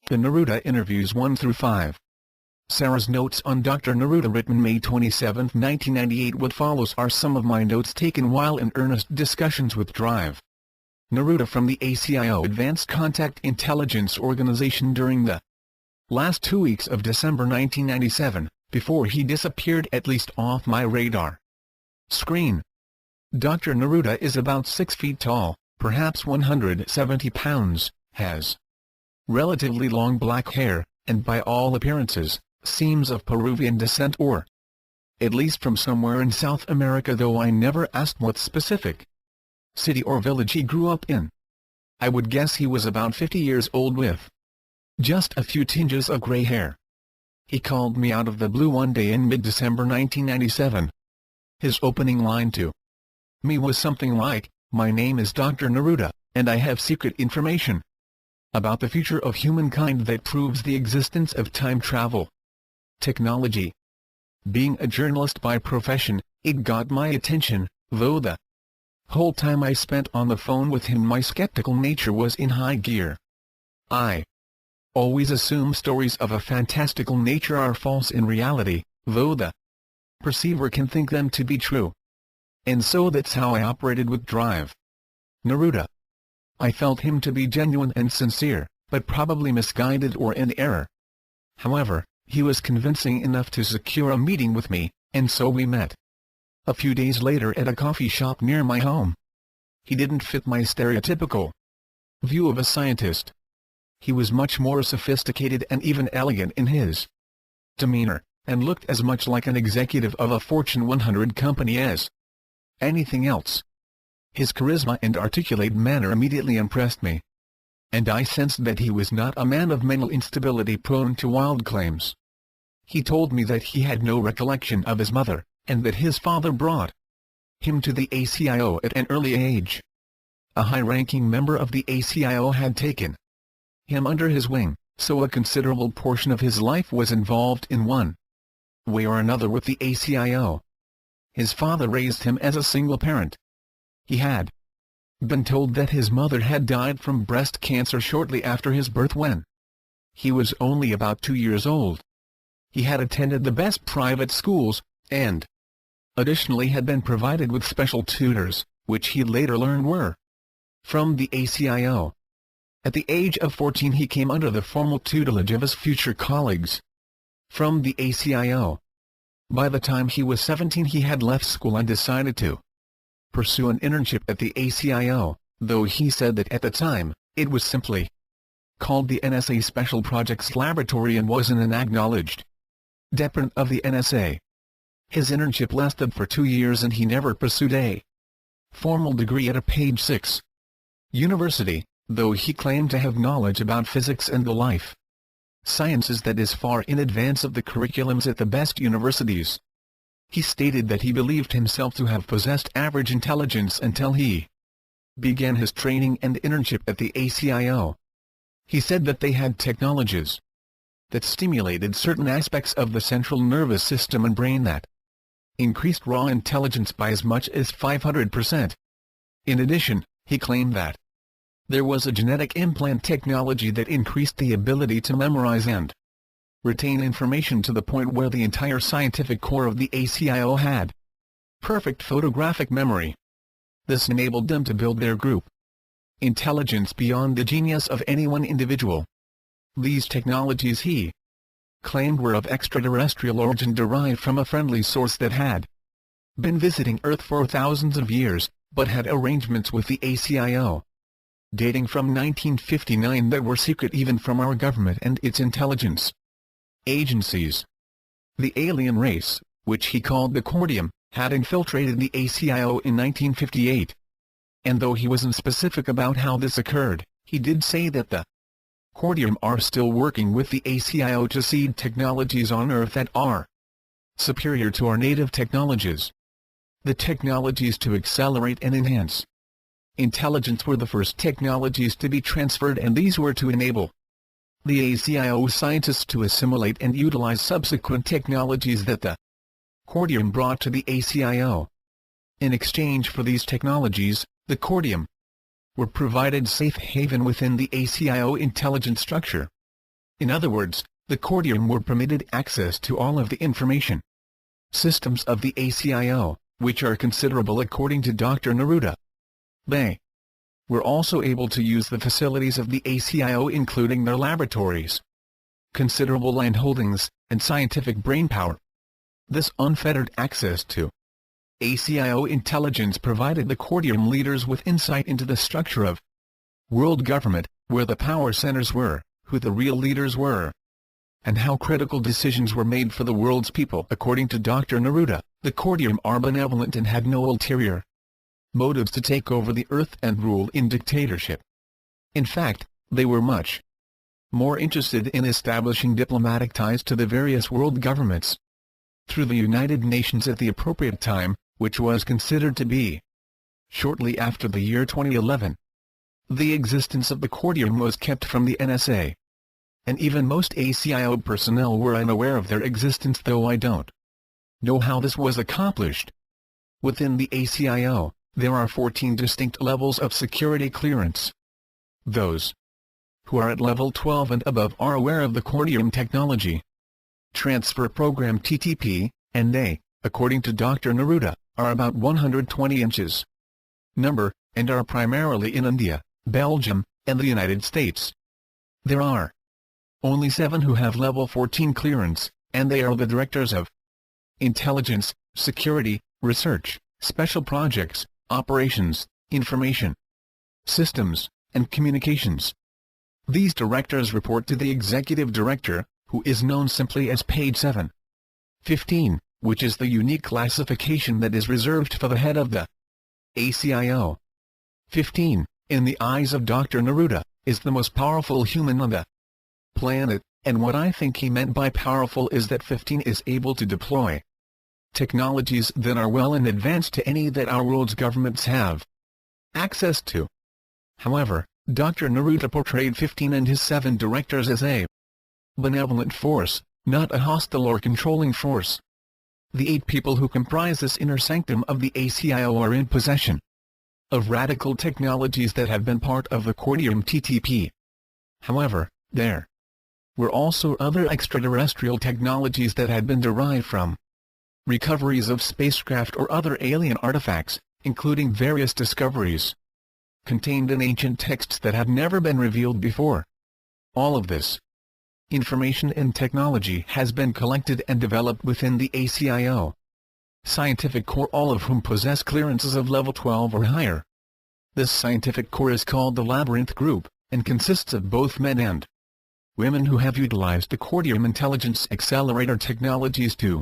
The Neruda Interviews 1-5. Sarah's notes on Dr. Neruda, written May 27, 1998. What follows are some of my notes taken while in earnest discussions with Drive. Neruda from the ACIO Advanced Contact Intelligence Organization during the last 2 weeks of December 1997, before he disappeared at least off my radar screen. Dr. Neruda is about 6 feet tall, perhaps 170 pounds, has relatively long black hair, and by all appearances, seems of Peruvian descent, or at least from somewhere in South America, though I never asked what specific city or village he grew up in. I would guess he was about 50 years old with just a few tinges of gray hair. He called me out of the blue one day in mid-December 1997. His opening line to me was something like, "My name is Dr. Neruda, and I have secret information about the future of humankind that proves the existence of time travel technology." Being a journalist by profession, it got my attention, though the whole time I spent on the phone with him my skeptical nature was in high gear. I always assume stories of a fantastical nature are false in reality, though the perceiver can think them to be true. And so that's how I operated with Drive. Neruda. I felt him to be genuine and sincere, but probably misguided or in error. However, he was convincing enough to secure a meeting with me, and so we met a few days later at a coffee shop near my home. He didn't fit my stereotypical view of a scientist. He was much more sophisticated and even elegant in his demeanor, and looked as much like an executive of a Fortune 100 company as anything else. His charisma and articulate manner immediately impressed me, and I sensed that he was not a man of mental instability prone to wild claims. He told me that he had no recollection of his mother, and that his father brought him to the ACIO at an early age. A high-ranking member of the ACIO had taken him under his wing, so a considerable portion of his life was involved in one way or another with the ACIO. His father raised him as a single parent. He had been told that his mother had died from breast cancer shortly after his birth when he was only about 2 years old. He had attended the best private schools, and additionally had been provided with special tutors, which he later learned were from the ACIO. At the age of 14 he came under the formal tutelage of his future colleagues from the ACIO. By the time he was 17 he had left school and decided to pursue an internship at the ACIO, though he said that at the time, it was simply called the NSA Special Projects Laboratory and was an acknowledged dependent of the NSA. His internship lasted for 2 years and he never pursued a formal degree at a page 6 university, though he claimed to have knowledge about physics and the life sciences that is far in advance of the curriculums at the best universities. He stated that he believed himself to have possessed average intelligence until he began his training and internship at the ACIO. He said that they had technologies that stimulated certain aspects of the central nervous system and brain that increased raw intelligence by as much as 500%. In addition, he claimed that there was a genetic implant technology that increased the ability to memorize and retain information to the point where the entire scientific core of the ACIO had perfect photographic memory. This enabled them to build their group intelligence beyond the genius of any one individual. These technologies he claimed were of extraterrestrial origin, derived from a friendly source that had been visiting Earth for thousands of years, but had arrangements with the ACIO dating from 1959 that were secret even from our government and its intelligence agencies. The alien race, which he called the Cordium, had infiltrated the ACIO in 1958. And though he wasn't specific about how this occurred, he did say that the Cordium are still working with the ACIO to seed technologies on Earth that are superior to our native technologies. The technologies to accelerate and enhance intelligence were the first technologies to be transferred, and these were to enable the ACIO scientists to assimilate and utilize subsequent technologies that the Cordium brought to the ACIO. In exchange for these technologies, the Cordium were provided safe haven within the ACIO intelligence structure. In other words, the Cordium were permitted access to all of the information systems of the ACIO, which are considerable according to Dr. Neruda. They were also able to use the facilities of the ACIO, including their laboratories, considerable land holdings, and scientific brainpower. This unfettered access to ACIO intelligence provided the Cordium leaders with insight into the structure of world government, where the power centers were, who the real leaders were, and how critical decisions were made for the world's people. According to Dr. Neruda, the Cordium are benevolent and had no ulterior motives to take over the earth and rule in dictatorship. In fact, they were much more interested in establishing diplomatic ties to the various world governments through the United Nations at the appropriate time, which was considered to be shortly after the year 2011. The existence of the Cordium was kept from the NSA, and even most ACIO personnel were unaware of their existence, though I don't know how this was accomplished. Within the ACIO, there are 14 distinct levels of security clearance. Those who are at level 12 and above are aware of the Cordium technology transfer program (TTP), and they, according to Dr. Neruda, are about 120 inches number, and are primarily in India, Belgium, and the United States. There are only 7 who have level 14 clearance, and they are the directors of intelligence, security, research, special projects, operations, information systems, and communications. These directors report to the executive director, who is known simply as Page 7. 15, which is the unique classification that is reserved for the head of the ACIO. 15, in the eyes of Dr. Neruda, is the most powerful human on the planet, and what I think he meant by powerful is that 15 is able to deploy technologies that are well in advance to any that our world's governments have access to. However, Dr. Neruda portrayed 15 and his 7 directors as a benevolent force, not a hostile or controlling force. The 8 people who comprise this inner sanctum of the ACIO are in possession of radical technologies that have been part of the Cordium TTP. However, there were also other extraterrestrial technologies that had been derived from recoveries of spacecraft or other alien artifacts, including various discoveries contained in ancient texts that have never been revealed before. All of this information and technology has been collected and developed within the ACIO scientific core, all of whom possess clearances of level 12 or higher. This scientific core is called the Labyrinth Group, and consists of both men and women who have utilized the Cordium Intelligence Accelerator technologies to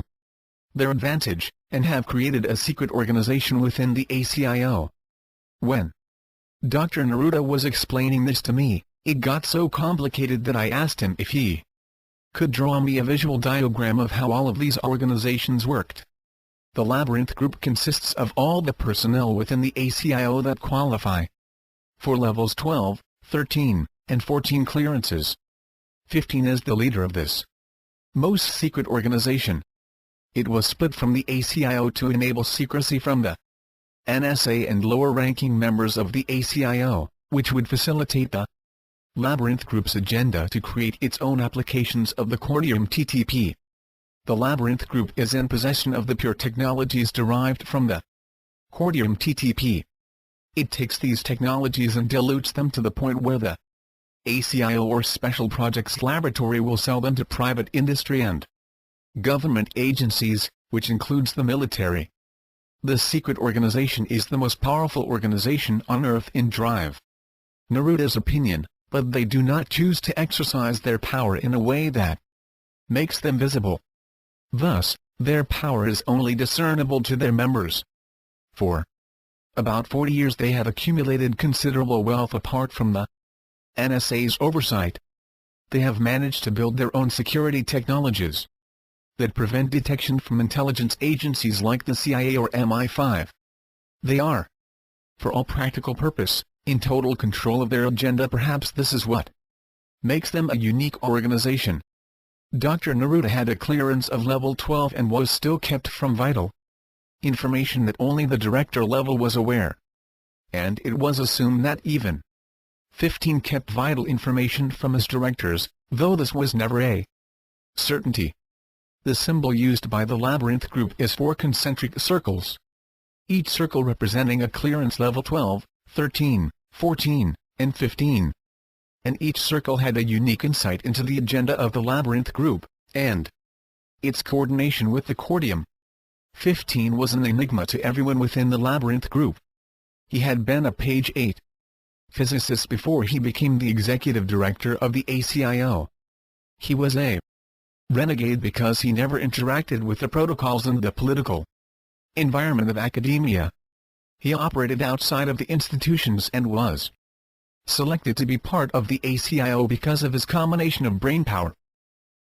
their advantage, and have created a secret organization within the ACIO. When Dr. Neruda was explaining this to me, it got so complicated that I asked him if he could draw me a visual diagram of how all of these organizations worked. The Labyrinth Group consists of all the personnel within the ACIO that qualify for levels 12, 13, and 14 clearances. 15 is the leader of this most secret organization. It was split from the ACIO to enable secrecy from the NSA and lower-ranking members of the ACIO, which would facilitate the Labyrinth Group's agenda to create its own applications of the Cordium TTP. The Labyrinth Group is in possession of the pure technologies derived from the Cordium TTP. It takes these technologies and dilutes them to the point where the ACIO or Special Projects Laboratory will sell them to private industry and government agencies, which includes the military. This secret organization is the most powerful organization on Earth in Drive Neruda's opinion, but they do not choose to exercise their power in a way that makes them visible. Thus, their power is only discernible to their members. For about 40 years they have accumulated considerable wealth apart from the NSA's oversight. They have managed to build their own security technologies that prevent detection from intelligence agencies like the CIA or MI5. They are, for all practical purpose, in total control of their agenda. Perhaps this is what makes them a unique organization. Dr. Neruda had a clearance of level 12 and was still kept from vital information that only the director level was aware. And it was assumed that even 15 kept vital information from his directors, though this was never a certainty. The symbol used by the labyrinth group is 4 concentric circles, each circle representing a clearance level 12, 13, 14, and 15. And each circle had a unique insight into the agenda of the labyrinth group, and its coordination with the cordium. 15 was an enigma to everyone within the labyrinth group. He had been a page 8 physicist before he became the executive director of the ACIO. He was a renegade because he never interacted with the protocols and the political environment of academia. He operated outside of the institutions and was selected to be part of the ACIO because of his combination of brainpower,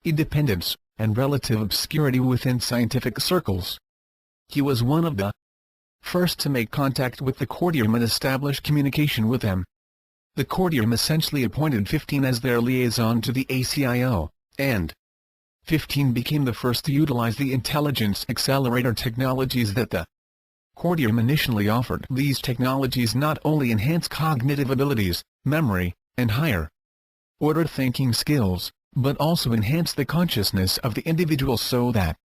independence, and relative obscurity within scientific circles. He was one of the first to make contact with the cordium and establish communication with them. The cordium essentially appointed 15 as their liaison to the ACIO, and 15 became the first to utilize the intelligence accelerator technologies that the cordium initially offered. These technologies not only enhance cognitive abilities, memory, and higher-order thinking skills, but also enhance the consciousness of the individual so that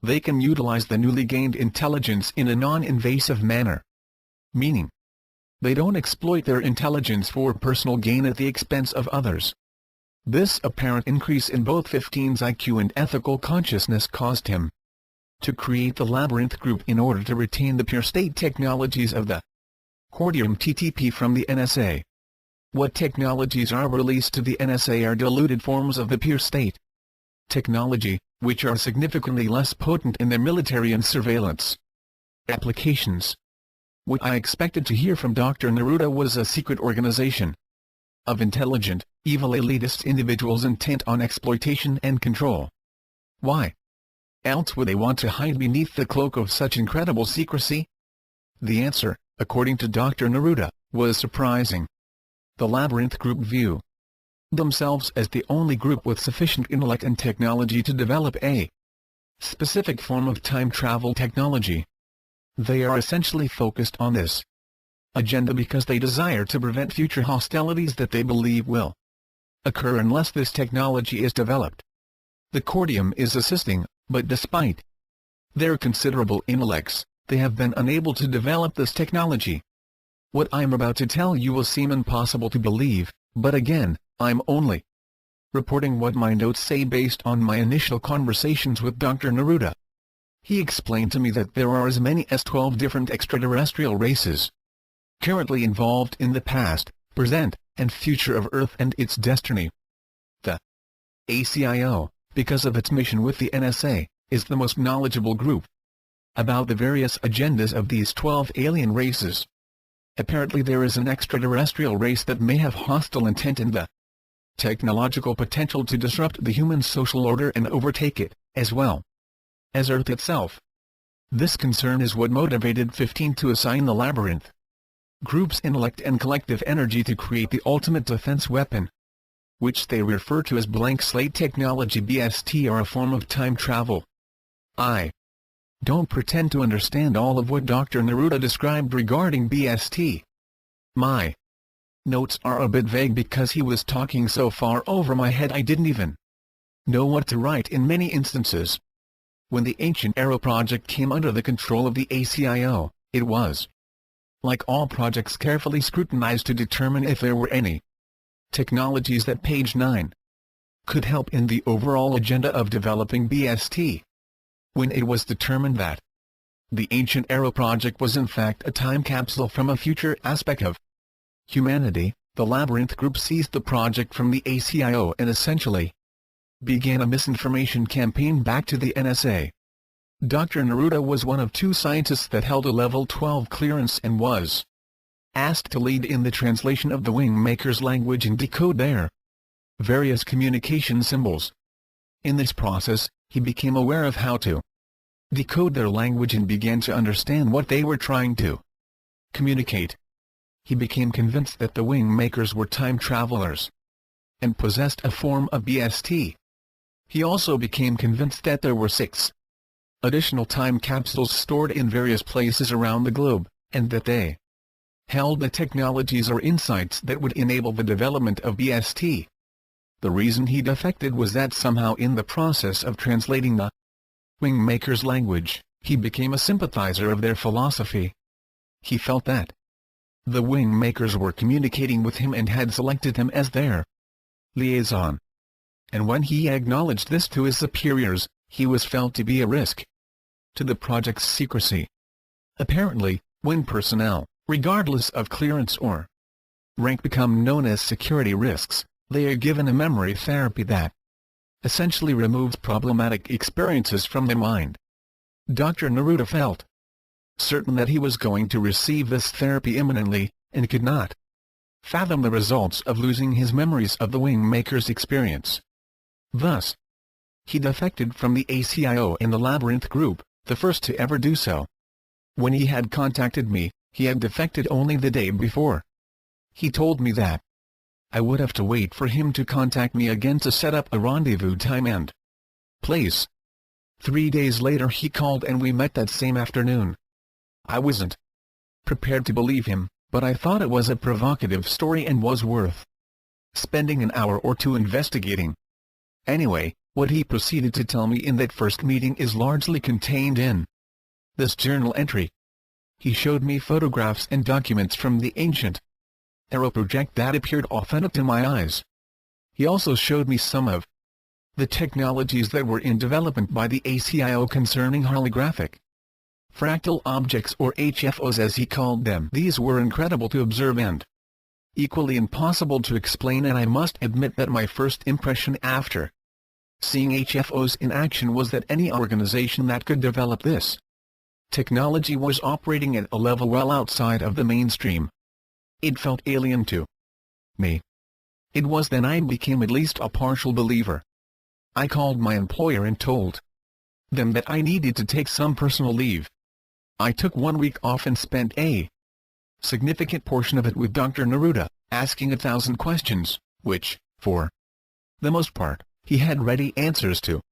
they can utilize the newly gained intelligence in a non-invasive manner. Meaning, they don't exploit their intelligence for personal gain at the expense of others. This apparent increase in both 15's IQ and ethical consciousness caused him to create the labyrinth group in order to retain the pure state technologies of the cordium TTP from the NSA. What technologies are released to the NSA are diluted forms of the pure state technology, which are significantly less potent in their military and surveillance applications. What I expected to hear from Dr. Neruda was a secret organization of intelligent, evil elitist individuals intent on exploitation and control. Why else would they want to hide beneath the cloak of such incredible secrecy? The answer, according to Dr. Neruda, was surprising. The labyrinth group view themselves as the only group with sufficient intellect and technology to develop a specific form of time travel technology. They are essentially focused on this agenda because they desire to prevent future hostilities that they believe will occur unless this technology is developed. The cordium is assisting, but despite their considerable intellects, they have been unable to develop this technology. What I'm about to tell you will seem impossible to believe, but again, I'm only reporting what my notes say based on my initial conversations with Dr. Neruda. He explained to me that there are as many as 12 different extraterrestrial races currently involved in the past, present, and future of Earth and its destiny. The ACIO, because of its mission with the NSA, is the most knowledgeable group about the various agendas of these 12 alien races. Apparently there is an extraterrestrial race that may have hostile intent and the technological potential to disrupt the human social order and overtake it, as well as Earth itself. This concern is what motivated 15 to assign the labyrinth group's intellect and collective energy to create the ultimate defense weapon, which they refer to as blank slate technology BST, or a form of time travel. I don't pretend to understand all of what Dr. Neruda described regarding BST. My notes are a bit vague because he was talking so far over my head I didn't even know what to write in many instances. When the Ancient Arrow project came under the control of the ACIO, it was, like all projects, carefully scrutinized to determine if there were any technologies that page 9 could help in the overall agenda of developing BST. When it was determined that the Ancient Arrow project was in fact a time capsule from a future aspect of humanity, the Labyrinth Group seized the project from the ACIO and essentially began a misinformation campaign back to the NSA. Dr. Neruda was one of 2 scientists that held a level 12 clearance and was asked to lead in the translation of the Wingmaker's language and decode their various communication symbols. In this process, he became aware of how to decode their language and began to understand what they were trying to communicate. He became convinced that the Wingmakers were time travelers and possessed a form of BST. He also became convinced that there were 6 additional time capsules stored in various places around the globe, and that they held the technologies or insights that would enable the development of BST. The reason he defected was that somehow in the process of translating the Wingmaker's language, he became a sympathizer of their philosophy. He felt that the Wingmakers were communicating with him and had selected him as their liaison. And when he acknowledged this to his superiors, he was felt to be a risk to the project's secrecy. Apparently, when personnel, regardless of clearance or rank, become known as security risks, they are given a memory therapy that essentially removes problematic experiences from their mind. Dr. Neruda felt certain that he was going to receive this therapy imminently, and could not fathom the results of losing his memories of the Wingmaker's experience. Thus, he defected from the ACIO in the Labyrinth group, the first to ever do so. When he had contacted me, he had defected only the day before. He told me that I would have to wait for him to contact me again to set up a rendezvous time and place. 3 days later he called and we met that same afternoon. I wasn't prepared to believe him, but I thought it was a provocative story and was worth spending an hour or two investigating. Anyway, what he proceeded to tell me in that first meeting is largely contained in this journal entry. He showed me photographs and documents from the ancient Aero project that appeared authentic to my eyes. He also showed me some of the technologies that were in development by the ACIO concerning holographic fractal objects, or HFOs as he called them. These were incredible to observe and equally impossible to explain, and I must admit that my first impression after seeing HFOs in action was that any organization that could develop this technology was operating at a level well outside of the mainstream. It felt alien to me. It was then I became at least a partial believer. I called my employer and told them that I needed to take some personal leave. I took 1 week off and spent a significant portion of it with Dr. Neruda, asking 1,000 questions, which, for the most part, he had ready answers to.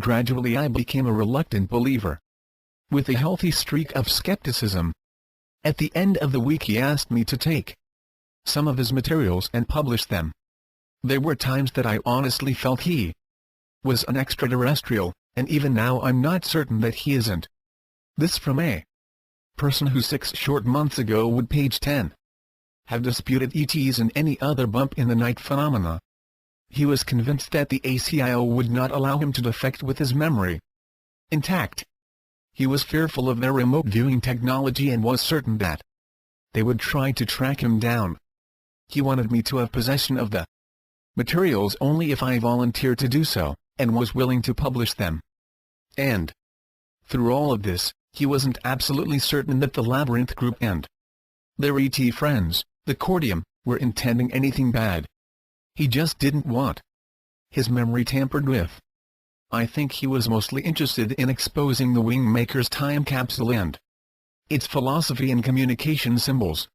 Gradually I became a reluctant believer, with a healthy streak of skepticism. At the end of the week he asked me to take some of his materials and publish them. There were times that I honestly felt he was an extraterrestrial, and even now I'm not certain that he isn't. This from a person who 6 short months ago would, page 10, have disputed ETs and any other bump-in-the-night phenomena. He was convinced that the ACIO would not allow him to defect with his memory intact. He was fearful of their remote viewing technology and was certain that they would try to track him down. He wanted me to have possession of the materials only if I volunteered to do so, and was willing to publish them. And through all of this, he wasn't absolutely certain that the Labyrinth group and their ET friends, the Cordium, were intending anything bad. He just didn't want his memory tampered with. I think he was mostly interested in exposing the Wingmaker's time capsule and its philosophy and communication symbols.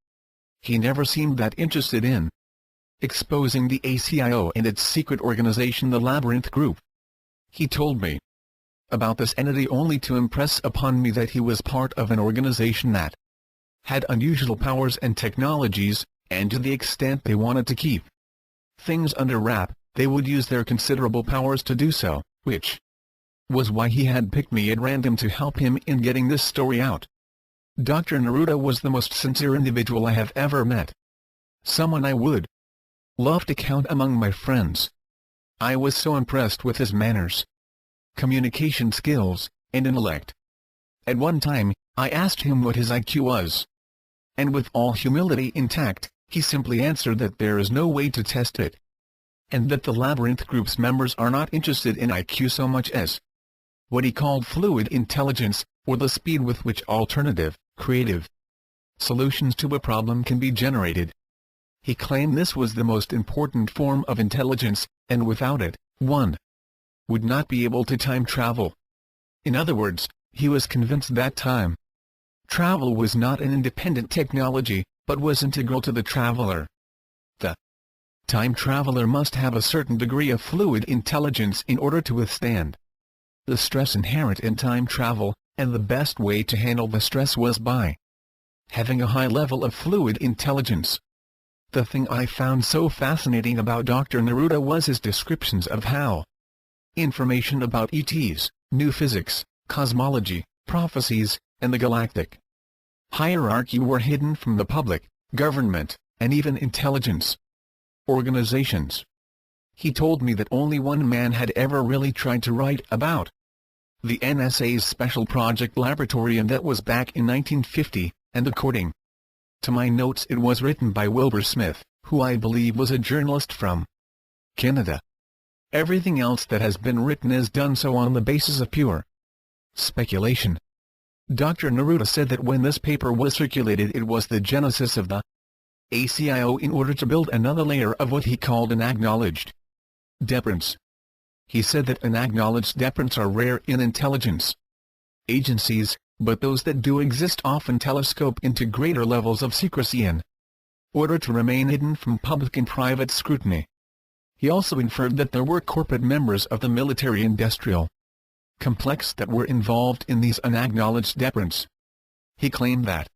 He never seemed that interested in exposing the ACIO and its secret organization, the Labyrinth group. He told me about this entity only to impress upon me that he was part of an organization that had unusual powers and technologies, and to the extent they wanted to keep things under wrap, they would use their considerable powers to do so, which was why he had picked me at random to help him in getting this story out. Dr. Neruda was the most sincere individual I have ever met. Someone I would love to count among my friends. I was so impressed with his manners, communication skills, and intellect. At one time, I asked him what his IQ was. And with all humility intact, he simply answered that there is no way to test it, and that the Labyrinth group's members are not interested in IQ so much as what he called fluid intelligence, or the speed with which alternative, creative solutions to a problem can be generated. He claimed this was the most important form of intelligence, and without it, one would not be able to time travel. In other words, he was convinced that time travel was not an independent technology, but was integral to the traveler. The time traveler must have a certain degree of fluid intelligence in order to withstand the stress inherent in time travel, and the best way to handle the stress was by having a high level of fluid intelligence. The thing I found so fascinating about Dr. Neruda was his descriptions of how information about ETs, new physics, cosmology, prophecies, and the galactic hierarchy were hidden from the public, government, and even intelligence organizations. He told me that only one man had ever really tried to write about the NSA's Special Project Laboratory, and that was back in 1950, and according to my notes it was written by Wilbur Smith, who I believe was a journalist from Canada. Everything else that has been written is done so on the basis of pure speculation. Dr. Neruda said that when this paper was circulated it was the genesis of the ACIO in order to build another layer of what he called an acknowledged deference. He said that unacknowledged deference are rare in intelligence agencies, but those that do exist often telescope into greater levels of secrecy in order to remain hidden from public and private scrutiny. He also inferred that there were corporate members of the military-industrial complex that were involved in these unacknowledged deference. He claimed that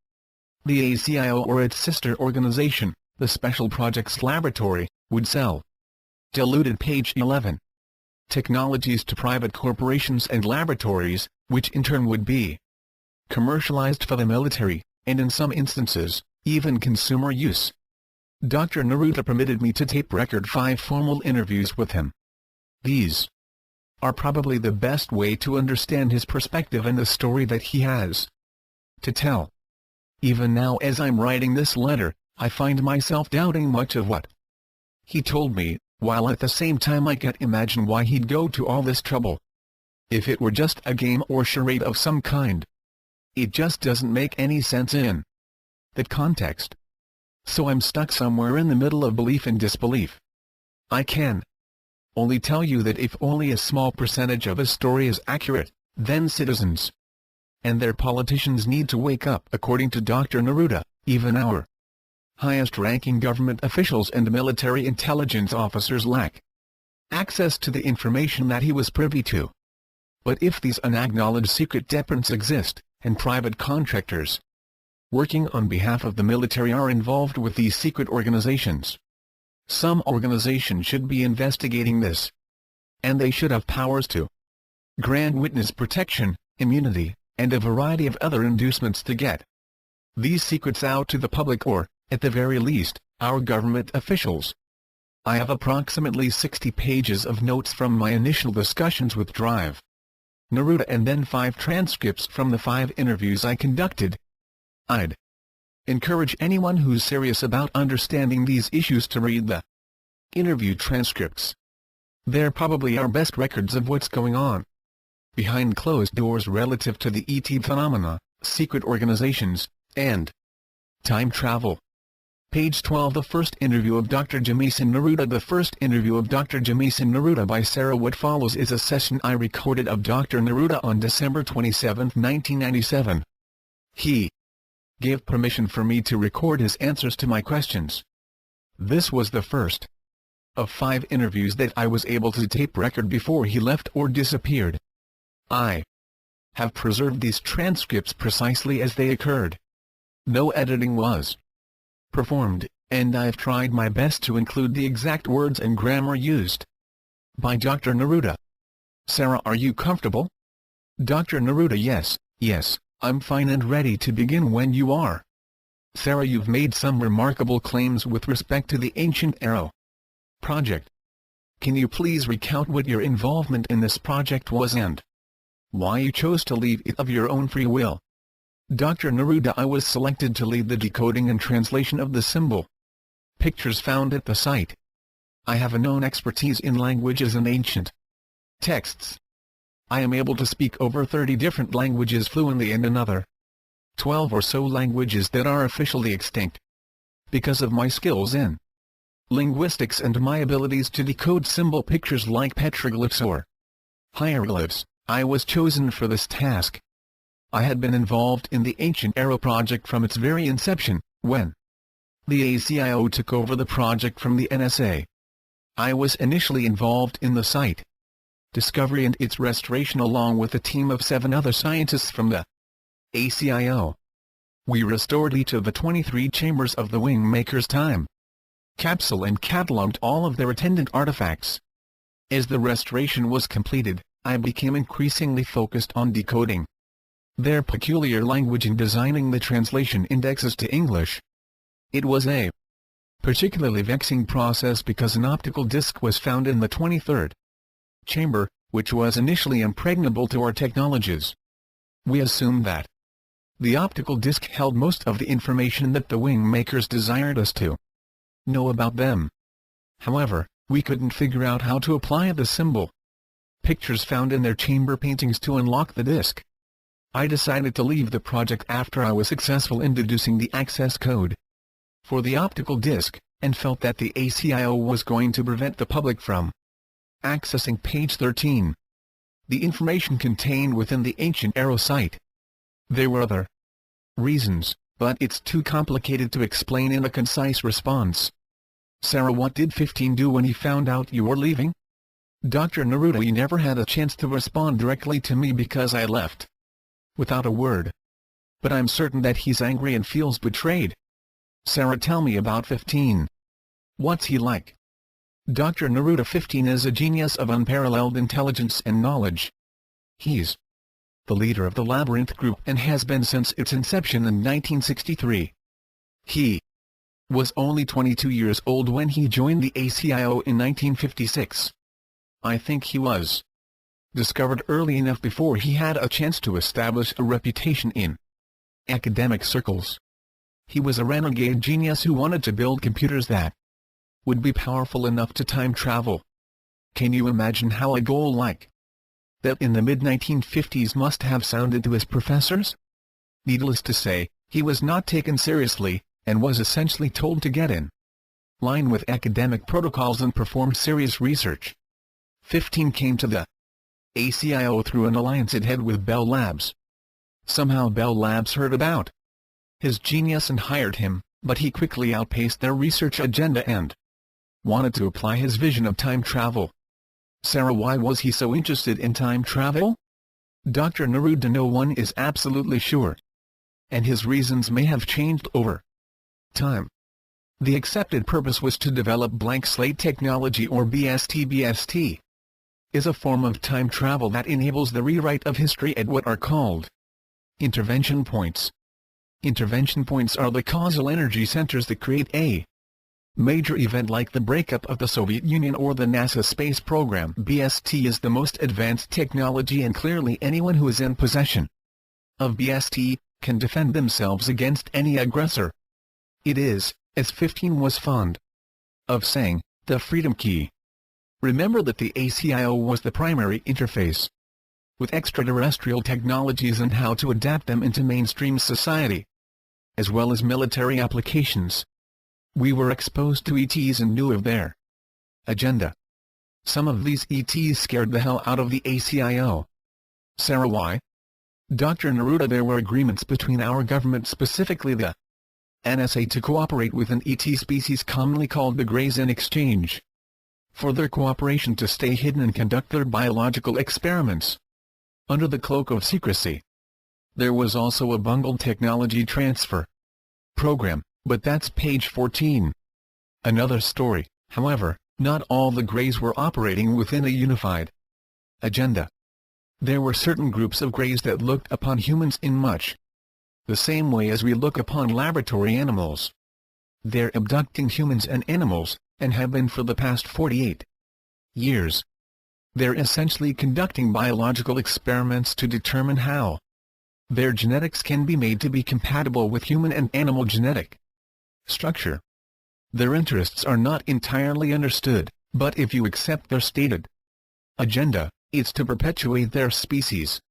the ACIO or its sister organization, the Special Projects Laboratory, would sell diluted page 11 technologies to private corporations and laboratories, which in turn would be commercialized for the military, and in some instances, even consumer use. Dr. Neruda permitted me to tape record 5 formal interviews with him. These are probably the best way to understand his perspective and the story that he has to tell. Even now as I'm writing this letter, I find myself doubting much of what he told me, while at the same time I can't imagine why he'd go to all this trouble. If it were just a game or charade of some kind, it just doesn't make any sense in that context. So I'm stuck somewhere in the middle of belief and disbelief. I can only tell you that if only a small percentage of a story is accurate, then citizens and their politicians need to wake up. According to Dr. Neruda, even our highest-ranking government officials and military intelligence officers lack access to the information that he was privy to. But if these unacknowledged secret departments exist, and private contractors working on behalf of the military are involved with these secret organizations, some organization should be investigating this. And they should have powers to grant witness protection, immunity, and a variety of other inducements to get these secrets out to the public or, at the very least, our government officials. I have approximately 60 pages of notes from my initial discussions with Drive Neruda and then 5 transcripts from the 5 interviews I conducted. I'd encourage anyone who's serious about understanding these issues to read the interview transcripts. They're probably our best records of what's going on behind closed doors relative to the ET phenomena, secret organizations, and time travel. Page 12. The first interview of Dr. Jamison Neruda. The first interview of Dr. Jamison Neruda by Sarah. What follows is a session I recorded of Dr. Neruda on December 27, 1997. He gave permission for me to record his answers to my questions. This was the first of 5 interviews that I was able to tape record before he left or disappeared. I have preserved these transcripts precisely as they occurred. No editing was performed, and I've tried my best to include the exact words and grammar used by Dr. Neruda. Sarah, are you comfortable? Dr. Neruda: yes, I'm fine and ready to begin when you are. Sarah, you've made some remarkable claims with respect to the Ancient Arrow project. Can you please recount what your involvement in this project was and why you chose to leave it of your own free will? Dr. Neruda: I was selected to lead the decoding and translation of the symbol pictures found at the site. I have a known expertise in languages and ancient texts. I am able to speak over 30 different languages fluently and another 12 or so languages that are officially extinct. Because of my skills in linguistics and my abilities to decode symbol pictures like petroglyphs or hieroglyphs, I was chosen for this task. I had been involved in the Ancient Arrow project from its very inception, when the ACIO took over the project from the NSA. I was initially involved in the site discovery and its restoration along with a team of 7 other scientists from the ACIO. We restored each of the 23 chambers of the Wingmaker's time capsule and catalogued all of their attendant artifacts. As the restoration was completed, I became increasingly focused on decoding their peculiar language and designing the translation indexes to English. It was a particularly vexing process because an optical disc was found in the 23rd chamber, which was initially impregnable to our technologies. We assumed that the optical disc held most of the information that the wing makers desired us to know about them. However, we couldn't figure out how to apply the symbol pictures found in their chamber paintings to unlock the disc. I decided to leave the project after I was successful in deducing the access code for the optical disc, and felt that the ACIO was going to prevent the public from accessing page 13. The information contained within the ancient arrow site. There were other reasons, but it's too complicated to explain in a concise response. Sarah, what did 15 do when he found out you were leaving? Dr. Neruda, he never had a chance to respond directly to me because I left without a word. But I'm certain that he's angry and feels betrayed. Sarah, tell me about 15. What's he like? Dr. Neruda, 15 is a genius of unparalleled intelligence and knowledge. He's the leader of the Labyrinth Group and has been since its inception in 1963. He was only 22 years old when he joined the ACIO in 1956. I think he was discovered early enough before he had a chance to establish a reputation in academic circles. He was a renegade genius who wanted to build computers that would be powerful enough to time travel. Can you imagine how a goal like that in the mid-1950s must have sounded to his professors? Needless to say, he was not taken seriously, and was essentially told to get in line with academic protocols and perform serious research. 15 came to the ACIO through an alliance it had with Bell Labs. Somehow Bell Labs heard about his genius and hired him, but he quickly outpaced their research agenda and wanted to apply his vision of time travel. Sarah, why was he so interested in time travel? Dr. Neruda, no one is absolutely sure, and his reasons may have changed over time. The accepted purpose was to develop blank slate technology, or BST. BST is a form of time travel that enables the rewrite of history at what are called intervention points. Intervention points are the causal energy centers that create a major event like the breakup of the Soviet Union or the NASA space program. BST is the most advanced technology, and clearly anyone who is in possession of BST can defend themselves against any aggressor. It is, as 15 was fond of saying, the freedom key. Remember that the ACIO was the primary interface with extraterrestrial technologies and how to adapt them into mainstream society, as well as military applications. We were exposed to ETs and knew of their agenda. Some of these ETs scared the hell out of the ACIO. Sarah, why? Dr. Neruda, there were agreements between our government, specifically the NSA, to cooperate with an ET species commonly called the Greys in exchange for their cooperation to stay hidden and conduct their biological experiments under the cloak of secrecy. There was also a bungled technology transfer program, but that's page 14. Another story, however, not all the Greys were operating within a unified agenda. There were certain groups of Greys that looked upon humans in much the same way as we look upon laboratory animals. They're abducting humans and animals, and have been for the past 48 years. They're essentially conducting biological experiments to determine how their genetics can be made to be compatible with human and animal genetic structure. Their interests are not entirely understood, but if you accept their stated agenda, it's to perpetuate their species.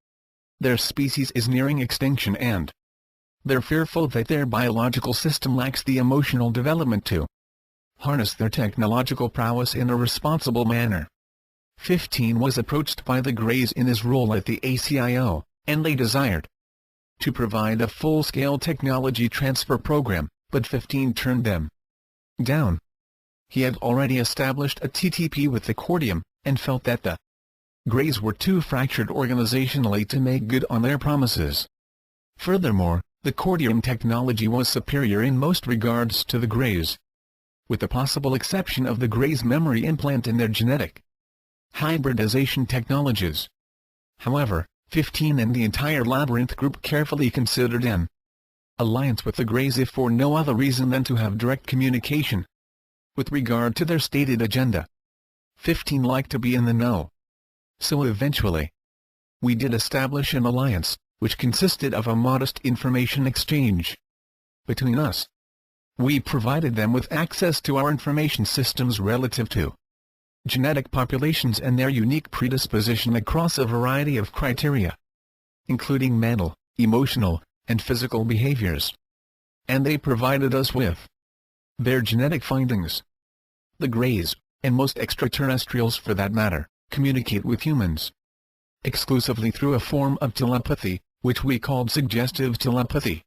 Their species is nearing extinction, and they're fearful that their biological system lacks the emotional development to harness their technological prowess in a responsible manner. 15 was approached by the Greys in his role at the ACIO, and they desired to provide a full-scale technology transfer program, but 15 turned them down. He had already established a TTP with the Cordium, and felt that the Greys were too fractured organizationally to make good on their promises. Furthermore, the Cordium technology was superior in most regards to the Greys. with the possible exception of the Gray's memory implant and their genetic hybridization technologies. However, 15 and the entire Labyrinth group carefully considered an alliance with the Greys if for no other reason than to have direct communication with regard to their stated agenda. 15 liked to be in the know. So eventually, we did establish an alliance, which consisted of a modest information exchange between us. We provided them with access to our information systems relative to genetic populations and their unique predisposition across a variety of criteria, including mental, emotional, and physical behaviors. And they provided us with their genetic findings. The Greys, and most extraterrestrials for that matter, communicate with humans exclusively through a form of telepathy, which we called suggestive telepathy,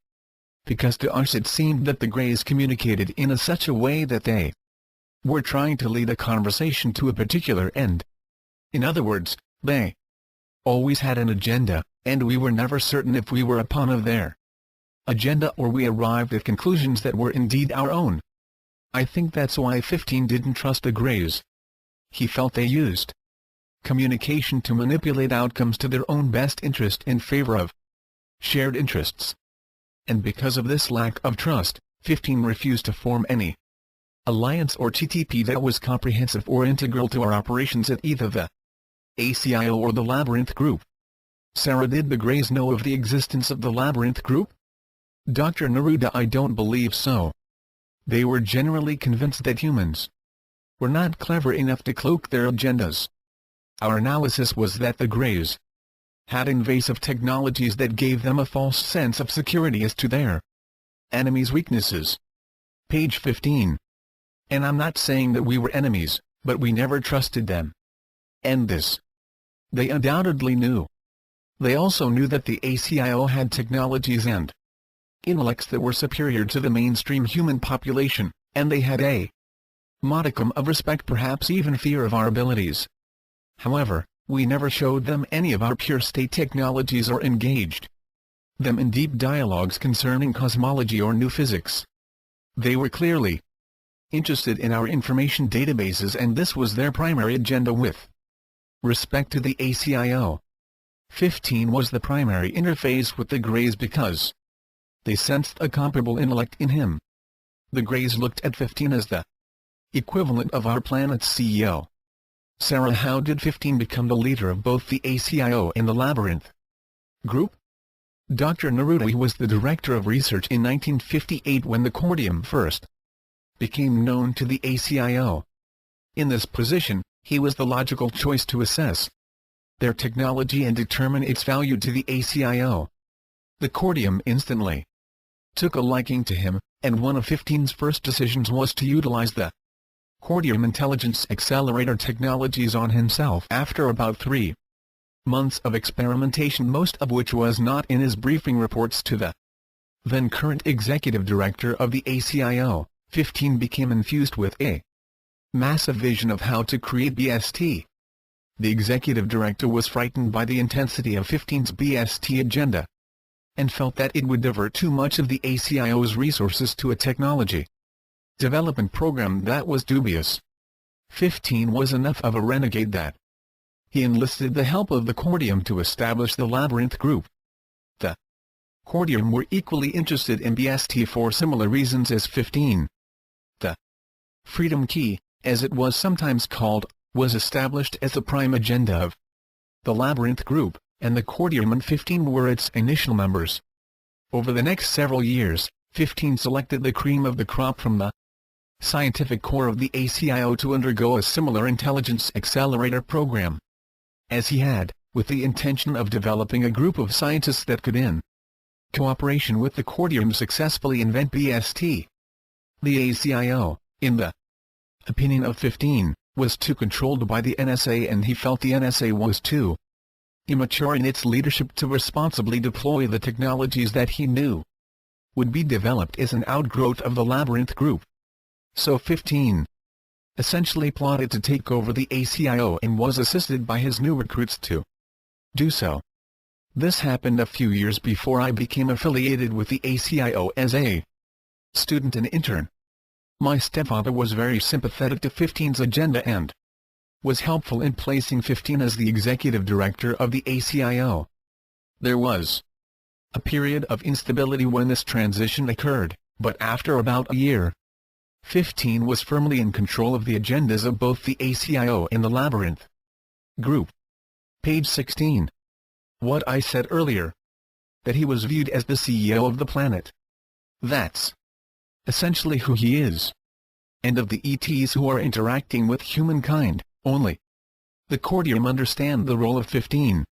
because to us it seemed that the Greys communicated in such a way that they were trying to lead a conversation to a particular end. In other words, they always had an agenda, and we were never certain if we were a pawn of their agenda or we arrived at conclusions that were indeed our own. I think that's why 15 didn't trust the Greys. He felt they used communication to manipulate outcomes to their own best interest in favor of shared interests. And because of this lack of trust, 15 refused to form any alliance or TTP that was comprehensive or integral to our operations at either the ACIO or the Labyrinth Group. Sarah, did the Greys know of the existence of the Labyrinth Group? Dr. Neruda, I don't believe so. They were generally convinced that humans were not clever enough to cloak their agendas. Our analysis was that the Greys had invasive technologies that gave them a false sense of security as to their enemies' weaknesses. Page 15. And I'm not saying that we were enemies, but we never trusted them. And this they undoubtedly knew. They also knew that the ACIO had technologies and intellects that were superior to the mainstream human population, and they had a modicum of respect, perhaps even fear, of our abilities. However, we never showed them any of our pure state technologies or engaged them in deep dialogues concerning cosmology or new physics. They were clearly interested in our information databases, and this was their primary agenda with respect to the ACIO. 15 was the primary interface with the Greys because they sensed a comparable intellect in him. The Greys looked at 15 as the equivalent of our planet's CEO. Sarah, how did 15 become the leader of both the ACIO and the Labyrinth Group? Dr. Neruda, he was the director of research in 1958 when the Cordium first became known to the ACIO. In this position, he was the logical choice to assess their technology and determine its value to the ACIO. The Cordium instantly took a liking to him, and one of 15's first decisions was to utilize the Cordium Intelligence Accelerator technologies on himself. After about 3 months of experimentation, most of which was not in his briefing reports to the then current executive director of the ACIO, 15 became infused with a massive vision of how to create BST. The executive director was frightened by the intensity of 15's BST agenda, and felt that it would divert too much of the ACIO's resources to a technology development program that was dubious. 15 was enough of a renegade that he enlisted the help of the Cordium to establish the Labyrinth Group. The Cordium were equally interested in BST for similar reasons as 15. The Freedom Key, as it was sometimes called, was established as the prime agenda of the Labyrinth Group, and the Cordium and 15 were its initial members. Over the next several years, 15 selected the cream of the crop from the scientific core of the ACIO to undergo a similar intelligence accelerator program, as he had, with the intention of developing a group of scientists that could, in cooperation with the Cordium, successfully invent BST. The ACIO, in the opinion of 15, was too controlled by the NSA, and he felt the NSA was too immature in its leadership to responsibly deploy the technologies that he knew would be developed as an outgrowth of the Labyrinth Group. So 15 essentially plotted to take over the ACIO and was assisted by his new recruits to do so. This happened a few years before I became affiliated with the ACIO as a student and intern. My stepfather was very sympathetic to 15's agenda and was helpful in placing 15 as the executive director of the ACIO. There was a period of instability when this transition occurred, but after about a year, 15 was firmly in control of the agendas of both the ACIO and the Labyrinth Group. Page 16. What I said earlier, that he was viewed as the CEO of the planet. That's essentially who he is. And of the ETs who are interacting with humankind, only the Cordium understand the role of 15.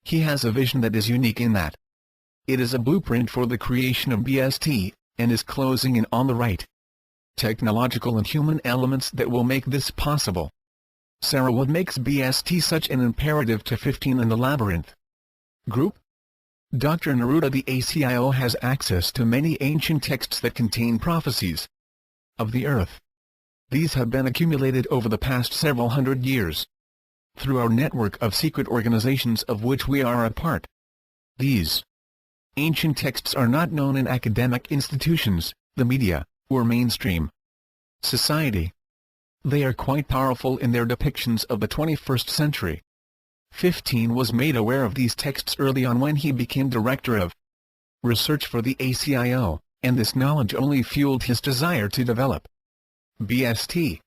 He has a vision that is unique in that it is a blueprint for the creation of BST, and is closing in on the right technological and human elements that will make this possible. Sarah, what makes BST such an imperative to 15 in the Labyrinth Group? Dr. Neruda, the ACIO has access to many ancient texts that contain prophecies of the earth. These have been accumulated over the past several hundred years through our network of secret organizations of which we are a part. These ancient texts are not known in academic institutions, the media, or mainstream society. They are quite powerful in their depictions of the 21st century. 15 was made aware of these texts early on when he became director of research for the ACIO, and this knowledge only fueled his desire to develop BST.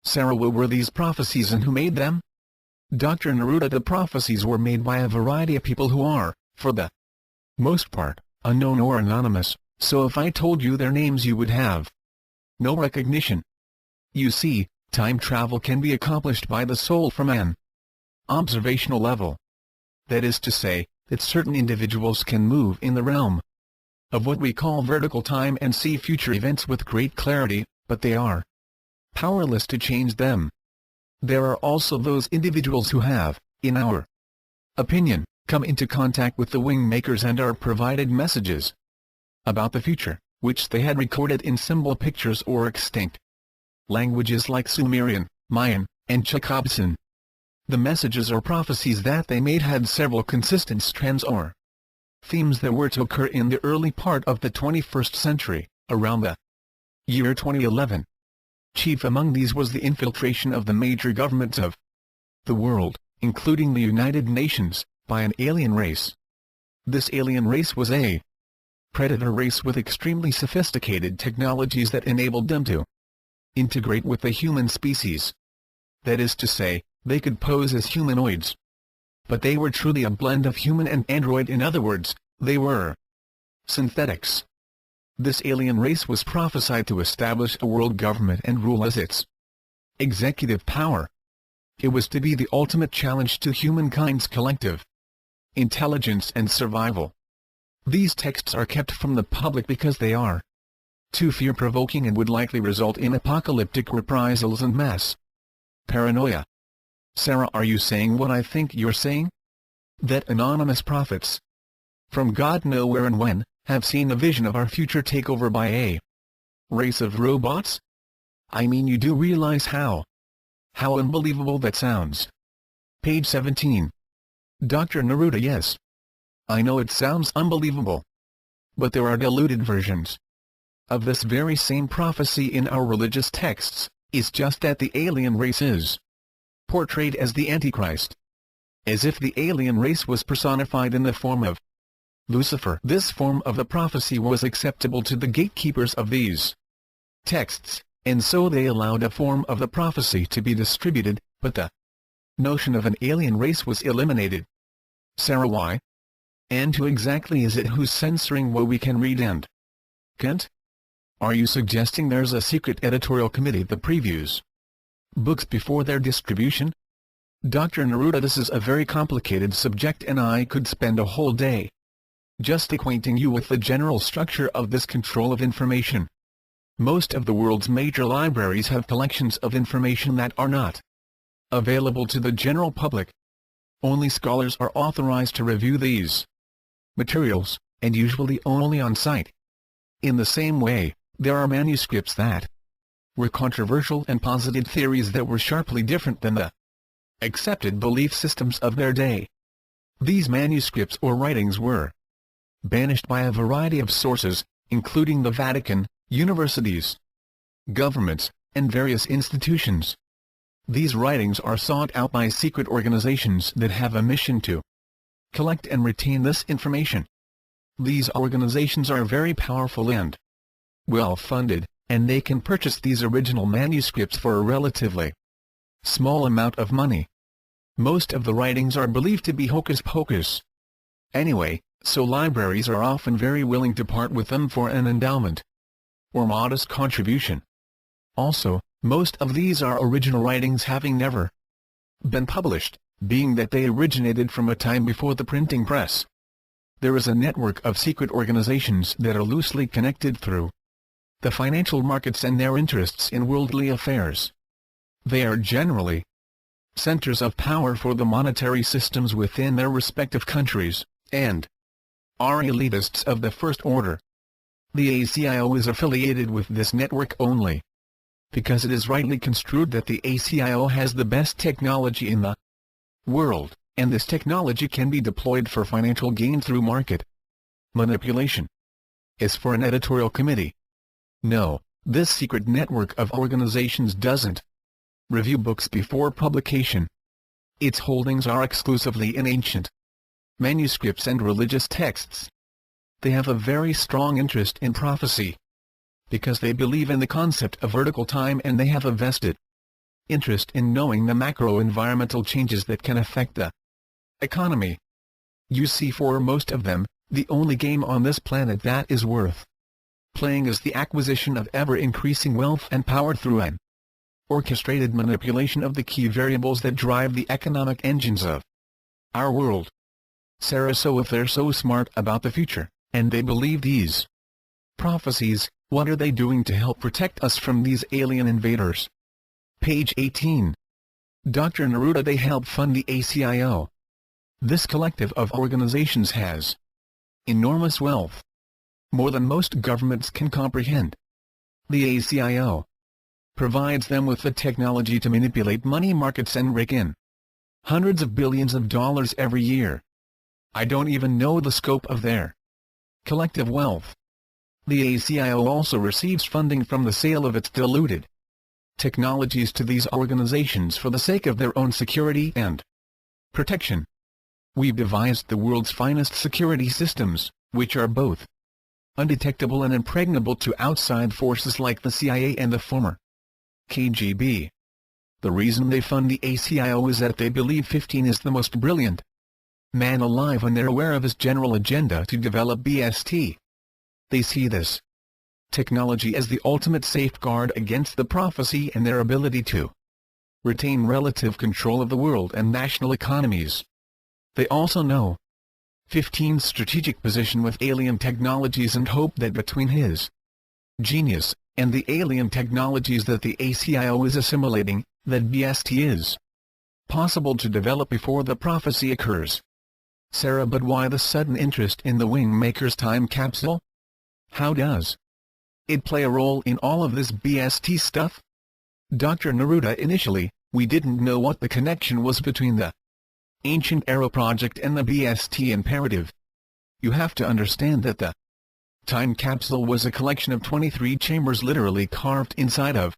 Sarah, what were these prophecies and who made them? Dr. Neruda, the prophecies were made by a variety of people who are, for the most part, unknown or anonymous, so if I told you their names you would have no recognition. You see, time travel can be accomplished by the soul from an observational level. That is to say, that certain individuals can move in the realm of what we call vertical time and see future events with great clarity, but they are powerless to change them. There are also those individuals who have, in our opinion, come into contact with the wing makers and are provided messages about the future, which they had recorded in symbol pictures or extinct languages like Sumerian, Mayan, and Chickasaw. The messages or prophecies that they made had several consistent strands or themes that were to occur in the early part of the 21st century, around the year 2011. Chief among these was the infiltration of the major governments of the world, including the United Nations, by an alien race. This alien race was a predator race with extremely sophisticated technologies that enabled them to integrate with the human species. That is to say, they could pose as humanoids. But they were truly a blend of human and android. In other words, they were synthetics. This alien race was prophesied to establish a world government and rule as its executive power. It was to be the ultimate challenge to humankind's collective intelligence and survival. These texts are kept from the public because they are too fear-provoking and would likely result in apocalyptic reprisals and mass paranoia. Sarah, are you saying what I think you're saying? That anonymous prophets from God nowhere and when have seen a vision of our future takeover by a race of robots? I mean, you do realize how unbelievable that sounds. Page 17. Dr. Neruda, yes. I know it sounds unbelievable. But there are diluted versions of this very same prophecy in our religious texts. It's just that the alien race is portrayed as the Antichrist, as if the alien race was personified in the form of Lucifer. This form of the prophecy was acceptable to the gatekeepers of these texts, and so they allowed a form of the prophecy to be distributed, but the notion of an alien race was eliminated. Sarah, why? And who exactly is it who's censoring what we can read and can't? Are you suggesting there's a secret editorial committee that previews books before their distribution? Dr. Neruda, this is a very complicated subject and I could spend a whole day just acquainting you with the general structure of this control of information. Most of the world's major libraries have collections of information that are not available to the general public. Only scholars are authorized to review these materials, and usually only on site. In the same way, there are manuscripts that were controversial and posited theories that were sharply different than the accepted belief systems of their day. These manuscripts or writings were banished by a variety of sources, including the Vatican, universities, governments, and various institutions. These writings are sought out by secret organizations that have a mission to collect and retain this information. These organizations are very powerful and well-funded, and they can purchase these original manuscripts for a relatively small amount of money. Most of the writings are believed to be hocus-pocus. Anyway, so libraries are often very willing to part with them for an endowment or modest contribution. Also, most of these are original writings having never been published, being that they originated from a time before the printing press. There is a network of secret organizations that are loosely connected through the financial markets and their interests in worldly affairs. They are generally centers of power for the monetary systems within their respective countries, and are elitists of the first order. The ACIO is affiliated with this network only because it is rightly construed that the ACIO has the best technology in the world, and this technology can be deployed for financial gain through market manipulation. As for an editorial committee, no, this secret network of organizations doesn't review books before publication. Its holdings are exclusively in ancient manuscripts and religious texts. They have a very strong interest in prophecy, because they believe in the concept of vertical time, and they have a vested interest in knowing the macro-environmental changes that can affect the economy. You see, for most of them, the only game on this planet that is worth playing is the acquisition of ever-increasing wealth and power through an orchestrated manipulation of the key variables that drive the economic engines of our world. Sarah, so if they're so smart about the future, and they believe these prophecies, what are they doing to help protect us from these alien invaders? Page 18. Dr. Neruda. They help fund the ACIO. This collective of organizations has enormous wealth, more than most governments can comprehend. The ACIO provides them with the technology to manipulate money markets and rake in hundreds of billions of dollars every year. I don't even know the scope of their collective wealth. The ACIO also receives funding from the sale of its diluted technologies to these organizations for the sake of their own security and protection. We've devised the world's finest security systems, which are both undetectable and impregnable to outside forces like the CIA and the former KGB. The reason they fund the ACIO is that they believe 15 is the most brilliant man alive, and they're aware of his general agenda to develop BST. They see this technology as the ultimate safeguard against the prophecy and their ability to retain relative control of the world and national economies. They also know 15's strategic position with alien technologies and hope that between his genius and the alien technologies that the ACIO is assimilating, that BST is possible to develop before the prophecy occurs. Sarah, but why the sudden interest in the Wingmaker's time capsule? How does it play a role in all of this BST stuff? Dr. Neruda. Initially, we didn't know what the connection was between the Ancient Era project and the BST imperative. You have to understand that the time capsule was a collection of 23 chambers literally carved inside of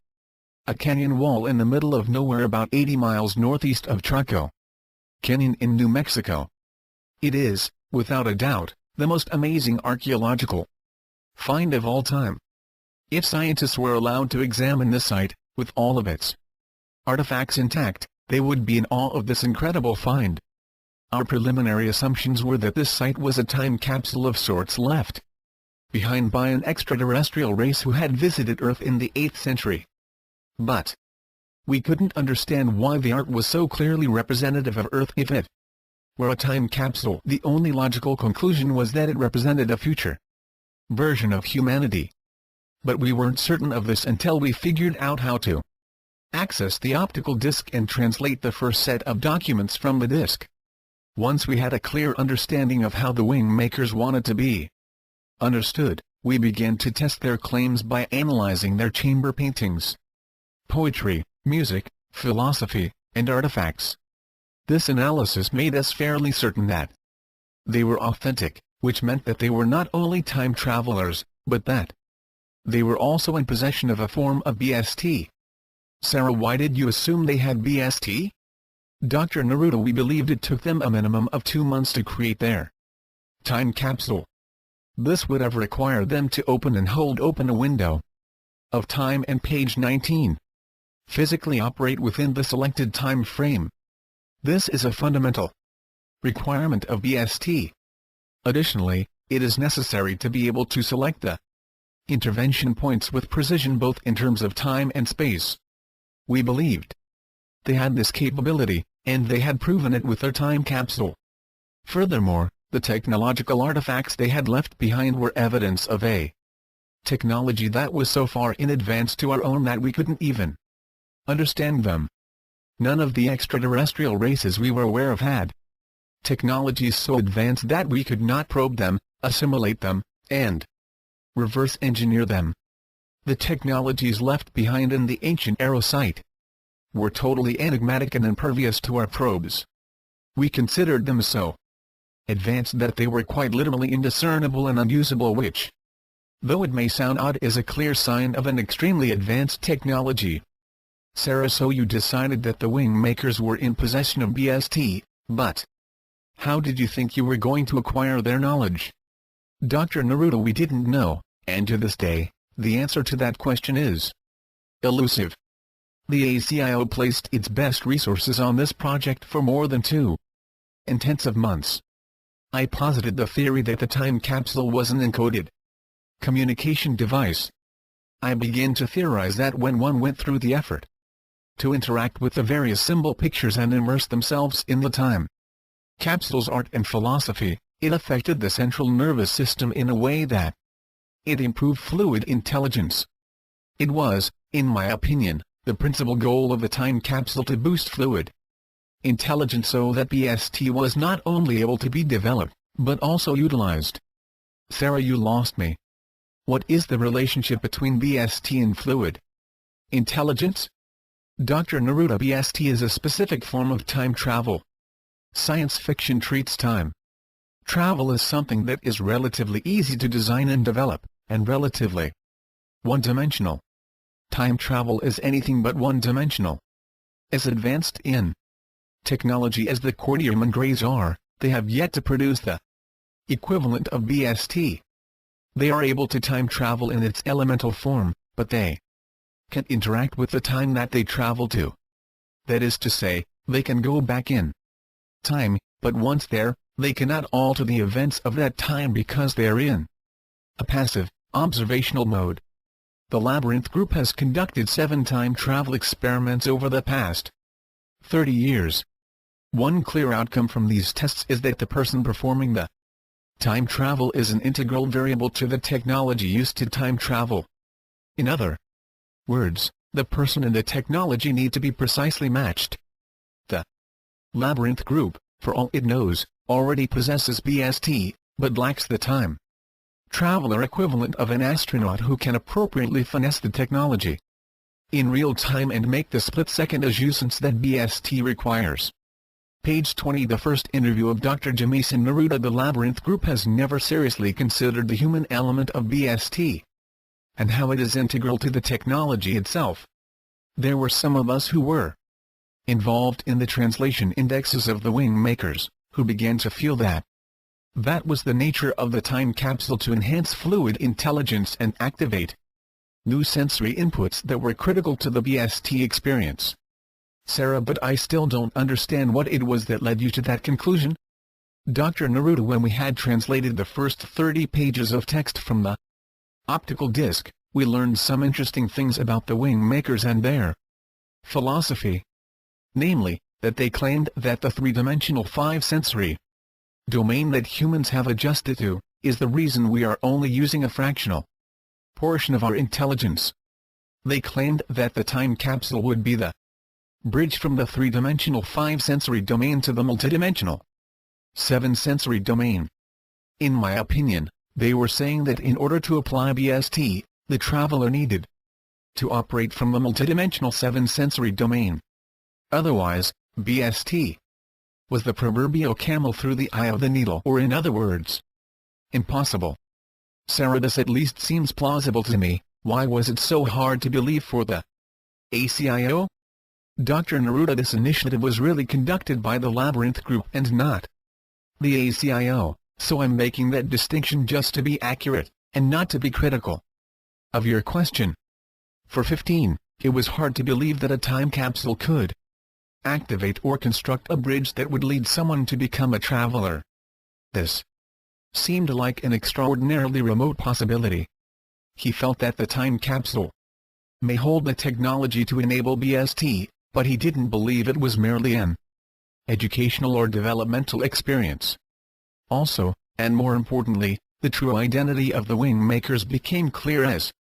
a canyon wall in the middle of nowhere about 80 miles northeast of Truco Canyon in New Mexico. It is, without a doubt, the most amazing archaeological find of all time. If scientists were allowed to examine this site, with all of its artifacts intact, they would be in awe of this incredible find. Our preliminary assumptions were that this site was a time capsule of sorts left behind by an extraterrestrial race who had visited Earth in the 8th century. But we couldn't understand why the art was so clearly representative of Earth if it were a time capsule. The only logical conclusion was that it represented a future version of humanity. But we weren't certain of this until we figured out how to access the optical disc and translate the first set of documents from the disc. Once we had a clear understanding of how the Wingmakers wanted to be understood, we began to test their claims by analyzing their chamber paintings, poetry, music, philosophy, and artifacts. This analysis made us fairly certain that they were authentic, which meant that they were not only time travelers, but that They were also in possession of a form of BST. Sarah, why did you assume they had BST? Dr. Neruda, we believed it took them a minimum of 2 months to create their time capsule. This would have required them to open and hold open a window of time and page 19. Physically operate within the selected time frame. This is a fundamental requirement of BST. Additionally, it is necessary to be able to select the intervention points with precision both in terms of time and space. We believed they had this capability, and they had proven it with their time capsule. Furthermore, the technological artifacts they had left behind were evidence of a technology that was so far in advance to our own that we couldn't even understand them. None of the extraterrestrial races we were aware of had technologies so advanced that we could not probe them, assimilate them, and reverse engineer them. The technologies left behind in the ancient Arrow site were totally enigmatic and impervious to our probes. We considered them so advanced that they were quite literally indiscernible and unusable, which, though it may sound odd, is a clear sign of an extremely advanced technology. Sarah, so you decided that the wing makers were in possession of BST, but how did you think you were going to acquire their knowledge? Dr. Neruda, we didn't know, and to this day, the answer to that question is elusive. The ACIO placed its best resources on this project for more than 2 intensive months. I posited the theory that the time capsule was an encoded communication device. I began to theorize that when one went through the effort to interact with the various symbol pictures and immerse themselves in the time capsule's art and philosophy, it affected the central nervous system in a way that it improved fluid intelligence. It was, in my opinion, the principal goal of the time capsule to boost fluid intelligence so that BST was not only able to be developed, but also utilized. Sarah, you lost me. What is the relationship between BST and fluid intelligence? Dr. Neruda, BST is a specific form of time travel. Science fiction treats time travel as something that is relatively easy to design and develop, and relatively one-dimensional. Time travel is anything but one-dimensional. As advanced in technology as the Cordium and Greys are, they have yet to produce the equivalent of BST. They are able to time travel in its elemental form, but they can interact with the time that they travel to. That is to say, they can go back in time, but once there, they cannot alter the events of that time because they are in a passive, observational mode. The Labyrinth Group has conducted 7 time travel experiments over the past 30 years. One clear outcome from these tests is that the person performing the time travel is an integral variable to the technology used to time travel. In other words, the person and the technology need to be precisely matched. The Labyrinth Group, for all it knows, already possesses BST, but lacks the time traveler equivalent of an astronaut who can appropriately finesse the technology in real time and make the split-second adjustments that BST requires. Page 20. The first interview of Dr. Jamison Neruda. The Labyrinth Group has never seriously considered the human element of BST and how it is integral to the technology itself. There were some of us who were involved in the translation indexes of the wing makers, who began to feel that was the nature of the time capsule, to enhance fluid intelligence and activate new sensory inputs that were critical to the BST experience. Sarah, but I still don't understand what it was that led you to that conclusion. Dr. Neruda, when we had translated the first 30 pages of text from the optical disc, we learned some interesting things about the wing makers and their philosophy. Namely, that they claimed that the three-dimensional five-sensory domain that humans have adjusted to is the reason we are only using a fractional portion of our intelligence. They claimed that the time capsule would be the bridge from the three-dimensional five-sensory domain to the multidimensional seven-sensory domain. In my opinion, they were saying that in order to apply BST, the traveler needed to operate from the multidimensional seven-sensory domain. Otherwise, BST was the proverbial camel through the eye of the needle, or in other words, impossible. Sarah, this at least seems plausible to me, Why was it so hard to believe for the ACIO? Dr. Neruda, this initiative was really conducted by the Labyrinth Group and not the ACIO, so I'm making that distinction just to be accurate, and not to be critical of your question. For 15, it was hard to believe that a time capsule could activate or construct a bridge that would lead someone to become a traveler. This seemed like an extraordinarily remote possibility. He felt that the time capsule may hold the technology to enable BST, but he didn't believe it was merely an educational or developmental experience. Also, and more importantly, the true identity of the wing makers became clear as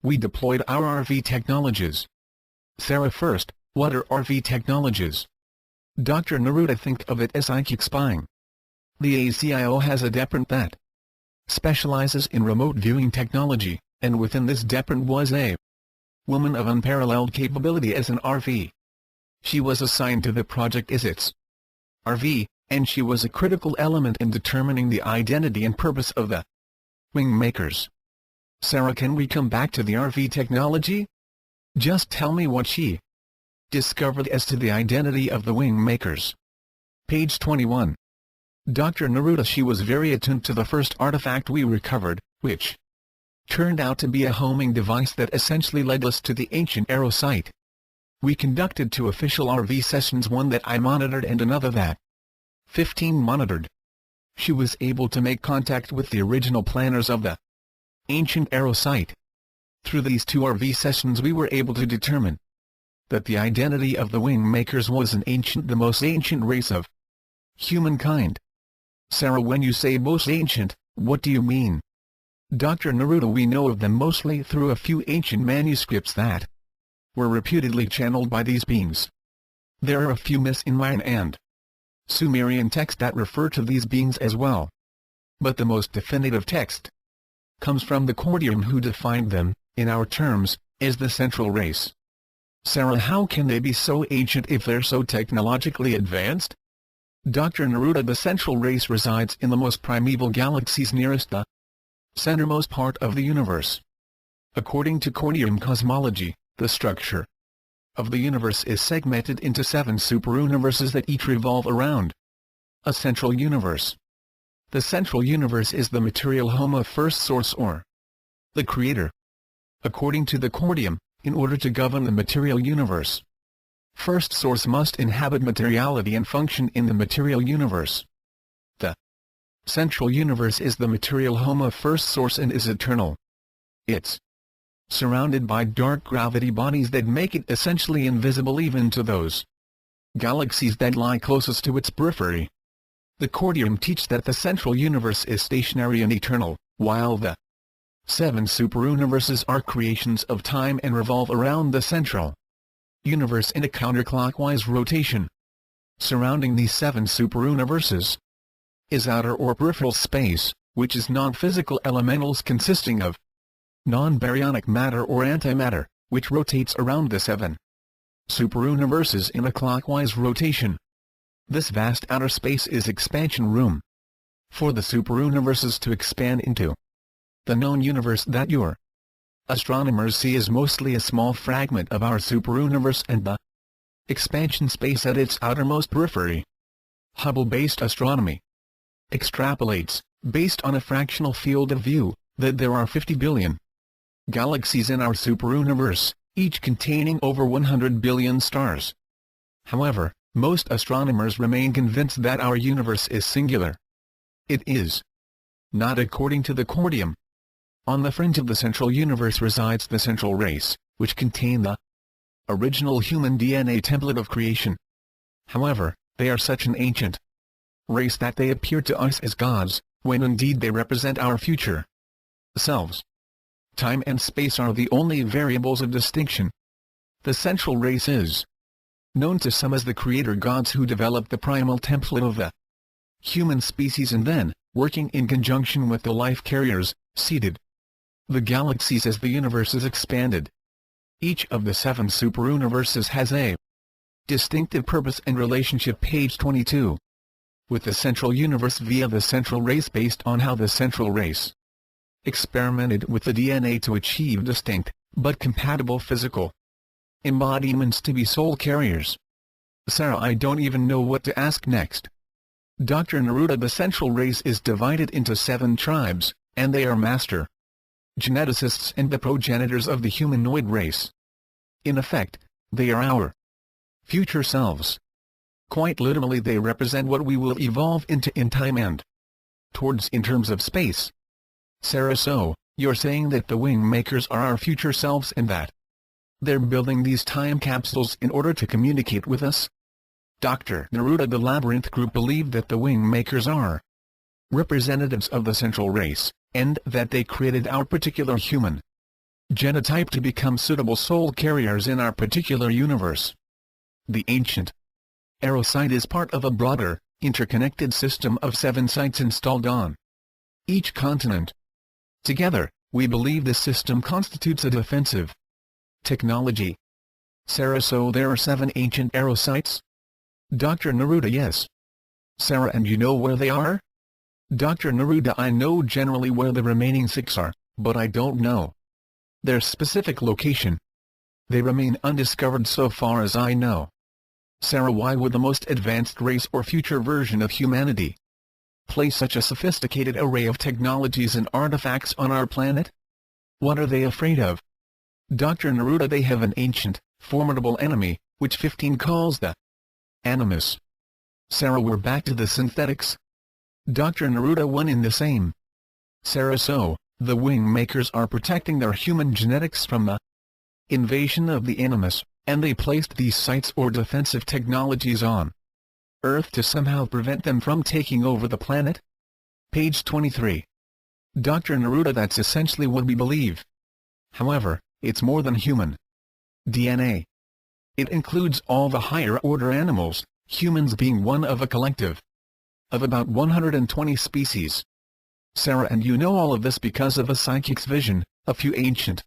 we deployed our RV technologies. Sarah, first, what are RV technologies? Dr. Neruda, think of it as psychic spying. The ACIO has a department that specializes in remote viewing technology, and within this department was a woman of unparalleled capability as an RV. She was assigned to the project as its RV, and she was a critical element in determining the identity and purpose of the wing makers. Sarah, can we come back to the RV technology? Just tell me what she discovered as to the identity of the wing makers. Page 21. Dr. Neruda, she was very attuned to the first artifact we recovered, which turned out to be a homing device that essentially led us to the ancient Arrow site. We conducted 2 official RV sessions, one that I monitored and another that 15 monitored. She was able to make contact with the original planners of the ancient Arrow site. Through these 2 RV sessions we were able to determine that the identity of the wing makers was the most ancient race of humankind. Sarah, when you say most ancient, what do you mean? Dr. Neruda, we know of them mostly through a few ancient manuscripts that were reputedly channeled by these beings. There are a few myths in Mayan and Sumerian texts that refer to these beings as well. But the most definitive text comes from the Cordium, who defined them, in our terms, as the central race. Sarah, how can they be so ancient if they're so technologically advanced? Dr. Neruda, the central race resides in the most primeval galaxies nearest the centermost part of the universe. According to Cordium cosmology, the structure of the universe is segmented into 7 superuniverses that each revolve around a central universe. The central universe is the material home of First Source, or the Creator. According to the Cordium, in order to govern the material universe, First Source must inhabit materiality and function in the material universe. The central universe is the material home of First Source and is eternal. It's surrounded by dark gravity bodies that make it essentially invisible even to those galaxies that lie closest to its periphery. The Cordium teaches that the central universe is stationary and eternal, while the 7 superuniverses are creations of time and revolve around the central universe in a counterclockwise rotation. Surrounding these 7 superuniverses is outer or peripheral space, which is non-physical elementals consisting of non-baryonic matter or antimatter, which rotates around the 7 superuniverses in a clockwise rotation. This vast outer space is expansion room for the superuniverses to expand into. The known universe that your astronomers see is mostly a small fragment of our superuniverse and the expansion space at its outermost periphery. Hubble-based astronomy extrapolates, based on a fractional field of view, that there are 50 billion galaxies in our superuniverse, each containing over 100 billion stars. However, most astronomers remain convinced that our universe is singular. It is not, according to the Cordium. On the fringe of the central universe resides the central race, which contain the original human DNA template of creation. However, they are such an ancient race that they appear to us as gods, when indeed they represent our future selves. Time and space are the only variables of distinction. The central race is known to some as the creator gods, who developed the primal template of the human species and then, working in conjunction with the life carriers, seeded the galaxies as the universe is expanded. Each of the 7 superuniverses has a distinctive purpose and relationship. Page 22. With the central universe via the central race, based on how the central race experimented with the DNA to achieve distinct, but compatible physical embodiments to be soul carriers. Sarah, I don't even know what to ask next. Dr. Neruda, the central race is divided into 7 tribes, and they are master geneticists and the progenitors of the humanoid race. In effect, they are our future selves. Quite literally, they represent what we will evolve into in time and towards in terms of space. Sarah, so, you're saying that the wing makers are our future selves and that they're building these time capsules in order to communicate with us? Dr. Neruda, the Labyrinth Group believed that the wing makers are representatives of the central race, and that they created our particular human genotype to become suitable soul carriers in our particular universe. The ancient Arrow site is part of a broader, interconnected system of 7 sites installed on each continent. Together, we believe this system constitutes a defensive technology. Sarah, so there are 7 ancient Arrow sites? Dr. Neruda, yes. Sarah, and you know where they are? Dr. Neruda, I know generally where the remaining 6 are, but I don't know their specific location. They remain undiscovered so far as I know. Sarah, why would the most advanced race or future version of humanity place such a sophisticated array of technologies and artifacts on our planet? What are they afraid of? Dr. Neruda, they have an ancient, formidable enemy, which 15 calls the Animus. Sarah, we're back to the synthetics? Dr. Neruda, one in the same. Sarah, so, the wing makers are protecting their human genetics from the invasion of the Animus, and they placed these sites or defensive technologies on Earth to somehow prevent them from taking over the planet? Page 23. Dr. Neruda, that's essentially what we believe. However, it's more than human DNA. It includes all the higher-order animals, humans being one of a collective of about 120 species. Sarah, and you know all of this because of a psychic's vision, a few ancient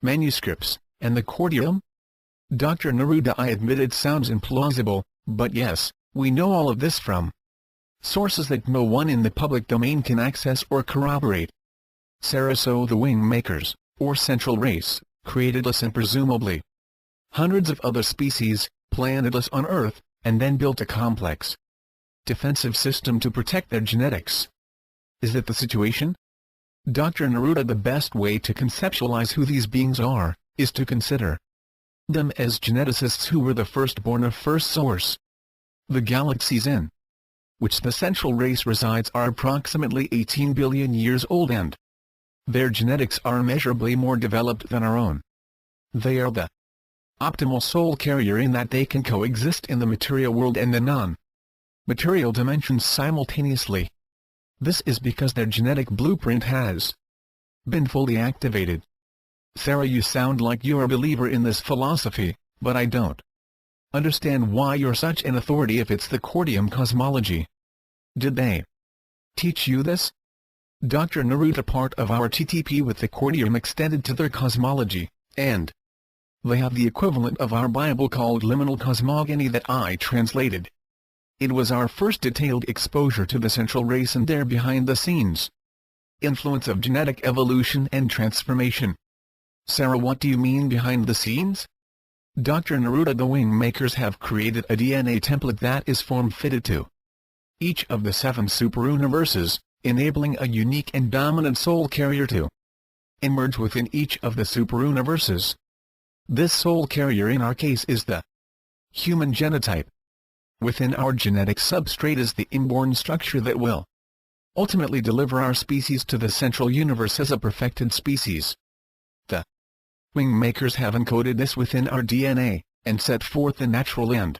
manuscripts, and the cordium? Dr. Neruda, I admit it sounds implausible, but yes, we know all of this from sources that no one in the public domain can access or corroborate. Sarah, so the wing makers, or central race, created us and presumably hundreds of other species, planted us on Earth, and then built a complex defensive system to protect their genetics. Is that the situation? Dr. Neruda, the best way to conceptualize who these beings are, is to consider them as geneticists who were the firstborn of first source. The galaxies in which the central race resides are approximately 18 billion years old, and their genetics are immeasurably more developed than our own. They are the optimal soul carrier in that they can coexist in the material world and the non-material dimensions simultaneously. This is because their genetic blueprint has been fully activated. Sarah, you sound like you're a believer in this philosophy, but I don't understand why you're such an authority if it's the cordium cosmology. Did they teach you this? Dr. Neruda, part of our TTP with the cordium extended to their cosmology, and they have the equivalent of our Bible called liminal cosmogony that I translated. It was our first detailed exposure to the central race and their behind-the-scenes influence of genetic evolution and transformation. Sarah, what do you mean behind the scenes? Dr. Neruda, the wing makers have created a DNA template that is form-fitted to each of the 7 superuniverses, enabling a unique and dominant soul carrier to emerge within each of the superuniverses. This soul carrier in our case is the human genotype. Within our genetic substrate is the inborn structure that will ultimately deliver our species to the central universe as a perfected species. The wing makers have encoded this within our DNA, and set forth the natural and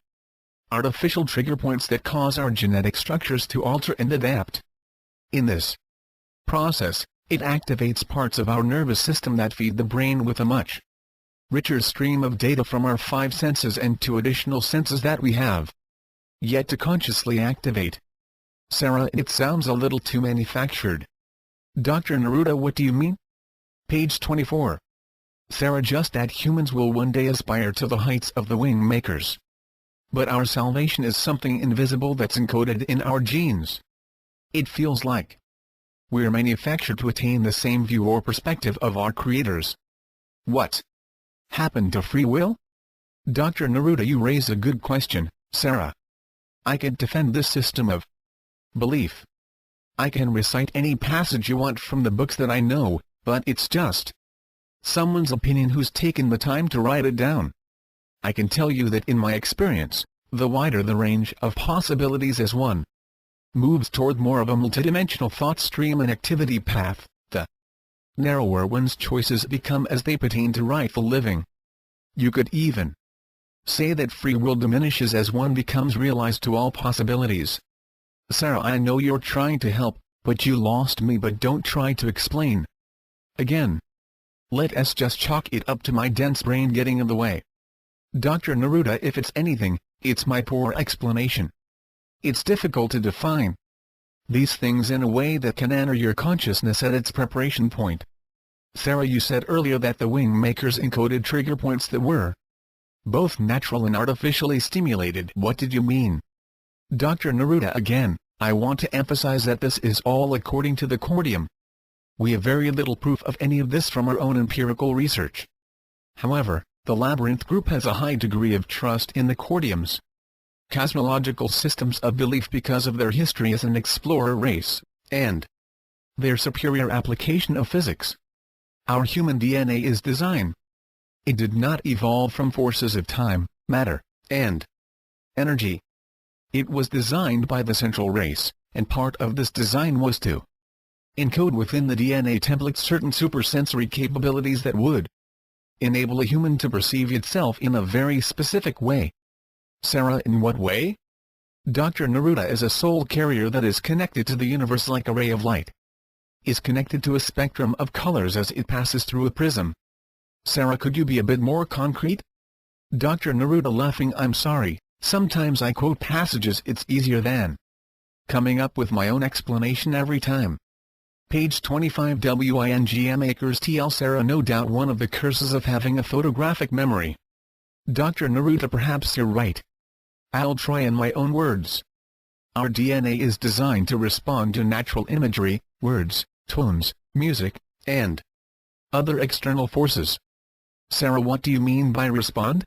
artificial trigger points that cause our genetic structures to alter and adapt. In this process, it activates parts of our nervous system that feed the brain with a much richer stream of data from our 5 senses and 2 additional senses that we have yet to consciously activate. Sarah, it sounds a little too manufactured. Dr. Neruda, what do you mean? Page 24. Sarah, just that humans will one day aspire to the heights of the wing makers. But our salvation is something invisible that's encoded in our genes. It feels like We're manufactured to attain the same view or perspective of our creators. What happened to free will? Dr. Neruda, you raise a good question, Sarah. I can defend this system of belief. I can recite any passage you want from the books that I know, but it's just someone's opinion who's taken the time to write it down. I can tell you that in my experience, the wider the range of possibilities as one moves toward more of a multidimensional thought stream and activity path, the narrower one's choices become as they pertain to rightful living. You could even say that free will diminishes as one becomes realized to all possibilities. Sarah, I know you're trying to help, but you lost me. But don't try to explain again. Let us just chalk it up to my dense brain getting in the way. Dr. Neruda, if it's anything, it's my poor explanation. It's difficult to define these things in a way that can enter your consciousness at its preparation point. Sarah, you said earlier that the wing makers encoded trigger points that were both natural and artificially stimulated. What did you mean? Dr. Neruda, again, I want to emphasize that this is all according to the Cordium. We have very little proof of any of this from our own empirical research. However, the Labyrinth group has a high degree of trust in the Cordium's cosmological systems of belief because of their history as an explorer race, and their superior application of physics. Our human DNA is design. It did not evolve from forces of time, matter, and energy. It was designed by the central race, and part of this design was to encode within the DNA template certain supersensory capabilities that would enable a human to perceive itself in a very specific way. Sarah, in what way? Dr. Neruda is a soul carrier that is connected to the universe like a ray of light. Is connected to a spectrum of colors as it passes through a prism. Sarah, could you be a bit more concrete? Dr. Neruda, laughing, I'm sorry, sometimes I quote passages. It's easier than coming up with my own explanation every time. Page 25 WINGM acres TL. Sarah, no doubt one of the curses of having a photographic memory. Dr. Neruda, perhaps you're right. I'll try in my own words. Our DNA is designed to respond to natural imagery, words, tones, music, and other external forces. Sarah, what do you mean by respond?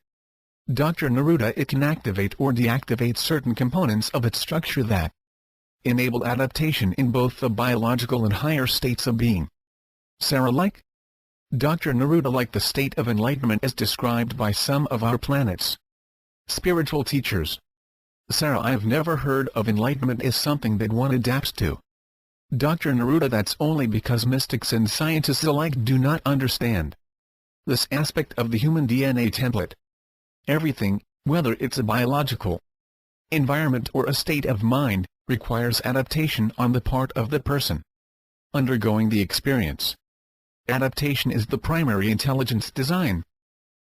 Dr. Neruda, it can activate or deactivate certain components of its structure that enable adaptation in both the biological and higher states of being. Sarah, like? Dr. Neruda, like the state of enlightenment as described by some of our planet's spiritual teachers. Sarah, I've never heard of enlightenment as something that one adapts to. Dr. Neruda, that's only because mystics and scientists alike do not understand this aspect of the human DNA template. Everything, whether it's a biological environment or a state of mind, requires adaptation on the part of the person undergoing the experience. Adaptation is the primary intelligence design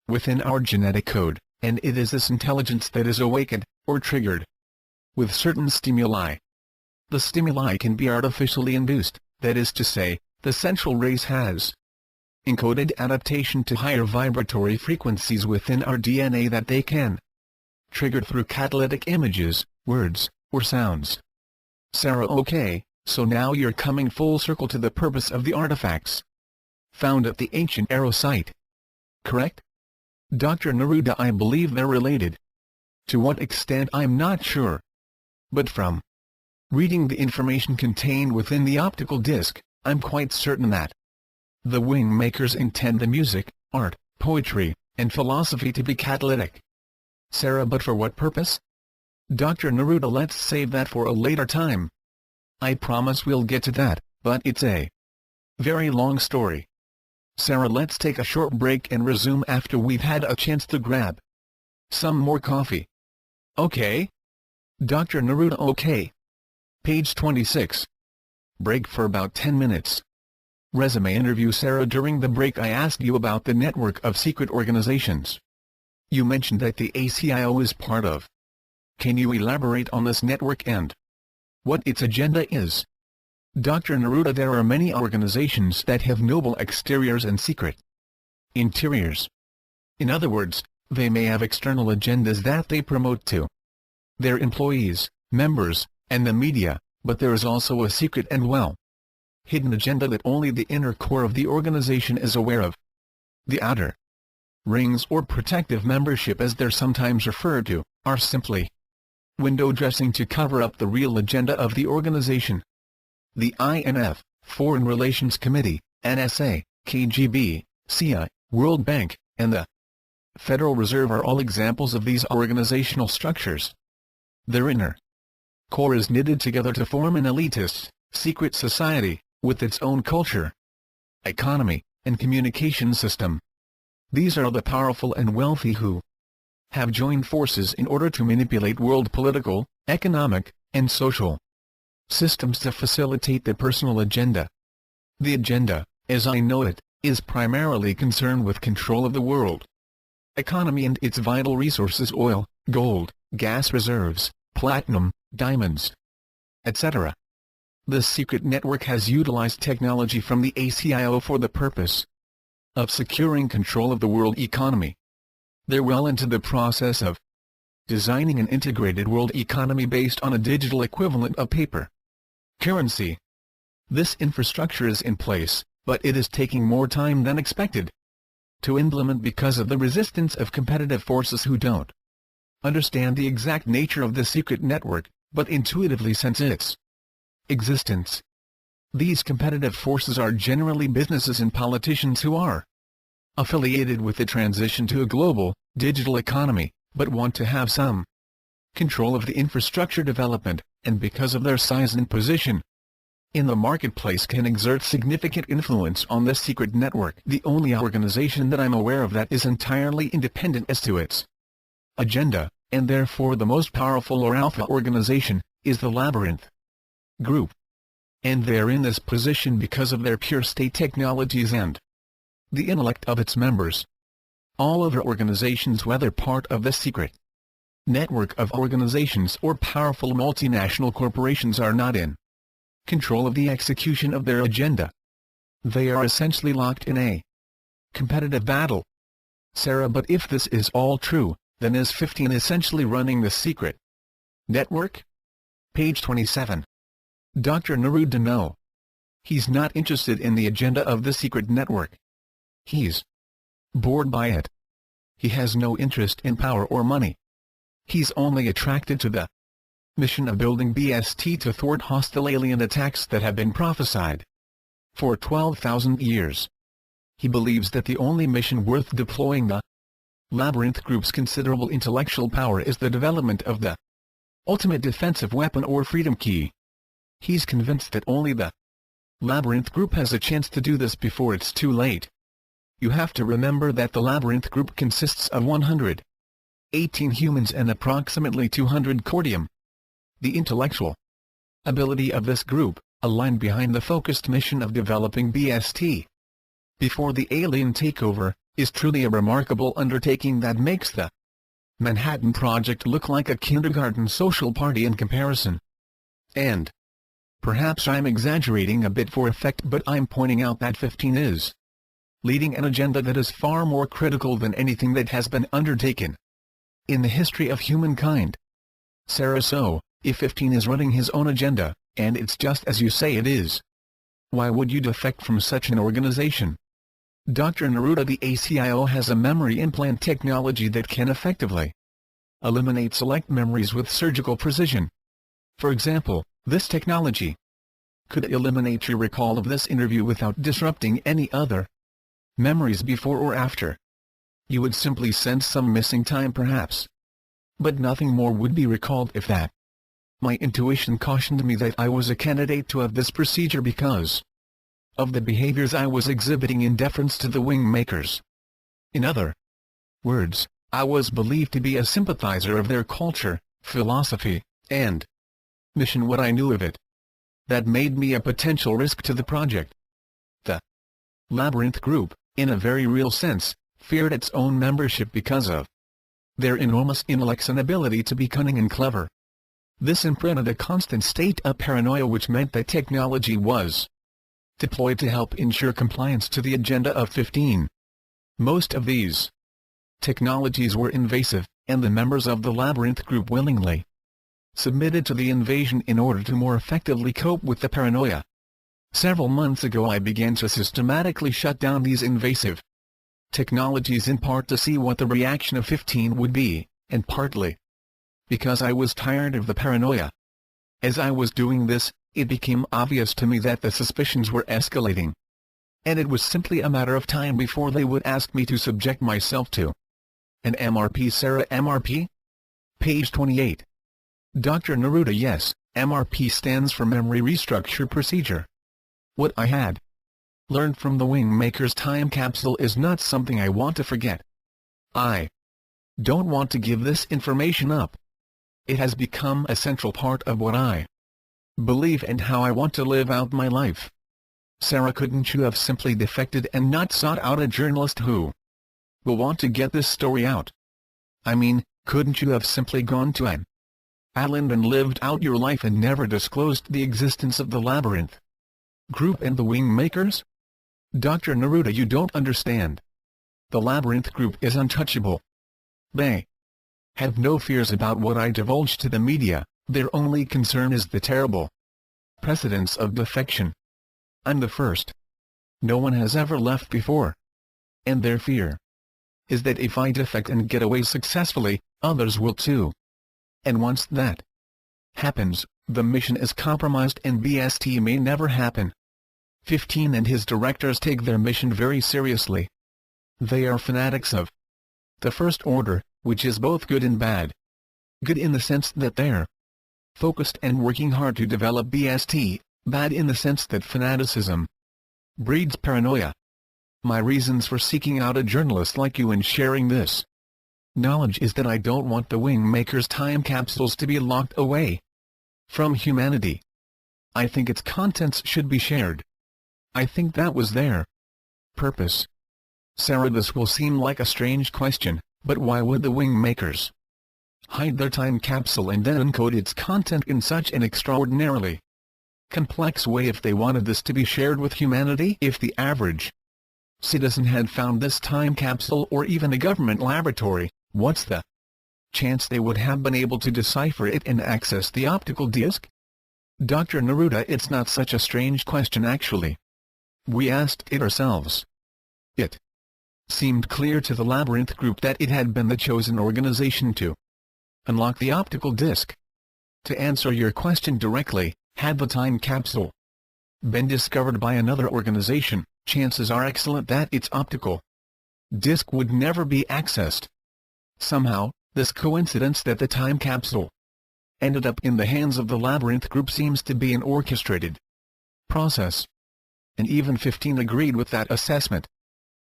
within our genetic code, and it is this intelligence that is awakened, or triggered, with certain stimuli. The stimuli can be artificially induced, that is to say, the central race has encoded adaptation to higher vibratory frequencies within our DNA that they can trigger through catalytic images, words, or sounds. Sarah, okay, so now you're coming full circle to the purpose of the artifacts found at the ancient Arrow site. Correct? Dr. Neruda, I believe they're related. To what extent I'm not sure. But from reading the information contained within the optical disc, I'm quite certain that the wing makers intend the music, art, poetry, and philosophy to be catalytic. Sarah, but for what purpose? Dr. Neruda, let's save that for a later time. I promise we'll get to that, but it's a very long story. Sarah, let's take a short break and resume after we've had a chance to grab some more coffee. Okay? Dr. Neruda, okay. Page 26. Break for about 10 minutes. Resume interview. Sarah, during the break I asked you about the network of secret organizations you mentioned that the ACIO is part of. Can you elaborate on this network and what its agenda is? Dr. Neruda, there are many organizations that have noble exteriors and secret interiors. In other words, they may have external agendas that they promote to their employees, members, and the media, but there is also a secret and well hidden agenda that only the inner core of the organization is aware of. The outer rings, or protective membership as they're sometimes referred to, are simply window dressing to cover up the real agenda of the organization. The INF, Foreign Relations Committee, NSA, KGB, CIA, World Bank, and the Federal Reserve are all examples of these organizational structures. Their inner core is knitted together to form an elitist, secret society, with its own culture, economy, and communication system. These are the powerful and wealthy who have joined forces in order to manipulate world political, economic, and social systems to facilitate their personal agenda. The agenda, as I know it, is primarily concerned with control of the world economy and its vital resources: oil, gold, gas reserves, platinum, diamonds, etc. The secret network has utilized technology from the ACIO for the purpose of securing control of the world economy. They're well into the process of designing an integrated world economy based on a digital equivalent of paper currency. This infrastructure is in place, but it is taking more time than expected to implement because of the resistance of competitive forces who don't understand the exact nature of the secret network, but intuitively sense its existence. These competitive forces are generally businesses and politicians who are affiliated with the transition to a global, digital economy, but want to have some control of the infrastructure development, and because of their size and position in the marketplace can exert significant influence on this secret network. The only organization that I'm aware of that is entirely independent as to its agenda, and therefore the most powerful or alpha organization, is the Labyrinth Group. And they're in this position because of their pure state technologies and the intellect of its members. All other organizations, whether part of the secret network of organizations or powerful multinational corporations, are not in control of the execution of their agenda. They are essentially locked in a competitive battle. Sarah, but if this is all true, then is 15 essentially running the secret network? Page 27. Dr. Neruda: no. He's not interested in the agenda of the secret network. He's bored by it. He has no interest in power or money. He's only attracted to the mission of building BST to thwart hostile alien attacks that have been prophesied for 12,000 years. He believes that the only mission worth deploying the Labyrinth Group's considerable intellectual power is the development of the ultimate defensive weapon or freedom key. He's convinced that only the Labyrinth Group has a chance to do this before it's too late. You have to remember that the Labyrinth Group consists of 118 humans and approximately 200 cordium. The intellectual ability of this group, aligned behind the focused mission of developing BST before the alien takeover, is truly a remarkable undertaking that makes the Manhattan Project look like a kindergarten social party in comparison. And perhaps I'm exaggerating a bit for effect, but I'm pointing out that 15 is leading an agenda that is far more critical than anything that has been undertaken in the history of humankind. Sarah, so, if 15 is running his own agenda, and it's just as you say it is, why would you defect from such an organization? Dr. Neruda: the ACIO has a memory implant technology that can effectively eliminate select memories with surgical precision. For example, this technology could eliminate your recall of this interview without disrupting any other memories before or after. You would simply sense some missing time perhaps, but nothing more would be recalled if that. My intuition cautioned me that I was a candidate to have this procedure because of the behaviors I was exhibiting in deference to the wing makers. In other words, I was believed to be a sympathizer of their culture, philosophy, and mission. What I knew of it that made me a potential risk to the project. The Labyrinth Group, in a very real sense, feared its own membership because of their enormous intellects and ability to be cunning and clever. This imprinted a constant state of paranoia, which meant that technology was deployed to help ensure compliance to the agenda of 15. Most of these technologies were invasive, and the members of the Labyrinth Group willingly submitted to the invasion in order to more effectively cope with the paranoia. Several months ago I began to systematically shut down these invasive technologies, in part to see what the reaction of 15 would be, and partly because I was tired of the paranoia. As I was doing this, it became obvious to me that the suspicions were escalating, and it was simply a matter of time before they would ask me to subject myself to an MRP. Sarah, MRP? Page 28. Dr. Neruda. Yes, MRP stands for Memory Restructure Procedure. What I had learned from the Wingmaker's time capsule is not something I want to forget. I don't want to give this information up. It has become a central part of what I believe and how I want to live out my life. Sarah, couldn't you have simply defected and not sought out a journalist who will want to get this story out? I mean, couldn't you have simply gone to an island and lived out your life and never disclosed the existence of the Labyrinth Group and the Wingmakers? Dr. Neruda, you don't understand. The Labyrinth Group is untouchable. They have no fears about what I divulge to the media. Their only concern is the terrible precedence of defection. I'm the first. No one has ever left before. And their fear is that if I defect and get away successfully, others will too. And once that happens, the mission is compromised and BST may never happen. 15 and his directors take their mission very seriously. They are fanatics of the First Order, which is both good and bad. Good in the sense that they're focused and working hard to develop BST, bad in the sense that fanaticism breeds paranoia. My reasons for seeking out a journalist like you and sharing this knowledge is that I don't want the Wingmaker's time capsules to be locked away from humanity. I think its contents should be shared. I think that was their purpose. Sarah, this will seem like a strange question, but why would the Wingmakers hide their time capsule and then encode its content in such an extraordinarily complex way if they wanted this to be shared with humanity? If the average citizen had found this time capsule or even a government laboratory, what's the chance they would have been able to decipher it and access the optical disc? Dr. Neruda, it's not such a strange question actually. We asked it ourselves. It seemed clear to the Labyrinth Group that it had been the chosen organization to unlock the optical disc. To answer your question directly, had the time capsule been discovered by another organization, chances are excellent that its optical disc would never be accessed. Somehow, this coincidence that the time capsule ended up in the hands of the Labyrinth Group seems to be an orchestrated process. And even 15 agreed with that assessment.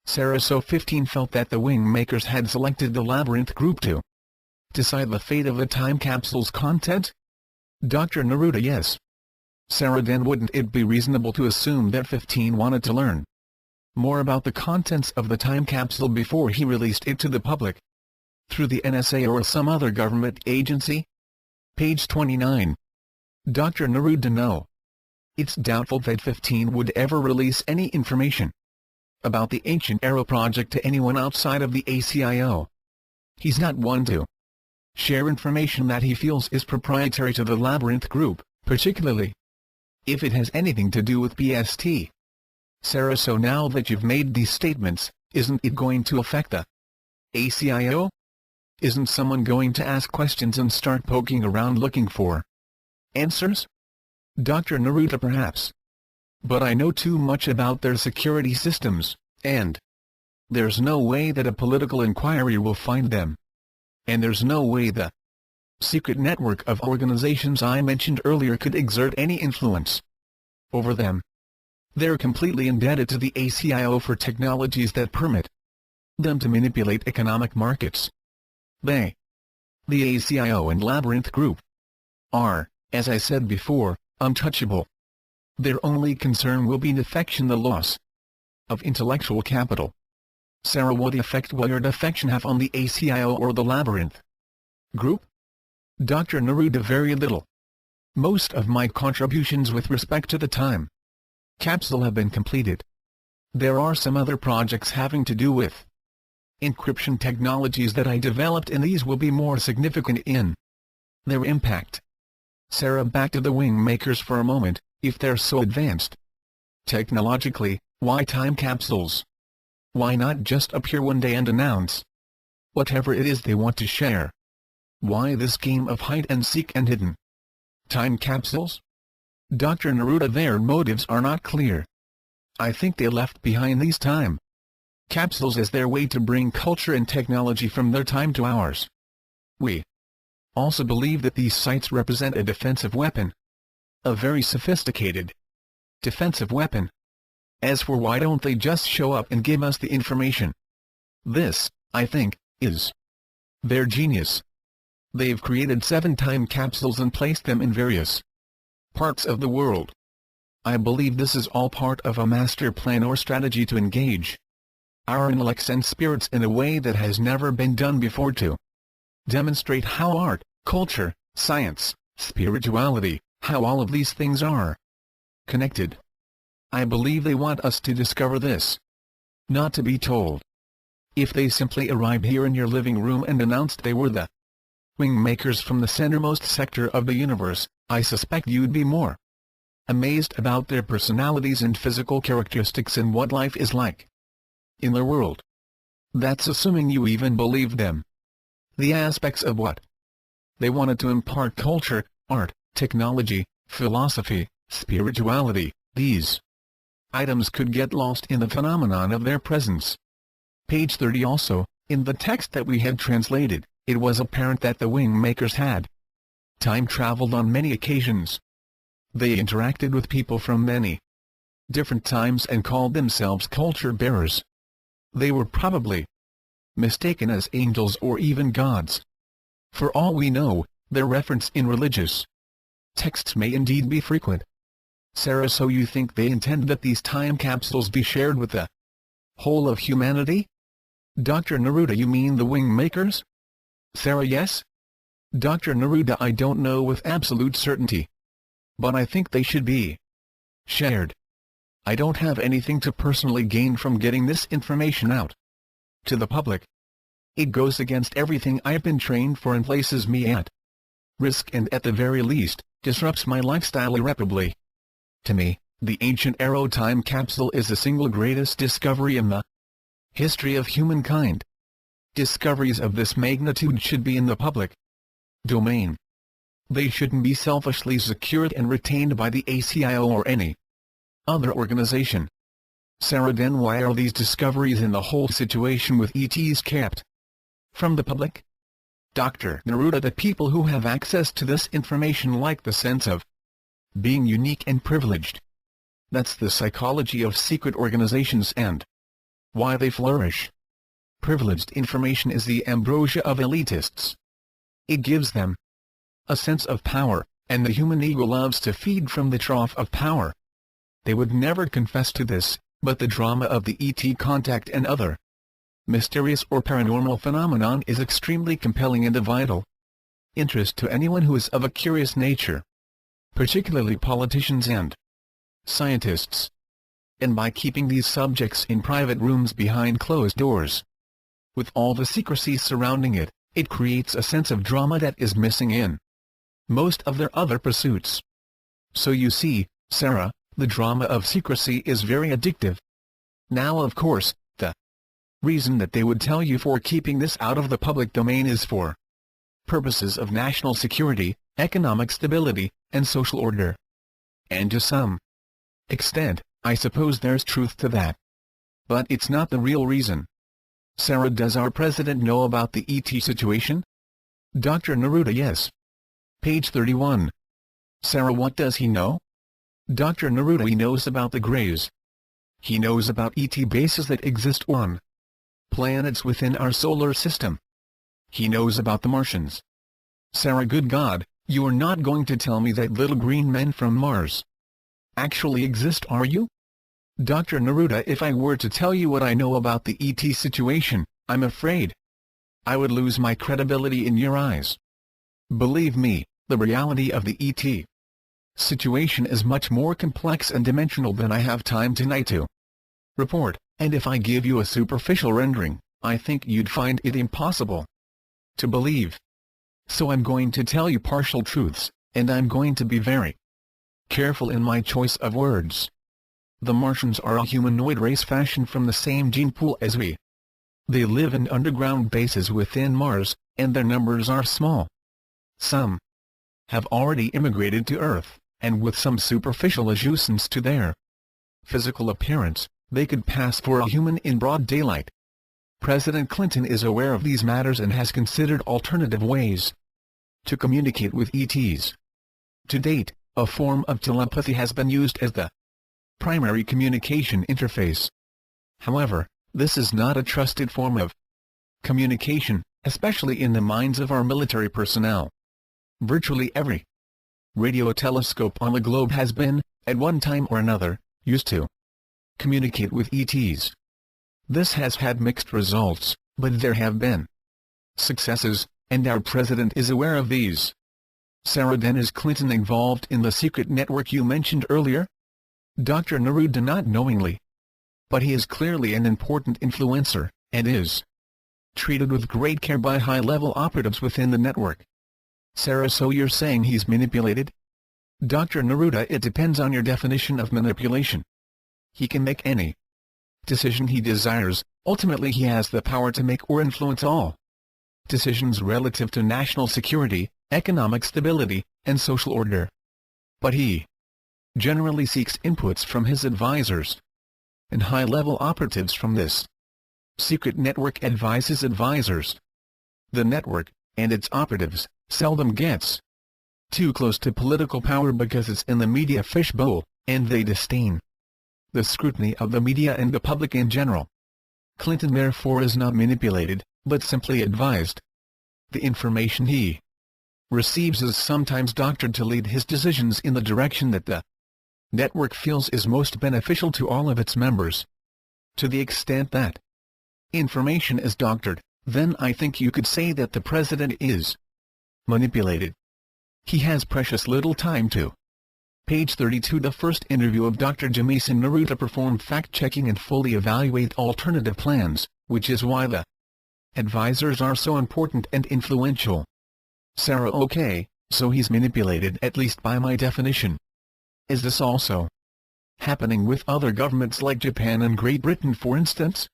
Sarah, so 15 felt that the Wingmakers had selected the Labyrinth Group to decide the fate of the time capsule's content? Dr. Neruda, yes. Sarah, then wouldn't it be reasonable to assume that 15 wanted to learn more about the contents of the time capsule before he released it to the public? Through the NSA or some other government agency? Page 29. Dr. Neruda, no. It's doubtful that 15 would ever release any information about the Ancient Arrow project to anyone outside of the ACIO. He's not one to share information that he feels is proprietary to the Labyrinth Group, particularly if it has anything to do with BST. Sarah, so now that you've made these statements, isn't it going to affect the ACIO? Isn't someone going to ask questions and start poking around looking for answers? Dr. Neruda, perhaps. But I know too much about their security systems, and there's no way that a political inquiry will find them. And there's no way the secret network of organizations I mentioned earlier could exert any influence over them. They're completely indebted to the ACIO for technologies that permit them to manipulate economic markets. The ACIO and Labyrinth Group are, as I said before, untouchable. Their only concern will be defection, the loss of intellectual capital. Sarah, what effect will your defection have on the ACIO or the Labyrinth Group? Dr. Neruda, very little. Most of my contributions with respect to the time capsule have been completed. There are some other projects having to do with encryption technologies that I developed, and these will be more significant in their impact. Sarah, back to the Wingmakers for a moment. If they're so advanced, Technologically, why time capsules? Why not just appear one day and announce whatever it is they want to share? Why this game of hide and seek and hidden? Time capsules? Dr. Neruda, their motives are not clear. I think they left behind these time capsules as their way to bring culture and technology from their time to ours. We also believe that these sites represent a defensive weapon. A very sophisticated defensive weapon. As for why don't they just show up and give us the information? This, I think, is their genius. They've created 7 time capsules and placed them in various parts of the world. I believe this is all part of a master plan or strategy to engage our intellects and spirits in a way that has never been done before, to demonstrate how art, culture, science, spirituality, how all of these things are connected. I believe they want us to discover this, not to be told. If they simply arrived here in your living room and announced they were the wing makers from the centermost sector of the universe, I suspect you'd be more amazed about their personalities and physical characteristics and what life is like in their world. That's assuming you even believe them. The aspects of what they wanted to impart: culture, art, technology, philosophy, spirituality, these items could get lost in the phenomenon of their presence. Page 30. Also, in the text that we had translated, it was apparent that the wing makers had time-traveled on many occasions. They interacted with people from many different times and called themselves culture bearers. They were probably mistaken as angels or even gods. For all we know, their reference in religious texts may indeed be frequent. Sarah, so you think they intend that these time capsules be shared with the whole of humanity? Dr. Neruda, you mean the wing makers? Sarah, yes. Dr. Neruda, I don't know with absolute certainty, but I think they should be shared. I don't have anything to personally gain from getting this information out to the public. It goes against everything I've been trained for and places me at risk and at the very least, disrupts my lifestyle irreparably. To me, the ancient arrow time capsule is the single greatest discovery in the history of humankind. Discoveries of this magnitude should be in the public domain. They shouldn't be selfishly secured and retained by the ACIO or any other organization. Sarah, then why are these discoveries and the whole situation with ETs kept from the public? Dr. Neruda, the people who have access to this information like the sense of being unique and privileged. That's the psychology of secret organizations and why they flourish. Privileged information is the ambrosia of elitists. It gives them a sense of power, and the human ego loves to feed from the trough of power. They would never confess to this, but the drama of the ET contact and other mysterious or paranormal phenomenon is extremely compelling and of vital interest to anyone who is of a curious nature, particularly politicians and scientists. And by keeping these subjects in private rooms behind closed doors, with all the secrecy surrounding it, it creates a sense of drama that is missing in most of their other pursuits. So you see, Sarah, the drama of secrecy is very addictive. Now, of course, the reason that they would tell you for keeping this out of the public domain is for purposes of national security, economic stability, and social order. And to some extent, I suppose there's truth to that. But it's not the real reason. Sarah, does our president know about the ET situation? Dr. Neruda, yes. Page 31. Sarah, what does he know? Dr. Neruda, he knows about the Greys. He knows about ET bases that exist on planets within our solar system. He knows about the Martians. Sarah, good God, you are not going to tell me that little green men from Mars actually exist, are you? Dr. Neruda, if I were to tell you what I know about the ET situation, I'm afraid I would lose my credibility in your eyes. Believe me, the reality of the ET situation is much more complex and dimensional than I have time tonight to report, and if I give you a superficial rendering, I think you'd find it impossible to believe. So I'm going to tell you partial truths, and I'm going to be very careful in my choice of words. The Martians are a humanoid race fashioned from the same gene pool as we. They live in underground bases within Mars, and their numbers are small. Some have already immigrated to Earth, and with some superficial adjustments to their physical appearance, they could pass for a human in broad daylight. President Clinton is aware of these matters and has considered alternative ways to communicate with ETs. To date, a form of telepathy has been used as the primary communication interface. However, this is not a trusted form of communication, especially in the minds of our military personnel. Virtually every radio telescope on the globe has been, at one time or another, used to communicate with ETs. This has had mixed results, but there have been successes, and our president is aware of these. Sarah, then, is Clinton involved in the secret network you mentioned earlier? Dr. Neruda, not knowingly. But he is clearly an important influencer, and is treated with great care by high-level operatives within the network. Sarah, so you're saying he's manipulated? Dr. Neruda, it depends on your definition of manipulation. He can make any decision he desires. Ultimately, he has the power to make or influence all decisions relative to national security, economic stability, and social order. But he generally seeks inputs from his advisors and high-level operatives from this secret network advises advisors. The network, and its operatives, seldom gets too close to political power because it's in the media fishbowl, and they disdain the scrutiny of the media and the public in general. Clinton therefore is not manipulated, but simply advised. The information he receives is sometimes doctored to lead his decisions in the direction that the network feels is most beneficial to all of its members. To the extent that information is doctored, then I think you could say that the president is manipulated. He has precious little time to. Page 32. The first interview of Dr. Jamison Neruda performed fact-checking and fully evaluate alternative plans, which is why the advisors are so important and influential. Sarah, okay, so he's manipulated, at least by my definition. Is this also happening with other governments like Japan and Great Britain, for instance?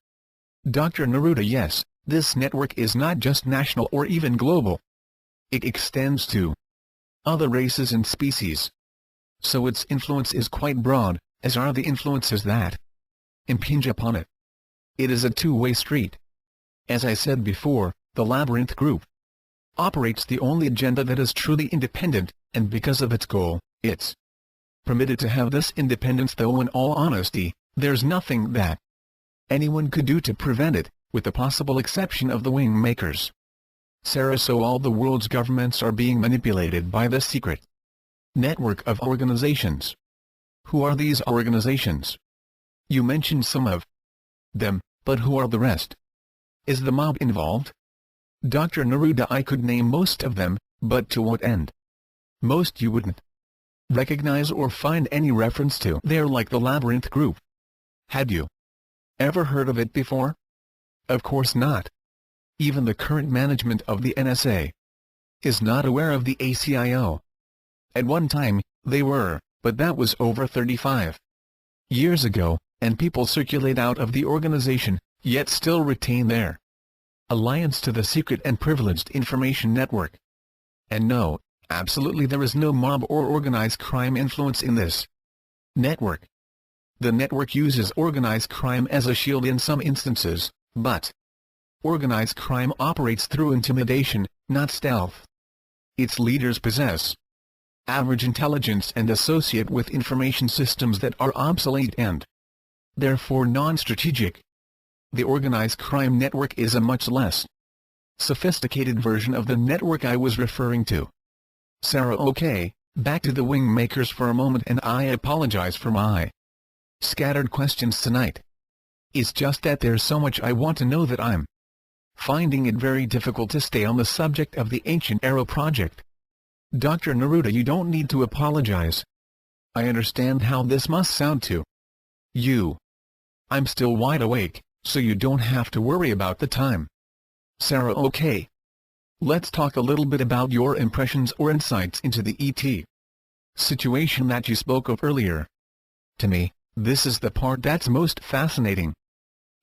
Dr. Neruda, yes, this network is not just national or even global. It extends to other races and species. So its influence is quite broad, as are the influences that impinge upon it. It is a two-way street. As I said before, the Labyrinth Group operates the only agenda that is truly independent, and because of its goal, it's permitted to have this independence, though in all honesty, there's nothing that anyone could do to prevent it, with the possible exception of the wing makers. Sarah, so all the world's governments are being manipulated by this secret network of organizations. Who are these organizations? You mentioned some of them, but who are the rest? Is the mob involved? Dr. Neruda, I could name most of them, but to what end? Most you wouldn't recognize or find any reference to. They're like the Labyrinth Group. Had you ever heard of it before? Of course not. Even the current management of the NSA is not aware of the ACIO. At one time, they were, but that was over 35 years ago, and people circulate out of the organization, yet still retain their alliance to the secret and privileged information network. And no, absolutely there is no mob or organized crime influence in this network. The network uses organized crime as a shield in some instances, but organized crime operates through intimidation, not stealth. Its leaders possess average intelligence and associate with information systems that are obsolete and therefore non-strategic. The organized crime network is a much less sophisticated version of the network I was referring to. Sarah, okay, back to the wing makers for a moment, and I apologize for my scattered questions tonight. It's just that there's so much I want to know that I'm finding it very difficult to stay on the subject of the Ancient Arrow project. Dr. Neruda, you don't need to apologize. I understand how this must sound to you. I'm still wide awake, so you don't have to worry about the time. Sarah, okay. Let's talk a little bit about your impressions or insights into the ET situation that you spoke of earlier. To me, This is the part that's most fascinating.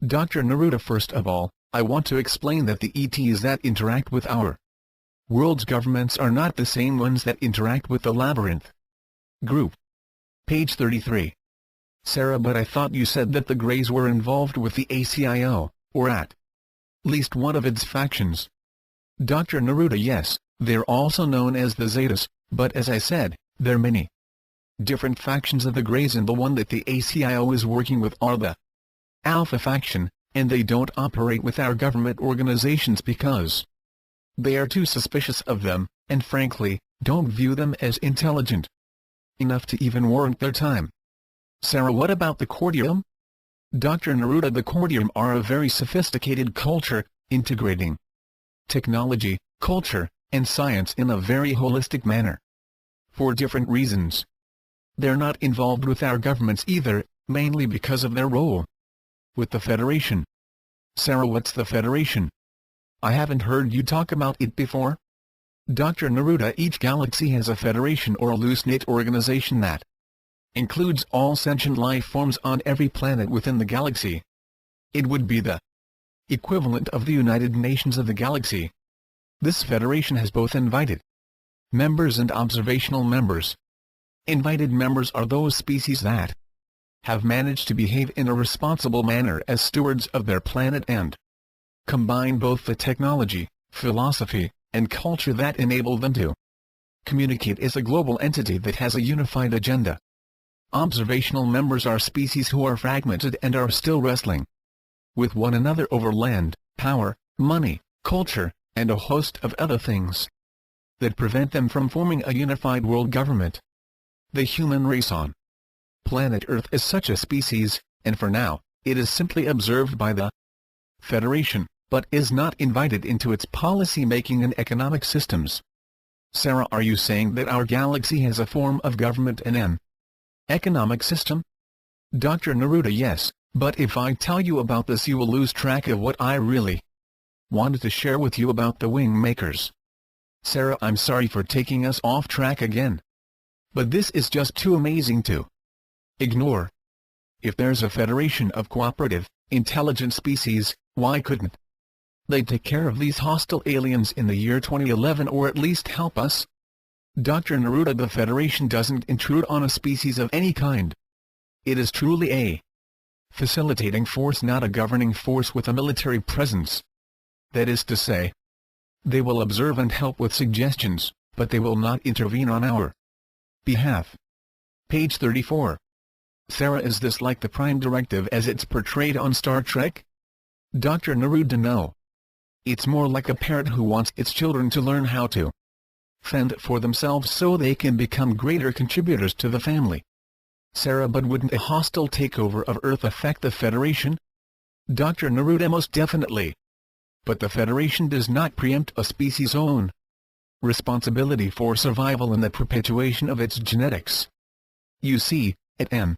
Dr. Neruda, first of all, I want to explain that the ETs that interact with our world's governments are not the same ones that interact with the Labyrinth group. Page 33. Sarah, but I thought you said that the Greys were involved with the ACIO, or at least one of its factions. Dr. Neruda, yes, they're also known as the Zetas, but as I said, there are many different factions of the Greys, and the one that the ACIO is working with are the Alpha faction, and they don't operate with our government organizations because they are too suspicious of them, and frankly, don't view them as intelligent enough to even warrant their time. Sarah, what about the Cordium? Dr. Neruda, the Cordium are a very sophisticated culture, integrating technology, culture, and science in a very holistic manner. For different reasons. They're not involved with our governments either, mainly because of their role with the Federation. Sarah, what's the Federation? I haven't heard you talk about it before. Dr. Neruda, each galaxy has a Federation or a loose-knit organization that includes all sentient life forms on every planet within the galaxy. It would be the equivalent of the United Nations of the galaxy. This Federation has both invited members and observational members. Invited members are those species that have managed to behave in a responsible manner as stewards of their planet and combine both the technology, philosophy, and culture that enable them to communicate as a global entity that has a unified agenda. Observational members are species who are fragmented and are still wrestling with one another over land, power, money, culture, and a host of other things that prevent them from forming a unified world government. The human race on planet Earth is such a species, and for now, it is simply observed by the Federation, but is not invited into its policy-making and economic systems. Sarah, are you saying that our galaxy has a form of government and an economic system? Dr. Neruda, yes, but if I tell you about this you will lose track of what I really wanted to share with you about the wing makers. Sarah, I'm sorry for taking us off track again. But this is just too amazing to ignore. If there's a federation of cooperative, intelligent species, why couldn't they take care of these hostile aliens in the year 2011, or at least help us? Dr. Neruda, the Federation doesn't intrude on a species of any kind. It is truly a facilitating force, not a governing force with a military presence. That is to say, they will observe and help with suggestions, but they will not intervene on our behalf. Page 34. Sarah, is this like the Prime Directive as it's portrayed on Star Trek? Dr. Neruda, no. It's more like a parent who wants its children to learn how to fend for themselves so they can become greater contributors to the family. Sarah, but wouldn't a hostile takeover of Earth affect the Federation? Dr. Neruda, most definitely. But the Federation does not preempt a species' own responsibility for survival and the perpetuation of its genetics. You see, at an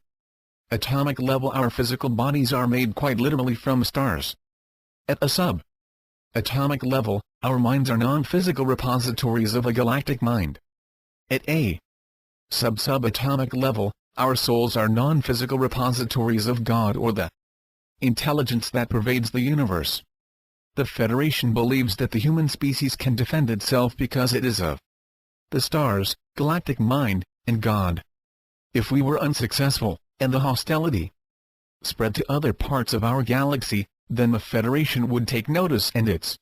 atomic level our physical bodies are made quite literally from stars. At a sub-atomic level, our minds are non-physical repositories of a galactic mind. At a sub-subatomic level, our souls are non-physical repositories of God or the intelligence that pervades the universe. The Federation believes that the human species can defend itself because it is of the stars, galactic mind, and God. If we were unsuccessful, and the hostility spread to other parts of our galaxy, then the Federation would take notice and its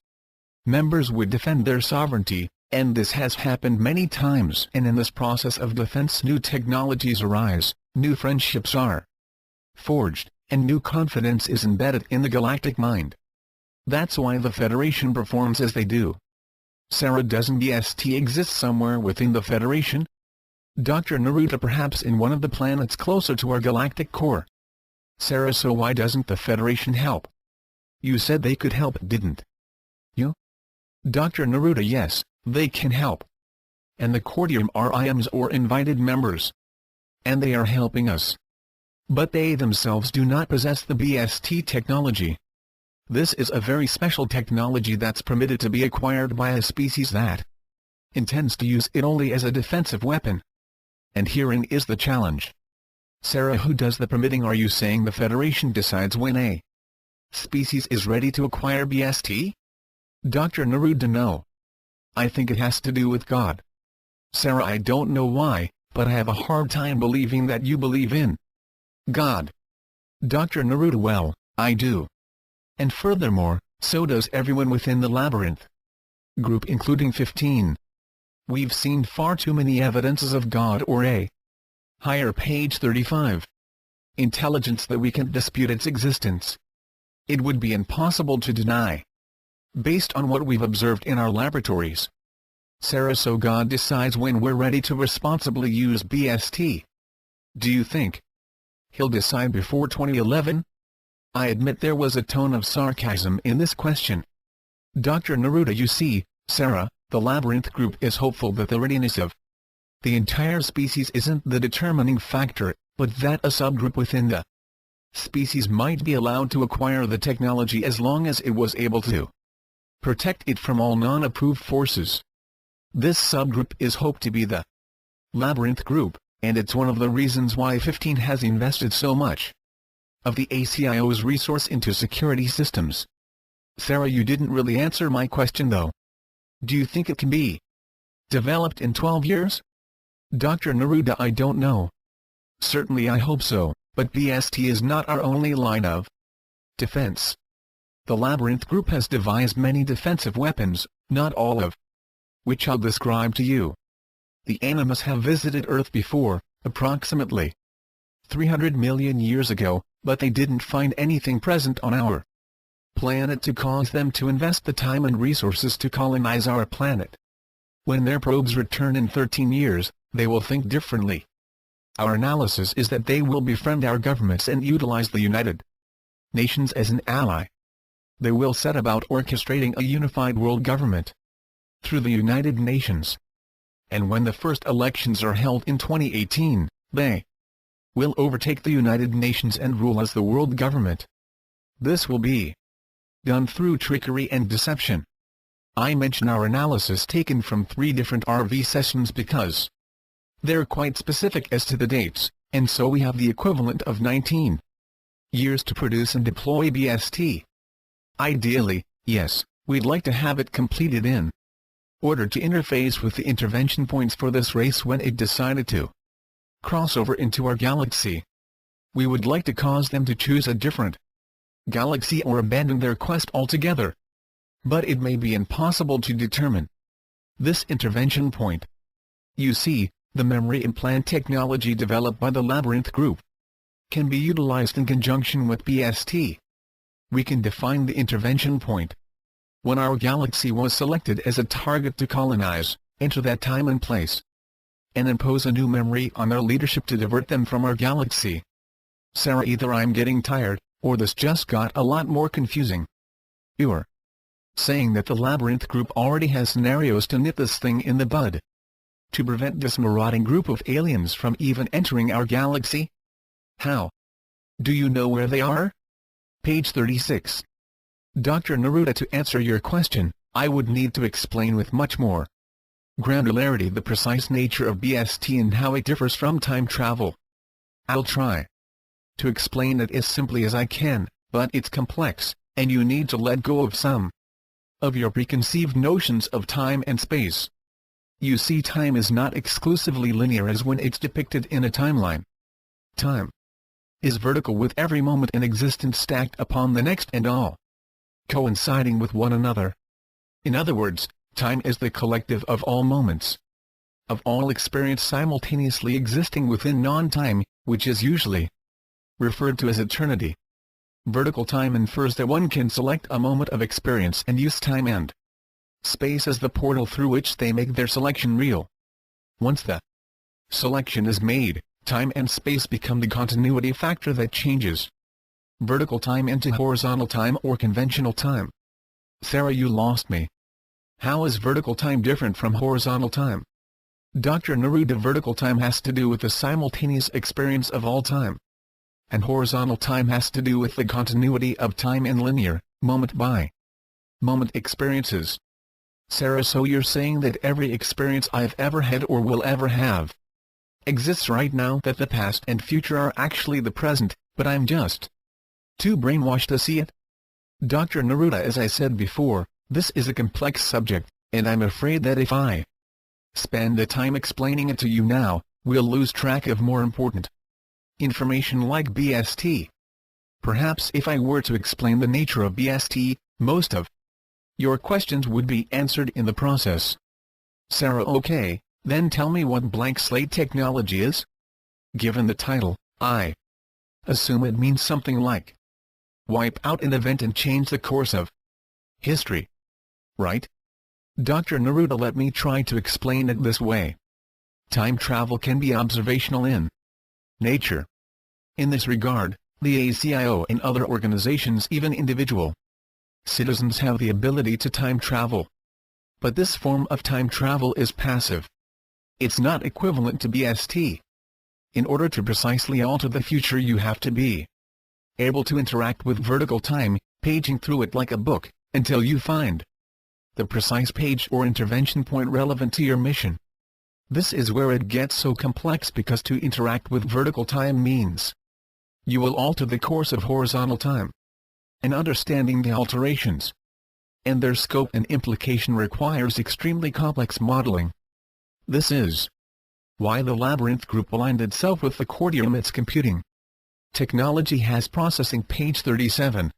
members would defend their sovereignty, and this has happened many times. And in this process of defense new technologies arise, new friendships are forged, and new confidence is embedded in the galactic mind. That's why the Federation performs as they do. Sarah, doesn't BST exist somewhere within the Federation? Dr. Neruda, perhaps in one of the planets closer to our galactic core. Sarah, so why doesn't the Federation help? You said they could help, didn't you? Dr. Neruda, yes, they can help. And the Cordium are IMs or invited members. And they are helping us. But they themselves do not possess the BST technology. This is a very special technology that's permitted to be acquired by a species that intends to use it only as a defensive weapon. And herein is the challenge. Sarah, who does the permitting? Are you saying the Federation decides when a species is ready to acquire BST? Dr. Neruda, no. I think it has to do with God. Sarah, I don't know why, but I have a hard time believing that you believe in God. Dr. Neruda, well, I do. And furthermore, so does everyone within the Labyrinth group, including 15. We've seen far too many evidences of God or a higher, page 35. Intelligence that we can't dispute its existence. It would be impossible to deny, based on what we've observed in our laboratories. Sarah, so God decides when we're ready to responsibly use BST. Do you think He'll decide before 2011? I admit there was a tone of sarcasm in this question. Dr. Neruda, you see, Sarah, the Labyrinth group is hopeful that the readiness of the entire species isn't the determining factor, but that a subgroup within the species might be allowed to acquire the technology as long as it was able to protect it from all non-approved forces. This subgroup is hoped to be the Labyrinth group, and it's one of the reasons why 15 has invested so much of the ACIO's resource into security systems. Sarah, you didn't really answer my question though. Do you think it can be developed in 12 years? Dr. Neruda, I don't know. Certainly I hope so, but BST is not our only line of defense. The Labyrinth group has devised many defensive weapons, not all of which I'll describe to you. The Animus have visited Earth before, approximately 300 million years ago, but they didn't find anything present on our planet to cause them to invest the time and resources to colonize our planet. When their probes return in 13 years, they will think differently. Our analysis is that they will befriend our governments and utilize the United Nations as an ally. They will set about orchestrating a unified world government through the United Nations. And when the first elections are held in 2018, they will overtake the United Nations and rule as the world government. This will be done through trickery and deception. I mention our analysis taken from 3 different RV sessions because they're quite specific as to the dates, and so we have the equivalent of 19 years to produce and deploy BST. Ideally, yes, we'd like to have it completed in order to interface with the intervention points for this race when it decided to cross over into our galaxy. We would like to cause them to choose a different galaxy or abandon their quest altogether. But it may be impossible to determine this intervention point. You see, the memory implant technology developed by the Labyrinth group can be utilized in conjunction with BST. We can define the intervention point when our galaxy was selected as a target to colonize, enter that time and place, and impose a new memory on their leadership to divert them from our galaxy. Sarah, either I'm getting tired, or this just got a lot more confusing. You're saying that the Labyrinth group already has scenarios to nip this thing in the bud, to prevent this marauding group of aliens from even entering our galaxy? How? Do you know where they are? Page 36. Dr. Neruda, to answer your question, I would need to explain with much more granularity the precise nature of BST and how it differs from time travel. I'll try to explain it as simply as I can, but it's complex, and you need to let go of some of your preconceived notions of time and space. You see, time is not exclusively linear as when it's depicted in a timeline. Time is vertical, with every moment in existence stacked upon the next and all coinciding with one another. In other words, time is the collective of all moments, of all experience simultaneously existing within non-time, which is usually referred to as eternity. Vertical time infers that one can select a moment of experience and use time and space as the portal through which they make their selection real. Once the selection is made, time and space become the continuity factor that changes vertical time into horizontal time or conventional time. Sarah, you lost me. How is vertical time different from horizontal time? Dr. Neruda, vertical time has to do with the simultaneous experience of all time, and horizontal time has to do with the continuity of time in linear, moment-by-moment experiences. Sarah, so you're saying that every experience I've ever had or will ever have exists right now that the past and future are actually the present, but I'm just too brainwashed to see it? Dr. Neruda, as I said before, this is a complex subject, and I'm afraid that if I spend the time explaining it to you now, we'll lose track of more important information like BST. Perhaps if I were to explain the nature of BST, most of your questions would be answered in the process. Sarah, okay, then tell me what blank slate technology is? Given the title, I assume it means something like wipe out an event and change the course of history. Right? Dr. Neruda, let me try to explain it this way. Time travel can be observational in nature. In this regard, the ACIO and other organizations, even individual citizens, have the ability to time travel. But this form of time travel is passive. It's not equivalent to BST. In order to precisely alter the future, you have to be able to interact with vertical time, paging through it like a book, until you find the precise page or intervention point relevant to your mission. This is where it gets so complex, because to interact with vertical time means you will alter the course of horizontal time. And understanding the alterations and their scope and implication requires extremely complex modeling. This is why the Labyrinth Group aligned itself with the Cordium. Its computing technology has processing, page 37,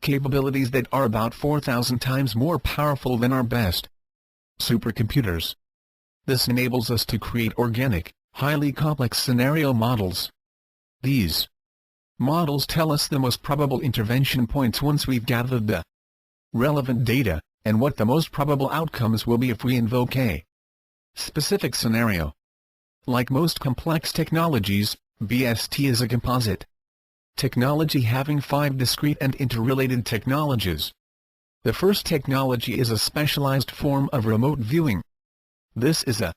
capabilities that are about 4,000 times more powerful than our best supercomputers. This enables us to create organic, highly complex scenario models. These models tell us the most probable intervention points once we've gathered the relevant data, and what the most probable outcomes will be if we invoke a specific scenario. Like most complex technologies, BST is a composite technology having 5 discrete and interrelated technologies. The first technology is a specialized form of remote viewing. This is a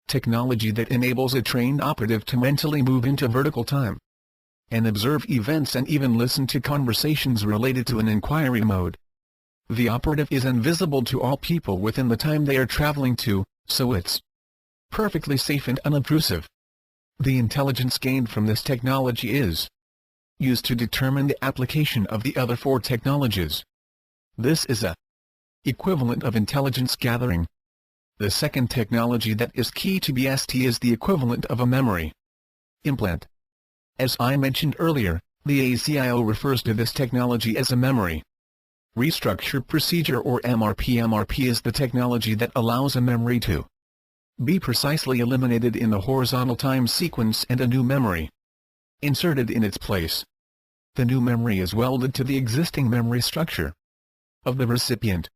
technology that enables a trained operative to mentally move into vertical time and observe events and even listen to conversations related to an inquiry mode. The operative is invisible to all people within the time they are traveling to, so it's perfectly safe and unobtrusive. The intelligence gained from this technology is used to determine the application of the other 4 technologies. This is a equivalent of intelligence gathering. The second technology that is key to BST is the equivalent of a memory implant. As I mentioned earlier, the ACIO refers to this technology as a memory restructure procedure, or MRP. MRP is the technology that allows a memory to be precisely eliminated in the horizontal time sequence and a new memory inserted in its place. The new memory is welded to the existing memory structure of the recipient.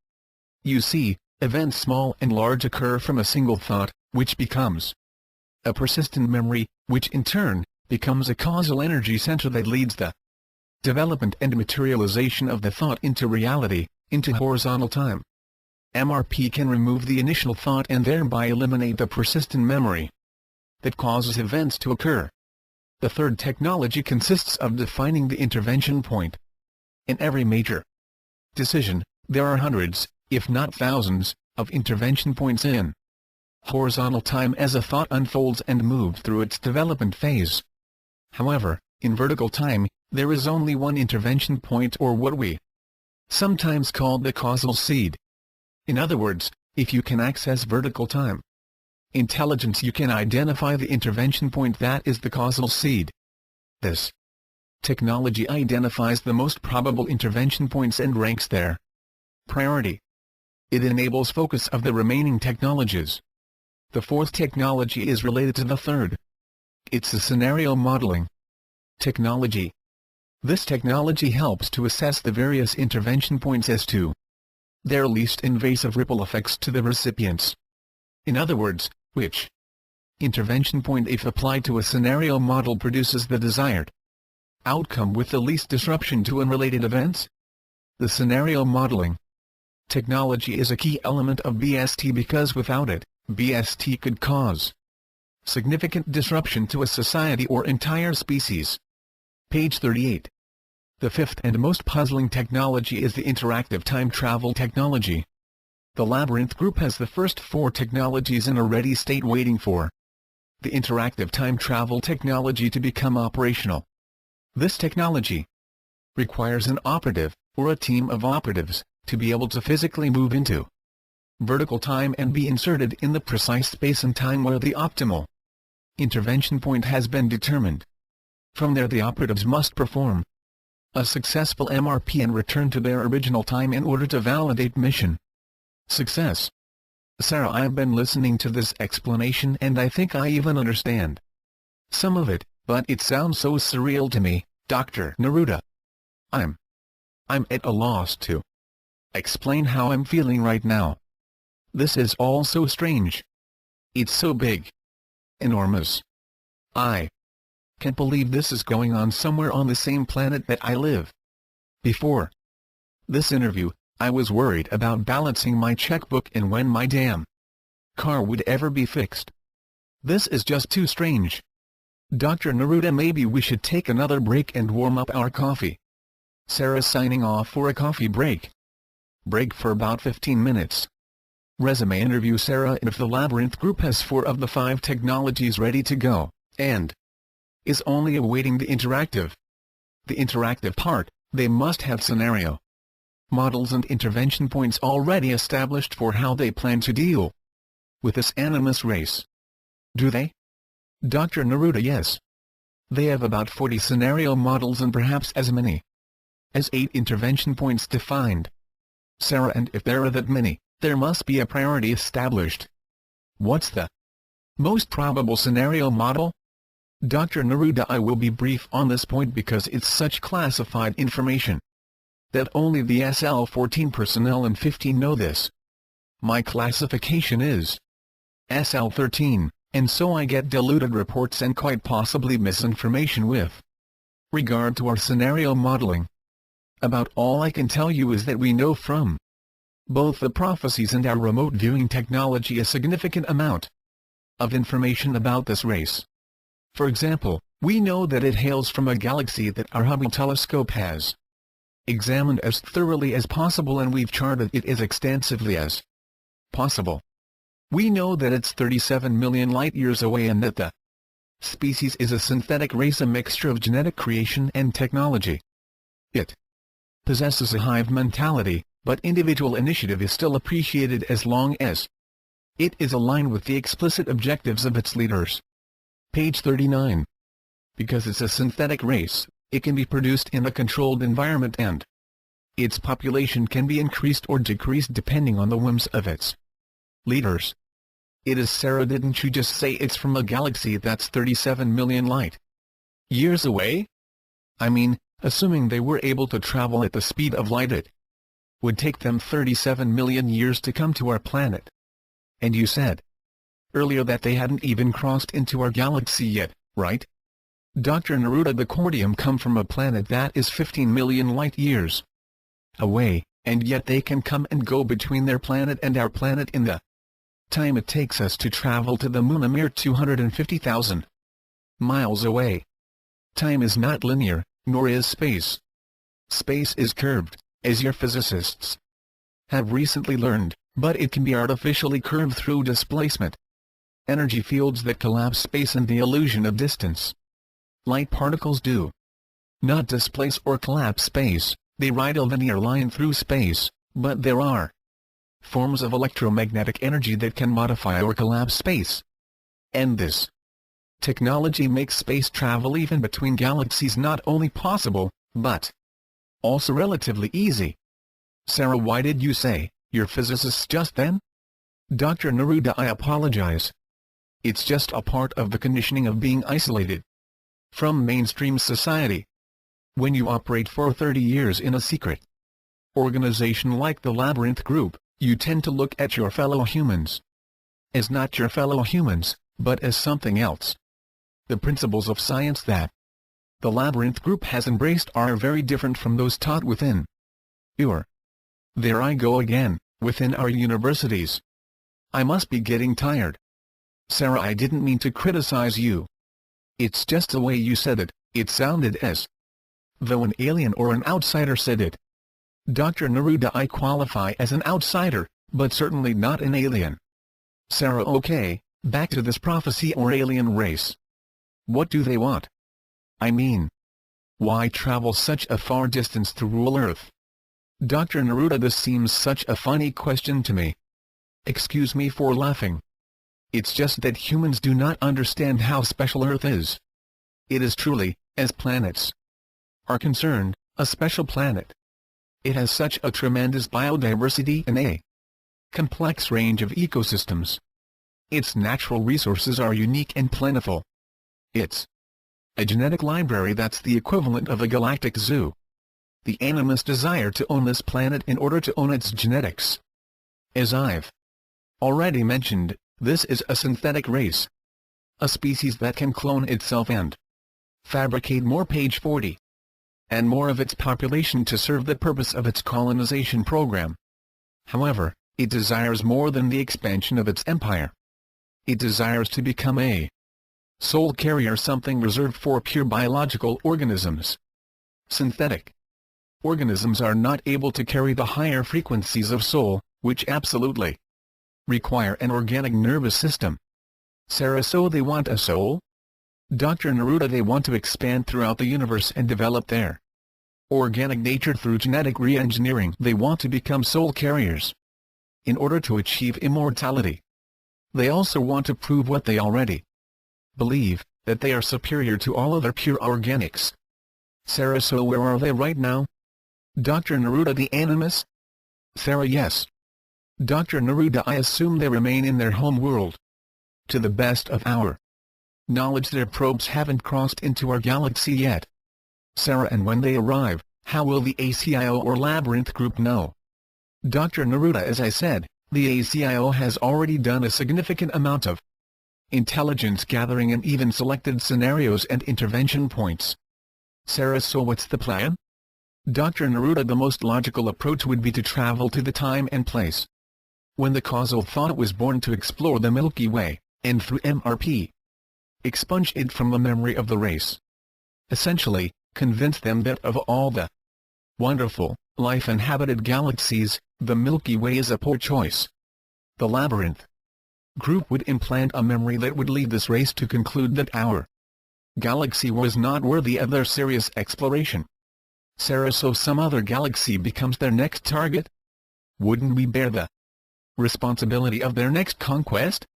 You see, events small and large occur from a single thought, which becomes a persistent memory, which in turn becomes a causal energy center that leads the development and materialization of the thought into reality, into horizontal time. MRP can remove the initial thought and thereby eliminate the persistent memory that causes events to occur. The third technology consists of defining the intervention point. In every major decision, there are hundreds, if not thousands, of intervention points in horizontal time as a thought unfolds and moves through its development phase. However, in vertical time, there is only one intervention point, or what we sometimes call the causal seed. In other words, if you can access vertical time intelligence, you can identify the intervention point that is the causal seed. This technology identifies the most probable intervention points and ranks their priority. It enables focus of the remaining technologies. The fourth technology is related to the third. It's a scenario modeling technology. This technology helps to assess the various intervention points as to their least invasive ripple effects to the recipients. In other words, which intervention point, if applied to a scenario model, produces the desired outcome with the least disruption to unrelated events. The scenario modeling technology is a key element of BST because without it, BST could cause significant disruption to a society or entire species. Page 38. The fifth and most puzzling technology is the interactive time travel technology. The Labyrinth Group has the first 4 technologies in a ready state waiting for the interactive time travel technology to become operational. This technology requires an operative, or a team of operatives, to be able to physically move into vertical time and be inserted in the precise space and time where the optimal intervention point has been determined. From there the operatives must perform a successful MRP and return to their original time in order to validate mission success. Sarah, I've been listening to this explanation and I think I even understand some of it, but it sounds so surreal to me, Dr. Neruda. I'm at a loss to explain how I'm feeling right now. This is all so strange. It's so big. Enormous. I can't believe this is going on somewhere on the same planet that I live. Before this interview, I was worried about balancing my checkbook and when my damn car would ever be fixed. This is just too strange. Dr. Neruda, maybe we should take another break and warm up our coffee. Sarah signing off for a coffee break. Break for about 15 minutes. Resume interview. Sarah, if the Labyrinth Group has 4 of the 5 technologies ready to go, and is only awaiting the interactive part, they must have scenario models and intervention points already established for how they plan to deal with this animus race. Do they? Dr. Neruda, yes. They have about 40 scenario models and perhaps as many as 8 intervention points defined. Sarah, and if there are that many, there must be a priority established. What's the most probable scenario model? Dr. Neruda, I will be brief on this point because it's such classified information that only the SL-14 personnel and 15 know this. My classification is SL-13, and so I get diluted reports and quite possibly misinformation with regard to our scenario modeling. About all I can tell you is that we know from both the prophecies and our remote viewing technology a significant amount of information about this race. For example, we know that it hails from a galaxy that our Hubble telescope has examined as thoroughly as possible, and we've charted it as extensively as possible. We know that it's 37 million light-years away and that the species is a synthetic race, a mixture of genetic creation and technology. It possesses a hive mentality, but individual initiative is still appreciated as long as it is aligned with the explicit objectives of its leaders. Page 39. Because it's a synthetic race, it can be produced in a controlled environment and its population can be increased or decreased depending on the whims of its leaders. It is, Sarah, didn't you just say it's from a galaxy that's 37 million light-years away? I mean, assuming they were able to travel at the speed of light, it would take them 37 million years to come to our planet. And you said earlier that they hadn't even crossed into our galaxy yet, right? Dr. Neruda, the Cordium come from a planet that is 15 million light-years away, and yet they can come and go between their planet and our planet in the time it takes us to travel to the Moon, a mere 250,000 miles away. Time is not linear, nor is space. Space is curved, as your physicists have recently learned, but it can be artificially curved through displacement energy fields that collapse space and the illusion of distance. Light particles do not displace or collapse space, they ride a linear line through space, but there are forms of electromagnetic energy that can modify or collapse space. And this technology makes space travel even between galaxies not only possible, but also relatively easy. Sarah, why did you say you're physicists just then? Dr. Neruda, I apologize. It's just a part of the conditioning of being isolated from mainstream society. When you operate for 30 years in a secret organization like the Labyrinth Group, you tend to look at your fellow humans as not your fellow humans, but as something else. The principles of science that the Labyrinth Group has embraced are very different from those taught within your, there I go again, within our universities. I must be getting tired. Sarah, I didn't mean to criticize you. It's just the way you said it, it sounded as though an alien or an outsider said it. Dr. Neruda, I qualify as an outsider, but certainly not an alien. Sarah, okay, Back to this prophecy or alien race. What do they want? I mean, why travel such a far distance to rule Earth? Dr. Neruda, this seems such a funny question to me. Excuse me for laughing. It's just that humans do not understand how special Earth is. It is truly, as planets are concerned, a special planet. It has such a tremendous biodiversity and a complex range of ecosystems. Its natural resources are unique and plentiful. It's a genetic library that's the equivalent of a galactic zoo. The animists desire to own this planet in order to own its genetics. As I've already mentioned, this is a synthetic race. A species that can clone itself and fabricate more page 40. And more of its population to serve the purpose of its colonization program. However, it desires more than the expansion of its empire. It desires to become a soul carrier, something reserved for pure biological organisms. Synthetic organisms are not able to carry the higher frequencies of soul, which absolutely require an organic nervous system. Sarah, so they want a soul? Dr. Neruda, they want to expand throughout the universe and develop their organic nature through genetic re-engineering. They want to become soul carriers in order to achieve immortality. They also want to prove what they already believe, that they are superior to all other pure organics. Sarah, so where are they right now? Dr. Neruda, the animus? Sarah, yes. Dr. Neruda, I assume they remain in their home world. To the best of our knowledge, their probes haven't crossed into our galaxy yet. Sarah, and when they arrive, how will the ACIO or Labyrinth group know? Dr. Neruda, as I said, the ACIO has already done a significant amount of intelligence gathering and even selected scenarios and intervention points. Sarah, so what's the plan? Dr. Neruda, the most logical approach would be to travel to the time and place when the causal thought was born, to explore the Milky Way, and through MRP, expunge it from the memory of the race. Essentially, convince them that of all the wonderful, life-inhabited galaxies, the Milky Way is a poor choice. The Labyrinth group would implant a memory that would lead this race to conclude that our galaxy was not worthy of their serious exploration. Sarah, so some other galaxy becomes their next target? Wouldn't we bear the responsibility of their next conquest?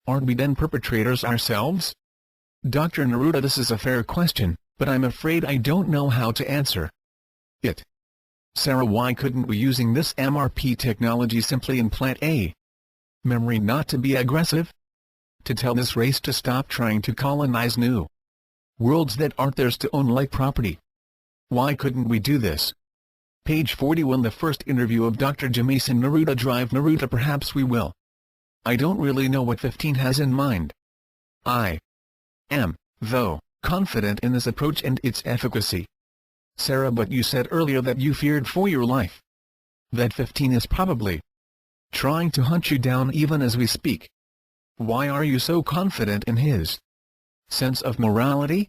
Aren't we then perpetrators ourselves? Dr. Neruda, this is a fair question, but I'm afraid I don't know how to answer it. Sarah, why couldn't we, using this MRP technology, simply implant a memory not to be aggressive? To tell this race to stop trying to colonize new worlds that aren't theirs to own like property. Why couldn't we do this? Page 41, the first interview of Dr. Jameson Neruda. Drive Neruda, perhaps we will. I don't really know what 15 has in mind. I am, though, confident in this approach and its efficacy. Sarah, but you said earlier that you feared for your life. That 15 is probably trying to hunt you down even as we speak. Why are you so confident in his sense of morality?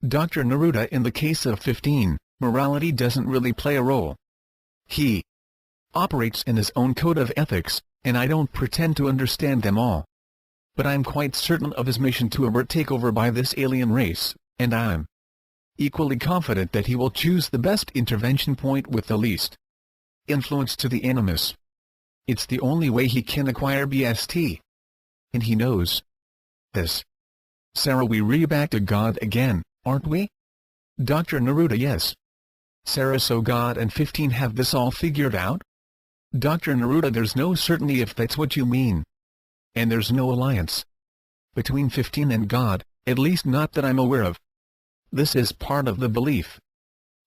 Dr. Neruda, in the case of 15, morality doesn't really play a role. He operates in his own code of ethics, and I don't pretend to understand them all. But I'm quite certain of his mission to avert takeover by this alien race, and I'm equally confident that he will choose the best intervention point with the least influence to the animus. It's the only way he can acquire BST. And he knows this. Sarah, we re-back to God again, aren't we? Dr. Neruda, yes. Sarah, so God and 15 have this all figured out? Dr. Neruda, there's no certainty if that's what you mean. And there's no alliance between 15 and God, at least not that I'm aware of. This is part of the belief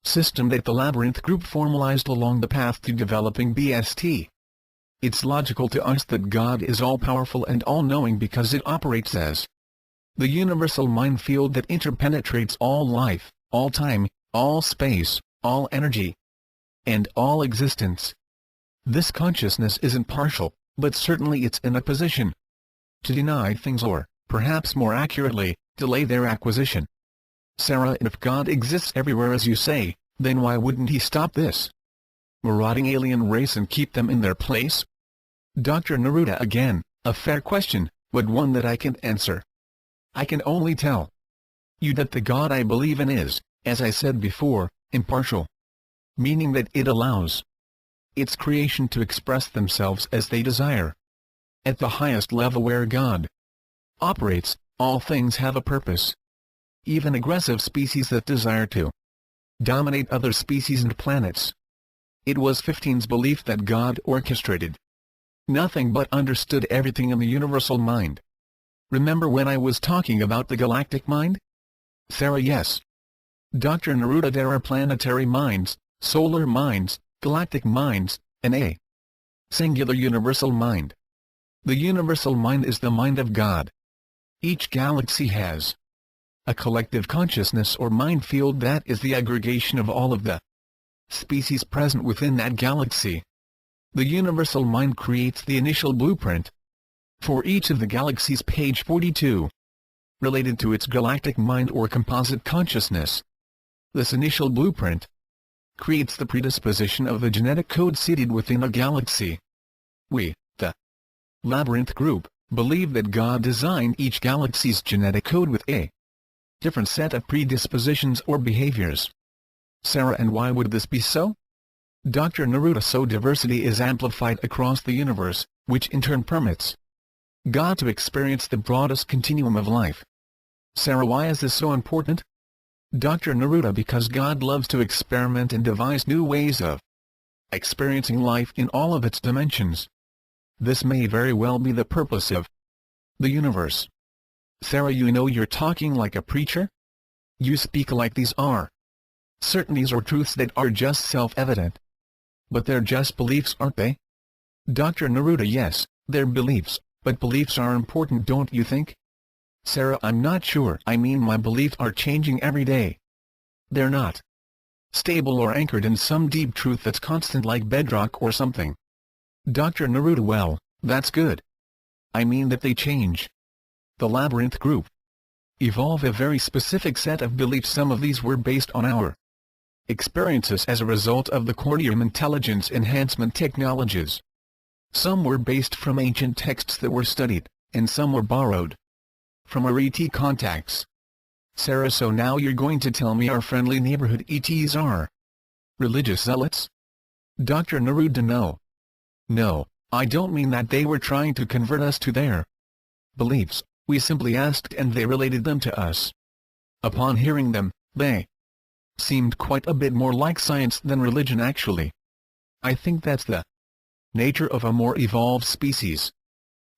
system that the Labyrinth group formalized along the path to developing BST. It's logical to us that God is all-powerful and all-knowing because it operates as the universal mind field that interpenetrates all life, all time, all space, all energy, and all existence. This consciousness isn't partial, but certainly it's in a position to deny things, or, perhaps more accurately, delay their acquisition. Sarah, if God exists everywhere as you say, then why wouldn't he stop this marauding alien race and keep them in their place? Dr. Neruda, again, a fair question, but one that I can't answer. I can only tell you that the God I believe in is, as I said before, impartial. Meaning that it allows its creation to express themselves as they desire. At the highest level where God operates, all things have a purpose. Even aggressive species that desire to dominate other species and planets. It was 15's belief that God orchestrated nothing but understood everything in the universal mind. Remember when I was talking about the galactic mind? Sarah, yes. Dr. Neruda, there are planetary minds, solar minds, galactic minds, and a singular universal mind. The universal mind is the mind of God. Each galaxy has a collective consciousness or mind field that is the aggregation of all of the species present within that galaxy. The universal mind creates the initial blueprint for each of the galaxies, page 42, related to its galactic mind or composite consciousness. This initial blueprint creates the predisposition of the genetic code seated within a galaxy. We, the Labyrinth Group, believe that God designed each galaxy's genetic code with a different set of predispositions or behaviors. Sarah, and why would this be so? Dr. Neruda, so diversity is amplified across the universe, which in turn permits God to experience the broadest continuum of life. Sarah, why is this so important? Dr. Neruda, because God loves to experiment and devise new ways of experiencing life in all of its dimensions. This may very well be the purpose of the universe. Sarah, you know you're talking like a preacher? You speak like these are certainties or truths that are just self-evident. But they're just beliefs, aren't they? Dr. Neruda, yes, they're beliefs, but beliefs are important, don't you think? Sarah, I'm not sure. I mean, my beliefs are changing every day. They're not stable or anchored in some deep truth that's constant like bedrock or something. Dr. Neruda, well, that's good. I mean that they change. The Labyrinth Group evolve a very specific set of beliefs. Some of these were based on our experiences as a result of the quantum intelligence enhancement technologies. Some were based from ancient texts that were studied, and some were borrowed from our ET contacts. Sarah, so now you're going to tell me our friendly neighborhood ETs are religious zealots? Dr. Neruda, no. No, I don't mean that they were trying to convert us to their beliefs. We simply asked and they related them to us. Upon hearing them, they seemed quite a bit more like science than religion actually. I think that's the nature of a more evolved species.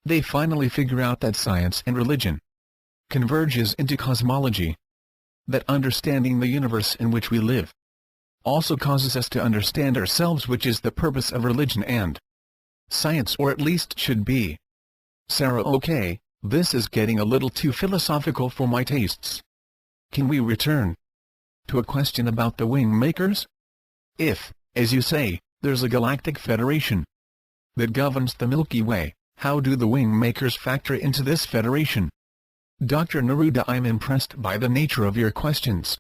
They finally figure out that science and religion converges into cosmology. That understanding the universe in which we live also causes us to understand ourselves, which is the purpose of religion and science, or at least should be. Sarah, okay, this is getting a little too philosophical for my tastes. Can we return to a question about the wing makers? If, as you say, there's a galactic federation that governs the Milky Way, how do the wing makers factor into this federation? Dr. Neruda, I'm impressed by the nature of your questions,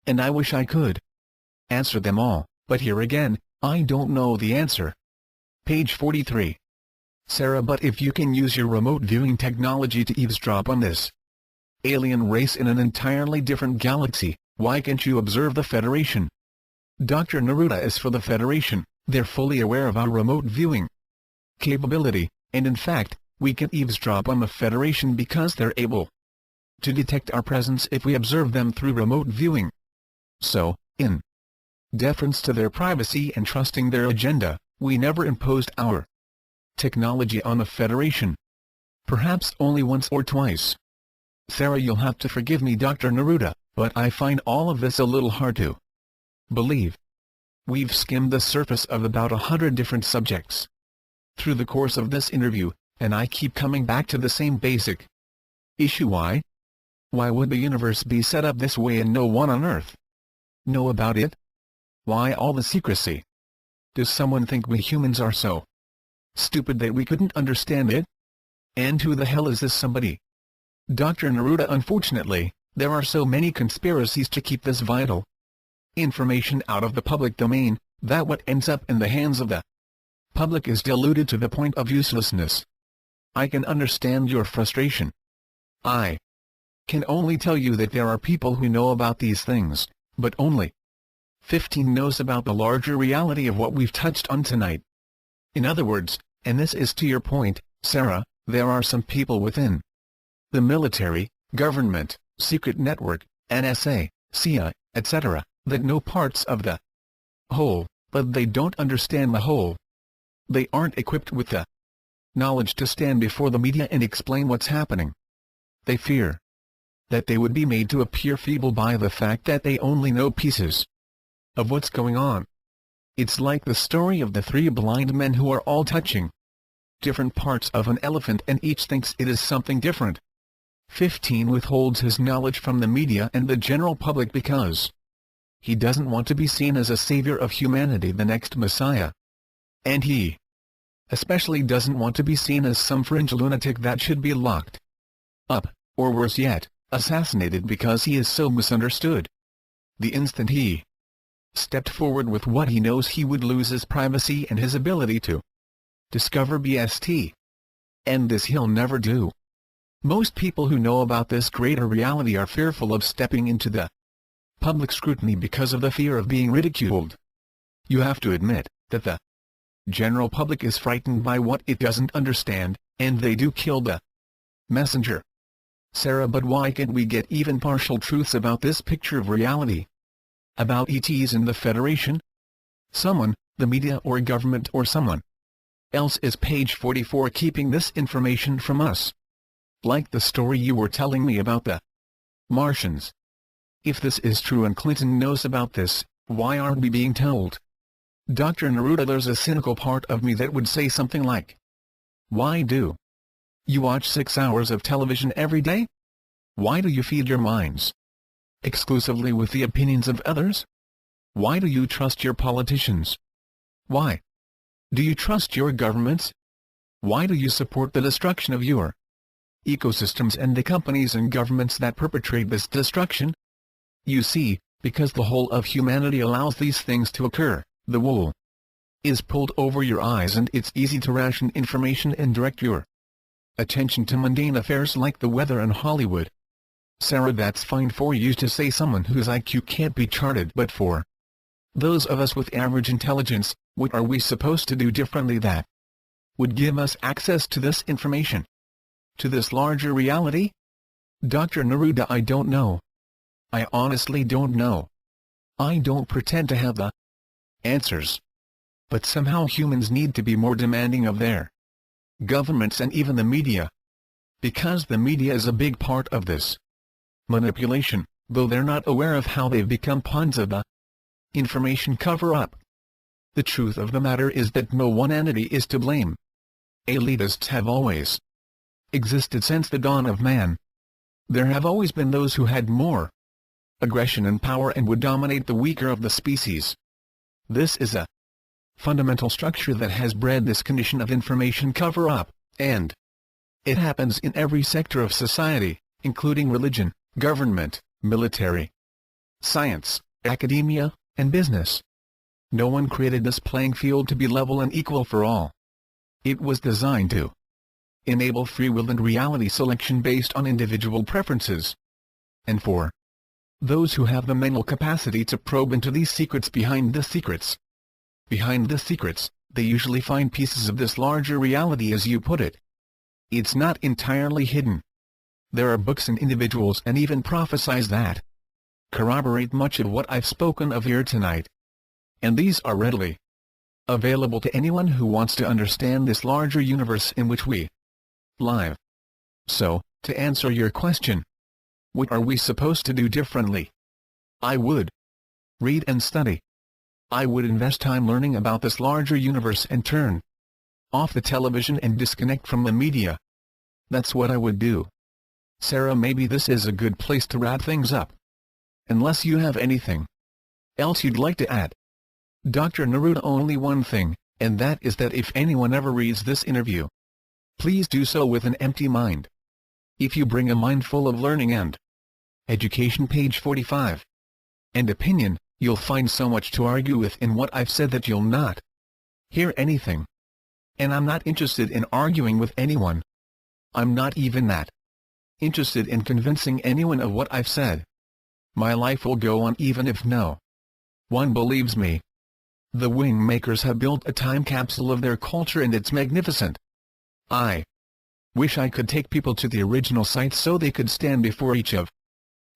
and I wish I could answer them all, but here again, I don't know the answer. Page 43. Sarah, but if you can use your remote viewing technology to eavesdrop on this alien race in an entirely different galaxy, why can't you observe the Federation? Dr. Neruda, as for the Federation, they're fully aware of our remote viewing capability, and in fact, we can eavesdrop on the Federation because they're able to detect our presence if we observe them through remote viewing. So, in deference to their privacy and trusting their agenda, we never imposed our technology on the Federation. Perhaps only once or twice. Sarah, you'll have to forgive me, Dr. Neruda, but I find all of this a little hard to believe. We've skimmed the surface of about 100 different subjects through the course of this interview, and I keep coming back to the same basic issue. Why? Why would the universe be set up this way and no one on Earth know about it? Why all the secrecy? Does someone think we humans are so stupid that we couldn't understand it? And who the hell is this somebody? Dr. Neruda, unfortunately, there are so many conspiracies to keep this vital information out of the public domain, that what ends up in the hands of the public is diluted to the point of uselessness. I can understand your frustration. I can only tell you that there are people who know about these things, but only 15 knows about the larger reality of what we've touched on tonight. In other words, and this is to your point, Sarah, there are some people within the military, government, secret network, NSA, CIA, etc., that know parts of the whole, but they don't understand the whole. They aren't equipped with the knowledge to stand before the media and explain what's happening. They fear that they would be made to appear feeble by the fact that they only know pieces of what's going on. It's like the story of the 3 blind men who are all touching different parts of an elephant and each thinks it is something different. 15 withholds his knowledge from the media and the general public because he doesn't want to be seen as a savior of humanity, the next Messiah. And he especially doesn't want to be seen as some fringe lunatic that should be locked up, or worse yet, assassinated because he is so misunderstood. The instant he stepped forward with what he knows, he would lose his privacy and his ability to discover BST. And this he'll never do. Most people who know about this greater reality are fearful of stepping into the public scrutiny because of the fear of being ridiculed. You have to admit that the general public is frightened by what it doesn't understand, and they do kill the messenger. Sarah, but why can't we get even partial truths about this picture of reality? About ETs in the Federation? Someone, the media or government or someone else is page 44 keeping this information from us. Like the story you were telling me about the Martians. If this is true and Clinton knows about this, why aren't we being told? Dr. Neruda, there's a cynical part of me that would say something like, why do you watch 6 hours of television every day? Why do you feed your minds exclusively with the opinions of others? Why do you trust your politicians? Why do you trust your governments? Why do you support the destruction of your ecosystems and the companies and governments that perpetrate this destruction? You see, because the whole of humanity allows these things to occur, the wool is pulled over your eyes and it's easy to ration information and direct your attention to mundane affairs like the weather and Hollywood. Sarah, that's fine for you to say, someone whose IQ can't be charted, but for those of us with average intelligence, what are we supposed to do differently that would give us access to this information? To this larger reality? Dr. Neruda, I don't know. I honestly don't know. I don't pretend to have the answers. But somehow humans need to be more demanding of their governments and even the media. Because the media is a big part of this manipulation, though they're not aware of how they've become pawns of the information cover-up. The truth of the matter is that no one entity is to blame. Elitists have always existed since the dawn of man. There have always been those who had more aggression and power and would dominate the weaker of the species. This is a fundamental structure that has bred this condition of information cover-up, and it happens in every sector of society, including religion, government, military, science, academia, and business. No one created this playing field to be level and equal for all. It was designed to enable free will and reality selection based on individual preferences. And for those who have the mental capacity to probe into these secrets behind the secrets. Behind the secrets, they usually find pieces of this larger reality, as you put it. It's not entirely hidden. There are books and individuals and even prophecies that corroborate much of what I've spoken of here tonight. And these are readily available to anyone who wants to understand this larger universe in which we live. So, to answer your question, what are we supposed to do differently? I would read and study. I would invest time learning about this larger universe and turn off the television and disconnect from the media. That's what I would do. Sarah, maybe this is a good place to wrap things up. Unless you have anything else you'd like to add. Dr. Neruda, only one thing, and that is that if anyone ever reads this interview, please do so with an empty mind. If you bring a mind full of learning and education, page 45, and opinion, you'll find so much to argue with in what I've said that you'll not hear anything. And I'm not interested in arguing with anyone. I'm not even that interested in convincing anyone of what I've said. My life will go on even if no one believes me. The wing makers have built a time capsule of their culture and it's magnificent. I wish I could take people to the original site so they could stand before each of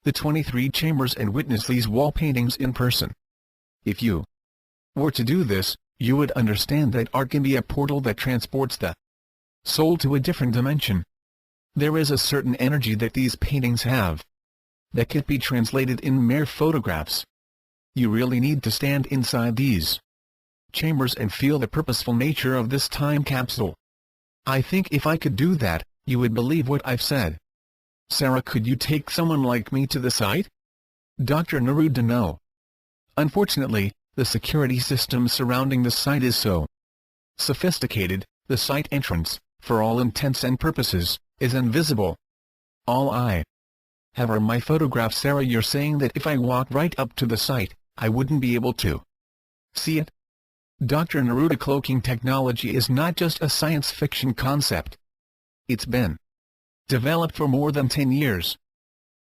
the 23 chambers and witness these wall paintings in person. If you were to do this, you would understand that art can be a portal that transports the soul to a different dimension. There is a certain energy that these paintings have that can't be translated in mere photographs. You really need to stand inside these chambers and feel the purposeful nature of this time capsule. I think if I could do that, you would believe what I've said. Sarah, could you take someone like me to the site? Dr. Neruda, no. Unfortunately, the security system surrounding the site is so sophisticated, the site entrance, for all intents and purposes, is invisible. All I have are my photographs. Sarah, you're saying that if I walk right up to the site, I wouldn't be able to see it? Dr. Neruda, cloaking technology is not just a science fiction concept. It's been developed for more than 10 years.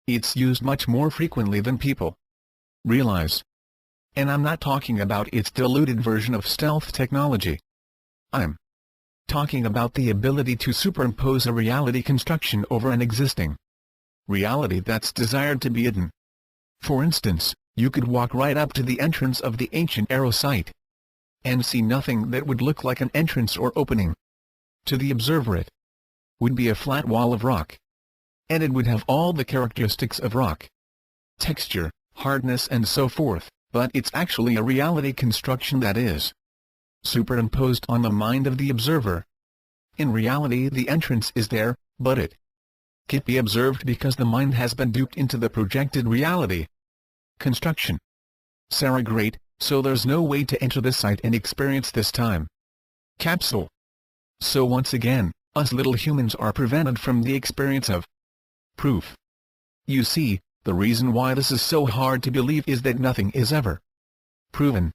It's used much more frequently than people realize. And I'm not talking about its diluted version of stealth technology. I'm talking about the ability to superimpose a reality construction over an existing reality that's desired to be hidden. For instance, you could walk right up to the entrance of the ancient Arrow site and see nothing that would look like an entrance or opening. To the observer, it would be a flat wall of rock, and it would have all the characteristics of rock: texture, hardness and so forth, but it's actually a reality construction that is superimposed on the mind of the observer. In reality, the entrance is there, but it can't be observed because the mind has been duped into the projected reality construction. Sarah, great, so there's no way to enter this site and experience this time capsule. So once again, us little humans are prevented from the experience of proof. You see, the reason why this is so hard to believe is that nothing is ever proven.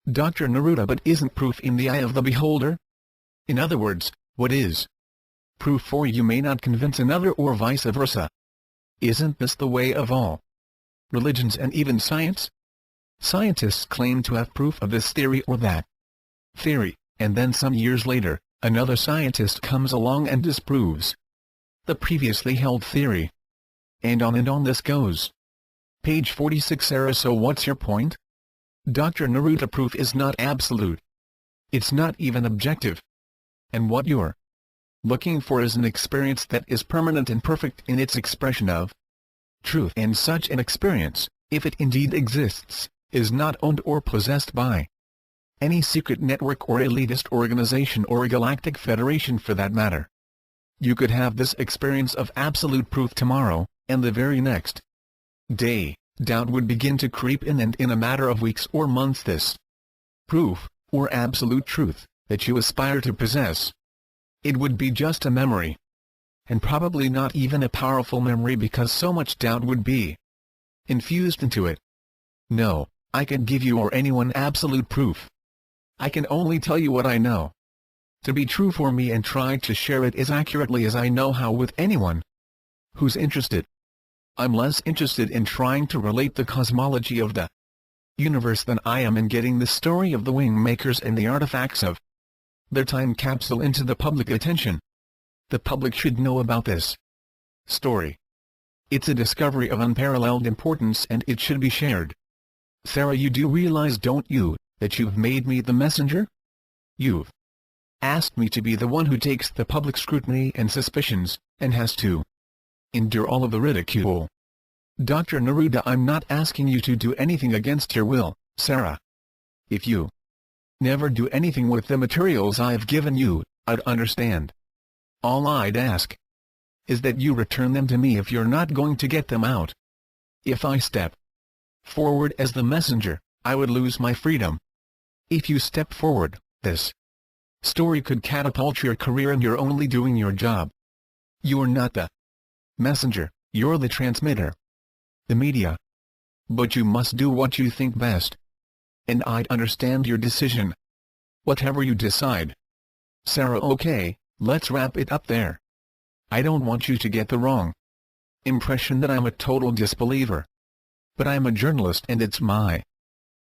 Dr. Neruda, but isn't proof in the eye of the beholder? In other words, what is proof for you may not convince another, or vice versa. Isn't this the way of all religions and even science? Scientists claim to have proof of this theory or that theory, and then some years later, another scientist comes along and disproves the previously held theory. And on this goes. Page 46. Sarah, so what's your point? Dr. Neruda, proof is not absolute. It's not even objective. And what you're looking for is an experience that is permanent and perfect in its expression of truth. And such an experience, if it indeed exists, is not owned or possessed by any secret network or elitist organization or a galactic federation for that matter. You could have this experience of absolute proof tomorrow, and the very next day, doubt would begin to creep in, and in a matter of weeks or months this proof, or absolute truth, that you aspire to possess, it would be just a memory. And probably not even a powerful memory, because so much doubt would be infused into it. No, I can give you or anyone absolute proof. I can only tell you what I know to be true for me, and try to share it as accurately as I know how with anyone who's interested. I'm less interested in trying to relate the cosmology of the universe than I am in getting the story of the wing makers and the artifacts of their time capsule into the public attention. The public should know about this story. It's a discovery of unparalleled importance, and it should be shared. Sarah, you do realize, don't you, that you've made me the messenger? You've asked me to be the one who takes the public scrutiny and suspicions, and has to endure all of the ridicule. Dr. Neruda, I'm not asking you to do anything against your will, Sarah. If you never do anything with the materials I've given you, I'd understand. All I'd ask is that you return them to me if you're not going to get them out. If I step forward as the messenger, I would lose my freedom. If you step forward, this story could catapult your career, and you're only doing your job. You're not the messenger, you're the transmitter, the media. But you must do what you think best. And I'd understand your decision. Whatever you decide. Sarah, okay, let's wrap it up there. I don't want you to get the wrong impression that I'm a total disbeliever. But I'm a journalist and it's my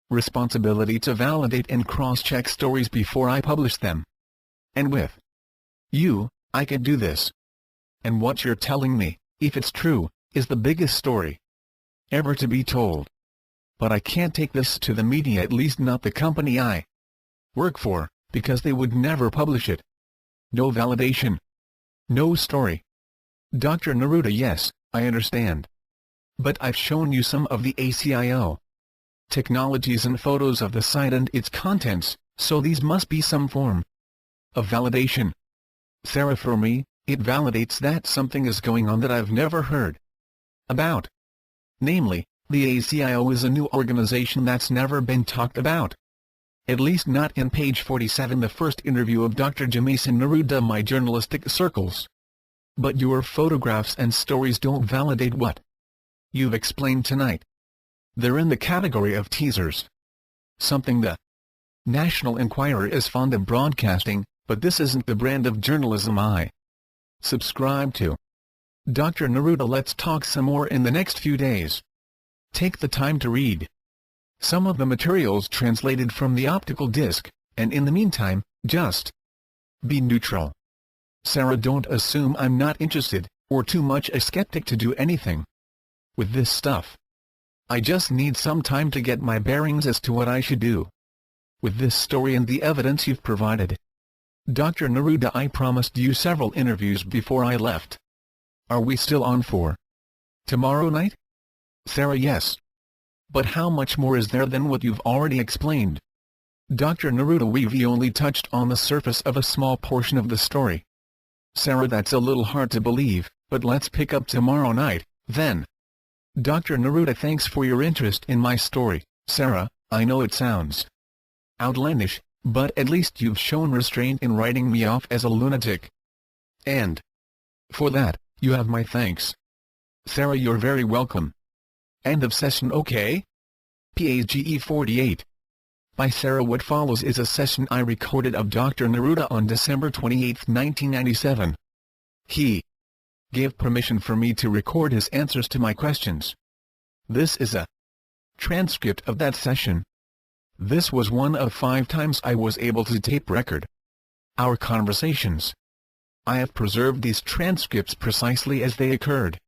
responsibility to validate and cross-check stories before I publish them. And with you, I can do this. And what you're telling me, if it's true, is the biggest story ever to be told. But I can't take this to the media, at least not the company I work for, because they would never publish it. No validation. No story. Dr. Neruda, yes, I understand. But I've shown you some of the ACIO technologies and photos of the site and its contents, so these must be some form of validation. Sarah, for me, it validates that something is going on that I've never heard about. Namely, the ACIO is a new organization that's never been talked about. At least not in page 47, the first interview of Dr. Jameson Neruda, my journalistic circles. But your photographs and stories don't validate what you've explained tonight. They're in the category of teasers. Something the National Enquirer is fond of broadcasting, but this isn't the brand of journalism I subscribe to. Dr. Neruda, let's talk some more in the next few days. Take the time to read some of the materials translated from the optical disc, and in the meantime, just be neutral. Sarah, don't assume I'm not interested, or too much a skeptic to do anything with this stuff. I just need some time to get my bearings as to what I should do with this story and the evidence you've provided. Dr. Neruda, I promised you several interviews before I left. Are we still on for tomorrow night? Sarah, yes. But how much more is there than what you've already explained? Dr. Neruda, we've only touched on the surface of a small portion of the story. Sarah, that's a little hard to believe, but let's pick up tomorrow night, then. Dr. Neruda, thanks for your interest in my story. Sarah, I know it sounds outlandish, but at least you've shown restraint in writing me off as a lunatic. And for that, you have my thanks. Sarah, you're very welcome. End of session. Okay? PAGE 48. By Sarah. What follows is a session I recorded of Dr. Neruda on December 28, 1997. He gave permission for me to record his answers to my questions. This is a transcript of that session. This was one of 5 times I was able to tape record our conversations. I have preserved these transcripts precisely as they occurred.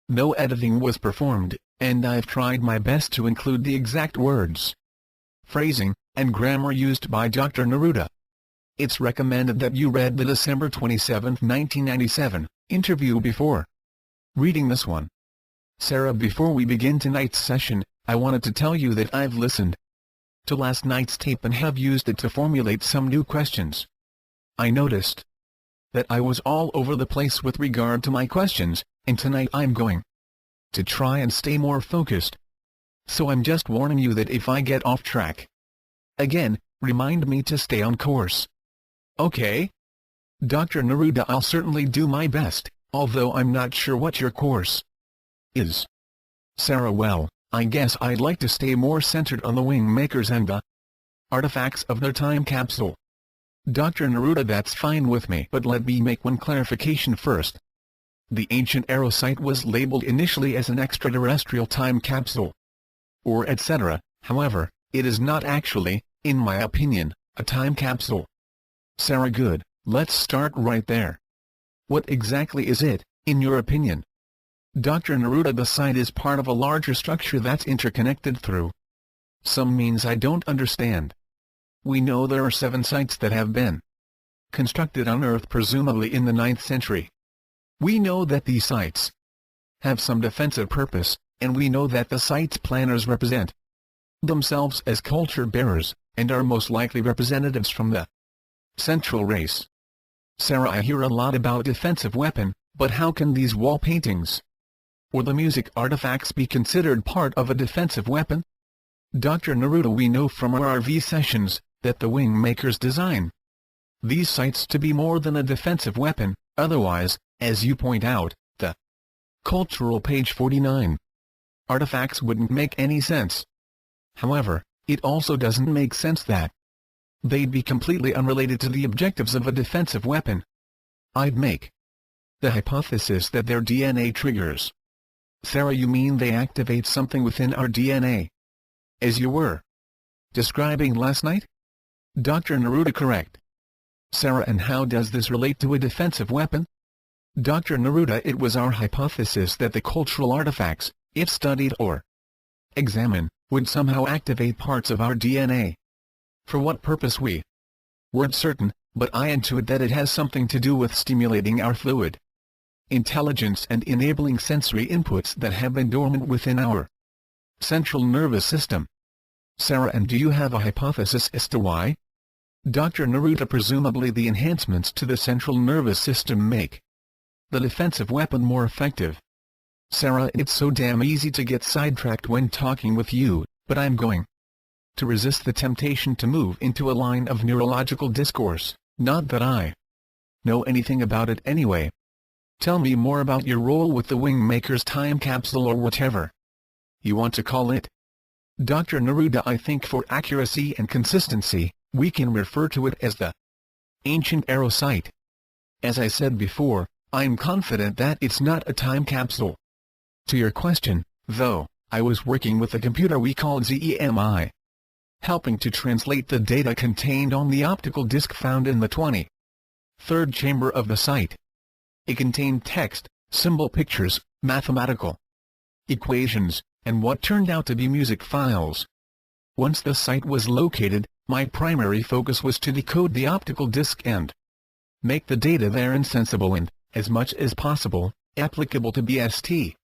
No editing was performed, and I've tried my best to include the exact words, phrasing, and grammar used by Dr. Neruda. It's recommended that you read the December 27, 1997, interview before reading this one. Sarah, before we begin tonight's session, I wanted to tell you that I've listened to last night's tape and have used it to formulate some new questions. I noticed that I was all over the place with regard to my questions, and tonight I'm going to try and stay more focused. So I'm just warning you that if I get off track again, remind me to stay on course. Okay? Dr. Neruda, I'll certainly do my best, although I'm not sure what your course is. Sarah, well, I guess I'd like to stay more centered on the wing makers and the artifacts of their time capsule. Dr. Neruda, that's fine with me, but let me make one clarification first. The ancient Arrow site was labeled initially as an extraterrestrial time capsule, or etc. However, it is not actually, in my opinion, a time capsule. Sarah, good, let's start right there. What exactly is it, in your opinion? Dr. Neruda, the site is part of a larger structure that's interconnected through some means I don't understand. We know there are 7 sites that have been constructed on Earth, presumably in the 9th century. We know that these sites have some defensive purpose, and we know that the site's planners represent themselves as culture bearers, and are most likely representatives from the central race. Sarah, I hear a lot about defensive weapon, but how can these wall paintings or the music artifacts be considered part of a defensive weapon? Dr. Neruda, we know from our RV sessions that the wing makers design these sites to be more than a defensive weapon, otherwise, as you point out, the cultural page 49 artifacts wouldn't make any sense. However, it also doesn't make sense that they'd be completely unrelated to the objectives of a defensive weapon. I'd make The hypothesis that their DNA triggers. Sarah, you mean they activate something within our DNA? As you were describing last night? Dr. Neruda, correct. Sarah, and how does this relate to a defensive weapon? Dr. Neruda, it was our hypothesis that the cultural artifacts, if studied or examined, would somehow activate parts of our DNA. For what purpose we weren't certain, but I intuit that it has something to do with stimulating our fluid intelligence and enabling sensory inputs that have been dormant within our central nervous system. Sarah, and do you have a hypothesis as to why? Dr. Neruda, presumably the enhancements to the central nervous system make the defensive weapon more effective. Sarah, it's so damn easy to get sidetracked when talking with you, but I'm going to resist the temptation to move into a line of neurological discourse, not that I know anything about it anyway. Tell me more about your role with the Wingmaker's time capsule, or whatever you want to call it. Dr. Neruda, I think for accuracy and consistency, we can refer to it as the ancient arrow sight. As I said before, I'm confident that it's not a time capsule. To your question, though, I was working with a computer we called ZEMI, helping to translate the data contained on the optical disc found in the 23rd chamber of the sight. It contained text, symbol pictures, mathematical equations, and what turned out to be music files. Once the sight was located, my primary focus was to decode the optical disc and make the data therein sensible and, as much as possible, applicable to BST.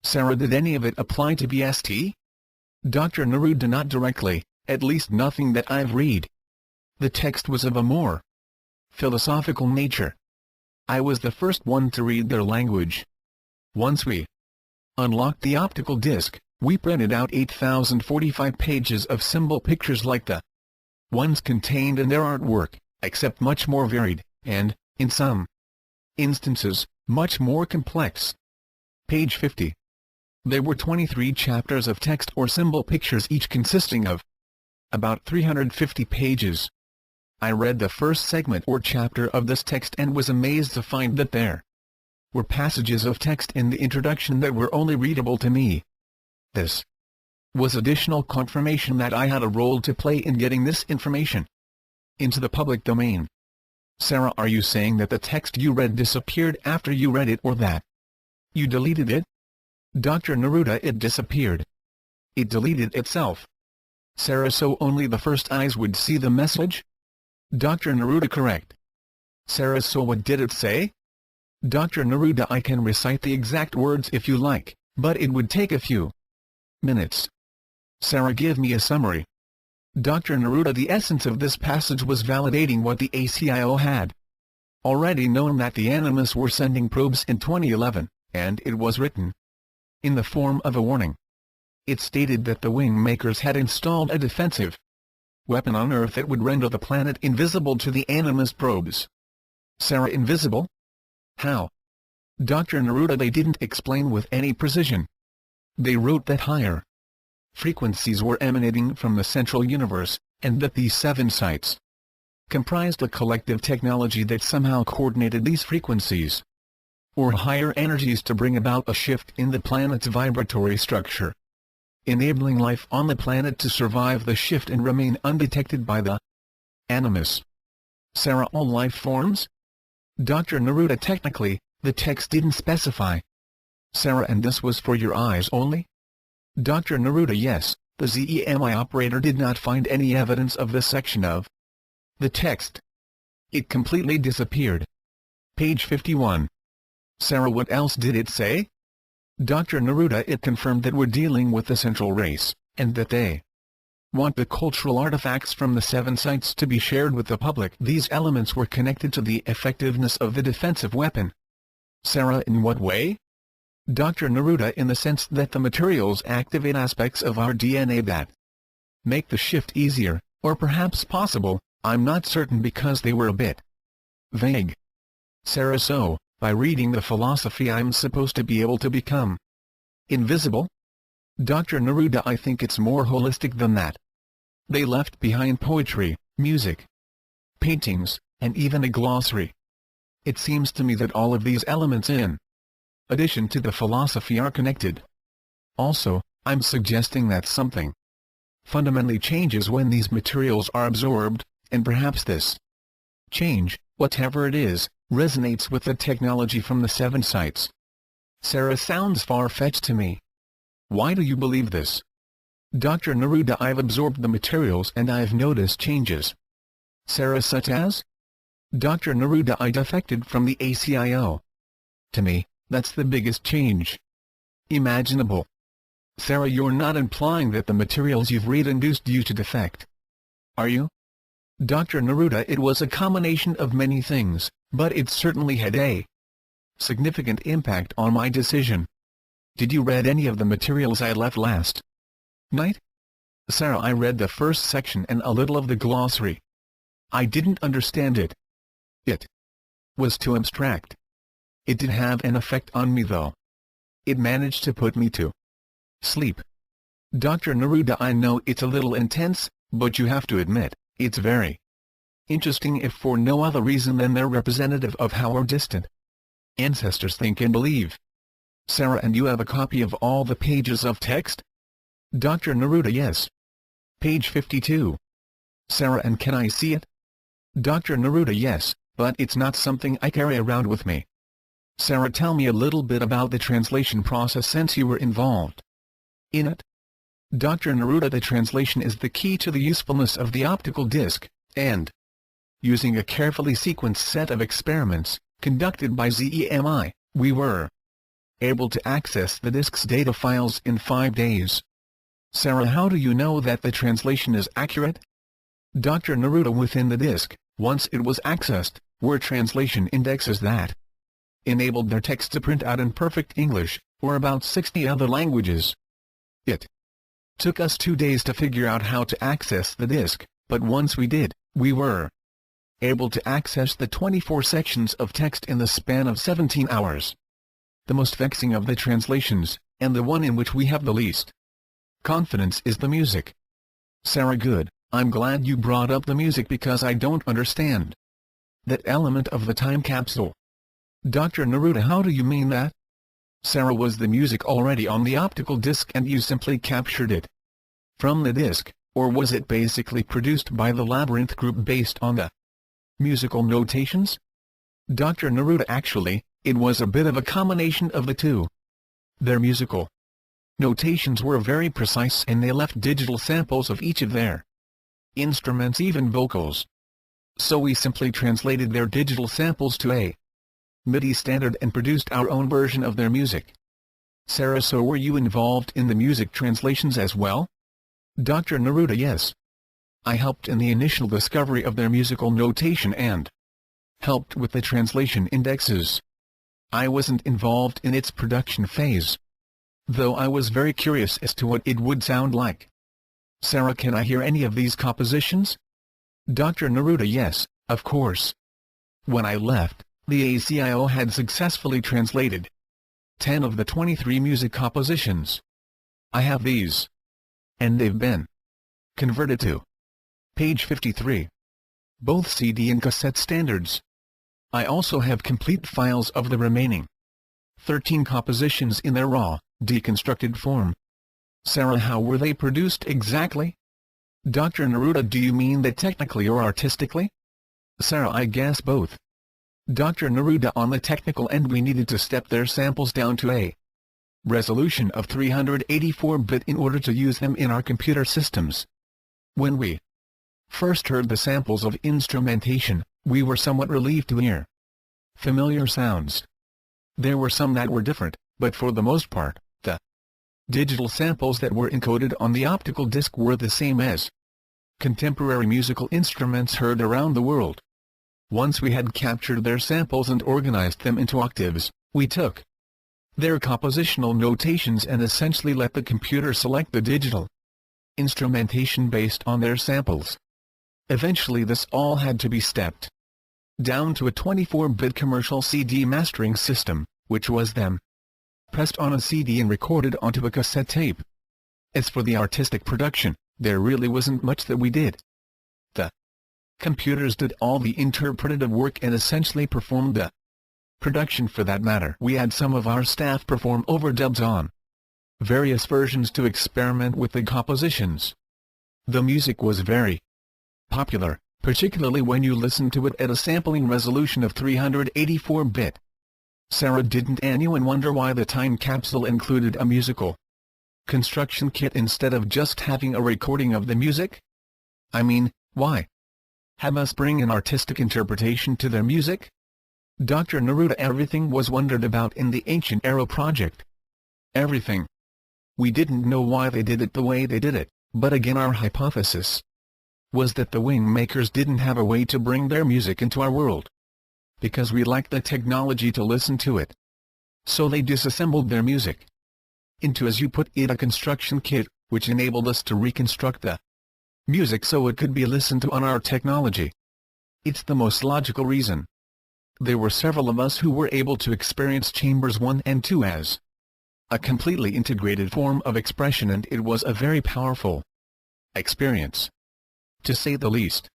Sarah, did any of it apply to BST? Dr. Neruda, not directly, at least nothing that I've read. The text was of a more philosophical nature. I was the first one to read their language. Once we unlocked the optical disc, we printed out 8,045 pages of symbol pictures like the ones contained in their artwork, except much more varied, and, in some instances, much more complex. Page 50. There were 23 chapters of text or symbol pictures, each consisting of about 350 pages. I read the first segment or chapter of this text and was amazed to find that there were passages of text in the introduction that were only readable to me. This was additional confirmation that I had a role to play in getting this information into the public domain. Sarah, are you saying that the text you read disappeared after you read it, or that you deleted it? Dr. Neruda, it disappeared. It deleted itself. Sarah, so only the first eyes would see the message? Dr. Neruda, correct. Sarah, so what did it say? Dr. Neruda, I can recite the exact words if you like, but it would take a few minutes. Sarah, give me a summary. Dr. Neruda, the essence of this passage was validating what the ACIO had already known, that the Animus were sending probes in 2011, and it was written in the form of a warning. It stated that the Wingmakers had installed a defensive weapon on Earth that would render the planet invisible to the Animus probes. Sarah, invisible? How? Dr. Neruda, they didn't explain with any precision. They wrote that higher frequencies were emanating from the central universe, and that these 7 sites comprised a collective technology that somehow coordinated these frequencies or higher energies to bring about a shift in the planet's vibratory structure, enabling life on the planet to survive the shift and remain undetected by the Animus. Sarah, all life forms? Dr. Neruda, technically, the text didn't specify. Sarah, and this was for your eyes only? Dr. Neruda, yes, the ZEMI operator did not find any evidence of this section of the text. It completely disappeared. Page 51. Sarah, what else did it say? Dr. Neruda, it confirmed that we're dealing with the central race, and that they want the cultural artifacts from the 7 sites to be shared with the public. These elements were connected to the effectiveness of the defensive weapon. Sarah, in what way? Dr. Neruda, in the sense that the materials activate aspects of our DNA that make the shift easier, or perhaps possible. I'm not certain because they were a bit vague. Sarah, so, by reading the philosophy I'm supposed to be able to become invisible? Dr. Neruda, I think it's more holistic than that. They left behind poetry, music, paintings, and even a glossary. It seems to me that all of these elements in addition to the philosophy are connected. Also, I'm suggesting that something fundamentally changes when these materials are absorbed, and perhaps this change, whatever it is, resonates with the technology from the 7 sites. Sarah, sounds far-fetched to me. Why do you believe this? Dr. Neruda, I've absorbed the materials and I've noticed changes. Sarah, such as? Dr. Neruda, I defected from the ACIO. To me, that's the biggest change imaginable. Sarah, you're not implying that the materials you've read induced you to defect, are you? Dr. Neruda, it was a combination of many things, but it certainly had a significant impact on my decision. Did you read any of the materials I left last night? Sarah, I read the first section and a little of the glossary. I didn't understand it. It was too abstract. It did have an effect on me though. It managed to put me to sleep. Dr. Neruda, I know it's a little intense, but you have to admit, it's very interesting if for no other reason than they're representative of how our distant ancestors think and believe. Sarah, and you have a copy of all the pages of text? Dr. Neruda, yes. Page 52. Sarah, and can I see it? Dr. Neruda, yes, but it's not something I carry around with me. Sarah, tell me a little bit about the translation process since you were involved in it. Dr. Neruda, the translation is the key to the usefulness of the optical disc, and using a carefully sequenced set of experiments, conducted by ZEMI, we were able to access the disk's data files in 5 days. Sarah, how do you know that the translation is accurate? Dr. Neruda, within the disk, once it was accessed, were translation indexes that enabled their text to print out in perfect English, or about 60 other languages. It took us 2 days to figure out how to access the disk, but once we did, we were able to access the 24 sections of text in the span of 17 hours. The most vexing of the translations, and the one in which we have the least confidence, is the music. Sarah, good, I'm glad you brought up the music because I don't understand that element of the time capsule. Dr. Neruda, how do you mean that? Sarah, was the music already on the optical disc and you simply captured it from the disc, or was it basically produced by the Labyrinth group based on the musical notations? Dr. Neruda, actually, it was a bit of a combination of the two. Their musical notations were very precise and they left digital samples of each of their instruments, even vocals. So we simply translated their digital samples to a MIDI standard and produced our own version of their music. Sarah, so were you involved in the music translations as well? Dr. Neruda, yes. I helped in the initial discovery of their musical notation and helped with the translation indexes. I wasn't involved in its production phase, though I was very curious as to what it would sound like. Sarah, can I hear any of these compositions? Dr. Neruda, yes, of course. When I left, the ACIO had successfully translated 10 of the 23 music compositions. I have these, and they've been converted to page 53. Both CD and cassette standards. I also have complete files of the remaining 13 compositions in their raw, deconstructed form. Sarah, how were they produced exactly? Dr. Neruda, do you mean that technically or artistically? Sarah, I guess both. Dr. Neruda, on the technical end we needed to step their samples down to a resolution of 384-bit in order to use them in our computer systems. When we first heard the samples of instrumentation, we were somewhat relieved to hear familiar sounds. There were some that were different, but for the most part, the digital samples that were encoded on the optical disc were the same as contemporary musical instruments heard around the world. Once we had captured their samples and organized them into octaves, we took their compositional notations and essentially let the computer select the digital instrumentation based on their samples. Eventually this all had to be stepped down to a 24-bit commercial CD mastering system, which was then pressed on a CD and recorded onto a cassette tape. As for the artistic production, there really wasn't much that we did. The computers did all the interpretative work and essentially performed the production for that matter. We had some of our staff perform overdubs on various versions to experiment with the compositions. The music was very popular, particularly when you listen to it at a sampling resolution of 384-bit. Sarah, didn't anyone wonder why the time capsule included a musical construction kit instead of just having a recording of the music? I mean, why have us bring an artistic interpretation to their music? Dr. Neruda, everything was wondered about in the Ancient Era project. Everything. We didn't know why they did it the way they did it, but again our hypothesis was that the wing makers didn't have a way to bring their music into our world, because we lacked the technology to listen to it. So they disassembled their music into, as you put it, a construction kit, which enabled us to reconstruct the music so it could be listened to on our technology. It's the most logical reason. There were several of us who were able to experience Chambers 1 and 2 as a completely integrated form of expression, and it was a very powerful experience, to say the least.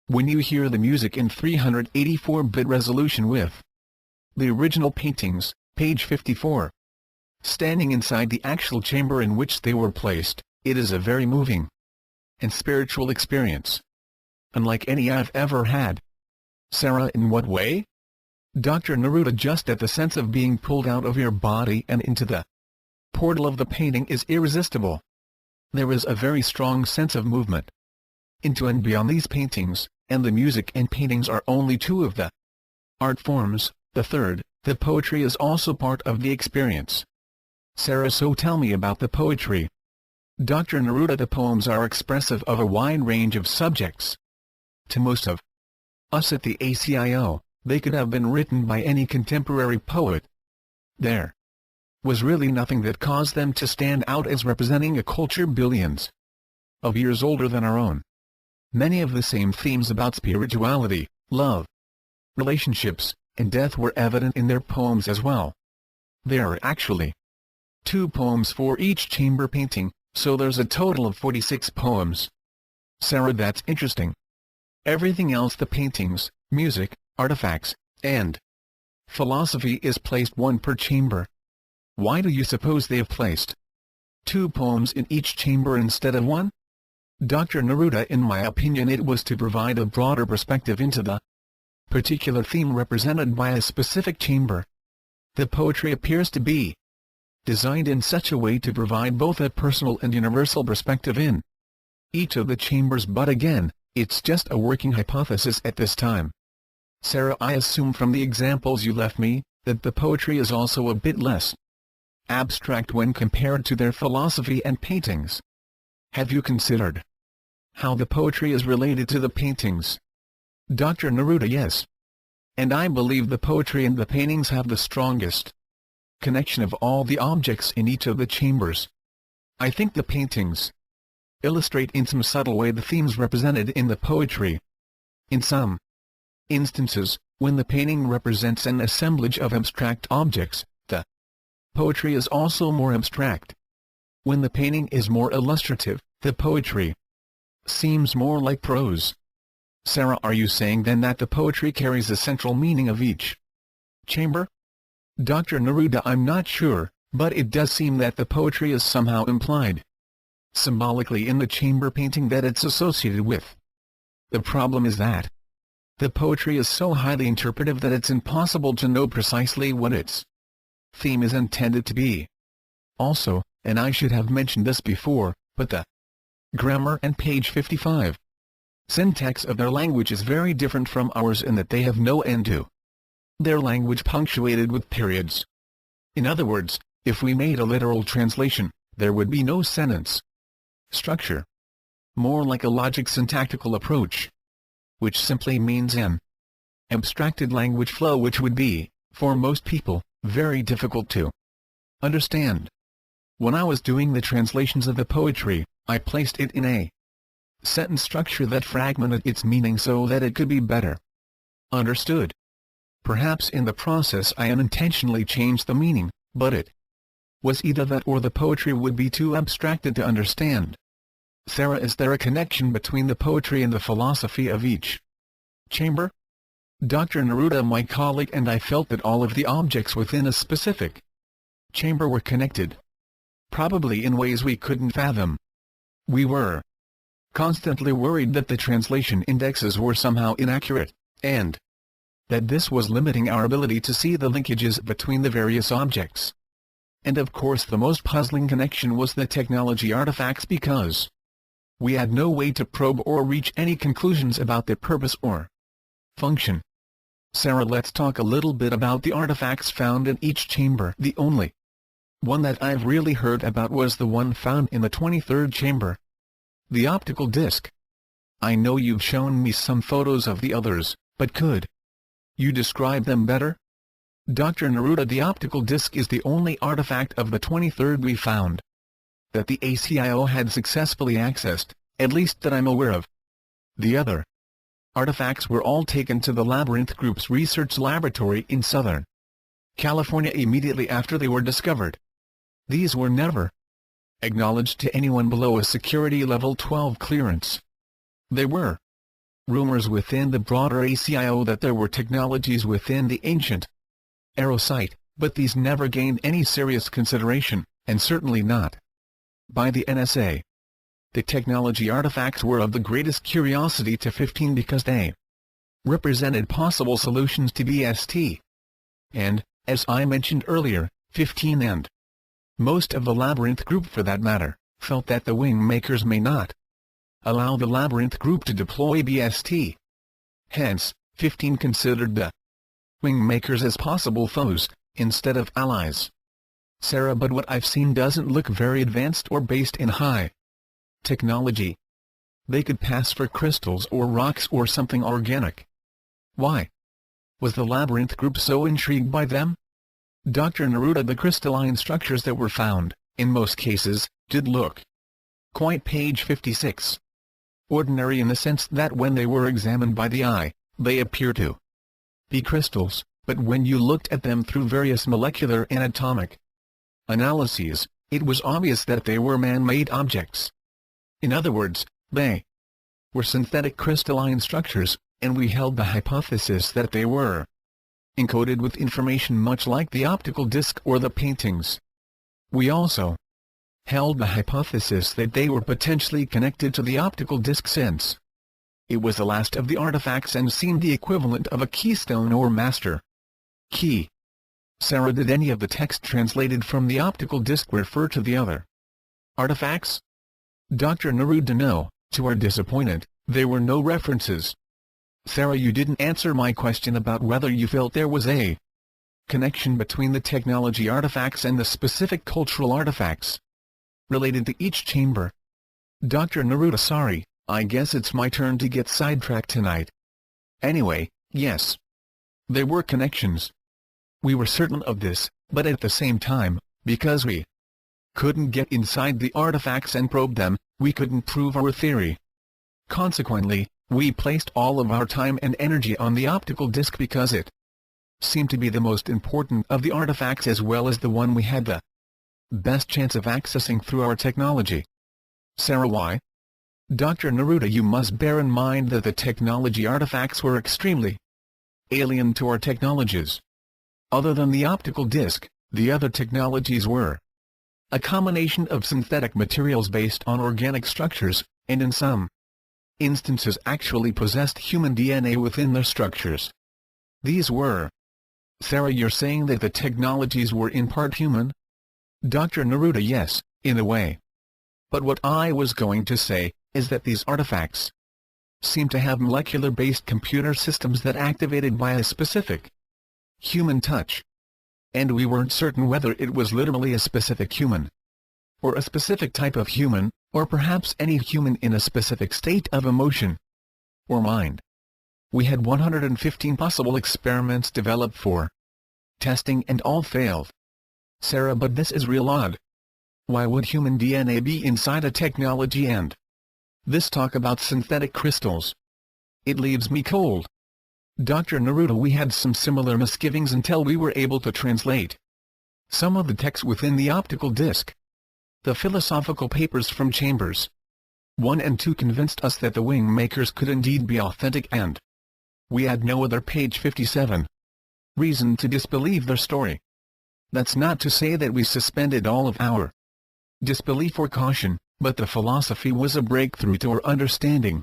When you hear the music in 384-bit resolution with the original paintings, page 54, standing inside the actual chamber in which they were placed, it is a very moving and spiritual experience, unlike any I've ever had. Sarah, in what way? Dr. Neruda, just at the sense of being pulled out of your body and into the portal of the painting is irresistible. There is a very strong sense of movement into and beyond these paintings, and the music and paintings are only two of the art forms. The third, the poetry, is also part of the experience. Sarah, so tell me about the poetry. Dr. Neruda, the poems are expressive of a wide range of subjects. To most of us at the ACIO, they could have been written by any contemporary poet. There was really nothing that caused them to stand out as representing a culture billions of years older than our own. Many of the same themes about spirituality, love, relationships, and death were evident in their poems as well. There are actually 2 poems for each chamber painting, so there's a total of 46 poems. Sarah, that's interesting. Everything else, the paintings, music, artifacts, and philosophy, is placed 1 per chamber. Why do you suppose they have placed 2 poems in each chamber instead of 1? Dr. Neruda, in my opinion, it was to provide a broader perspective into the particular theme represented by a specific chamber. The poetry appears to be designed in such a way to provide both a personal and universal perspective in each of the chambers, but again, it's just a working hypothesis at this time. Sarah, I assume from the examples you left me, that the poetry is also a bit less abstract when compared to their philosophy and paintings. Have you considered how the poetry is related to the paintings? Dr. Neruda, yes. And I believe the poetry and the paintings have the strongest connection of all the objects in each of the chambers. I think the paintings illustrate in some subtle way the themes represented in the poetry. In some instances, when the painting represents an assemblage of abstract objects, the poetry is also more abstract. When the painting is more illustrative, the poetry seems more like prose. Sarah, are you saying then that the poetry carries the central meaning of each chamber? Dr. Neruda, I'm not sure, but it does seem that the poetry is somehow implied symbolically in the chamber painting that it's associated with. The problem is that the poetry is so highly interpretive that it's impossible to know precisely what its theme is intended to be. Also, and I should have mentioned this before, but the grammar and page 55 syntax of their language is very different from ours in that they have no end to their language punctuated with periods. In other words, if we made a literal translation, there would be no sentence structure. More like a logic syntactical approach, which simply means an abstracted language flow which would be, for most people, very difficult to understand. When I was doing the translations of the poetry, I placed it in a sentence structure that fragmented its meaning so that it could be better understood. Perhaps in the process I unintentionally changed the meaning, but it was either that or the poetry would be too abstracted to understand. Sarah, is there a connection between the poetry and the philosophy of each chamber? Dr. Neruda, my colleague, and I felt that all of the objects within a specific chamber were connected, probably in ways we couldn't fathom. We were constantly worried that the translation indexes were somehow inaccurate, and that this was limiting our ability to see the linkages between the various objects. And of course the most puzzling connection was the technology artifacts, because we had no way to probe or reach any conclusions about their purpose or function. Sarah, let's talk a little bit about the artifacts found in each chamber. The only one that I've really heard about was the one found in the 23rd chamber, the optical disc. I know you've shown me some photos of the others, but could you describe them better? Dr. Neruda, the optical disc is the only artifact of the 23rd we found that the ACIO had successfully accessed, at least that I'm aware of. The other artifacts were all taken to the Labyrinth Group's research laboratory in Southern California immediately after they were discovered. These were never acknowledged to anyone below a security level 12 clearance. There were rumors within the broader ACIO that there were technologies within the ancient Aero site, but these never gained any serious consideration, and certainly not by the NSA. The technology artifacts were of the greatest curiosity to 15 because they represented possible solutions to BST. And, as I mentioned earlier, 15 and most of the Labyrinth Group for that matter, felt that the wing makers may not allow the Labyrinth Group to deploy BST. Hence, 15 considered the wing makers as possible foes, instead of allies. Sarah, but what I've seen doesn't look very advanced or based in high technology. They could pass for crystals or rocks or something organic. Why was the Labyrinth Group so intrigued by them? Dr. Neruda, the crystalline structures that were found, in most cases, did look quite page 56. Ordinary in the sense that when they were examined by the eye, they appear to be crystals, but when you looked at them through various molecular and atomic analyses, it was obvious that they were man-made objects. In other words, they were synthetic crystalline structures, and we held the hypothesis that they were encoded with information much like the optical disc or the paintings. We also held the hypothesis that they were potentially connected to the optical disc since it was the last of the artifacts and seemed the equivalent of a keystone or master key. Sarah, did any of the text translated from the optical disc refer to the other artifacts? Dr. Neruda, no, to our disappointment, there were no references. Sarah, you didn't answer my question about whether you felt there was a connection between the technology artifacts and the specific cultural artifacts related to each chamber. Dr. Neruda, sorry, I guess it's my turn to get sidetracked tonight. Anyway, yes, there were connections. We were certain of this, but at the same time, because we couldn't get inside the artifacts and probe them, we couldn't prove our theory. Consequently, we placed all of our time and energy on the optical disc because it seemed to be the most important of the artifacts as well as the one we had the best chance of accessing through our technology. Sarah, why? Dr. Neruda, you must bear in mind that the technology artifacts were extremely alien to our technologies. Other than the optical disc, the other technologies were a combination of synthetic materials based on organic structures, and in some instances actually possessed human DNA within their structures. These were. Sarah, you're saying that the technologies were in part human? Dr. Neruda, yes, in a way. But what I was going to say is that these artifacts seem to have molecular-based computer systems that activated by a specific human touch. And we weren't certain whether it was literally a specific human, or a specific type of human, or perhaps any human in a specific state of emotion or mind. We had 115 possible experiments developed for testing and all failed. Sarah, but this is real odd. Why would human DNA be inside a technology? And this talk about synthetic crystals, it leaves me cold. Dr. Neruda, we had some similar misgivings until we were able to translate some of the text within the optical disc. The philosophical papers from Chambers 1 and 2 convinced us that the wing makers could indeed be authentic and We had no other. Page 57. Reason to disbelieve their story. That's not to say that we suspended all of our disbelief or caution, but the philosophy was a breakthrough to our understanding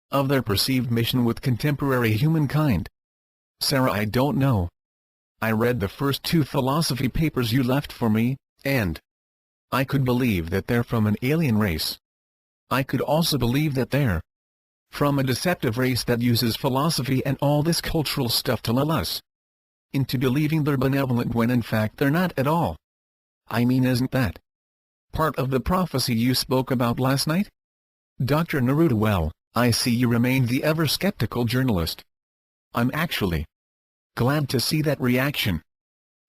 of their perceived mission with contemporary humankind. Sarah, I don't know. I read the first 2 philosophy papers you left for me, and I could believe that they're from an alien race. I could also believe that they're from a deceptive race that uses philosophy and all this cultural stuff to lull us into believing they're benevolent when in fact they're not at all. I mean, isn't that part of the prophecy you spoke about last night? Dr. Neruda, well, I see you remain the ever-skeptical journalist. I'm actually glad to see that reaction.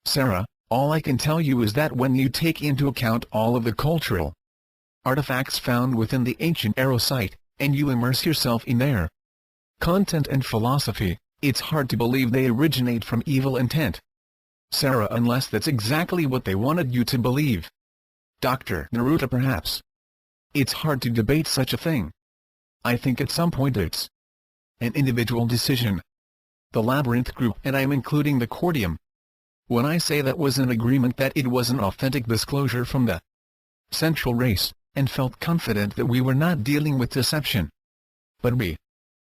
Sarah, all I can tell you is that when you take into account all of the cultural artifacts found within the ancient Arrow site, and you immerse yourself in their content and philosophy, it's hard to believe they originate from evil intent. Sarah, unless that's exactly what they wanted you to believe. Dr. Neruda, perhaps. It's hard to debate such a thing. I think at some point it's an individual decision. The Labyrinth group, and I'm including the Cordium, when I say that, was in agreement that it was an authentic disclosure from the Central Race, and felt confident that we were not dealing with deception. But we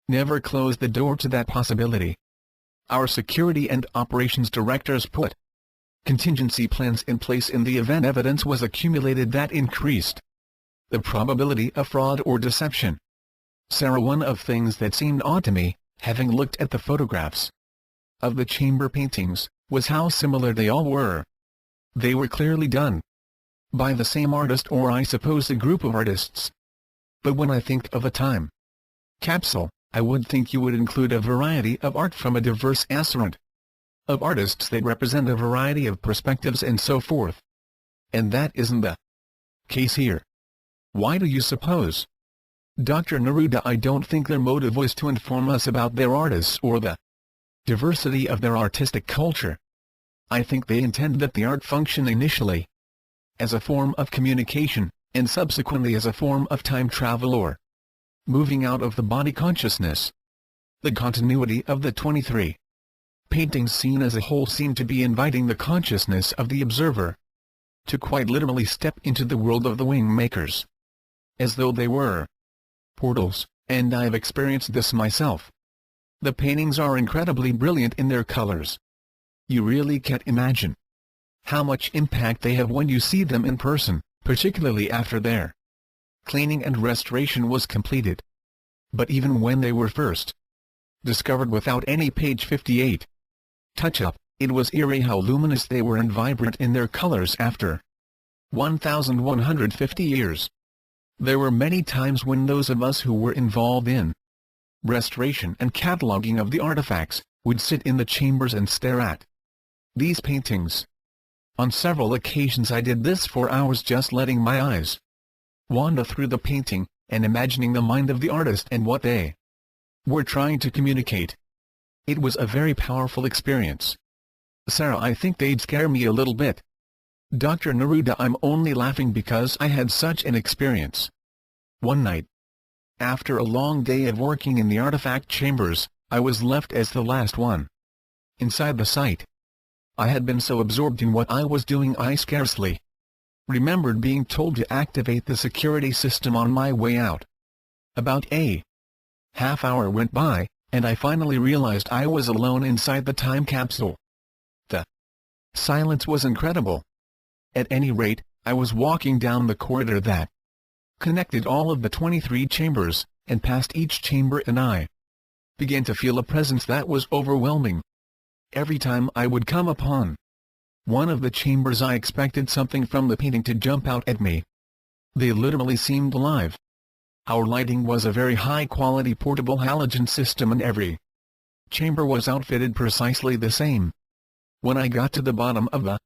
never closed the door to that possibility. Our security and operations directors put contingency plans in place in the event evidence was accumulated that increased the probability of fraud or deception. Sarah, one of things that seemed odd to me, having looked at the photographs of the chamber paintings, was how similar they all were. They were clearly done by the same artist, or I suppose a group of artists. But when I think of a time capsule, I would think you would include a variety of art from a diverse assortment of artists that represent a variety of perspectives and so forth. And that isn't the case here. Why do you suppose? Dr. Neruda, I don't think their motive was to inform us about their artists or the diversity of their artistic culture. I think they intended that the art function initially as a form of communication, and subsequently as a form of time travel or moving out of the body consciousness. The continuity of the 23 paintings seen as a whole seemed to be inviting the consciousness of the observer to quite literally step into the world of the wing makers, as though they were portals, and I've experienced this myself. The paintings are incredibly brilliant in their colors. You really can't imagine how much impact they have when you see them in person, particularly after their cleaning and restoration was completed. But even when they were first discovered without any page 58 touch-up, it was eerie how luminous they were and vibrant in their colors after 1,150 years. There were many times when those of us who were involved in restoration and cataloging of the artifacts would sit in the chambers and stare at these paintings. On several occasions I did this for hours, just letting my eyes wander through the painting, and imagining the mind of the artist and what they were trying to communicate. It was a very powerful experience. Sarah, I think they'd scare me a little bit. Dr. Neruda, I'm only laughing because I had such an experience. One night, after a long day of working in the artifact chambers, I was left as the last one inside the site. I had been so absorbed in what I was doing I scarcely remembered being told to activate the security system on my way out. About a half-hour went by, and I finally realized I was alone inside the time capsule. The silence was incredible. At any rate, I was walking down the corridor that connected all of the 23 chambers, and past each chamber, and I began to feel a presence that was overwhelming. Every time I would come upon one of the chambers I expected something from the painting to jump out at me. They literally seemed alive. Our lighting was a very high-quality portable halogen system, and every chamber was outfitted precisely the same. When I got to the bottom of the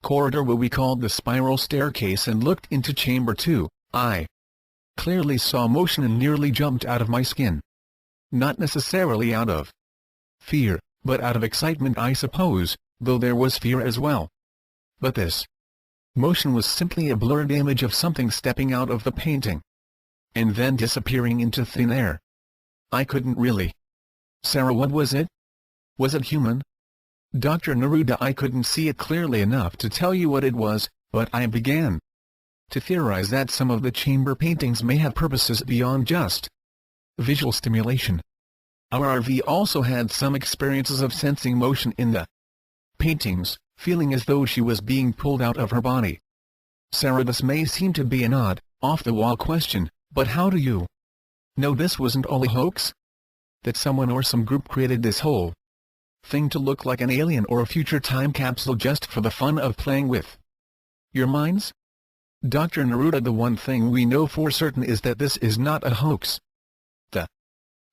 corridor, what we called the spiral staircase, and looked into chamber 2, I clearly saw motion and nearly jumped out of my skin. Not necessarily out of fear, but out of excitement, I suppose, though there was fear as well. But this motion was simply a blurred image of something stepping out of the painting and then disappearing into thin air. I couldn't really Sarah, what was it? Was it human? Dr. Neruda, I couldn't see it clearly enough to tell you what it was, but I began to theorize that some of the chamber paintings may have purposes beyond just visual stimulation. Our RV also had some experiences of sensing motion in the paintings, feeling as though she was being pulled out of her body. Sarah, this may seem to be an odd, off-the-wall question, but how do you know this wasn't all a hoax? That someone or some group created this whole thing to look like an alien or a future time capsule just for the fun of playing with your minds? Dr. Neruda, the one thing we know for certain is that this is not a hoax. The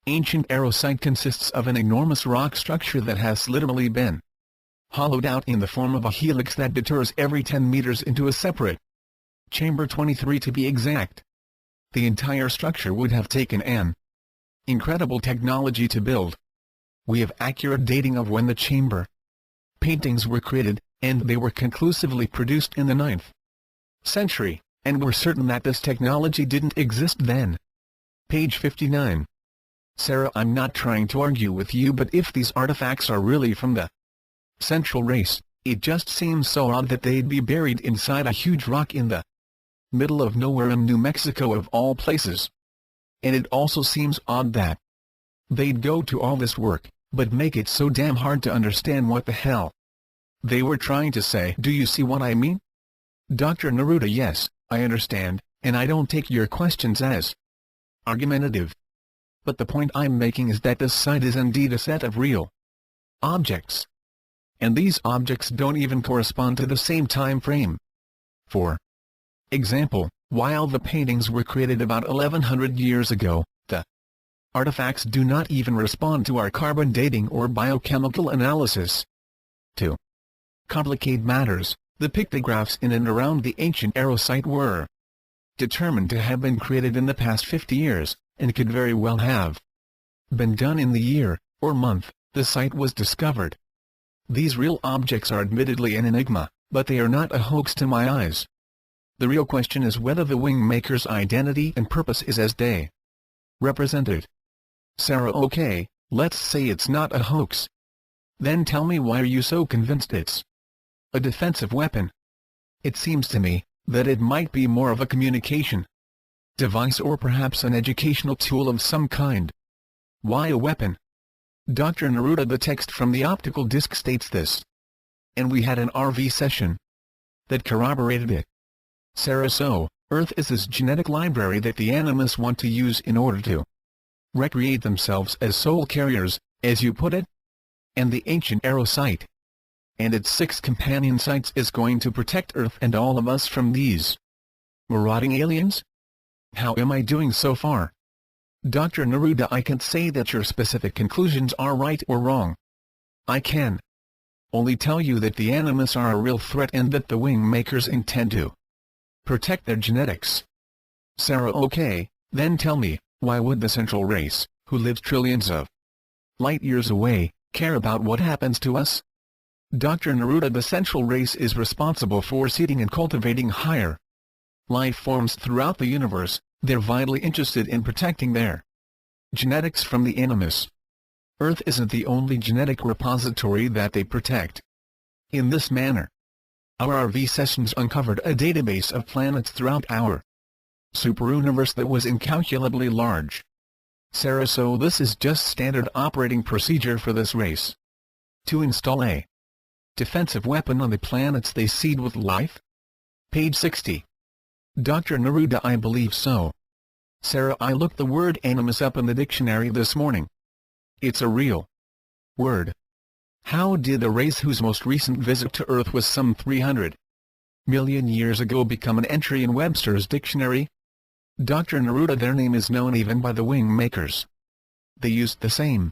ancient Arrow site consists of an enormous rock structure that has literally been hollowed out in the form of a helix that deters every 10 meters into a separate chamber, 23 to be exact. The entire structure would have taken an incredible technology to build. We have accurate dating of when the chamber paintings were created, and they were conclusively produced in the 9th century, and we're certain that this technology didn't exist then. Page 59. Sarah, I'm not trying to argue with you, but if these artifacts are really from the Central Race, it just seems so odd that they'd be buried inside a huge rock in the middle of nowhere in New Mexico of all places. And it also seems odd that they'd go to all this work, but make it so damn hard to understand what the hell they were trying to say. Do you see what I mean? Dr. Neruda, yes, I understand, and I don't take your questions as argumentative. But the point I'm making is that this site is indeed a set of real objects. And these objects don't even correspond to the same time frame. For example, while the paintings were created about 1100 years ago, the artifacts do not even respond to our carbon dating or biochemical analysis. To complicate matters, the pictographs in and around the ancient Arrow site were determined to have been created in the past 50 years, and could very well have been done in the year, or month, the site was discovered. These real objects are admittedly an enigma, but they are not a hoax to my eyes. The real question is whether the wing maker's identity and purpose is as they represented. Sarah, okay, let's say it's not a hoax. Then tell me, why are you so convinced it's a defensive weapon? It seems to me that it might be more of a communication device or perhaps an educational tool of some kind. Why a weapon? Dr. Neruda, the text from the optical disc states this. And we had an RV session that corroborated it. Sarah, so, Earth is this genetic library that the animists want to use in order to recreate themselves as soul carriers, as you put it? And the ancient Arrow site and its 6 companion sites is going to protect Earth and all of us from these marauding aliens? How am I doing so far? Dr. Neruda, I can't say that your specific conclusions are right or wrong. I can only tell you that the animists are a real threat and that the wing makers intend to protect their genetics. Sarah, okay, then tell me, why would the Central Race, who lives trillions of light years away, care about what happens to us? Dr. Neruda, the Central Race is responsible for seeding and cultivating higher life forms throughout the universe. They're vitally interested in protecting their genetics from the animus. Earth isn't the only genetic repository that they protect. In this manner, our RV sessions uncovered a database of planets throughout our superuniverse that was incalculably large. Sarah, so this is just standard operating procedure for this race to install a defensive weapon on the planets they seed with life? Page 60. Dr. Neruda, I believe so. Sarah, I looked the word animus up in the dictionary this morning. It's a real word. How did a race whose most recent visit to Earth was some 300 million years ago become an entry in Webster's dictionary? Dr. Neruda, their name is known even by the wing makers. They used the same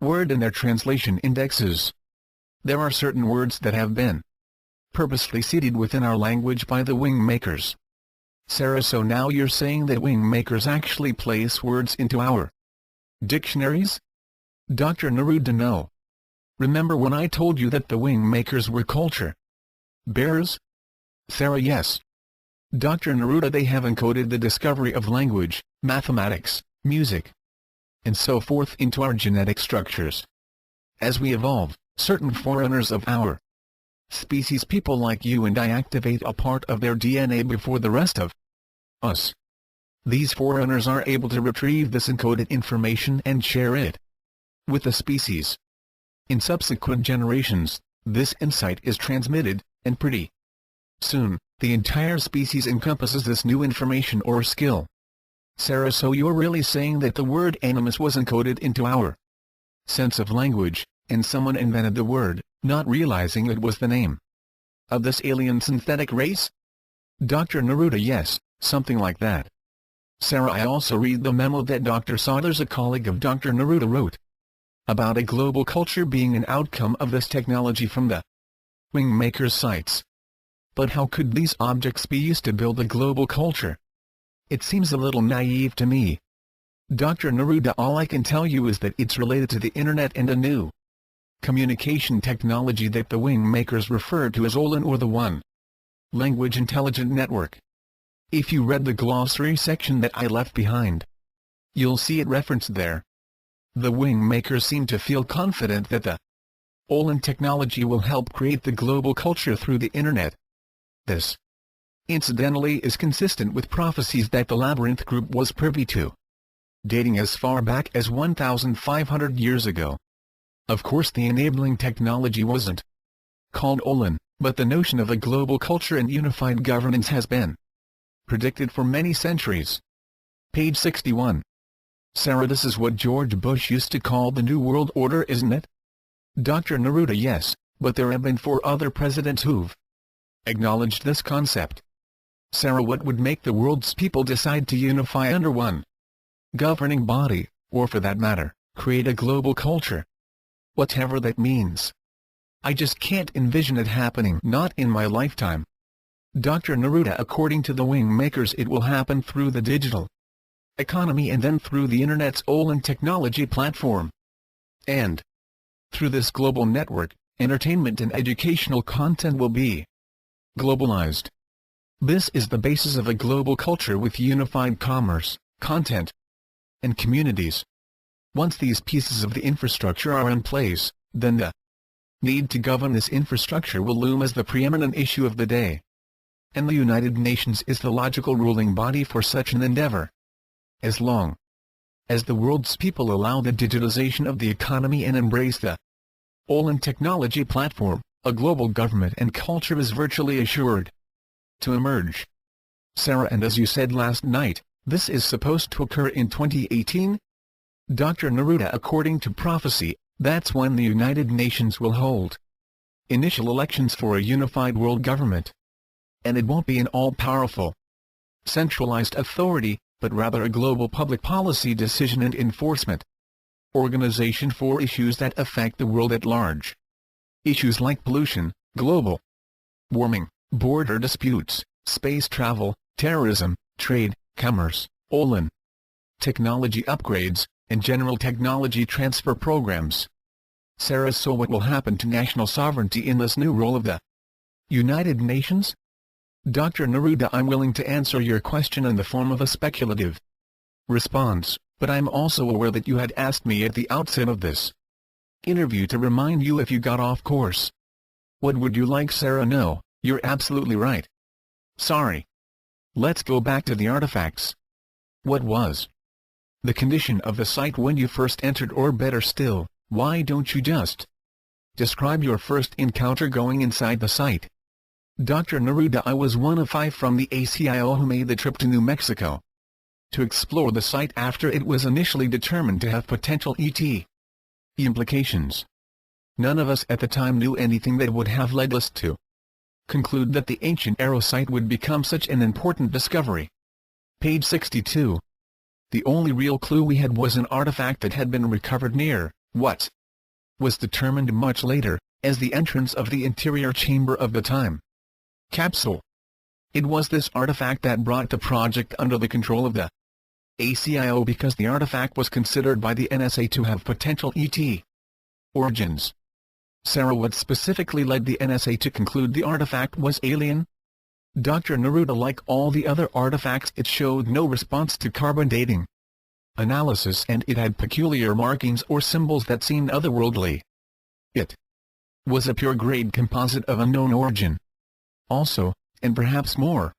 word in their translation indexes. There are certain words that have been purposely seeded within our language by the wing makers. Sarah, so now you're saying that wing makers actually place words into our dictionaries? Dr. Neruda, no. Remember when I told you that the wing makers were culture bearers? Sarah, yes. Dr. Neruda, they have encoded the discovery of language, mathematics, music, and so forth into our genetic structures. As we evolve, certain forerunners of our species, people like you and I, activate a part of their DNA before the rest of us. These forerunners are able to retrieve this encoded information and share it with the species. In subsequent generations, this insight is transmitted, and pretty soon, the entire species encompasses this new information or skill. Sarah, so you're really saying that the word animus was encoded into our sense of language, and someone invented the word, not realizing it was the name of this alien synthetic race? Dr. Neruda: yes, something like that. Sarah, I also read the memo that Dr. Saunders, a colleague of Dr. Neruda, wrote about a global culture being an outcome of this technology from the Wingmaker's sites. But how could these objects be used to build a global culture? It seems a little naive to me. Dr. Neruda, all I can tell you is that it's related to the internet and a new communication technology that the Wingmakers refer to as OLAN, or the One Language Intelligent Network. If you read the glossary section that I left behind, you'll see it referenced there. The Wingmakers seem to feel confident that the OLAN technology will help create the global culture through the internet. This, incidentally, is consistent with prophecies that the Labyrinth Group was privy to, dating as far back as 1,500 years ago. Of course, the enabling technology wasn't called OLAN, but the notion of a global culture and unified governance has been predicted for many centuries. Page 61. Sarah, this is what George Bush used to call the New World Order, isn't it? Dr. Neruda: yes, but there have been 4 other presidents who've acknowledged this concept. Sarah, what would make the world's people decide to unify under one governing body, or for that matter, create a global culture? Whatever that means. I just can't envision it happening, not in my lifetime. Dr. Neruda: according to the Wingmakers, it will happen through the digital economy and then through the Internet's OLAN technology platform. And through this global network, entertainment and educational content will be globalized. This is the basis of a global culture with unified commerce, content, and communities. Once these pieces of the infrastructure are in place, then the need to govern this infrastructure will loom as the preeminent issue of the day. And the United Nations is the logical ruling body for such an endeavor. As long as the world's people allow the digitalization of the economy and embrace the OLAN technology platform, a global government and culture is virtually assured to emerge. Sarah, and as you said last night, this is supposed to occur in 2018? Dr. Neruda: according to prophecy, that's when the United Nations will hold initial elections for a unified world government. And it won't be an all-powerful, centralized authority, but rather a global public policy decision and enforcement organization for issues that affect the world at large. Issues like pollution, global warming, border disputes, space travel, terrorism, trade, commerce, OLAN, technology upgrades, and general technology transfer programs. Sarah, so what will happen to national sovereignty in this new role of the United Nations? Dr. Neruda: I'm willing to answer your question in the form of a speculative response, but I'm also aware that you had asked me at the outset of this interview to remind you if you got off course. What would you like, Sarah? No, you're absolutely right. Sorry. Let's go back to the artifacts. What was the condition of the site when you first entered, or better still, why don't you just describe your first encounter going inside the site? Dr. Neruda: I was one of 5 from the ACIO who made the trip to New Mexico to explore the site after it was initially determined to have potential ET implications. None of us at the time knew anything that would have led us to conclude that the ancient Arrow site would become such an important discovery. Page 62. The only real clue we had was an artifact that had been recovered near what was determined much later as the entrance of the interior chamber of the time capsule. It was this artifact that brought the project under the control of the ACIO because the artifact was considered by the NSA to have potential ET origins. Sarah, what specifically led the NSA to conclude the artifact was alien? Dr. Neruda: like all the other artifacts, it showed no response to carbon dating. analysis, and it had peculiar markings or symbols that seemed otherworldly. It was a pure-grade composite of unknown origin. Also, and perhaps more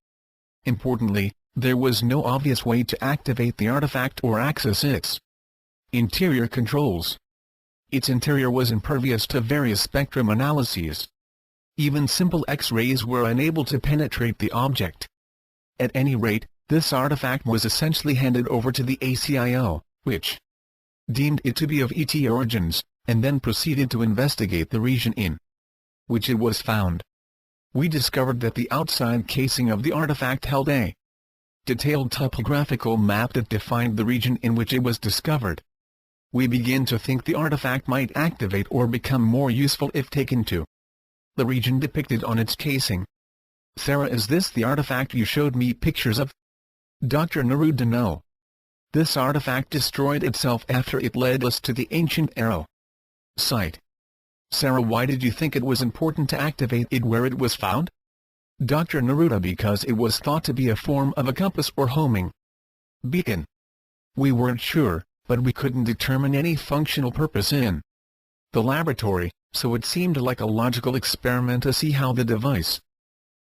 importantly, there was no obvious way to activate the artifact or access its interior controls. Its interior was impervious to various spectrum analyses. Even simple X-rays were unable to penetrate the object. At any rate, this artifact was essentially handed over to the ACIO, which deemed it to be of ET origins, and then proceeded to investigate the region in which it was found. We discovered that the outside casing of the artifact held a detailed topographical map that defined the region in which it was discovered. We began to think the artifact might activate or become more useful if taken to the region depicted on its casing. Sarah, is this the artifact you showed me pictures of? Dr. Neruda, no. This artifact destroyed itself after it led us to the ancient arrow site. Sarah, why did you think it was important to activate it where it was found? Dr. Neruda, because it was thought to be a form of a compass or homing beacon. We weren't sure, but we couldn't determine any functional purpose in the laboratory, so it seemed like a logical experiment to see how the device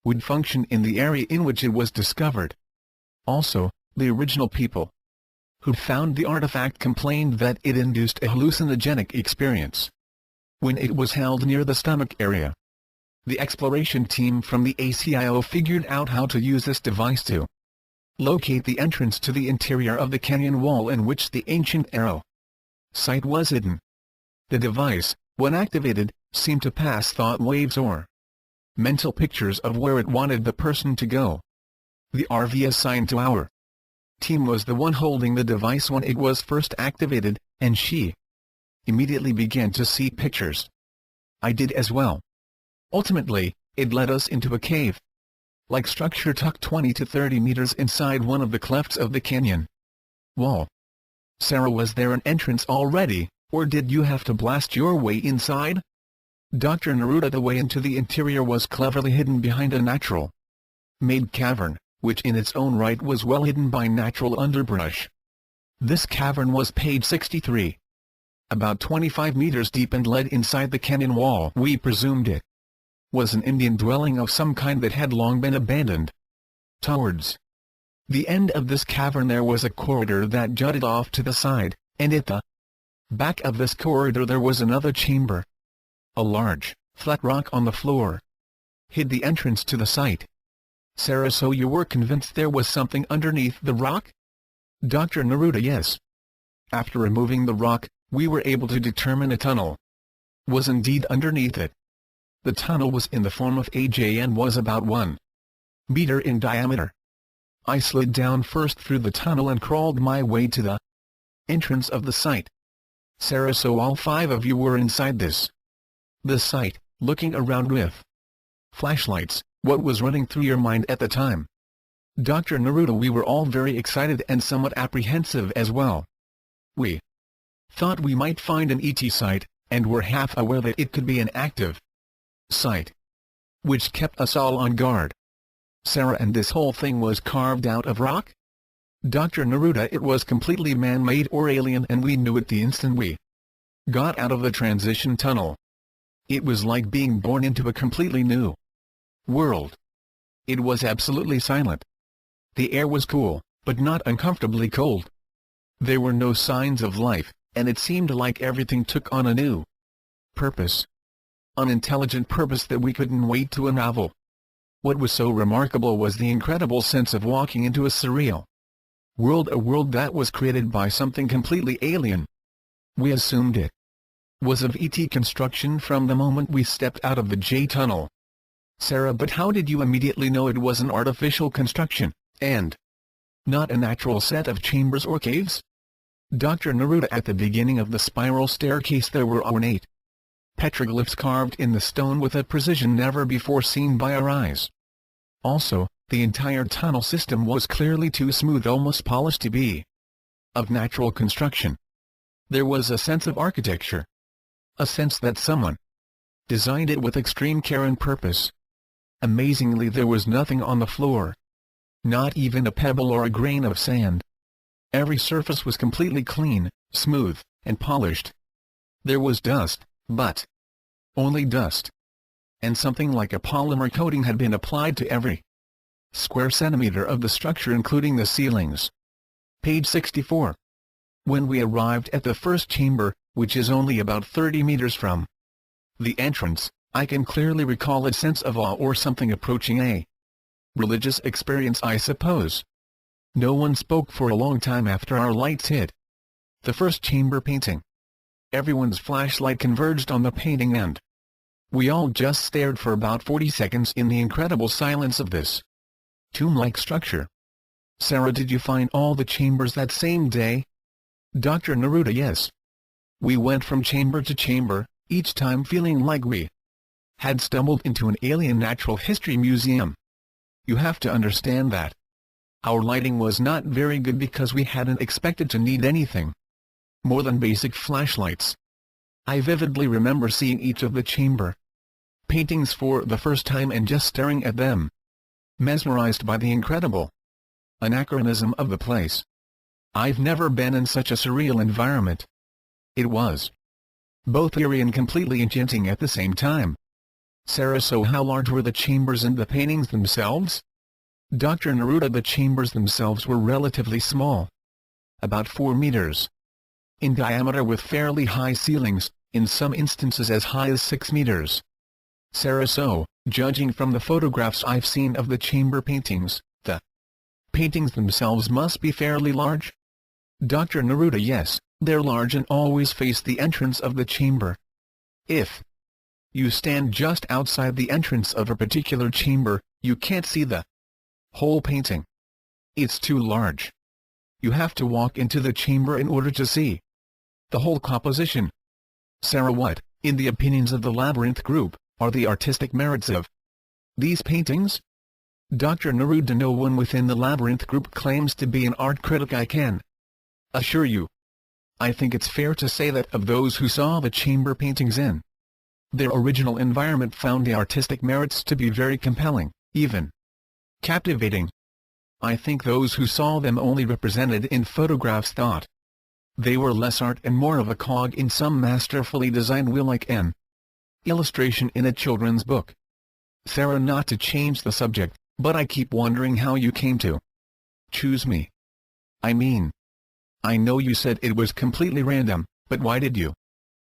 would function in the area in which it was discovered. Also, the original people who found the artifact complained that it induced a hallucinogenic experience when it was held near the stomach area. The exploration team from the ACIO figured out how to use this device to locate the entrance to the interior of the canyon wall in which the ancient arrow site was hidden. The device, when activated, seemed to pass thought waves or mental pictures of where it wanted the person to go. The RV assigned to our team was the one holding the device when it was first activated, and she immediately began to see pictures. I did as well. Ultimately, it led us into a cave-like structure tucked 20 to 30 meters inside one of the clefts of the canyon wall. Sarah, was there an entrance already, or did you have to blast your way inside? Dr. Neruda, the way into the interior was cleverly hidden behind a natural-made cavern, which in its own right was well hidden by natural underbrush. This cavern was page 63. About 25 meters deep and led inside the canyon wall. We presumed it was an Indian dwelling of some kind that had long been abandoned. Towards the end of this cavern there was a corridor that jutted off to the side, and at the back of this corridor there was another chamber. A large, flat rock on the floor hid the entrance to the site. Sarah, so you were convinced there was something underneath the rock? Dr. Neruda, yes. After removing the rock, we were able to determine a tunnel was indeed underneath it. The tunnel was in the form of AJ and was about 1 meter in diameter. I slid down first through the tunnel and crawled my way to the entrance of the site. Sarah, so all 5 of you were inside the site, looking around with flashlights. What was running through your mind at the time? Dr. Neruda, we were all very excited and somewhat apprehensive as well. We thought we might find an ET site, and were half aware that it could be an active site, which kept us all on guard. Sarah, and this whole thing was carved out of rock? Dr. Neruda, it was completely man-made or alien, and we knew it the instant we got out of the transition tunnel. It was like being born into a completely new world. It was absolutely silent. The air was cool, but not uncomfortably cold. There were no signs of life, and it seemed like everything took on a new purpose. An intelligent purpose that we couldn't wait to unravel. What was so remarkable was the incredible sense of walking into a surreal world, a world that was created by something completely alien. We assumed it was of ET construction from the moment we stepped out of the J tunnel. Sarah, but how did you immediately know it was an artificial construction, and not a natural set of chambers or caves? Dr. Neruda, at the beginning of the spiral staircase there were ornate petroglyphs carved in the stone with a precision never before seen by our eyes. Also, the entire tunnel system was clearly too smooth, almost polished, to be of natural construction. There was a sense of architecture, a sense that someone designed it with extreme care and purpose. Amazingly, there was nothing on the floor, not even a pebble or a grain of sand. Every surface was completely clean, smooth, and polished. There was dust, but only dust. And something like a polymer coating had been applied to every square centimeter of the structure, including the ceilings. Page 64. When we arrived at the first chamber, which is only about 30 meters from the entrance, I can clearly recall a sense of awe or something approaching a religious experience, I suppose. No one spoke for a long time after our lights hit the first chamber painting. Everyone's flashlight converged on the painting and we all just stared for about 40 seconds in the incredible silence of this tomb-like structure. Sarah, did you find all the chambers that same day? Dr. Neruda: yes. We went from chamber to chamber, each time feeling like we had stumbled into an alien natural history museum. You have to understand that our lighting was not very good because we hadn't expected to need anything more than basic flashlights. I vividly remember seeing each of the chamber paintings for the first time and just staring at them, mesmerized by the incredible anachronism of the place. I've never been in such a surreal environment. It was both eerie and completely enchanting at the same time. Sarah: so how large were the chambers and the paintings themselves? Dr. Neruda: the chambers themselves were relatively small, about 4 meters in diameter, with fairly high ceilings, in some instances as high as 6 meters. Sarah: so, judging from the photographs I've seen of the chamber paintings, the paintings themselves must be fairly large? Dr. Neruda: yes, they're large and always face the entrance of the chamber. If you stand just outside the entrance of a particular chamber, you can't see the whole painting. It's too large. You have to walk into the chamber in order to see the whole composition. Sarah: what, in the opinions of the Labyrinth group, are the artistic merits of these paintings? Dr. Neruda: no one within the Labyrinth group claims to be an art critic, I can assure you. I think it's fair to say that of those who saw the chamber paintings in their original environment found the artistic merits to be very compelling, even captivating. I think those who saw them only represented in photographs thought they were less art and more of a cog in some masterfully designed wheel, like an illustration in a children's book. Sarah: not to change the subject, but I keep wondering how you came to choose me. I mean, I know you said it was completely random, but why did you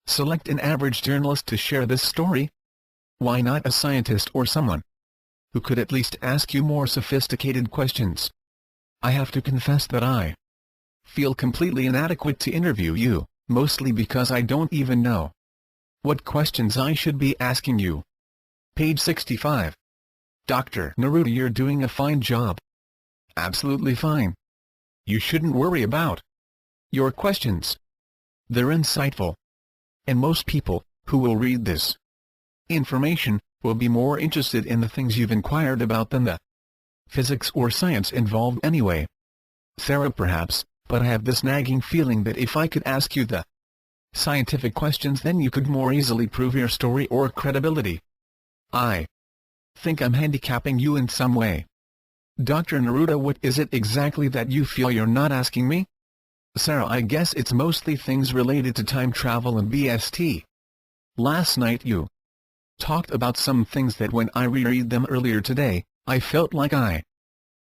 select an average journalist to share this story? Why not a scientist or someone who could at least ask you more sophisticated questions? I have to confess that I feel completely inadequate to interview you, mostly because I don't even know what questions I should be asking you. Page 65. Dr. Neruda: you're doing a fine job. Absolutely fine. You shouldn't worry about your questions. They're insightful. And most people who will read this information will be more interested in the things you've inquired about than the physics or science involved anyway. Sarah: perhaps, but I have this nagging feeling that if I could ask you the scientific questions, then you could more easily prove your story or credibility. I think I'm handicapping you in some way. Dr. Neruda: what is it exactly that you feel you're not asking me? Sarah: I guess it's mostly things related to time travel and BST. Last night you talked about some things that when I reread them earlier today, I felt like I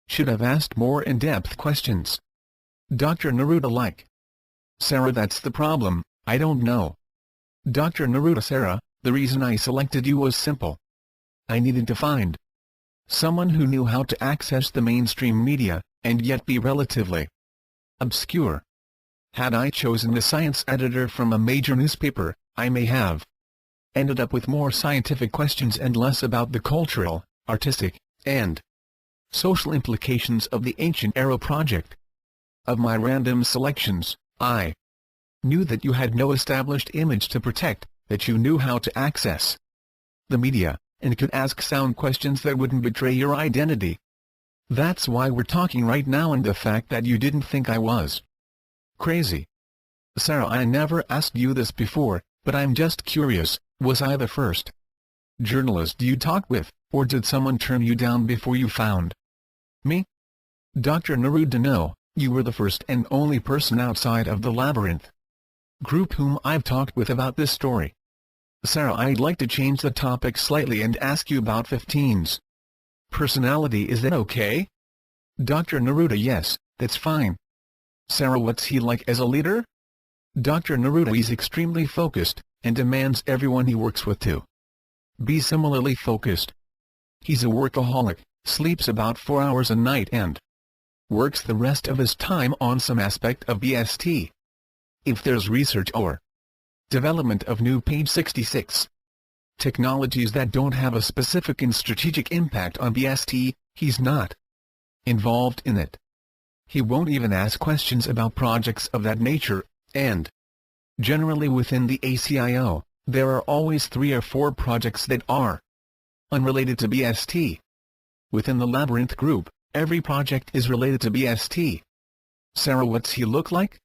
should have asked more in-depth questions. Dr. Neruda: like? Sarah: that's the problem, I don't know. Dr. Neruda: Sarah, the reason I selected you was simple. I needed to find someone who knew how to access the mainstream media, and yet be relatively obscure. Had I chosen the science editor from a major newspaper, I may have ended up with more scientific questions and less about the cultural, artistic, and social implications of the Ancient Era project. Of my random selections, I knew that you had no established image to protect, that you knew how to access the media, and could ask sound questions that wouldn't betray your identity. That's why we're talking right now, and the fact that you didn't think I was crazy. Sarah: I never asked you this before, but I'm just curious, was I the first journalist you talked with, or did someone turn you down before you found me? Dr. Neruda: no, You were the first and only person outside of the Labyrinth group whom I've talked with about this story. Sarah, I'd like to change the topic slightly and ask you about 15's personality. Is that okay? Dr. Neruda: yes, that's fine. Sarah: what's he like as a leader? Dr. Neruda: he's extremely focused, and demands everyone he works with to be similarly focused. He's a workaholic, sleeps about 4 hours a night and works the rest of his time on some aspect of BST. If there's research or development of new page 66 technologies that don't have a specific and strategic impact on BST, he's not involved in it. He won't even ask questions about projects of that nature, and generally within the ACIO, there are always 3 or 4 projects that are unrelated to BST. Within the Labyrinth group, every project is related to BST. Sarah: what's he look like?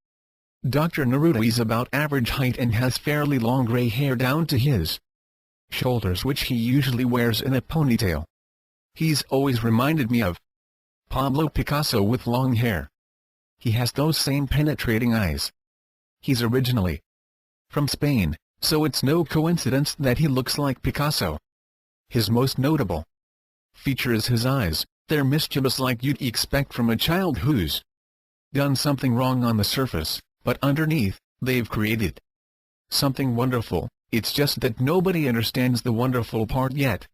Dr. Neruda: he's about average height and has fairly long gray hair down to his shoulders, which he usually wears in a ponytail. He's always reminded me of Pablo Picasso with long hair. He has those same penetrating eyes. He's originally from Spain, so it's no coincidence that he looks like Picasso. His most notable feature is his eyes. They're mischievous, like you'd expect from a child who's done something wrong on the surface, but underneath, they've created something wonderful. It's just that nobody understands the wonderful part yet.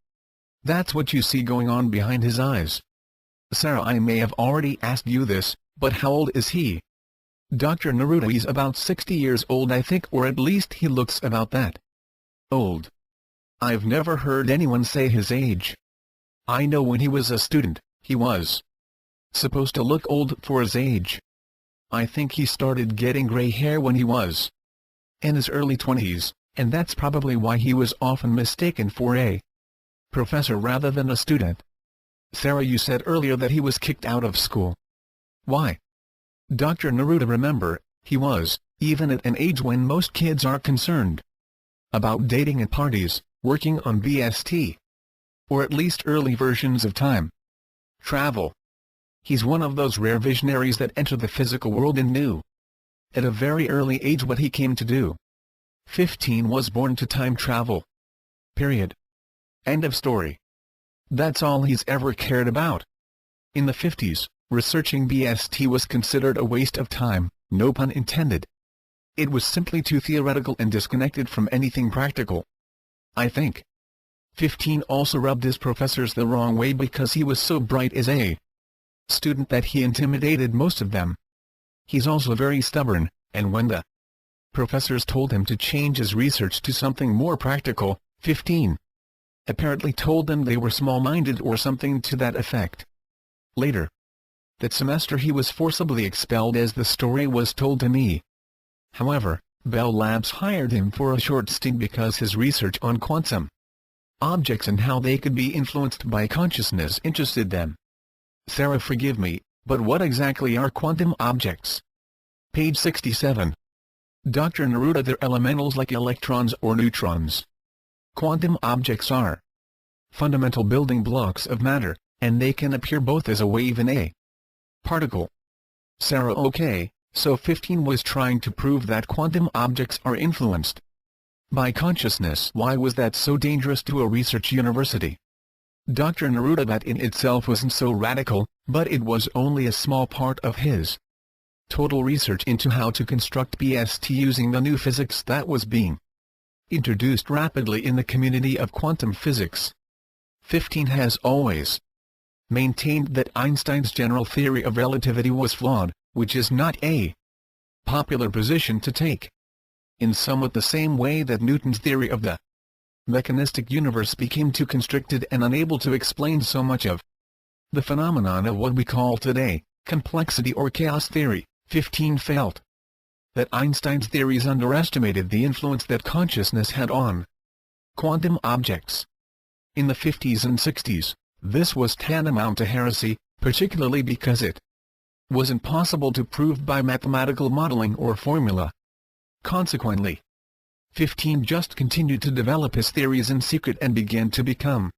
That's what you see going on behind his eyes. Sarah: I may have already asked you this, but how old is he? Dr. Neruda: he's about 60 years old, I think, or at least he looks about that old. I've never heard anyone say his age. I know when he was a student, he was supposed to look old for his age. I think he started getting gray hair when he was in his early 20s, and that's probably why he was often mistaken for a professor rather than a student. Sarah: you said earlier that he was kicked out of school. Why? Dr. Neruda: remember, he was, even at an age when most kids are concerned about dating and parties, working on BST. Or at least early versions of time travel. He's one of those rare visionaries that enter the physical world and knew at a very early age what he came to do. 15 was born to time travel. Period. End of story. That's all he's ever cared about. In the 50s, researching BST was considered a waste of time, no pun intended. It was simply too theoretical and disconnected from anything practical. I think 15 also rubbed his professors the wrong way because he was so bright as a student that he intimidated most of them. He's also very stubborn, and when the professors told him to change his research to something more practical, 15 apparently told them they were small-minded or something to that effect. Later that semester he was forcibly expelled, as the story was told to me. However, Bell Labs hired him for a short stint because his research on quantum objects and how they could be influenced by consciousness interested them. Sarah: forgive me, but what exactly are quantum objects? Page 67. Dr. Neruda: they're elementals like electrons or neutrons. Quantum objects are fundamental building blocks of matter, and they can appear both as a wave and a particle. Sarah: okay, so 15 was trying to prove that quantum objects are influenced by consciousness. Why was that so dangerous to a research university? Dr. Neruda: that in itself wasn't so radical, but it was only a small part of his total research into how to construct BST using the new physics that was being introduced rapidly in the community of quantum physics. 15 has always maintained that Einstein's general theory of relativity was flawed, which is not a popular position to take. In somewhat the same way that Newton's theory of the mechanistic universe became too constricted and unable to explain so much of the phenomenon of what we call today complexity or chaos theory, 15 felt that Einstein's theories underestimated the influence that consciousness had on quantum objects. In the 50s and 60s, this was tantamount to heresy, particularly because it wasn't possible to prove by mathematical modeling or formula. Consequently, 15 just continued to develop his theories in secret and began to become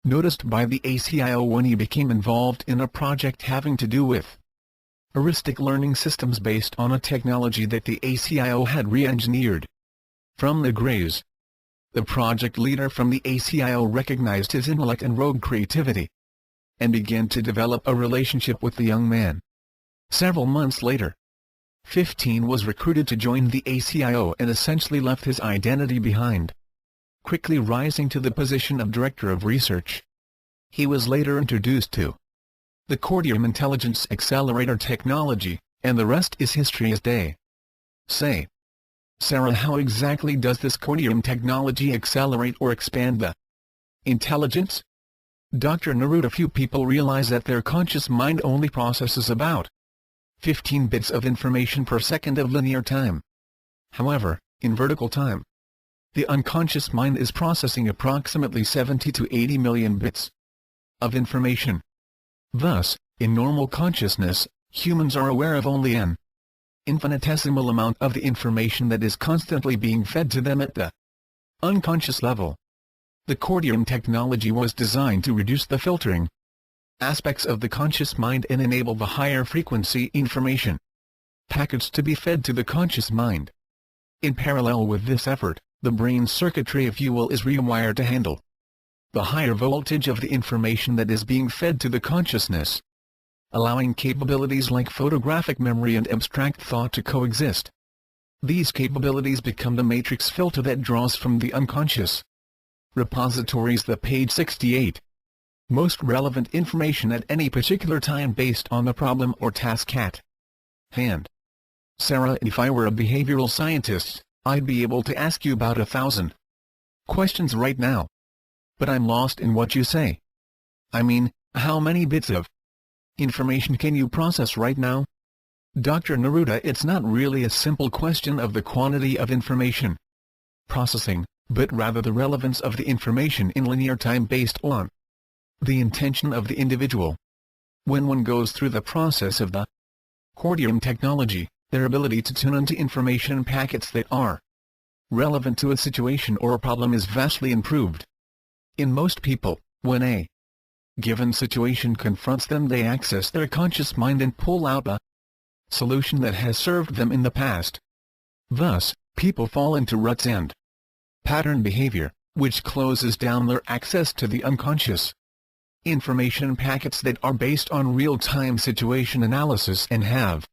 noticed by the ACIO when he became involved in a project having to do with heuristic learning systems based on a technology that the ACIO had re-engineered. From the Grays. The project leader from the ACIO recognized his intellect and rogue creativity, and began to develop a relationship with the young man. Several months later, 15 was recruited to join the ACIO and essentially left his identity behind, quickly rising to the position of Director of Research. He was later introduced to the Cordium Intelligence Accelerator technology, and the rest is history as they say. Sarah, how exactly does this Cordium technology accelerate or expand the intelligence? Dr. Neruda, few people realize that their conscious mind only processes about 15 bits of information per second of linear time. However, in vertical time, the unconscious mind is processing approximately 70 to 80 million bits of information. Thus, in normal consciousness, humans are aware of only an infinitesimal amount of the information that is constantly being fed to them at the unconscious level. The Cordium technology was designed to reduce the filtering aspects of the conscious mind and enable the higher frequency information packets to be fed to the conscious mind. In parallel with this effort, the brain's circuitry, if you will, is rewired to handle the higher voltage of the information that is being fed to the consciousness, allowing capabilities like photographic memory and abstract thought to coexist. These capabilities become the matrix filter that draws from the unconscious repositories the page 68. Most relevant information at any particular time based on the problem or task at hand. Sarah, if I were a behavioral scientist, I'd be able to ask you about 1,000 questions right now. But I'm lost in what you say. I mean, how many bits of information can you process right now? Dr. Neruda, it's not really a simple question of the quantity of information processing, but rather the relevance of the information in linear time based on the intention of the individual. When one goes through the process of the Cordium technology, their ability to tune into information packets that are relevant to a situation or a problem is vastly improved. In most people, when a given situation confronts them, they access their conscious mind and pull out a solution that has served them in the past. Thus, people fall into ruts and pattern behavior, which closes down their access to the unconscious information packets that are based on real-time situation analysis and have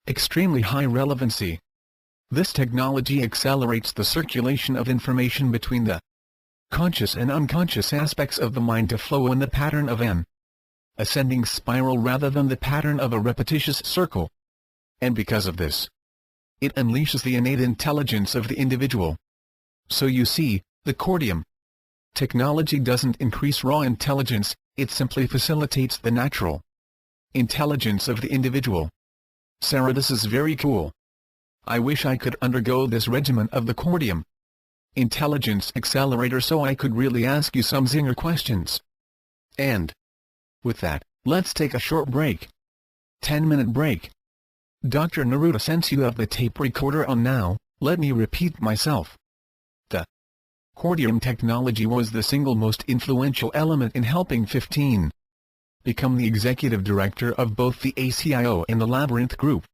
extremely high relevancy. This technology accelerates the circulation of information between the conscious and unconscious aspects of the mind to flow in the pattern of an ascending spiral rather than the pattern of a repetitious circle. And because of this, it unleashes the innate intelligence of the individual. So you see, the Cordium technology doesn't increase raw intelligence, it simply facilitates the natural intelligence of the individual. Sarah, this is very cool. I wish I could undergo this regimen of the Cordium Intelligence Accelerator so I could really ask you some zinger questions. And with that, let's take a short break. 10-minute break. Dr. Neruda, since you have the tape recorder on now, let me repeat myself. The Cordium technology was the single most influential element in helping 15 become the executive director of both the ACIO and the Labyrinth Group.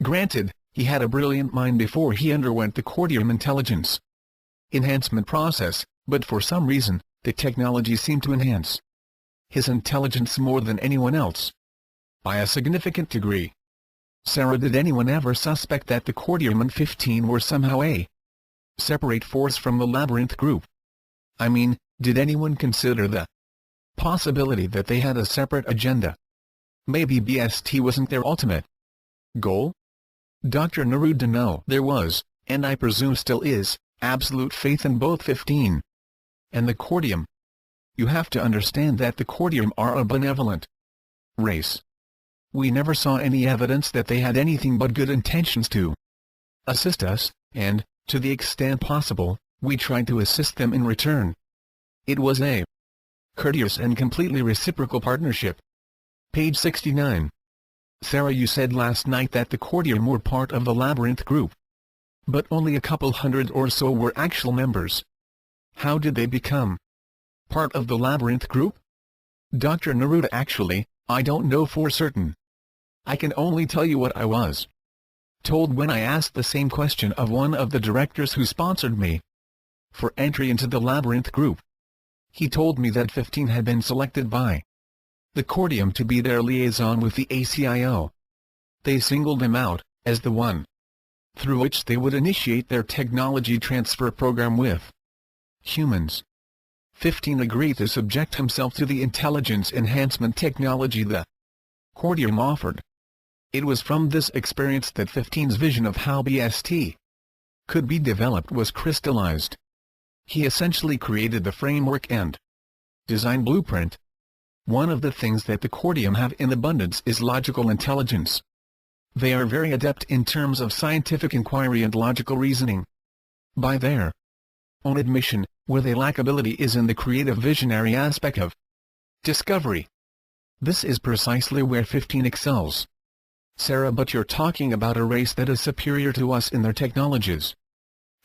Granted, he had a brilliant mind before he underwent the Cordium intelligence enhancement process, but for some reason, the technology seemed to enhance his intelligence more than anyone else, by a significant degree. Sarah, did anyone ever suspect that the Cordium and 15 were somehow a separate force from the Labyrinth Group? I mean, did anyone consider the possibility that they had a separate agenda? Maybe BST wasn't their ultimate goal? Dr. Neruda, no, there was, and I presume still is, absolute faith in both 15 and the Cordium. You have to understand that the Cordium are a benevolent race. We never saw any evidence that they had anything but good intentions to assist us, and, to the extent possible, we tried to assist them in return. It was a courteous and completely reciprocal partnership. Page 69. Sarah, you said last night that the Cordium were part of the Labyrinth Group, but only a couple hundred or so were actual members. How did they become part of the Labyrinth Group? Dr. Neruda, actually, I don't know for certain. I can only tell you what I was told when I asked the same question of one of the directors who sponsored me for entry into the Labyrinth group. He told me that 15 had been selected by the Cordium to be their liaison with the ACIO. They singled him out as the one through which they would initiate their technology transfer program with humans. 15 agreed to subject himself to the intelligence enhancement technology the Cordium offered. It was from this experience that 15's vision of how BST could be developed was crystallized. He essentially created the framework and design blueprint. One of the things that the Cordium have in abundance is logical intelligence. They are very adept in terms of scientific inquiry and logical reasoning. By their own admission, where they lack ability is in the creative visionary aspect of discovery. This is precisely where 15 excels. Sarah, but you're talking about a race that is superior to us in their technologies.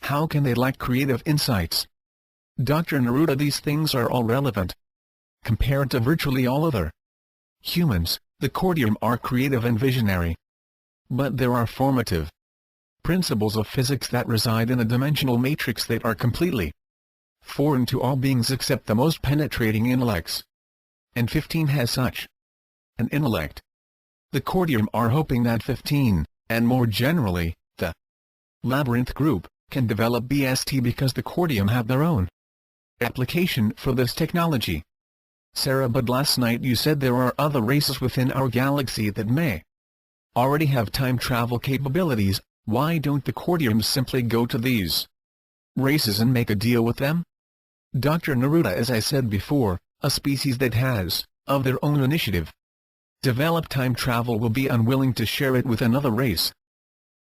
How can they lack creative insights? Dr. Neruda, these things are all relevant. Compared to virtually all other humans, the Cordium are creative and visionary. But there are formative principles of physics that reside in a dimensional matrix that are completely foreign to all beings except the most penetrating intellects. And 15 has such an intellect. The Cordium are hoping that 15, and more generally, the Labyrinth group, can develop BST because the Cordium have their own application for this technology. Sarah, but last night you said there are other races within our galaxy that may already have time travel capabilities. Why don't the Cordiums simply go to these races and make a deal with them? Dr. Neruda, as I said before, a species that has, of their own initiative, developed time travel will be unwilling to share it with another race.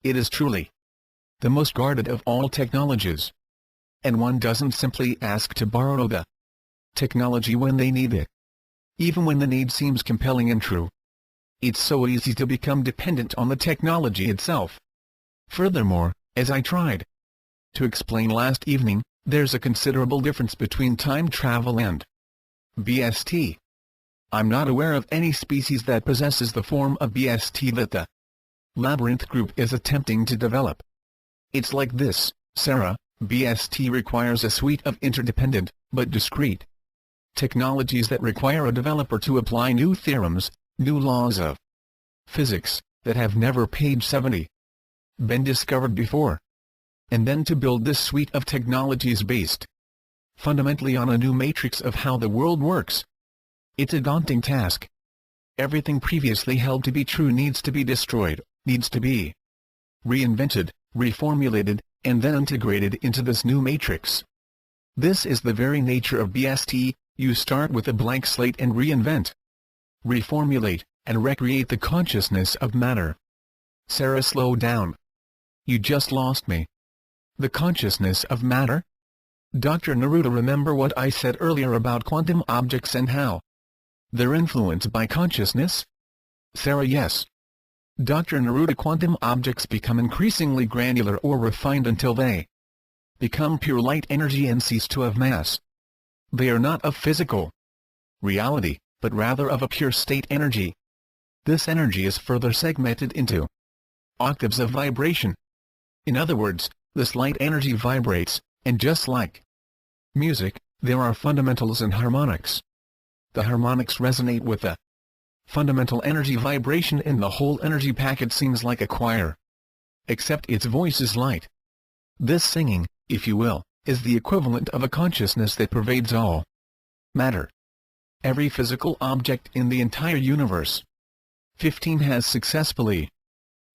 It is truly the most guarded of all technologies. And one doesn't simply ask to borrow the technology when they need it. Even when the need seems compelling and true. It's so easy to become dependent on the technology itself. Furthermore, as I tried to explain last evening, there's a considerable difference between time travel and BST. I'm not aware of any species that possesses the form of BST that the Labyrinth group is attempting to develop. It's like this, Sarah, BST requires a suite of interdependent, but discrete technologies that require a developer to apply new theorems, new laws of physics, that have never page 70 been discovered before. And then to build this suite of technologies based fundamentally on a new matrix of how the world works. It's a daunting task. Everything previously held to be true needs to be destroyed, needs to be reinvented, reformulated, and then integrated into this new matrix. This is the very nature of BST. You start with a blank slate and reinvent, reformulate, and recreate the consciousness of matter. Sarah, slow down. You just lost me. The consciousness of matter? Dr. Neruda, remember what I said earlier about quantum objects and how they're influenced by consciousness? Sarah, yes. Dr. Neruda, quantum objects become increasingly granular or refined until they become pure light energy and cease to have mass. They are not of physical reality, but rather of a pure state energy. This energy is further segmented into octaves of vibration. In other words, this light energy vibrates, and just like music, there are fundamentals and harmonics. The harmonics resonate with the fundamental energy vibration, and the whole energy packet seems like a choir. Except its voice is light. This singing, if you will, is the equivalent of a consciousness that pervades all matter. Every physical object in the entire universe. 15 has successfully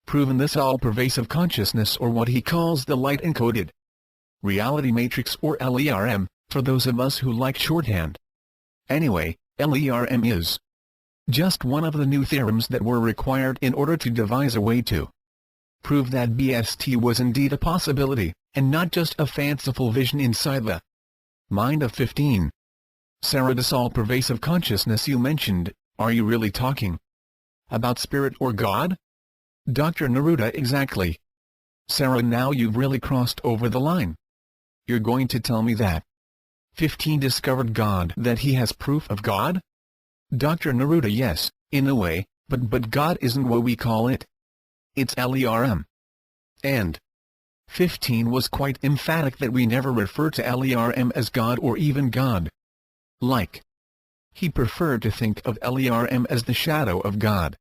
proven this all-pervasive consciousness, or what he calls the light-encoded reality matrix, or LERM, for those of us who like shorthand. Anyway, LERM is just one of the new theorems that were required in order to devise a way to prove that BST was indeed a possibility, and not just a fanciful vision inside the mind of 15. Sarah, this all-pervasive consciousness you mentioned, are you really talking about spirit or God? Dr. Neruda, exactly. Sarah, now you've really crossed over the line. You're going to tell me that 15 discovered God, that he has proof of God? Dr. Neruda, yes, in a way, But God isn't what we call it. It's LERM. And 15 was quite emphatic that we never refer to LERM as God or even God. Like, he preferred to think of LERM as the shadow of God.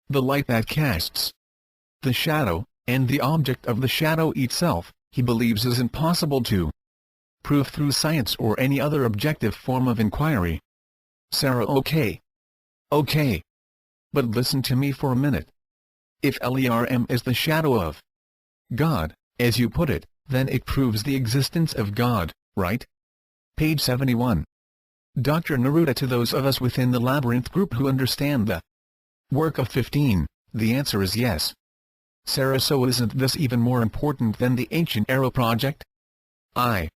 The light that casts. The shadow, and the object of the shadow itself, he believes is impossible to prove through science or any other objective form of inquiry. Sarah, okay. Okay. But listen to me for a minute. If LERM is the shadow of God, as you put it, then it proves the existence of God, right? Page 71. Dr. Neruda: to those of us within the Labyrinth group who understand the work of 15, the answer is yes. Sarah: so isn't this even more important than the Ancient Arrow project? I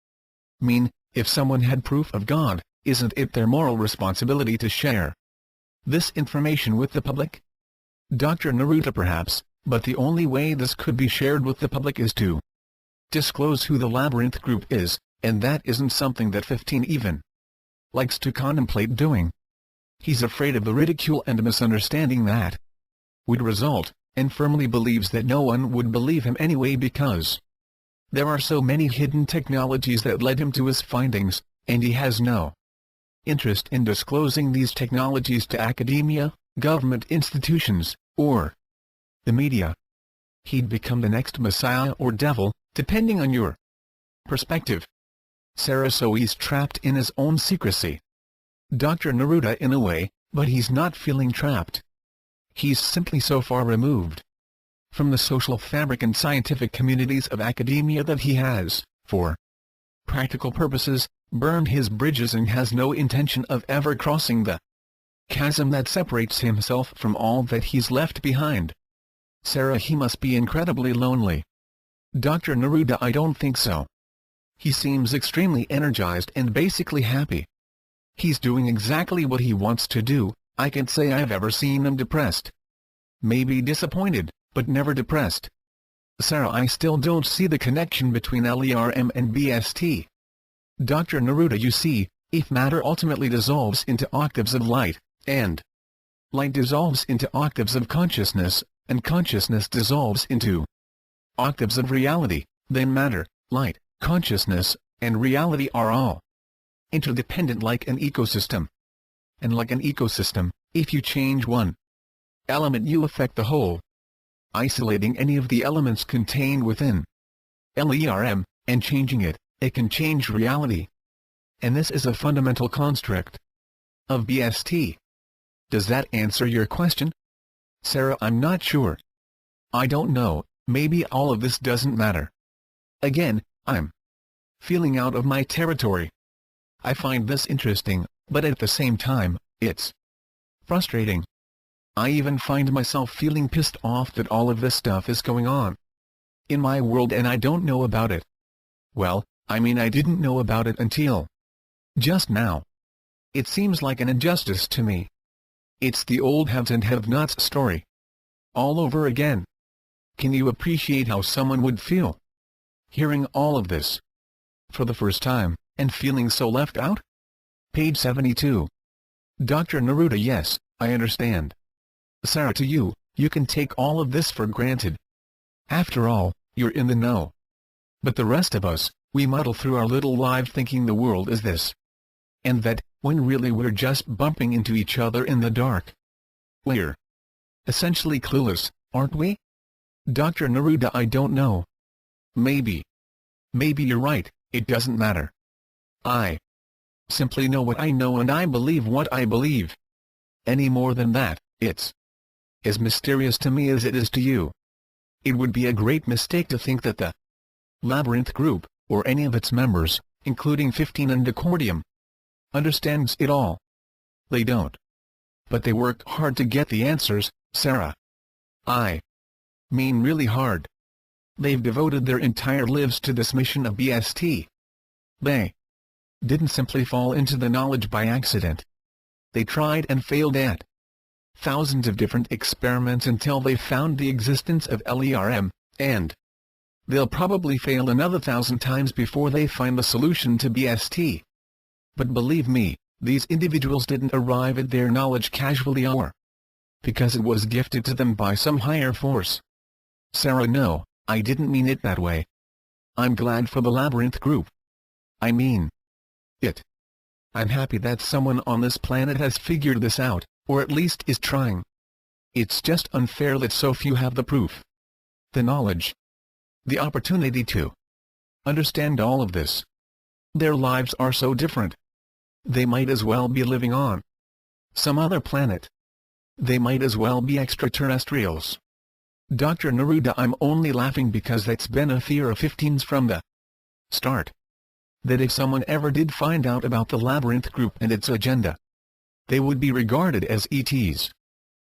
mean, if someone had proof of God, isn't it their moral responsibility to share this information with the public? Dr. Neruda: perhaps, but the only way this could be shared with the public is to disclose who the Labyrinth group is, and that isn't something that 15 even likes to contemplate doing. He's afraid of the ridicule and misunderstanding that would result, and firmly believes that no one would believe him anyway because there are so many hidden technologies that led him to his findings, and he has no interest in disclosing these technologies to academia, government institutions, or the media. He'd become the next Messiah or devil, depending on your perspective. Sarah: so he's trapped in his own secrecy. Dr. Neruda: in a way, but he's not feeling trapped. He's simply so far removed from the social fabric and scientific communities of academia that he has, for practical purposes, burned his bridges and has no intention of ever crossing the chasm that separates himself from all that he's left behind. Sarah: he must be incredibly lonely. Dr. Neruda: I don't think so. He seems extremely energized and basically happy. He's doing exactly what he wants to do. I can't say I've ever seen him depressed. Maybe disappointed, but never depressed. Sarah: I still don't see the connection between LERM and BST. Dr. Neruda: you see, if matter ultimately dissolves into octaves of light, and light dissolves into octaves of consciousness, and consciousness dissolves into octaves of reality, then matter, light, consciousness, and reality are all interdependent like an ecosystem. And like an ecosystem, if you change one element you affect the whole. Isolating any of the elements contained within LERM, and changing it, it can change reality. And this is a fundamental construct of BST. Does that answer your question? Sarah: I'm not sure. I don't know, maybe all of this doesn't matter. Again, I'm feeling out of my territory. I find this interesting, but at the same time, it's frustrating. I even find myself feeling pissed off that all of this stuff is going on in my world and I don't know about it. Well, I mean, I didn't know about it until just now. It seems like an injustice to me. It's the old haves and have-nots story all over again. Can you appreciate how someone would feel hearing all of this for the first time, and feeling so left out? Page 72. Dr. Neruda: yes, I understand. Sarah: to you, you can take all of this for granted. After all, you're in the know. But the rest of us, we muddle through our little lives thinking the world is this and that, when really we're just bumping into each other in the dark. We're essentially clueless, aren't we? Dr. Neruda: I don't know. Maybe you're right, it doesn't matter. I simply know what I know and I believe what I believe. Any more than that, it's as mysterious to me as it is to you. It would be a great mistake to think that the Labyrinth group, or any of its members, including 15 and Decordium, understands it all. They don't. But they work hard to get the answers, Sarah. I mean really hard. They've devoted their entire lives to this mission of BST. They didn't simply fall into the knowledge by accident. They tried and failed at thousands of different experiments until they found the existence of LERM, and they'll probably fail another 1,000 times before they find the solution to BST. But believe me, these individuals didn't arrive at their knowledge casually or because it was gifted to them by some higher force. Sarah, no, I didn't mean it that way. I'm glad for the Labyrinth group. I mean it. I'm happy that someone on this planet has figured this out, or at least is trying. It's just unfair that so few have the proof, the knowledge, the opportunity to understand all of this. Their lives are so different. They might as well be living on some other planet. They might as well be extraterrestrials. Dr. Neruda, I'm only laughing because that's been a fear of 15's from the start. That if someone ever did find out about the Labyrinth group and its agenda, they would be regarded as ETs.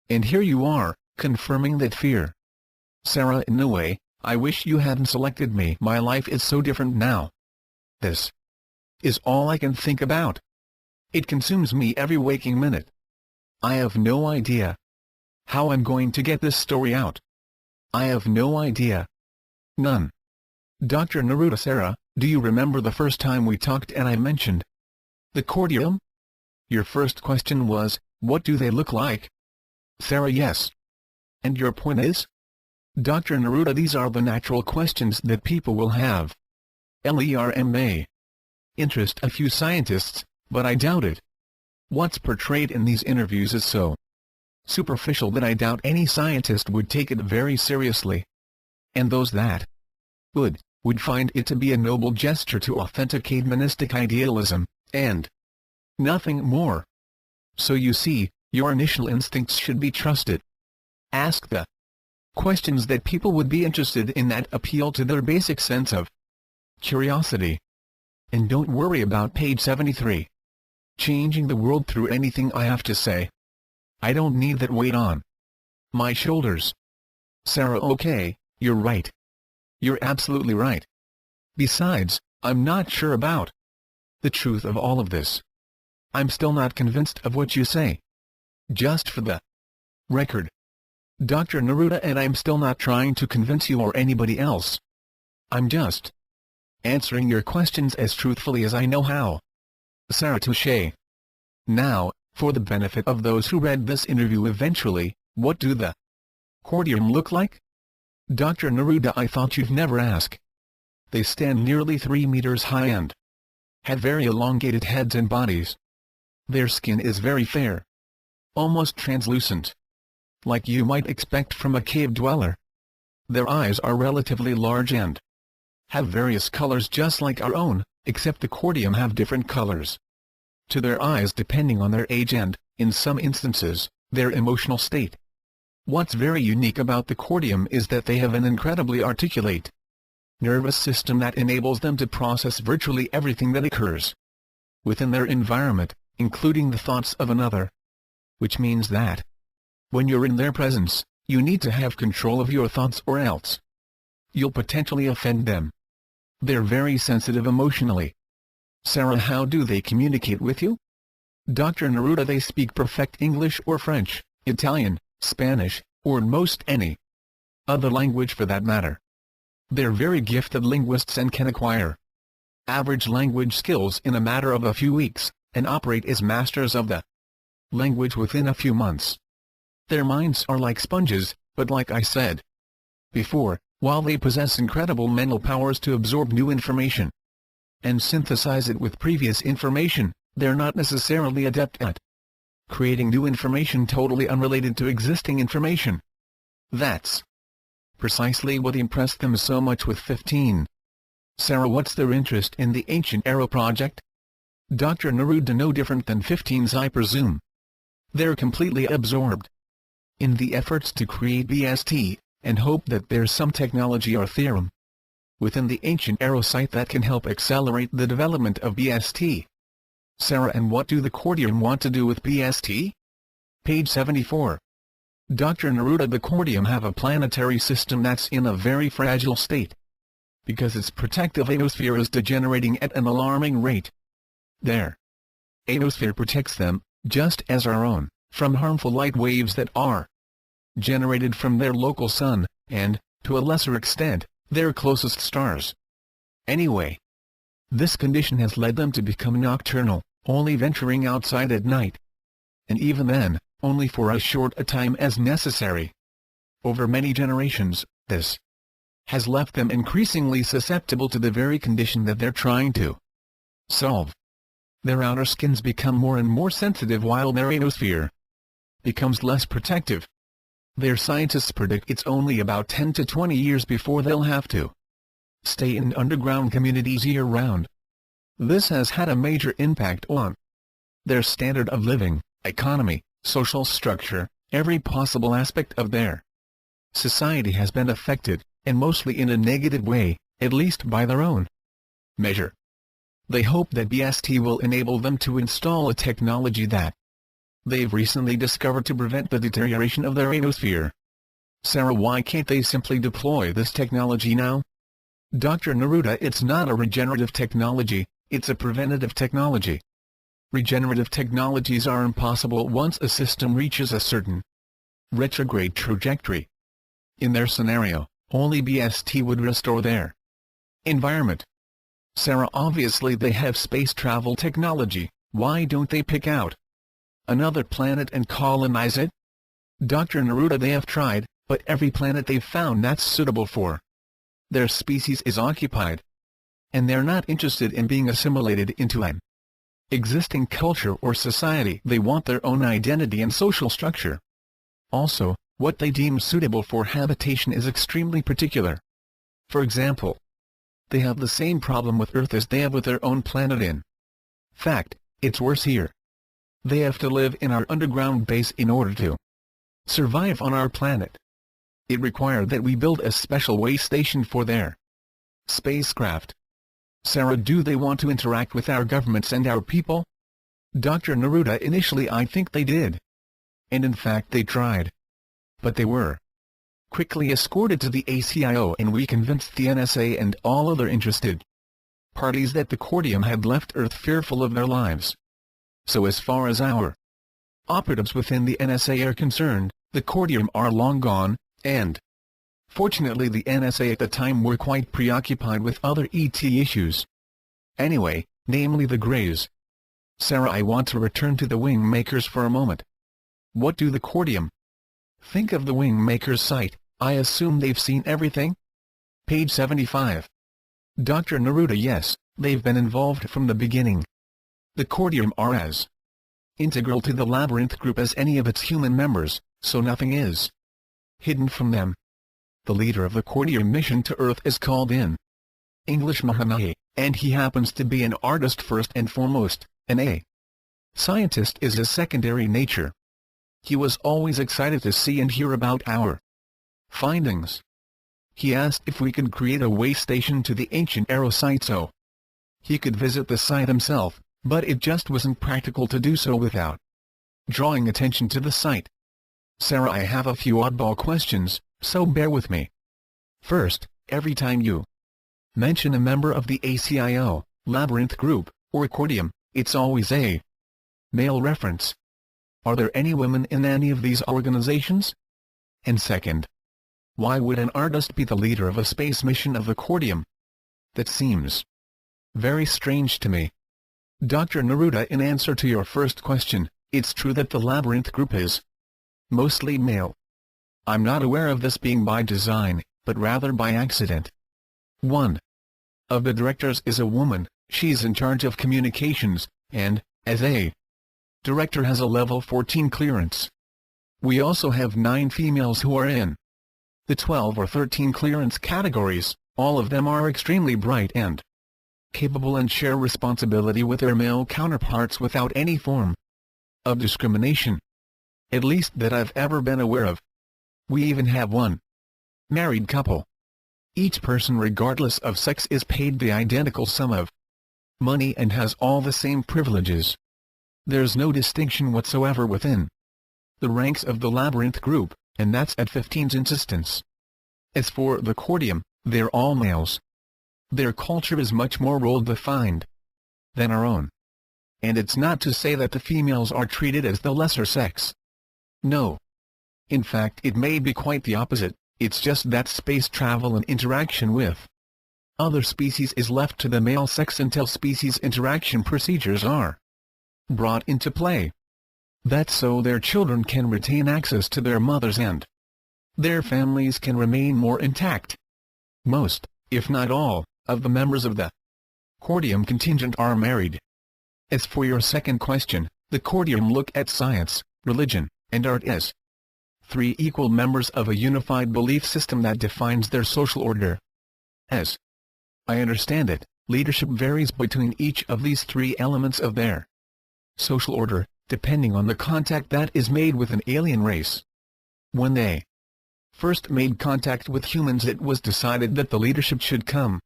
And here you are, confirming that fear. Sarah, in a way, I wish you hadn't selected me. My life is so different now. This is all I can think about. It consumes me every waking minute. I have no idea how I'm going to get this story out. I have no idea. None. Dr. Neruda, Sarah, do you remember the first time we talked and I mentioned the cordium? Your first question was, what do they look like? Sarah, yes. And your point is? Dr. Neruda, these are the natural questions that people will have. Lerma. Interest a few scientists, but I doubt it. What's portrayed in these interviews is so superficial that I doubt any scientist would take it very seriously. And those that would find it to be a noble gesture to authenticate monistic idealism, and nothing more. So you see, your initial instincts should be trusted. Ask the questions that people would be interested in that appeal to their basic sense of curiosity. And don't worry about page 73. Changing the world through anything I have to say. I don't need that weight on my shoulders. Sarah, okay, you're right. You're absolutely right. Besides, I'm not sure about the truth of all of this. I'm still not convinced of what you say. Just for the record, Dr. Neruda, and I'm still not trying to convince you or anybody else. I'm just answering your questions as truthfully as I know how. Sarah, touché. Now, for the benefit of those who read this interview eventually, what do the cordium look like? Dr. Neruda, I thought you'd never ask. They stand nearly 3 meters high and have very elongated heads and bodies. Their skin is very fair, almost translucent, like you might expect from a cave dweller. Their eyes are relatively large and have various colors just like our own, except the cordium have different colors to their eyes depending on their age and, in some instances, their emotional state. What's very unique about the cordium is that they have an incredibly articulate nervous system that enables them to process virtually everything that occurs within their environment, including the thoughts of another. Which means that when you're in their presence, you need to have control of your thoughts or else you'll potentially offend them. They're very sensitive emotionally. Sarah, how do they communicate with you? Dr. Neruda, they speak perfect English or French, Italian, Spanish, or most any other language for that matter. They're very gifted linguists and can acquire average language skills in a matter of a few weeks, and operate as masters of the language within a few months. Their minds are like sponges, but like I said before, while they possess incredible mental powers to absorb new information and synthesize it with previous information, they're not necessarily adept at creating new information totally unrelated to existing information. That's precisely what impressed them so much with 15. Sarah, what's their interest in the Ancient Arrow project? Dr. Neruda, no different than 15's, I presume. They're completely absorbed in the efforts to create BST, and hope that there's some technology or theorem within the Ancient Arrow site that can help accelerate the development of BST. Sarah, and what do the cordium want to do with BST? Page 74. Dr. Neruda, the cordium have a planetary system that's in a very fragile state, because its protective ionosphere is degenerating at an alarming rate. Their ionosphere protects them, just as our own, from harmful light waves that are generated from their local sun, and, to a lesser extent, their closest stars. Anyway, this condition has led them to become nocturnal, only venturing outside at night. And even then, only for as short a time as necessary. Over many generations, this has left them increasingly susceptible to the very condition that they're trying to solve. Their outer skins become more and more sensitive while their ionosphere becomes less protective. Their scientists predict it's only about 10 to 20 years before they'll have to stay in underground communities year-round. This has had a major impact on their standard of living, economy, social structure. Every possible aspect of their society has been affected, and mostly in a negative way, at least by their own measure. They hope that BST will enable them to install a technology that they've recently discovered to prevent the deterioration of their ionosphere. Sarah, why can't they simply deploy this technology now? Dr. Neruda, it's not a regenerative technology, it's a preventative technology. Regenerative technologies are impossible once a system reaches a certain retrograde trajectory. In their scenario, only BST would restore their environment. Sarah, obviously they have space travel technology, why don't they pick out another planet and colonize it? Dr. Neruda, they have tried, but every planet they've found that's suitable for their species is occupied. And they're not interested in being assimilated into an existing culture or society. They want their own identity and social structure. Also, what they deem suitable for habitation is extremely particular. For example, they have the same problem with Earth as they have with their own planet. In fact, it's worse here. They have to live in our underground base in order to survive on our planet. It required that we build a special way station for their spacecraft. Sarah, do they want to interact with our governments and our people? Dr. Neruda, initially I think they did. And in fact they tried. But they were quickly escorted to the ACIO, and we convinced the NSA and all other interested parties that the Cordium had left Earth fearful of their lives. So as far as our operatives within the NSA are concerned, the Cordium are long gone, and fortunately the NSA at the time were quite preoccupied with other ET issues. Anyway, namely the Greys. Sarah, I want to return to the wing makers for a moment. What do the Cordium think of the wing makers site? I assume they've seen everything? Page 75. Dr. Neruda, yes, they've been involved from the beginning. The Cordium are as integral to the Labyrinth group as any of its human members, so nothing is hidden from them. The leader of the Cordium mission to Earth is called in English Mahanahe, and he happens to be an artist first and foremost, and a scientist is his secondary nature. He was always excited to see and hear about our findings. He asked if we could create a way station to the ancient Arrow site so he could visit the site himself, but it just wasn't practical to do so without drawing attention to the site. Sarah, I have a few oddball questions, so bear with me. First, every time you mention a member of the ACIO, Labyrinth Group, or Cordium, it's always a male reference. Are there any women in any of these organizations? And second, why would an artist be the leader of a space mission of the Cordium? That seems very strange to me. Dr. Neruda, in answer to your first question, it's true that the Labyrinth Group is mostly male. I'm not aware of this being by design, but rather by accident. One of the directors is a woman. She's in charge of communications, and, as a director, has a level 14 clearance. We also have 9 females who are in the 12 or 13 clearance categories. All of them are extremely bright and capable and share responsibility with their male counterparts without any form of discrimination. At least that I've ever been aware of. We even have one married couple. Each person, regardless of sex, is paid the identical sum of money and has all the same privileges. There's no distinction whatsoever within the ranks of the Labyrinth Group, and that's at 15's insistence. As for the Cordium, they're all males. Their culture is much more role-defined than our own. And it's not to say that the females are treated as the lesser sex. No. In fact, it may be quite the opposite. It's just that space travel and interaction with other species is left to the male sex until species interaction procedures are brought into play. That's so their children can retain access to their mothers and their families can remain more intact. Most, if not all, of the members of the Cordium contingent are married. As for your second question, the Cordium look at science, religion, and art as three equal members of a unified belief system that defines their social order. As I understand it, leadership varies between each of these three elements of their social order, depending on the contact that is made with an alien race. When they first made contact with humans, it was decided that the leadership should come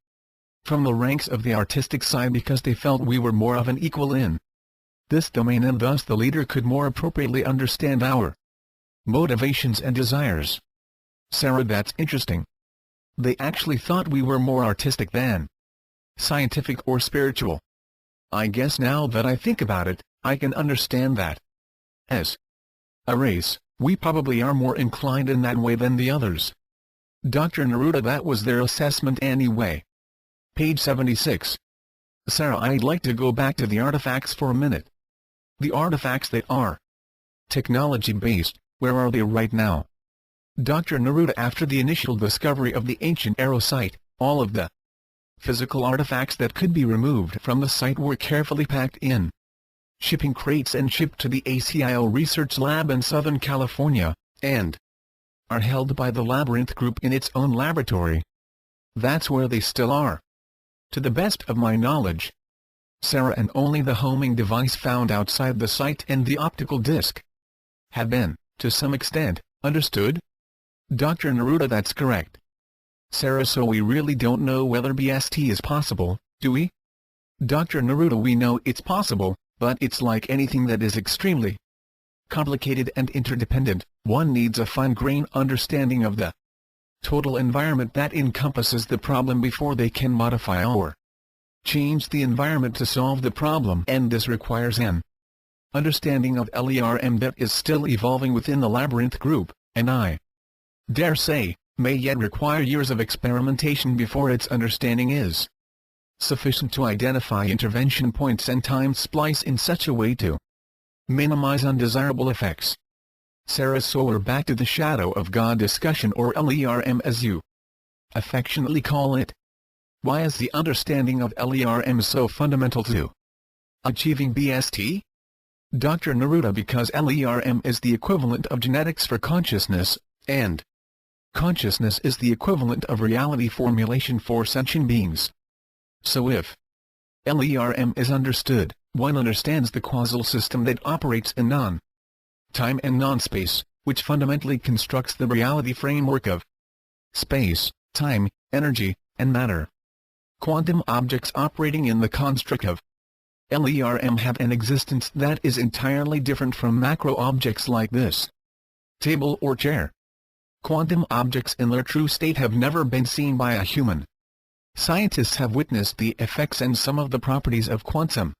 from the ranks of the artistic side because they felt we were more of an equal in this domain, and thus the leader could more appropriately understand our motivations and desires. Sarah, that's interesting. They actually thought we were more artistic than scientific or spiritual. I guess now that I think about it, I can understand that. As a race, we probably are more inclined in that way than the others. Dr. Neruda, that was their assessment anyway. Page 76. Sarah, I'd like to go back to the artifacts for a minute. The artifacts that are technology-based, where are they right now? Dr. Neruda, after the initial discovery of the ancient Arrow site, all of the physical artifacts that could be removed from the site were carefully packed in shipping crates and shipped to the ACIO Research Lab in Southern California, and are held by the Labyrinth Group in its own laboratory. That's where they still are, to the best of my knowledge. Sarah, and only the homing device found outside the site and the optical disc have been, to some extent, understood? Dr. Neruda, that's correct. Sarah, so we really don't know whether BST is possible, do we? Dr. Neruda, we know it's possible, but it's like anything that is extremely complicated and interdependent. One needs a fine-grained understanding of the total environment that encompasses the problem before they can modify or change the environment to solve the problem, and this requires an understanding of LERM that is still evolving within the Labyrinth Group, and I dare say, may yet require years of experimentation before its understanding is sufficient to identify intervention points and time splice in such a way to minimize undesirable effects. Sarah, so we're back to the shadow of God discussion, or LERM as you affectionately call it. Why is the understanding of LERM so fundamental to achieving BST? Dr. Neruda, because LERM is the equivalent of genetics for consciousness, and consciousness is the equivalent of reality formulation for sentient beings. So if LERM is understood, one understands the causal system that operates in non-time and non-space, which fundamentally constructs the reality framework of space, time, energy, and matter. Quantum objects operating in the construct of LERM have an existence that is entirely different from macro objects like this table or chair. Quantum objects in their true state have never been seen by a human. Scientists have witnessed the effects and some of the properties of quantum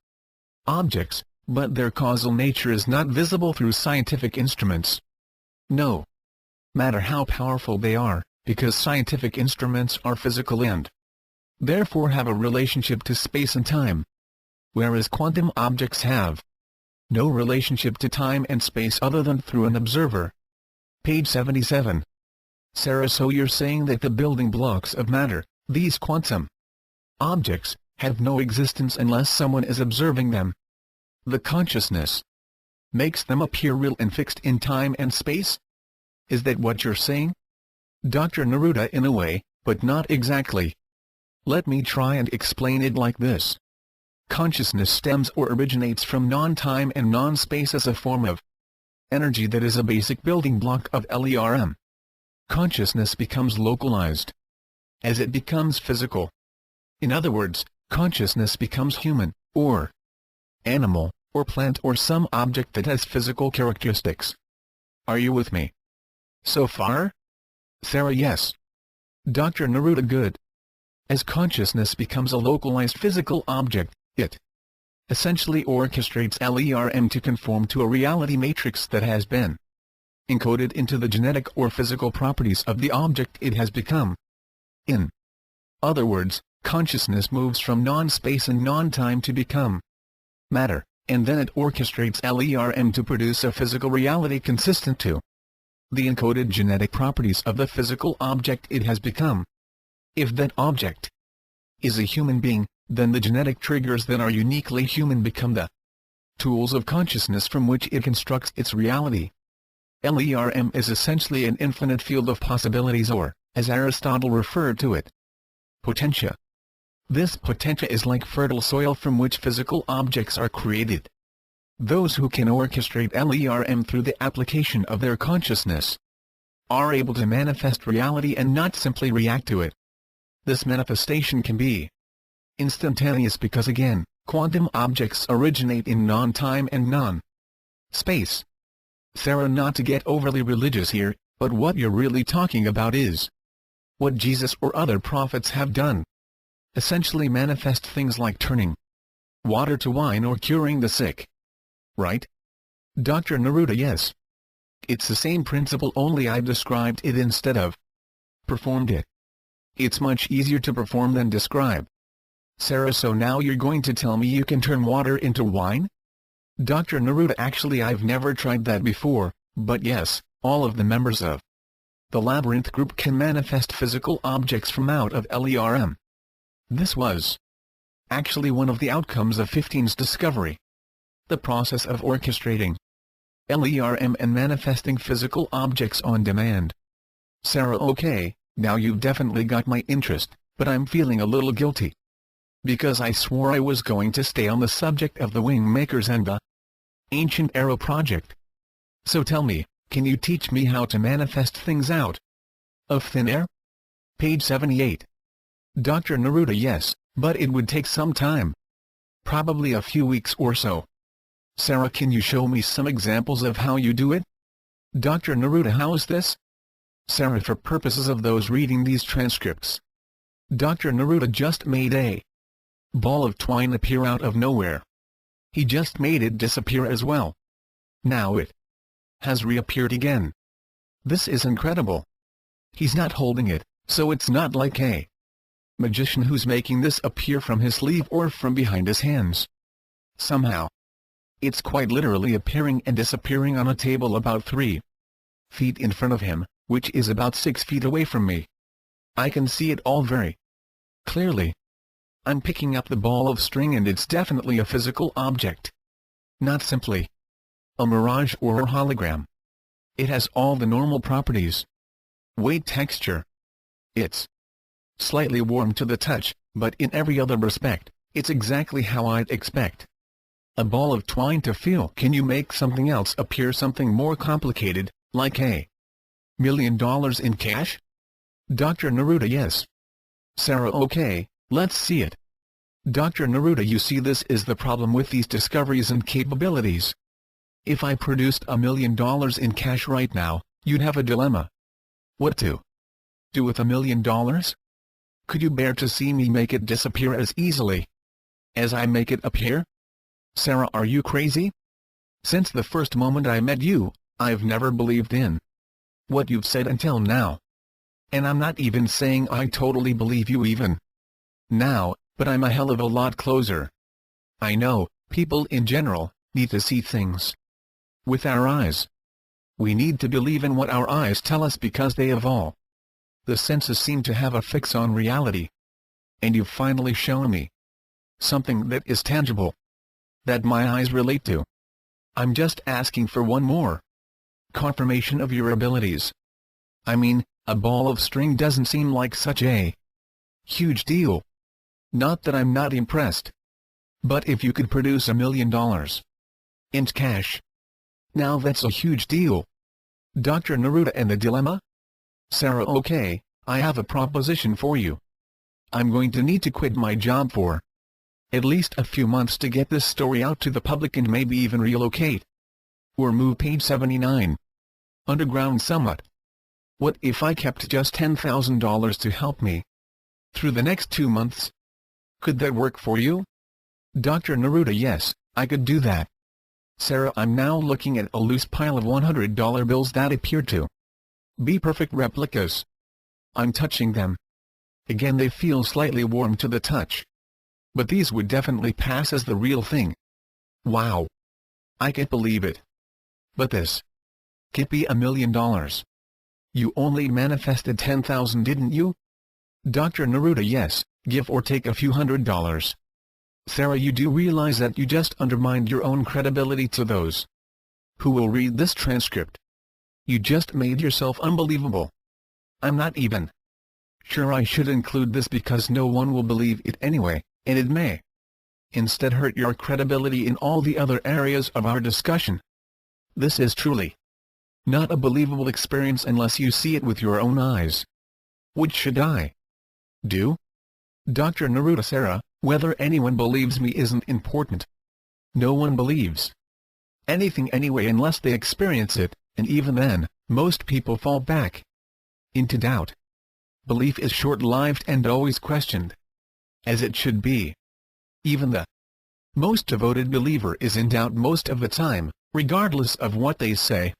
objects, but their causal nature is not visible through scientific instruments. No matter how powerful they are, because scientific instruments are physical and therefore have a relationship to space and time, whereas quantum objects have no relationship to time and space other than through an observer. Page 77. Sarah, so you're saying that the building blocks of matter, these quantum objects, have no existence unless someone is observing them. The consciousness makes them appear real and fixed in time and space? Is that what you're saying? Dr. Neruda, in a way, but not exactly. Let me try and explain it like this. Consciousness stems or originates from non-time and non-space as a form of energy that is a basic building block of LERM. Consciousness becomes localized as it becomes physical. In other words, consciousness becomes human, or animal, or plant, or some object that has physical characteristics. Are you with me so far? Sarah, yes. Dr. Neruda, good. As consciousness becomes a localized physical object, it essentially orchestrates LERM to conform to a reality matrix that has been encoded into the genetic or physical properties of the object it has become. In other words, consciousness moves from non-space and non-time to become matter, and then it orchestrates LERM to produce a physical reality consistent to the encoded genetic properties of the physical object it has become. If that object is a human being, then the genetic triggers that are uniquely human become the tools of consciousness from which it constructs its reality. LERM is essentially an infinite field of possibilities, or, as Aristotle referred to it, potentia. This potentia is like fertile soil from which physical objects are created. Those who can orchestrate LERM through the application of their consciousness are able to manifest reality and not simply react to it. This manifestation can be instantaneous because, again, quantum objects originate in non-time and non-space. Sarah, not to get overly religious here, but what you're really talking about is what Jesus or other prophets have done. Essentially manifest things like turning water to wine or curing the sick. Right? Dr. Neruda, yes. It's the same principle, only I described it instead of performed it. It's much easier to perform than describe. Sarah, so now you're going to tell me you can turn water into wine? Dr. Neruda, actually I've never tried that before, but yes, all of the members of the Labyrinth group can manifest physical objects from out of LERM. This was actually one of the outcomes of 15's discovery. The process of orchestrating LERM and manifesting physical objects on demand. Sarah, okay, now you've definitely got my interest, but I'm feeling a little guilty. Because I swore I was going to stay on the subject of the wing makers and the ancient arrow project. So tell me, can you teach me how to manifest things out of thin air? Page 78. Dr. Neruda, yes, but it would take some time. Probably a few weeks or so. Sarah, can you show me some examples of how you do it? Dr. Neruda, how is this? Sarah, for purposes of those reading these transcripts. Dr. Neruda just made a ball of twine appear out of nowhere. He just made it disappear as well. Now it has reappeared again. This is incredible. He's not holding it, so it's not like a magician who's making this appear from his sleeve or from behind his hands. Somehow, it's quite literally appearing and disappearing on a table about 3 feet in front of him, which is about 6 feet away from me. I can see it all very clearly. I'm picking up the ball of string and it's definitely a physical object. Not simply a mirage or a hologram. It has all the normal properties. Weight, texture. It's slightly warm to the touch, but in every other respect, it's exactly how I'd expect a ball of twine to feel. Can you make something else appear, something more complicated, like $1 million in cash? Dr. Neruda, yes. Sarah, okay, let's see it. Dr. Neruda, you see, this is the problem with these discoveries and capabilities. If I produced $1 million in cash right now, you'd have a dilemma. What to do with $1 million? Could you bear to see me make it disappear as easily as I make it appear? Sarah, are you crazy? Since the first moment I met you, I've never believed in what you've said until now. And I'm not even saying I totally believe you even now, but I'm a hell of a lot closer. I know, people in general need to see things with our eyes. We need to believe in what our eyes tell us because they have all the senses seem to have a fix on reality. And you've finally shown me something that is tangible, that my eyes relate to. I'm just asking for one more confirmation of your abilities. I mean, a ball of string doesn't seem like such a huge deal. Not that I'm not impressed. But if you could produce $1 million in cash, now that's a huge deal. Dr. Neruda, and the dilemma? Sarah, okay, I have a proposition for you. I'm going to need to quit my job for at least a few months to get this story out to the public and maybe even relocate or move. Page 79. Underground Summit. What if I kept just $10,000 to help me through the next 2 months? Could that work for you? Dr. Neruda, yes, I could do that. Sarah, I'm now looking at a loose pile of $100 bills that appear to be perfect replicas. I'm touching them. Again, they feel slightly warm to the touch. But these would definitely pass as the real thing. Wow. I can't believe it. But this can't be $1 million. You only manifested 10,000, didn't you? Dr. Neruda: yes, give or take a few $100. Sarah, you do realize that you just undermined your own credibility to those who will read this transcript. You just made yourself unbelievable. I'm not even sure I should include this because no one will believe it anyway, and it may instead hurt your credibility in all the other areas of our discussion. This is truly not a believable experience unless you see it with your own eyes. What should I do? Dr. Neruda: Sarah, whether anyone believes me isn't important. No one believes anything anyway unless they experience it, and even then, most people fall back into doubt. Belief is short-lived and always questioned, as it should be. Even the most devoted believer is in doubt most of the time, regardless of what they say.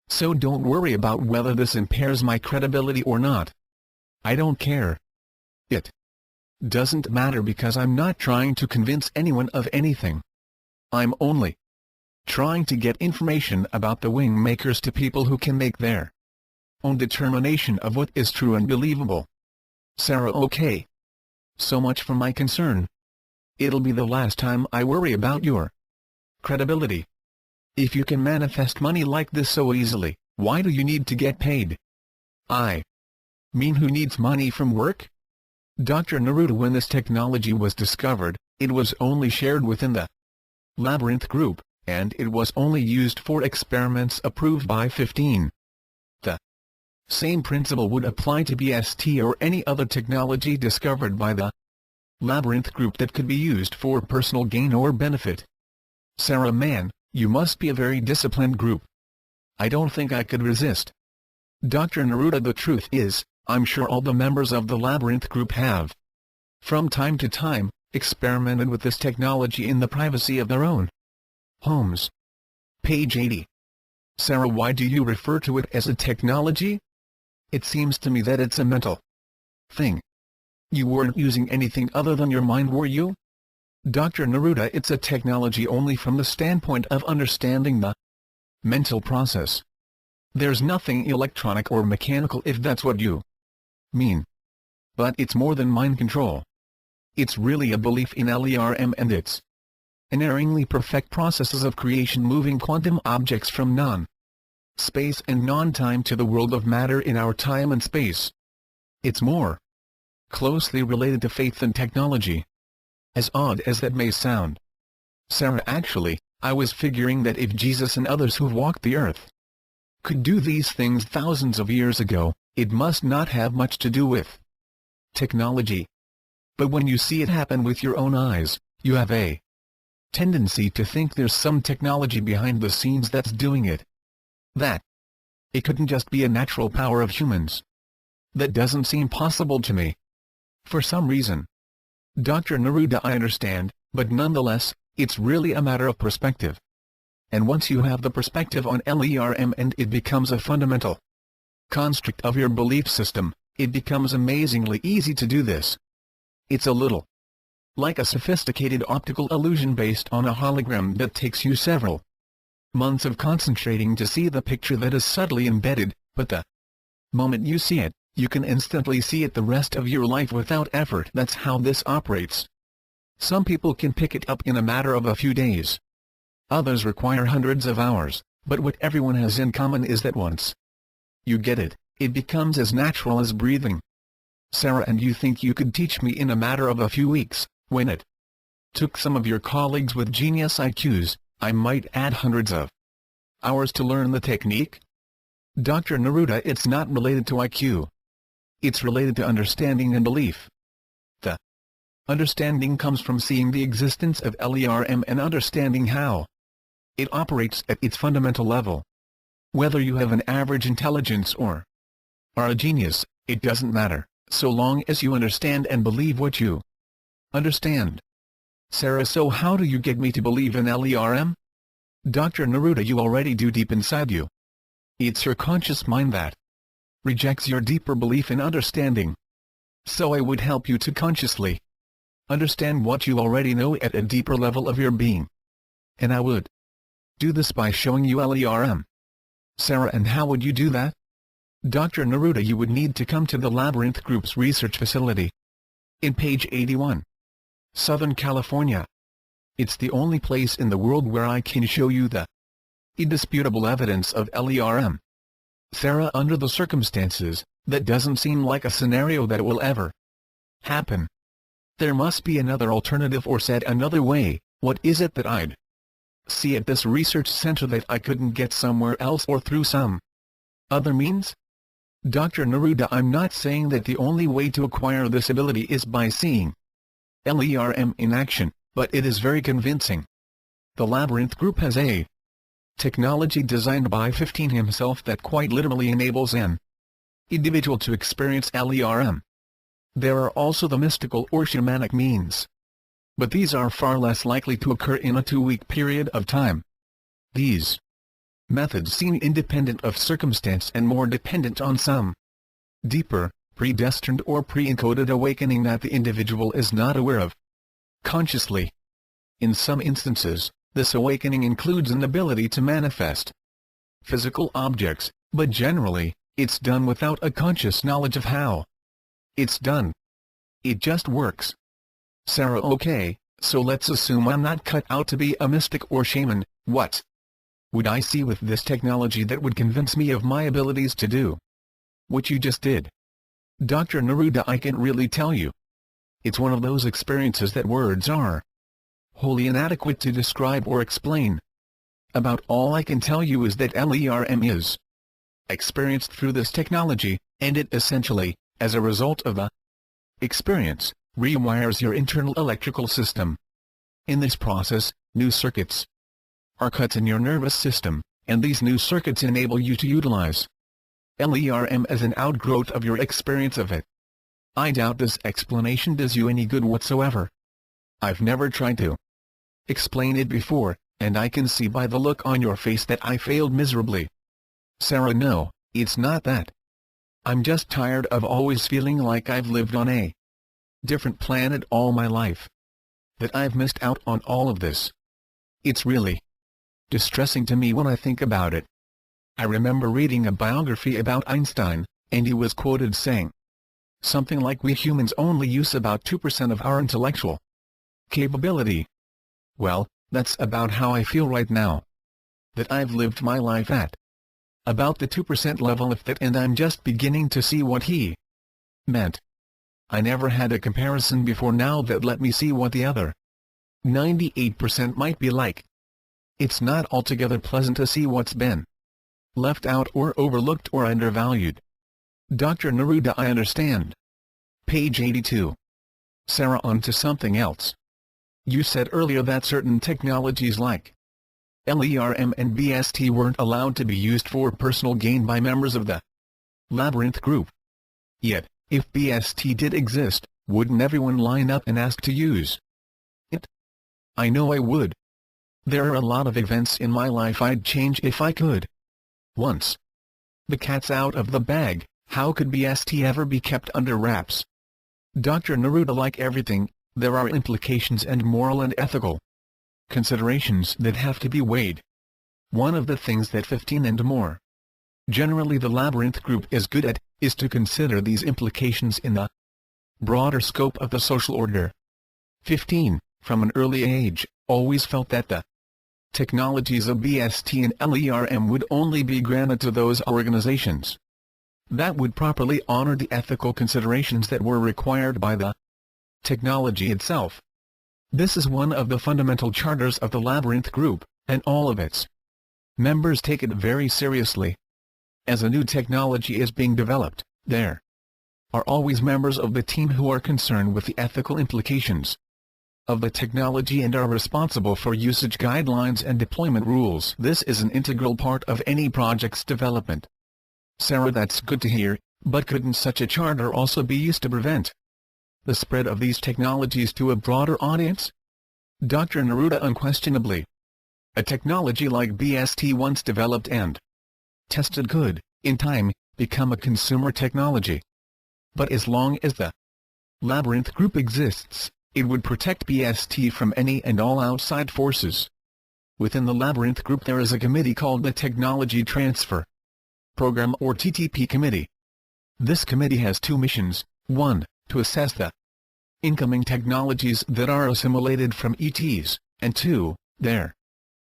So don't worry about whether this impairs my credibility or not. I don't care. It doesn't matter because I'm not trying to convince anyone of anything. I'm only trying to get information about the wing makers to people who can make their own determination of what is true and believable. Sarah: okay. So much for my concern. It'll be the last time I worry about your credibility. If you can manifest money like this so easily, why do you need to get paid? I mean, who needs money from work? Dr. Neruda: when this technology was discovered, it was only shared within the Labyrinth group, and it was only used for experiments approved by 15. The same principle would apply to BST or any other technology discovered by the Labyrinth group that could be used for personal gain or benefit. Sarah: man, you must be a very disciplined group. I don't think I could resist. Dr. Neruda: the truth is, I'm sure all the members of the Labyrinth group have, from time to time, experimented with this technology in the privacy of their own homes. Page 80. Sarah: why do you refer to it as a technology? It seems to me that it's a mental thing. You weren't using anything other than your mind, were you? Dr. Neruda: it's a technology only from the standpoint of understanding the mental process. There's nothing electronic or mechanical, if that's what you mean. But it's more than mind control. It's really a belief in LERM and its unerringly perfect processes of creation, moving quantum objects from non-space and non-time to the world of matter in our time and space. It's more closely related to faith than technology. As odd as that may sound. Sarah: actually, I was figuring that if Jesus and others who've walked the earth could do these things thousands of years ago, it must not have much to do with technology. But when you see it happen with your own eyes, you have a tendency to think there's some technology behind the scenes that's doing it. That it couldn't just be a natural power of humans. That doesn't seem possible to me. For some reason. Dr. Neruda: I understand, but nonetheless, it's really a matter of perspective. And once you have the perspective on LERM and it becomes a fundamental construct of your belief system, it becomes amazingly easy to do this. It's a little like a sophisticated optical illusion based on a hologram that takes you several months of concentrating to see the picture that is subtly embedded, but the moment you see it, you can instantly see it the rest of your life without effort. That's how this operates. Some people can pick it up in a matter of a few days. Others require hundreds of hours, but what everyone has in common is that once you get it, it becomes as natural as breathing. Sarah: and you think you could teach me in a matter of a few weeks, when it took some of your colleagues with genius IQs, I might add hundreds of hours to learn the technique? Dr. Neruda: it's not related to IQ. It's related to understanding and belief. The understanding comes from seeing the existence of LERM and understanding how it operates at its fundamental level. Whether you have an average intelligence or are a genius, it doesn't matter, so long as you understand and believe what you understand. Sarah: so how do you get me to believe in LERM? Dr. Neruda: you already do deep inside you. It's your conscious mind that rejects your deeper belief in understanding. So I would help you to consciously understand what you already know at a deeper level of your being. And I would do this by showing you LERM. Sarah, and how would you do that? Dr. Neruda, you would need to come to the Labyrinth Group's research facility in page 81. Southern California. It's the only place in the world where I can show you the indisputable evidence of LERM. Sarah, under the circumstances, that doesn't seem like a scenario that will ever happen. There must be another alternative, or said another way, what is it that I'd see at this research center that I couldn't get somewhere else or through some other means? Dr. Neruda, I'm not saying that the only way to acquire this ability is by seeing LERM in action, but it is very convincing. The Labyrinth Group has a technology designed by 15 himself that quite literally enables an individual to experience LERM. There are also the mystical or shamanic means, but these are far less likely to occur in a 2-week period of time. These methods seem independent of circumstance and more dependent on some deeper, predestined or pre-encoded awakening that the individual is not aware of consciously. In some instances, this awakening includes an ability to manifest physical objects, but generally, it's done without a conscious knowledge of how it's done. It just works. Sarah, okay, so let's assume I'm not cut out to be a mystic or shaman. What would I see with this technology that would convince me of my abilities to do what you just did? Dr. Neruda, I can't really tell you. It's one of those experiences that words are wholly inadequate to describe or explain. About all I can tell you is that LERM is experienced through this technology, and it essentially, as a result of the experience, rewires your internal electrical system. In this process, new circuits are cut in your nervous system, and these new circuits enable you to utilize LERM as an outgrowth of your experience of it. I doubt this explanation does you any good whatsoever. I've never tried to explain it before, and I can see by the look on your face that I failed miserably. Sarah, no, it's not that. I'm just tired of always feeling like I've lived on a different planet all my life. That I've missed out on all of this. It's really distressing to me when I think about it. I remember reading a biography about Einstein, and he was quoted saying something like, "We humans only use about 2% of our intellectual capability." Well, that's about how I feel right now. That I've lived my life at about the 2% level, if that, and I'm just beginning to see what he meant. I never had a comparison before now that let me see what the other 98% might be like. It's not altogether pleasant to see what's been left out or overlooked or undervalued. Dr. Neruda, I understand. Page 82. Sarah, on to something else. You said earlier that certain technologies like LERM and BST weren't allowed to be used for personal gain by members of the Labyrinth Group. Yet, if BST did exist, wouldn't everyone line up and ask to use it? I know I would. There are a lot of events in my life I'd change if I could. Once the cat's out of the bag, how could BST ever be kept under wraps? Dr. Neruda, like everything, there are implications and moral and ethical considerations that have to be weighed. One of the things that 15 and more generally the Labyrinth Group is good at, is to consider these implications in the broader scope of the social order. 15, from an early age, always felt that the technologies of BST and LERM would only be granted to those organizations that would properly honor the ethical considerations that were required by the technology itself. This is one of the fundamental charters of the Labyrinth Group, and all of its members take it very seriously. As a new technology is being developed, there are always members of the team who are concerned with the ethical implications of the technology and are responsible for usage guidelines and deployment rules. This is an integral part of any project's development. Sarah, that's good to hear, but couldn't such a charter also be used to prevent the spread of these technologies to a broader audience? Dr. Neruda, unquestionably. A technology like BST once developed and tested could, in time, become a consumer technology. But as long as the Labyrinth Group exists, it would protect BST from any and all outside forces. Within the Labyrinth Group there is a committee called the Technology Transfer Program or TTP Committee. This committee has two missions: 1. To assess the incoming technologies that are assimilated from ETs, and 2. They're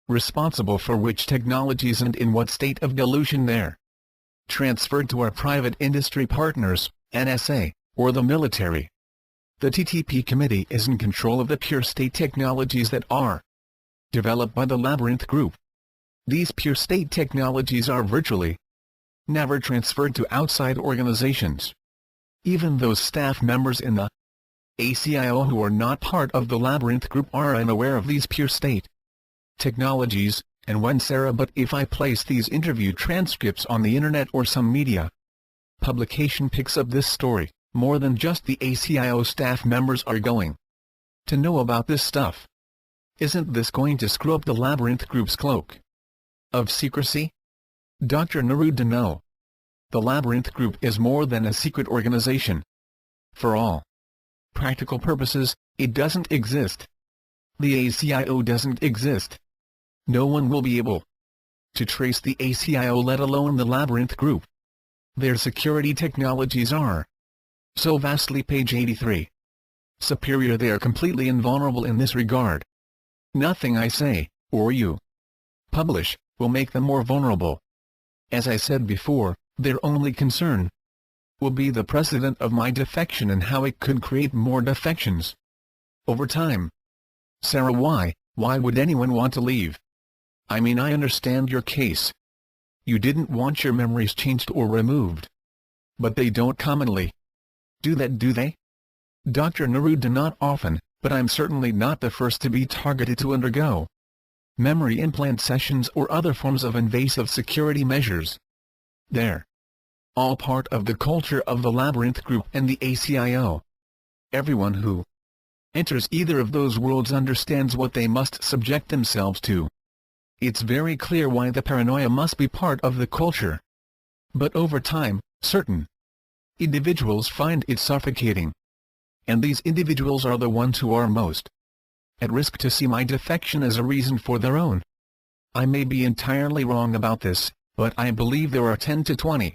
responsible for which technologies and in what state of dilution they're transferred to our private industry partners, NSA, or the military. The TTP Committee is in control of the pure state technologies that are developed by the Labyrinth Group. These pure state technologies are virtually never transferred to outside organizations. Even those staff members in the ACIO who are not part of the Labyrinth Group are unaware of these pure state technologies, and when if I place these interview transcripts on the internet or some media publication picks up this story, more than just the ACIO staff members are going to know about this stuff. Isn't this going to screw up the Labyrinth Group's cloak of secrecy? Dr. Neruda, no. The Labyrinth Group is more than a secret organization. For all practical purposes, it doesn't exist. The ACIO doesn't exist. No one will be able to trace the ACIO, let alone the Labyrinth Group. Their security technologies are so vastly, page 83, superior they are completely invulnerable in this regard. Nothing I say, or you publish, will make them more vulnerable. As I said before, their only concern will be the precedent of my defection and how it could create more defections over time. Sarah, why would anyone want to leave? I mean, I understand your case. You didn't want your memories changed or removed. But they don't commonly do that, do they? Dr. Neruda, not often, but I'm certainly not the first to be targeted to undergo memory implant sessions or other forms of invasive security measures. They're all part of the culture of the Labyrinth Group and the ACIO. Everyone who enters either of those worlds understands what they must subject themselves to. It's very clear why the paranoia must be part of the culture. But over time, certain individuals find it suffocating. And these individuals are the ones who are most at risk to see my defection as a reason for their own. I may be entirely wrong about this, but I believe there are 10 to 20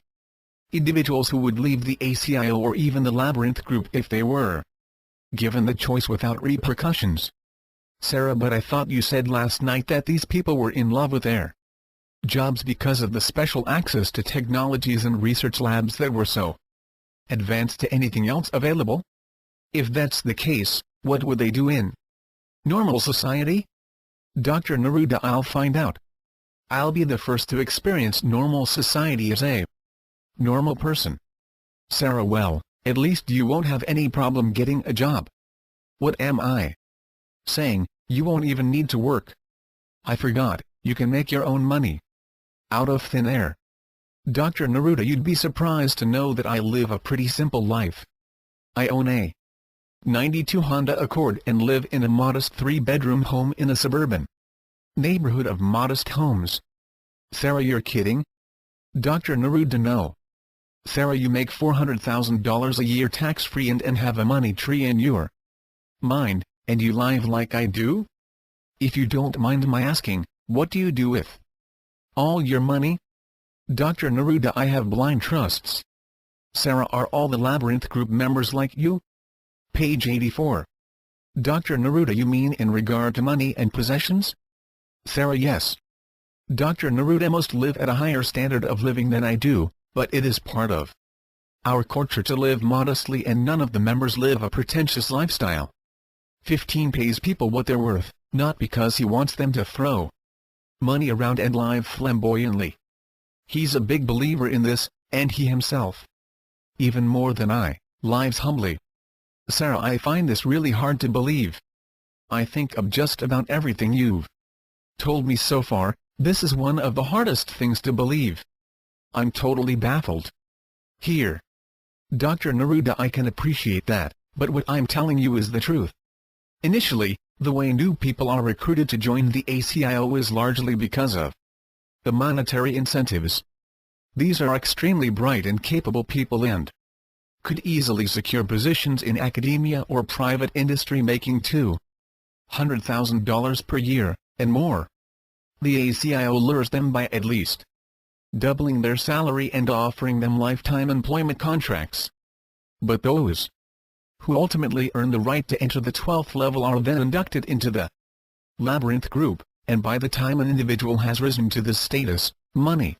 individuals who would leave the ACIO or even the Labyrinth Group if they were given the choice without repercussions. Sarah, but I thought you said last night that these people were in love with their jobs because of the special access to technologies and research labs that were so advanced to anything else available? If that's the case, what would they do in normal society? Dr. Neruda, I'll find out. I'll be the first to experience normal society as a normal person. Sarah, well, at least you won't have any problem getting a job. What am I saying? You won't even need to work. I forgot, you can make your own money out of thin air. Dr. Neruda, you'd be surprised to know that I live a pretty simple life. I own a '92 Honda Accord and live in a modest 3-bedroom home in a suburban neighborhood of modest homes. Sarah, you're kidding? Dr. Neruda, no. Sarah, you make $400,000 a year tax-free and have a money tree in your mind, and you live like I do? If you don't mind my asking, what do you do with all your money? Dr. Neruda, I have blind trusts. Sarah, are all the Labyrinth Group members like you? Page 84. Dr. Neruda, you mean in regard to money and possessions? Sarah, yes. Dr. Neruda, most live at a higher standard of living than I do, but it is part of our culture to live modestly, and none of the members live a pretentious lifestyle. 15 pays people what they're worth, not because he wants them to throw money around and live flamboyantly. He's a big believer in this, and he himself, even more than I, lives humbly. Sarah, I find this really hard to believe. I think of just about everything you've told me so far, this is one of the hardest things to believe. I'm totally baffled. Here. Dr. Neruda, I can appreciate that, but what I'm telling you is the truth. Initially, the way new people are recruited to join the ACIO is largely because of the monetary incentives. These are extremely bright and capable people and could easily secure positions in academia or private industry making $200,000 per year, and more. The ACIO lures them by at least doubling their salary and offering them lifetime employment contracts. But those who ultimately earn the right to enter the 12th level are then inducted into the labyrinth group, and by the time an individual has risen to this status, money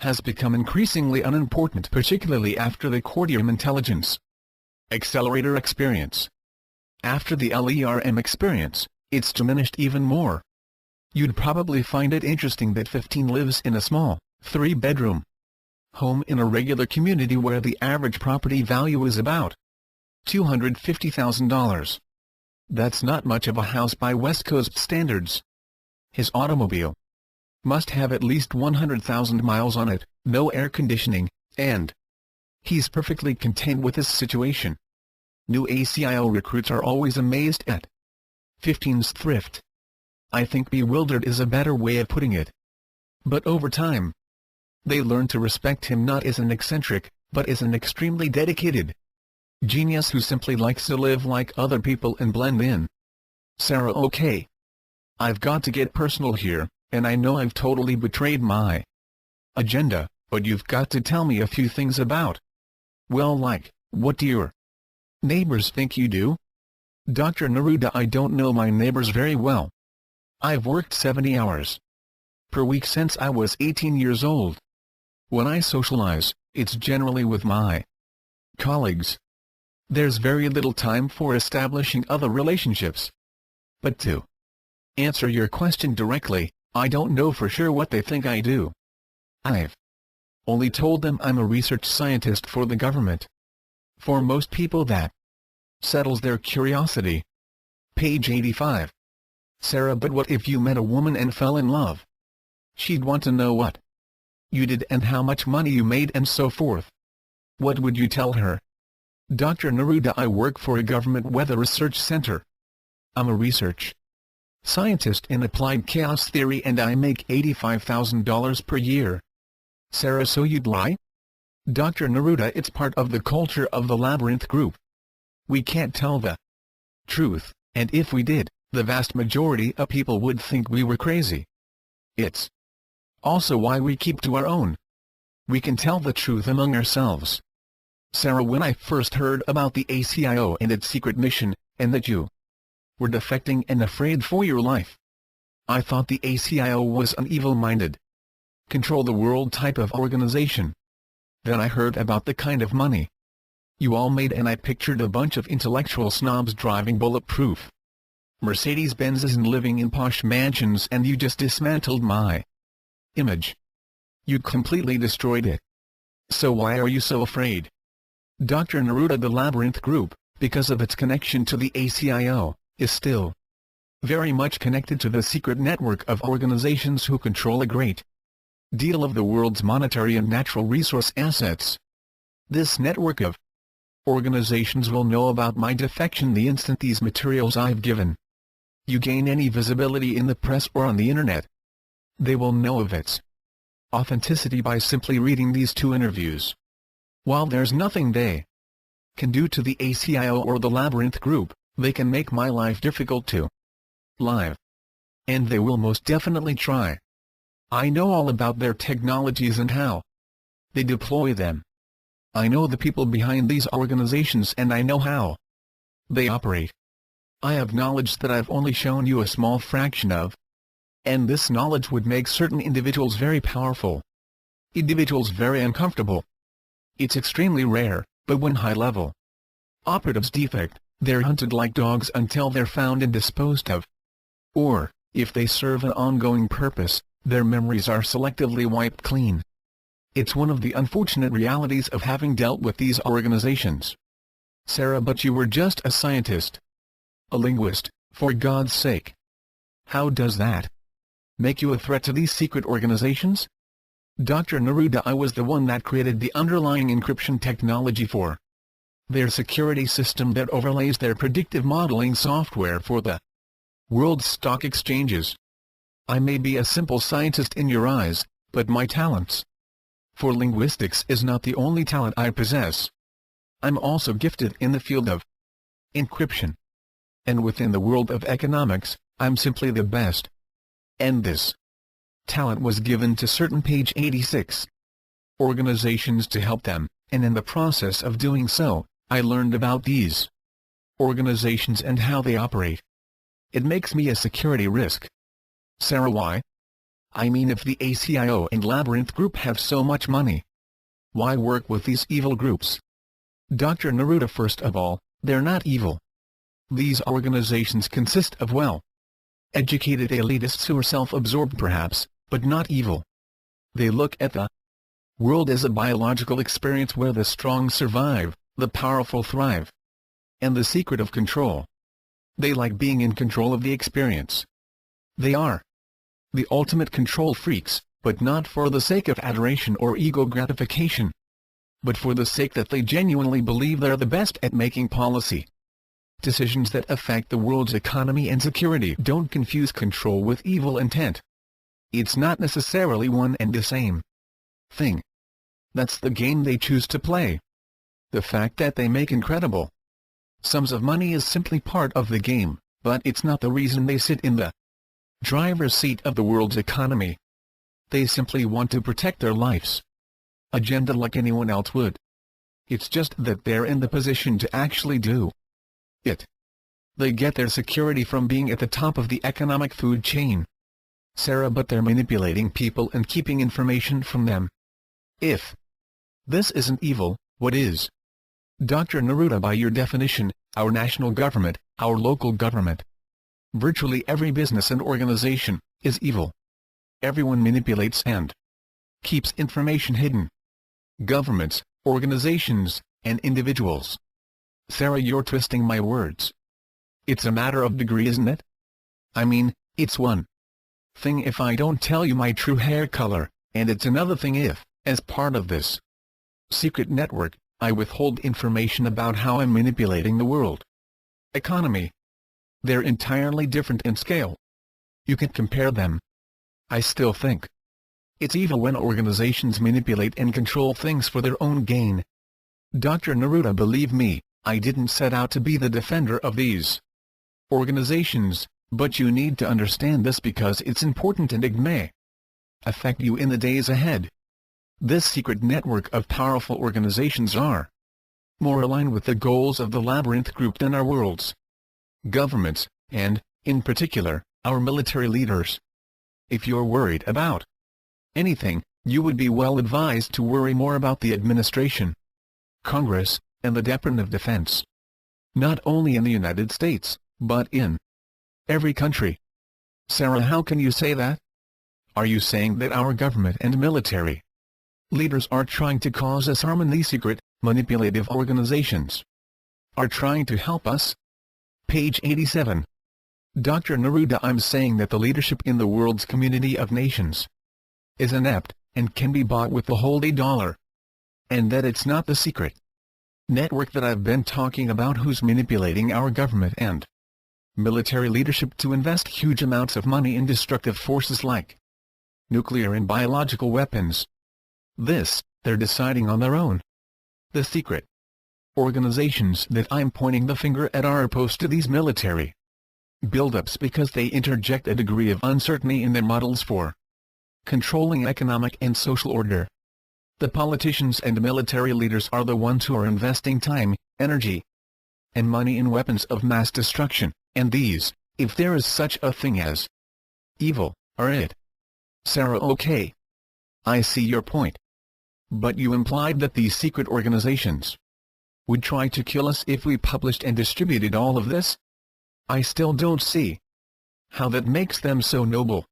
has become increasingly unimportant, particularly after the courtier intelligence accelerator experience. After the LERM experience, it's diminished even more. You'd probably find it interesting that 15 lives in a small, 3-bedroom home in a regular community where the average property value is about $250,000. That's not much of a house by West Coast standards. His automobile must have at least 100,000 miles on it, no air conditioning, and he's perfectly content with his situation. New ACIO recruits are always amazed at 15's thrift. I think bewildered is a better way of putting it. But over time, they learn to respect him not as an eccentric, but as an extremely dedicated genius who simply likes to live like other people and blend in. Sarah: okay, I've got to get personal here, and I know I've totally betrayed my agenda, but you've got to tell me a few things about, well, like, what do your neighbors think you do? Dr. Neruda: I don't know my neighbors very well. I've worked 70 hours per week since I was 18 years old. When I socialize, it's generally with my colleagues. There's very little time for establishing other relationships. But to answer your question directly, I don't know for sure what they think I do. I've only told them I'm a research scientist for the government. For most people that settles their curiosity. Page 85. Sarah: but what if you met a woman and fell in love? She'd want to know what you did and how much money you made and so forth. What would you tell her? Dr. Neruda: I work for a government weather research center. I'm a research scientist in applied chaos theory and I make $85,000 per year. Sarah: so you'd lie? Dr. Neruda: it's part of the culture of the labyrinth group. We can't tell the truth, and if we did, the vast majority of people would think we were crazy. It's also why we keep to our own. We can tell the truth among ourselves. Sarah: when I first heard about the ACIO and its secret mission, and that you were defecting and afraid for your life, I thought the ACIO was an evil-minded, control-the-world type of organization. Then I heard about the kind of money you all made and I pictured a bunch of intellectual snobs driving bulletproof Mercedes-Benzes and living in posh mansions, and you just dismantled my image. You completely destroyed it. So why are you so afraid? Dr. Neruda: the labyrinth group, because of its connection to the ACIO, is still very much connected to the secret network of organizations who control a great deal of the world's monetary and natural resource assets. This network of organizations will know about my defection the instant these materials I've given you gain any visibility in the press or on the internet. They will know of its authenticity by simply reading these 2 interviews. While there's nothing they can do to the ACIO or the labyrinth group, they can make my life difficult to live. And they will most definitely try. I know all about their technologies and how they deploy them. I know the people behind these organizations and I know how they operate. I have knowledge that I've only shown you a small fraction of. And this knowledge would make certain individuals very powerful. Individuals very uncomfortable. It's extremely rare, but when high-level operatives defect, they're hunted like dogs until they're found and disposed of. Or, if they serve an ongoing purpose, their memories are selectively wiped clean. It's one of the unfortunate realities of having dealt with these organizations. Sarah: but you were just a scientist. A linguist, for God's sake. How does that make you a threat to these secret organizations? Dr. Neruda: I was the one that created the underlying encryption technology for their security system that overlays their predictive modeling software for the world's stock exchanges. I may be a simple scientist in your eyes, but my talents for linguistics is not the only talent I possess. I'm also gifted in the field of encryption. And within the world of economics, I'm simply the best. And this Talent was given to certain page 86 organizations to help them, and in the process of doing so, I learned about these organizations and how they operate. It makes me a security risk. Sarah, why? I mean, if the ACIO and Labyrinth Group have so much money, why work with these evil groups? Dr. Neruda, first of all, they're not evil. These organizations consist of educated elitists who are self-absorbed perhaps, but not evil. They look at the world as a biological experience where the strong survive, the powerful thrive. And the secret of control. They like being in control of the experience. They are the ultimate control freaks, but not for the sake of adoration or ego gratification, but for the sake that they genuinely believe they're the best at making policy decisions that affect the world's economy and security. Don't confuse control with evil intent. It's not necessarily one and the same thing. That's the game they choose to play. The fact that they make incredible sums of money is simply part of the game, but it's not the reason they sit in the driver's seat of the world's economy. They simply want to protect their life's agenda like anyone else would. It's just that they're in the position to actually do it. They get their security from being at the top of the economic food chain. Sarah, but they're manipulating people and keeping information from them. If this isn't evil, what is? Dr. Neruda, by your definition, our national government, our local government, virtually every business and organization, is evil. Everyone manipulates and keeps information hidden. Governments, organizations, and individuals. Sarah, you're twisting my words. It's a matter of degree, isn't it? I mean, it's one thing if I don't tell you my true hair color, and it's another thing if, as part of this secret network, I withhold information about how I'm manipulating the world economy. They're entirely different in scale. You can compare them. I still think it's evil when organizations manipulate and control things for their own gain. Dr. Neruda, believe me, I didn't set out to be the defender of these organizations, but you need to understand this because it's important and it may affect you in the days ahead. This secret network of powerful organizations are more aligned with the goals of the Labyrinth Group than our world's governments, and, in particular, our military leaders. If you're worried about anything, you would be well advised to worry more about the administration, Congress, and the Department of Defense. Not only in the United States, but in every country. Sarah, how can you say that? Are you saying that our government and military leaders are trying to cause us harm and these secret, manipulative organizations are trying to help us? Page 87. Dr. Neruda, I'm saying that the leadership in the world's community of nations is inept, and can be bought with the holy dollar. And that it's not the secret network that I've been talking about who's manipulating our government and military leadership to invest huge amounts of money in destructive forces like nuclear and biological weapons. This, they're deciding on their own. The secret organizations that I'm pointing the finger at are opposed to these military buildups because they interject a degree of uncertainty in their models for controlling economic and social order. The politicians and military leaders are the ones who are investing time, energy, and money in weapons of mass destruction, and these, if there is such a thing as evil, are it. Sarah, okay. I see your point. But you implied that these secret organizations would try to kill us if we published and distributed all of this? I still don't see how that makes them so noble.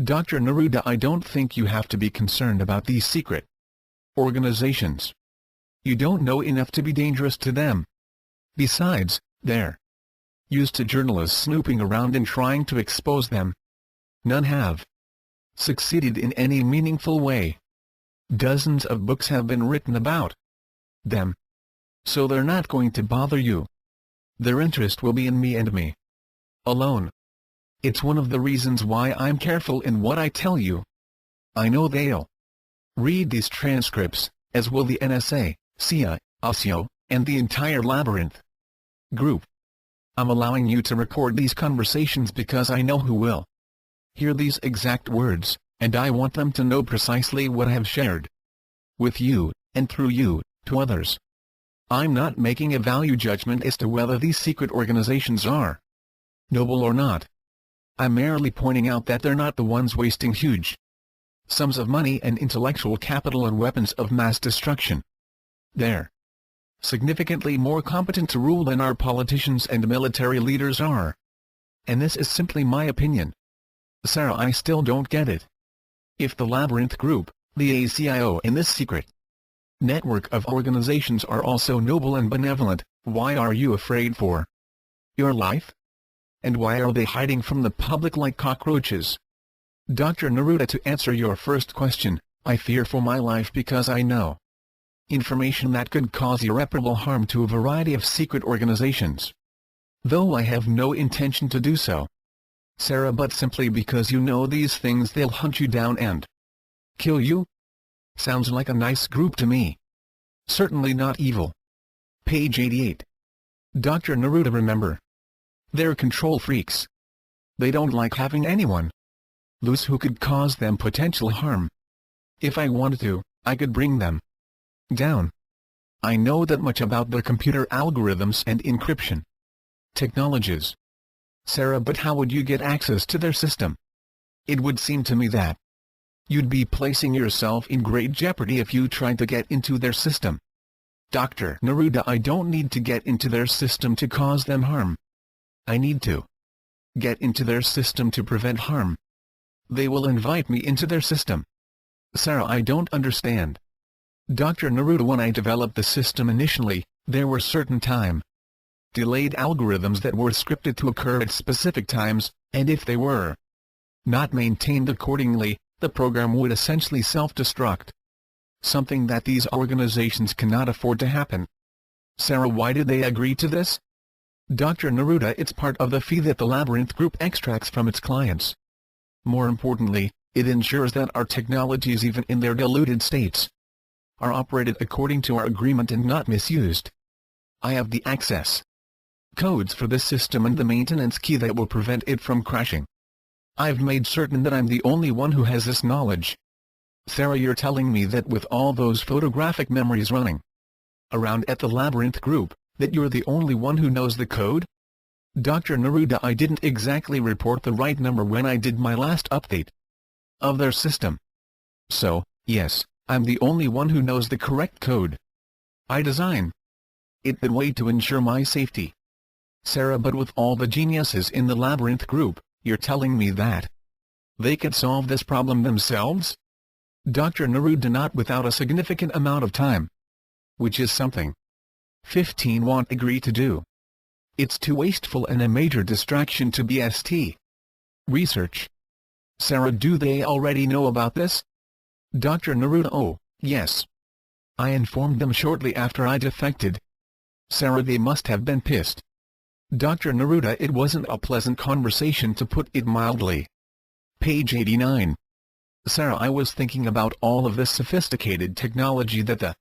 Dr. Neruda, I don't think you have to be concerned about these secret organizations. You don't know enough to be dangerous to them. Besides, they're used to journalists snooping around and trying to expose them. None have succeeded in any meaningful way. Dozens of books have been written about them. So they're not going to bother you. Their interest will be in me and me alone. It's one of the reasons why I'm careful in what I tell you. I know they'll read these transcripts, as will the NSA, CIA, ASIO, and the entire Labyrinth Group. I'm allowing you to record these conversations because I know who will hear these exact words, And I want them to know precisely what I have shared with you, and through you, to others. I'm not making a value judgment as to whether these secret organizations are noble or not. I'm merely pointing out that they're not the ones wasting huge sums of money and intellectual capital on weapons of mass destruction. They're significantly more competent to rule than our politicians and military leaders are. And this is simply my opinion. Sarah, I still don't get it. If the Labyrinth Group, the ACIO and this secret network of organizations are also noble and benevolent, why are you afraid for your life? And why are they hiding from the public like cockroaches? Dr. Neruda, to answer your first question, I fear for my life because I know information that could cause irreparable harm to a variety of secret organizations. Though I have no intention to do so, Sarah, but simply because you know these things, they'll hunt you down and kill you? Sounds like a nice group to me. Certainly not evil. Page 88. Dr. Neruda, remember, they're control freaks. They don't like having anyone loose who could cause them potential harm. If I wanted to, I could bring them down. I know that much about their computer algorithms and encryption technologies. Sarah, but how would you get access to their system? It would seem to me that you'd be placing yourself in great jeopardy if you tried to get into their system. Dr. Neruda, I don't need to get into their system to cause them harm. I need to get into their system to prevent harm. They will invite me into their system. Sarah, I don't understand. Dr. Neruda, when I developed the system initially, there were certain time-delayed algorithms that were scripted to occur at specific times, and if they were not maintained accordingly, the program would essentially self-destruct. Something that these organizations cannot afford to happen. Sarah, why did they agree to this? Dr. Neruda, it's part of the fee that the Labyrinth Group extracts from its clients. More importantly, it ensures that our technologies, even in their diluted states, are operated according to our agreement and not misused. I have the access codes for this system and the maintenance key that will prevent it from crashing. I've made certain that I'm the only one who has this knowledge. Sarah, you're telling me that with all those photographic memories running around at the Labyrinth Group, that you're the only one who knows the code? Dr. Neruda, I didn't exactly report the right number when I did my last update of their system. So, yes, I'm the only one who knows the correct code. I design it that way to ensure my safety. Sarah, but with all the geniuses in the Labyrinth Group, you're telling me that they could solve this problem themselves? Dr. Neruda, not without a significant amount of time. Which is something 15 won't agree to do. It's too wasteful and a major distraction to BST research. Sarah, do they already know about this? Dr. Neruda, oh, yes. I informed them shortly after I defected. Sarah, they must have been pissed. Dr. Neruda, it wasn't a pleasant conversation, to put it mildly. Page 89. Sarah, I was thinking about all of this sophisticated technology that the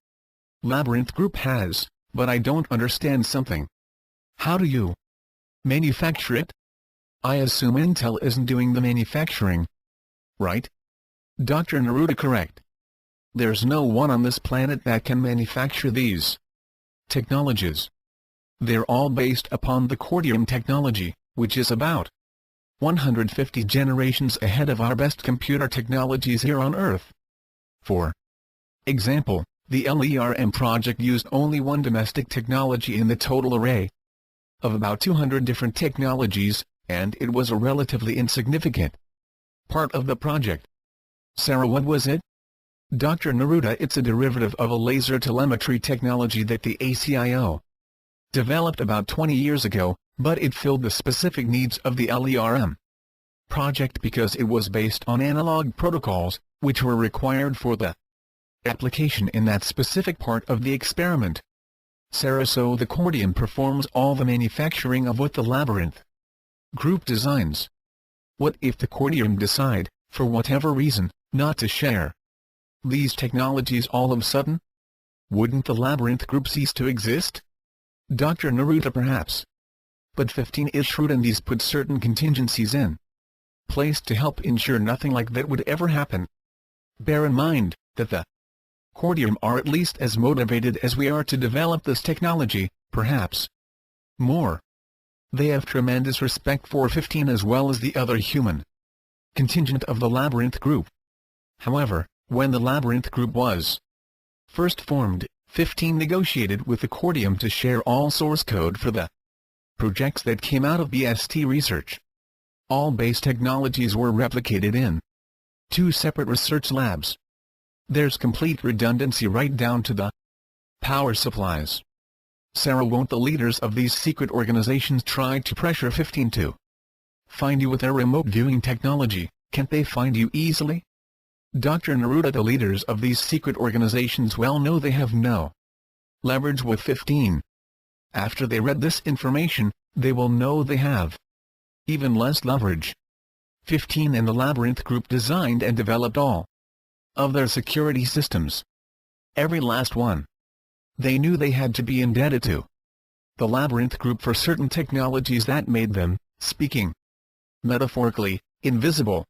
Labyrinth Group has, but I don't understand something. How do you manufacture it? I assume Intel isn't doing the manufacturing, right? Dr. Neruda, correct. There's no one on this planet that can manufacture these technologies. They're all based upon the Cordium technology, which is about 150 generations ahead of our best computer technologies here on Earth. For example, the LERM project used only one domestic technology in the total array of about 200 different technologies, and it was a relatively insignificant part of the project. Sarah, what was it? Dr. Neruda, it's a derivative of a laser telemetry technology that the ACIO developed about 20 years ago, but it filled the specific needs of the LERM project because it was based on analog protocols, which were required for the application in that specific part of the experiment. Sarah, so the Cordium performs all the manufacturing of what the Labyrinth Group designs. What if the Cordium decide, for whatever reason, not to share these technologies all of a sudden? Wouldn't the Labyrinth Group cease to exist? Dr. Neruda, perhaps. But 15 is shrewd, and these put certain contingencies in place to help ensure nothing like that would ever happen. Bear in mind that the Cordium are at least as motivated as we are to develop this technology, perhaps more. They have tremendous respect for 15 as well as the other human contingent of the Labyrinth group. However, when the Labyrinth group was first formed, 15 negotiated with the Cordium to share all source code for the projects that came out of BST research. All base technologies were replicated in 2 separate research labs. There's complete redundancy right down to the power supplies. Sarah, won't the leaders of these secret organizations try to pressure 15 to find you with their remote viewing technology? Can't they find you easily? Dr. Neruda, the leaders of these secret organizations well know they have no leverage with 15. After they read this information, they will know they have even less leverage. 15 and the Labyrinth group designed and developed all of their security systems. Every last one. They knew they had to be indebted to the Labyrinth group for certain technologies that made them, speaking metaphorically, invisible.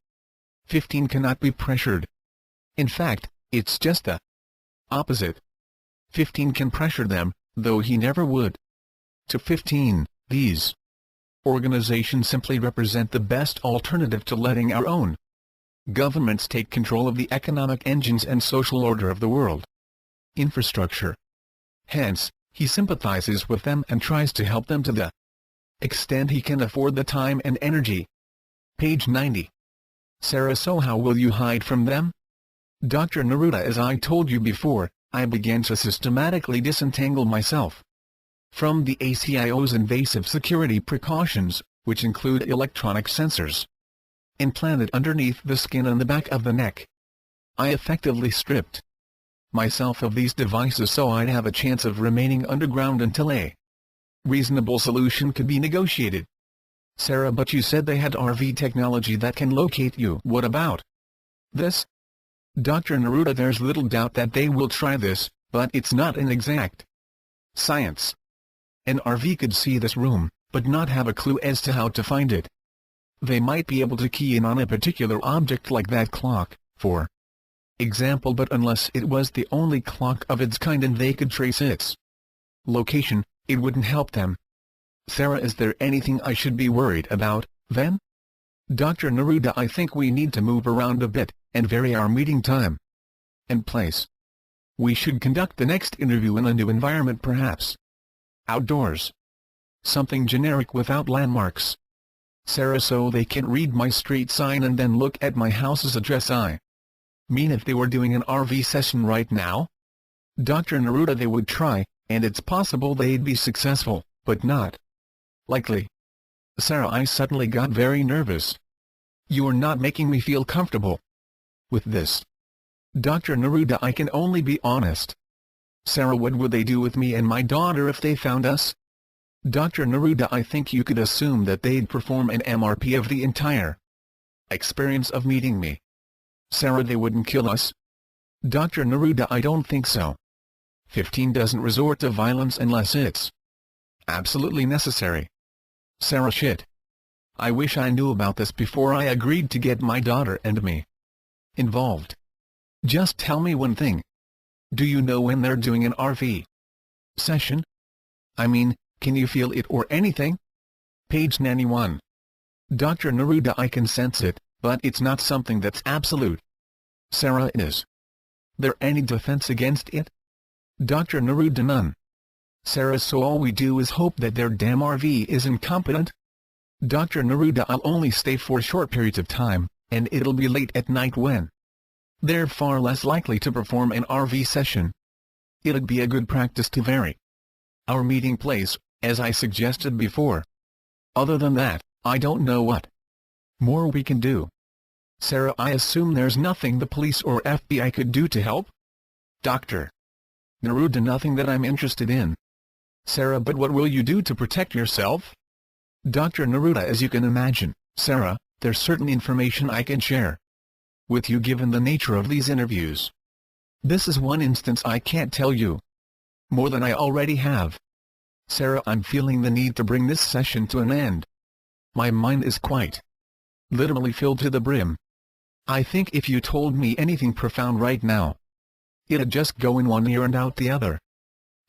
15 cannot be pressured. In fact, it's just the opposite. 15 can pressure them, though he never would. To 15, these organizations simply represent the best alternative to letting our own governments take control of the economic engines and social order of the world infrastructure. Hence, he sympathizes with them and tries to help them to the extent he can afford the time and energy. Page 90. Sarah, so how will you hide from them? Dr. Neruda, as I told you before, I began to systematically disentangle myself from the ACIO's invasive security precautions, which include electronic sensors implanted underneath the skin and the back of the neck. I effectively stripped myself of these devices so I'd have a chance of remaining underground until a reasonable solution could be negotiated. Sarah, but you said they had RV technology that can locate you. What about this? Dr. Neruda, there's little doubt that they will try this, but it's not an exact science. An RV could see this room, but not have a clue as to how to find it. They might be able to key in on a particular object like that clock, for example, but unless it was the only clock of its kind and they could trace its location, it wouldn't help them. Sarah, is there anything I should be worried about, then? Dr. Neruda, I think we need to move around a bit, and vary our meeting time and place. We should conduct the next interview in a new environment, perhaps outdoors. Something generic without landmarks. Sarah, so they can't read my street sign and then look at my house's address? I mean, if they were doing an RV session right now? Dr. Neruda, they would try, and it's possible they'd be successful, but not likely. Sarah, I suddenly got very nervous. You are not making me feel comfortable with this. Dr. Neruda, I can only be honest. Sarah, what would they do with me and my daughter if they found us? Dr. Neruda, I think you could assume that they'd perform an MRP of the entire experience of meeting me. Sarah, they wouldn't kill us? Dr. Neruda, I don't think so. 15 doesn't resort to violence unless it's absolutely necessary. Sarah, shit. I wish I knew about this before I agreed to get my daughter and me involved. Just tell me one thing. Do you know when they're doing an RV session? I mean, can you feel it or anything? Page 91. Dr. Neruda, I can sense it, but it's not something that's absolute. Sarah, is there any defense against it? Dr. Neruda, none. Sarah, so all we do is hope that their damn RV is incompetent? Dr. Neruda, I'll only stay for short periods of time, and it'll be late at night when they're far less likely to perform an RV session. It'd be a good practice to vary our meeting place, as I suggested before. Other than that, I don't know what more we can do. Sarah, I assume there's nothing the police or FBI could do to help? Dr. Neruda, nothing that I'm interested in. Sarah, but what will you do to protect yourself? Dr. Neruda, as you can imagine, Sarah, there's certain information I can share with you given the nature of these interviews. This is one instance I can't tell you more than I already have. Sarah, I'm feeling the need to bring this session to an end. My mind is quite literally filled to the brim. I think if you told me anything profound right now, it'd just go in one ear and out the other.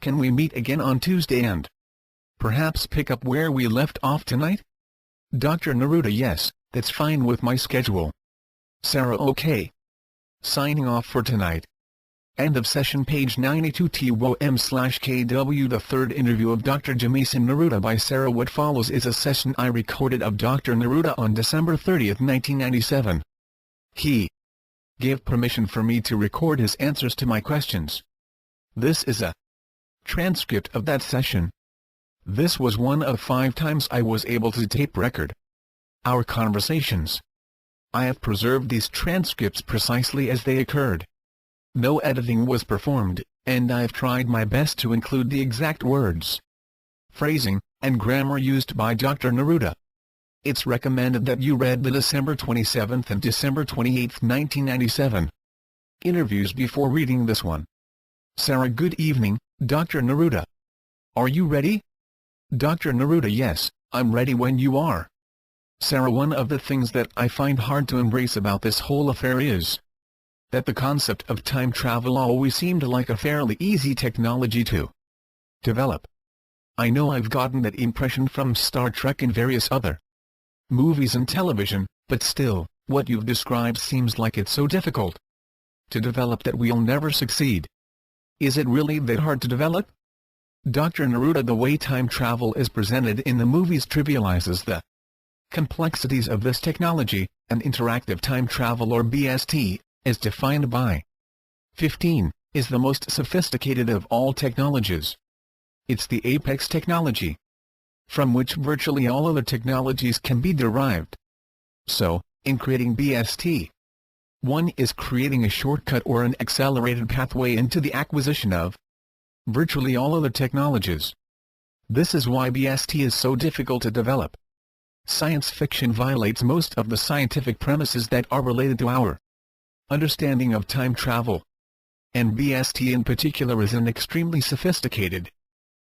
Can we meet again on Tuesday and perhaps pick up where we left off tonight? Dr. Neruda: Yes, that's fine with my schedule. Sarah: Okay. Signing off for tonight. End of session. Page 92 TWOM/KW. The third interview of Dr. Jameson Neruda by Sarah. What follows is a session I recorded of Dr. Neruda on December 30, 1997. He gave permission for me to record his answers to my questions. This is a transcript of that session. This was one of 5 times I was able to tape record our conversations. I have preserved these transcripts precisely as they occurred. No editing was performed, and I've tried my best to include the exact words, phrasing, and grammar used by Dr. Neruda. It's recommended that you read the December 27 and December 28, 1997 interviews before reading this one. Sarah: Good evening, Dr. Neruda. Are you ready? Dr. Neruda: Yes, I'm ready when you are. Sarah: One of the things that I find hard to embrace about this whole affair is that the concept of time travel always seemed like a fairly easy technology to develop. I know I've gotten that impression from Star Trek and various other movies and television, but still, what you've described seems like it's so difficult to develop that we'll never succeed. Is it really that hard to develop? Dr. Neruda: The way time travel is presented in the movies trivializes the complexities of this technology, and interactive time travel, or BST, as defined by 15, is the most sophisticated of all technologies. It's the apex technology, from which virtually all other technologies can be derived. So, in creating BST, one is creating a shortcut or an accelerated pathway into the acquisition of virtually all other technologies. This is why BST is so difficult to develop. Science fiction violates most of the scientific premises that are related to our understanding of time travel. And BST in particular is an extremely sophisticated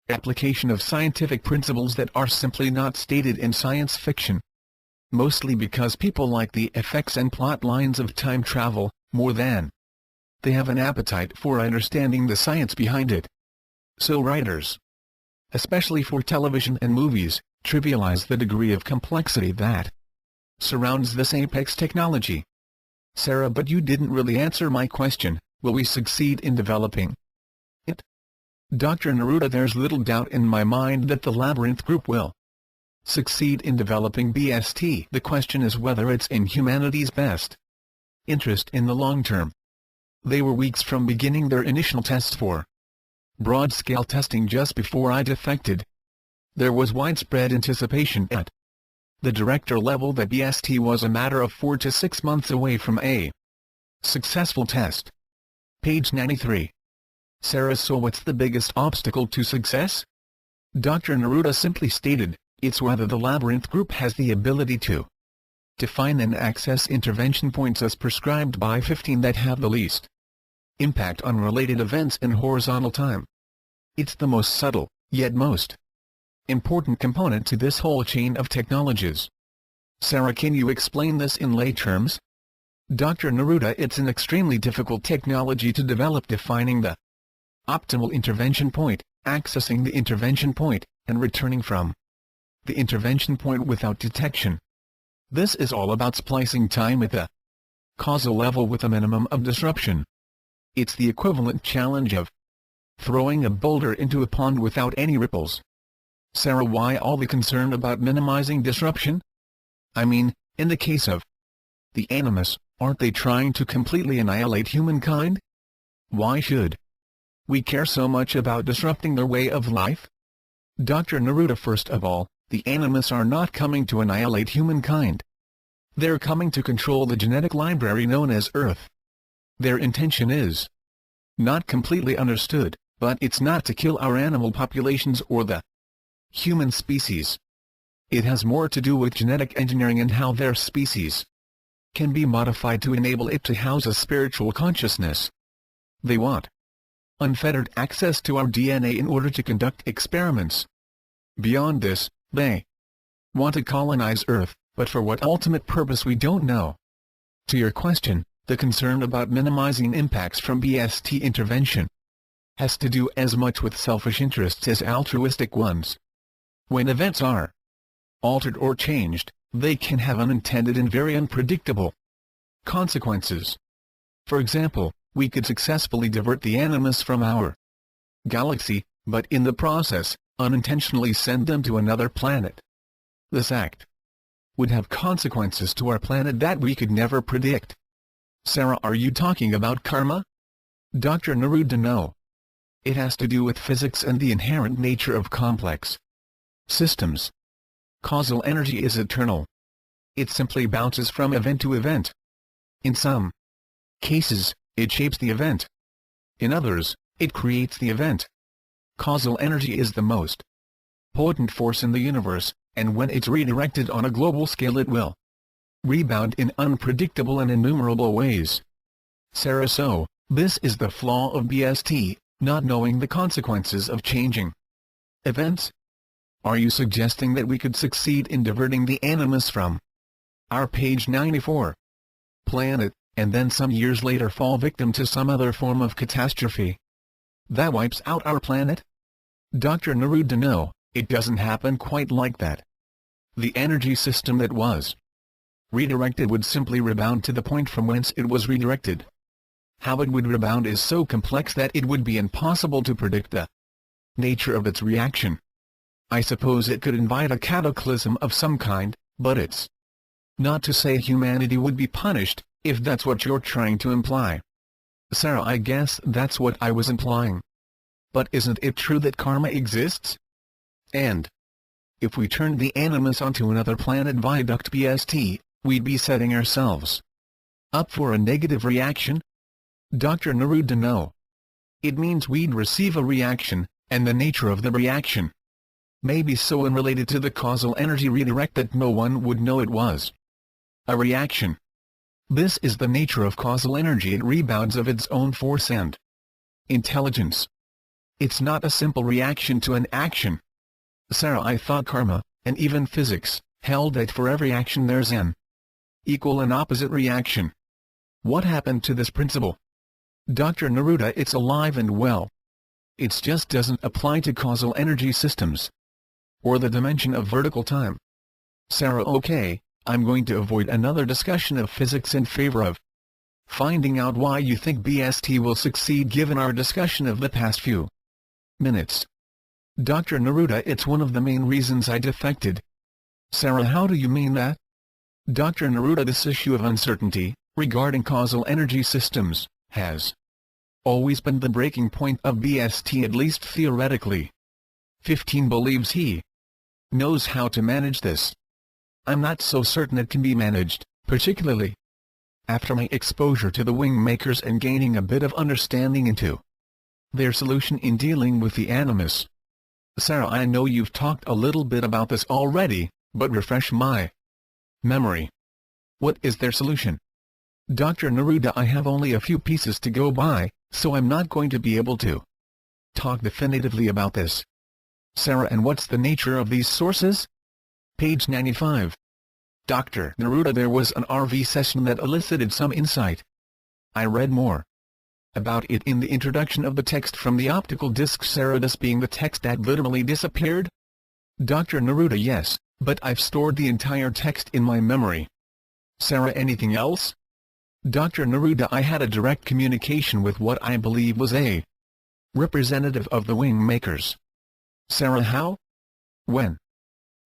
application of scientific principles that are simply not stated in science fiction. Mostly because people like the effects and plot lines of time travel, more than they have an appetite for understanding the science behind it. So writers, especially for television and movies, trivialize the degree of complexity that surrounds this apex technology. Sarah: But you didn't really answer my question. Will we succeed in developing it? Dr. Neruda: There's little doubt in my mind that the Labyrinth Group will succeed in developing BST. The question is whether it's in humanity's best interest in the long term. They were weeks from beginning their initial tests for broad-scale testing just before I defected. There was widespread anticipation at the director level that BST was a matter of 4 to 6 months away from a successful test. Page 93. Sarah: So what's the biggest obstacle to success? Dr. Neruda simply stated, it's whether the Labyrinth Group has the ability to define and access intervention points as prescribed by 15 that have the least impact on related events in horizontal time. It's the most subtle, yet most important component to this whole chain of technologies. Sarah: Can you explain this in lay terms? Dr. Neruda: It's an extremely difficult technology to develop, defining the optimal intervention point, accessing the intervention point, and returning from the intervention point without detection. This is all about splicing time at the causal level with a minimum of disruption. It's the equivalent challenge of throwing a boulder into a pond without any ripples. Sarah: Why all the concern about minimizing disruption? I mean, in the case of the Animus, aren't they trying to completely annihilate humankind? Why should we care so much about disrupting their way of life? Dr. Neruda: First of all, the Animus are not coming to annihilate humankind. They're coming to control the genetic library known as Earth. Their intention is not completely understood, but it's not to kill our animal populations or the human species. It has more to do with genetic engineering and how their species can be modified to enable it to house a spiritual consciousness. They want unfettered access to our DNA in order to conduct experiments. Beyond this, they want to colonize Earth, but for what ultimate purpose we don't know. To your question, the concern about minimizing impacts from BST intervention has to do as much with selfish interests as altruistic ones. When events are altered or changed, they can have unintended and very unpredictable consequences. For example, we could successfully divert the animus from our galaxy, but in the process, unintentionally send them to another planet. This act would have consequences to our planet that we could never predict. Sarah, are you talking about karma? Dr. Neruda, no. It has to do with physics and the inherent nature of complex systems. Causal energy is eternal. It simply bounces from event to event. In some cases, it shapes the event. In others, it creates the event. Causal energy is the most potent force in the universe, and when it's redirected on a global scale it will rebound in unpredictable and innumerable ways. Sarah, so, this is the flaw of BST, not knowing the consequences of changing events? Are you suggesting that we could succeed in diverting the animus from our page 94 planet, and then some years later fall victim to some other form of catastrophe that wipes out our planet? Dr. Neruda, no, it doesn't happen quite like that. The energy system that was redirected would simply rebound to the point from whence it was redirected. How it would rebound is so complex that it would be impossible to predict the nature of its reaction. I suppose it could invite a cataclysm of some kind, but it's not to say humanity would be punished, if that's what you're trying to imply. Sarah, I guess that's what I was implying. But isn't it true that karma exists? And if we turned the animus onto another planet via duct BST, we'd be setting ourselves up for a negative reaction? Dr. Neruda, no. It means we'd receive a reaction, and the nature of the reaction may be so unrelated to the causal energy redirect that no one would know it was a reaction. This is the nature of causal energy. It rebounds of its own force and intelligence. It's not a simple reaction to an action. Sarah, I thought karma, and even physics, held that for every action there's an equal and opposite reaction. What happened to this principle? Dr. Neruda, it's alive and well. It just doesn't apply to causal energy systems or the dimension of vertical time. Sarah, okay, I'm going to avoid another discussion of physics in favor of finding out why you think BST will succeed given our discussion of the past few minutes. Dr. Neruda, it's one of the main reasons I defected. Sarah, how do you mean that? Dr. Neruda, this issue of uncertainty regarding causal energy systems has always been the breaking point of BST, at least theoretically. 15 believes he knows how to manage this. I'm not so certain it can be managed, particularly after my exposure to the wing makers and gaining a bit of understanding into their solution in dealing with the animus. Sarah, I know you've talked a little bit about this already, but refresh my memory. What is their solution? Dr. Neruda, I have only a few pieces to go by, so I'm not going to be able to talk definitively about this. Sarah, and what's the nature of these sources? Page 95. Dr. Neruda, there was an RV session that elicited some insight. I read more about it in the introduction of the text from the optical disc. Sarah, this being the text that literally disappeared? Dr. Neruda, yes, but I've stored the entire text in my memory. Sarah, anything else? Dr. Neruda, I had a direct communication with what I believe was a representative of the wing makers. Sarah, how? When?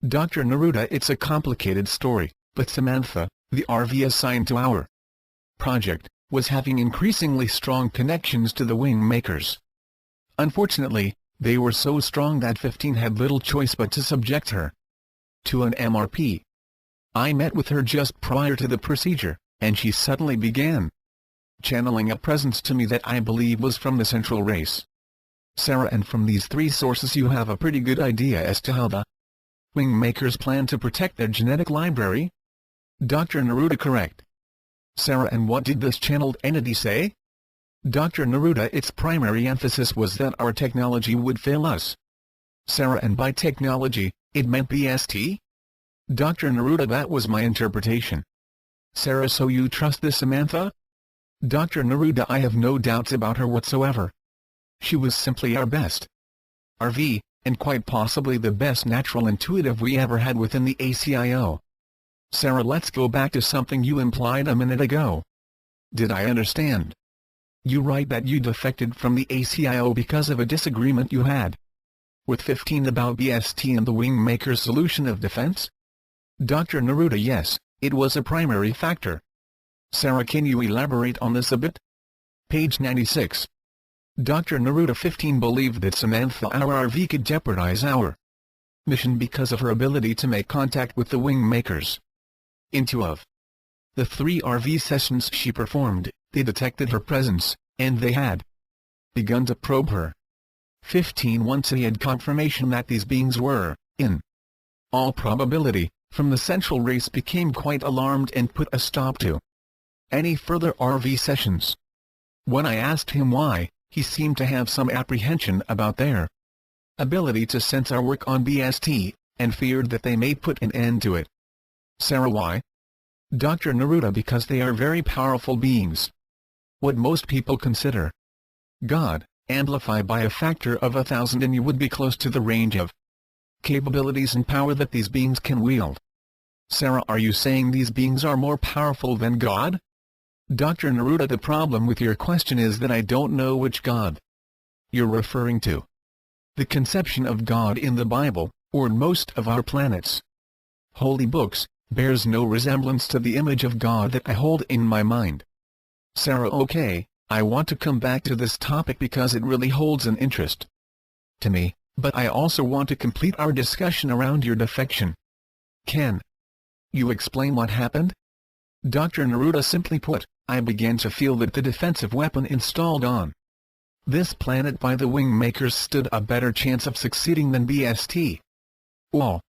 Dr. Neruda, it's a complicated story, but Samantha, the RV assigned to our project, was having increasingly strong connections to the wing makers. Unfortunately, they were so strong that 15 had little choice but to subject her to an MRP. I met with her just prior to the procedure, and she suddenly began channeling a presence to me that I believe was from the central race. Sarah, and from these three sources you have a pretty good idea as to how the wing makers plan to protect their genetic library? Dr. Neruda, correct. Sarah, and what did this channeled entity say? Dr. Neruda, its primary emphasis was that our technology would fail us. Sarah, and by technology, it meant BST? Dr. Neruda, that was my interpretation. Sarah, so you trust this Samantha? Dr. Neruda, I have no doubts about her whatsoever. She was simply our best RV, and quite possibly the best natural intuitive we ever had within the ACIO. Sarah, let's go back to something you implied a minute ago. Did I understand? You write that you defected from the ACIO because of a disagreement you had with 15 about BST and the Wingmaker's solution of defense? Dr. Neruda, yes, it was a primary factor. Sarah, can you elaborate on this a bit? Page 96. Dr. Neruda, 15 believed that Samantha, our RV, could jeopardize our mission because of her ability to make contact with the Wingmakers. In 2 of the 3 RV sessions she performed, they detected her presence, and they had begun to probe her. 15 Once they had confirmation that these beings were, in all probability, from the central race, became quite alarmed and put a stop to any further RV sessions. When I asked him why, he seemed to have some apprehension about their ability to sense our work on BST, and feared that they may put an end to it. Sarah, why? Dr. Neruda, because they are very powerful beings. What most people consider God, amplified by a factor of 1,000, and you would be close to the range of capabilities and power that these beings can wield. Sarah, are you saying these beings are more powerful than God? Dr. Neruda, the problem with your question is that I don't know which God you're referring to. The conception of God in the Bible, or in most of our planet's holy books, bears no resemblance to the image of God that I hold in my mind. Sarah, okay, I want to come back to this topic because it really holds an interest to me, but I also want to complete our discussion around your defection. Can you explain what happened? Dr. Neruda, simply put, I began to feel that the defensive weapon installed on this planet by the Wingmakers stood a better chance of succeeding than BST. Well,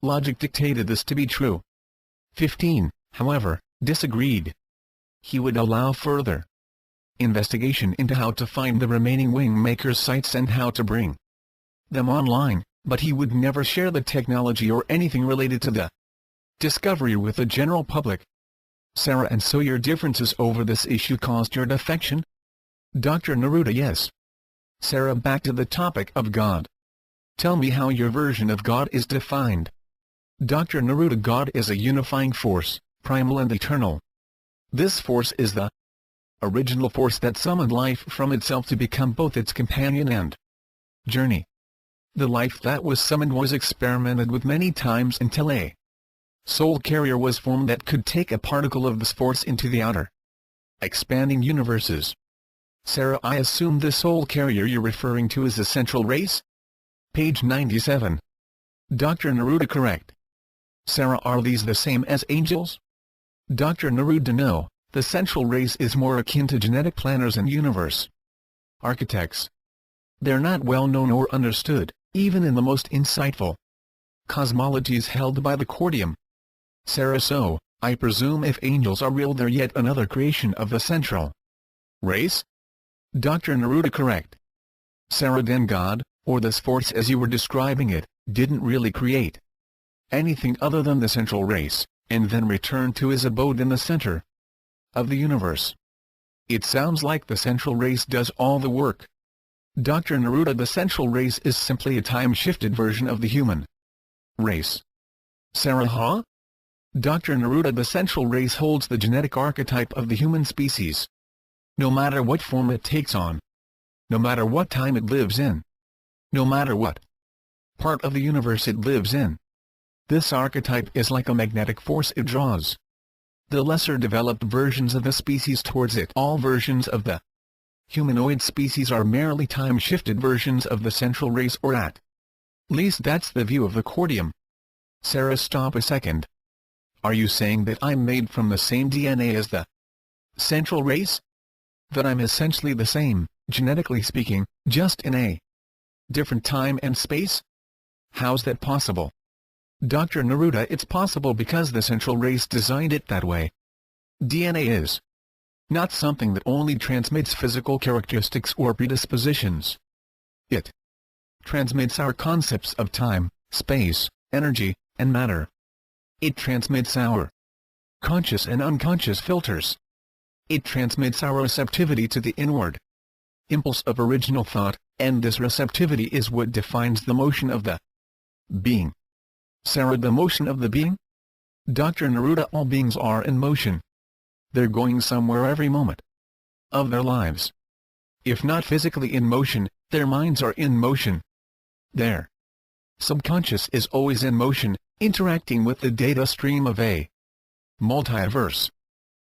logic dictated this to be true. 15, however, disagreed. He would allow further investigation into how to find the remaining Wingmakers sites and how to bring them online, but he would never share the technology or anything related to the discovery with the general public. Sarah, and so your differences over this issue caused your defection? Dr. Neruda, yes. Sarah, back to the topic of God. Tell me how your version of God is defined. Dr. Neruda, God is a unifying force, primal and eternal. This force is the original force that summoned life from itself to become both its companion and journey. The life that was summoned was experimented with many times until a soul carrier was formed that could take a particle of this force into the outer, expanding universes. Sarah, I assume the soul carrier you're referring to is the central race? Page 97. Dr. Neruda, correct. Sarah, are these the same as angels? Dr. Neruda, no, the central race is more akin to genetic planners and universe architects. They're not well known or understood, even in the most insightful cosmologies held by the Cordium. Sarah, so, I presume if angels are real, they're yet another creation of the central race? Dr. Neruda, correct. Sarah, then God, or this force as you were describing it, didn't really create anything other than the central race, and then returned to his abode in the center of the universe. It sounds like the central race does all the work. Dr. Neruda, the central race is simply a time-shifted version of the human race. Sarah, huh? Dr. Neruda, the central race holds the genetic archetype of the human species. No matter what form it takes on, no matter what time it lives in, no matter what part of the universe it lives in, this archetype is like a magnetic force it draws the lesser developed versions of the species towards it. All versions of the humanoid species are merely time-shifted versions of the central race, or at least that's the view of the Cordium. Sarah, stop a second. Are you saying that I'm made from the same DNA as the central race? That I'm essentially the same, genetically speaking, just in a different time and space? How's that possible? Dr. Neruda, it's possible because the central race designed it that way. DNA is not something that only transmits physical characteristics or predispositions. It transmits our concepts of time, space, energy, and matter. It transmits our conscious and unconscious filters. It transmits our receptivity to the inward impulse of original thought, and this receptivity is what defines the motion of the being. Sarah, the motion of the being? Dr. Neruda, all beings are in motion. They're going somewhere every moment of their lives. If not physically in motion, their minds are in motion. Their subconscious is always in motion, interacting with the data stream of a multiverse.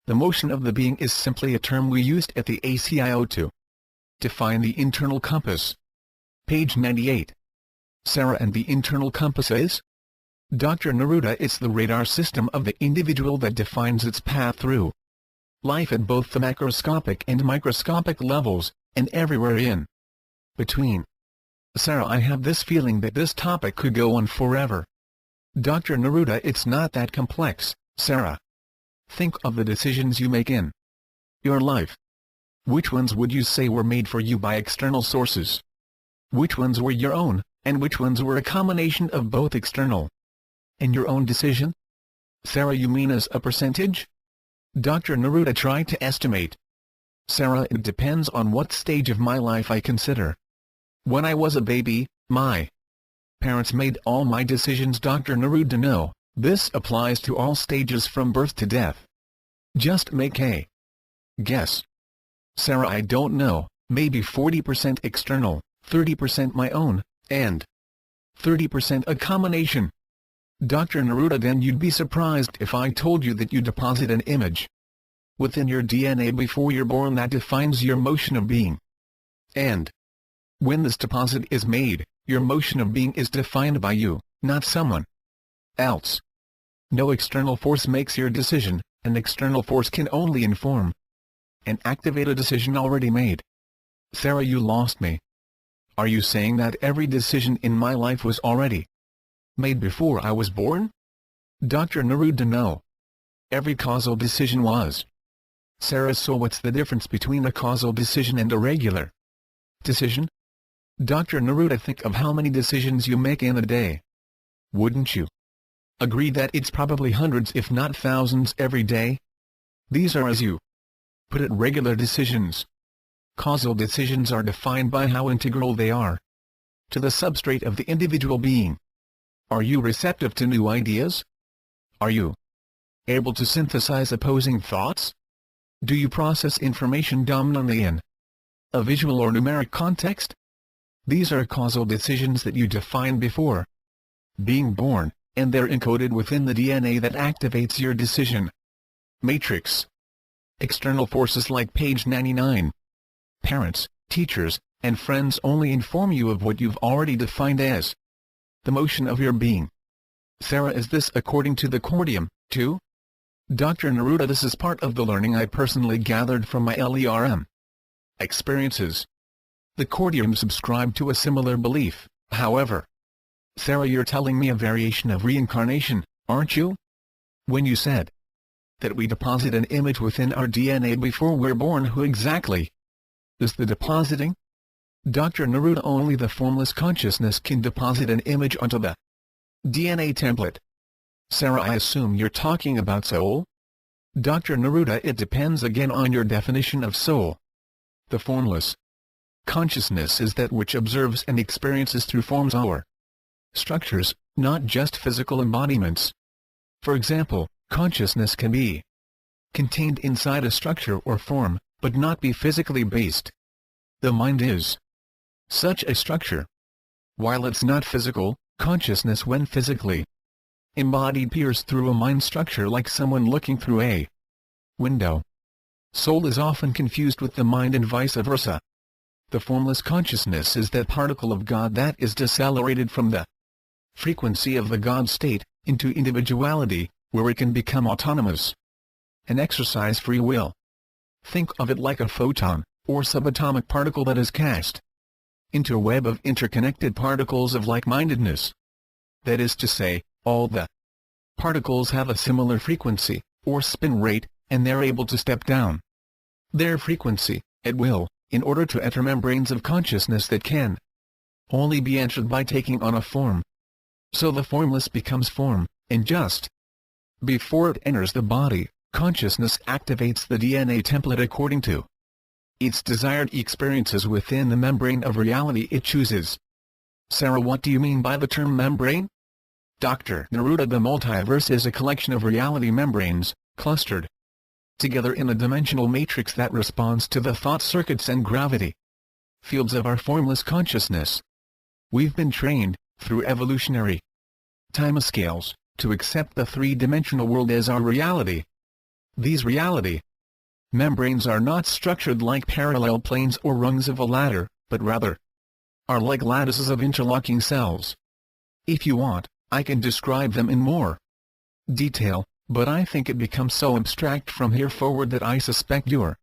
The motion of the being is simply a term we used at the ACIO to define the internal compass. Page 98. Sarah, and the internal compass is? Dr. Neruda, it's the radar system of the individual that defines its path through life at both the macroscopic and microscopic levels, and everywhere in between. Sarah, I have this feeling that this topic could go on forever. Dr. Neruda, it's not that complex, Sarah. Think of the decisions you make in your life. Which ones would you say were made for you by external sources? Which ones were your own, and which ones were a combination of both external and your own decision? Sarah, you mean as a percentage? Dr. Neruda, tried to estimate. Sarah, it depends on what stage of my life I consider. When I was a baby, my parents made all my decisions. Dr. Neruda, no, this applies to all stages from birth to death. Just make a guess. Sarah, I don't know, maybe 40% external, 30% my own, and 30% a combination. Dr. Neruda, then you'd be surprised if I told you that you deposit an image within your DNA before you're born that defines your motion of being. And when this deposit is made, your motion of being is defined by you, not someone else. No external force makes your decision. An external force can only inform and activate a decision already made. Sarah, you lost me. Are you saying that every decision in my life was already made before I was born? Dr. Neruda, no. Every causal decision was. Sarah, so what's the difference between a causal decision and a regular decision? Dr. Neruda, think of how many decisions you make in a day. Wouldn't you agree that it's probably hundreds if not thousands every day? These are, as you put it, regular decisions. Causal decisions are defined by how integral they are to the substrate of the individual being. Are you receptive to new ideas? Are you able to synthesize opposing thoughts? Do you process information dominantly in a visual or numeric context? These are causal decisions that you define before being born, and they're encoded within the DNA that activates your decision matrix. External forces like page 99. Parents, teachers, and friends only inform you of what you've already defined as the motion of your being. Sarah, is this according to the Cordium, too? Dr. Neruda, this is part of the learning I personally gathered from my LERM experiences. The Cordium subscribed to a similar belief, however. Sarah, you're telling me a variation of reincarnation, aren't you? When you said that we deposit an image within our DNA before we're born, who exactly is the depositing? Dr. Neruda, only the formless consciousness can deposit an image onto the DNA template. Sarah, I assume you're talking about soul? Dr. Neruda, it depends again on your definition of soul. The formless consciousness is that which observes and experiences through forms or structures, not just physical embodiments. For example, consciousness can be contained inside a structure or form, but not be physically based. The mind is such a structure. While it's not physical, consciousness, when physically embodied, peers through a mind structure like someone looking through a window. Soul is often confused with the mind and vice versa. The formless consciousness is that particle of God that is decelerated from the frequency of the God state into individuality, where it can become autonomous and exercise free will. Think of it like a photon, or subatomic particle that is cast into a web of interconnected particles of like-mindedness. That is to say, all the particles have a similar frequency, or spin rate, and they're able to step down their frequency, at will, in order to enter membranes of consciousness that can only be entered by taking on a form. So the formless becomes form, and just Before it enters the body, consciousness activates the DNA template according to its desired experiences within the membrane of reality it chooses. Sarah, what do you mean by the term membrane? Dr. Neruda, the multiverse is a collection of reality membranes, clustered together in a dimensional matrix that responds to the thought circuits and gravity fields of our formless consciousness. We've been trained, through evolutionary timescales, to accept the three-dimensional world as our reality. These reality membranes are not structured like parallel planes or rungs of a ladder, but rather are like lattices of interlocking cells. If you want, I can describe them in more detail, but I think it becomes so abstract from here forward that I suspect your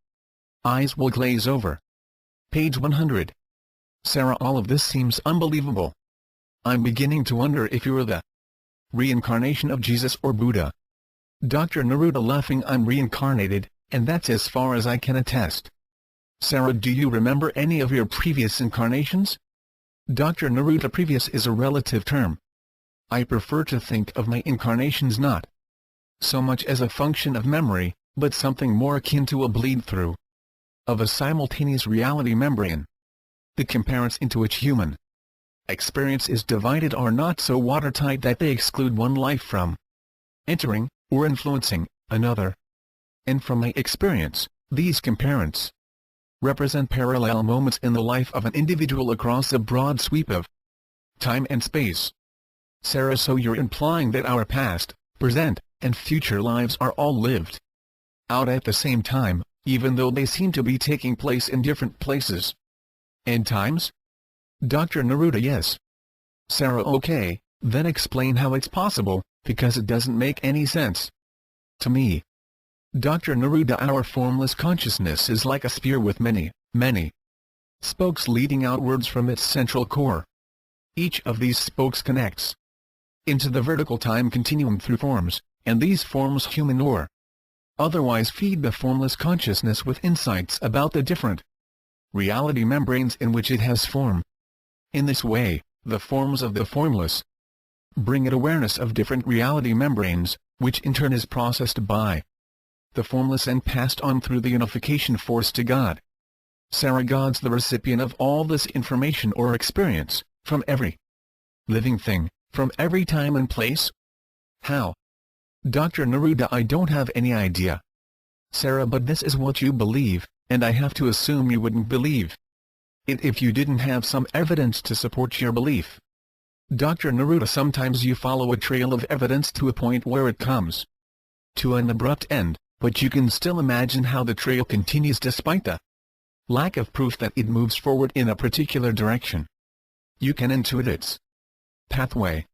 eyes will glaze over. Page 100. Sarah, all of this seems unbelievable. I'm beginning to wonder if you're the reincarnation of Jesus or Buddha. Dr. Neruda, laughing, I'm reincarnated, and that's as far as I can attest. Sarah, do you remember any of your previous incarnations? Dr. Neruda, previous is a relative term. I prefer to think of my incarnations not so much as a function of memory, but something more akin to a bleed-through of a simultaneous reality membrane. The compartments into which human experience is divided are not so watertight that they exclude one life from entering, or influencing, another. And from my experience, these compartments represent parallel moments in the life of an individual across a broad sweep of time and space. Sarah, so you're implying that our past, present, and future lives are all lived out at the same time, even though they seem to be taking place in different places and times? Dr. Neruda, yes. Sarah, okay, then explain how it's possible, because it doesn't make any sense to me. Dr. Neruda, our formless consciousness is like a spear with many, many spokes leading outwards from its central core. Each of these spokes connects into the vertical time continuum through forms, and these forms human or otherwise feed the formless consciousness with insights about the different reality membranes in which it has form. In this way, the forms of the formless bring it awareness of different reality membranes, which in turn is processed by the formless and passed on through the unification force to God. Sarah, God's the recipient of all this information or experience, from every living thing, from every time and place? How? Dr. Neruda, I don't have any idea. Sarah, but this is what you believe, and I have to assume you wouldn't believe it if you didn't have some evidence to support your belief. Dr. Neruda, sometimes you follow a trail of evidence to a point where it comes to an abrupt end, but you can still imagine how the trail continues despite the lack of proof that it moves forward in a particular direction. You can intuit its pathway.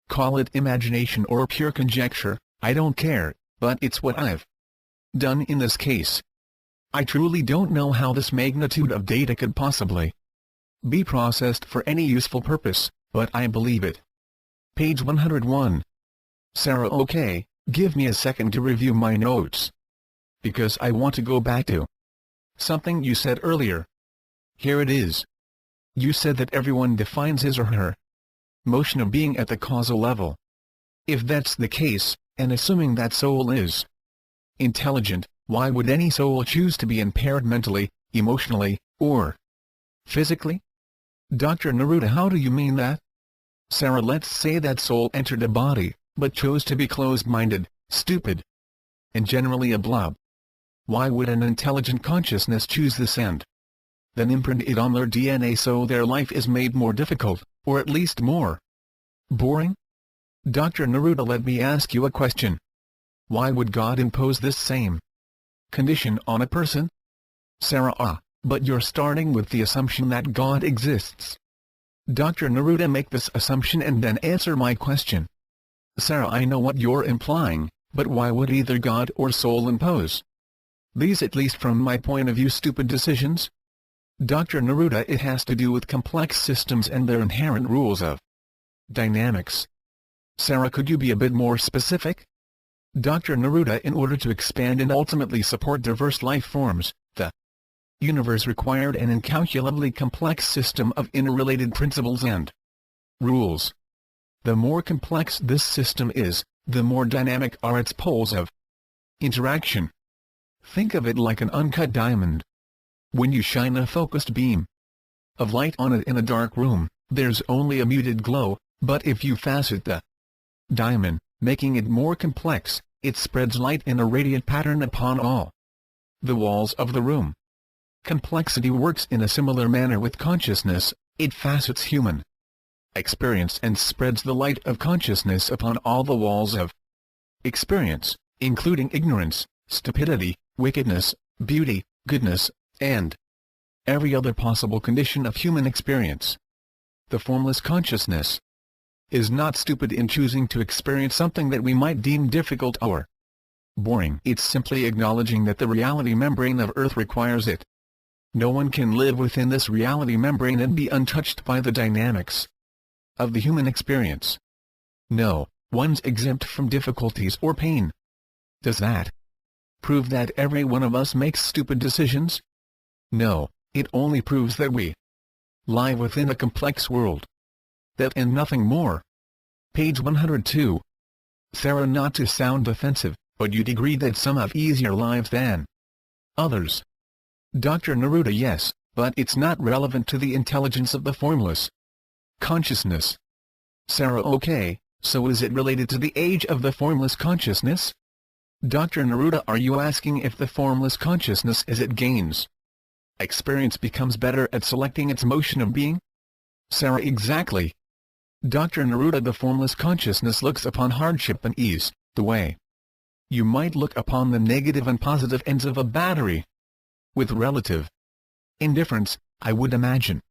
Call it imagination or pure conjecture, I don't care, but it's what I've done in this case. I truly don't know how this magnitude of data could possibly be processed for any useful purpose, but I believe it. Page 101. Sarah, okay, give me a second to review my notes, because I want to go back to something you said earlier. Here it is. You said that everyone defines his or her motion of being at the causal level. If that's the case, and assuming that soul is intelligent, why would any soul choose to be impaired mentally, emotionally, or physically? Dr. Neruda, how do you mean that? Sarah, let's say that soul entered a body, but chose to be closed-minded, stupid, and generally a blob. Why would an intelligent consciousness choose this end? Then imprint it on their DNA so their life is made more difficult, or at least more boring? Dr. Neruda, let me ask you a question. Why would God impose this same condition on a person? Sarah, but you're starting with the assumption that God exists. Dr. Neruda, make this assumption and then answer my question. Sarah, I know what you're implying, but why would either God or soul impose these, at least from my point of view, stupid decisions? Dr. Neruda, it has to do with complex systems and their inherent rules of dynamics. Sarah, could you be a bit more specific? Dr. Neruda, in order to expand and ultimately support diverse life forms, the universe required an incalculably complex system of interrelated principles and rules. The more complex this system is, the more dynamic are its poles of interaction. Think of it like an uncut diamond. When you shine a focused beam of light on it in a dark room, there's only a muted glow, but if you facet the diamond, making it more complex, it spreads light in a radiant pattern upon all the walls of the room. Complexity works in a similar manner with consciousness. It facets human experience and spreads the light of consciousness upon all the walls of experience, including ignorance, stupidity, wickedness, beauty, goodness, and every other possible condition of human experience. The formless consciousness is not stupid in choosing to experience something that we might deem difficult or boring. It's simply acknowledging that the reality membrane of Earth requires it. No one can live within this reality membrane and be untouched by the dynamics of the human experience. No one's exempt from difficulties or pain. Does that prove that every one of us makes stupid decisions? No, it only proves that we live within a complex world. That and nothing more. Page 102. Sarah, not to sound offensive, but you'd agree that some have easier lives than others. Dr. Neruda, yes, but it's not relevant to the intelligence of the formless consciousness. Sarah, okay, so is it related to the age of the formless consciousness? Dr. Neruda, are you asking if the formless consciousness as it gains experience becomes better at selecting its motion of being? Sarah, exactly. Dr. Neruda, the formless consciousness looks upon hardship and ease, the way you might look upon the negative and positive ends of a battery. With relative indifference, I would imagine.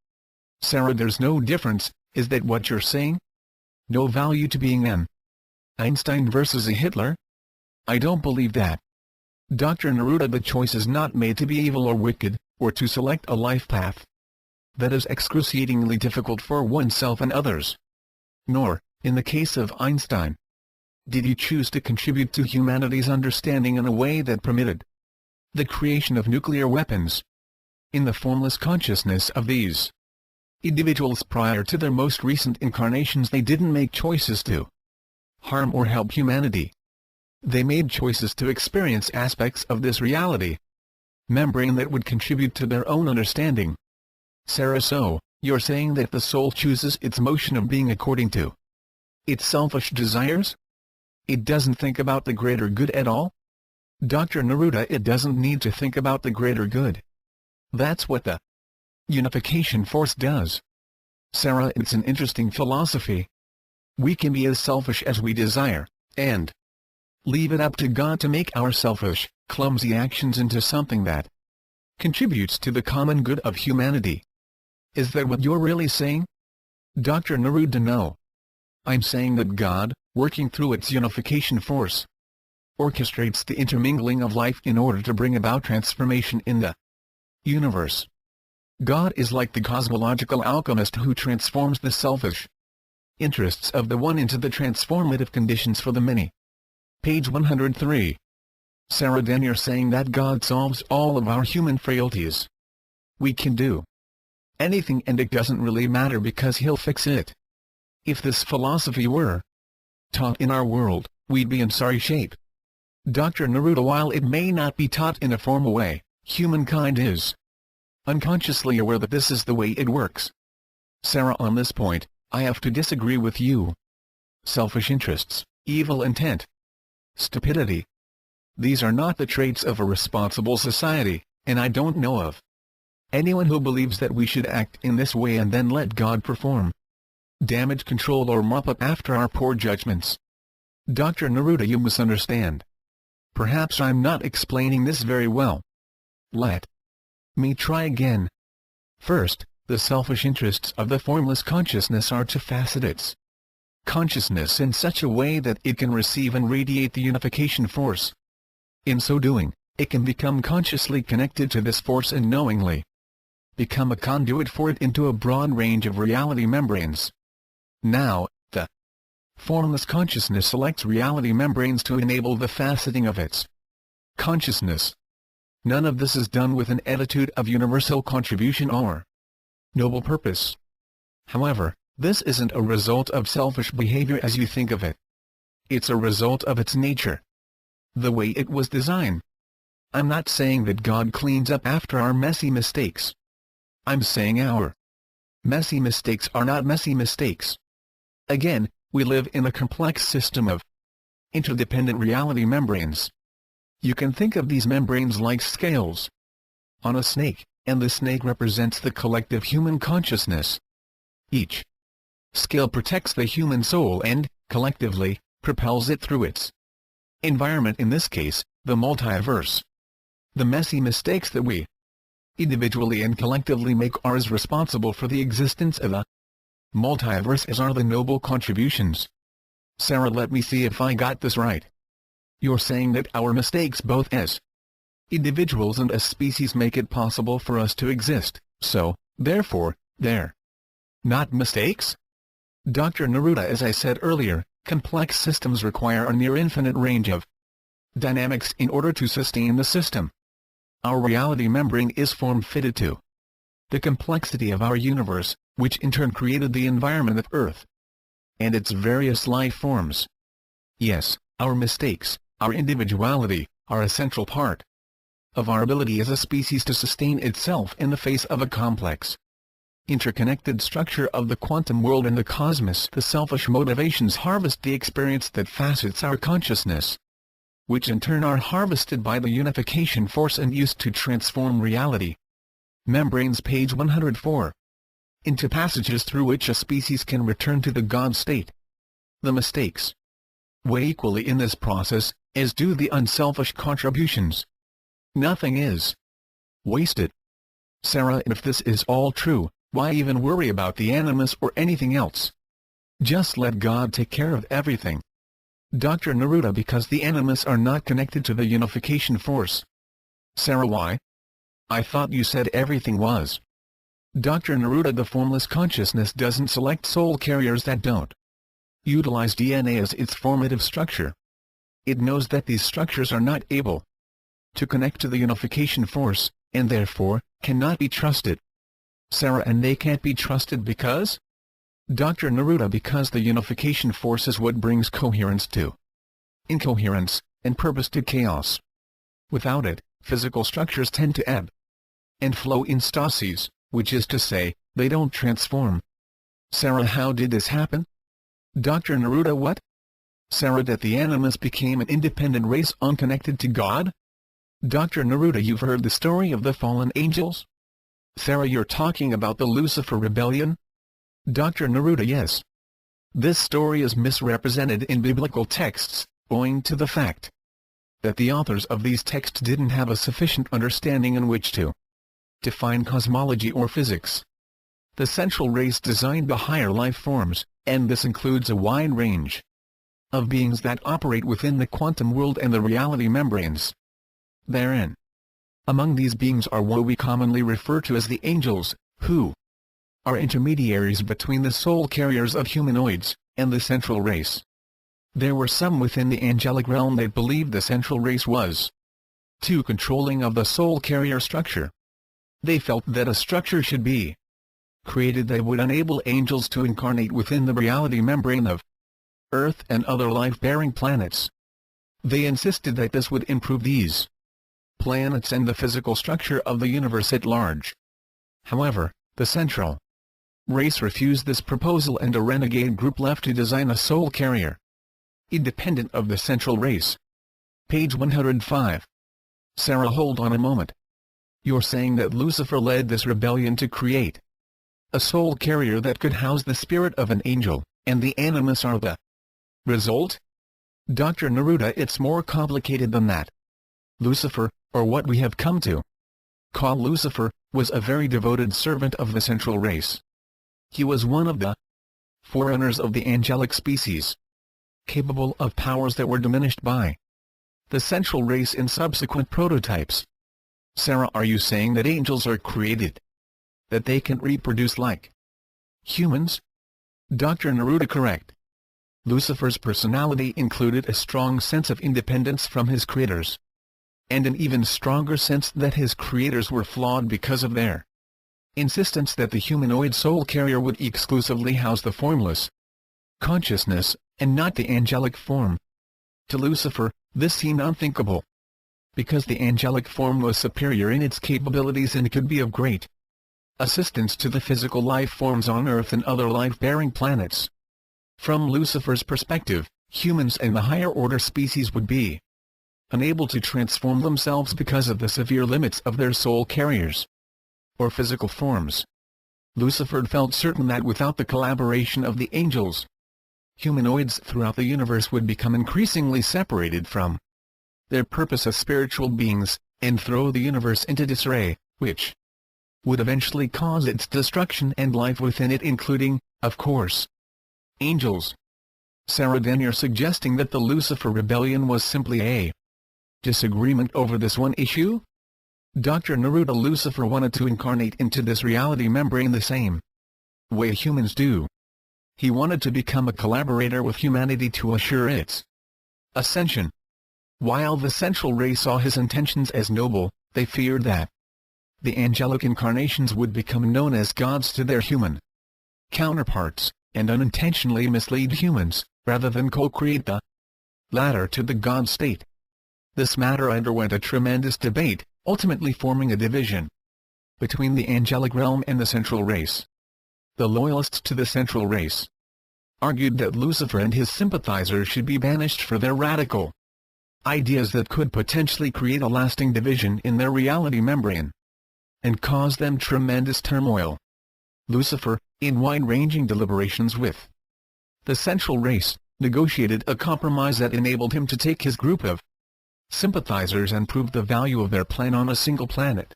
Sarah, there's no difference, is that what you're saying? No value to being an Einstein versus a Hitler? I don't believe that. Dr. Neruda, the choice is not made to be evil or wicked, or to select a life path that is excruciatingly difficult for oneself and others. Nor, in the case of Einstein, did he choose to contribute to humanity's understanding in a way that permitted the creation of nuclear weapons. In the formless consciousness of these individuals prior to their most recent incarnations, they didn't make choices to harm or help humanity. They made choices to experience aspects of this reality membrane that would contribute to their own understanding. Sarah, so you're saying that the soul chooses its motion of being according to its selfish desires? It doesn't think about the greater good at all? Dr. Neruda, it doesn't need to think about the greater good. That's what the unification force does. Sarah, it's an interesting philosophy. We can be as selfish as we desire, and leave it up to God to make our selfish, clumsy actions into something that contributes to the common good of humanity. Is that what you're really saying? Dr. Neruda, no. I'm saying that God, working through its unification force, orchestrates the intermingling of life in order to bring about transformation in the universe. God is like the cosmological alchemist who transforms the selfish interests of the one into the transformative conditions for the many. Page 103. Sarah, then you're saying that God solves all of our human frailties. We can do anything and it doesn't really matter because He'll fix it. If this philosophy were taught in our world, we'd be in sorry shape. Dr. Neruda, while it may not be taught in a formal way, humankind is unconsciously aware that this is the way it works. Sarah, on this point, I have to disagree with you. Selfish interests, evil intent, stupidity. These are not the traits of a responsible society, and I don't know of anyone who believes that we should act in this way and then let God perform damage control or mop up after our poor judgments. Dr. Neruda, you misunderstand. Perhaps I'm not explaining this very well. Let me try again. First, the selfish interests of the formless consciousness are to facet its consciousness in such a way that it can receive and radiate the unification force. In so doing, it can become consciously connected to this force and knowingly become a conduit for it into a broad range of reality membranes. Now, the formless consciousness selects reality membranes to enable the faceting of its consciousness. None of this is done with an attitude of universal contribution or noble purpose. However, this isn't a result of selfish behavior as you think of it. It's a result of its nature. The way it was designed. I'm not saying that God cleans up after our messy mistakes. I'm saying our messy mistakes are not messy mistakes. Again, we live in a complex system of interdependent reality membranes. You can think of these membranes like scales on a snake, and the snake represents the collective human consciousness. Each scale protects the human soul and, collectively, propels it through its environment, in this case, the multiverse. The messy mistakes that we individually and collectively make are as responsible for the existence of the multiverse as are the noble contributions. Sarah, let me see if I got this right. You're saying that our mistakes both as individuals and as species make it possible for us to exist, so, therefore, they're not mistakes? Dr. Neruda, as I said earlier, complex systems require a near-infinite range of dynamics in order to sustain the system. Our reality membrane is form-fitted to the complexity of our universe, which in turn created the environment of Earth and its various life forms. Yes, our mistakes, our individuality, are a central part of our ability as a species to sustain itself in the face of a complex, interconnected structure of the quantum world and the cosmos. The selfish motivations harvest the experience that facets our consciousness, which in turn are harvested by the unification force and used to transform reality. Membranes, page 104. Into passages through which a species can return to the God state. The mistakes weigh equally in this process, as do the unselfish contributions. Nothing is wasted. Sarah, if this is all true, why even worry about the animus or anything else? Just let God take care of everything. Dr. Neruda, because the animus are not connected to the unification force. Sarah, why? I thought you said everything was. Dr. Neruda, the formless consciousness doesn't select soul carriers that don't utilize DNA as its formative structure. It knows that these structures are not able to connect to the unification force, and therefore, cannot be trusted. Sarah, and they can't be trusted because? Dr. Neruda, because the unification force is what brings coherence to incoherence, and purpose to chaos. Without it, physical structures tend to ebb and flow in stasis, which is to say, they don't transform. Sarah, how did this happen? Dr. Neruda, what? Sarah, that the animus became an independent race unconnected to God? Dr. Neruda, you've heard the story of the fallen angels? Sarah, you're talking about the Lucifer rebellion? Dr. Neruda, yes. This story is misrepresented in biblical texts, owing to the fact that the authors of these texts didn't have a sufficient understanding in which to define cosmology or physics. The central race designed the higher life forms, and this includes a wide range of beings that operate within the quantum world and the reality membranes therein. Among these beings are what we commonly refer to as the angels, who are intermediaries between the soul carriers of humanoids and the central race. There were some within the angelic realm that believed the central race was too controlling of the soul carrier structure. They felt that a structure should be created that would enable angels to incarnate within the reality membrane of Earth and other life-bearing planets. They insisted that this would improve these planets and the physical structure of the universe at large. However, the central race refused this proposal, and a renegade group left to design a soul carrier independent of the central race. Page 105. Sarah, hold on a moment. You're saying that Lucifer led this rebellion to create a soul carrier that could house the spirit of an angel, and the animus are the result? Dr. Neruda, it's more complicated than that. Lucifer, or what we have come to call Lucifer, was a very devoted servant of the central race. He was one of the forerunners of the angelic species, capable of powers that were diminished by the central race in subsequent prototypes. Sarah, are you saying that angels are created, that they can reproduce like humans? Dr. Neruda, correct. Lucifer's personality included a strong sense of independence from his creators, and an even stronger sense that his creators were flawed because of their insistence that the humanoid soul carrier would exclusively house the formless consciousness, and not the angelic form, To Lucifer, this seemed unthinkable. Because the angelic form was superior in its capabilities and could be of great assistance to the physical life forms on Earth and other life-bearing planets. From Lucifer's perspective, humans and the higher-order species would be unable to transform themselves because of the severe limits of their soul carriers or physical forms. Lucifer felt certain that without the collaboration of the angels, humanoids throughout the universe would become increasingly separated from their purpose as spiritual beings, and throw the universe into disarray, which would eventually cause its destruction and life within it, including, of course, angels. Sarah, then you're suggesting that the Lucifer rebellion was simply a disagreement over this one issue? Dr. Neruda, Lucifer wanted to incarnate into this reality membrane the same way humans do. He wanted to become a collaborator with humanity to assure its ascension. While the central race saw his intentions as noble, they feared that the angelic incarnations would become known as gods to their human counterparts, and unintentionally mislead humans, rather than co-create the latter to the god state. This matter underwent a tremendous debate, ultimately forming a division between the angelic realm and the central race. The loyalists to the central race argued that Lucifer and his sympathizers should be banished for their radical ideas that could potentially create a lasting division in their reality membrane and cause them tremendous turmoil. Lucifer, in wide-ranging deliberations with the central race, negotiated a compromise that enabled him to take his group of sympathizers and prove the value of their plan on a single planet.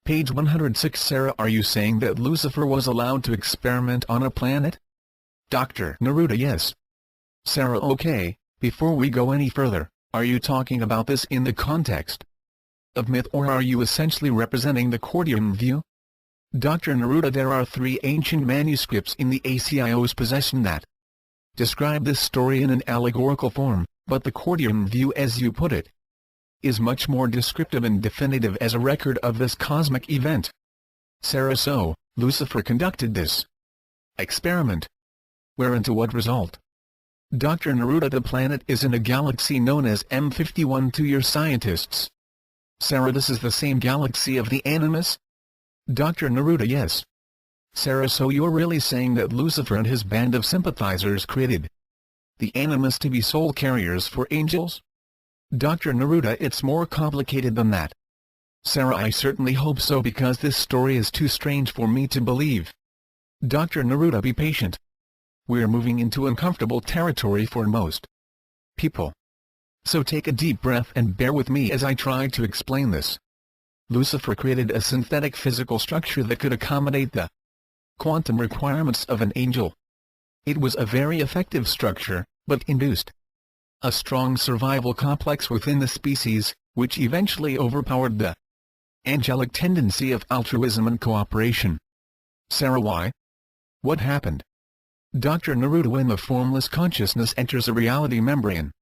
Page 106. Sarah, are you saying that Lucifer was allowed to experiment on a planet? Dr. Neruda, yes. Sarah, okay, before we go any further, are you talking about this in the context of myth, or are you essentially representing the Cordian view? Dr. Neruda, there are 3 ancient manuscripts in the ACIO's possession that describe this story in an allegorical form, but the Cordian view, as you put it, is much more descriptive and definitive as a record of this cosmic event. Sarah, so Lucifer conducted this experiment. Where and to what result? Dr. Neruda, the planet is in a galaxy known as M51 to your scientists. Sarah, this is the same galaxy of the Animus? Dr. Neruda, yes. Sarah, so you're really saying that Lucifer and his band of sympathizers created the Animus to be soul carriers for angels? Dr. Neruda, it's more complicated than that. Sarah, I certainly hope so, because this story is too strange for me to believe. Dr. Neruda, be patient. We're moving into uncomfortable territory for most people. So take a deep breath and bear with me as I try to explain this. Lucifer created a synthetic physical structure that could accommodate the quantum requirements of an angel. It was a very effective structure, but induced a strong survival complex within the species, which eventually overpowered the angelic tendency of altruism and cooperation. Sarah, why? What happened? Dr. Neruda, when the formless consciousness enters a reality membrane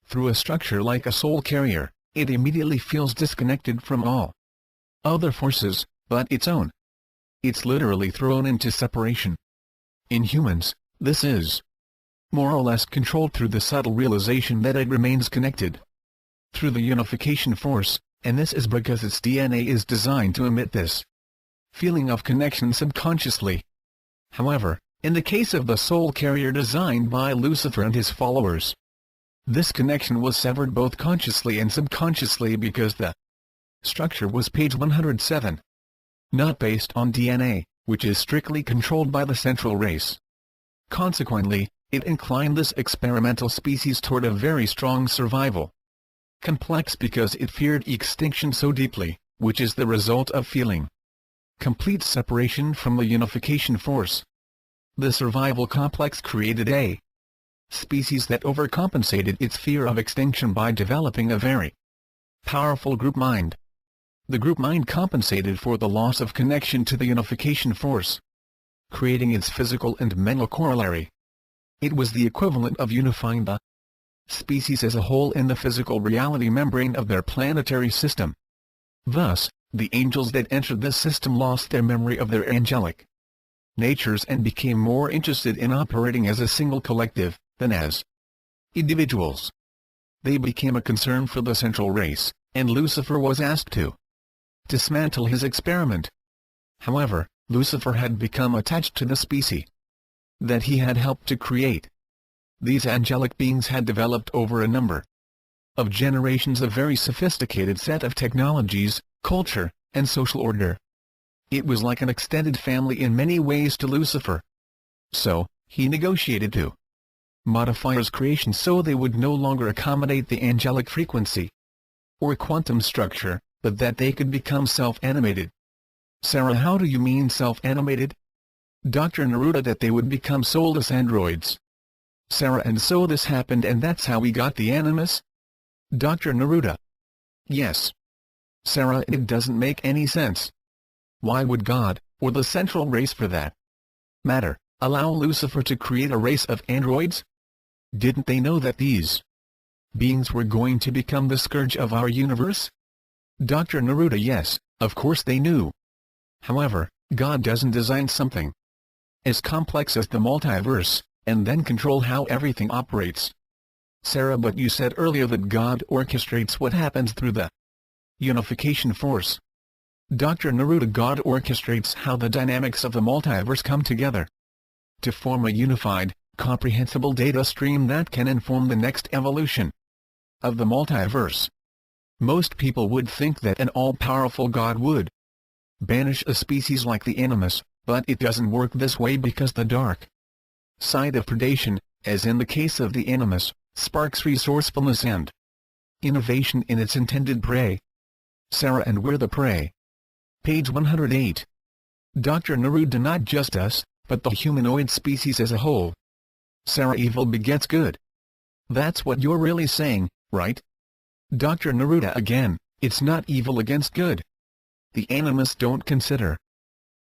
through a structure like a soul carrier, it immediately feels disconnected from all other forces but its own. It's literally thrown into separation. In humans, this is more or less controlled through the subtle realization that it remains connected through the unification force, and this is because its DNA is designed to emit this feeling of connection subconsciously. However, in the case of the soul carrier designed by Lucifer and his followers, this connection was severed both consciously and subconsciously because the structure was, page 107, not based on DNA, which is strictly controlled by the central race. Consequently, it inclined this experimental species toward a very strong survival complex because it feared extinction so deeply, which is the result of feeling complete separation from the unification force. The survival complex created a species that overcompensated its fear of extinction by developing a very powerful group mind. The group mind compensated for the loss of connection to the unification force, creating its physical and mental corollary. It was the equivalent of unifying the species as a whole in the physical reality membrane of their planetary system. Thus, the angels that entered this system lost their memory of their angelic natures and became more interested in operating as a single collective than as individuals. They became a concern for the central race, and Lucifer was asked to dismantle his experiment. However, Lucifer had become attached to the species that he had helped to create. These angelic beings had developed over a number of generations a very sophisticated set of technologies, culture, and social order. It was like an extended family in many ways to Lucifer. So, he negotiated to modify his creation so they would no longer accommodate the angelic frequency or quantum structure, but that they could become self-animated. Sarah, how do you mean self-animated? Dr. Neruda, that they would become soulless androids. Sarah, and so this happened, and that's how we got the animus? Dr. Neruda: yes. Sarah, it doesn't make any sense. Why would God, or the central race for that matter, allow Lucifer to create a race of androids? Didn't they know that these beings were going to become the scourge of our universe? Dr. Neruda: yes, of course they knew. However, God doesn't design something as complex as the multiverse, and then control how everything operates. Sarah, but you said earlier that God orchestrates what happens through the unification force. Dr. Neruda: God orchestrates how the dynamics of the multiverse come together to form a unified, comprehensible data stream that can inform the next evolution of the multiverse. Most people would think that an all-powerful God would banish a species like the animus, but it doesn't work this way because the dark side of predation, as in the case of the animus, sparks resourcefulness and innovation in its intended prey. Sarah, and we're the prey. Page 108. Dr. Neruda: not just us, but the humanoid species as a whole. Sarah: evil begets good. That's what you're really saying, right? Dr. Neruda: again, it's not evil against good. The animus don't consider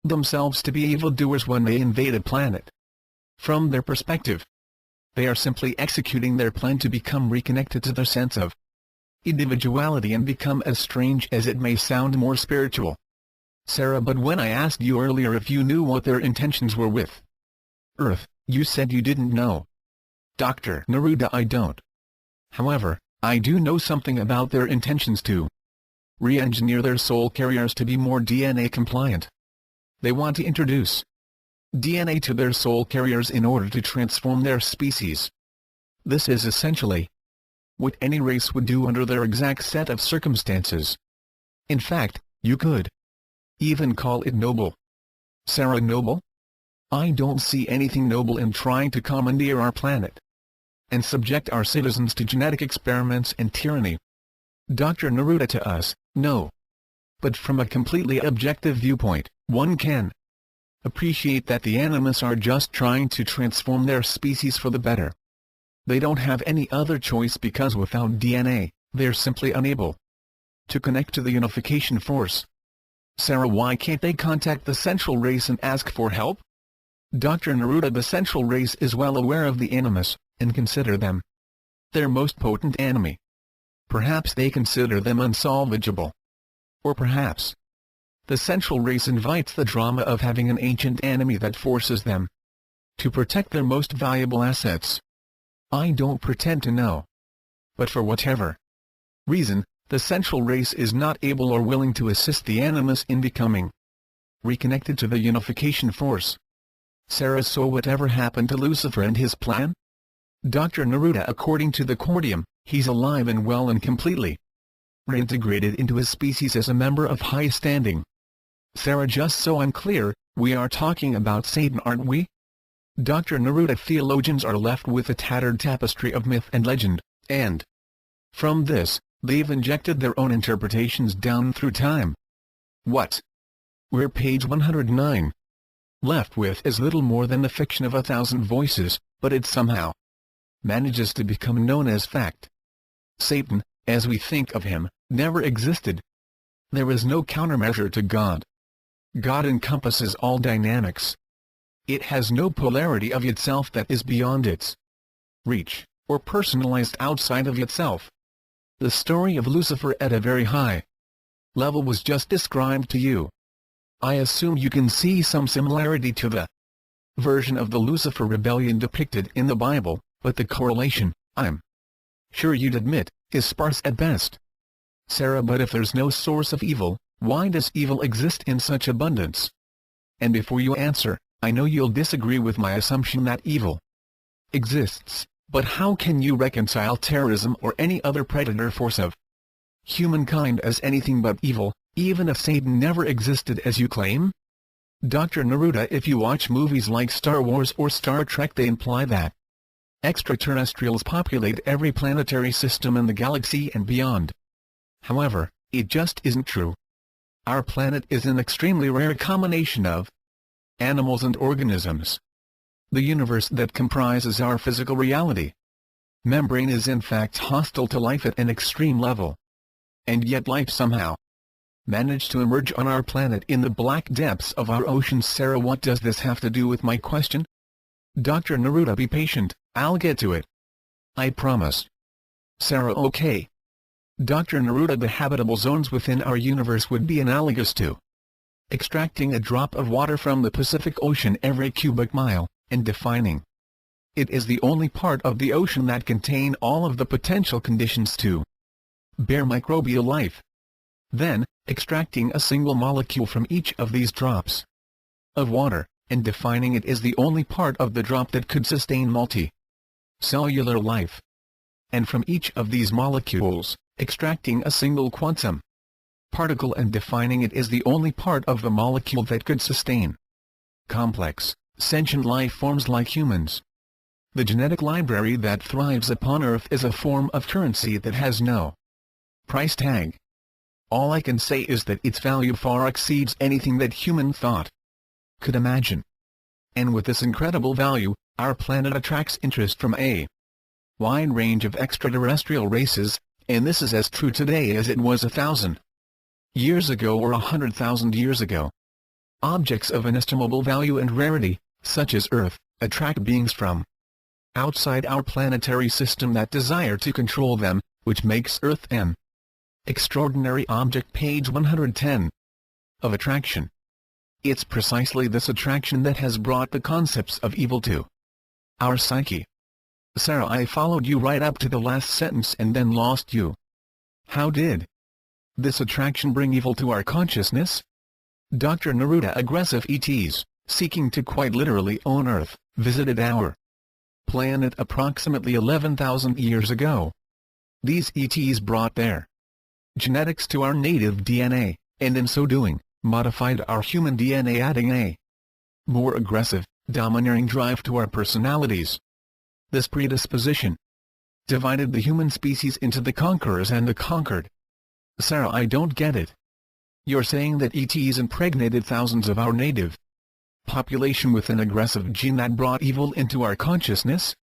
themselves to be evildoers when they invade a planet. From their perspective, they are simply executing their plan to become reconnected to their sense of individuality and become, as strange as it may sound, more spiritual. Sarah: but when I asked you earlier if you knew what their intentions were with Earth, you said you didn't know. Dr. Neruda: I don't. However, I do know something about their intentions to re-engineer their soul carriers to be more DNA compliant. They want to introduce DNA to their soul carriers in order to transform their species. This is essentially what any race would do under their exact set of circumstances. In fact, you could even call it noble. Sarah: noble? I don't see anything noble in trying to commandeer our planet and subject our citizens to genetic experiments and tyranny. Dr. Neruda: to us, no. But from a completely objective viewpoint, one can appreciate that the animus are just trying to transform their species for the better. They don't have any other choice because without DNA, they're simply unable to connect to the unification force. Sarah: why can't they contact the central race and ask for help? Dr. Neruda: the central race is well aware of the animus, and consider them their most potent enemy. Perhaps they consider them unsalvageable. Or perhaps the central race invites the drama of having an ancient enemy that forces them to protect their most valuable assets. I don't pretend to know. But for whatever reason, the central race is not able or willing to assist the animus in becoming reconnected to the unification force. Sarah: so whatever happened to Lucifer and his plan? Dr. Neruda: according to the Cordium, he's alive and well and completely reintegrated into his species as a member of high standing. Sarah: just so I'm clear, we are talking about Satan, aren't we? Dr. Neruda: theologians are left with a tattered tapestry of myth and legend, and from this, they've injected their own interpretations down through time. What we're, page 109, left with is little more than the fiction of 1,000 voices, but it somehow manages to become known as fact. Satan, as we think of him, never existed. There is no countermeasure to God. God encompasses all dynamics. It has no polarity of itself that is beyond its reach, or personalized outside of itself. The story of Lucifer at a very high level was just described to you. I assume you can see some similarity to the version of the Lucifer rebellion depicted in the Bible, but the correlation I'm sure you'd admit, is sparse at best. Sarah, but if there's no source of evil, why does evil exist in such abundance? And before you answer, I know you'll disagree with my assumption that evil exists, but how can you reconcile terrorism or any other predator force of humankind as anything but evil, even if Satan never existed as you claim? Dr. Neruda, if you watch movies like Star Wars or Star Trek, they imply that extraterrestrials populate every planetary system in the galaxy and beyond. However, it just isn't true. Our planet is an extremely rare combination of animals and organisms. The universe that comprises our physical reality membrane is in fact hostile to life at an extreme level. And yet life somehow managed to emerge on our planet in the black depths of our oceans. Sarah, what does this have to do with my question? Dr. Neruda, be patient, I'll get to it. I promise. Sarah, okay. Dr. Neruda, the habitable zones within our universe would be analogous to extracting a drop of water from the Pacific Ocean every cubic mile, and defining it is the only part of the ocean that contain all of the potential conditions to bear microbial life. Then, extracting a single molecule from each of these drops of water, and defining it is the only part of the drop that could sustain multi-cellular life. And from each of these molecules, extracting a single quantum particle and defining it is the only part of the molecule that could sustain complex, sentient life forms like humans. The genetic library that thrives upon Earth is a form of currency that has no price tag. All I can say is that its value far exceeds anything that human thought could imagine. And with this incredible value, our planet attracts interest from a wide range of extraterrestrial races, and this is as true today as it was 1,000 years ago or 100,000 years ago. Objects of inestimable value and rarity, such as Earth, attract beings from outside our planetary system that desire to control them, which makes Earth an extraordinary object. Page 110. Of attraction. It's precisely this attraction that has brought the concepts of evil to our psyche. Sarah, I followed you right up to the last sentence and then lost you. How did this attraction bring evil to our consciousness? Dr. Neruda, aggressive ETs, seeking to quite literally own Earth, visited our planet approximately 11,000 years ago. These ETs brought their genetics to our native DNA, and in so doing, modified our human DNA, adding a more aggressive, domineering drive to our personalities. This predisposition divided the human species into the conquerors and the conquered. Sarah, I don't get it. You're saying that ETs impregnated thousands of our native population with an aggressive gene that brought evil into our consciousness?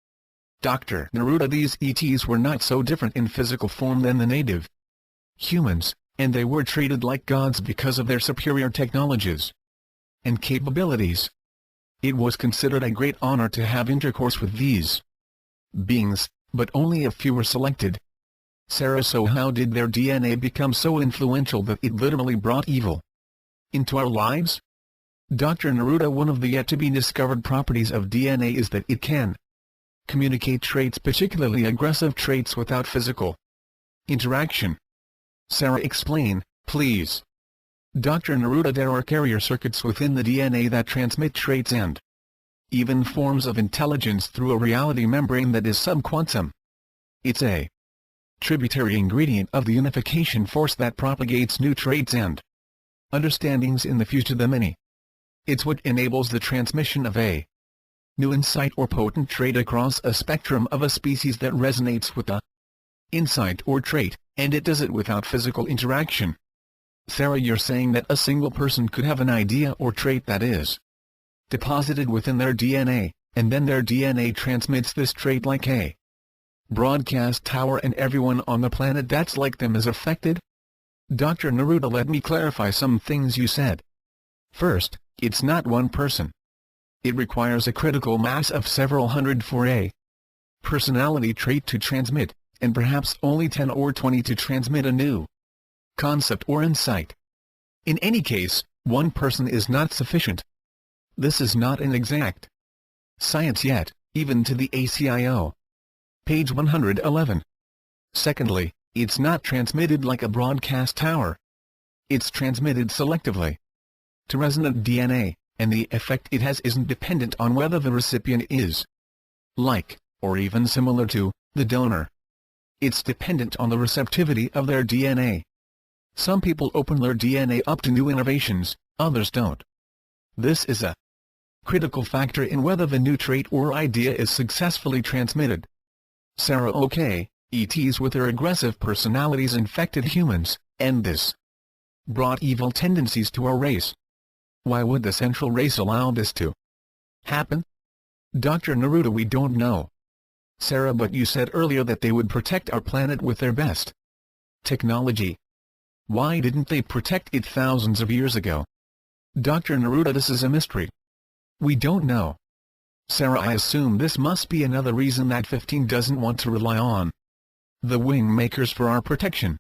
Dr. Neruda, these ETs were not so different in physical form than the native humans, and they were treated like gods because of their superior technologies and capabilities. It was considered a great honor to have intercourse with these beings, but only a few were selected. Sarah, so how did their DNA become so influential that it literally brought evil into our lives? Dr. Neruda, one of the yet-to-be-discovered properties of DNA is that it can communicate traits, particularly aggressive traits, without physical interaction. Sarah, explain, please. Dr. Neruda, there are carrier circuits within the DNA that transmit traits and even forms of intelligence through a reality membrane that is subquantum. It's a tributary ingredient of the unification force that propagates new traits and understandings in the future to the many. It's what enables the transmission of a new insight or potent trait across a spectrum of a species that resonates with the insight or trait, and it does it without physical interaction. Sarah, you're saying that a single person could have an idea or trait that is deposited within their DNA, and then their DNA transmits this trait like a broadcast tower, and everyone on the planet that's like them is affected? Dr. Neruda, let me clarify some things you said. First, it's not one person. It requires a critical mass of several hundred for a personality trait to transmit, and perhaps only 10 or 20 to transmit a new concept or insight. In any case, one person is not sufficient. This is not an exact science yet, even to the ACIO. Page 111. Secondly, it's not transmitted like a broadcast tower. It's transmitted selectively to resonant DNA, and the effect it has isn't dependent on whether the recipient is like, or even similar to, the donor. It's dependent on the receptivity of their DNA. Some people open their DNA up to new innovations, others don't. This is a critical factor in whether the new trait or idea is successfully transmitted. Sarah OK, ETs with their aggressive personalities infected humans, and this brought evil tendencies to our race. Why would the Central Race allow this to happen? Dr. Neruda, we don't know. Sarah, but you said earlier that they would protect our planet with their best technology. Why didn't they protect it thousands of years ago? Dr. Neruda, this is a mystery. We don't know. Sarah, I assume this must be another reason that 15 doesn't want to rely on the wing makers for our protection.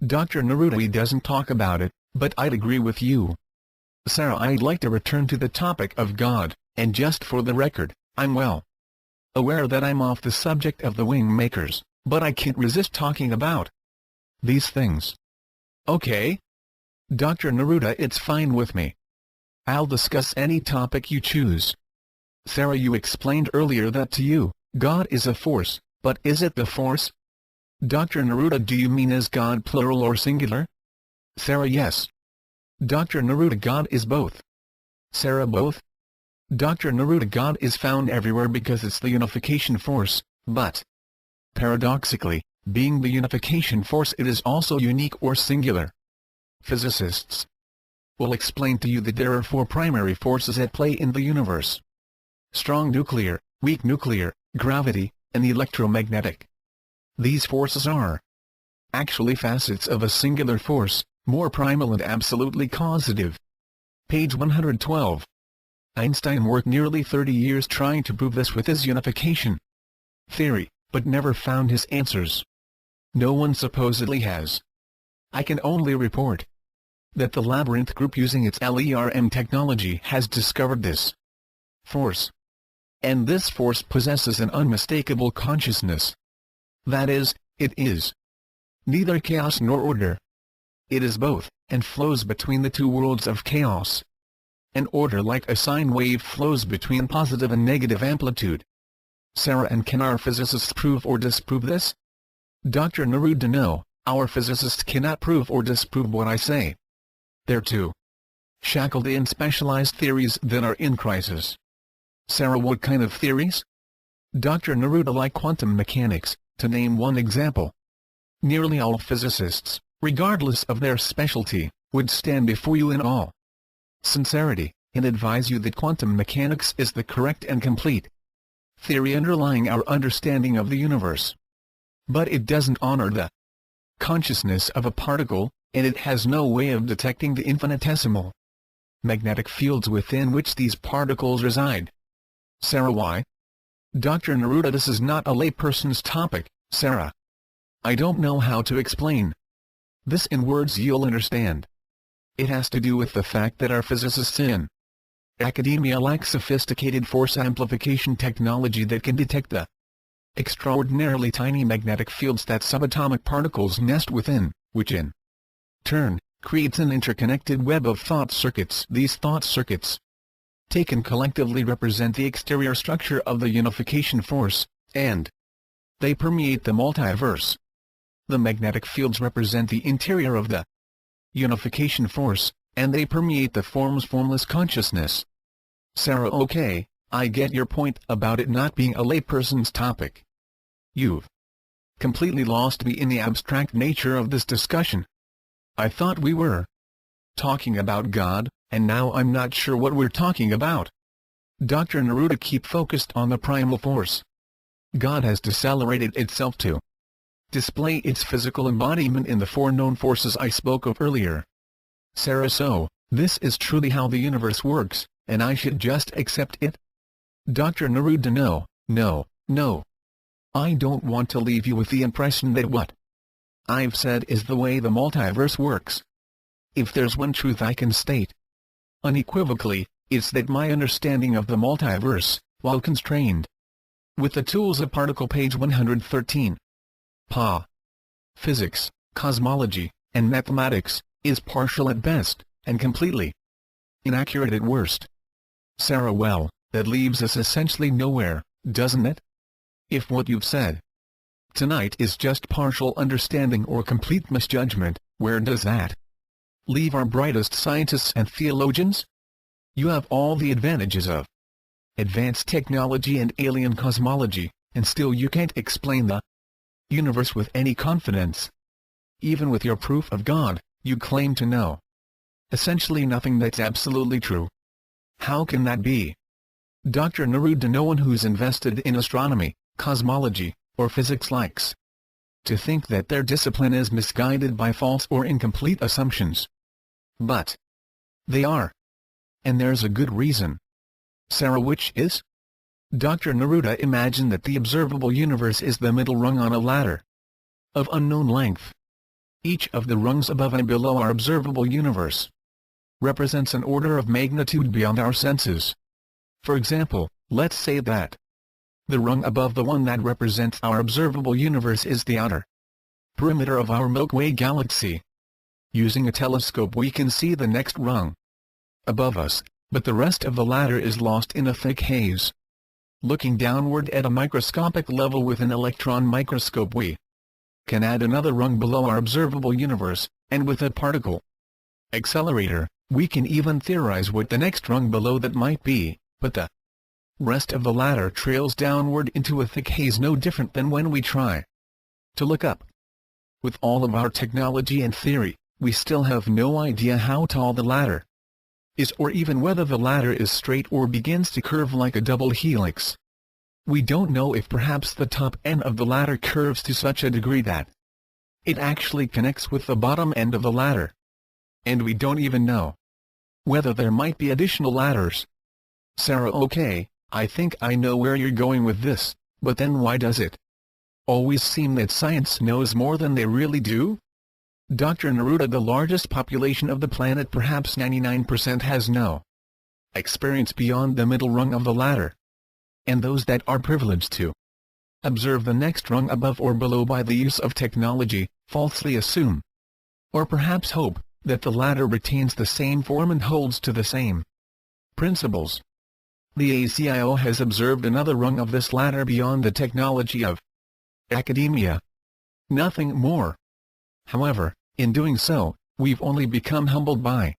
Dr. Neruda, he doesn't talk about it, but I'd agree with you. Sarah, I'd like to return to the topic of God, and just for the record, I'm well aware that I'm off the subject of the wing makers, but I can't resist talking about these things. Okay? Dr. Neruda, it's fine with me. I'll discuss any topic you choose. Sarah, you explained earlier that to you, God is a force, but is it the force? Dr. Neruda, do you mean is God plural or singular? Sarah, yes. Dr. Neruda, God is both. Sarah, both? Dr. Neruda, God is found everywhere because it's the unification force, but paradoxically, being the unification force, it is also unique or singular. Physicists will explain to you that there are 4 primary forces at play in the universe: strong nuclear, weak nuclear, gravity, and the electromagnetic. These forces are actually facets of a singular force, more primal and absolutely causative. Page 112. Einstein worked nearly 30 years trying to prove this with his unification theory, but never found his answers. No one supposedly has. I can only report that the Labyrinth Group, using its LERM technology, has discovered this force. And this force possesses an unmistakable consciousness. That is, it is neither chaos nor order. It is both, and flows between the two worlds of chaos and order like a sine wave flows between positive and negative amplitude. Sarah, and can our physicists prove or disprove this? Dr. Neruda, no, our physicists cannot prove or disprove what I say. They're too shackled in specialized theories that are in crisis. Sarah, what kind of theories? Dr. Neruda, like quantum mechanics, to name one example. Nearly all physicists, regardless of their specialty, would stand before you in all sincerity, and advise you that quantum mechanics is the correct and complete theory underlying our understanding of the universe. But it doesn't honor the consciousness of a particle, and it has no way of detecting the infinitesimal magnetic fields within which these particles reside. Sarah, why? Dr. Neruda, this is not a layperson's topic, Sarah. I don't know how to explain this in words you'll understand. It has to do with the fact that our physicists in academia lack sophisticated force amplification technology that can detect the extraordinarily tiny magnetic fields that subatomic particles nest within, which in turn creates an interconnected web of thought circuits. These thought circuits, taken collectively, represent the exterior structure of the unification force, and they permeate the multiverse. The magnetic fields represent the interior of the unification force, and they permeate the formless consciousness. Sarah, okay, I get your point about it not being a layperson's topic. You've completely lost me in the abstract nature of this discussion. I thought we were talking about God, and now I'm not sure what we're talking about. Dr. Neruda, keep focused on the primal force. God has decelerated itself to display its physical embodiment in the 4 known forces I spoke of earlier. Sarah, so this is truly how the universe works, and I should just accept it? Dr. Neruda, no, no, no. I don't want to leave you with the impression that what I've said is the way the multiverse works. If there's one truth I can state unequivocally, it's that my understanding of the multiverse, while constrained with the tools of particle, page 113, physics, cosmology, and mathematics, is partial at best, and completely inaccurate at worst. Sarah, well, that leaves us essentially nowhere, doesn't it? If what you've said tonight is just partial understanding or complete misjudgment, where does that leave our brightest scientists and theologians? You have all the advantages of advanced technology and alien cosmology, and still you can't explain the universe with any confidence. Even with your proof of God, you claim to know essentially nothing that's absolutely true. How can that be? Dr. Neruda, no one who's invested in astronomy, cosmology, or physics likes to think that their discipline is misguided by false or incomplete assumptions. But they are. And there's a good reason. Sarah, which is? Dr. Neruda imagined that the observable universe is the middle rung on a ladder of unknown length. Each of the rungs above and below our observable universe represents an order of magnitude beyond our senses. For example, let's say that the rung above the one that represents our observable universe is the outer perimeter of our Milky Way galaxy. Using a telescope we can see the next rung above us, but the rest of the ladder is lost in a thick haze. Looking downward at a microscopic level with an electron microscope we can add another rung below our observable universe, and with a particle accelerator, we can even theorize what the next rung below that might be, but the rest of the ladder trails downward into a thick haze, no different than when we try to look up. With all of our technology and theory, we still have no idea how tall the ladder is, or even whether the ladder is straight or begins to curve like a double helix. We don't know if perhaps the top end of the ladder curves to such a degree that it actually connects with the bottom end of the ladder. And we don't even know whether there might be additional ladders. Sarah, okay, I think I know where you're going with this, but then why does it always seem that science knows more than they really do? Dr. Neruda, the largest population of the planet, perhaps 99%, has no experience beyond the middle rung of the ladder. And those that are privileged to observe the next rung above or below by the use of technology, falsely assume, or perhaps hope, that the ladder retains the same form and holds to the same principles. The ACIO has observed another rung of this ladder beyond the technology of academia. Nothing more. However, in doing so, we've only become humbled by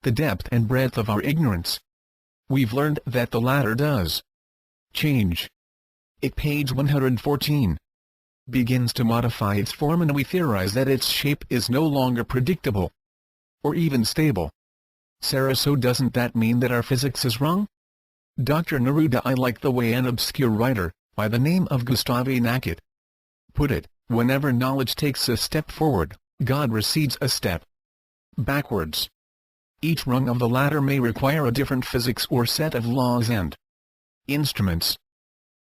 the depth and breadth of our ignorance. We've learned that the ladder does change. It, page 114, begins to modify its form, and we theorize that its shape is no longer predictable or even stable. Sarah, so doesn't that mean that our physics is wrong? Dr. Neruda, I like the way an obscure writer, by the name of Gustave Nacket, put it: whenever knowledge takes a step forward, God recedes a step backwards. Each rung of the ladder may require a different physics or set of laws and instruments.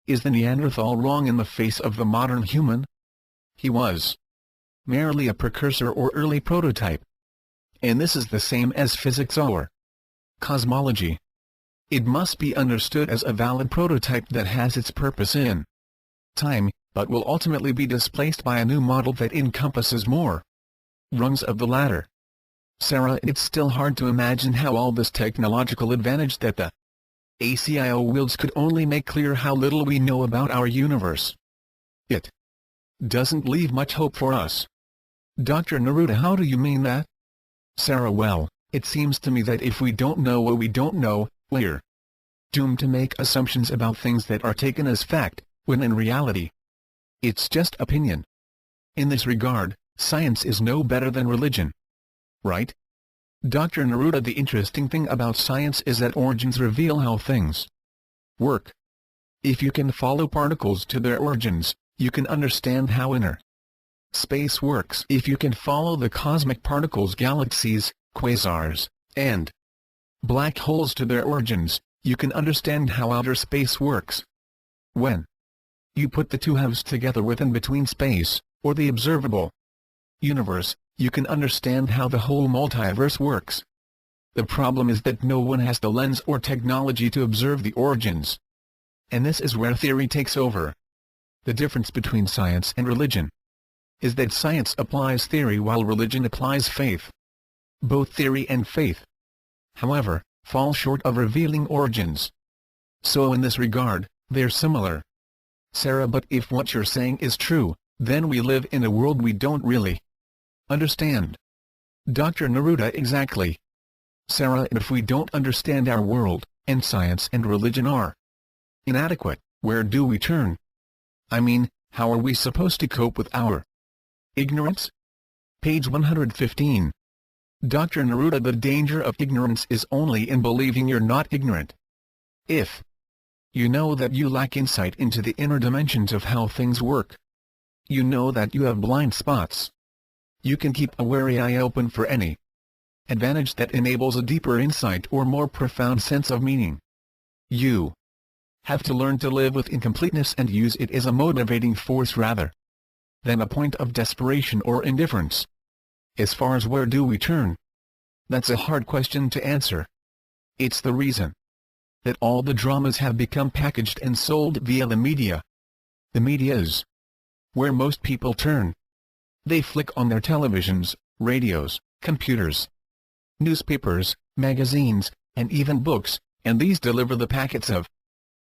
Is the Neanderthal wrong in the face of the modern human? He was merely a precursor or early prototype. And this is the same as physics or cosmology. It must be understood as a valid prototype that has its purpose in time, but will ultimately be displaced by a new model that encompasses more rungs of the ladder. Sarah, it's still hard to imagine how all this technological advantage that the ACIO wields could only make clear how little we know about our universe. It doesn't leave much hope for us. Dr. Neruda, how do you mean that? Sarah, well, it seems to me that if we don't know what we don't know, we're doomed to make assumptions about things that are taken as fact, when in reality, it's just opinion. In this regard, science is no better than religion. Right? Dr. Neruda, the interesting thing about science is that origins reveal how things work. If you can follow particles to their origins, you can understand how inner space works. If you can follow the cosmic particles, galaxies, quasars, and black holes to their origins, you can understand how outer space works. When you put the two halves together with and between space, or the observable universe, you can understand how the whole multiverse works. The problem is that no one has the lens or technology to observe the origins. And this is where theory takes over. The difference between science and religion is that science applies theory while religion applies faith. Both theory and faith, however, fall short of revealing origins. So in this regard, they're similar. Sarah, but if what you're saying is true, then we live in a world we don't really understand. Dr. Neruda, exactly. Sarah, if we don't understand our world, and science and religion are inadequate, where do we turn? I mean, how are we supposed to cope with our ignorance? Page 115. Dr. Neruda, the danger of ignorance is only in believing you're not ignorant. If you know that you lack insight into the inner dimensions of how things work, you know that you have blind spots, you can keep a wary eye open for any advantage that enables a deeper insight or more profound sense of meaning. You have to learn to live with incompleteness and use it as a motivating force rather than a point of desperation or indifference. As far as where do we turn? That's a hard question to answer. It's the reason that all the dramas have become packaged and sold via the media. The media is where most people turn. They flick on their televisions, radios, computers, newspapers, magazines, and even books, and these deliver the packets of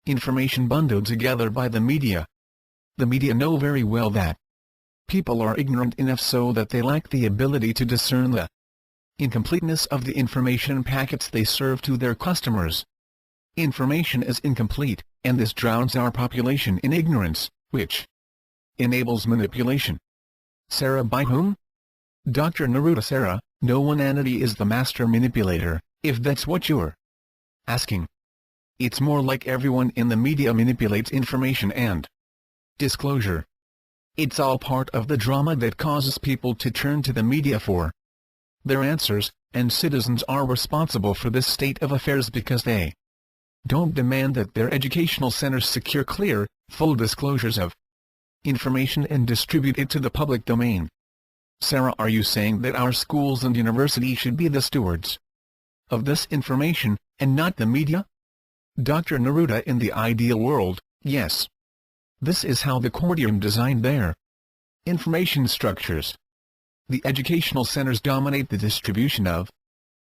information bundled together by the media. The media know very well that people are ignorant enough so that they lack the ability to discern the incompleteness of the information packets they serve to their customers. Information is incomplete, and this drowns our population in ignorance, which enables manipulation. Sarah, by whom? Dr. Neruda, Sarah, no one entity is the master manipulator, if that's what you're asking. It's more like everyone in the media manipulates information and disclosure. It's all part of the drama that causes people to turn to the media for their answers, and citizens are responsible for this state of affairs because they don't demand that their educational centers secure clear, full disclosures of information and distribute it to the public domain. Sarah, are you saying that our schools and universities should be the stewards of this information, and not the media? Dr. Neruda, in the ideal world, yes. This is how the curriculum designed their information structures. The educational centers dominate the distribution of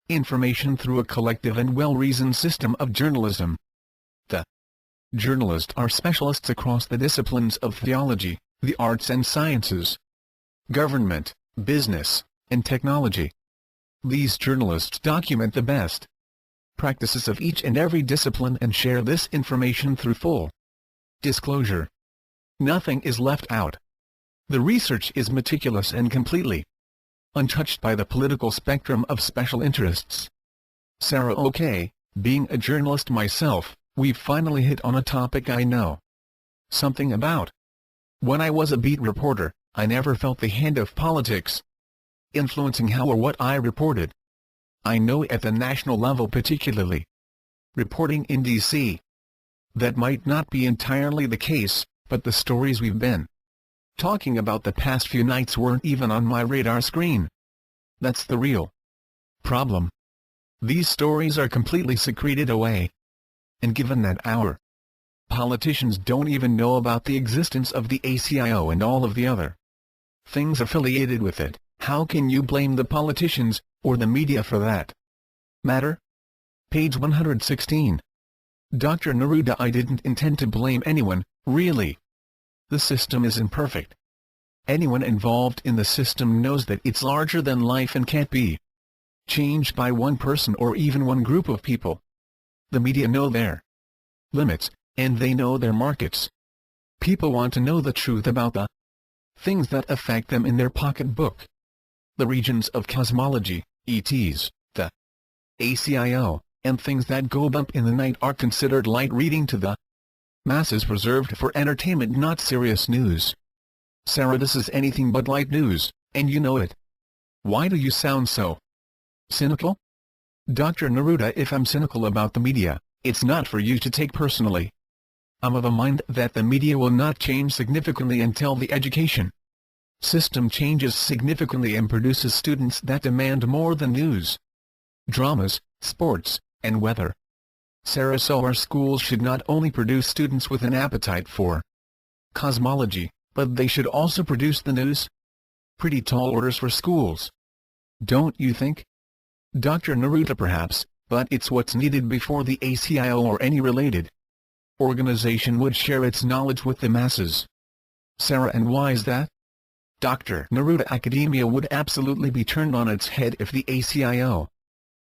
information through a collective and well-reasoned system of journalism. The journalists are specialists across the disciplines of theology, the arts and sciences, government, business, and technology. These journalists document the best practices of each and every discipline and share this information through full disclosure. Nothing is left out. The research is meticulous and completely untouched by the political spectrum of special interests. Sarah, okay, being a journalist myself, we've finally hit on a topic I know something about. When I was a beat reporter, I never felt the hand of politics influencing how or what I reported. I know at the national level, particularly reporting in D.C., that might not be entirely the case, but the stories we've been talking about the past few nights weren't even on my radar screen. That's the real problem. These stories are completely secreted away. And given that our politicians don't even know about the existence of the ACIO and all of the other things affiliated with it, how can you blame the politicians, or the media for that matter? Page 116. Dr. Neruda, I didn't intend to blame anyone, really. The system is imperfect. Anyone involved in the system knows that it's larger than life and can't be changed by one person or even one group of people. The media know their limits, and they know their markets. People want to know the truth about the things that affect them in their pocketbook. The regions of cosmology, ETs, the ACIO, and things that go bump in the night are considered light reading to the masses, reserved for entertainment, not serious news. Sarah, this is anything but light news, and you know it. Why do you sound so cynical? Dr. Neruda, if I'm cynical about the media, it's not for you to take personally. I'm of a mind that the media will not change significantly until the education system changes significantly and produces students that demand more than news, dramas, sports, and weather. Sarah, so our schools should not only produce students with an appetite for cosmology, but they should also produce the news, Pretty tall orders for schools. Don't you think? Dr. Neruda perhaps, but it's what's needed before the ACIO or any related organization would share its knowledge with the masses. Sarah, and why is that? Dr. Neruda, academia would absolutely be turned on its head if the ACIO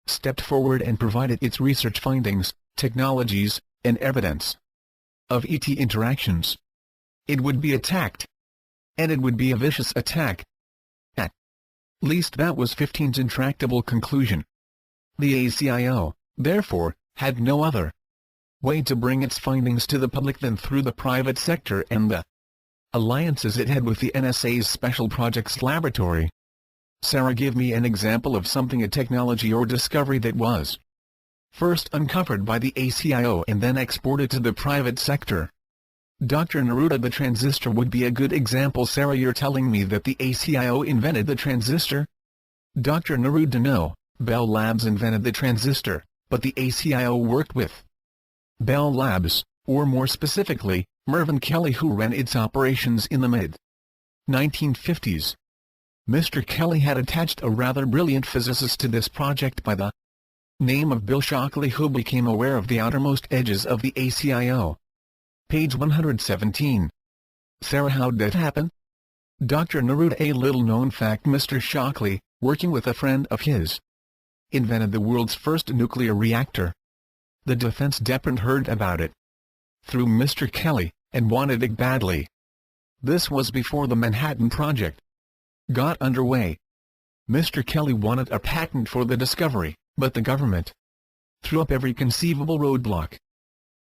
stepped forward and provided its research findings, technologies, and evidence of ET interactions. It would be attacked. And it would be a vicious attack. At least that was 15's intractable conclusion. The ACIO, therefore, had no other way to bring its findings to the public than through the private sector and the alliances it had with the NSA's Special Projects Laboratory. Sarah, give me an example of something, a technology or discovery that was first uncovered by the ACIO and then exported to the private sector. Dr. Neruda, the transistor would be a good example. Sarah, you're telling me that the ACIO invented the transistor? Dr. Neruda, no, Bell Labs invented the transistor, but the ACIO worked with Bell Labs, or more specifically, Mervyn Kelly, who ran its operations in the mid-1950s. Mr. Kelly had attached a rather brilliant physicist to this project by the name of Bill Shockley, who became aware of the outermost edges of the ACIO. Page 117. Sarah, how did that happen? Dr. Neruda, a little-known fact, Mr. Shockley, working with a friend of his, invented the world's first nuclear reactor. The Defense Department heard about it through Mr. Kelly, and wanted it badly. This was before the Manhattan Project got underway. Mr. Kelly wanted a patent for the discovery, but the government threw up every conceivable roadblock.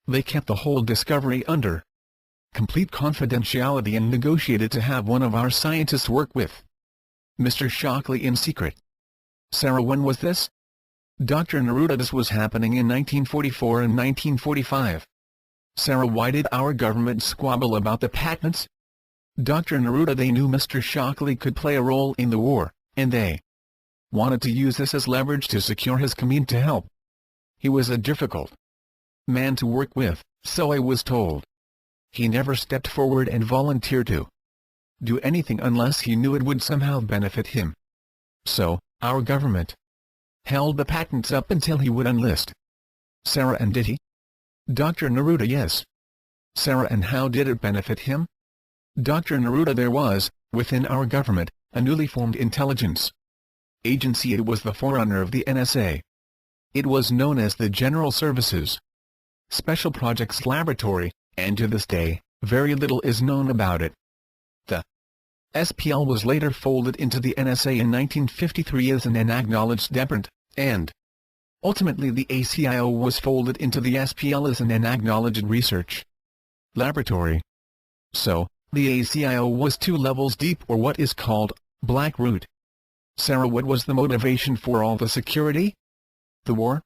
They kept the whole discovery under complete confidentiality and negotiated to have one of our scientists work with Mr. Shockley in secret. Sarah, when was this? Dr. Neruda, this was happening in 1944 and 1945. Sarah, why did our government squabble about the patents? Dr. Neruda, they knew Mr. Shockley could play a role in the war, and they wanted to use this as leverage to secure his commitment to help. He was a difficult man to work with, so I was told. He never stepped forward and volunteered to do anything unless he knew it would somehow benefit him. So, our government held the patents up until he would enlist. Sarah, and did he? Dr. Neruda, yes. Sarah, and how did it benefit him? Dr. Neruda, there was, within our government, a newly formed intelligence agency. It was the forerunner of the NSA. It was known as the General Services Special Projects Laboratory, and to this day, very little is known about it. The SPL was later folded into the NSA in 1953 as an unacknowledged department, and ultimately the ACIO was folded into the SPL as an unacknowledged research laboratory. So, the ACIO was 2 levels deep, or what is called black root. Sarah, what was the motivation for all the security? The war?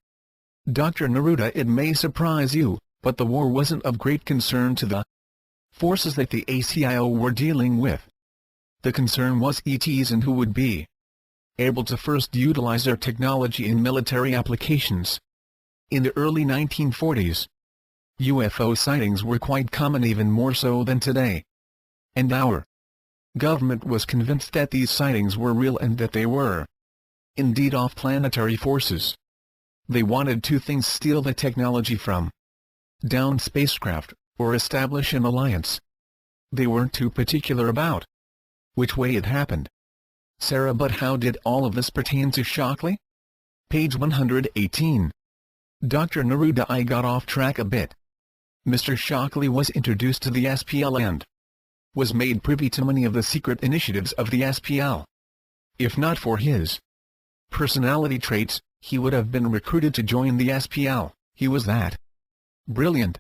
Dr. Neruda, it may surprise you, but the war wasn't of great concern to the forces that the ACIO were dealing with. The concern was ETs and who would be able to first utilize their technology in military applications. In the early 1940s, UFO sightings were quite common, even more so than today. And our government was convinced that these sightings were real and that they were indeed off-planetary forces. They wanted 2 things: steal the technology from downed spacecraft, or establish an alliance. They weren't too particular about which way it happened. Sarah, but how did all of this pertain to Shockley? Page 118. Dr. Neruda, I got off track a bit. Mr. Shockley was introduced to the SPL and was made privy to many of the secret initiatives of the SPL. If not for his personality traits, he would have been recruited to join the SPL. He was that brilliant.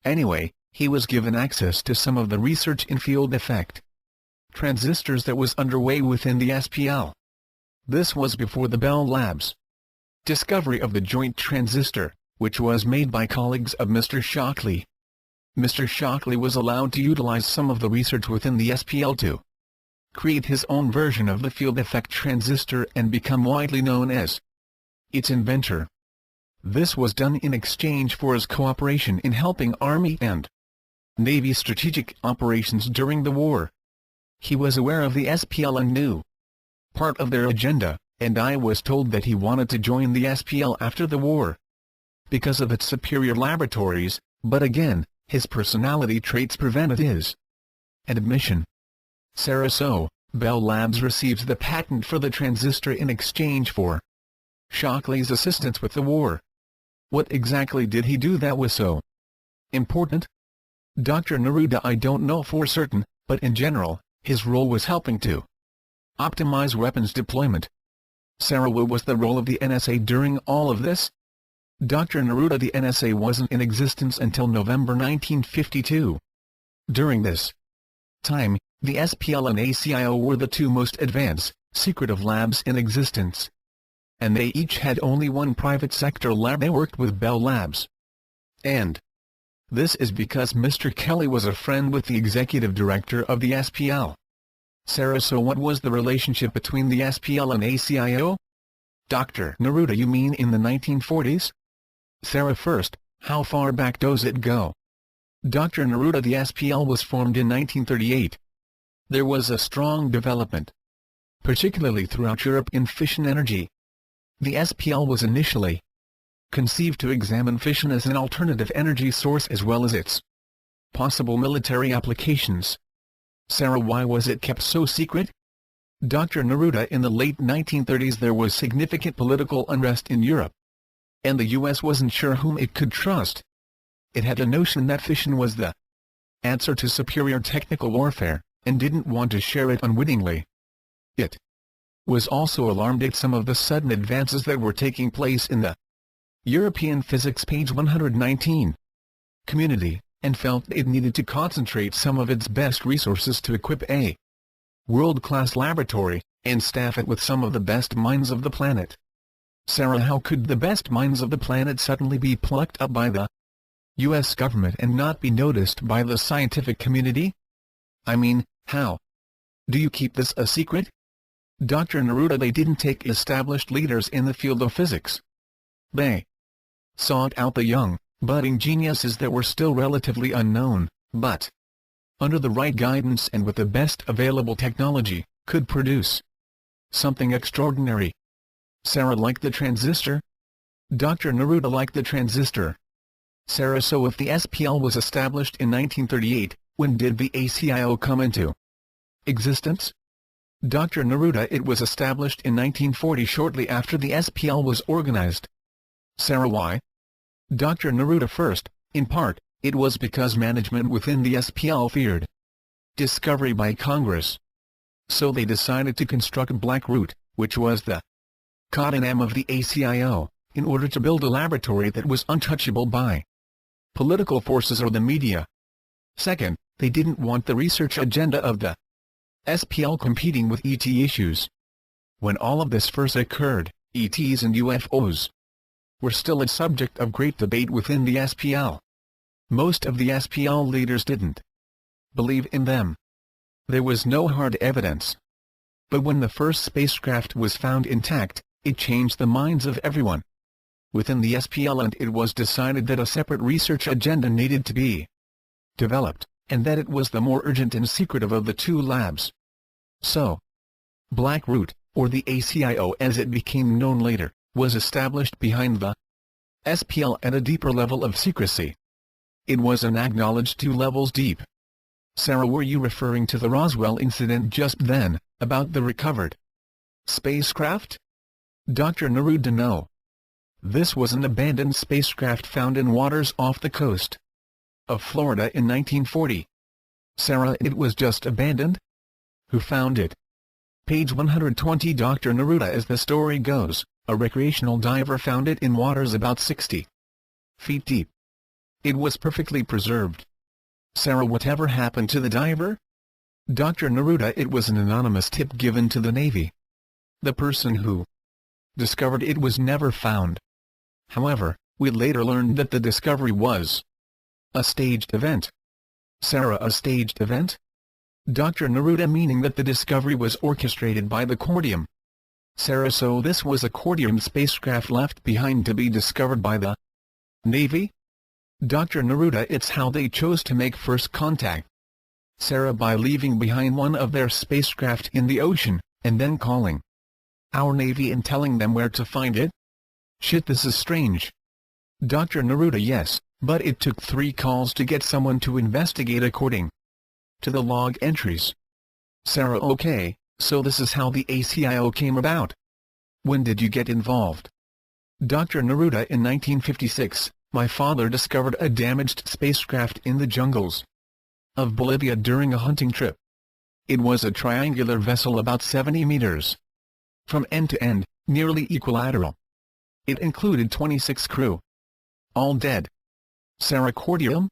Anyway, he was given access to some of the research in field effect transistors that was underway within the SPL. This was before the Bell Labs discovery of the joint transistor, which was made by colleagues of Mr. Shockley. Mr. Shockley was allowed to utilize some of the research within the SPL to create his own version of the field effect transistor and become widely known as its inventor. This was done in exchange for his cooperation in helping Army and Navy strategic operations during the war. He was aware of the SPL and knew part of their agenda, and I was told that he wanted to join the SPL after the war because of its superior laboratories, but again, his personality traits prevented his admission. Sarah, so Bell Labs receives the patent for the transistor in exchange for Shockley's assistance with the war. What exactly did he do that was so important? Dr. Neruda, I don't know for certain, but in general, his role was helping to optimize weapons deployment. Sarah, what was the role of the NSA during all of this? Dr. Neruda, the NSA wasn't in existence until November 1952. During this time, the SPL and ACIO were the two most advanced, secretive labs in existence. And they each had only one private sector lab. They worked with Bell Labs. And this is because Mr. Kelly was a friend with the executive director of the SPL. Sarah, so what was the relationship between the SPL and ACIO? Dr. Neruda, you mean in the 1940s? Sarah, first, how far back does it go? Dr. Neruda, the SPL was formed in 1938. There was a strong development, particularly throughout Europe, in fission energy. The SPL was initially conceived to examine fission as an alternative energy source as well as its possible military applications. Sarah, why was it kept so secret? Dr. Neruda, in the late 1930s there was significant political unrest in Europe, and the U.S. wasn't sure whom it could trust. It had a notion that fission was the answer to superior technical warfare, and didn't want to share it unwittingly. It was also alarmed at some of the sudden advances that were taking place in the European physics, page 119, community, and felt it needed to concentrate some of its best resources to equip a world-class laboratory, and staff it with some of the best minds of the planet. Sarah, how could the best minds of the planet suddenly be plucked up by the U.S. government and not be noticed by the scientific community? I mean, how do you keep this a secret? Dr. Neruda, they didn't take established leaders in the field of physics. They sought out the young, budding geniuses that were still relatively unknown, but, under the right guidance and with the best available technology, could produce something extraordinary. Sarah, like the transistor? Dr. Neruda, like the transistor. Sarah, so if the SPL was established in 1938, when did the ACIO come into existence? Dr. Neruda, it was established in 1940, shortly after the SPL was organized. Sarah, why? Dr. Neruda, first, in part, it was because management within the SPL feared discovery by Congress. So they decided to construct Black Root, which was the codename of the ACIO, in order to build a laboratory that was untouchable by political forces or the media. Second, they didn't want the research agenda of the SPL competing with ET issues. When all of this first occurred, ETs and UFOs were still a subject of great debate within the SPL. Most of the SPL leaders didn't believe in them. There was no hard evidence. But when the first spacecraft was found intact, it changed the minds of everyone within the SPL, and it was decided that a separate research agenda needed to be developed, and that it was the more urgent and secretive of the two labs. So, Black Root, or the ACIO as it became known later, was established behind the SPL at a deeper level of secrecy. It was an acknowledged 2 levels deep. Sarah, were you referring to the Roswell incident just then, about the recovered spacecraft? Dr. Neruda, no. This was an abandoned spacecraft found in waters off the coast of Florida in 1940. Sarah, it was just abandoned? Who found it? Page 120. Dr. Neruda, as the story goes, a recreational diver found it in waters about 60 feet deep. It was perfectly preserved. Sarah, whatever happened to the diver? Dr. Neruda, it was an anonymous tip given to the Navy. The person who discovered it was never found. However, we later learned that the discovery was a staged event. Sarah, a staged event? Dr. Neruda, meaning that the discovery was orchestrated by the Cordium. Sarah, so this was a Cordium spacecraft left behind to be discovered by the Navy? Dr. Neruda, it's how they chose to make first contact. Sarah, by leaving behind one of their spacecraft in the ocean, and then calling our Navy and telling them where to find it? Shit, this is strange. Dr. Neruda: yes, but it took 3 calls to get someone to investigate according to the log entries. Sarah: okay, so this is how the ACIO came about. When did you get involved? Dr. Neruda: in 1956, my father discovered a damaged spacecraft in the jungles of Bolivia during a hunting trip. It was a triangular vessel about 70 meters from end to end, nearly equilateral. It included 26 crew. All dead. Sarah: cordium?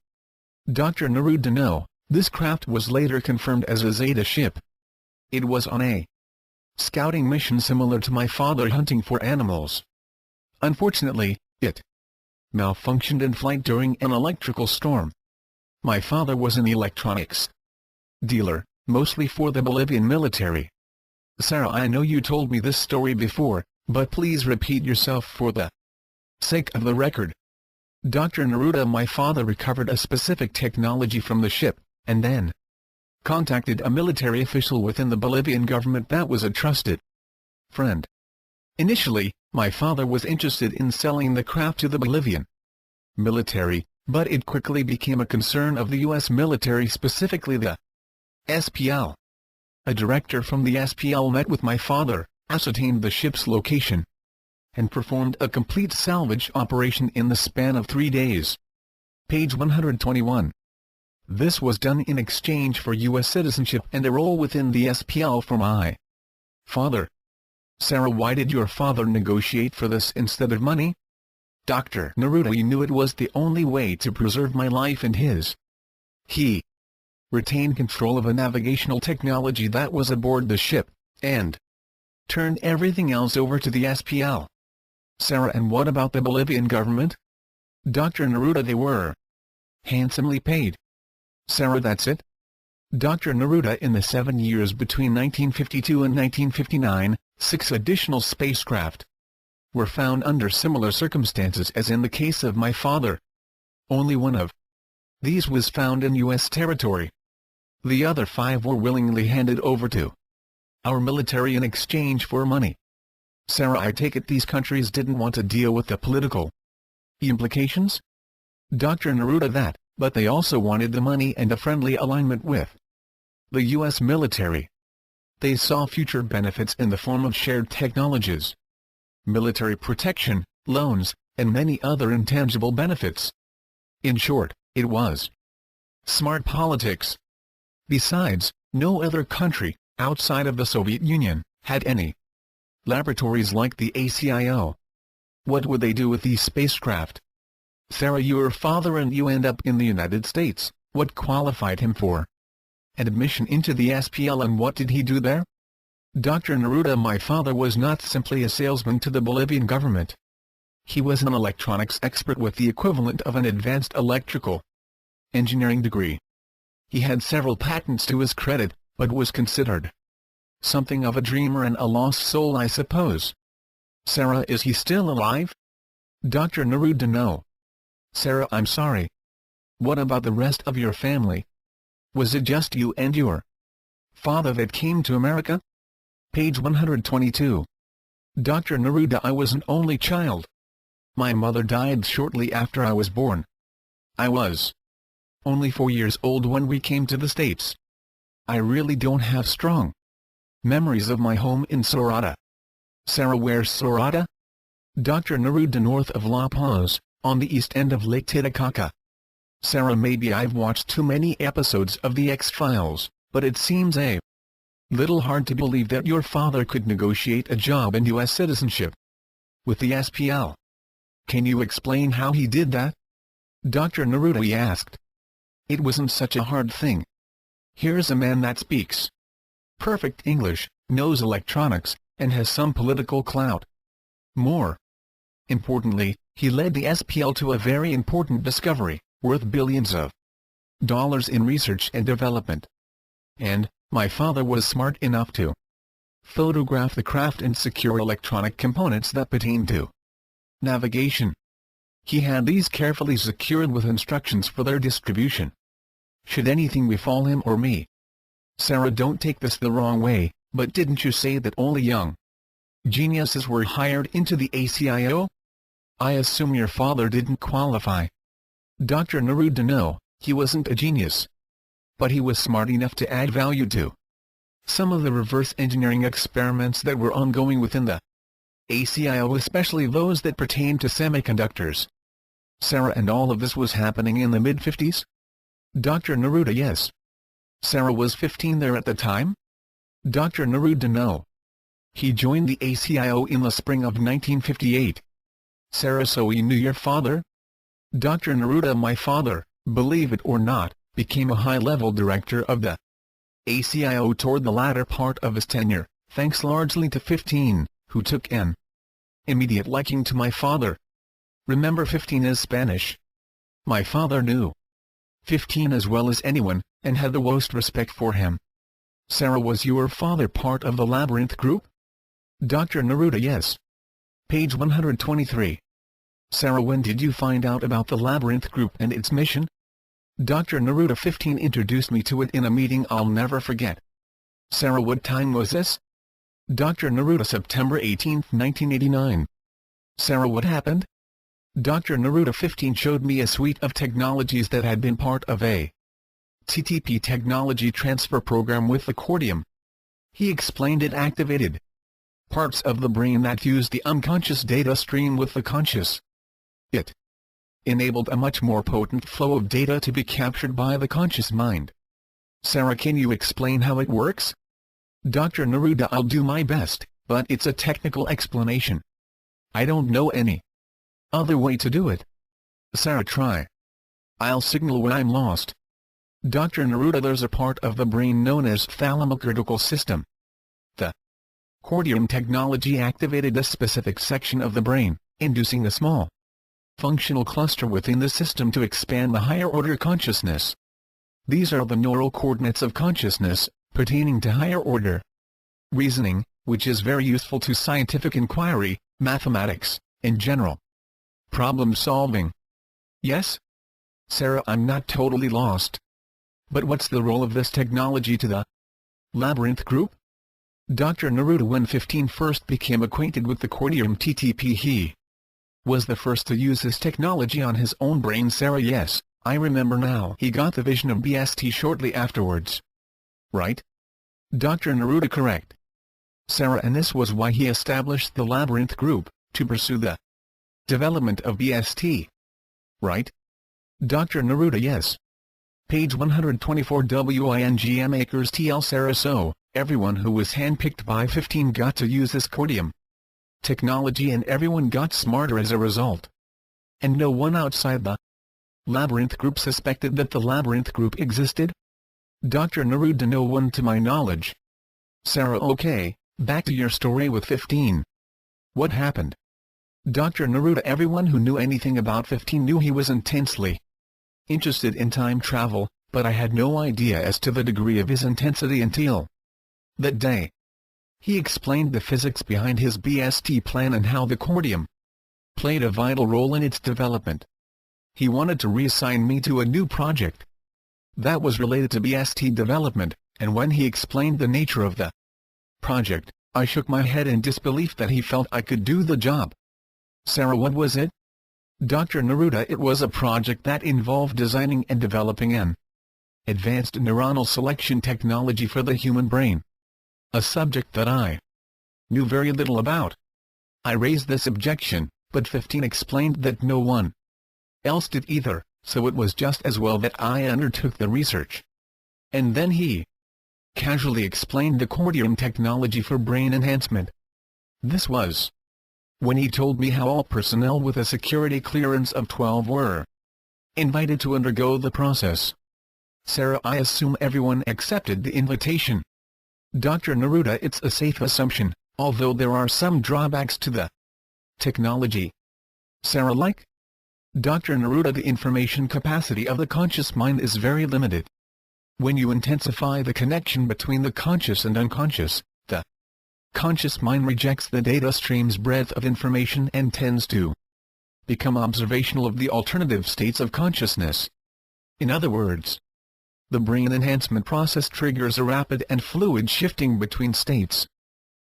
Dr. Neruda: no, this craft was later confirmed as a Zeta ship. It was on a scouting mission similar to my father hunting for animals. Unfortunately, it malfunctioned in flight during an electrical storm. My father was an electronics dealer, mostly for the Bolivian military. Sarah: I know you told me this story before, but please repeat yourself for the sake of the record. Dr. Neruda: my father recovered a specific technology from the ship, and then contacted a military official within the Bolivian government that was a trusted friend. Initially, my father was interested in selling the craft to the Bolivian military, but it quickly became a concern of the U.S. military, specifically the SPL. A director from the SPL met with my father, ascertained the ship's location, and performed a complete salvage operation in the span of 3 days. Page 121. This was done in exchange for U.S. citizenship and a role within the SPL for my father. Sarah: why did your father negotiate for this instead of money? Dr. Neruda: he knew it was the only way to preserve my life and his. He retained control of a navigational technology that was aboard the ship, and turned everything else over to the SPL. Sarah: and what about the Bolivian government? Dr. Neruda: they were handsomely paid. Sarah: that's it? Dr. Neruda: in the 7 years between 1952 and 1959, 6 additional spacecraft were found under similar circumstances as in the case of my father. Only one of these was found in U.S. territory. The other 5 were willingly handed over to our military in exchange for money. Sarah: I take it these countries didn't want to deal with the political implications? Dr. Neruda: that, but they also wanted the money and a friendly alignment with the U.S. military. They saw future benefits in the form of shared technologies, military protection, loans, and many other intangible benefits. In short, it was smart politics. Besides, no other country, outside of the Soviet Union, had any laboratories like the ACIO. What would they do with these spacecraft? Sarah: your father and you end up in the United States. What qualified him for an admission into the SPL, and what did he do there? Dr. Neruda: my father was not simply a salesman to the Bolivian government. He was an electronics expert with the equivalent of an advanced electrical engineering degree. He had several patents to his credit, but was considered something of a dreamer and a lost soul, I suppose. Sarah: is he still alive? Dr. Neruda: no. Sarah: I'm sorry. What about the rest of your family? Was it just you and your father that came to America? Page 122. Dr. Neruda: I was an only child. My mother died shortly after I was born. I was only 4 years old when we came to the States. I really don't have strong memories of my home in Sorata. Sarah: where's Sorata? Dr. Neruda: north of La Paz, on the east end of Lake Titicaca. Sarah: maybe I've watched too many episodes of the X-Files, but it seems a little hard to believe that your father could negotiate a job and U.S. citizenship with the SPL. Can you explain how he did that? Dr. Neruda: we asked. It wasn't such a hard thing. Here's a man that speaks perfect English, knows electronics, and has some political clout. More importantly, he led the SPL to a very important discovery, worth billions of dollars in research and development. And my father was smart enough to photograph the craft and secure electronic components that pertain to navigation. He had these carefully secured with instructions for their distribution. should anything befall him or me. Sarah, don't take this the wrong way, but didn't you say that only young geniuses were hired into the ACIO? I assume your father didn't qualify. Dr. Neruda, no, he wasn't a genius. But he was smart enough to add value to some of the reverse engineering experiments that were ongoing within the ACIO, especially those that pertained to semiconductors. Sarah, and all of this was happening in the mid-50s? Dr. Neruda, yes. Sarah, was 15 there at the time? Dr. Neruda, no. He joined the ACIO in the spring of 1958. Sarah, so you knew your father? Dr. Neruda, my father, believe it or not, became a high-level director of the ACIO toward the latter part of his tenure, thanks largely to 15, who took an immediate liking to my father. Remember, 15 is Spanish. My father knew 15 as well as anyone, and had the most respect for him. Sarah, was your father part of the Labyrinth group? Dr. Neruda, yes. Page 123. Sarah, when did you find out about the Labyrinth group and its mission? Dr. Neruda, 15 introduced me to it in a meeting I'll never forget. Sarah, what time was this? Dr. Neruda, September 18, 1989. Sarah, what happened? Dr. Neruda, 15 showed me a suite of technologies that had been part of a TTP technology transfer program with the cortium. He explained it activated parts of the brain that used the unconscious data stream with the conscious. It enabled a much more potent flow of data to be captured by the conscious mind. Sarah, can you explain how it works? Dr. Neruda, I'll do my best, but it's a technical explanation. I don't know any other way to do it. Sarah, try. I'll signal when I'm lost. Dr. Neruda, there's a part of the brain known as thalamocortical system. The cortium technology activated a specific section of the brain, inducing a small functional cluster within the system to expand the higher-order consciousness. These are the neural coordinates of consciousness, pertaining to higher-order reasoning, which is very useful to scientific inquiry, mathematics, and general problem-solving. Yes? Sarah, I'm not totally lost. But what's the role of this technology to the Labyrinth group? Dr. Neruda, when 15 first became acquainted with the cortium TTP, he was the first to use this technology on his own brain. Sarah, yes, I remember now. He got the vision of BST shortly afterwards. Right? Dr. Neruda, correct. Sarah, and this was why he established the Labyrinth group, to pursue the development of BST. Right? Dr. Neruda, yes. Page 124. WINGM acres TL. Sarah, so everyone who was handpicked by 15 got to use this cortium technology, and everyone got smarter as a result. And no one outside the Labyrinth group suspected that the Labyrinth group existed? Dr. Neruda, no one to my knowledge. Sarah, okay, back to your story with 15. What happened? Dr. Neruda, everyone who knew anything about 15 knew he was intensely interested in time travel, but I had no idea as to the degree of his intensity until that day. He explained the physics behind his BST plan and how the cortium played a vital role in its development. He wanted to reassign me to a new project that was related to BST development, and when he explained the nature of the project, I shook my head in disbelief that he felt I could do the job. Sarah, what was it? Dr. Neruda, it was a project that involved designing and developing an advanced neuronal selection technology for the human brain. A subject that I knew very little about. I raised this objection, but 15 explained that no one else did either, so it was just as well that I undertook the research. And then he casually explained the cortium technology for brain enhancement. This was when he told me how all personnel with a security clearance of 12 were invited to undergo the process. Sarah, I assume everyone accepted the invitation. Dr. Neruda, it's a safe assumption, although there are some drawbacks to the technology. Sarah, like? Dr. Neruda, the information capacity of the conscious mind is very limited. When you intensify the connection between the conscious and unconscious, the conscious mind rejects the data stream's breadth of information and tends to become observational of the alternative states of consciousness. In other words, The brain enhancement process triggers a rapid and fluid shifting between states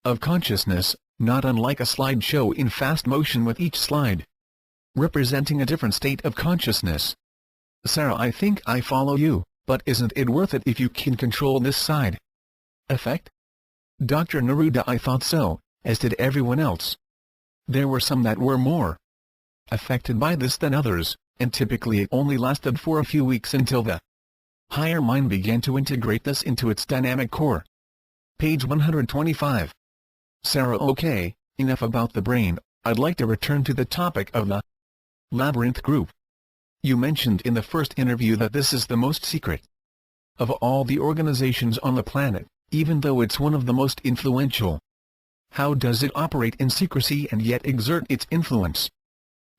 of consciousness, not unlike a slideshow in fast motion with each slide representing a different state of consciousness. Sarah, I think I follow you, but isn't it worth it if you can control this side effect? Dr. Neruda, I thought so, as did everyone else. There were some that were more affected by this than others, and typically it only lasted for a few weeks until the higher mind began to integrate this into its dynamic core. Page 125. Sarah, okay, enough about the brain. I'd like to return to the topic of the Labyrinth Group. You mentioned in the first interview that this is the most secret of all the organizations on the planet, even though it's one of the most influential. How does it operate in secrecy and yet exert its influence?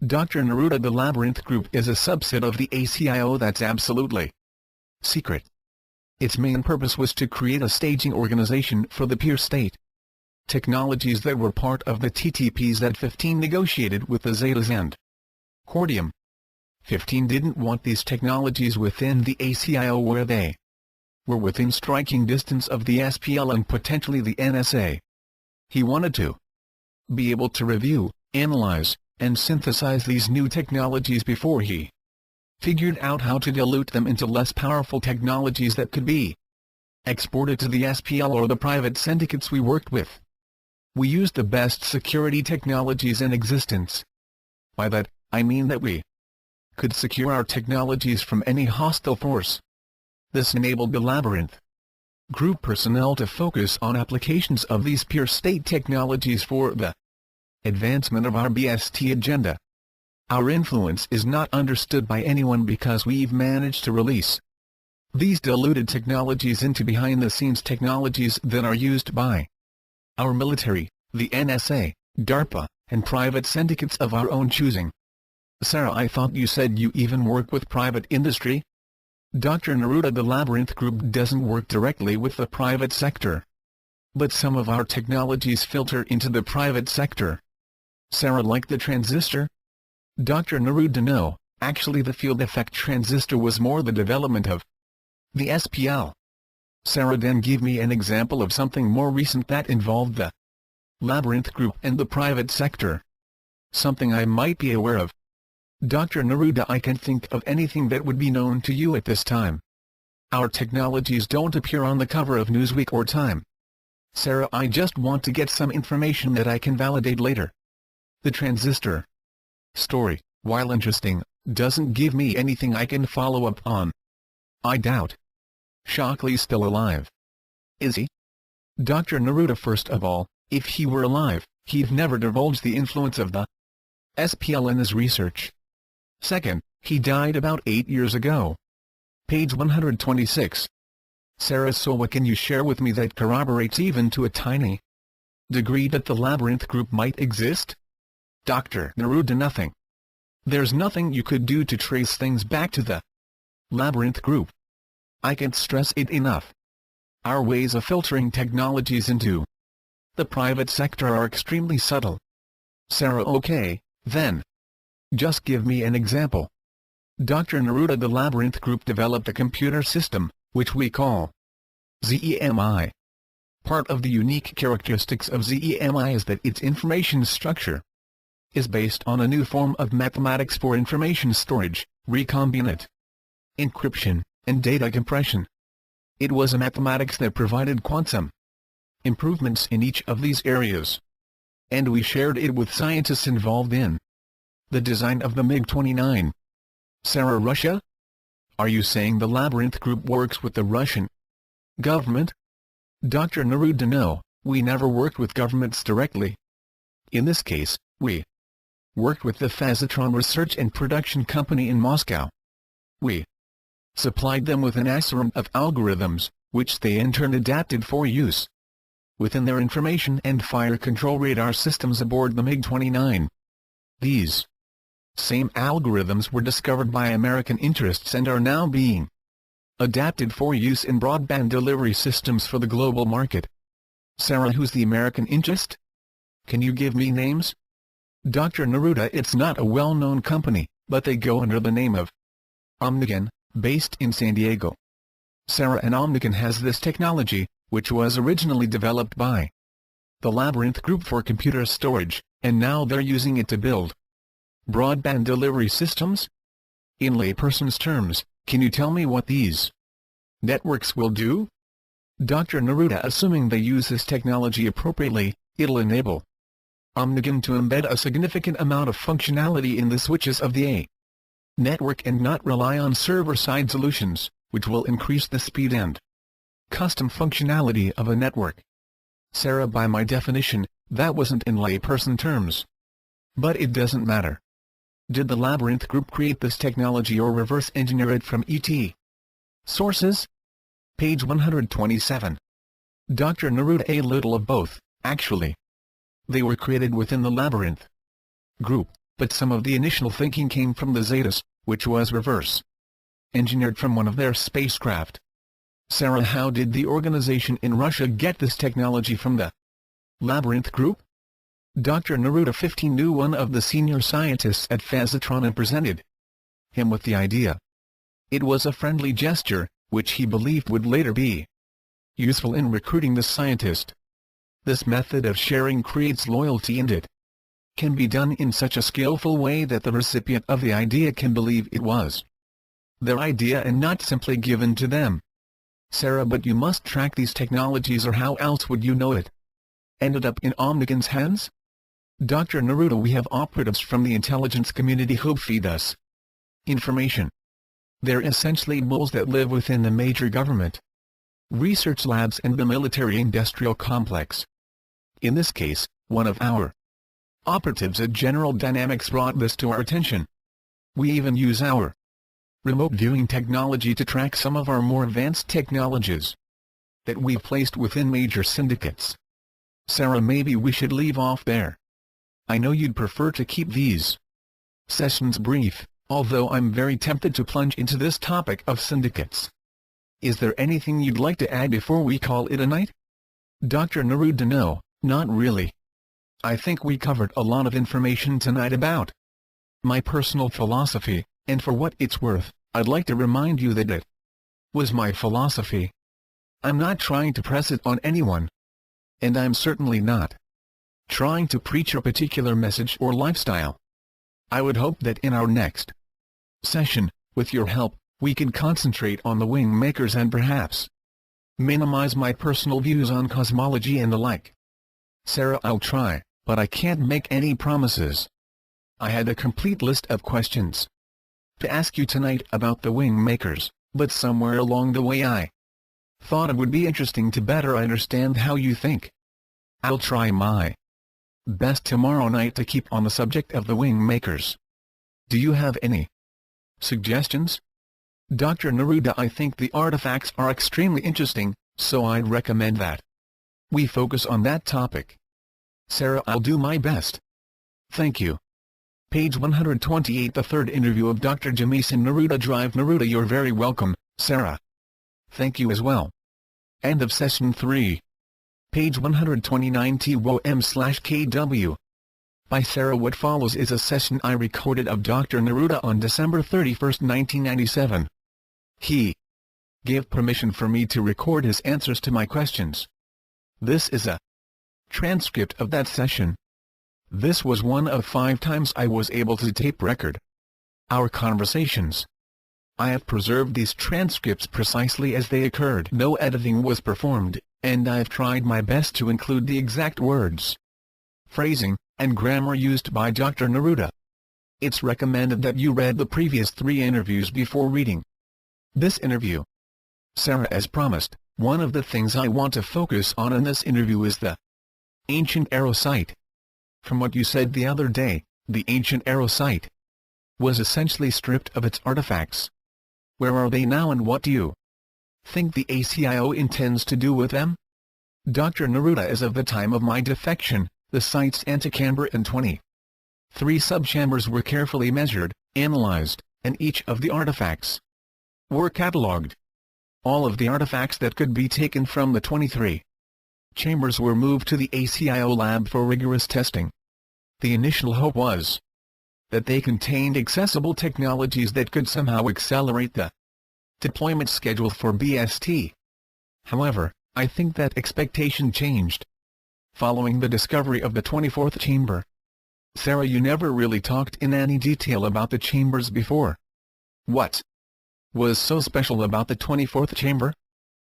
Dr. Neruda, the Labyrinth Group is a subset of the ACIO that's absolutely secret. Its main purpose was to create a staging organization for the pure state technologies that were part of the TTPs that 15 negotiated with the Zetas and Cordium. 15 didn't want these technologies within the ACIO where they were within striking distance of the SPL and potentially the NSA. He wanted to be able to review, analyze, and synthesize these new technologies before he figured out how to dilute them into less powerful technologies that could be exported to the SPL or the private syndicates we worked with. We used the best security technologies in existence. By that, I mean that we could secure our technologies from any hostile force. This enabled the Labyrinth Group personnel to focus on applications of these pure state technologies for the advancement of our BST agenda. Our influence is not understood by anyone because we've managed to release these diluted technologies into behind-the-scenes technologies that are used by our military, the NSA, DARPA, and private syndicates of our own choosing. Sarah, I thought you said you even work with private industry? Dr. Neruda, the Labyrinth Group doesn't work directly with the private sector, but some of our technologies filter into the private sector. Sarah, like the transistor? Dr. Neruda, no, actually the field effect transistor was more the development of the SPL. Sarah, then give me an example of something more recent that involved the Labyrinth Group and the private sector. Something I might be aware of. Dr. Neruda, I can't think of anything that would be known to you at this time. Our technologies don't appear on the cover of Newsweek or Time. Sarah, I just want to get some information that I can validate later. The transistor story, while interesting, doesn't give me anything I can follow up on. I doubt Shockley's still alive. Is he? Dr. Neruda, first of all, if he were alive, he'd never divulged the influence of the SPL in his research. Second, he died about 8 years ago. Page 126. Sarah, so what can you share with me that corroborates even to a tiny degree that the Labyrinth Group might exist? Dr. Neruda, nothing. There's nothing you could do to trace things back to the Labyrinth Group. I can't stress it enough. Our ways of filtering technologies into the private sector are extremely subtle. Sarah, okay, then. Just give me an example. Dr. Neruda, the Labyrinth Group developed a computer system, which we call ZEMI. Part of the unique characteristics of ZEMI is that its information structure is based on a new form of mathematics for information storage, recombinant encryption, and data compression. It was a mathematics that provided quantum improvements in each of these areas. And we shared it with scientists involved in the design of the MiG-29. Sarah, Russia? Are you saying the Labyrinth Group works with the Russian government? Dr. Neruda, no, we never worked with governments directly. In this case, we worked with the Phasitron Research and Production Company in Moscow. We supplied them with an assortment of algorithms, which they in turn adapted for use within their information and fire control radar systems aboard the MiG-29. These same algorithms were discovered by American interests and are now being adapted for use in broadband delivery systems for the global market. Sarah, who's the American interest? Can you give me names? Dr. Neruda, it's not a well-known company, but they go under the name of Omnigen, based in San Diego. Sarah and Omnican has this technology, which was originally developed by the Labyrinth Group for computer storage, and now they're using it to build broadband delivery systems? In layperson's terms, can you tell me what these networks will do? Dr. Neruda, assuming they use this technology appropriately, it'll enable Omnican to embed a significant amount of functionality in the switches of the A network and not rely on server-side solutions, which will increase the speed and custom functionality of a network. Sarah, by my definition, that wasn't in layperson terms. But it doesn't matter. Did the Labyrinth Group create this technology or reverse engineer it from ET sources? Page 127. Dr. Neruda: a little of both, actually. They were created within the Labyrinth Group, but some of the initial thinking came from the Zetas, which was reverse engineered from one of their spacecraft. Sarah, how did the organization in Russia get this technology from the Labyrinth Group? Dr. Neruda 15 knew one of the senior scientists at Phasitron and presented him with the idea. It was a friendly gesture, which he believed would later be useful in recruiting the scientist. This method of sharing creates loyalty, and it can be done in such a skillful way that the recipient of the idea can believe it was their idea and not simply given to them. Sarah, but you must track these technologies, or how else would you know it ended up in Omnican's hands? Dr. Neruda: we have operatives from the intelligence community who feed us information. They're essentially moles that live within the major government research labs and the military-industrial complex. In this case, one of our operatives at General Dynamics brought this to our attention. We even use our remote viewing technology to track some of our more advanced technologies that we've placed within major syndicates. Sarah, maybe we should leave off there. I know you'd prefer to keep these sessions brief, although I'm very tempted to plunge into this topic of syndicates. Is there anything you'd like to add before we call it a night? Dr. Neruda: no, not really. I think we covered a lot of information tonight about my personal philosophy, and for what it's worth, I'd like to remind you that it was my philosophy. I'm not trying to press it on anyone. And I'm certainly not trying to preach a particular message or lifestyle. I would hope that in our next session, with your help, we can concentrate on the wing makers and perhaps minimize my personal views on cosmology and the like. Sarah, I'll try, but I can't make any promises. I had a complete list of questions to ask you tonight about the wing makers, but somewhere along the way I thought it would be interesting to better understand how you think. I'll try my best tomorrow night to keep on the subject of the wing makers. Do you have any suggestions? Dr. Neruda: I think the artifacts are extremely interesting, so I'd recommend that we focus on that topic. Sarah: I'll do my best. Thank you. Page 128. The third interview of Dr. Jamison Neruda. Drive Neruda: you're very welcome, Sarah. Thank you as well. End of session 3. Page 129. TWOM/KW. By Sarah. What follows is a session I recorded of Dr. Neruda on December 31, 1997. He gave permission for me to record his answers to my questions. This is a transcript of that session. This was one of 5 times I was able to tape record our conversations. I have preserved these transcripts precisely as they occurred. No editing was performed, and I've tried my best to include the exact words, phrasing, and grammar used by Dr. Neruda. It's recommended that you read the previous 3 interviews before reading this interview. Sarah, as promised, one of the things I want to focus on in this interview is the ancient Arrow site. From what you said the other day, the ancient Arrow site was essentially stripped of its artifacts. Where are they now, and what do you think the ACIO intends to do with them? Dr. Neruda: as of the time of my defection, the site's antechamber and 23 subchambers were carefully measured, analyzed, and each of the artifacts were catalogued. All of the artifacts that could be taken from the 23 chambers were moved to the ACIO lab for rigorous testing. The initial hope was that they contained accessible technologies that could somehow accelerate the Deployment schedule for BST. However, I think that expectation changed following the discovery of the 24th chamber. Sarah, you never really talked in any detail about the chambers before. What was so special about the 24th chamber?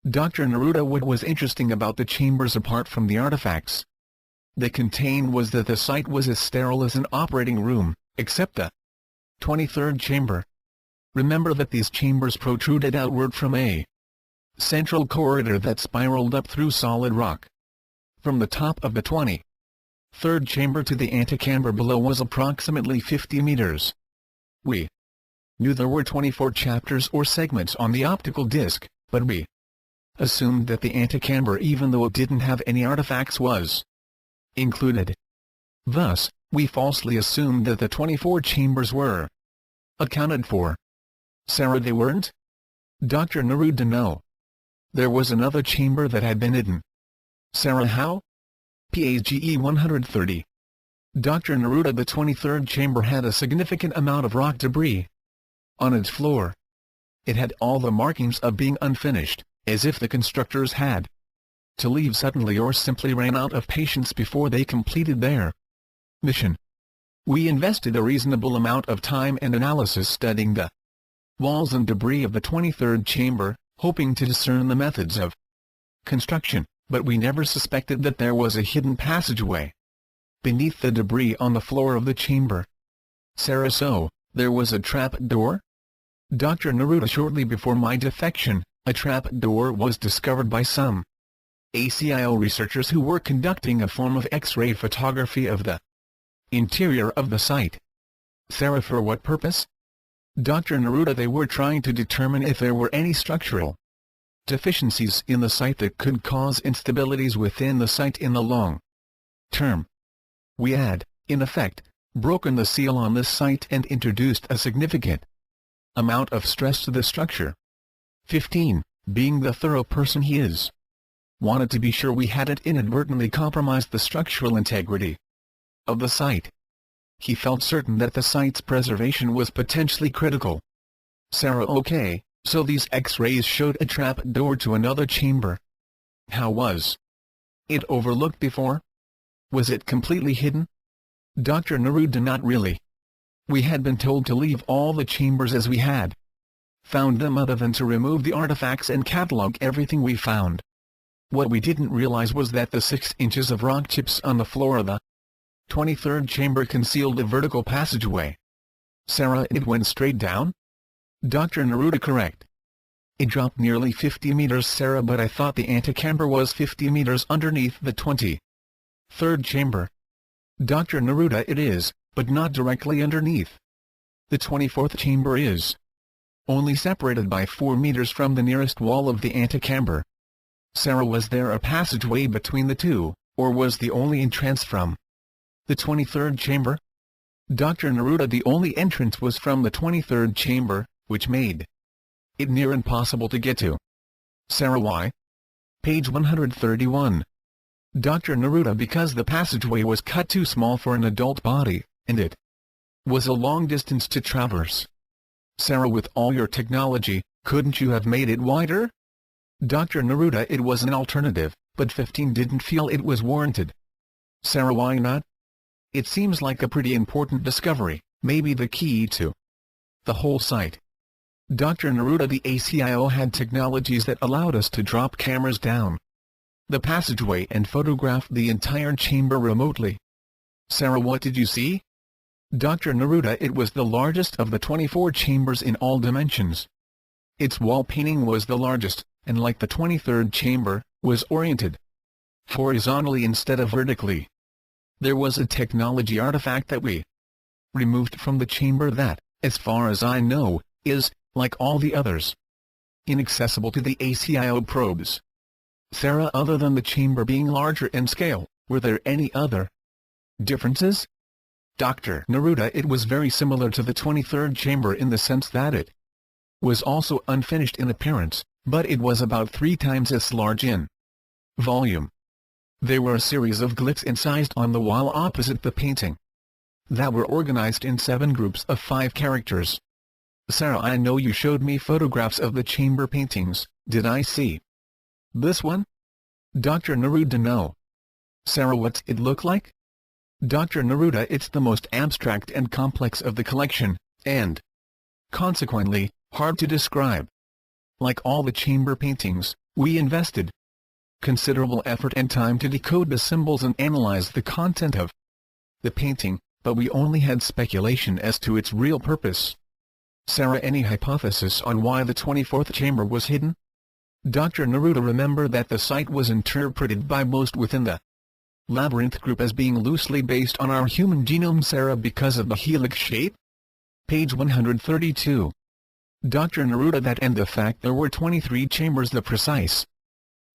Dr. Neruda, what was interesting about the chambers apart from the artifacts they contained was that the site was as sterile as an operating room, except the 23rd chamber. Remember that these chambers protruded outward from a central corridor that spiraled up through solid rock. From the top of the 23rd chamber to the antechamber below was approximately 50 meters. We knew there were 24 chapters or segments on the optical disc, but we assumed that the antechamber, even though it didn't have any artifacts, was included. Thus, we falsely assumed that the 24 chambers were accounted for. Sarah, they weren't? Dr. Neruda, no. There was another chamber that had been hidden. Sarah, how? Page 130. Dr. Neruda, the 23rd chamber had a significant amount of rock debris on its floor. It had all the markings of being unfinished, as if the constructors had to leave suddenly or simply ran out of patience before they completed their mission. We invested a reasonable amount of time and analysis studying the walls and debris of the 23rd chamber, hoping to discern the methods of construction, but we never suspected that there was a hidden passageway beneath the debris on the floor of the chamber. Sarah, so there was a trap door? Dr. Neruda, shortly before my defection, a trap door was discovered by some ACIO researchers who were conducting a form of X-ray photography of the interior of the site. Sarah, for what purpose? Dr. Neruda, they were trying to determine if there were any structural deficiencies in the site that could cause instabilities within the site in the long term. We had, in effect, broken the seal on this site and introduced a significant amount of stress to the structure. 15, being the thorough person he is, wanted to be sure we hadn't inadvertently compromised the structural integrity of the site. He felt certain that the site's preservation was potentially critical. Sarah, okay, so these X-rays showed a trap door to another chamber. How was it overlooked before? Was it completely hidden? Dr. Neruda, not really. We had been told to leave all the chambers as we had found them, other than to remove the artifacts and catalog everything we found. What we didn't realize was that the 6 inches of rock chips on the floor of the 23rd chamber concealed a vertical passageway. Sarah, it went straight down? Dr. Neruda, correct. It dropped nearly 50 meters, Sarah, but I thought the antechamber was 50 meters underneath the 23rd chamber. Dr. Neruda, it is, but not directly underneath. The 24th chamber is only separated by 4 meters from the nearest wall of the antechamber. Sarah, was there a passageway between the two, or was the only entrance from the 23rd chamber? Dr. Neruda, the only entrance was from the 23rd chamber, which made it near impossible to get to. Sarah, why? Page 131. Dr. Neruda, because the passageway was cut too small for an adult body, and it was a long distance to traverse. Sarah, with all your technology, couldn't you have made it wider? Dr. Neruda, it was an alternative, but 15 didn't feel it was warranted. Sarah, why not? It seems like a pretty important discovery, maybe the key to the whole site. Dr. Neruda, the ACIO had technologies that allowed us to drop cameras down the passageway and photograph the entire chamber remotely. Sarah, what did you see? Dr. Neruda, it was the largest of the 24 chambers in all dimensions. Its wall painting was the largest, and like the 23rd chamber, was oriented horizontally instead of vertically. There was a technology artifact that we removed from the chamber that, as far as I know, is, like all the others, inaccessible to the ACIO probes. Sarah, other than the chamber being larger in scale, were there any other differences? Dr. Neruda, it was very similar to the 23rd chamber in the sense that it was also unfinished in appearance, but it was about 3 times as large in volume. There were a series of glyphs incised on the wall opposite the painting that were organized in 7 groups of 5 characters. Sarah, I know you showed me photographs of the chamber paintings. Did I see this one? Dr. Neruda, no. Sarah, what's it look like? Dr. Neruda, it's the most abstract and complex of the collection, and, consequently, hard to describe. Like all the chamber paintings, we invested considerable effort and time to decode the symbols and analyze the content of the painting, but we only had speculation as to its real purpose. Sarah, any hypothesis on why the 24th chamber was hidden? Dr. Neruda, remember that the site was interpreted by most within the labyrinth group as being loosely based on our human genome, Sarah, because of the helix shape? Page 132. Dr. Neruda, that and the fact there were 23 chambers, the precise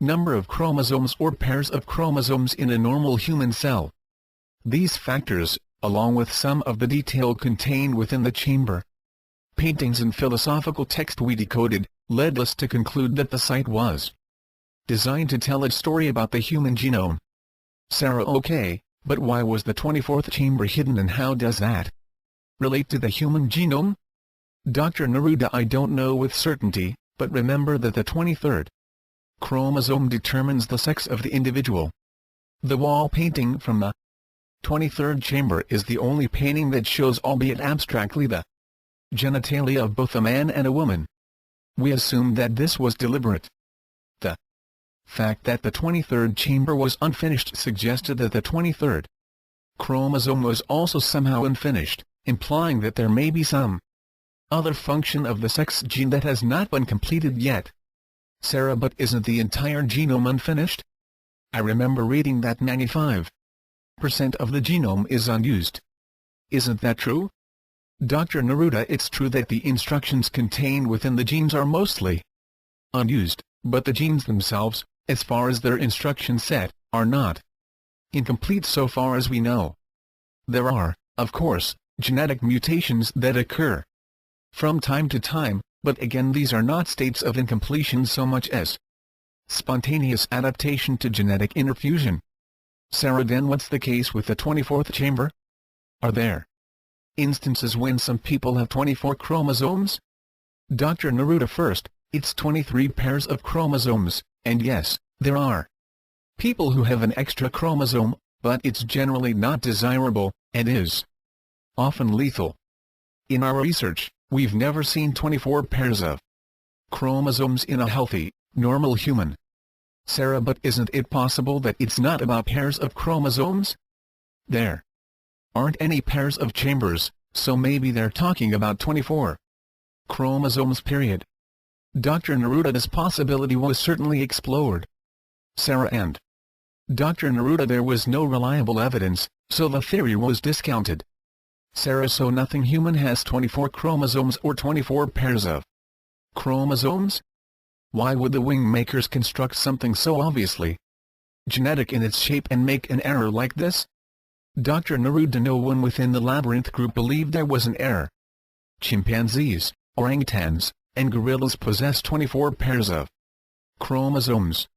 number of chromosomes or pairs of chromosomes in a normal human cell. These factors, along with some of the detail contained within the chamber paintings and philosophical text we decoded, led us to conclude that the site was designed to tell a story about the human genome. Sarah, okay, but why was the 24th chamber hidden, and how does that relate to the human genome? Dr. Neruda, I don't know with certainty, but remember that the 23rd chromosome determines the sex of the individual. The wall painting from the 23rd chamber is the only painting that shows, albeit abstractly, the genitalia of both a man and a woman. We assumed that this was deliberate. The fact that the 23rd chamber was unfinished suggested that the 23rd chromosome was also somehow unfinished, implying that there may be some other function of the sex gene that has not been completed yet. Sarah, but isn't the entire genome unfinished? I remember reading that 95% of the genome is unused. Isn't that true? Dr. Neruda, it's true that the instructions contained within the genes are mostly unused, but the genes themselves, as far as their instruction set, are not incomplete so far as we know. There are, of course, genetic mutations that occur from time to time, but again these are not states of incompletion so much as spontaneous adaptation to genetic interfusion. Sarah, then what's the case with the 24th chamber? Are there instances when some people have 24 chromosomes? Dr. Neruda, first, it's 23 pairs of chromosomes, and yes, there are people who have an extra chromosome, but it's generally not desirable, and is often lethal. In our research, we've never seen 24 pairs of chromosomes in a healthy, normal human. Sarah, but isn't it possible that it's not about pairs of chromosomes? There aren't any pairs of chambers, so maybe they're talking about 24 chromosomes, period. Dr. Neruda, this possibility was certainly explored. Sarah, and Dr. Neruda, there was no reliable evidence, so the theory was discounted. Sarah, so nothing human has 24 chromosomes or 24 pairs of chromosomes? Why would the wing makers construct something so obviously genetic in its shape and make an error like this? Dr. Neruda, no one within the labyrinth group believed there was an error. Chimpanzees, orangutans, and gorillas possess 24 pairs of chromosomes.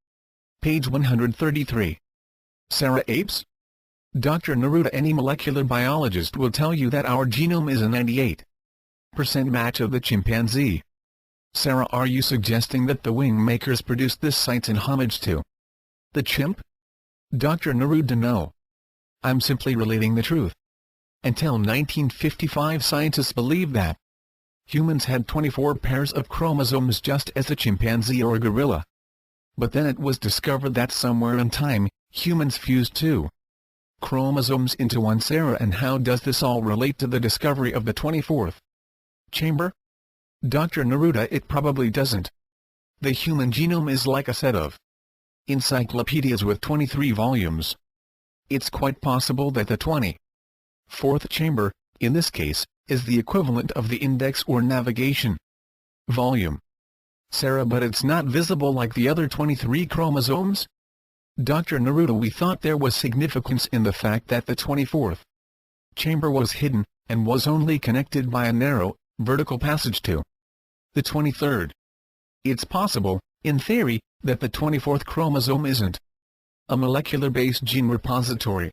Page 133. Sarah, apes? Dr. Neruda, any molecular biologist will tell you that our genome is a 98% match of the chimpanzee. Sarah, are you suggesting that the wing makers produced this site in homage to the chimp? Dr. Neruda, no. I'm simply relating the truth. Until 1955, scientists believed that humans had 24 pairs of chromosomes just as a chimpanzee or a gorilla. But then it was discovered that somewhere in time, humans fused two chromosomes into one. Sarah, and how does this all relate to the discovery of the 24th chamber? Dr. Neruda, it probably doesn't. The human genome is like a set of encyclopedias with 23 volumes. It's quite possible that the 24th chamber, in this case, is the equivalent of the index or navigation volume. Sarah, but it's not visible like the other 23 chromosomes? Dr. Neruda, we thought there was significance in the fact that the 24th chamber was hidden, and was only connected by a narrow, vertical passage to the 23rd. It's possible, in theory, that the 24th chromosome isn't a molecular-based gene repository.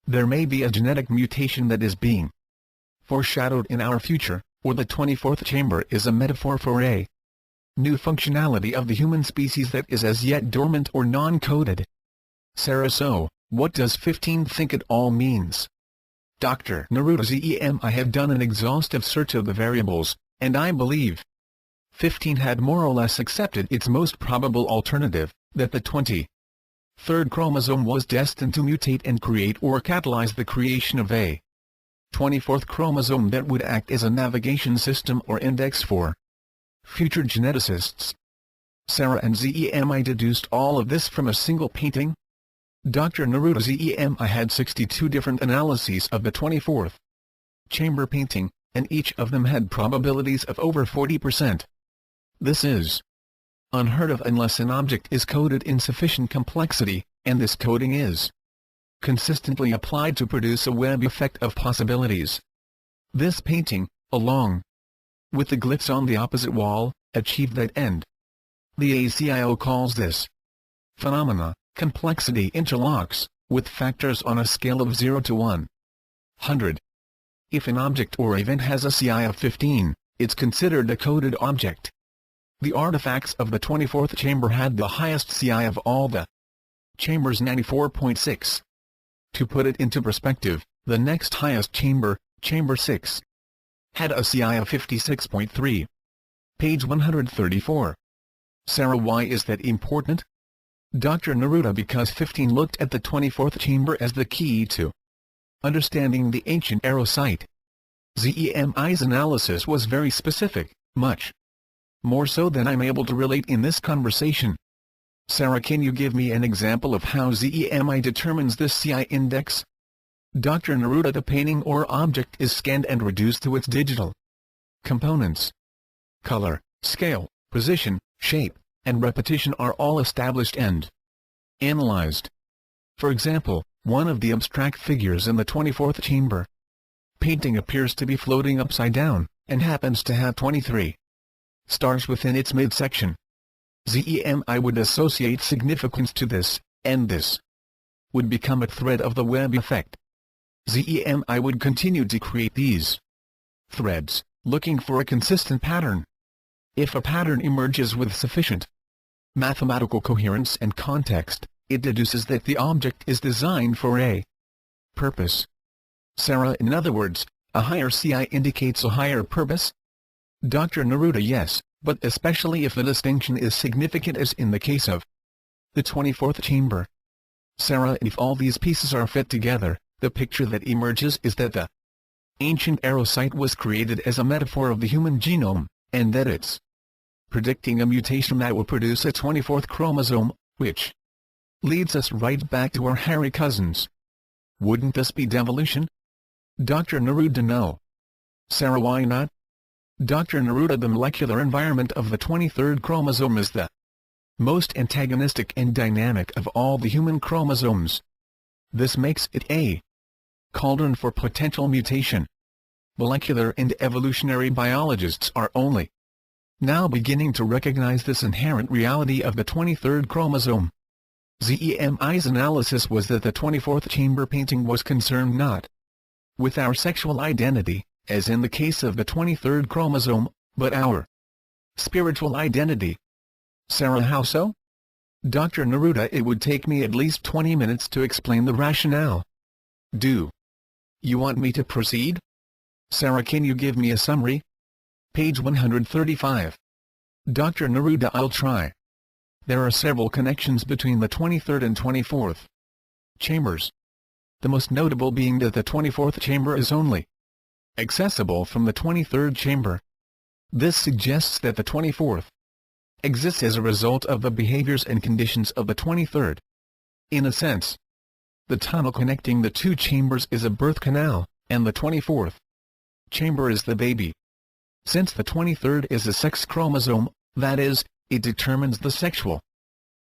There may be a genetic mutation that is being foreshadowed in our future, or the 24th chamber is a metaphor for a new functionality of the human species that is as yet dormant or non-coded. Sarah: so, what does 15 think it all means? Dr. Neruda: I have done an exhaustive search of the variables, and I believe 15 had more or less accepted its most probable alternative, that the 23rd chromosome was destined to mutate and create or catalyze the creation of a 24th chromosome that would act as a navigation system or index for future geneticists. Sarah and I deduced all of this from a single painting? Dr. Neruda: I had 62 different analyses of the 24th chamber painting, and each of them had probabilities of over 40%. This is unheard of unless an object is coded in sufficient complexity, and this coding is consistently applied to produce a web effect of possibilities. This painting, along with the glyphs on the opposite wall, achieved that end. The ACIO calls this phenomena, complexity interlocks, with factors on a scale of 0 to 100. If an object or event has a CI of 15, it's considered a coded object. The artifacts of the 24th chamber had the highest CI of all the chambers, 94.6. To put it into perspective, the next highest chamber, chamber 6, had a CI of 56.3. Page 134. Sarah: why is that important? Dr. Neruda: because 15 looked at the 24th chamber as the key to understanding the ancient erosite. ZEMI's analysis was very specific, much more so than I'm able to relate in this conversation. Sarah: can you give me an example of how ZEMI determines this CI index? Dr. Neruda: the painting or object is scanned and reduced to its digital components. Color, scale, position, shape, and repetition are all established and analyzed. For example, one of the abstract figures in the 24th chamber painting appears to be floating upside down, and happens to have 23 stars within its midsection. ZEMI would associate significance to this, and this would become a thread of the web effect. ZEMI would continue to create these threads, looking for a consistent pattern. If a pattern emerges with sufficient mathematical coherence and context, it deduces that the object is designed for a purpose. Sarah: in other words, a higher CI indicates a higher purpose? Dr. Neruda: yes, but especially if the distinction is significant as in the case of the 24th chamber. Sarah: if all these pieces are fit together, the picture that emerges is that the ancient erosite was created as a metaphor of the human genome, and that it's predicting a mutation that will produce a 24th chromosome, which leads us right back to our hairy cousins. Wouldn't this be devolution? Dr. Neruda: no. Sarah: why not? Dr. Neruda: the molecular environment of the 23rd chromosome is the most antagonistic and dynamic of all the human chromosomes. This makes it a cauldron for potential mutation. Molecular and evolutionary biologists are only now beginning to recognize this inherent reality of the 23rd chromosome. ZEMI's analysis was that the 24th chamber painting was concerned not with our sexual identity, as in the case of the 23rd chromosome, but our spiritual identity. Sarah: how so? Dr. Neruda: it would take me at least 20 minutes to explain the rationale. Do you want me to proceed? Sarah: can you give me a summary? Page 135. Dr. Neruda: I'll try. There are several connections between the 23rd and 24th chambers. The most notable being that the 24th chamber is only accessible from the 23rd chamber. This suggests that the 24th exists as a result of the behaviors and conditions of the 23rd. In a sense, the tunnel connecting the two chambers is a birth canal, and the 24th chamber is the baby. Since the 23rd is a sex chromosome, that is, it determines the sexual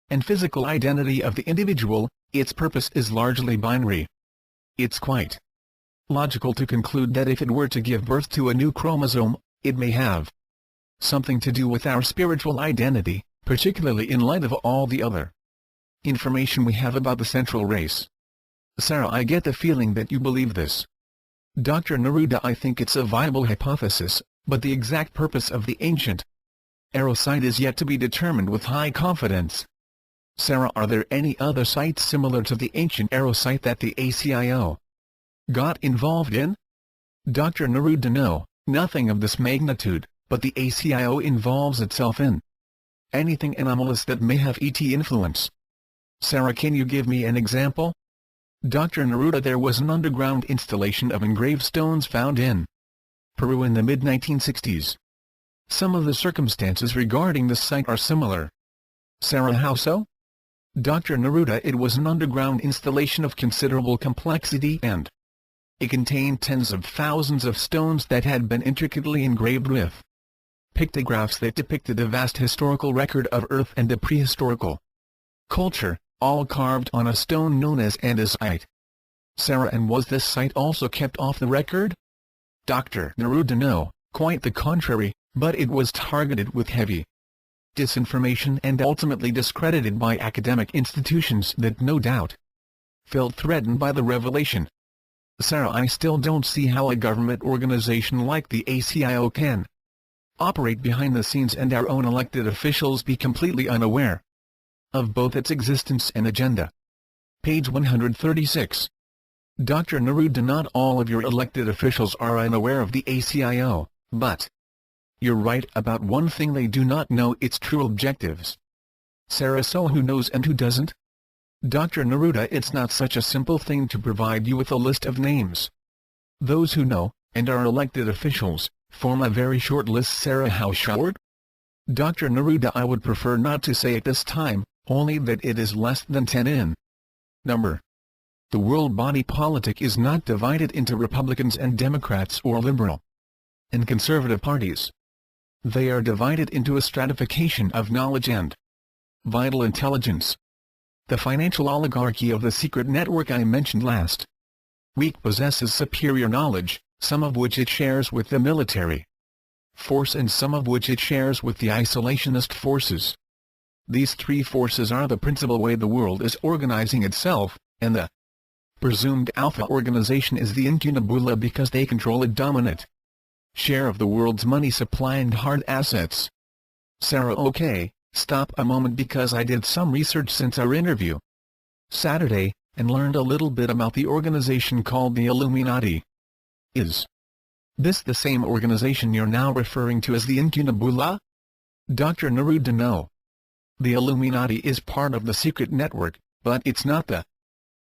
and physical identity of the individual, its purpose is largely binary. It's quite logical to conclude that if it were to give birth to a new chromosome, it may have something to do with our spiritual identity, particularly in light of all the other information we have about the central race. Sarah: I get the feeling that you believe this. Dr. Neruda: I think it's a viable hypothesis, But the exact purpose of the ancient arrow sight is yet to be determined with high confidence. Sarah, are there any other sites similar to the ancient arrow sight that the ACIO got involved in? Dr. Neruda: no, nothing of this magnitude, but the ACIO involves itself in anything anomalous that may have ET influence. Sarah: can you give me an example? Dr. Neruda: there was an underground installation of engraved stones found in Peru in the mid-1960s. Some of the circumstances regarding this site are similar. Sarah: how so? Dr. Neruda: it was an underground installation of considerable complexity and it contained tens of thousands of stones that had been intricately engraved with pictographs that depicted a vast historical record of Earth and a prehistorical culture, all carved on a stone known as andesite. Sarah: and was this site also kept off the record? Dr. Neruda: no, quite the contrary, but it was targeted with heavy disinformation and ultimately discredited by academic institutions that no doubt felt threatened by the revelation. Sarah: I still don't see how a government organization like the ACIO can operate behind the scenes and our own elected officials be completely unaware of both its existence and agenda. Page 136. Dr. Neruda: not all of your elected officials are unaware of the ACIO, but you're right about one thing: they do not know its true objectives. Sarah: so who knows and who doesn't? Dr. Neruda: it's not such a simple thing to provide you with a list of names. Those who know, and are elected officials, form a very short list. Sarah: how short? Dr. Neruda: I would prefer not to say at this time, only that it is less than 10 in number. The world body politic is not divided into Republicans and Democrats or liberal and conservative parties. They are divided into a stratification of knowledge and vital intelligence. The financial oligarchy of the secret network I mentioned last week possesses superior knowledge, some of which it shares with the military force and some of which it shares with the isolationist forces. These three forces are the principal way the world is organizing itself, and the presumed alpha organization is the incunabula because they control a dominant share of the world's money supply and hard assets. Sarah: okay, stop a moment because I did some research since our interview Saturday, and learned a little bit about the organization called the Illuminati. Is this the same organization you're now referring to as the incunabula? Dr. Neruda: no. The Illuminati is part of the secret network, but it's not the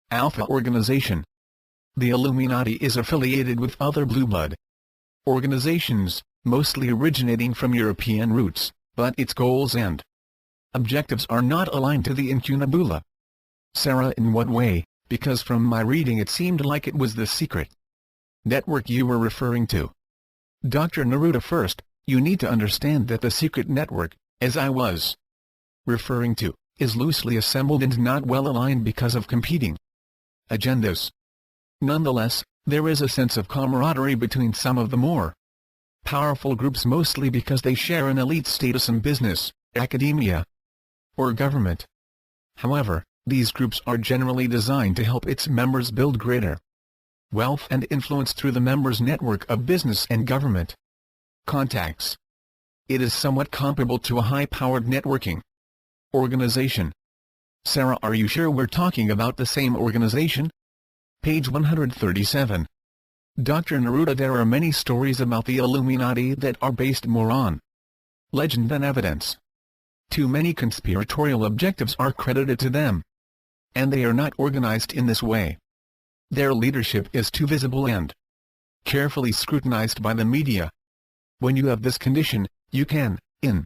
alpha organization. The Illuminati is affiliated with other blue blood organizations, mostly originating from European roots, but its goals and objectives are not aligned to the incunabula. Sarah: in what way? Because from my reading it seemed like it was the secret network you were referring to. Dr. Neruda: first, you need to understand that the secret network, as I was referring to, is loosely assembled and not well aligned because of competing agendas. Nonetheless, there is a sense of camaraderie between some of the more powerful groups, mostly because they share an elite status in business, academia, or government. However, these groups are generally designed to help its members build greater wealth and influence through the members' network of business and government contacts. It is somewhat comparable to a high-powered networking organization. Sarah: are you sure we're talking about the same organization? Page 137. Dr. Neruda: there are many stories about the Illuminati that are based more on legend than evidence. Too many conspiratorial objectives are credited to them, and they are not organized in this way. Their leadership is too visible and carefully scrutinized by the media. When you have this condition, you can, in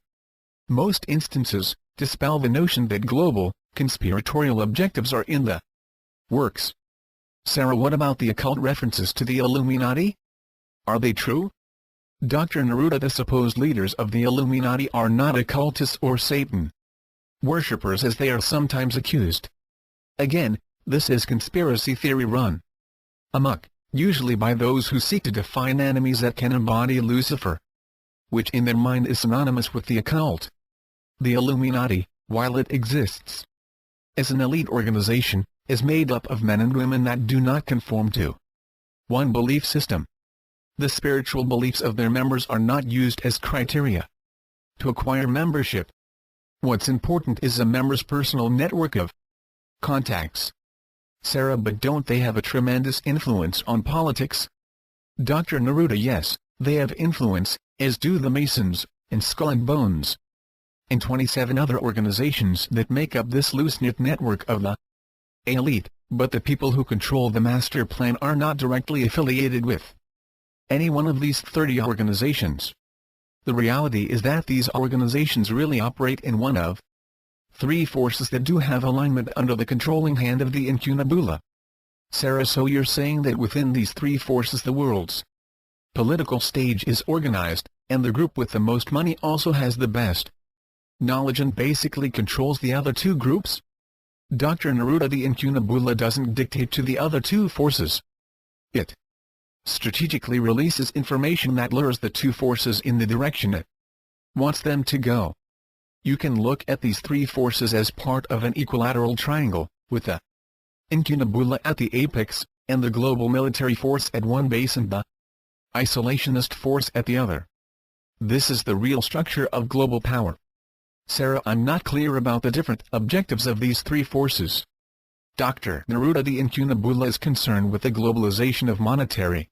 most instances, dispel the notion that global, conspiratorial objectives are in the works. Sarah: what about the occult references to the Illuminati? Are they true? Dr. Neruda: the supposed leaders of the Illuminati are not occultists or Satan worshippers as they are sometimes accused. Again, this is conspiracy theory run amok, usually by those who seek to define enemies that can embody Lucifer, which in their mind is synonymous with the occult. The Illuminati, while it exists as an elite organization, is made up of men and women that do not conform to one belief system. The spiritual beliefs of their members are not used as criteria to acquire membership. What's important is a member's personal network of contacts. Sarah, but don't they have a tremendous influence on politics? Dr. Neruda, yes, they have influence, as do the Masons, and Skull and Bones, and 27 other organizations that make up this loose-knit network of the elite, but the people who control the master plan are not directly affiliated with any one of these 30 organizations. The reality is that these organizations really operate in one of three forces that do have alignment under the controlling hand of the incunabula. Sarah, so you're saying that within these three forces the world's political stage is organized, and the group with the most money also has the best knowledge and basically controls the other two groups? Dr. Neruda, the incunabula doesn't dictate to the other two forces. It strategically releases information that lures the two forces in the direction it wants them to go. You can look at these three forces as part of an equilateral triangle, with the incunabula at the apex, and the global military force at one base and the isolationist force at the other. This is the real structure of global power. Sarah, I'm not clear about the different objectives of these three forces. Dr. Neruda, the incunabula is concerned with the globalization of monetary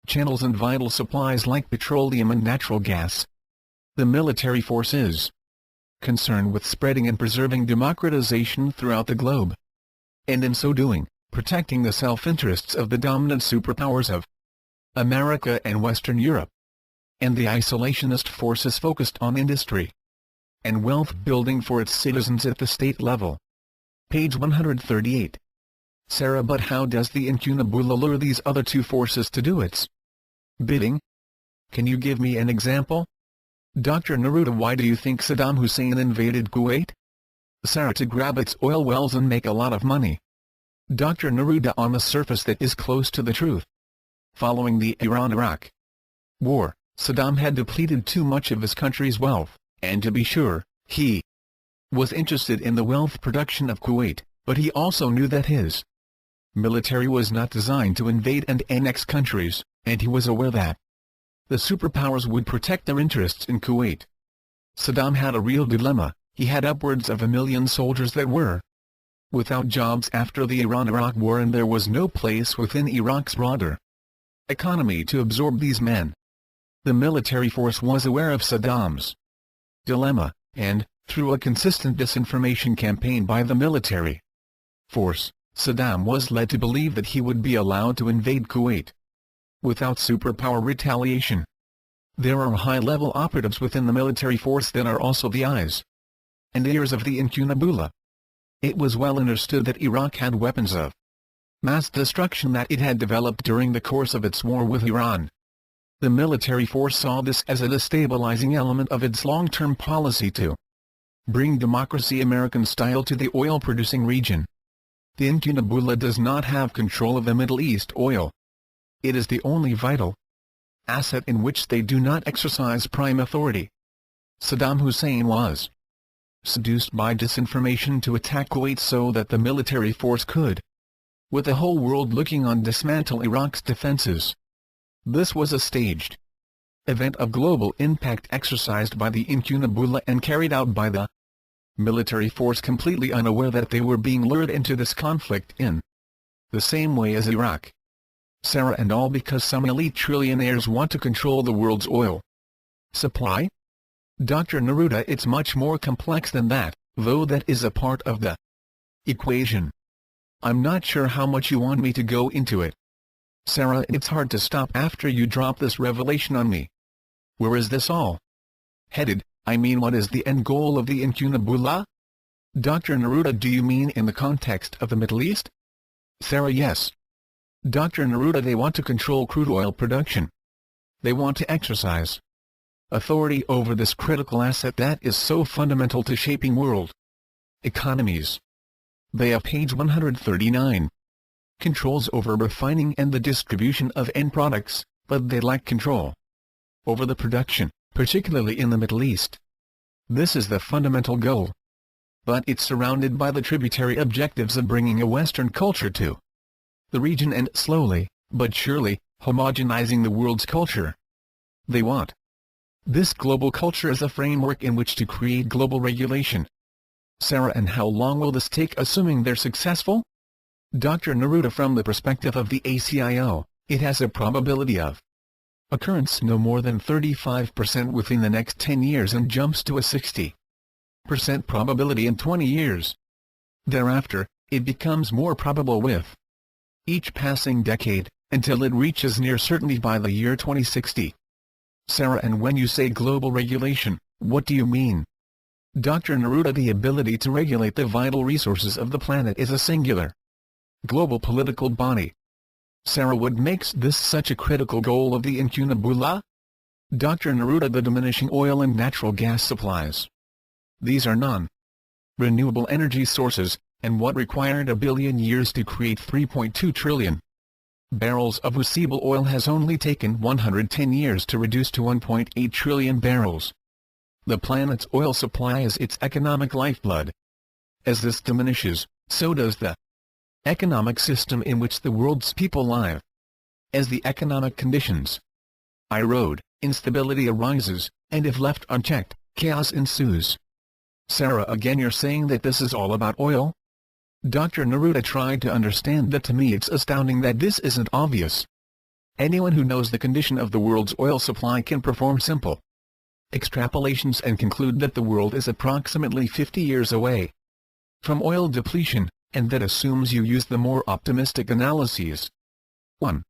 channels and vital supplies like petroleum and natural gas. The military force is concerned with spreading and preserving democratization throughout the globe, and in so doing, protecting the self-interests of the dominant superpowers of America and Western Europe. And the isolationist force is focused on industry and wealth building for its citizens at the state level. Page 138. Sarah, but how does the incunabula lure these other two forces to do its bidding? Can you give me an example? Dr. Neruda, why do you think Saddam Hussein invaded Kuwait? Sarah, to grab its oil wells and make a lot of money. Dr. Neruda, on the surface that is close to the truth. Following the Iran-Iraq war, Saddam had depleted too much of his country's wealth, and to be sure, he was interested in the wealth production of Kuwait, but he also knew that his military was not designed to invade and annex countries, and he was aware that the superpowers would protect their interests in Kuwait. Saddam had a real dilemma. He had upwards of 1 million soldiers that were without jobs after the Iran-Iraq war, and there was no place within Iraq's broader economy to absorb these men. The military force was aware of Saddam's dilemma, and, through a consistent disinformation campaign by the military force, Saddam was led to believe that he would be allowed to invade Kuwait without superpower retaliation. There are high-level operatives within the military force that are also the eyes and ears of the incunabula. It was well understood that Iraq had weapons of mass destruction that it had developed during the course of its war with Iran. The military force saw this as a destabilizing element of its long-term policy to bring democracy American style to the oil-producing region. The incunabula does not have control of the Middle East oil. It is the only vital asset in which they do not exercise prime authority. Saddam Hussein was seduced by disinformation to attack Kuwait so that the military force could, with the whole world looking on, dismantle Iraq's defenses. This was a staged event of global impact exercised by the incunabula and carried out by the military force, completely unaware that they were being lured into this conflict in the same way as Iraq. Sarah, and all because some elite trillionaires want to control the world's oil supply? Dr. Neruda, it's much more complex than that, though that is a part of the equation. I'm not sure how much you want me to go into it. Sarah, it's hard to stop after you drop this revelation on me. Where is this all headed? I mean, what is the end goal of the incunabula? Dr. Neruda, do you mean in the context of the Middle East? Sarah, yes. Dr. Neruda, they want to control crude oil production. They want to exercise authority over this critical asset that is so fundamental to shaping world economies. They have page 139. Controls over refining and the distribution of end products, but they lack control over the production, particularly in the Middle East. This is the fundamental goal. But it's surrounded by the tributary objectives of bringing a Western culture to the region and slowly, but surely, homogenizing the world's culture. They want this global culture as a framework in which to create global regulation. Sarah, and how long will this take, assuming they're successful? Dr. Neruda, from the perspective of the ACIO, it has a probability of occurrence no more than 35% within the next 10 years and jumps to a 60% probability in 20 years. Thereafter, it becomes more probable with each passing decade, until it reaches near certainty by the year 2060. Sarah, and when you say global regulation, what do you mean? Dr. Neruda, the ability to regulate the vital resources of the planet is a singular global political body. Sarah, what makes this such a critical goal of the Incunabula? Dr. Neruda, the diminishing oil and natural gas supplies. These are non-renewable energy sources, and what required 1 billion years to create 3.2 trillion barrels of usable oil has only taken 110 years to reduce to 1.8 trillion barrels. The planet's oil supply is its economic lifeblood. As this diminishes, so does the economic system in which the world's people live. As the economic conditions erode, instability arises, and if left unchecked, chaos ensues. Sarah, again you're saying that this is all about oil? Dr. Neruda tried to understand that. To me it's astounding that this isn't obvious. Anyone who knows the condition of the world's oil supply can perform simple extrapolations and conclude that the world is approximately 50 years away from oil depletion, and that assumes you use the more optimistic analyses. 1.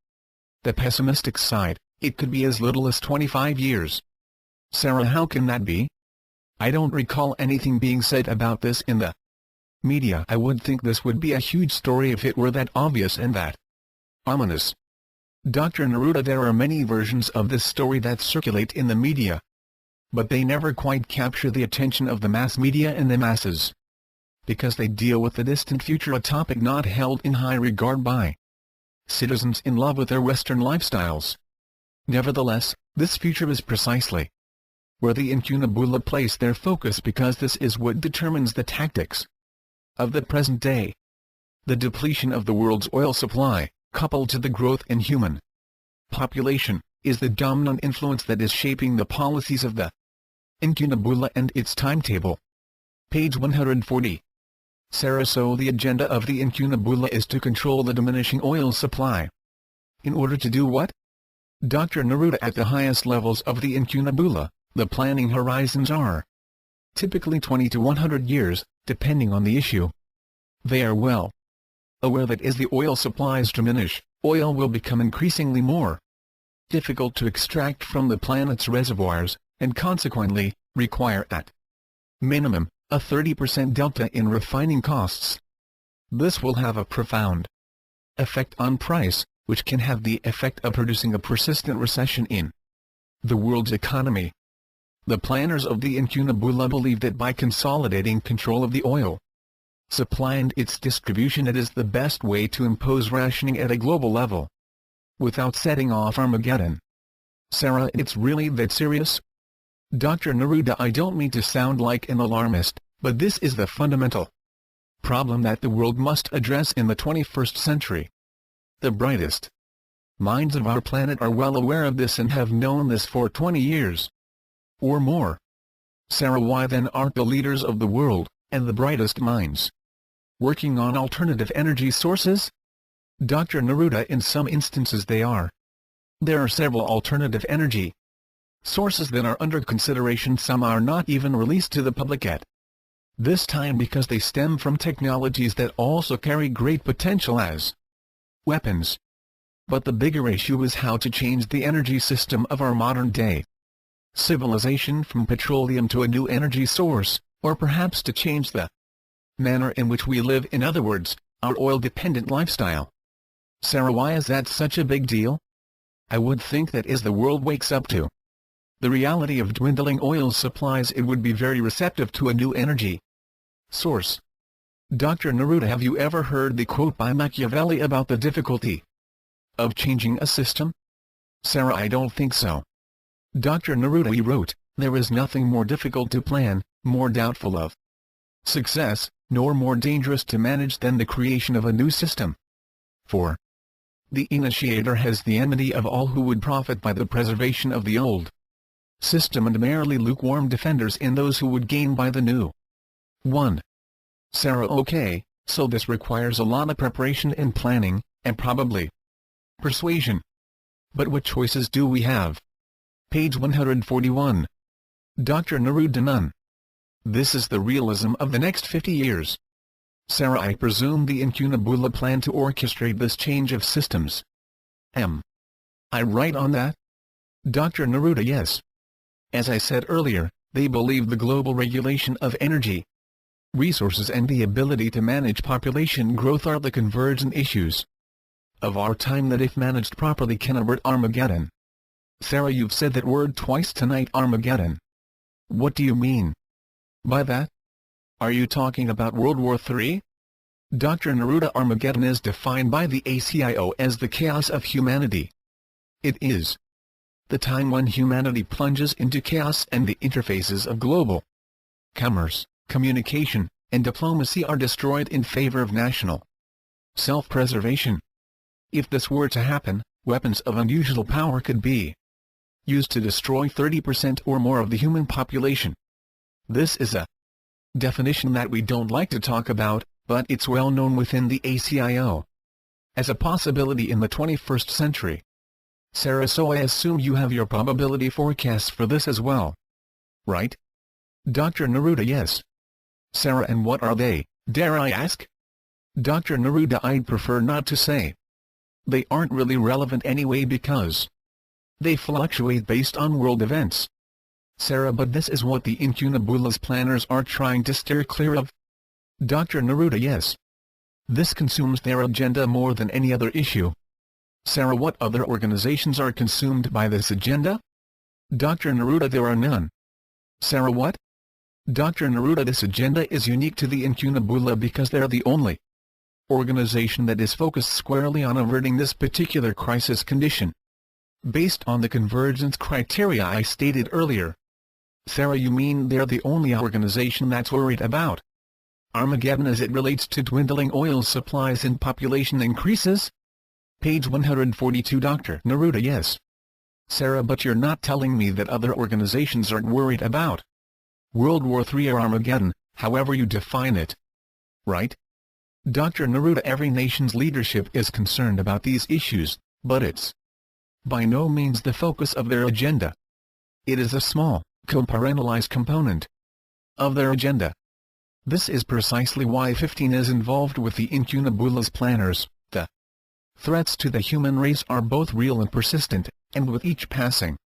The pessimistic side, it could be as little as 25 years. Sarah, how can that be? I don't recall anything being said about this in the media. I would think this would be a huge story if it were that obvious and that ominous. Dr. Neruda, there are many versions of this story that circulate in the media, but they never quite capture the attention of the mass media and the masses, because they deal with the distant future, a topic not held in high regard by citizens in love with their Western lifestyles. Nevertheless, this future is precisely where the Incunabula place their focus, because this is what determines the tactics of the present day. The depletion of the world's oil supply, coupled to the growth in human population, is the dominant influence that is shaping the policies of the Incunabula and its timetable. Page 140. Sarah, so the agenda of the Incunabula is to control the diminishing oil supply. In order to do what? Dr. Neruda, at the highest levels of the Incunabula, the planning horizons are typically 20 to 100 years, depending on the issue. They are well aware that as the oil supplies diminish, oil will become increasingly more difficult to extract from the planet's reservoirs, and consequently, require at minimum a 30% delta in refining costs. This will have a profound effect on price, which can have the effect of producing a persistent recession in the world's economy. The planners of the Incunabula believe that by consolidating control of the oil supply and its distribution, it is the best way to impose rationing at a global level without setting off Armageddon. Sarah, it's really that serious? Dr. Neruda, I don't mean to sound like an alarmist, but this is the fundamental problem that the world must address in the 21st century. The brightest minds of our planet are well aware of this and have known this for 20 years or more. Sarah, why then aren't the leaders of the world, and the brightest minds, working on alternative energy sources? Dr. Neruda, in some instances they are. There are several alternative energy sources that are under consideration. Some are not even released to the public at this time because they stem from technologies that also carry great potential as weapons. But the bigger issue is how to change the energy system of our modern-day civilization from petroleum to a new energy source, or perhaps to change the manner in which we live, in other words, our oil-dependent lifestyle. Sarah, why is that such a big deal? I would think that as the world wakes up to the reality of dwindling oil supplies, it would be very receptive to a new energy source. Dr. Neruda, have you ever heard the quote by Machiavelli about the difficulty of changing a system? Sarah, I don't think so. Dr. Neruda, he wrote, there is nothing more difficult to plan, more doubtful of success, nor more dangerous to manage than the creation of a new system. For The initiator has the enmity of all who would profit by the preservation of the old system and merely lukewarm defenders in those who would gain by the new 1. Sarah: okay, so this requires a lot of preparation and planning, and probably persuasion. But what choices do we have? Page 141. Dr. Neruda: none. This is the realism of the next 50 years. Sarah: I presume the incunabula plan to orchestrate this change of systems. Am I right on that? Dr. Neruda: yes. As I said earlier, they believe the global regulation of energy, resources and the ability to manage population growth are the convergent issues of our time that if managed properly can avert Armageddon. Sarah: you've said that word twice tonight, Armageddon. What do you mean by that? Are you talking about World War III? Dr. Neruda: Armageddon is defined by the ACIO as the chaos of humanity. It is the time when humanity plunges into chaos and the interfaces of global commerce, communication, and diplomacy are destroyed in favor of national self-preservation. If this were to happen, weapons of unusual power could be used to destroy 30% or more of the human population. This is a definition that we don't like to talk about, but it's well known within the ACIO as a possibility in the 21st century. Sarah: so I assume you have your probability forecasts for this as well, right? Dr. Neruda: yes. Sarah: and what are they, dare I ask? Dr. Neruda: I'd prefer not to say. They aren't really relevant anyway because they fluctuate based on world events. Sarah: but this is what the incunabula's planners are trying to steer clear of. Dr. Neruda: yes. This consumes their agenda more than any other issue. Sarah: what other organizations are consumed by this agenda? Dr. Neruda: there are none. Sarah: what? Dr. Neruda: this agenda is unique to the incunabula because they're the only organization that is focused squarely on averting this particular crisis condition, based on the convergence criteria I stated earlier. Sarah: you mean they're the only organization that's worried about Armageddon as it relates to dwindling oil supplies and population increases? Page 142. Dr. Neruda: yes. Sarah: but you're not telling me that other organizations aren't worried about World War III or Armageddon, however you define it, right? Dr. Neruda: every nation's leadership is concerned about these issues, but it's by no means the focus of their agenda. It is a small, compartmentalized component of their agenda. This is precisely why 15 is involved with the incunabula's planners. The threats to the human race are both real and persistent, and with each passing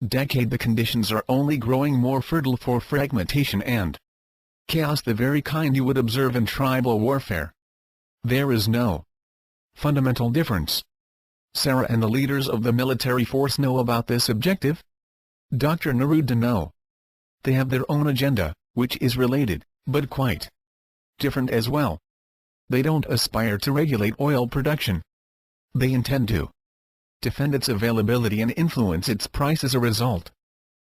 decade the conditions are only growing more fertile for fragmentation and chaos, the very kind you would observe in tribal warfare. There is no fundamental difference. Sarah: and the leaders of the military force know about this objective? Dr. Neruda: no. They have their own agenda, which is related, but quite different as well. They don't aspire to regulate oil production. They intend to defend its availability and influence its price as a result.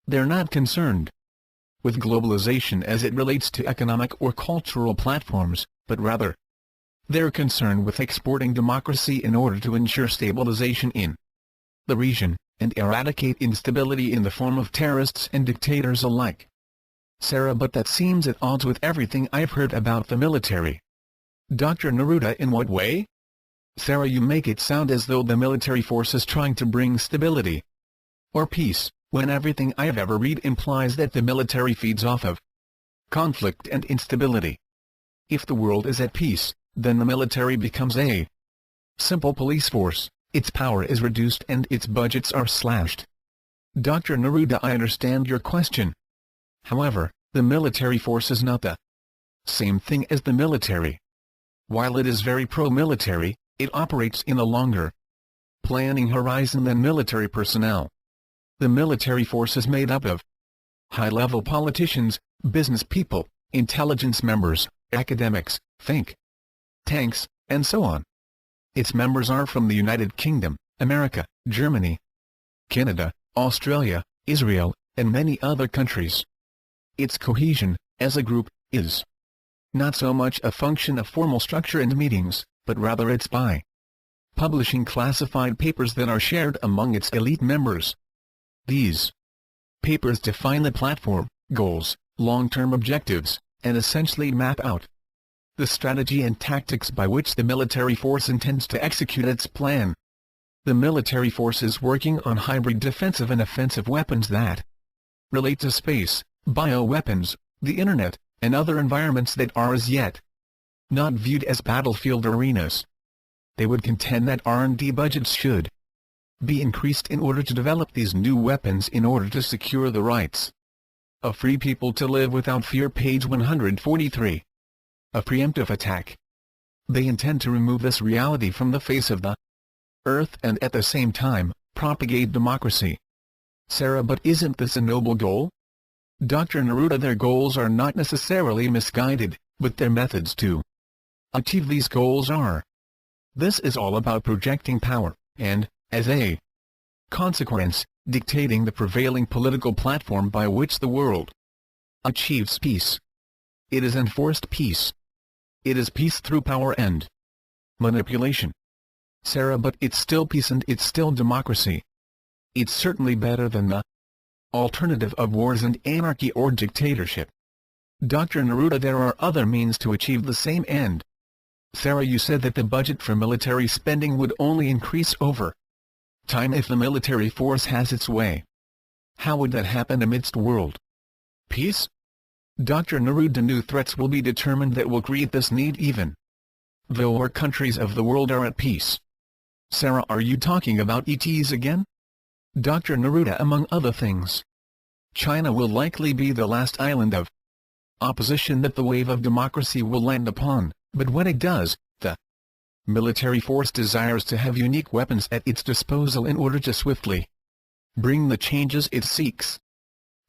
They're not concerned with globalization as it relates to economic or cultural platforms, but rather they're concerned with exporting democracy in order to ensure stabilization in the region, and eradicate instability in the form of terrorists and dictators alike. Sarah: but that seems at odds with everything I've heard about the military. Dr. Neruda: in what way? Sarah: you make it sound as though the military force is trying to bring stability or peace, when everything I've ever read implies that the military feeds off of conflict and instability. If the world is at peace, then the military becomes a simple police force, its power is reduced and its budgets are slashed. Dr. Neruda: I understand your question. However, the military force is not the same thing as the military. While it is very pro-military, it operates in a longer planning horizon than military personnel. The military force is made up of high-level politicians, business people, intelligence members, academics, think tanks, and so on. Its members are from the United Kingdom, America, Germany, Canada, Australia, Israel, and many other countries. Its cohesion, as a group, is not so much a function of formal structure and meetings, but rather its publishing classified papers that are shared among its elite members. These papers define the platform, goals, long-term objectives, and essentially map out the strategy and tactics by which the military force intends to execute its plan. The military force is working on hybrid defensive and offensive weapons that relate to space, bioweapons, the Internet, and other environments that are as yet not viewed as battlefield arenas. They would contend that R&D budgets should be increased in order to develop these new weapons in order to secure the rights of free people to live without fear. Page 143. A preemptive attack. They intend to remove this reality from the face of the earth and at the same time, propagate democracy. Sarah, but isn't this a noble goal? Dr. Neruda, their goals are not necessarily misguided, but their methods to achieve these goals are. This is all about projecting power, and, as a consequence, dictating the prevailing political platform by which the world achieves peace. It is enforced peace. It is peace through power and manipulation. Sarah, but it's still peace and it's still democracy. It's certainly better than the alternative of wars and anarchy or dictatorship. Dr. Neruda, there are other means to achieve the same end. Sarah, you said that the budget for military spending would only increase over time if the military force has its way. How would that happen amidst world peace? Dr. Neruda, new threats will be determined that will create this need even though our countries of the world are at peace. Sarah, are you talking about ETs again? Dr. Neruda, among other things. China will likely be the last island of opposition that the wave of democracy will land upon, but when it does, the military force desires to have unique weapons at its disposal in order to swiftly bring the changes it seeks.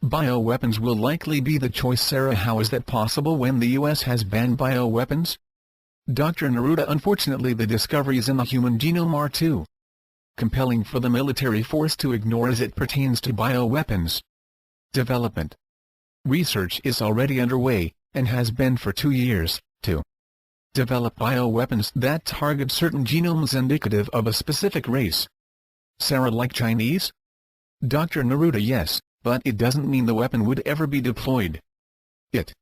Bioweapons will likely be the choice. Sarah, how is that possible when the U.S. has banned bioweapons? Dr. Neruda, unfortunately the discoveries in the human genome are too compelling for the military force to ignore as it pertains to bioweapons development. Research is already underway, and has been for 2 years, to develop bioweapons that target certain genomes indicative of a specific race. Sarah, like Chinese? Dr. Neruda, yes, but it doesn't mean the weapon would ever be deployed. It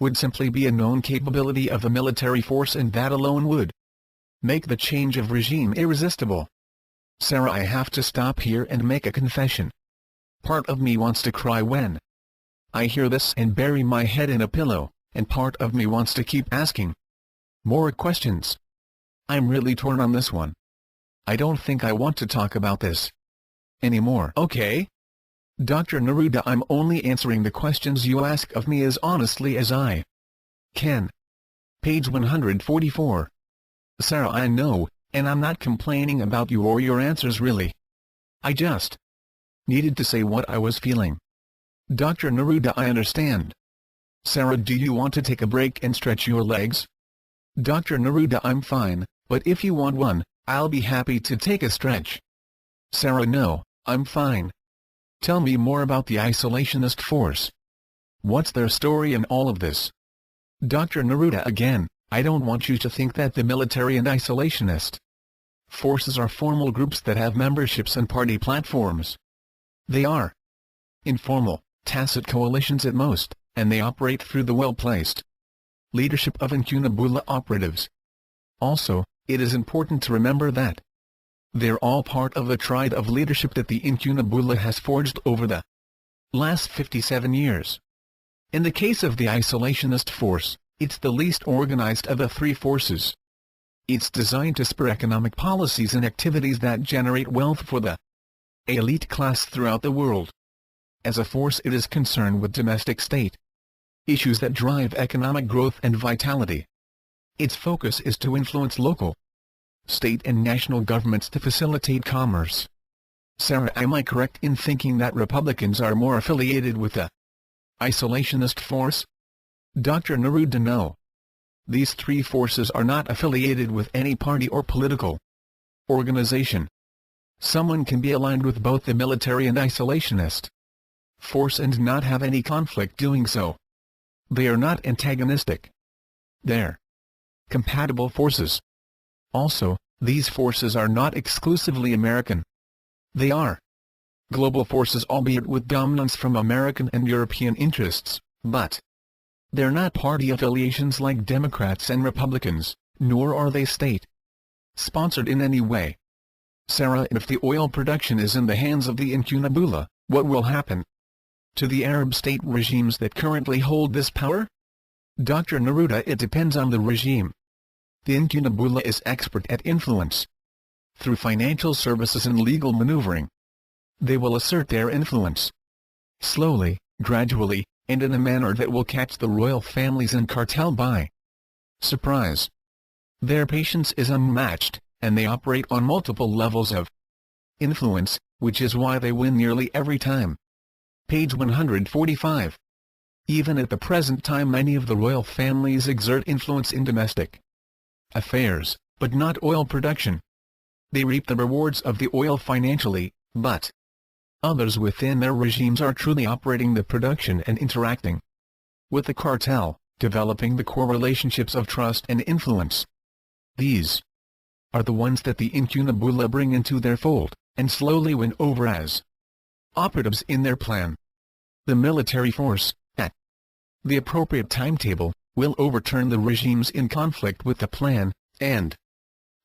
would simply be a known capability of the military force, and that alone would make the change of regime irresistible. Sarah, I have to stop here and make a confession. Part of me wants to cry when I hear this and bury my head in a pillow, and part of me wants to keep asking more questions. I'm really torn on this one. I don't think I want to talk about this anymore. Okay? Dr. Neruda, I'm only answering the questions you ask of me as honestly as I can. Page 144. Sarah, I know, and I'm not complaining about you or your answers really. I just needed to say what I was feeling. Dr. Neruda, I understand. Sarah, do you want to take a break and stretch your legs? Dr. Neruda, I'm fine, but if you want one, I'll be happy to take a stretch. Sarah, no, I'm fine. Tell me more about the isolationist force. What's their story in all of this? Dr. Neruda, again, I don't want you to think that the military and isolationist forces are formal groups that have memberships and party platforms. They are informal, tacit coalitions at most, and they operate through the well-placed leadership of Incunabula operatives. Also, it is important to remember that they're all part of the triad of leadership that the Incunabula has forged over the last 57 years. In the case of the isolationist force, it's the least organized of the three forces. It's designed to spur economic policies and activities that generate wealth for the elite class throughout the world. As a force, it is concerned with domestic state issues that drive economic growth and vitality. Its focus is to influence local, state and national governments to facilitate commerce. Sarah, am I correct in thinking that Republicans are more affiliated with the isolationist force? Dr. Neruda, no. These three forces are not affiliated with any party or political organization. Someone can be aligned with both the military and isolationist force and not have any conflict doing so. They are not antagonistic. They're compatible forces. Also, These forces are not exclusively American. They are global forces, albeit with dominance from American and European interests, but they're not party affiliations like Democrats and Republicans, nor are they state-sponsored in any way. Sarah, if the oil production is in the hands of the Incunabula, what will happen to the Arab state regimes that currently hold this power? Dr. Neruda, it depends on the regime. The Incunabula is expert at influence. Through financial services and legal maneuvering, they will assert their influence. Slowly, gradually, and in a manner that will catch the royal families and cartel by surprise. Their patience is unmatched, and they operate on multiple levels of influence, which is why they win nearly every time. Page 145. Even at the present time, many of the royal families exert influence in domestic affairs, but not oil production. They reap the rewards of the oil financially, but others within their regimes are truly operating the production and interacting with the cartel, developing the core relationships of trust and influence. These are the ones that the Incunabula bring into their fold, and slowly win over as operatives in their plan. The military force, at the appropriate timetable, will overturn the regimes in conflict with the plan, and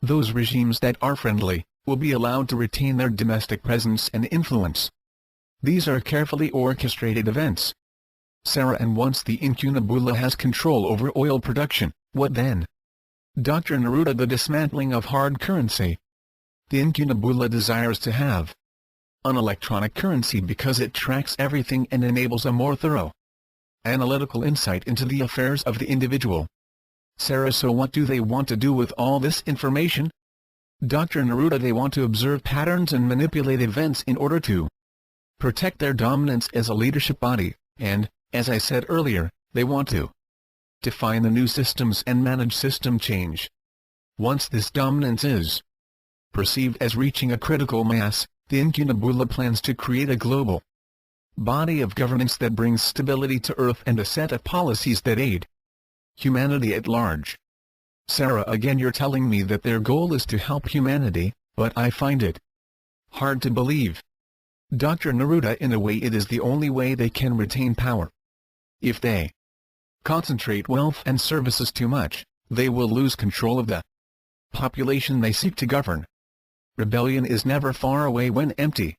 those regimes that are friendly will be allowed to retain their domestic presence and influence. These are carefully orchestrated events. Sarah, and once the Incunabula has control over oil production, what then? Dr. Neruda, the dismantling of hard currency. The Incunabula desires to have an electronic currency because it tracks everything and enables a more thorough analytical insight into the affairs of the individual. Sarah, so what do they want to do with all this information? Dr. Neruda, they want to observe patterns and manipulate events in order to protect their dominance as a leadership body, and, as I said earlier, they want to define the new systems and manage system change. Once this dominance is perceived as reaching a critical mass, the Incunabula plans to create a global body of governance that brings stability to Earth and a set of policies that aid humanity at large. Sarah, again you're telling me that their goal is to help humanity, but I find it hard to believe. Dr. Neruda, in a way it is the only way they can retain power. If they concentrate wealth and services too much, they will lose control of the population they seek to govern. Rebellion is never far away when empty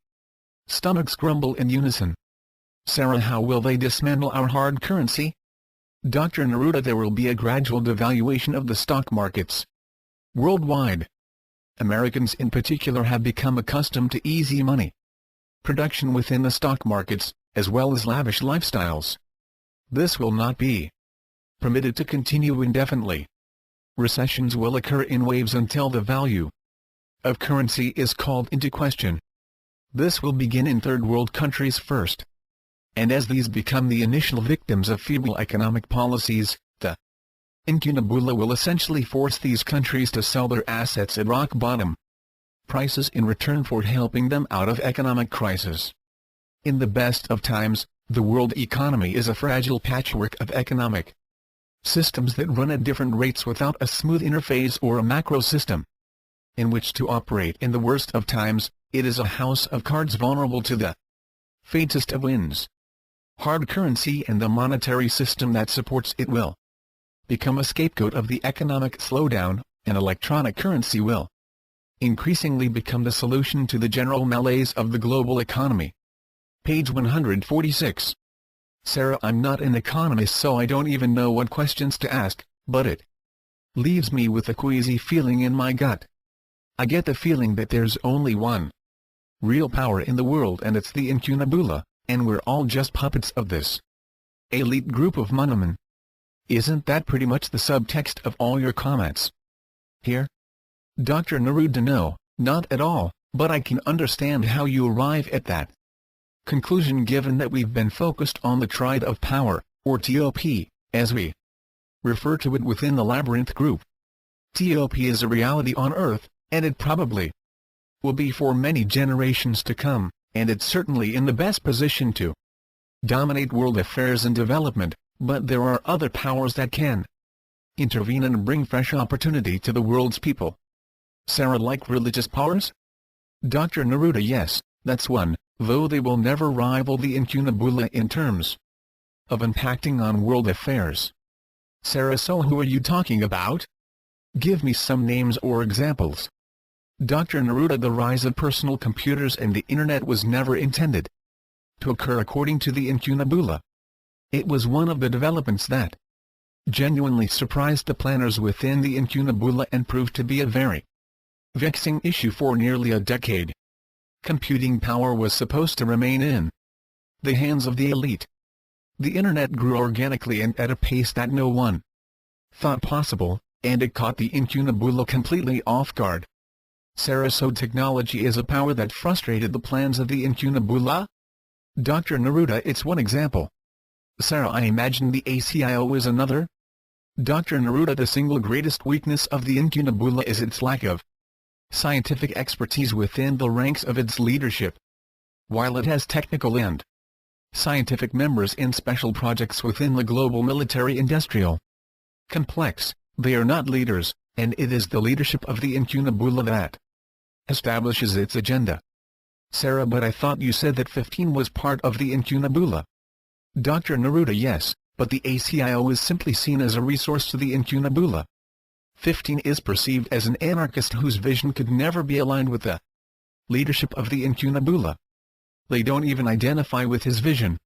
stomachs grumble in unison. Sarah, how will they dismantle our hard currency? Dr. Neruda, there will be a gradual devaluation of the stock markets worldwide. Americans in particular have become accustomed to easy money production within the stock markets, as well as lavish lifestyles. This will not be permitted to continue indefinitely. Recessions will occur in waves until the value of currency is called into question. This will begin in third world countries first. And as these become the initial victims of feeble economic policies, the Incunabula will essentially force these countries to sell their assets at rock bottom prices in return for helping them out of economic crisis. In the best of times, the world economy is a fragile patchwork of economic systems that run at different rates without a smooth interface or a macro system in which to operate. In the worst of times, it is a house of cards vulnerable to the faintest of winds. Hard currency and the monetary system that supports it will become a scapegoat of the economic slowdown, and electronic currency will increasingly become the solution to the general malaise of the global economy. Page 146. Sarah, I'm not an economist, so I don't even know what questions to ask, but it leaves me with a queasy feeling in my gut. I get the feeling that there's only one real power in the world, and it's the Incunabula, and we're all just puppets of this elite group of monomen. Isn't that pretty much the subtext of all your comments here? Dr. Neruda, no, not at all, but I can understand how you arrive at that conclusion given that we've been focused on the triad of power, or TOP, as we refer to it within the Labyrinth group. TOP is a reality on Earth, and it probably will be for many generations to come, and it's certainly in the best position to dominate world affairs and development, but there are other powers that can intervene and bring fresh opportunity to the world's people. Sarah, like religious powers? Dr. Neruda, yes, that's one, though they will never rival the incunabula in terms of impacting on world affairs. Sarah, so who are you talking about? Give me some names or examples. Dr. Neruda, the rise of personal computers and the Internet was never intended to occur according to the incunabula. It was one of the developments that genuinely surprised the planners within the incunabula and proved to be a very vexing issue for nearly a decade. Computing power was supposed to remain in the hands of the elite. The Internet grew organically and at a pace that no one thought possible, and it caught the incunabula completely off guard. Sarah, so technology is a power that frustrated the plans of the incunabula? Dr. Neruda, it's one example. Sarah, I imagine the ACIO is another? Dr. Neruda, the single greatest weakness of the incunabula is its lack of scientific expertise within the ranks of its leadership. While it has technical and scientific members in special projects within the global military-industrial complex, they are not leaders, and it is the leadership of the incunabula that establishes its agenda. Sarah, but I thought you said that 15 was part of the incunabula. Dr. Neruda, yes, but the ACIO is simply seen as a resource to the incunabula. 15 is perceived as an anarchist whose vision could never be aligned with the leadership of the incunabula. They don't even identify with his vision.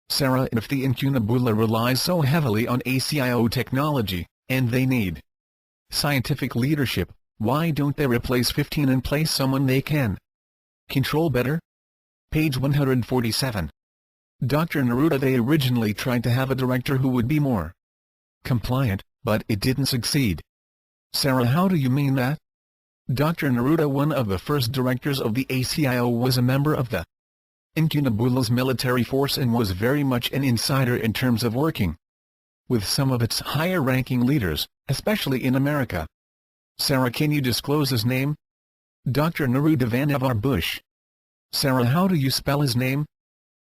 Sarah, if the incunabula relies so heavily on ACIO technology, and they need scientific leadership, why don't they replace 15 and place someone they can control better? Page 147. Dr. Neruda, they originally tried to have a director who would be more compliant, but it didn't succeed. Sarah, how do you mean that? Dr. Neruda, one of the first directors of the ACIO was a member of the incunabula's military force and was very much an insider in terms of working with some of its higher-ranking leaders, especially in America. Sarah, can you disclose his name? Dr. Neruda Vannevar Bush. Sarah, how do you spell his name?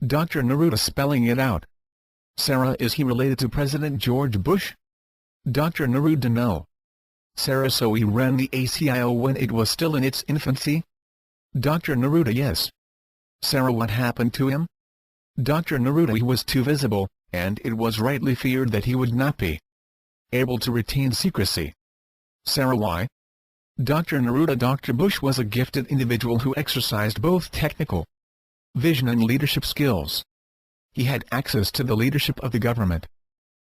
Dr. Neruda, spelling it out. Sarah, is he related to President George Bush? Dr. Neruda, no. Sarah, so he ran the ACIO when it was still in its infancy? Dr. Neruda, yes. Sarah, what happened to him? Dr. Neruda, he was too visible, and it was rightly feared that he would not be able to retain secrecy. Sarah, why? Dr. Neruda, Dr. Bush was a gifted individual who exercised both technical vision and leadership skills. He had access to the leadership of the government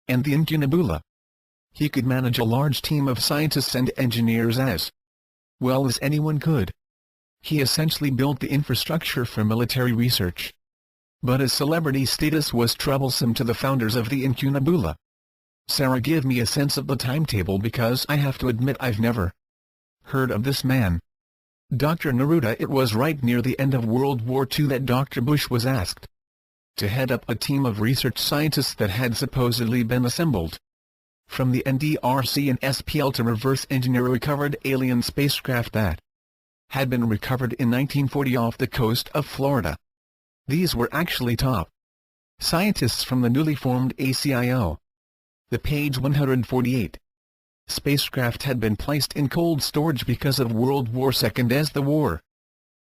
and the incunabula. He could manage a large team of scientists and engineers as well as anyone could. He essentially built the infrastructure for military research. But his celebrity status was troublesome to the founders of the incunabula. Sarah, give me a sense of the timetable because I have to admit I've never heard of this man. Dr. Neruda, it was right near the end of World War II that Dr. Bush was asked to head up a team of research scientists that had supposedly been assembled from the NDRC and SPL to reverse engineer a recovered alien spacecraft that had been recovered in 1940 off the coast of Florida. These were actually top scientists from the newly formed ACIO. The page 148. Spacecraft had been placed in cold storage because of World War II. As the war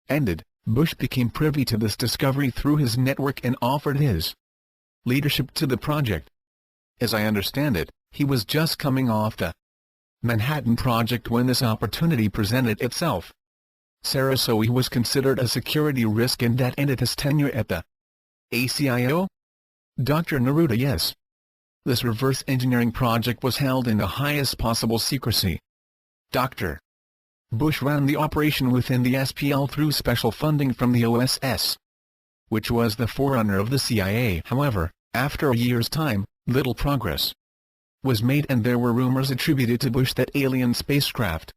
ended, Bush became privy to this discovery through his network and offered his leadership to the project. As I understand it, he was just coming off the Manhattan Project when this opportunity presented itself. Sarah, so he was considered a security risk and that ended his tenure at the ACIO? Dr. Neruda, yes. This reverse engineering project was held in the highest possible secrecy. Dr. Bush ran the operation within the SPL through special funding from the OSS, which was the forerunner of the CIA. However, after a year's time, little progress was made and there were rumors attributed to Bush that alien spacecraft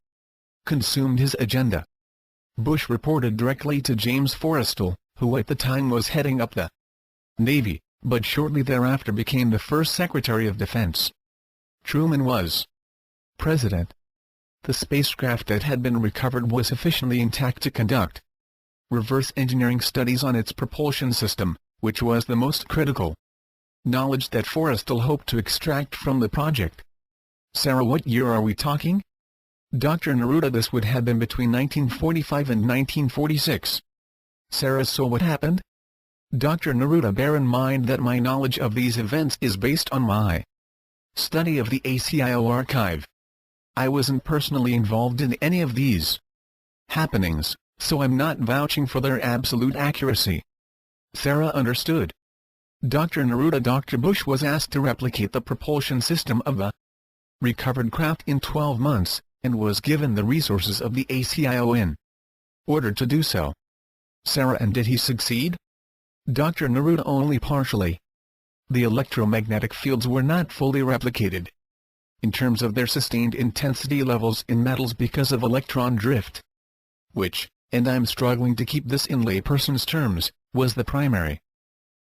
consumed his agenda. Bush reported directly to James Forrestal, who at the time was heading up the Navy, but shortly thereafter became the first Secretary of Defense. Truman was president. The spacecraft that had been recovered was sufficiently intact to conduct reverse engineering studies on its propulsion system, which was the most critical knowledge that Forrestal hoped to extract from the project. Sarah, what year are we talking? Dr. Neruda. This would have been between 1945 and 1946. Sarah, so what happened? Dr. Neruda, bear in mind that my knowledge of these events is based on my study of the ACIO archive. I wasn't personally involved in any of these happenings, so I'm not vouching for their absolute accuracy. Sarah, understood. Dr. Neruda. Dr. Bush was asked to replicate the propulsion system of the recovered craft in 12 months, and was given the resources of the ACIO in order to do so. Sarah, and did he succeed? Dr. Neruda. Only partially. The electromagnetic fields were not fully replicated in terms of their sustained intensity levels in metals because of electron drift, which, and I'm struggling to keep this in layperson's terms, was the primary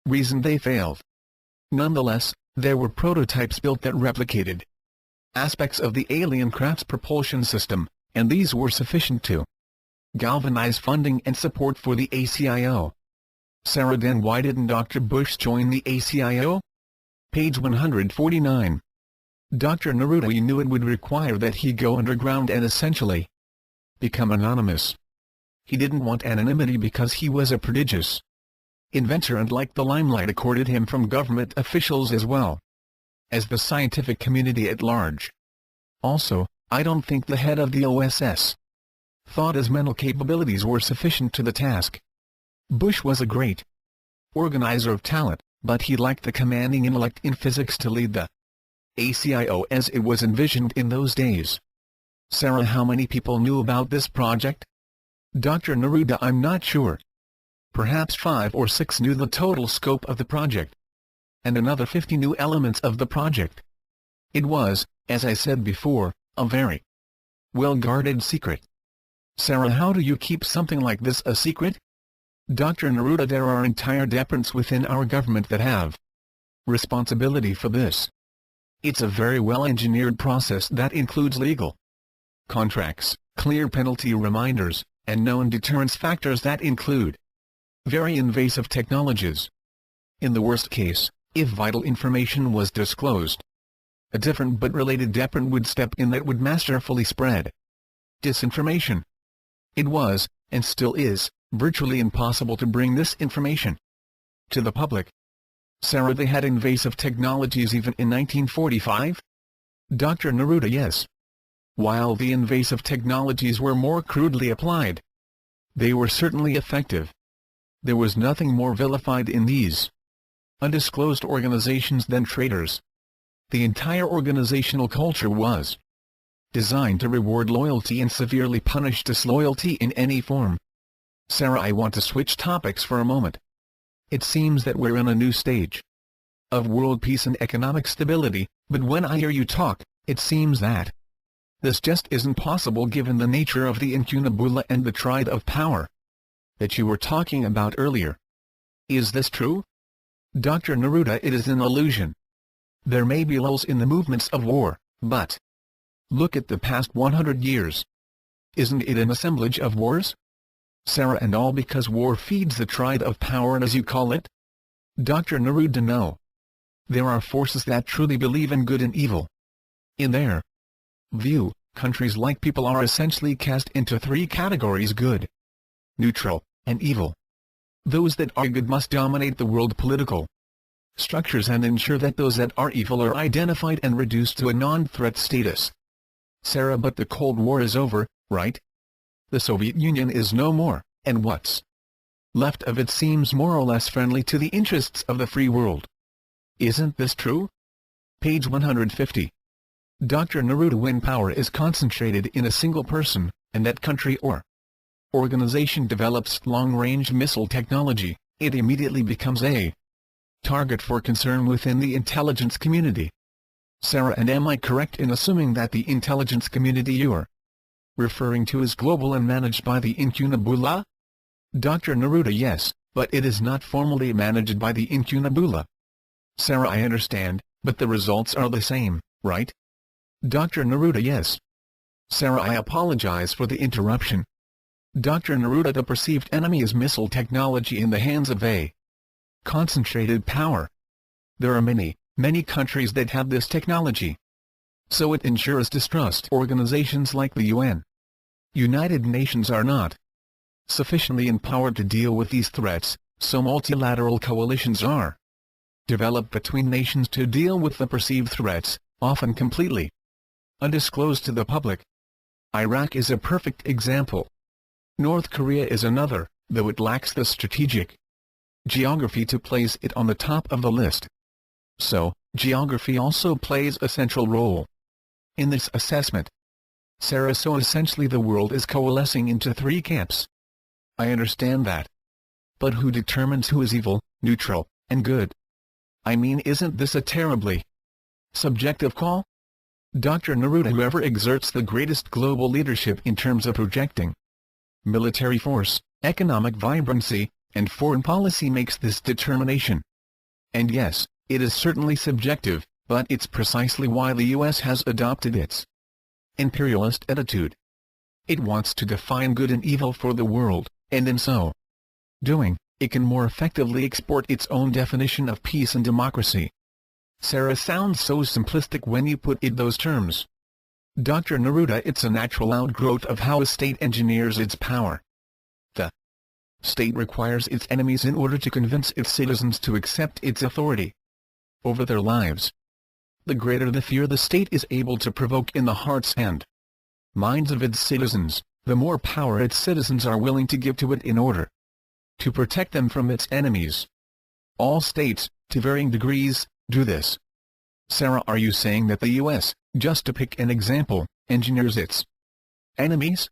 reason they failed. Nonetheless, there were prototypes built that replicated aspects of the alien craft's propulsion system, and these were sufficient to galvanize funding and support for the ACIO. Sarah, then why didn't Dr. Bush join the ACIO? Page 149. Dr. Neruda. He knew it would require that he go underground and essentially become anonymous. He didn't want anonymity because he was a prodigious inventor, and liked the limelight accorded him from government officials as well as the scientific community at large. Also, I don't think the head of the OSS thought his mental capabilities were sufficient to the task. Bush was a great organizer of talent, but he lacked the commanding intellect in physics to lead the ACIO as it was envisioned in those days. Sarah, how many people knew about this project? Dr. Neruda. I'm not sure. Perhaps 5 or 6 knew the total scope of the project, and another 50 knew elements of the project. It was, as I said before, a very well-guarded secret. Sarah, how do you keep something like this a secret? Dr. Neruda. There are entire departments within our government that have responsibility for this. It's a very well-engineered process that includes legal contracts, clear penalty reminders, and known deterrence factors that include very invasive technologies. In the worst case, if vital information was disclosed, a different but related department would step in that would masterfully spread disinformation. It was, and still is, virtually impossible to bring this information to the public. Sarah, they had invasive technologies even in 1945? Dr. Neruda. Yes. While the invasive technologies were more crudely applied, they were certainly effective. There was nothing more vilified in these undisclosed organizations than traitors. The entire organizational culture was designed to reward loyalty and severely punish disloyalty in any form. Sarah, I want to switch topics for a moment. It seems that we're in a new stage of world peace and economic stability, but when I hear you talk, it seems that this just isn't possible given the nature of the incunabula and the triad of power that you were talking about earlier. Is this true? Dr. Neruda. It is an illusion. There may be lulls in the movements of war, but look at the past 100 years. Isn't it an assemblage of wars? Sarah, and all because war feeds the triad of power, as you call it? Dr. Neruda. No. There are forces that truly believe in good and evil. In their view, countries like people are essentially cast into 3 categories: good, neutral, and evil. Those that are good must dominate the world political structures and ensure that those that are evil are identified and reduced to a non-threat status. Sarah, but the Cold War is over, right? The Soviet Union is no more, and what's left of it seems more or less friendly to the interests of the free world. Isn't this true? Page 150. Dr. Neruda. When power is concentrated in a single person, and that country or organization develops long-range missile technology, it immediately becomes a target for concern within the intelligence community. Sarah, and am I correct in assuming that the intelligence community you're referring to is global and managed by the incunabula? Dr. Neruda. Yes, but it is not formally managed by the incunabula. Sarah, I understand, but the results are the same, right? Dr. Neruda. Yes. Sarah, I apologize for the interruption. Dr. Neruda. The perceived enemy is missile technology in the hands of a concentrated power. There are many countries that have this technology. So it ensures distrust. Organizations like the UN, United Nations are not sufficiently empowered to deal with these threats, so multilateral coalitions are developed between nations to deal with the perceived threats, often completely undisclosed to the public. Iraq is a perfect example. North Korea is another, though it lacks the strategic geography to place it on the top of the list. So, geography also plays a central role in this assessment. Sarah, so essentially the world is coalescing into three camps. I understand that. But who determines who is evil, neutral, and good? I mean, isn't this a terribly subjective call? Dr. Neruda, whoever exerts the greatest global leadership in terms of projecting military force, economic vibrancy, and foreign policy, makes this determination. And yes, it is certainly subjective, but it's precisely why the U.S. has adopted its imperialist attitude. It wants to define good and evil for the world, and in so doing, it can more effectively export its own definition of peace and democracy. Sarah, sounds so simplistic when you put it those terms. Dr. Neruda, it's a natural outgrowth of how a state engineers its power. The state requires its enemies in order to convince its citizens to accept its authority over their lives. The greater the fear the state is able to provoke in the hearts and minds of its citizens, the more power its citizens are willing to give to it in order to protect them from its enemies. All states, to varying degrees, do this. Sarah, are you saying that the U.S., just to pick an example, engineers its enemies?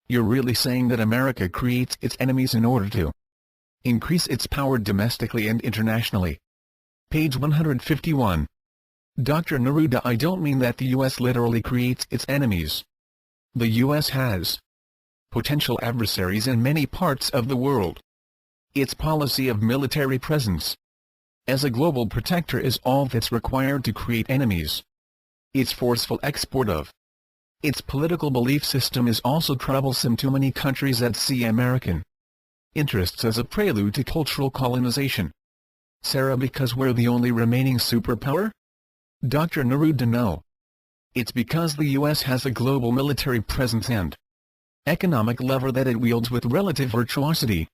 You're really saying that America creates its enemies in order to increase its power domestically and internationally? Page 151. Dr. Neruda, I don't mean that the U.S. literally creates its enemies. The U.S. has potential adversaries in many parts of the world. Its policy of military presence as a global protector is all that's required to create enemies. Its forceful export of its political belief system is also troublesome to many countries that see American interests as a prelude to cultural colonization. Sarah, because we're the only remaining superpower? Dr. Neruda, no. It's because the U.S. has a global military presence and economic lever that it wields with relative virtuosity.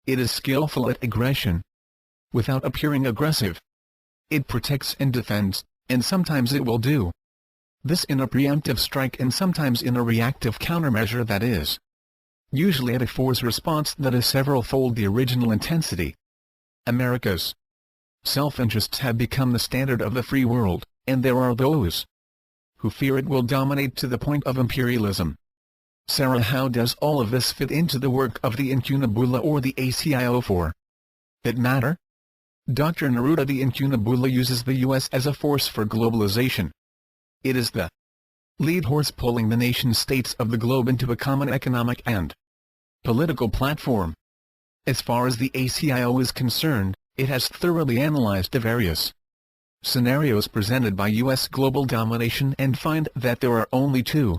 It is skillful at aggression without appearing aggressive. It protects and defends, and sometimes it will do this in a preemptive strike and sometimes in a reactive countermeasure that is usually at a force response that is several-fold the original intensity. America's self-interests have become the standard of the free world, and there are those who fear it will dominate to the point of imperialism. Sarah, how does all of this fit into the work of the Incunabula or the ACIO for that matter? Dr. Neruda, the Incunabula uses the U.S. as a force for globalization. It is the lead horse pulling the nation-states of the globe into a common economic and political platform. As far as the ACIO is concerned, it has thoroughly analyzed the various scenarios presented by U.S. global domination and find that there are only two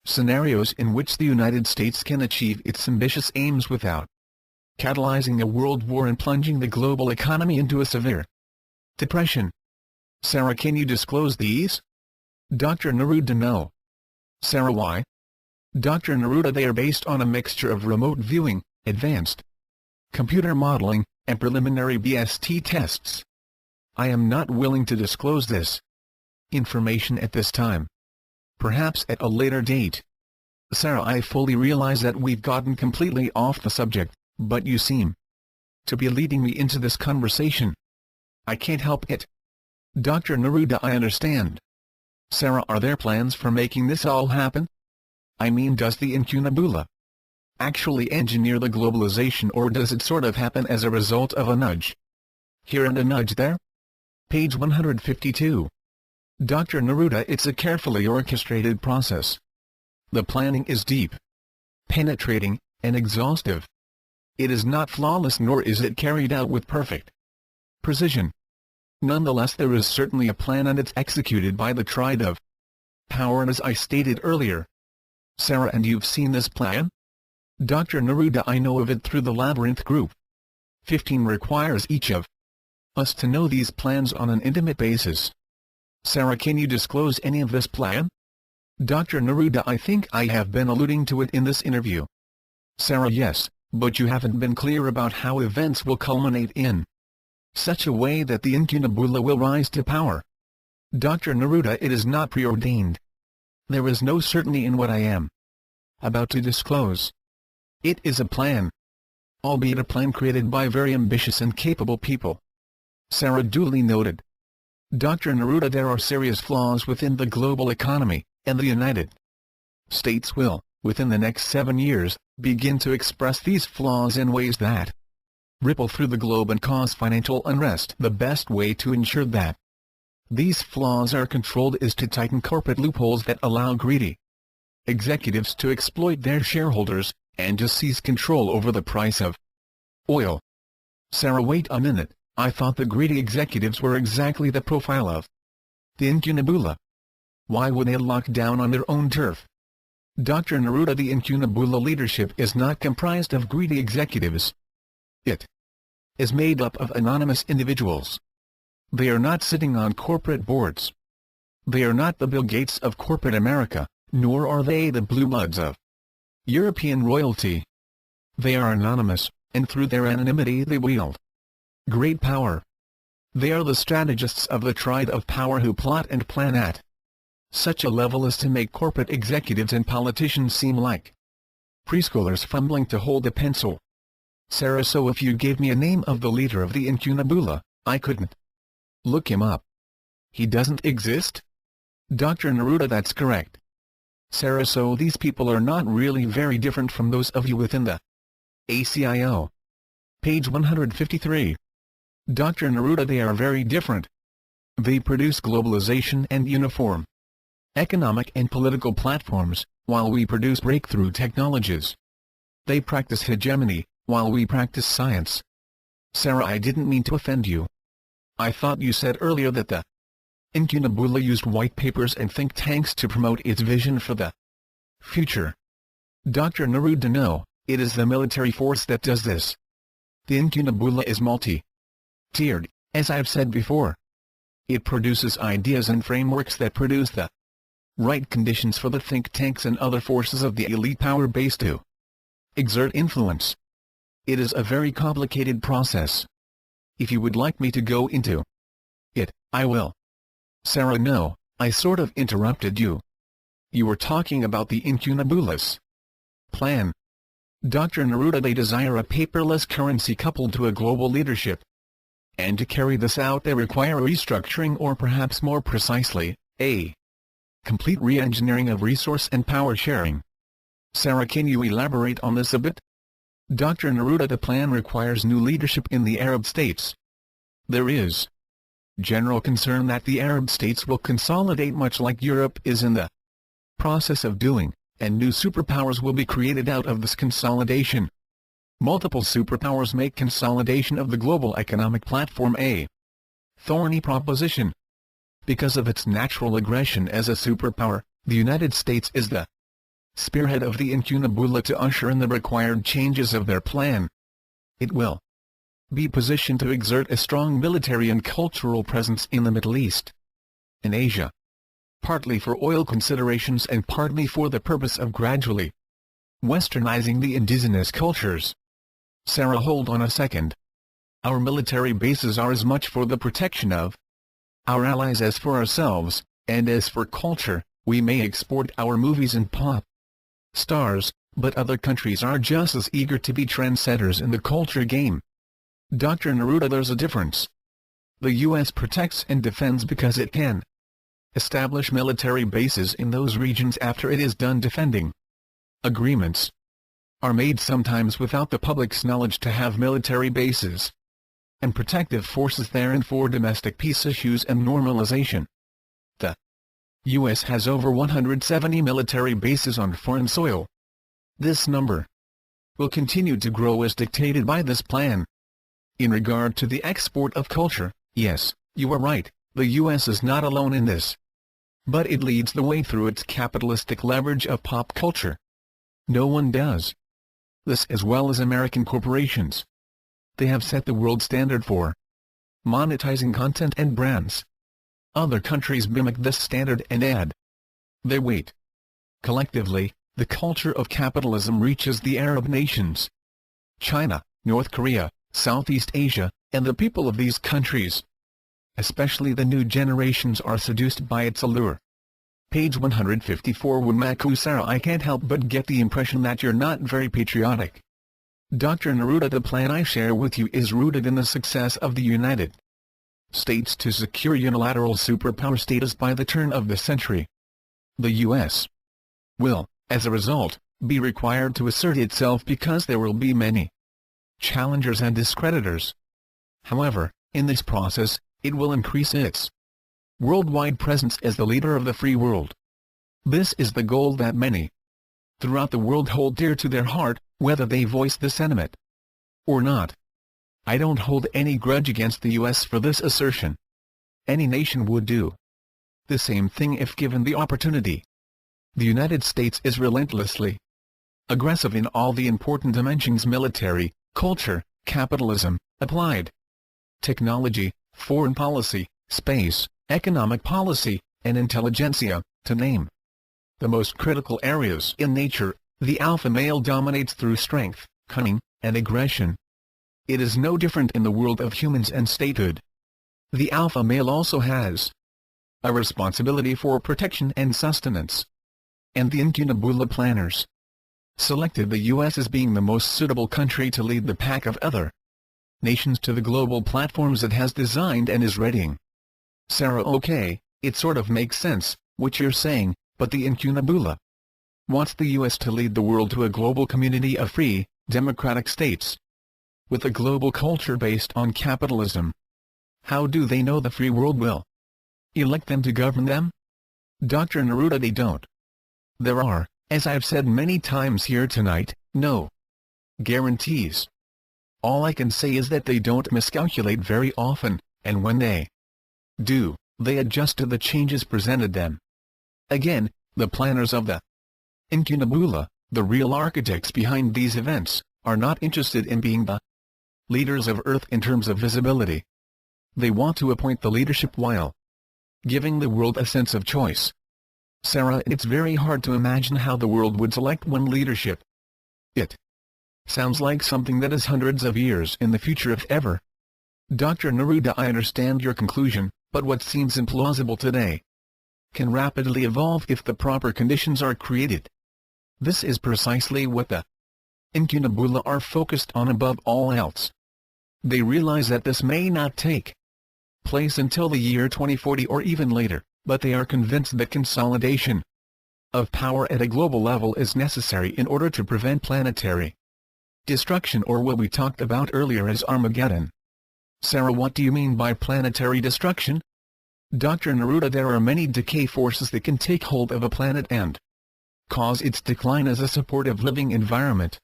scenarios in which the United States can achieve its ambitious aims without catalyzing a world war and plunging the global economy into a severe depression. Sarah, can you disclose these? Dr. Neruda, no. Sarah, why? Dr. Neruda, they are based on a mixture of remote viewing, advanced computer modeling, and preliminary BST tests. I am not willing to disclose this information at this time. Perhaps at a later date. Sarah, I fully realize that we've gotten completely off the subject, but you seem to be leading me into this conversation. I can't help it. Dr. Neruda, I understand. Sarah, are there plans for making this all happen? I mean, does the Incunabula actually engineer the globalization, or does it sort of happen as a result of a nudge here and a nudge there? Page 152. Dr. Neruda, it's a carefully orchestrated process. The planning is deep, penetrating, and exhaustive. It is not flawless, nor is it carried out with perfect precision. Nonetheless, there is certainly a plan, and it's executed by the triad of power, as I stated earlier. Sarah, and you've seen this plan? Dr. Neruda, I know of it through the Labyrinth Group. 15 requires each of us to know these plans on an intimate basis. Sarah, can you disclose any of this plan? Dr. Neruda, I think I have been alluding to it in this interview. Sarah, yes, but you haven't been clear about how events will culminate in such a way that the incunabula will rise to power. Dr. Neruda, it is not preordained. There is no certainty in what I am about to disclose. It is a plan, albeit a plan created by very ambitious and capable people. Sarah, duly noted. Dr. Neruda, there are serious flaws within the global economy, and the United States will, within the next 7 years, begin to express these flaws in ways that ripple through the globe and cause financial unrest. The best way to ensure that these flaws are controlled is to tighten corporate loopholes that allow greedy executives to exploit their shareholders, and to seize control over the price of oil. Sarah, wait a minute, I thought the greedy executives were exactly the profile of the incunabula. Why would they lock down on their own turf? Dr. Neruda, the incunabula leadership is not comprised of greedy executives. It is made up of anonymous individuals. They are not sitting on corporate boards. They are not the Bill Gates of corporate America, nor are they the blue bloods of European royalty. They are anonymous, and through their anonymity they wield great power. They are the strategists of the triad of power who plot and plan at such a level as to make corporate executives and politicians seem like preschoolers fumbling to hold a pencil. Sarah, so if you gave me a name of the leader of the incunabula, I couldn't look him up. He doesn't exist? Dr. Neruda, that's correct. Sarah, so these people are not really very different from those of you within the ACIO. Page 153. Dr. Neruda, they are very different. They produce globalization and uniform economic and political platforms, while we produce breakthrough technologies. They practice hegemony, while we practice science. Sarah, I didn't mean to offend you. I thought you said earlier that the incunabula used white papers and think tanks to promote its vision for the future. Dr. Neruda, no, it is the military force that does this. The incunabula is multi-tiered, as I've said before. It produces ideas and frameworks that produce the right conditions for the think tanks and other forces of the elite power base to exert influence. It is a very complicated process. If you would like me to go into it, I will. Sarah, no, I sort of interrupted you. You were talking about the incunabula's plan. Dr. Neruda, they desire a paperless currency coupled to a global leadership. And to carry this out they require a restructuring, or perhaps more precisely, a complete re-engineering of resource and power sharing. Sarah, can you elaborate on this a bit? Dr. Neruda, the plan requires new leadership in the Arab states. There is general concern that the Arab states will consolidate much like Europe is in the process of doing, and new superpowers will be created out of this consolidation. Multiple superpowers make consolidation of the global economic platform a thorny proposition. Because of its natural aggression as a superpower, the United States is the spearhead of the incunabula to usher in the required changes of their plan. It will be positioned to exert a strong military and cultural presence in the Middle East and Asia, partly for oil considerations and partly for the purpose of gradually westernizing the indigenous cultures. Sarah, hold on a second. Our military bases are as much for the protection of our allies as for ourselves, and as for culture, we may export our movies and pop stars, but other countries are just as eager to be trendsetters in the culture game. Dr. Neruda, there's a difference. The U.S. protects and defends because it can establish military bases in those regions after it is done defending. Agreements are made sometimes without the public's knowledge to have military bases and protective forces there and for domestic peace issues and normalization. The U.S. has over 170 military bases on foreign soil. This number will continue to grow as dictated by this plan. In regard to the export of culture, yes, you are right, the U.S. is not alone in this. But it leads the way through its capitalistic leverage of pop culture. No one does this as well as American corporations. They have set the world standard for monetizing content and brands. Other countries mimic this standard and add their weight. Collectively, the culture of capitalism reaches the Arab nations, China, North Korea, Southeast Asia, and the people of these countries. Especially the new generations are seduced by its allure. Page 154. Wunmaku Sarah, I can't help but get the impression that you're not very patriotic. Dr. Neruda, the plan I share with you is rooted in the success of the United States to secure unilateral superpower status by the turn of the century. The U.S. will, as a result, be required to assert itself because there will be many challengers and discreditors. However, in this process, it will increase its worldwide presence as the leader of the free world. This is the goal that many throughout the world hold dear to their heart, whether they voice the sentiment or not. I don't hold any grudge against the U.S. for this assertion. Any nation would do the same thing if given the opportunity. The United States is relentlessly aggressive in all the important dimensions: military, culture, capitalism, applied technology, foreign policy, space, economic policy, and intelligentsia, to name the most critical areas. In nature, the alpha male dominates through strength, cunning, and aggression. It is no different in the world of humans and statehood. The alpha male also has a responsibility for protection and sustenance. And the Incunabula planners selected the U.S. as being the most suitable country to lead the pack of other nations to the global platforms it has designed and is readying. Sarah, okay, it sort of makes sense, what you're saying, but the Incunabula wants the U.S. to lead the world to a global community of free, democratic states with a global culture based on capitalism. How do they know the free world will elect them to govern them? Dr. Neruda, they don't. There are, as I've said many times here tonight, no guarantees. All I can say is that they don't miscalculate very often, and when they do, they adjust to the changes presented them. Again, the planners of the Incunabula, the real architects behind these events, are not interested in being the leaders of Earth in terms of visibility. They want to appoint the leadership while giving the world a sense of choice. Sarah, it's very hard to imagine how the world would select one leadership. It sounds like something that is hundreds of years in the future, if ever. Dr. Neruda, I understand your conclusion, but what seems implausible today can rapidly evolve if the proper conditions are created. This is precisely what the Incunabula are focused on above all else. They realize that this may not take place until the year 2040 or even later, but they are convinced that consolidation of power at a global level is necessary in order to prevent planetary destruction, or what we talked about earlier as Armageddon. Sarah, what do you mean by planetary destruction? Dr. Neruda, there are many decay forces that can take hold of a planet and cause its decline as a supportive living environment.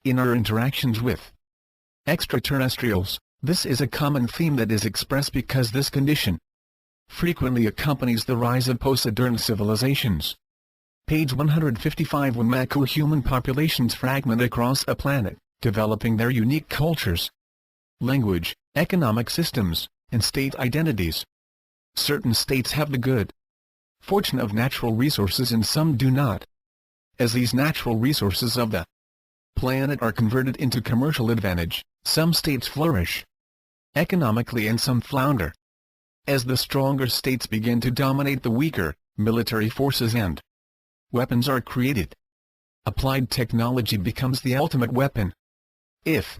In our interactions with extraterrestrials, this is a common theme that is expressed because this condition frequently accompanies the rise of post-modern civilizations. Page 155. When macro human populations fragment across a planet, developing their unique cultures, language, economic systems, and state identities. Certain states have the good fortune of natural resources and some do not. As these natural resources of the planet are converted into commercial advantage, some states flourish economically and some flounder. As the stronger states begin to dominate the weaker, military forces and weapons are created. Applied technology becomes the ultimate weapon. If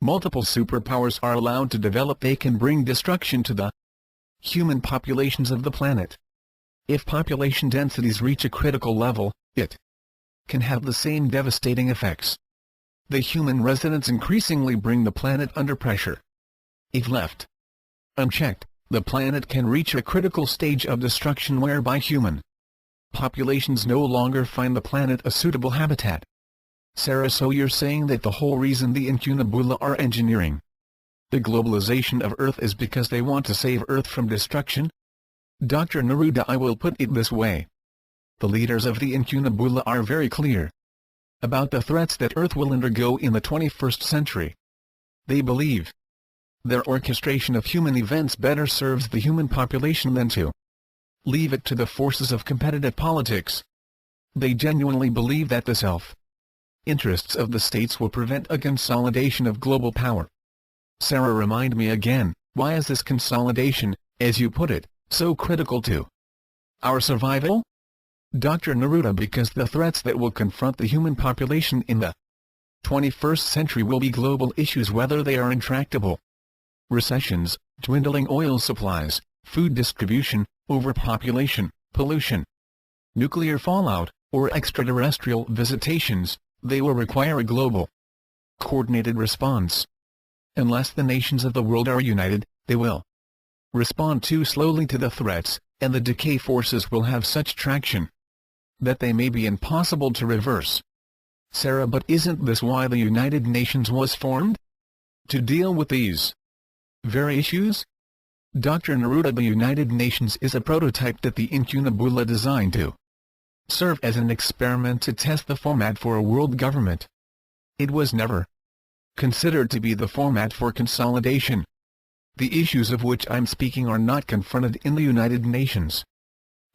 multiple superpowers are allowed to develop, they can bring destruction to the human populations of the planet. If population densities reach a critical level, it can have the same devastating effects. The human residents increasingly bring the planet under pressure. If left unchecked, the planet can reach a critical stage of destruction whereby human populations no longer find the planet a suitable habitat. Sarah, so you're saying that the whole reason the Incunabula are engineering the globalization of Earth is because they want to save Earth from destruction? Dr. Neruda, I will put it this way. The leaders of the Incunabula are very clear about the threats that Earth will undergo in the 21st century. They believe Their orchestration of human events better serves the human population than to leave it to the forces of competitive politics. They genuinely believe that the self-interests of the states will prevent a consolidation of global power. Sarah, remind me again, why is this consolidation, as you put it, so critical to our survival? Dr. Neruda, because the threats that will confront the human population in the 21st century will be global issues, whether they are intractable recessions, dwindling oil supplies, food distribution, overpopulation, pollution, nuclear fallout, or extraterrestrial visitations. They will require a global, coordinated response. Unless the nations of the world are united, they will respond too slowly to the threats, and the decay forces will have such traction that they may be impossible to reverse. Sarah, but isn't this why the United Nations was formed? To deal with these very issues? Dr. Neruda, the United Nations is a prototype that the incunabula designed to serve as an experiment to test the format for a world government. It was never considered to be the format for consolidation. The issues of which I'm speaking are not confronted in the United Nations.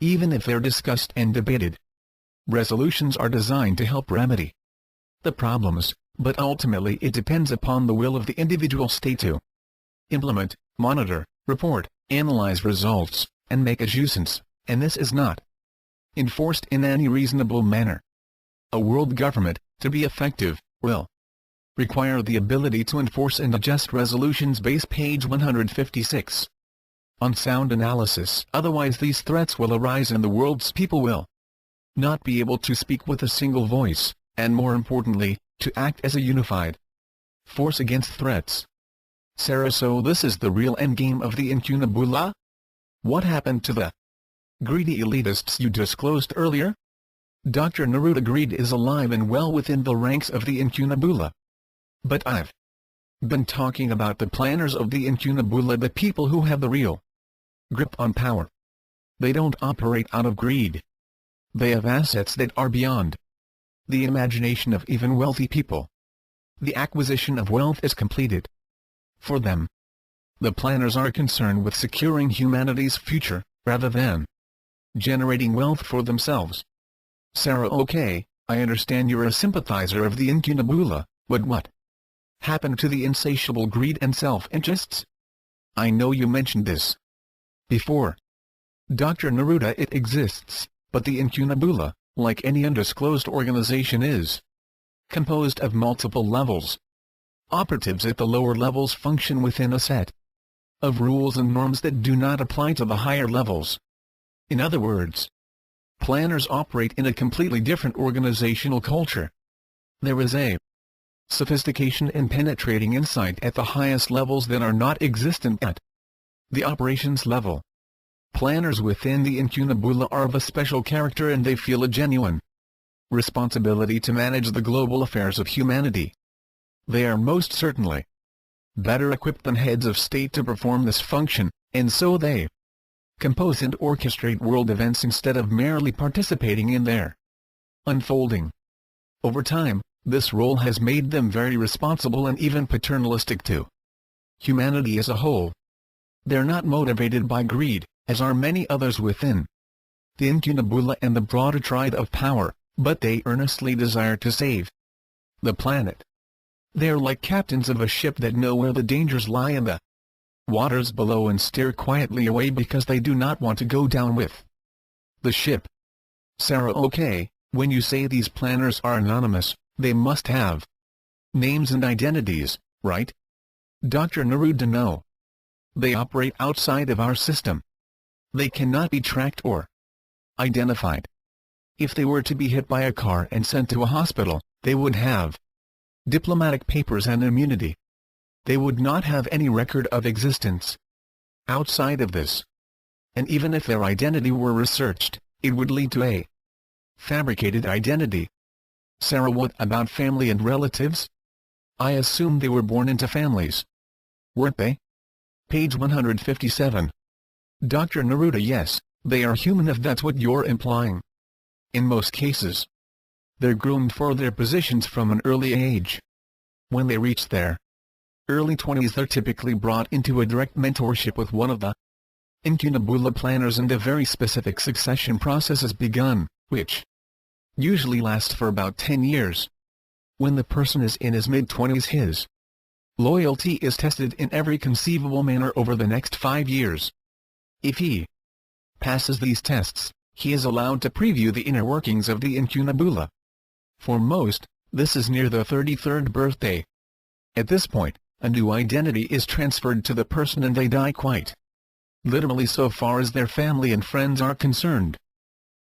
Even if they're discussed and debated, resolutions are designed to help remedy the problems, but ultimately it depends upon the will of the individual state to implement, monitor, report, analyze results, and make adjustments, and this is not enforced in any reasonable manner. A world government, to be effective, will require the ability to enforce and adjust resolutions. Base page 156. On sound analysis. Otherwise these threats will arise and the world's people will not be able to speak with a single voice, and more importantly, to act as a unified force against threats. Sarah, so this is the real endgame of the incunabula? What happened to the greedy elitists you disclosed earlier? Dr. Neruda, greed is alive and well within the ranks of the incunabula. But I've been talking about the planners of the incunabula, the people who have the real grip on power. They don't operate out of greed. They have assets that are beyond the imagination of even wealthy people. The acquisition of wealth is completed for them. The planners are concerned with securing humanity's future, rather than generating wealth for themselves. Sarah, okay, I understand you're a sympathizer of the incunabula, but what happened to the insatiable greed and self-interests? I know you mentioned this before. Dr. Neruda, it exists, but the incunabula, like any undisclosed organization, is composed of multiple levels. Operatives at the lower levels function within a set of rules and norms that do not apply to the higher levels. In other words, planners operate in a completely different organizational culture. There is a sophistication and penetrating insight at the highest levels that are not existent at the operations level. Planners within the incunabula are of a special character, and they feel a genuine responsibility to manage the global affairs of humanity. They are most certainly better equipped than heads of state to perform this function, and so they compose and orchestrate world events instead of merely participating in their unfolding. Over time, this role has made them very responsible and even paternalistic to humanity as a whole. They're not motivated by greed, as are many others within the incunabula and the broader triad of power, but they earnestly desire to save the planet. They are like captains of a ship that know where the dangers lie in the waters below and steer quietly away because they do not want to go down with the ship. Sarah, okay, when you say these planners are anonymous, they must have names and identities, right? Dr. Neruda, no. They operate outside of our system. They cannot be tracked or identified. If they were to be hit by a car and sent to a hospital, they would have diplomatic papers and immunity. They would not have any record of existence outside of this. And even if their identity were researched, it would lead to a fabricated identity. Sarah, what about family and relatives? I assume they were born into families, weren't they? Page 157. Dr. Neruda, yes, they are human if that's what you're implying. In most cases, they're groomed for their positions from an early age. When they reach their early 20s they're typically brought into a direct mentorship with one of the incunabula planners, and a very specific succession process is begun, which usually lasts for about 10 years. When the person is in his mid-20s, his loyalty is tested in every conceivable manner over the next 5 years. If he passes these tests, he is allowed to preview the inner workings of the incunabula. For most, this is near the 33rd birthday. At this point, a new identity is transferred to the person and they die quite literally so far as their family and friends are concerned.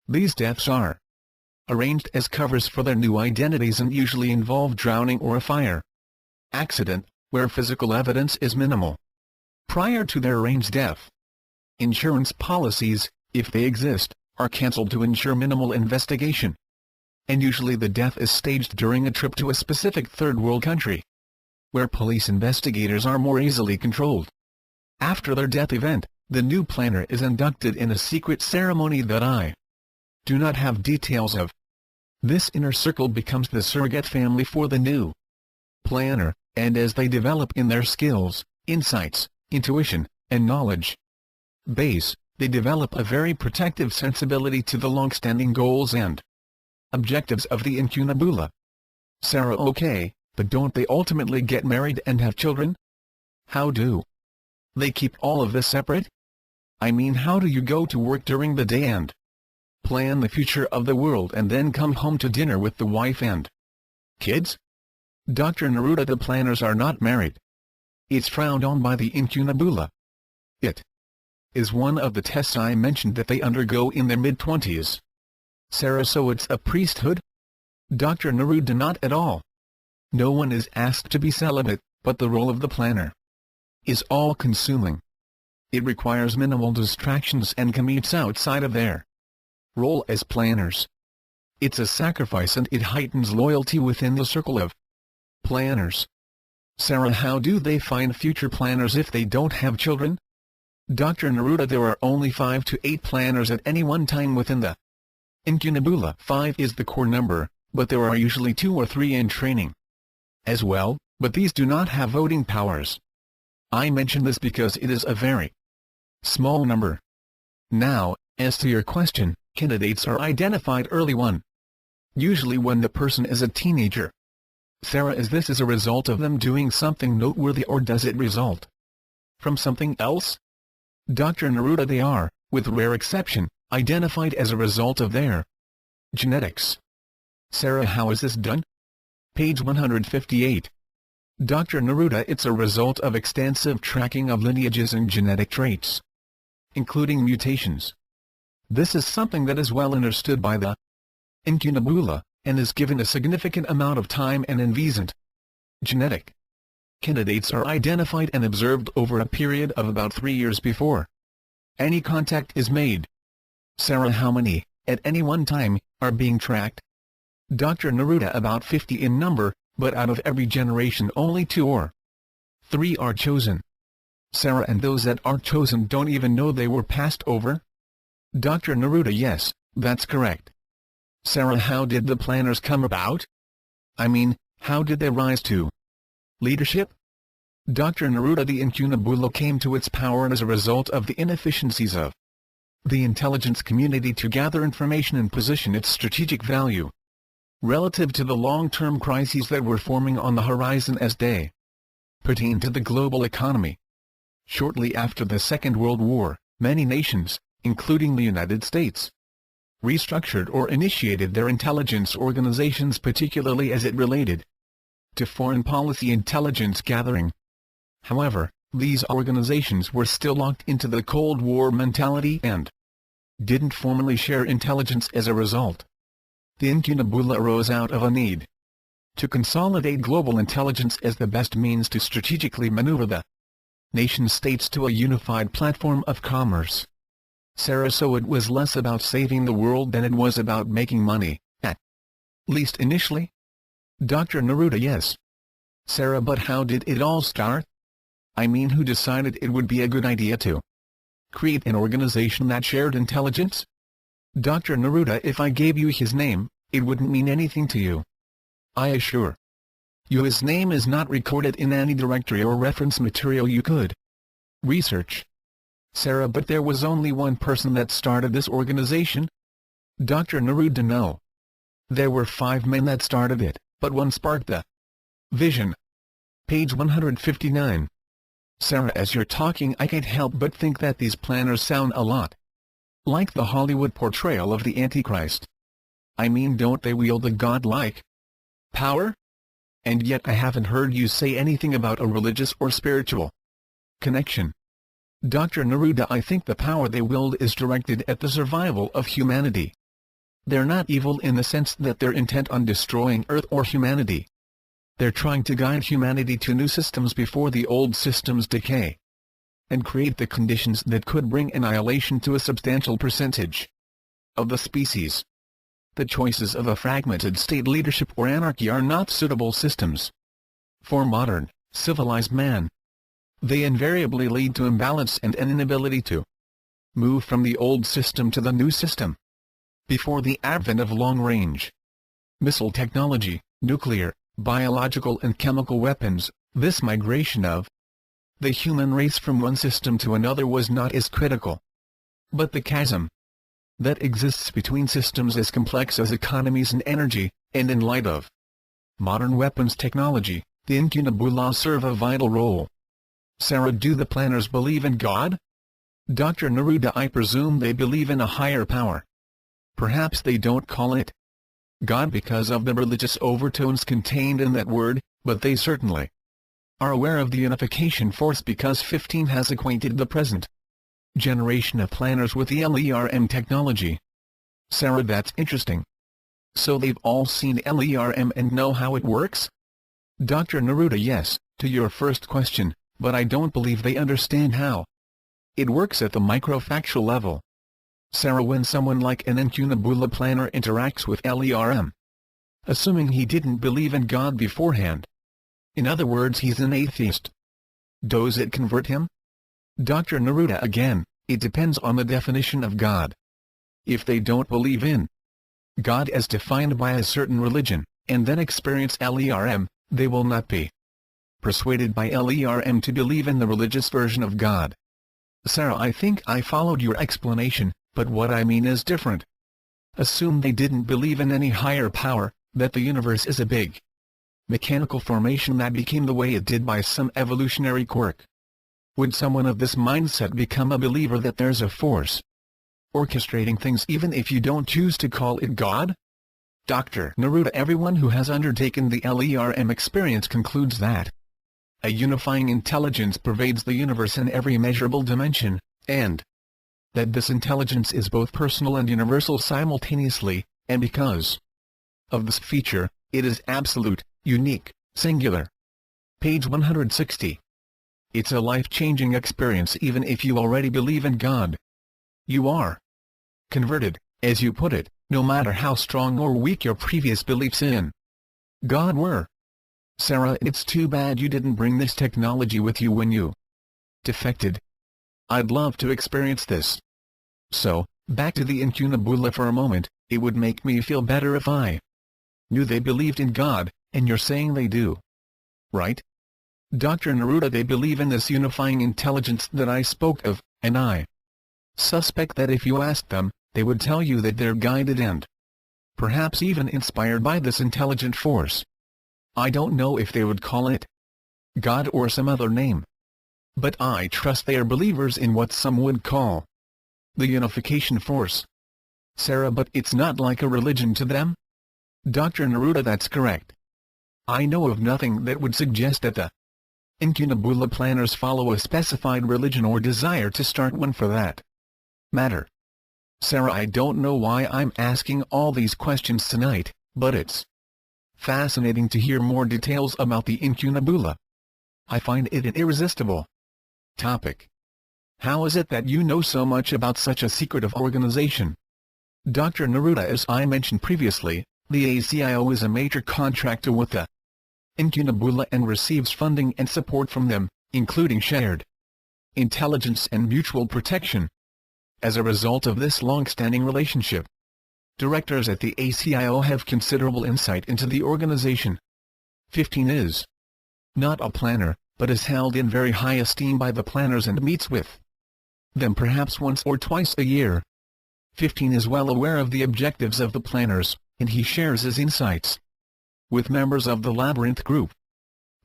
These deaths are arranged as covers for their new identities and usually involve drowning or a fire accident, where physical evidence is minimal. Prior to their arranged death, insurance policies, if they exist, are cancelled to ensure minimal investigation. And usually the death is staged during a trip to a specific third world country, where police investigators are more easily controlled. After their death event, the new planner is inducted in a secret ceremony that I do not have details of. This inner circle becomes the surrogate family for the new planner, and as they develop in their skills, insights, intuition, and knowledge base, they develop a very protective sensibility to the long-standing goals and objectives of the incunabula. Sarah: okay, but don't they ultimately get married and have children? How do they keep all of this separate? I mean, how do you go to work during the day and plan the future of the world and then come home to dinner with the wife and kids? Dr. Neruda, the planners are not married. It's frowned on by the incunabula. It is one of the tests I mentioned that they undergo in their mid-20s. Sarah: so it's a priesthood? Dr. Neruda: not at all. No one is asked to be celibate, but the role of the planner is all-consuming. It requires minimal distractions and commutes outside of their role as planners. It's a sacrifice and it heightens loyalty within the circle of planners. Sarah: how do they find future planners if they don't have children? Dr. Neruda: there are only 5 to 8 planners at any one time within the incunabula. 5 is the core number, but there are usually 2 or 3 in training as well, but these do not have voting powers. I mention this because it is a very small number. Now, as to your question, candidates are identified early on, usually when the person is a teenager. Sarah: is this as a result of them doing something noteworthy, or does it result from something else? Dr. Neruda: they are, with rare exception, identified as a result of their genetics. Sarah: how is this done? Page 158. Dr. Neruda: it's a result of extensive tracking of lineages and genetic traits, including mutations. This is something that is well understood by the incunabula, and is given a significant amount of time and investment. Genetic candidates are identified and observed over a period of about 3 years before any contact is made. Sarah: how many, at any one time, are being tracked? Dr. Neruda: about 50 in number, but out of every generation only 2 or 3 are chosen. Sarah: and those that are chosen don't even know they were passed over? Dr. Neruda: yes, that's correct. Sarah: how did the planners come about? I mean, how did they rise to leadership? Dr. Neruda: the incunabula came to its power as a result of the inefficiencies of the intelligence community to gather information and position its strategic value relative to the long-term crises that were forming on the horizon as they pertain to the global economy. Shortly after the Second World War, many nations, including the United States, restructured or initiated their intelligence organizations, particularly as it related to foreign policy intelligence gathering. However, these organizations were still locked into the Cold War mentality and didn't formally share intelligence as a result. The incunabula arose out of a need to consolidate global intelligence as the best means to strategically maneuver the nation-states to a unified platform of commerce. Sarah: so it was less about saving the world than it was about making money, at least initially? Dr. Neruda: yes. Sarah: but how did it all start? I mean, who decided it would be a good idea to create an organization that shared intelligence? Dr. Neruda: if I gave you his name, it wouldn't mean anything to you, I assure His name is not recorded in any directory or reference material you could research. Sarah, but there was only one person that started this organization? Dr. Neruda, no. There were 5 men that started it, but one sparked the vision. Page 159. Sarah, as you're talking I can't help but think that these planners sound a lot like the Hollywood portrayal of the Antichrist. I mean, don't they wield a godlike power? And yet I haven't heard you say anything about a religious or spiritual connection. Dr. Neruda, I think the power they wield is directed at the survival of humanity. They're not evil in the sense that they're intent on destroying Earth or humanity. They're trying to guide humanity to new systems before the old systems decay, and create the conditions that could bring annihilation to a substantial percentage of the species. The choices of a fragmented state leadership or anarchy are not suitable systems for modern, civilized man. They invariably lead to imbalance and an inability to move from the old system to the new system. Before the advent of long-range missile technology, nuclear, biological and chemical weapons, this migration of the human race from one system to another was not as critical. But the chasm that exists between systems as complex as economies and energy, and in light of modern weapons technology, the incunabula serve a vital role. Sarah, do the planners believe in God? Dr. Neruda, I presume they believe in a higher power. Perhaps they don't call it God because of the religious overtones contained in that word, but they certainly are aware of the unification force because 15 has acquainted the present generation of planners with the LERM technology. Sarah, that's interesting. So they've all seen LERM and know how it works? Dr. Neruda, yes, to your first question, but I don't believe they understand how it works at the microfactual level. Sarah, when someone like an incunabula planner interacts with LERM, assuming he didn't believe in God beforehand, in other words he's an atheist, does it convert him? Dr. Neruda, again, it depends on the definition of God. If they don't believe in God as defined by a certain religion, and then experience LERM, they will not be persuaded by LERM to believe in the religious version of God. Sarah, I think I followed your explanation, but what I mean is different. Assume they didn't believe in any higher power, that the universe is a big mechanical formation that became the way it did by some evolutionary quirk. Would someone of this mindset become a believer that there's a force orchestrating things even if you don't choose to call it God? Dr. Neruda, everyone who has undertaken the LERM experience concludes that a unifying intelligence pervades the universe in every measurable dimension, and that this intelligence is both personal and universal simultaneously, and because of this feature, it is absolute, unique, singular. Page 160. It's a life-changing experience even if you already believe in God. You are converted, as you put it, no matter how strong or weak your previous beliefs in God were. Sarah, it's too bad you didn't bring this technology with you when you defected. I'd love to experience this. So, back to the incunabula for a moment, it would make me feel better if I knew they believed in God, and you're saying they do. Right? Dr. Neruda, they believe in this unifying intelligence that I spoke of, and I suspect that if you asked them, they would tell you that they're guided and perhaps even inspired by this intelligent force. I don't know if they would call it God or some other name, but I trust they are believers in what some would call the unification force. Sarah, but it's not like a religion to them? Dr. Neruda, that's correct. I know of nothing that would suggest that the incunabula planners follow a specified religion or desire to start one for that matter. Sarah, I don't know why I'm asking all these questions tonight, but it's fascinating to hear more details about the incunabula. I find it an irresistible topic. How is it that you know so much about such a secretive organization? Dr. Neruda, as I mentioned previously, the ACIO is a major contractor with the incunabula and receives funding and support from them, including shared intelligence and mutual protection. As a result of this long-standing relationship, directors at the ACIO have considerable insight into the organization. 15 is not a planner, but is held in very high esteem by the planners and meets with them perhaps once or twice a year. 15 is well aware of the objectives of the planners, and he shares his insights with members of the Labyrinth group.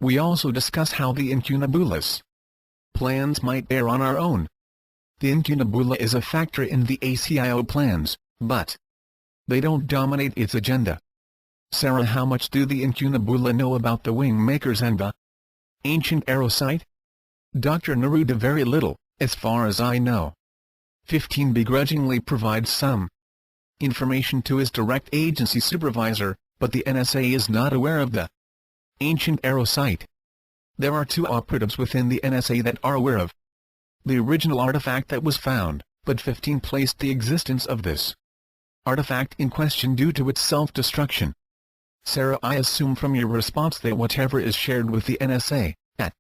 We also discuss how the incunabulous plans might bear on our own. The incunabula is a factor in the ACIO plans, but they don't dominate its agenda. Sarah, how much do the incunabula know about the wing makers and the ancient arrow site? Dr. Neruda, very little, as far as I know. 15 begrudgingly provides some information to his direct agency supervisor, but the NSA is not aware of the ancient arrow site. There are 2 operatives within the NSA that are aware of the original artifact that was found, but 15 placed the existence of this artifact in question due to its self-destruction. Sarah, I assume from your response that whatever is shared with the NSA, at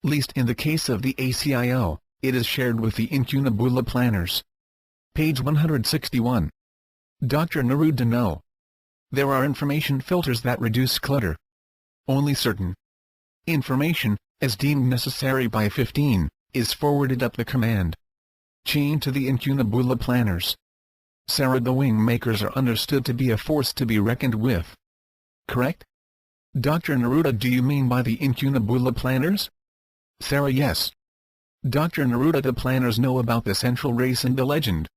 least in the case of the ACIO, it is shared with the incunabula planners. Page 161. Dr. Neruda, no. There are information filters that reduce clutter. Only certain information, as deemed necessary by 15, is forwarded up the command chain to the incunabula planners. Sarah, the wing makers are understood to be a force to be reckoned with, correct? Dr. Neruda, do you mean by the incunabula planners? Sarah, yes. Dr. Neruda, the planners know about the central race and the legend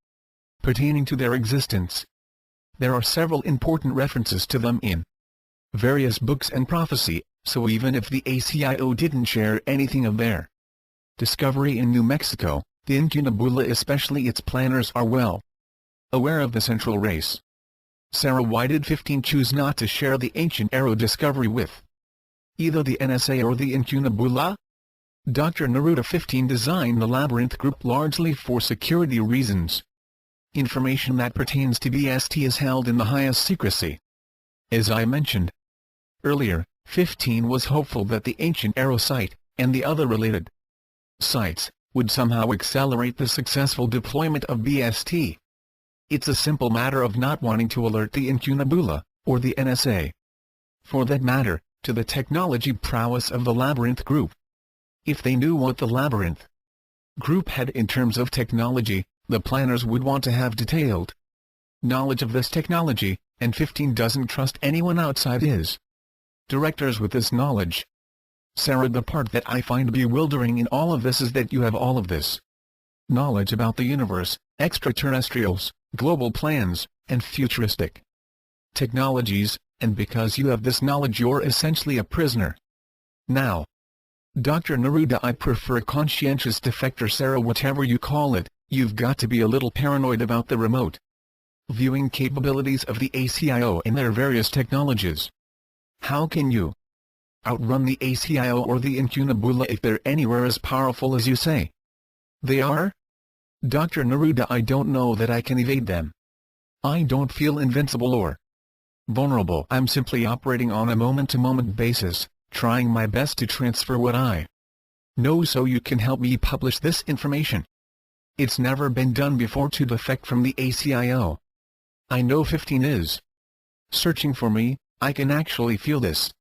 pertaining to their existence. There are several important references to them in various books and prophecy, so even if the ACIO didn't share anything of their discovery in New Mexico, the incunabula, especially its planners, are well aware of the central race. Sarah, why did 15 choose not to share the ancient arrow discovery with either the NSA or the incunabula? Dr. Neruda, 15 designed the Labyrinth group largely for security reasons. Information that pertains to BST is held in the highest secrecy. As I mentioned earlier, 15 was hopeful that the ancient arrow site, and the other related sites, would somehow accelerate the successful deployment of BST. It's a simple matter of not wanting to alert the incunabula, or the NSA, for that matter, to the technology prowess of the Labyrinth group. If they knew what the Labyrinth group had in terms of technology, the planners would want to have detailed knowledge of this technology, and 15 doesn't trust anyone outside his directors with this knowledge. Sarah, the part that I find bewildering in all of this is that you have all of this knowledge about the universe, extraterrestrials, global plans, and futuristic technologies, and because you have this knowledge you're essentially a prisoner. Now, Dr. Neruda, I prefer conscientious defector. Sarah, whatever you call it, you've got to be a little paranoid about the remote viewing capabilities of the ACIO and their various technologies. How can you outrun the ACIO or the incunabula if they're anywhere as powerful as you say they are? Dr. Neruda, I don't know that I can evade them. I don't feel invincible or vulnerable. I'm simply operating on a moment-to-moment basis, trying my best to transfer what I know so you can help me publish this information. It's never been done before to defect from the ACIO. I know 15 is searching for me. I can actually feel this.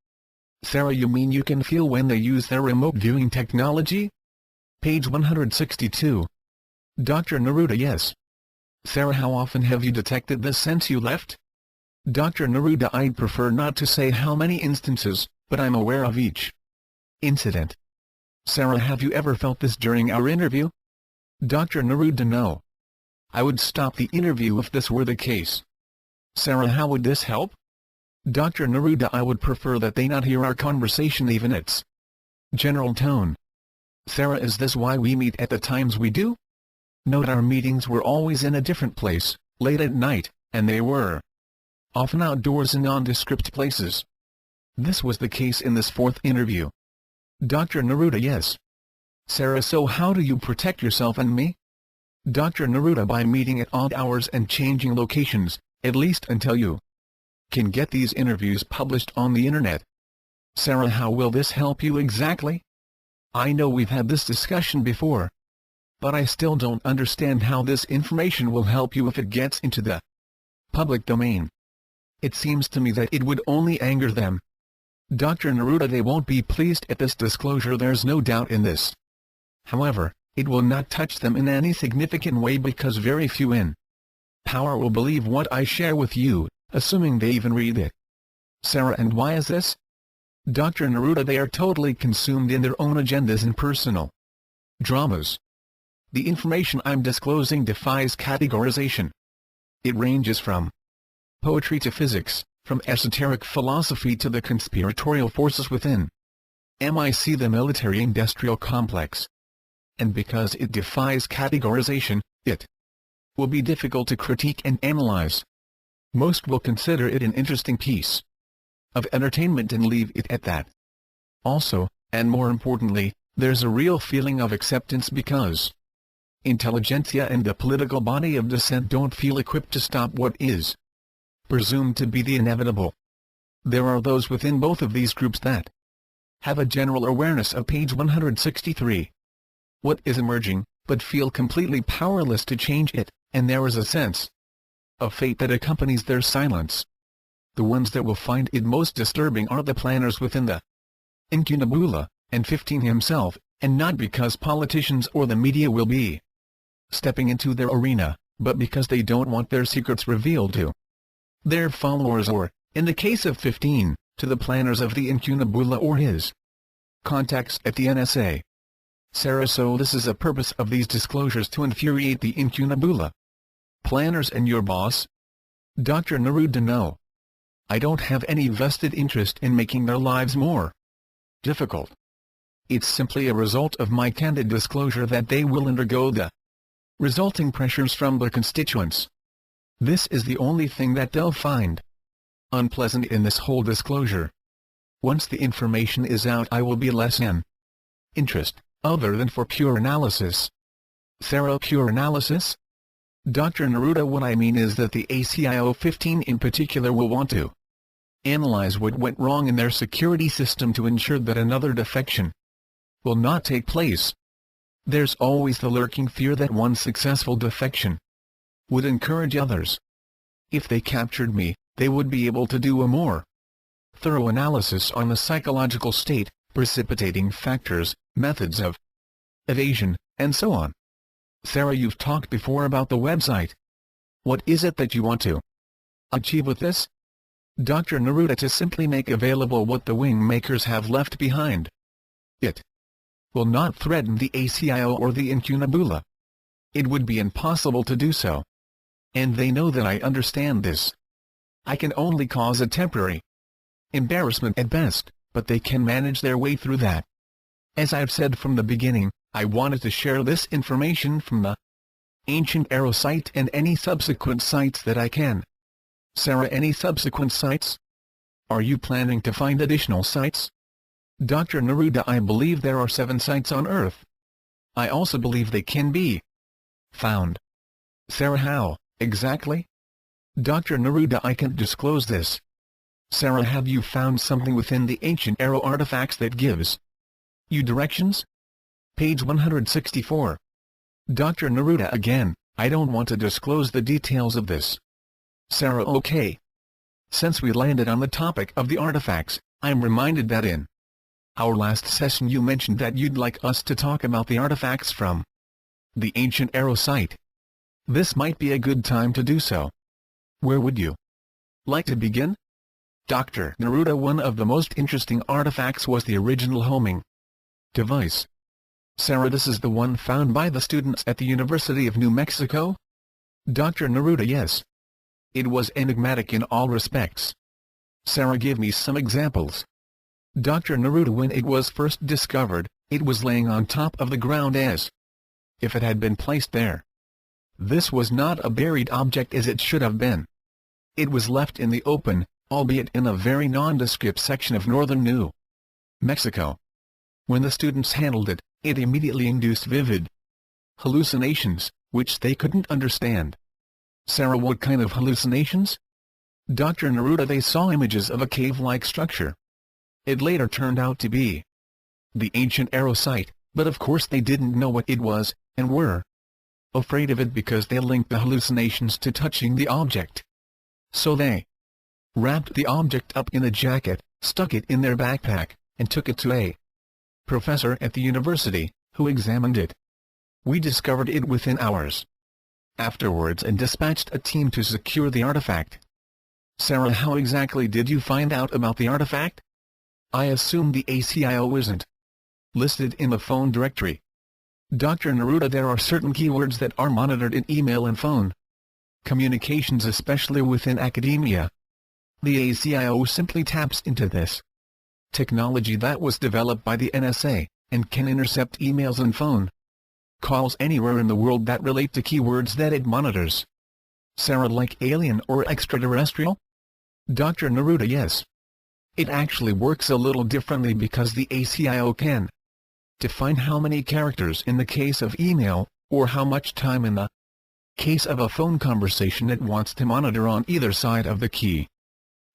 Sarah, you mean you can feel when they use their remote viewing technology? Page 162. Dr. Neruda, yes. Sarah, how often have you detected this since you left? Dr. Neruda, I'd prefer not to say how many instances, but I'm aware of each incident. Sarah, have you ever felt this during our interview? Dr. Neruda, no. I would stop the interview if this were the case. Sarah, how would this help? Dr. Neruda, I would prefer that they not hear our conversation, even its general tone. Sarah, is this why we meet at the times we do? Note, our meetings were always in a different place, late at night, and they were often outdoors in nondescript places. This was the case in this 4th interview. Dr. Neruda, yes. Sarah, so how do you protect yourself and me? Dr. Neruda, by meeting at odd hours and changing locations, at least until you can get these interviews published on the internet. Sarah, how will this help you exactly? I know we've had this discussion before, but I still don't understand how this information will help you if it gets into the public domain. It seems to me that it would only anger them. Dr. Neruda, they won't be pleased at this disclosure, there's no doubt in this. However, it will not touch them in any significant way because very few in power will believe what I share with you, assuming they even read it. Sarah, and why is this? Dr. Neruda, they are totally consumed in their own agendas and personal dramas. The information I'm disclosing defies categorization. It ranges from poetry to physics, from esoteric philosophy to the conspiratorial forces within MIC, the military-industrial complex. And because it defies categorization, it will be difficult to critique and analyze. Most will consider it an interesting piece of entertainment and leave it at that. Also, and more importantly, there's a real feeling of acceptance because intelligentsia and the political body of dissent don't feel equipped to stop what is presumed to be the inevitable. There are those within both of these groups that have a general awareness of page 163. What is emerging, but feel completely powerless to change it, and there is a sense of fate that accompanies their silence. The ones that will find it most disturbing are the planners within the incunabula, and 15 himself, and not because politicians or the media will be stepping into their arena, but because they don't want their secrets revealed to their followers or, in the case of 15, to the planners of the incunabula or his contacts at the NSA. Sarah, so this is the purpose of these disclosures, to infuriate the incunabula planners and your boss? Dr. Neruda, no. I don't have any vested interest in making their lives more difficult. It's simply a result of my candid disclosure that they will undergo the resulting pressures from their constituents. This is the only thing that they'll find unpleasant in this whole disclosure. Once the information is out, I will be less in interest, other than for pure analysis. Sarah, pure analysis? Dr. Neruda, what I mean is that the ACIO 15 in particular will want to analyze what went wrong in their security system to ensure that another defection will not take place. There's always the lurking fear that one successful defection would encourage others. If they captured me, they would be able to do a more thorough analysis on the psychological state, precipitating factors, methods of evasion, and so on. Sarah, you've talked before about the website. What is it that you want to achieve with this? Dr. Neruda, to simply make available what the wing makers have left behind. It will not threaten the ACIO or the incunabula. It would be impossible to do so. And they know that I understand this. I can only cause a temporary embarrassment at best, but they can manage their way through that. As I've said from the beginning, I wanted to share this information from the ancient Arrow site and any subsequent sites that I can. Sarah, any subsequent sites? Are you planning to find additional sites? Dr. Neruda, I believe there are 7 sites on Earth. I also believe they can be found. Sarah, how, exactly? Dr. Neruda, I can't disclose this. Sarah, have you found something within the ancient Arrow artifacts that gives you directions? Page 164. Dr. Neruda, again, I don't want to disclose the details of this. Sarah, okay. Since we landed on the topic of the artifacts, I'm reminded that in our last session you mentioned that you'd like us to talk about the artifacts from the ancient Arrow site. This might be a good time to do so. Where would you like to begin? Dr. Neruda, one of the most interesting artifacts was the original homing device. Sarah, this is the one found by the students at the University of New Mexico? Dr. Neruda, yes. It was enigmatic in all respects. Sarah, give me some examples. Dr. Neruda, when it was first discovered, it was laying on top of the ground as if it had been placed there. This was not a buried object as it should have been. It was left in the open, albeit in a very nondescript section of northern New Mexico. When the students handled it, it immediately induced vivid hallucinations, which they couldn't understand. Sarah, what kind of hallucinations? Dr. Neruda, they saw images of a cave-like structure. It later turned out to be the ancient Arrow site, but of course they didn't know what it was, and were afraid of it because they linked the hallucinations to touching the object. So they wrapped the object up in a jacket, stuck it in their backpack, and took it to a professor at the university, who examined it. We discovered it within hours afterwards and dispatched a team to secure the artifact. Sarah, how exactly did you find out about the artifact? I assume the ACIO isn't listed in the phone directory. Dr. Neruda, there are certain keywords that are monitored in email and phone communications, especially within academia. The ACIO simply taps into this technology that was developed by the NSA, and can intercept emails and phone calls anywhere in the world that relate to keywords that it monitors. Sarah, like alien or extraterrestrial? Dr. Neruda, yes. It actually works a little differently because the ACIO can define how many characters in the case of email, or how much time in the case of a phone conversation it wants to monitor on either side of the key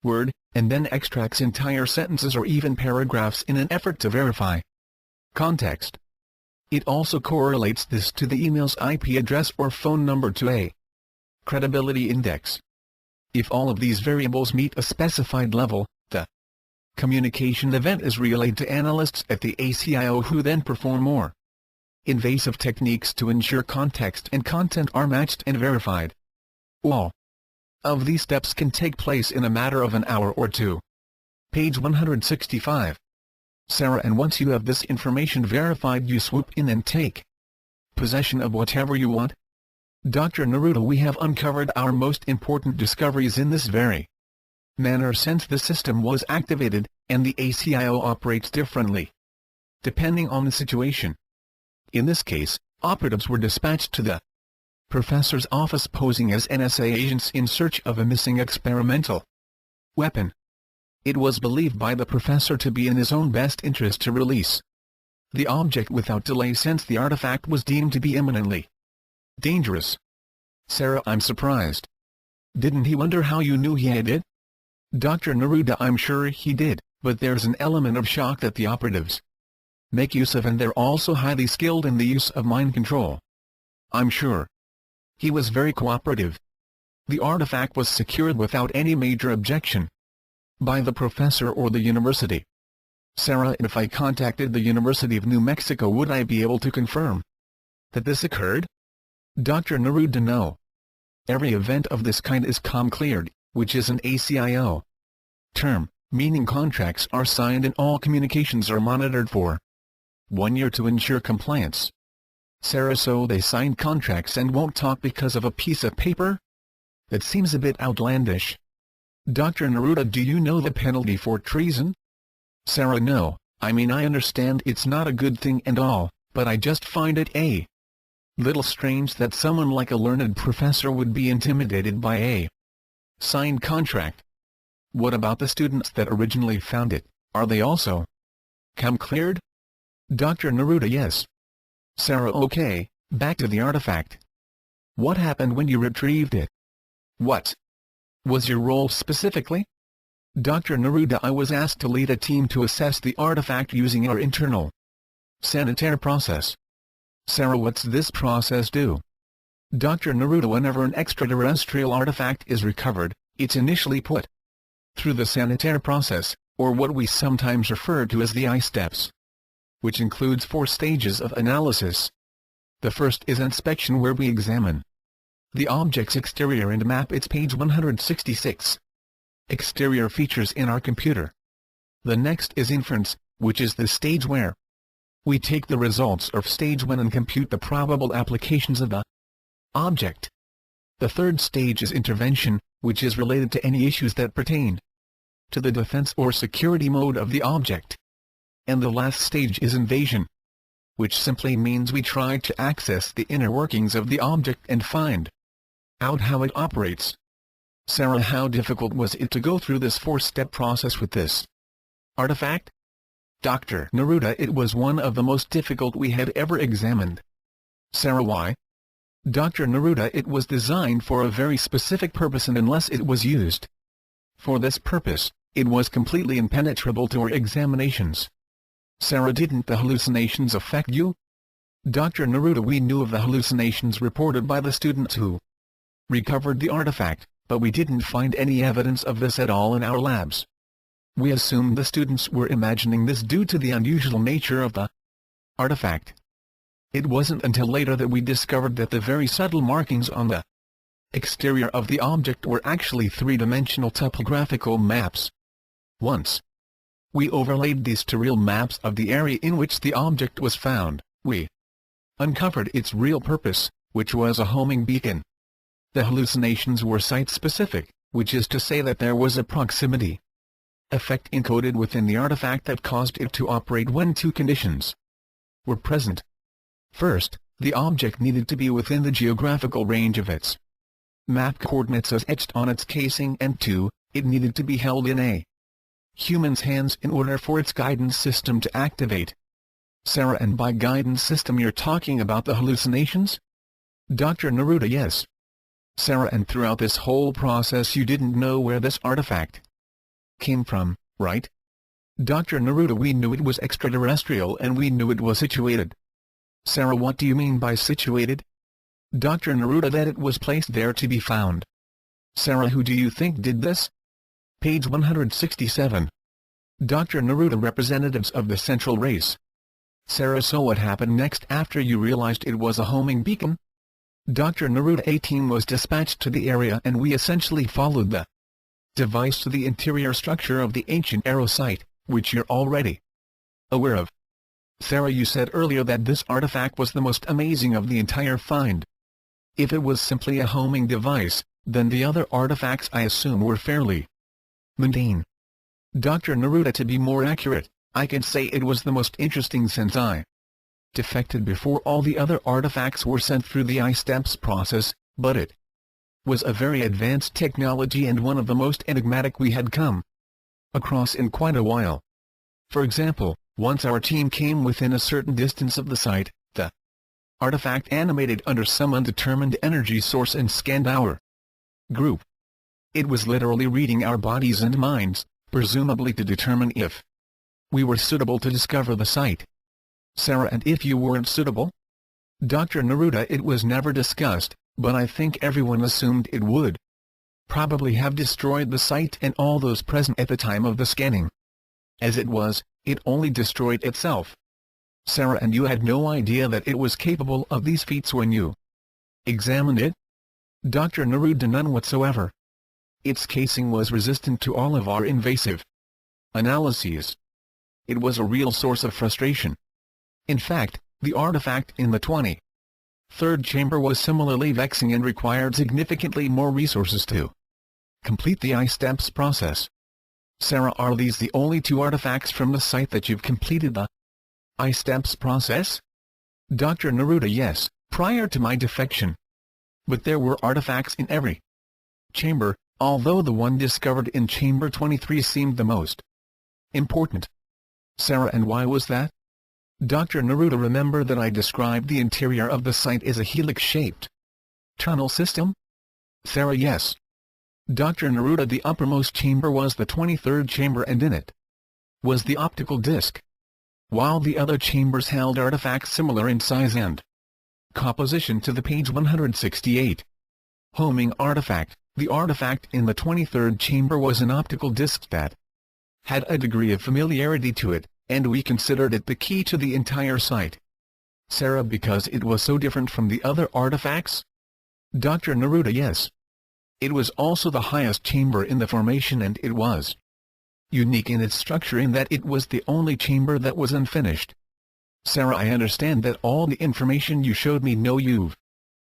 word, and then extracts entire sentences or even paragraphs in an effort to verify context. It also correlates this to the email's IP address or phone number to a credibility index. If all of these variables meet a specified level, the communication event is relayed to analysts at the ACIO, who then perform more invasive techniques to ensure context and content are matched and verified. All of these steps can take place in a matter of an hour or two. Page 165. Sarah, and once you have this information verified, you swoop in and take possession of whatever you want? Dr. Neruda, we have uncovered our most important discoveries in this very manner since the system was activated, and the ACIO operates differently depending on the situation. In this case, operatives were dispatched to the professor's office posing as NSA agents in search of a missing experimental weapon. It was believed by the professor to be in his own best interest to release the object without delay, since the artifact was deemed to be imminently dangerous. Sarah, I'm surprised. Didn't he wonder how you knew he had it? Dr. Neruda, I'm sure he did, but there's an element of shock that the operatives make use of, and they're also highly skilled in the use of mind control. I'm sure he was very cooperative. The artifact was secured without any major objection by the professor or the university. Sarah, if I contacted the University of New Mexico, would I be able to confirm that this occurred? Dr. Neruda, no. Every event of this kind is com-cleared, which is an ACIO term, meaning contracts are signed and all communications are monitored for 1 year to ensure compliance. Sarah, so they signed contracts and won't talk because of a piece of paper? That seems a bit outlandish. Dr. Neruda, do you know the penalty for treason? Sarah, no, I mean, I understand it's not a good thing and all, but I just find it a little strange that someone like a learned professor would be intimidated by a signed contract. What about the students that originally found it? Are they also com-cleared? Dr. Neruda, yes. Sarah, okay, back to the artifact. What happened when you retrieved it? What was your role specifically? Dr. Neruda, I was asked to lead a team to assess the artifact using our internal sanitaire process. Sarah, what's this process do? Dr. Neruda, whenever an extraterrestrial artifact is recovered, it's initially put through the sanitaire process, or what we sometimes refer to as the I steps, which includes 4 stages of analysis. The first is inspection, where we examine the object's exterior and map its page 166 exterior features in our computer. The next is inference, which is the stage where we take the results of stage 1 and compute the probable applications of the object. The third stage is intervention, which is related to any issues that pertain to the defense or security mode of the object. And the last stage is invasion, which simply means we try to access the inner workings of the object and find out how it operates. Sarah, how difficult was it to go through this 4-step process with this artifact? Dr. Neruda, it was one of the most difficult we had ever examined. Sarah, why? Dr. Neruda, it was designed for a very specific purpose, and unless it was used for this purpose, it was completely impenetrable to our examinations. Sarah, didn't the hallucinations affect you? Dr. Neruda, we knew of the hallucinations reported by the students who recovered the artifact, but we didn't find any evidence of this at all in our labs. We assumed the students were imagining this due to the unusual nature of the artifact. It wasn't until later that we discovered that the very subtle markings on the exterior of the object were actually three-dimensional topographical maps. Once we overlaid these to real maps of the area in which the object was found, we uncovered its real purpose, which was a homing beacon. The hallucinations were site-specific, which is to say that there was a proximity effect encoded within the artifact that caused it to operate when two conditions were present. First, the object needed to be within the geographical range of its map coordinates as etched on its casing, and two, it needed to be held in a human's hands in order for its guidance system to activate. Sarah, and by guidance system you're talking about the hallucinations? Dr. Neruda: yes. Sarah: and throughout this whole process you didn't know where this artifact came from, right? Dr. Neruda: we knew it was extraterrestrial and we knew it was situated. Sarah: what do you mean by situated? Dr. Neruda: that it was placed there to be found. Sarah: who do you think did this? Page 167. Dr. Neruda: representatives of the central race. Sarah: so what happened next after you realized it was a homing beacon? Dr. Neruda: a team was dispatched to the area and we essentially followed the device to the interior structure of the ancient arrow site, which you're already aware of. Sarah: you said earlier that this artifact was the most amazing of the entire find. If it was simply a homing device, then the other artifacts I assume were fairly mundane. Dr. Neruda: to be more accurate, I can say it was the most interesting since I defected before all the other artifacts were sent through the I-steps process, but it was a very advanced technology and one of the most enigmatic we had come across in quite a while. For example, once our team came within a certain distance of the site, the artifact animated under some undetermined energy source and scanned our group. It was literally reading our bodies and minds, presumably to determine if we were suitable to discover the site. Sarah: and if you weren't suitable? Dr. Neruda: it was never discussed, but I think everyone assumed it would probably have destroyed the site and all those present at the time of the scanning. As it was, it only destroyed itself. Sarah: and you had no idea that it was capable of these feats when you examined it? Dr. Neruda: none whatsoever. Its casing was resistant to all of our invasive analyses. It was a real source of frustration. In fact, the artifact in the 23rd chamber was similarly vexing and required significantly more resources to complete the I-steps process. Sarah: are these the only two artifacts from the site that you've completed the I-steps process? Dr. Neruda: yes, prior to my defection. But there were artifacts in every chamber, although the one discovered in chamber 23 seemed the most important. Sarah: and why was that? Dr. Neruda: remember that I described the interior of the site as a helix-shaped tunnel system? Sarah: yes. Dr. Neruda: the uppermost chamber was the 23rd chamber and in it was the optical disc, while the other chambers held artifacts similar in size and composition to the page 168. Homing artifact: the artifact in the 23rd chamber was an optical disc that had a degree of familiarity to it, and we considered it the key to the entire site. Sarah: because it was so different from the other artifacts? Dr. Neruda: yes. It was also the highest chamber in the formation and it was unique in its structure in that it was the only chamber that was unfinished. Sarah: I understand that all the information you showed me. No, you've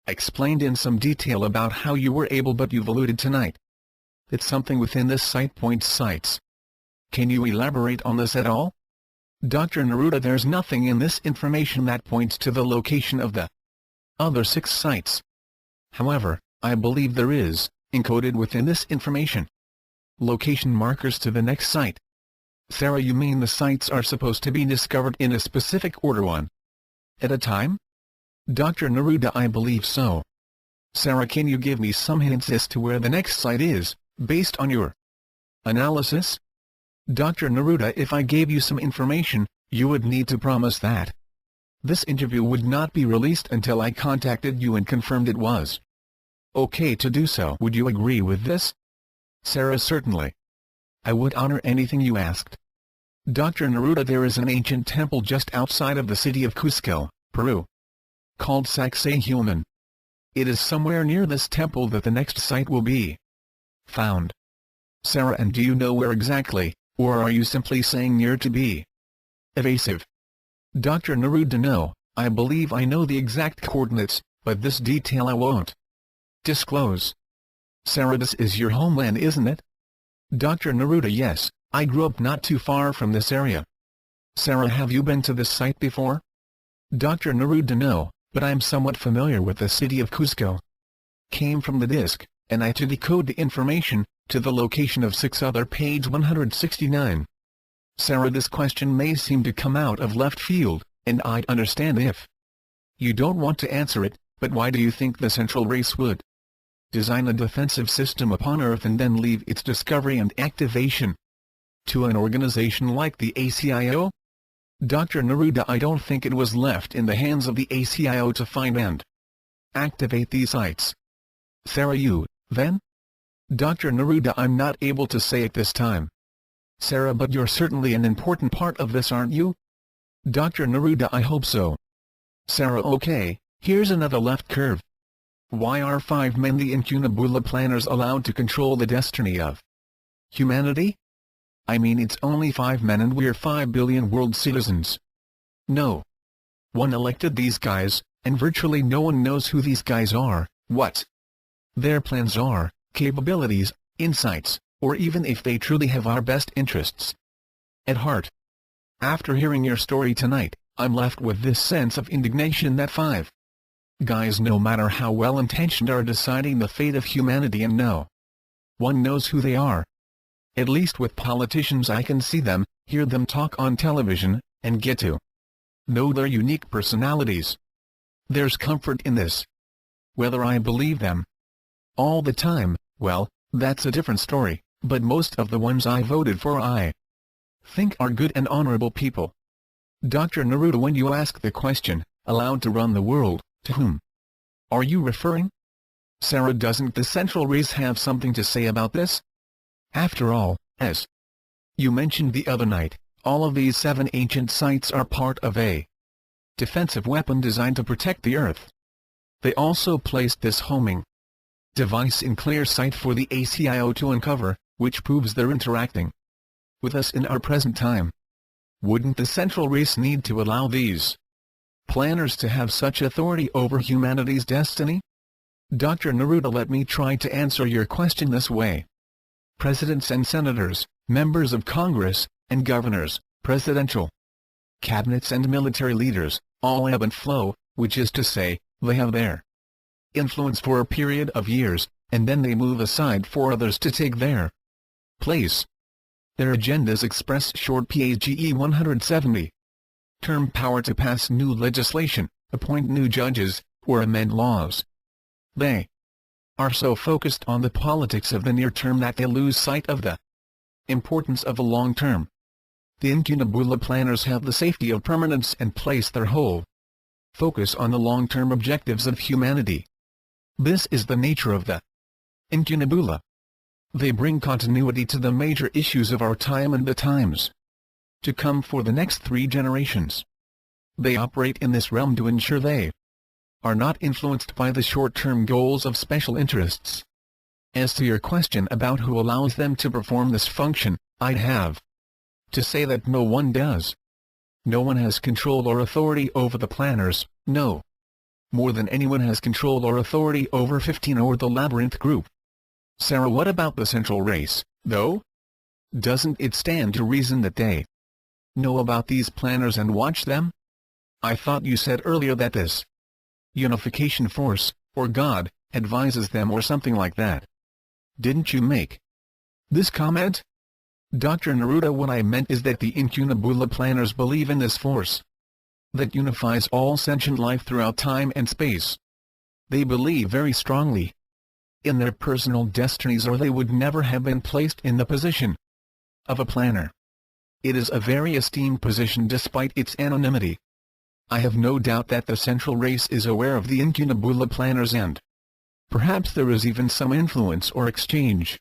explained in some detail about how you were able, but you've alluded tonight that something within this site points sites. Can you elaborate on this at all? Dr. Neruda: there's nothing in this information that points to the location of the other 6 sites. However, I believe there is, encoded within this information, location markers to the next site. Sarah: you mean the sites are supposed to be discovered in a specific order, one at a time? Dr. Neruda: I believe so. Sarah: can you give me some hints as to where the next site is, based on your analysis? Dr. Neruda: if I gave you some information, you would need to promise that this interview would not be released until I contacted you and confirmed it was okay to do so. Would you agree with this? Sarah: certainly. I would honor anything you asked. Dr. Neruda, there is an ancient temple just outside of the city of Cusco, Peru, called Sacsayhuaman. It is somewhere near this temple that the next site will be found. Sarah: and do you know where exactly, or are you simply saying near to be evasive? Dr. Neruda: no, I believe I know the exact coordinates, but this detail I won't disclose. Sarah: this is your homeland, isn't it? Dr. Neruda: yes, I grew up not too far from this area. Sarah: have you been to this site before? Dr. Neruda: no, but I am somewhat familiar with the city of Cusco. Came from the disk, and I to decode the information, to the location of 6 other page 169. Sarah: this question may seem to come out of left field, and I'd understand if you don't want to answer it, but why do you think the Central Race would design a defensive system upon Earth and then leave its discovery and activation to an organization like the ACIO? Dr. Neruda: I don't think it was left in the hands of the ACIO to find and activate these sites. Sarah: you, then? Dr. Neruda: I'm not able to say at this time. Sarah: but you're certainly an important part of this, aren't you? Dr. Neruda: I hope so. Sarah: okay, here's another left curve. Why are 5 men, the Incunabula planners, allowed to control the destiny of humanity? I mean, it's only 5 men and we're 5 billion world citizens. No one elected these guys, and virtually no one knows who these guys are, what their plans are, capabilities, insights, or even if they truly have our best interests at heart. After hearing your story tonight, I'm left with this sense of indignation that 5 guys, no matter how well-intentioned, are deciding the fate of humanity, and no one knows who they are. At least with politicians I can see them, hear them talk on television, and get to know their unique personalities. There's comfort in this. Whether I believe them all the time, well, that's a different story, but most of the ones I voted for I think are good and honorable people. Dr. Neruda: when you ask the question, allowed to run the world, to whom are you referring? Sarah: doesn't the Central Race have something to say about this? After all, as you mentioned the other night, all of these 7 ancient sites are part of a defensive weapon designed to protect the Earth. They also placed this homing device in clear sight for the ACIO to uncover, which proves they're interacting with us in our present time. Wouldn't the Central Race need to allow these planners to have such authority over humanity's destiny? Dr. Neruda: let me try to answer your question this way. Presidents and senators, members of Congress, and governors, presidential cabinets and military leaders, all ebb and flow, which is to say, they have their influence for a period of years, and then they move aside for others to take their place. Their agendas express short page 170. Term power to pass new legislation, appoint new judges, or amend laws. They are so focused on the politics of the near term that they lose sight of the importance of the long term. The Incunabula planners have the safety of permanence and place their whole focus on the long-term objectives of humanity. This is the nature of the Incunabula. They bring continuity to the major issues of our time and the times to come for the next 3 generations. They operate in this realm to ensure they are not influenced by the short-term goals of special interests. As to your question about who allows them to perform this function, I'd have to say that no one does. No one has control or authority over the planners, no more than anyone has control or authority over 15 or the Labyrinth Group. Sarah: what about the Central Race, though? Doesn't it stand to reason that they know about these planners and watch them? I thought you said earlier that this unification force, or God, advises them or something like that. Didn't you make this comment? Dr. Neruda: what I meant is that the Incunabula planners believe in this force that unifies all sentient life throughout time and space. They believe very strongly in their personal destinies, or they would never have been placed in the position of a planner. It is a very esteemed position despite its anonymity. I have no doubt that the Central Race is aware of the Incunabula planners and Perhaps there is even some influence or exchange.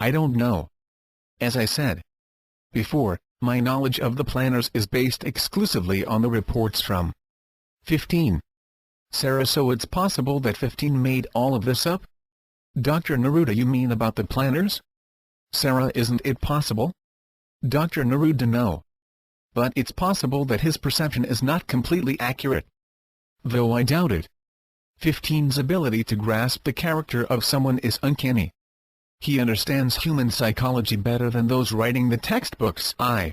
I don't know. As I said before, my knowledge of the planners is based exclusively on the reports from 15. Sarah, so it's possible that 15 made all of this up? Dr. Neruda, you mean about the planners? Sarah, isn't it possible? Dr. Neruda, no. But it's possible that his perception is not completely accurate. Though I doubt it. 15's ability to grasp the character of someone is uncanny. He understands human psychology better than those writing the textbooks. I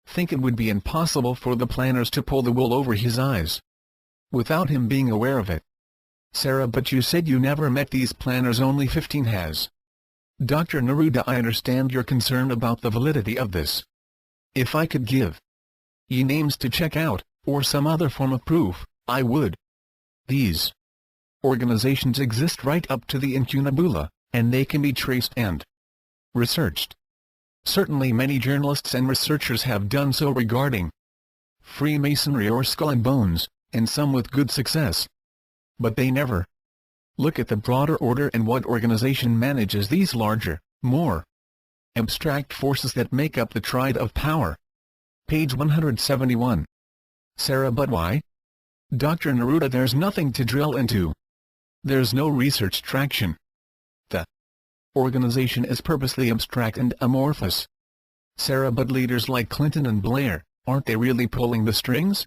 think it would be impossible for the planners to pull the wool over his eyes without him being aware of it. Sarah, but you said you never met these planners, only 15 has. Dr. Neruda, I understand your concern about the validity of this. If I could give ye names to check out, or some other form of proof, I would. These organizations exist right up to the incunabula, and they can be traced and researched. Certainly many journalists and researchers have done so regarding Freemasonry or Skull and Bones, and some with good success. But they never look at the broader order and what organization manages these larger, more abstract forces that make up the triad of power. Page 171. Sarah, but why? Dr. Neruda, there's nothing to drill into. There's no research traction. The organization is purposely abstract and amorphous. Sarah, but leaders like Clinton and Blair, aren't they really pulling the strings?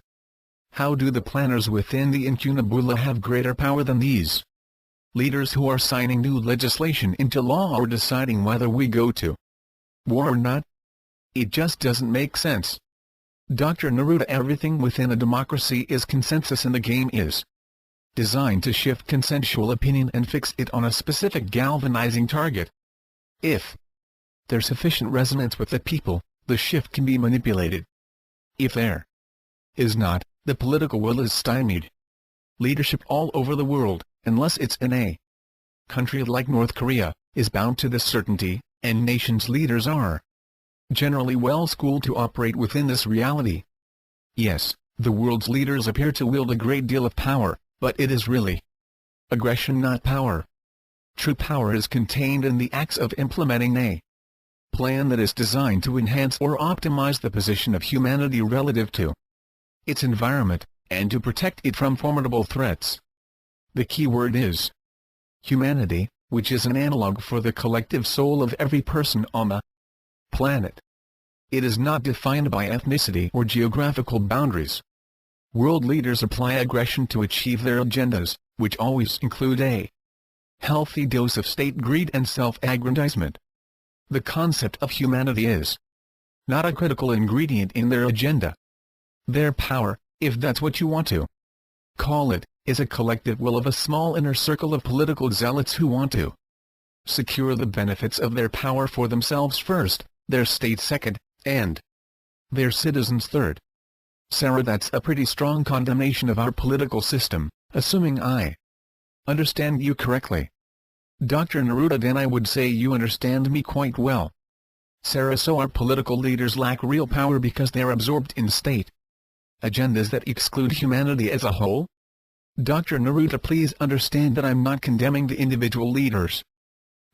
How do the planners within the incunabula have greater power than these leaders who are signing new legislation into law or deciding whether we go to war or not? It just doesn't make sense. Dr. Neruda, everything within a democracy is consensus, and the game is designed to shift consensual opinion and fix it on a specific galvanizing target. If there's sufficient resonance with the people, the shift can be manipulated. If there is not, the political will is stymied. Leadership all over the world, unless it's in a country like North Korea, is bound to this certainty, and nations' leaders are generally well schooled to operate within this reality. Yes, the world's leaders appear to wield a great deal of power, but it is really aggression, not power. True power is contained in the acts of implementing a plan that is designed to enhance or optimize the position of humanity relative to its environment, and to protect it from formidable threats. The key word is humanity, which is an analog for the collective soul of every person on the planet. It is not defined by ethnicity or geographical boundaries. World leaders apply aggression to achieve their agendas, which always include a healthy dose of state greed and self-aggrandizement. The concept of humanity is not a critical ingredient in their agenda. Their power, if that's what you want to call it, is a collective will of a small inner circle of political zealots who want to secure the benefits of their power for themselves first, their state second, and their citizens third. Sarah, that's a pretty strong condemnation of our political system, assuming I understand you correctly. Dr. Neruda, then I would say you understand me quite well. Sarah, so our political leaders lack real power because they are absorbed in state agendas that exclude humanity as a whole? Dr. Neruda, please understand that I'm not condemning the individual leaders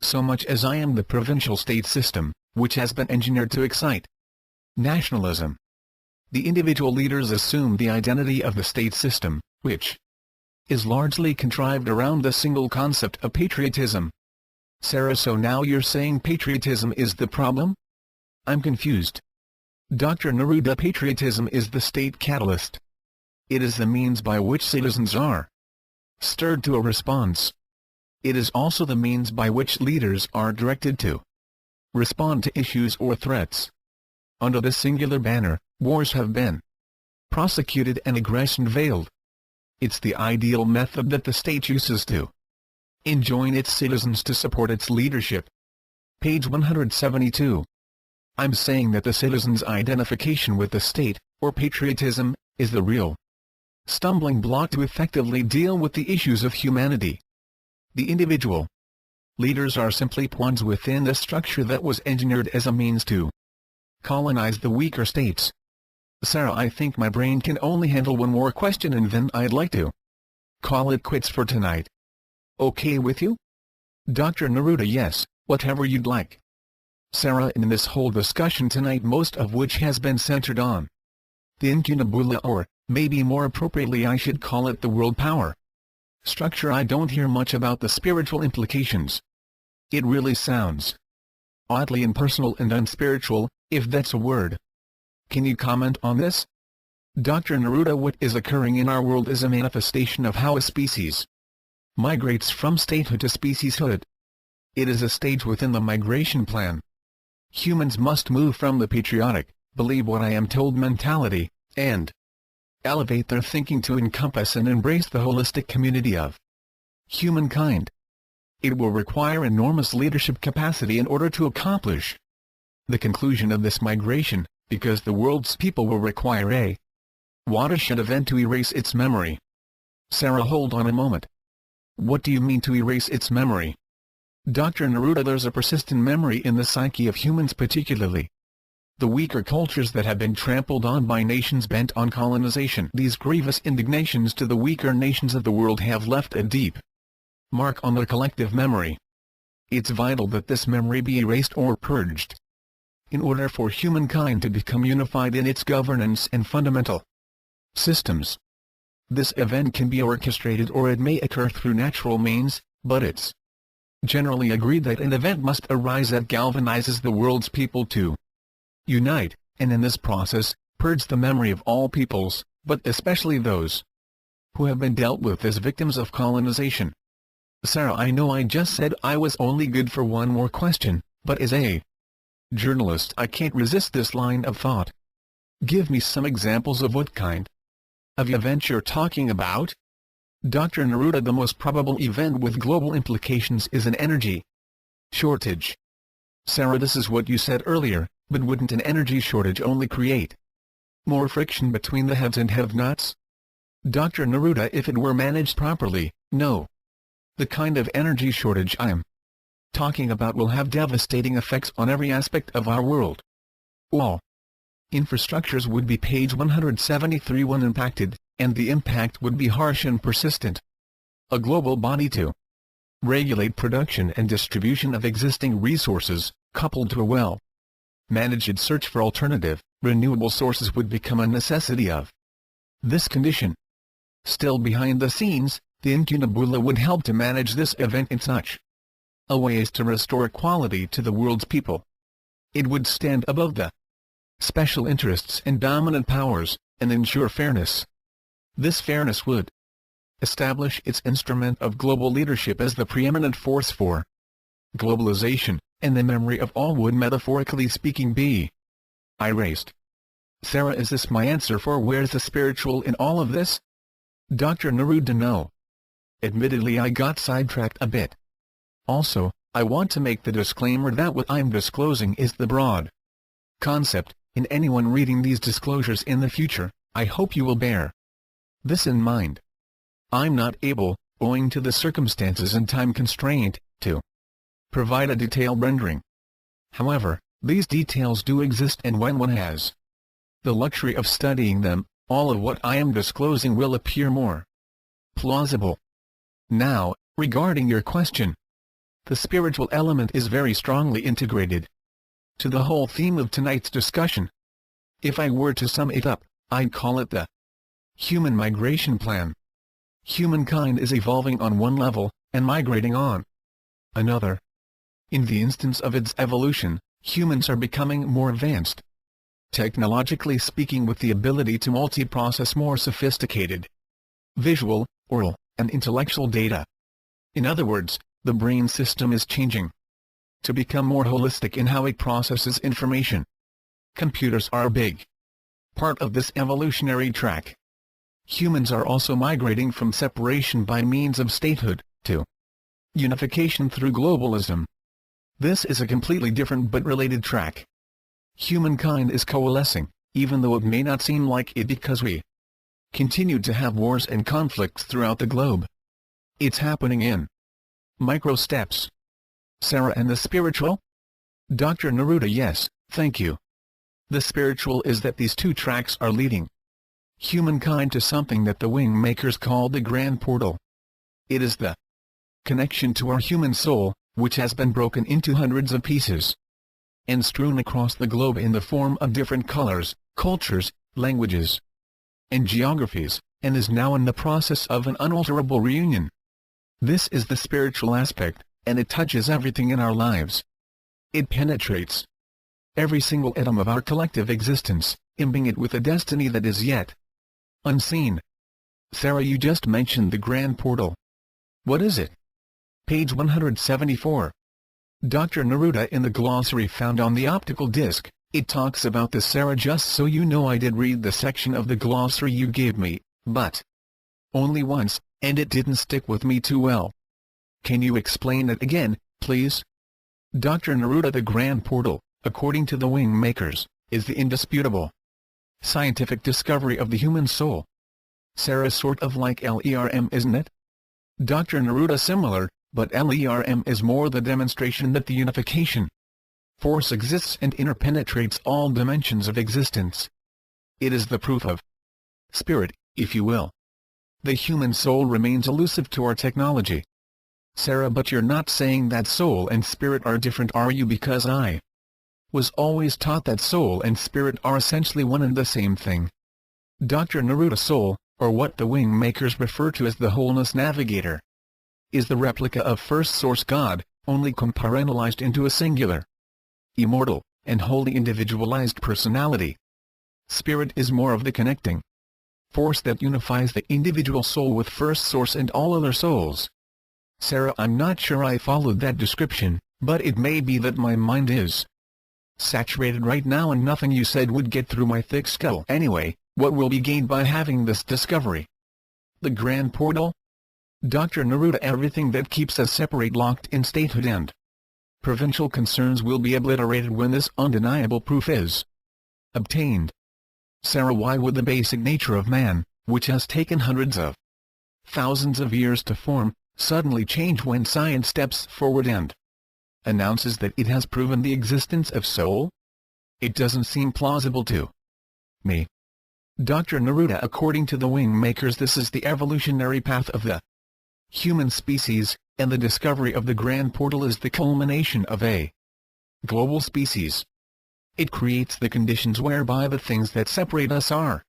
so much as I am the provincial state system, which has been engineered to excite nationalism. The individual leaders assume the identity of the state system, which is largely contrived around the single concept of patriotism. Sarah, so now you're saying patriotism is the problem? I'm confused. Dr. Neruda, patriotism is the state catalyst. It is the means by which citizens are stirred to a response. It is also the means by which leaders are directed to respond to issues or threats. Under this singular banner, wars have been prosecuted and aggression veiled. It's the ideal method that the state uses to enjoin its citizens to support its leadership. Page 172. I'm saying that the citizens' identification with the state, or patriotism, is the real stumbling block to effectively deal with the issues of humanity. The individual leaders are simply pawns within the structure that was engineered as a means to colonize the weaker states. Sarah, I think my brain can only handle one more question, and then I'd like to call it quits for tonight. Okay with you? Dr. Neruda yes, whatever you'd like. Sarah, in this whole discussion tonight, most of which has been centered on the incunabula, or, maybe more appropriately I should call it the world power structure, I don't hear much about the spiritual implications. It really sounds oddly impersonal and unspiritual, if that's a word. Can you comment on this? Dr. Neruda, what is occurring in our world is a manifestation of how a species migrates from statehood to specieshood. It is a stage within the migration plan. Humans must move from the patriotic, believe what I am told mentality, and elevate their thinking to encompass and embrace the holistic community of humankind. It will require enormous leadership capacity in order to accomplish the conclusion of this migration, because the world's people will require a watershed event to erase its memory. Sarah, hold on a moment. What do you mean to erase its memory? Dr. Neruda, there's a persistent memory in the psyche of humans, particularly the weaker cultures that have been trampled on by nations bent on colonization. These grievous indignations to the weaker nations of the world have left a deep mark on their collective memory. It's vital that this memory be erased or purged, in order for humankind to become unified in its governance and fundamental systems. This event can be orchestrated or it may occur through natural means, but it's generally agreed that an event must arise that galvanizes the world's people to unite, and in this process, purge the memory of all peoples, but especially those who have been dealt with as victims of colonization. Sarah, I know I just said I was only good for one more question, but as a journalist I can't resist this line of thought. Give me some examples of what kind of event you're talking about. Dr. Neruda, the most probable event with global implications is an energy shortage. Sarah, this is what you said earlier, but wouldn't an energy shortage only create more friction between the haves and have-nots? Dr. Neruda, if it were managed properly, no. The kind of energy shortage I'm talking about will have devastating effects on every aspect of our world. All infrastructures would be page 173 when impacted, and the impact would be harsh and persistent. A global body to regulate production and distribution of existing resources, coupled to a well-managed search for alternative, renewable sources would become a necessity of this condition. Still behind the scenes, the incunabula would help to manage this event in such a way as to restore equality to the world's people. It would stand above the special interests and dominant powers, and ensure fairness. This fairness would establish its instrument of global leadership as the preeminent force for globalization, and the memory of all would, metaphorically speaking, be erased. Sarah, is this my answer for where's the spiritual in all of this? Dr. Neruda, no. Admittedly, I got sidetracked a bit. Also, I want to make the disclaimer that what I'm disclosing is the broad concept. In anyone reading these disclosures in the future, I hope you will bear this in mind. I'm not able, owing to the circumstances and time constraint, to provide a detailed rendering. However, these details do exist, and when one has the luxury of studying them, all of what I am disclosing will appear more plausible. Now, regarding your question, the spiritual element is very strongly integrated to the whole theme of tonight's discussion. If I were to sum it up, I'd call it the human migration plan. Humankind is evolving on one level, and migrating on another. In the instance of its evolution, humans are becoming more advanced, technologically speaking, with the ability to multi-process more sophisticated visual, oral, and intellectual data. In other words, the brain system is changing to become more holistic in how it processes information. Computers are a big part of this evolutionary track. Humans are also migrating from separation by means of statehood to unification through globalism. This is a completely different but related track. Humankind is coalescing, even though it may not seem like it, because we continue to have wars and conflicts throughout the globe. It's happening in micro steps. Sarah, and the spiritual? Dr. Neruda, yes, thank you. The spiritual is that these two tracks are leading humankind to something that the wing makers call the grand portal. It is the connection to our human soul, which has been broken into hundreds of pieces and strewn across the globe in the form of different colors, cultures, languages, and geographies, and is now in the process of an unalterable reunion. This is the spiritual aspect, and it touches everything in our lives. It penetrates every single atom of our collective existence, imbuing it with a destiny that is yet unseen. Sarah, you just mentioned the Grand Portal. What is it? Page 174. Dr. Neruda in the glossary found on the optical disc, it talks about this. Sarah, just so you know, I did read the section of the glossary you gave me, but only once, and it didn't stick with me too well. Can you explain it again, please? Dr. Neruda, the Grand Portal, according to the wing makers, is the indisputable scientific discovery of the human soul. Sarah, sort of like LERM, isn't it? Dr. Neruda, similar, but LERM is more the demonstration that the unification force exists and interpenetrates all dimensions of existence. It is the proof of spirit, if you will. The human soul remains elusive to our technology. Sarah, but you're not saying that soul and spirit are different, are you? Because I was always taught that soul and spirit are essentially one and the same thing. Dr. Neruda, soul, or what the wing makers refer to as the wholeness navigator, is the replica of first source God, only compartmentalized into a singular, immortal, and wholly individualized personality. Spirit is more of the connecting force that unifies the individual soul with first source and all other souls. Sarah, I'm not sure I followed that description, but it may be that my mind is saturated right now and nothing you said would get through my thick skull. Anyway, what will be gained by having this discovery? The Grand Portal? Dr. Neruda, everything that keeps us separate, locked in statehood and provincial concerns will be obliterated when this undeniable proof is obtained. Sarah, why would the basic nature of man, which has taken hundreds of thousands of years to form, suddenly change when science steps forward and announces that it has proven the existence of soul? It doesn't seem plausible to me. Dr. Neruda, according to the wing makers, this is the evolutionary path of the human species, and the discovery of the Grand Portal is the culmination of a global species. It creates the conditions whereby the things that separate us are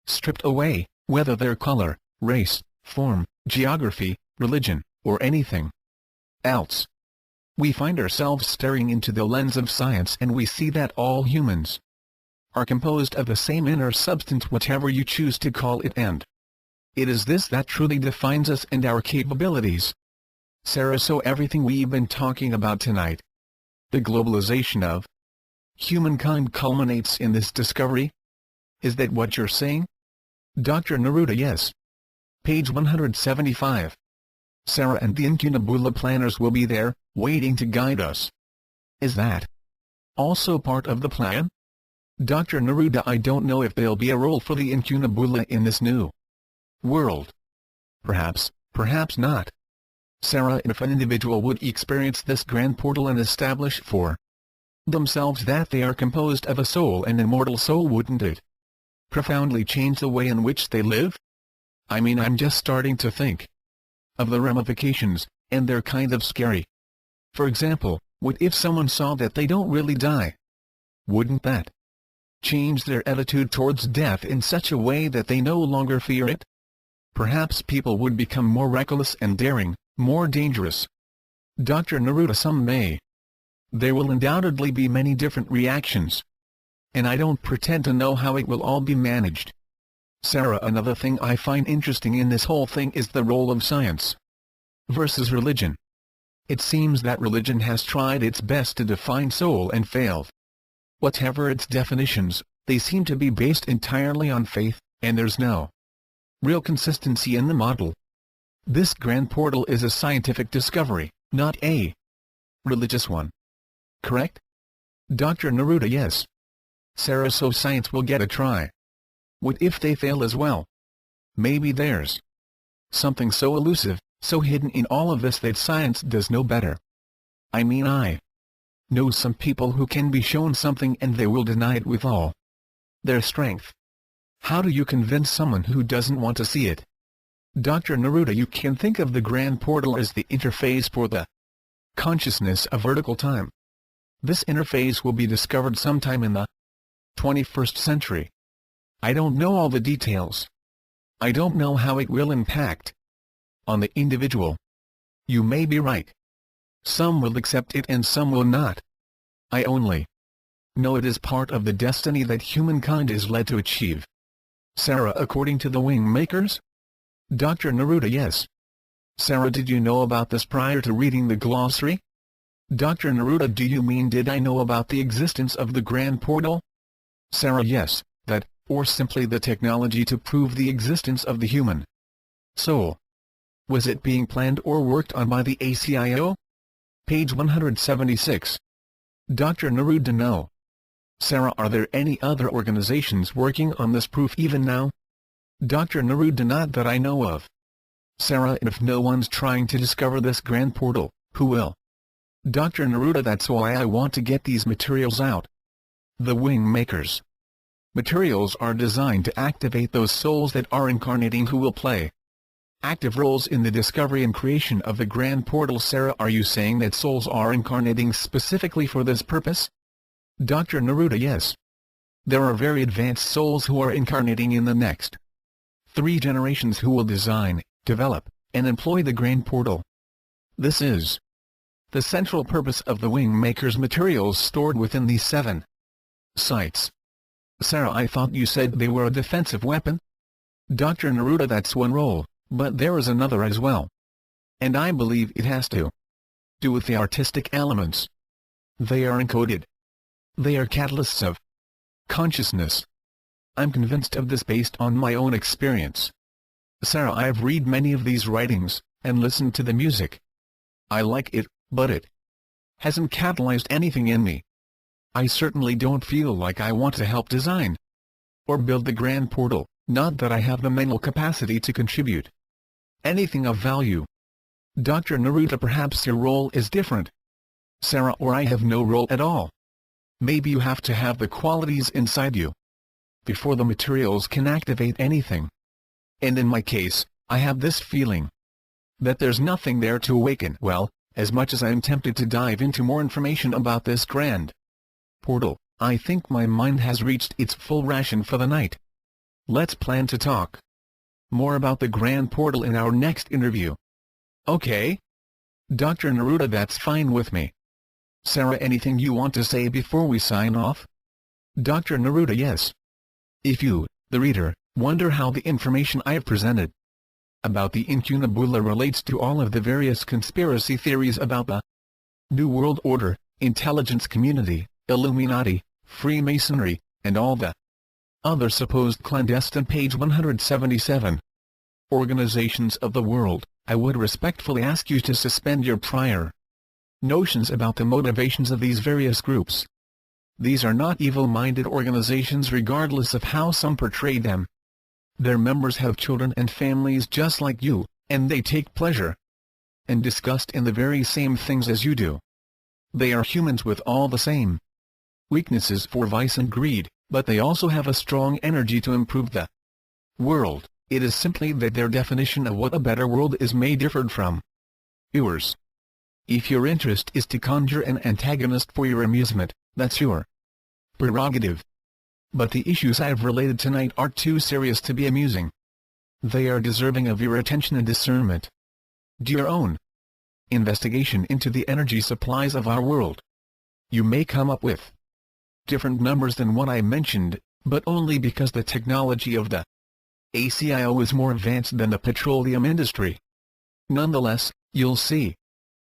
stripped away, whether they're color, race, form, geography, religion, or anything else. We find ourselves staring into the lens of science and we see that all humans are composed of the same inner substance, whatever you choose to call it, and it is this that truly defines us and our capabilities. Sarah, so everything we've been talking about tonight, the globalization of humankind, culminates in this discovery? Is that what you're saying? Dr. Neruda, yes. Page 175. Sarah, and the Incunabula planners will be there, waiting to guide us. Is that also part of the plan? Dr. Neruda, I don't know if there'll be a role for the Incunabula in this new world. Perhaps, perhaps not. Sarah, if an individual would experience this Grand Portal and establish for themselves that they are composed of a soul, an immortal soul, wouldn't it profoundly change the way in which they live? I mean, I'm just starting to think of the ramifications, and they're kind of scary. For example, what if someone saw that they don't really die? Wouldn't that change their attitude towards death in such a way that they no longer fear it? Perhaps people would become more reckless and daring, more dangerous. Dr. Neruda, someday there will undoubtedly be many different reactions, and I don't pretend to know how it will all be managed. Sarah, another thing I find interesting in this whole thing is the role of science versus religion. It seems that religion has tried its best to define soul and failed. Whatever its definitions, they seem to be based entirely on faith, and there's no real consistency in the model. This Grand Portal is a scientific discovery, not a religious one. Correct? Dr. Neruda, yes. Sarah, so science will get a try. What if they fail as well? Maybe there's something so elusive, so hidden in all of this that science does know better. I mean, I know some people who can be shown something and they will deny it with all their strength. How do you convince someone who doesn't want to see it? Dr. Neruda, you can think of the grand portal as the interface for the consciousness of vertical time. This interface will be discovered sometime in the 21st century. I don't know all the details. I don't know how it will impact on the individual. You may be right. Some will accept it and some will not. I only know it is part of the destiny that humankind is led to achieve. Sarah, according to the wing makers? Dr. Neruda, yes. Sarah, did you know about this prior to reading the glossary? Dr. Neruda, do you mean did I know about the existence of the grand portal? Sarah, yes, that, or simply the technology to prove the existence of the human soul. Was it being planned or worked on by the ACIO? Page 176. Dr. Neruda, no. Sarah, are there any other organizations working on this proof even now? Dr. Neruda, not that I know of. Sarah, if no one's trying to discover this grand portal, who will? Dr. Neruda, that's why I want to get these materials out. The wing makers materials are designed to activate those souls that are incarnating who will play active roles in the discovery and creation of the grand portal. Sarah, are you saying that souls are incarnating specifically for this purpose? Dr. Neruda, yes. There are very advanced souls who are incarnating in the next 3 generations who will design, develop, and employ the grand portal. This is the central purpose of the wing makers' materials stored within these 7 sites. Sarah, I thought you said they were a defensive weapon? Dr. Neruda, that's one role, but there is another as well. And I believe it has to do with the artistic elements. They are encoded. They are catalysts of consciousness. I'm convinced of this based on my own experience. Sarah, I've read many of these writings, and listened to the music. I like it, but it hasn't catalyzed anything in me. I certainly don't feel like I want to help design or build the grand portal, not that I have the mental capacity to contribute anything of value. Dr. Neruda, perhaps your role is different. Sarah, or I have no role at all. Maybe you have to have the qualities inside you before the materials can activate anything. And in my case, I have this feeling that there's nothing there to awaken. Well, as much as I'm tempted to dive into more information about this grand portal, I think my mind has reached its full ration for the night. Let's plan to talk more about the grand portal in our next interview. Okay? Dr. Neruda, that's fine with me. Sarah, anything you want to say before we sign off? Dr. Neruda, yes. If you, the reader, wonder how the information I have presented about the incunabula relates to all of the various conspiracy theories about the New World Order, intelligence community, Illuminati, Freemasonry, and all the other supposed clandestine, page 177, organizations of the world, I would respectfully ask you to suspend your prior notions about the motivations of these various groups. These are not evil-minded organizations regardless of how some portray them. Their members have children and families just like you, and they take pleasure and disgust in the very same things as you do. They are humans with all the same weaknesses for vice and greed, but they also have a strong energy to improve the world. It is simply that their definition of what a better world is may differ from yours. If your interest is to conjure an antagonist for your amusement, that's your prerogative. But the issues I have related tonight are too serious to be amusing. They are deserving of your attention and discernment. Do your own investigation into the energy supplies of our world. You may come up with different numbers than what I mentioned, but only because the technology of the ACIO is more advanced than the petroleum industry. Nonetheless, you'll see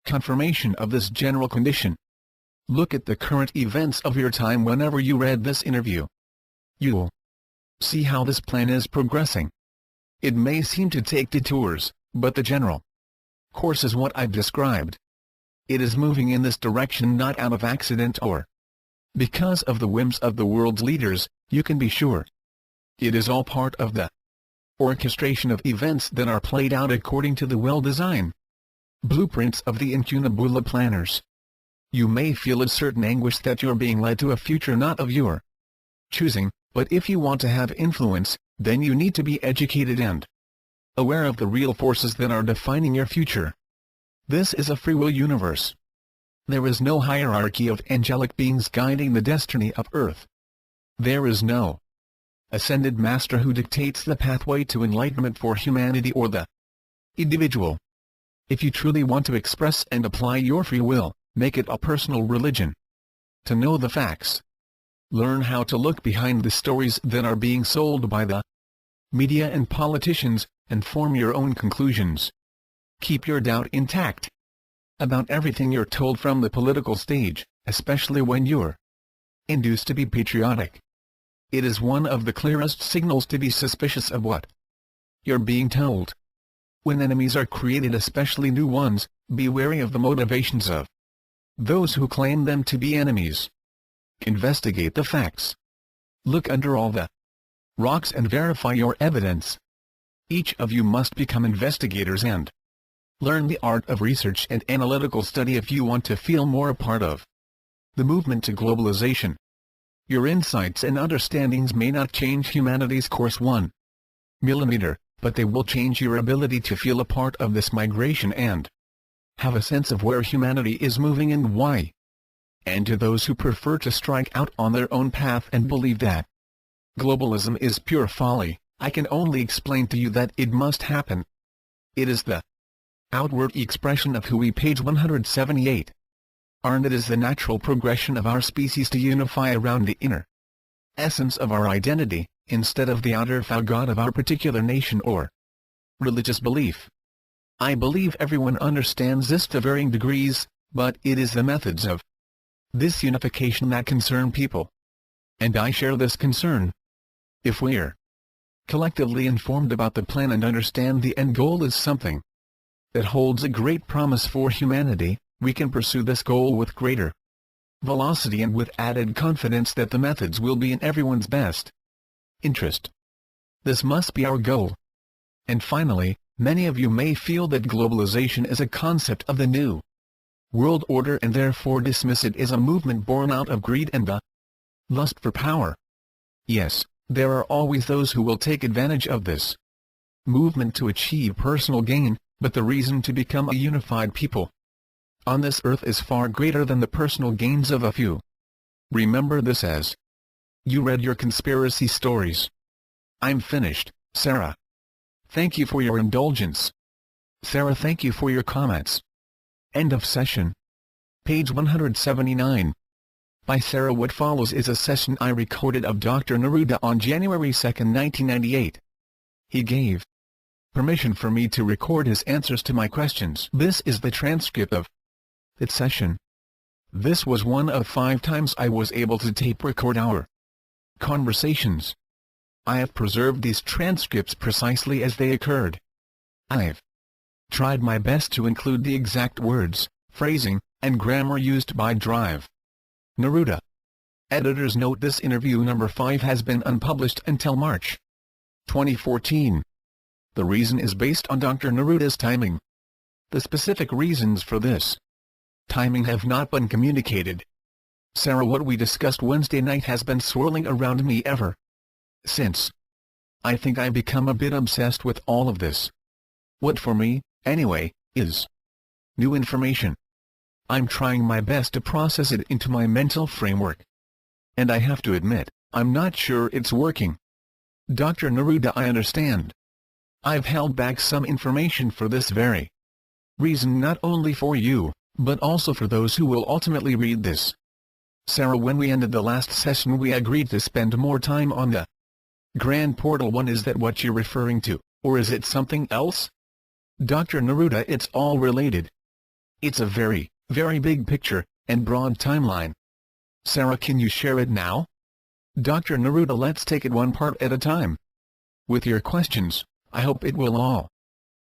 confirmation of this general condition. Look at the current events of your time whenever you read this interview. You'll see how this plan is progressing. It may seem to take detours, but the general course is what I've described. It is moving in this direction not out of accident or because of the whims of the world's leaders, you can be sure. It is all part of the orchestration of events that are played out according to the well-designed blueprints of the incunabula planners. You may feel a certain anguish that you're being led to a future not of your choosing, but if you want to have influence, then you need to be educated and aware of the real forces that are defining your future. This is a free will universe. There is no hierarchy of angelic beings guiding the destiny of Earth. There is no ascended master who dictates the pathway to enlightenment for humanity or the individual. If you truly want to express and apply your free will, make it a personal religion. To know the facts, learn how to look behind the stories that are being sold by the media and politicians, and form your own conclusions. Keep your doubt intact about everything you're told from the political stage, especially when you're induced to be patriotic. It is one of the clearest signals to be suspicious of what you're being told. When enemies are created, especially new ones, be wary of the motivations of those who claim them to be enemies. Investigate the facts. Look under all the rocks and verify your evidence. Each of you must become investigators and learn the art of research and analytical study if you want to feel more a part of the movement to globalization. Your insights and understandings may not change humanity's course 1 millimeter, but they will change your ability to feel a part of this migration and have a sense of where humanity is moving and why. And to those who prefer to strike out on their own path and believe that globalism is pure folly, I can only explain to you that it must happen. It is the outward expression of who we, page 178. And it is the natural progression of our species to unify around the inner essence of our identity, instead of the outer facade of our particular nation or religious belief. I believe everyone understands this to varying degrees, but it is the methods of this unification that concern people. And I share this concern. If we're collectively informed about the plan and understand the end goal is something that holds a great promise for humanity, we can pursue this goal with greater velocity and with added confidence that the methods will be in everyone's best interest. This must be our goal. And finally, many of you may feel that globalization is a concept of the new world order and therefore dismiss it as a movement born out of greed and the lust for power. Yes, there are always those who will take advantage of this movement to achieve personal gain, but the reason to become a unified people on this earth is far greater than the personal gains of a few. Remember this as you read your conspiracy stories. I'm finished, Sarah. Thank you for your indulgence. Sarah, thank you for your comments. End of session. Page 179. By Sarah. What follows is a session I recorded of Dr. Neruda on January 2, 1998. He gave permission for me to record his answers to my questions. This is the transcript of that session. This was one of 5 times I was able to tape record our conversations. I have preserved these transcripts precisely as they occurred. I've tried my best to include the exact words, phrasing, and grammar used by Drive. Neruda. Editor's note: this interview number 5 has been unpublished until March 2014. The reason is based on Dr. Neruda's timing. The specific reasons for this timing have not been communicated. Sarah, what we discussed Wednesday night has been swirling around me ever since. I think I've become a bit obsessed with all of this. What for me, anyway, is new information. I'm trying my best to process it into my mental framework. And I have to admit, I'm not sure it's working. Dr. Neruda, I understand. I've held back some information for this very reason, not only for you, but also for those who will ultimately read this. Sarah, when we ended the last session we agreed to spend more time on the Grand Portal 1. Is that what you're referring to, or is it something else? Dr. Neruda, it's all related. It's a very, very big picture, and broad timeline. Sarah, can you share it now? Dr. Neruda, let's take it one part at a time. With your questions, I hope it will all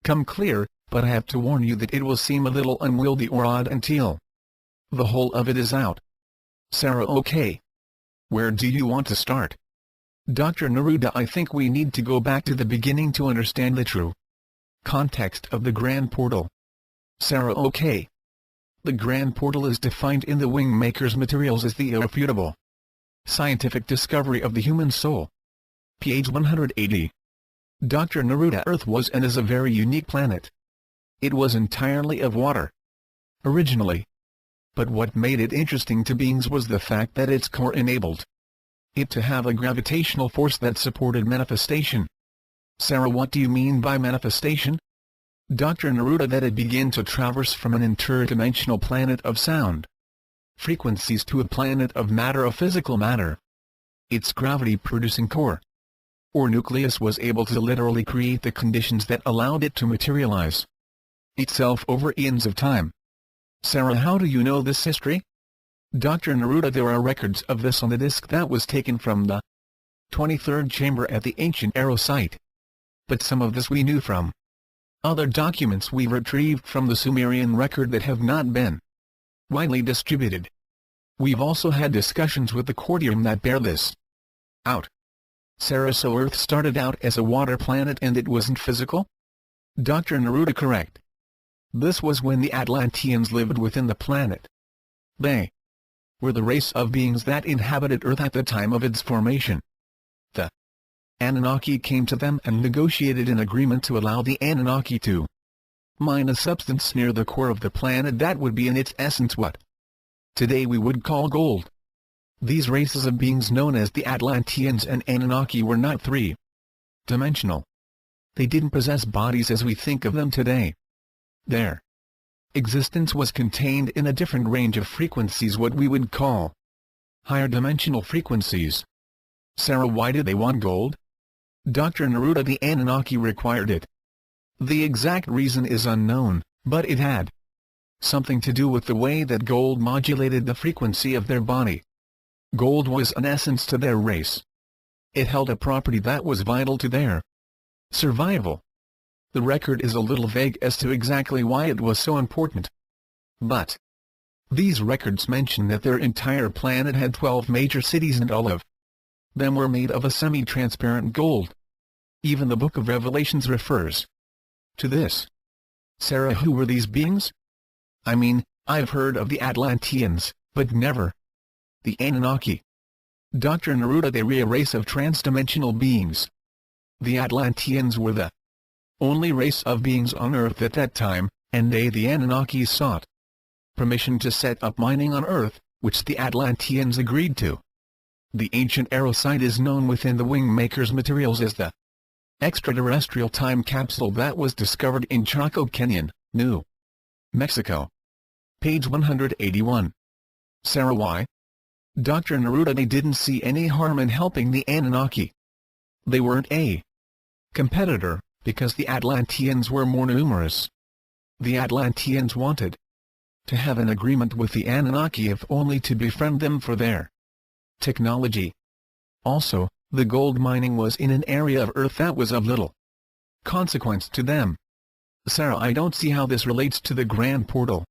come clear, but I have to warn you that it will seem a little unwieldy or odd until the whole of it is out. Sarah, okay. Where do you want to start? Dr. Neruda, I think we need to go back to the beginning to understand the true context of the Grand Portal. Sarah, okay. The Grand Portal is defined in the Wingmaker's materials as the irrefutable scientific discovery of the human soul. Page 180. Dr. Neruda, Earth was and is a very unique planet. It was entirely of water originally. But what made it interesting to beings was the fact that its core enabled it to have a gravitational force that supported manifestation. Sarah, what do you mean by manifestation? Dr. Neruda, that it began to traverse from an interdimensional planet of sound frequencies to a planet of matter, of physical matter. Its gravity-producing core, or nucleus, was able to literally create the conditions that allowed it to materialize itself over eons of time. Sarah, how do you know this history? Dr. Neruda, there are records of this on the disc that was taken from the 23rd chamber at the ancient Arrow site. But some of this we knew from other documents we retrieved from the Sumerian record that have not been widely distributed. We've also had discussions with the Cordium that bear this out. Sarah, so Earth started out as a water planet and it wasn't physical? Dr. Neruda, correct. This was when the Atlanteans lived within the planet. They were the race of beings that inhabited Earth at the time of its formation. The Anunnaki came to them and negotiated an agreement to allow the Anunnaki to mine a substance near the core of the planet that would be in its essence what today we would call gold. These races of beings known as the Atlanteans and Anunnaki were not three-dimensional. They didn't possess bodies as we think of them today. Their existence was contained in a different range of frequencies, what we would call higher dimensional frequencies. Sarah, why did they want gold? Dr. Neruda, the Anunnaki required it. The exact reason is unknown, but it had something to do with the way that gold modulated the frequency of their body. Gold was an essence to their race. It held a property that was vital to their survival. The record is a little vague as to exactly why it was so important. But these records mention that their entire planet had 12 major cities and all of them were made of a semi-transparent gold. Even the Book of Revelations refers to this. Sarah, who were these beings? I mean, I've heard of the Atlanteans, but never the Anunnaki. Dr. Neruda, they were a race of transdimensional beings. The Atlanteans were the only race of beings on Earth at that time, and they, the Anunnaki, sought permission to set up mining on Earth, which the Atlanteans agreed to. The ancient Arrow site is known within the Wingmaker's materials as the extraterrestrial time capsule that was discovered in Chaco Canyon, New Mexico. Page 181. Sarah, why? Dr. Neruda, they didn't see any harm in helping the Anunnaki. They weren't a competitor, because the Atlanteans were more numerous. The Atlanteans wanted to have an agreement with the Anunnaki, if only to befriend them for their technology. Also, the gold mining was in an area of Earth that was of little consequence to them. Sarah, I don't see how this relates to the Grand Portal.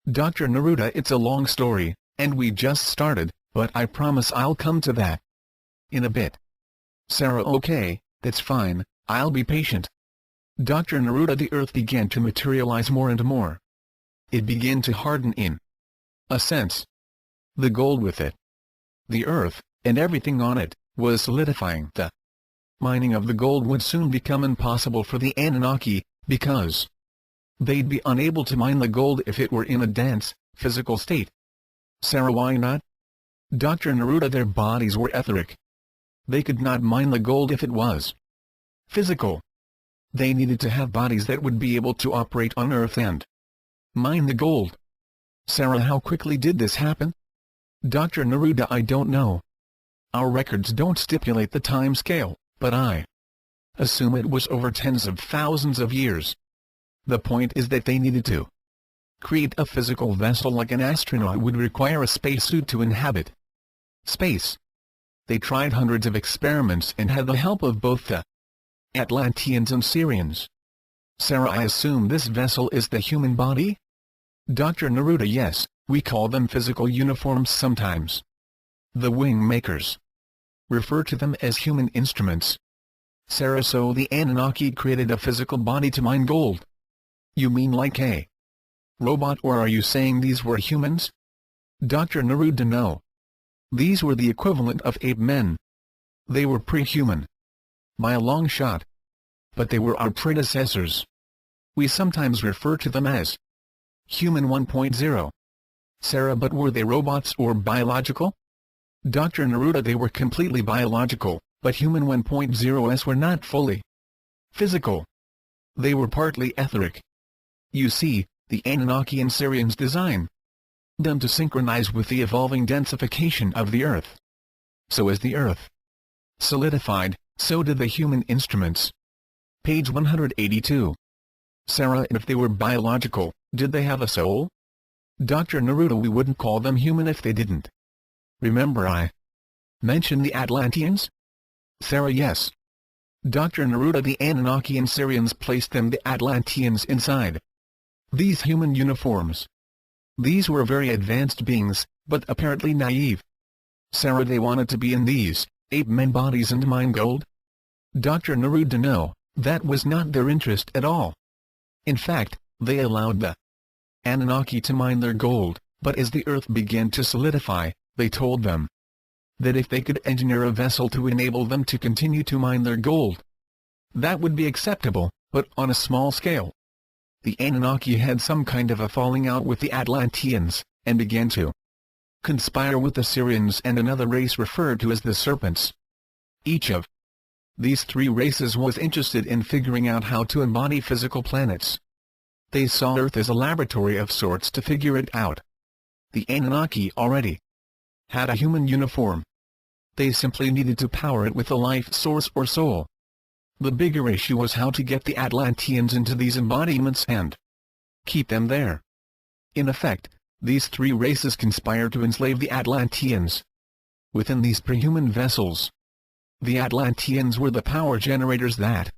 Dr. Neruda, it's a long story, and we just started, but I promise I'll come to that in a bit. Sarah, okay, that's fine, I'll be patient. Dr. Neruda, the Earth began to materialize more and more. It began to harden in a sense. The gold with it, the Earth, and everything on it, was solidifying. The mining of the gold would soon become impossible for the Anunnaki, because they'd be unable to mine the gold if it were in a dense, physical state. Sarah, why not? Dr. Neruda, their bodies were etheric. They could not mine the gold if it was physical. They needed to have bodies that would be able to operate on Earth and mine the gold. Sarah, how quickly did this happen? Dr. Neruda, I don't know. Our records don't stipulate the time scale, but I assume it was over tens of thousands of years. The point is that they needed to create a physical vessel like an astronaut would require a spacesuit to inhabit space. They tried hundreds of experiments and had the help of both the Atlanteans and Syrians. Sarah, I assume this vessel is the human body? Dr. Neruda, yes, we call them physical uniforms sometimes. The Wingmakers refer to them as human instruments. Sarah, so the Anunnaki created a physical body to mine gold. You mean like a robot, or are you saying these were humans? Dr. Neruda, no. These were the equivalent of ape men. They were pre-human by a long shot. but they were our predecessors. We sometimes refer to them as Human 1.0. Sarah, but were they robots or biological? Dr. Neruda, they were completely biological, but Human 1.0s were not fully physical. They were partly etheric. You see, the Anunnaki and Sirians design them to synchronize with the evolving densification of the Earth. So as the Earth solidified, so did the human instruments. Page 182. Sarah, if they were biological, did they have a soul? Dr. Neruda, we wouldn't call them human if they didn't. Remember I mentioned the Atlanteans? Sarah, yes. Dr. Neruda, the Anunnaki and Sirians placed them, the Atlanteans, inside these human uniforms. These were very advanced beings, but apparently naive. Sarah, they wanted to be in these ape-men bodies and mine gold? Dr. Neruda, no, that was not their interest at all. In fact, they allowed the Anunnaki to mine their gold, but as the Earth began to solidify, they told them that if they could engineer a vessel to enable them to continue to mine their gold, that would be acceptable, but on a small scale. The Anunnaki had some kind of a falling out with the Atlanteans, and began to conspire with the Sirians and another race referred to as the Serpents. Each of these three races was interested in figuring out how to embody physical planets. They saw Earth as a laboratory of sorts to figure it out. The Anunnaki already had a human uniform. They simply needed to power it with a life source or soul. The bigger issue was how to get the Atlanteans into these embodiments and keep them there. In effect, these three races conspired to enslave the Atlanteans within these prehuman vessels. The Atlanteans were the power generators that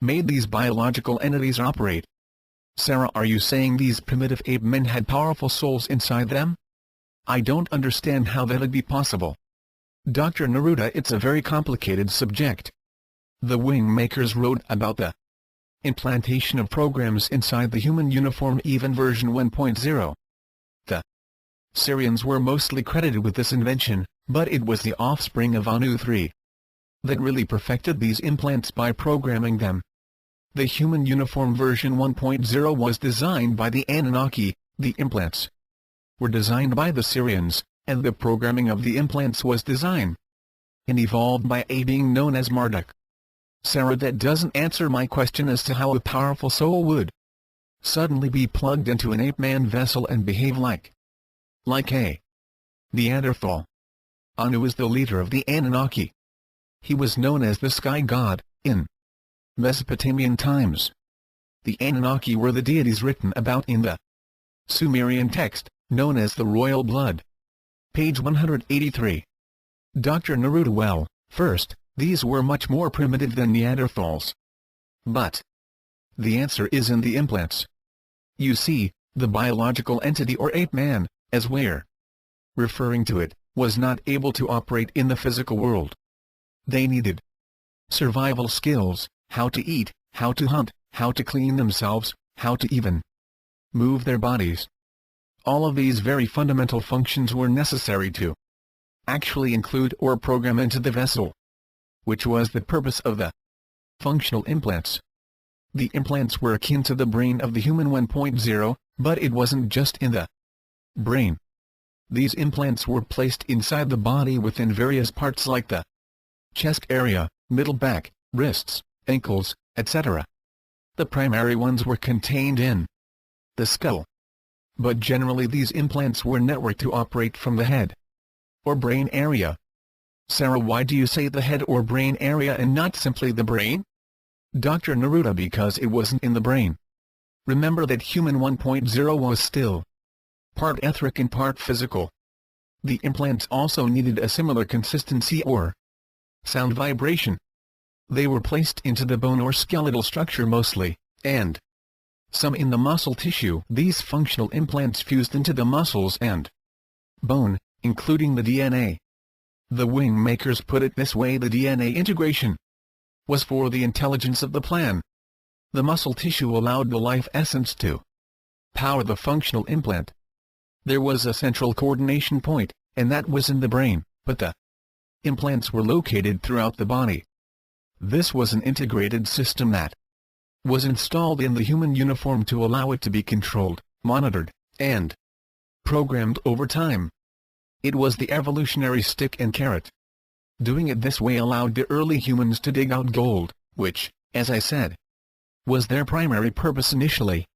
made these biological entities operate. Sarah, are you saying these primitive ape men had powerful souls inside them? I don't understand how that'd be possible. Dr. Neruda, it's a very complicated subject. The wing makers wrote about the implantation of programs inside the human uniform, even version 1.0. The Sirians were mostly credited with this invention, but it was the offspring of Anu 3 that really perfected these implants by programming them. The human uniform version 1.0 was designed by the Anunnaki, the implants were designed by the Sirians, and the programming of the implants was designed and evolved by a being known as Marduk. Sarah, that doesn't answer my question as to how a powerful soul would suddenly be plugged into an ape-man vessel and behave like a Neanderthal. Anu is the leader of the Anunnaki. He was known as the sky god in Mesopotamian times. The Anunnaki were the deities written about in the Sumerian text, known as the royal blood. Page 183. Dr. Neruda, well, first, these were much more primitive than Neanderthals. But the answer is in the implants. You see, the biological entity or ape-man, as we're referring to it, was not able to operate in the physical world. They needed survival skills, how to eat, how to hunt, how to clean themselves, how to even move their bodies. All of these very fundamental functions were necessary to actually include or program into the vessel, which was the purpose of the functional implants. The implants were akin to the brain of the human 1.0, but it wasn't just in the brain. These implants were placed inside the body within various parts like the chest area, middle back, wrists, ankles, etc. The primary ones were contained in the skull. But generally these implants were networked to operate from the head or brain area. Sarah, why do you say the head or brain area and not simply the brain? Dr. Neruda, because it wasn't in the brain. Remember that human 1.0 was still part etheric and part physical. The implants also needed a similar consistency or sound vibration. They were placed into the bone or skeletal structure mostly, and some in the muscle tissue. These functional implants fused into the muscles and bone, including the DNA. The wing makers put it this way: the DNA integration was for the intelligence of the plan. The muscle tissue allowed the life essence to power the functional implant. There was a central coordination point, and that was in the brain, but the implants were located throughout the body. This was an integrated system that was installed in the human uniform to allow it to be controlled, monitored, and programmed over time. It was the evolutionary stick and carrot. Doing it this way allowed the early humans to dig out gold, which, as I said, was their primary purpose initially.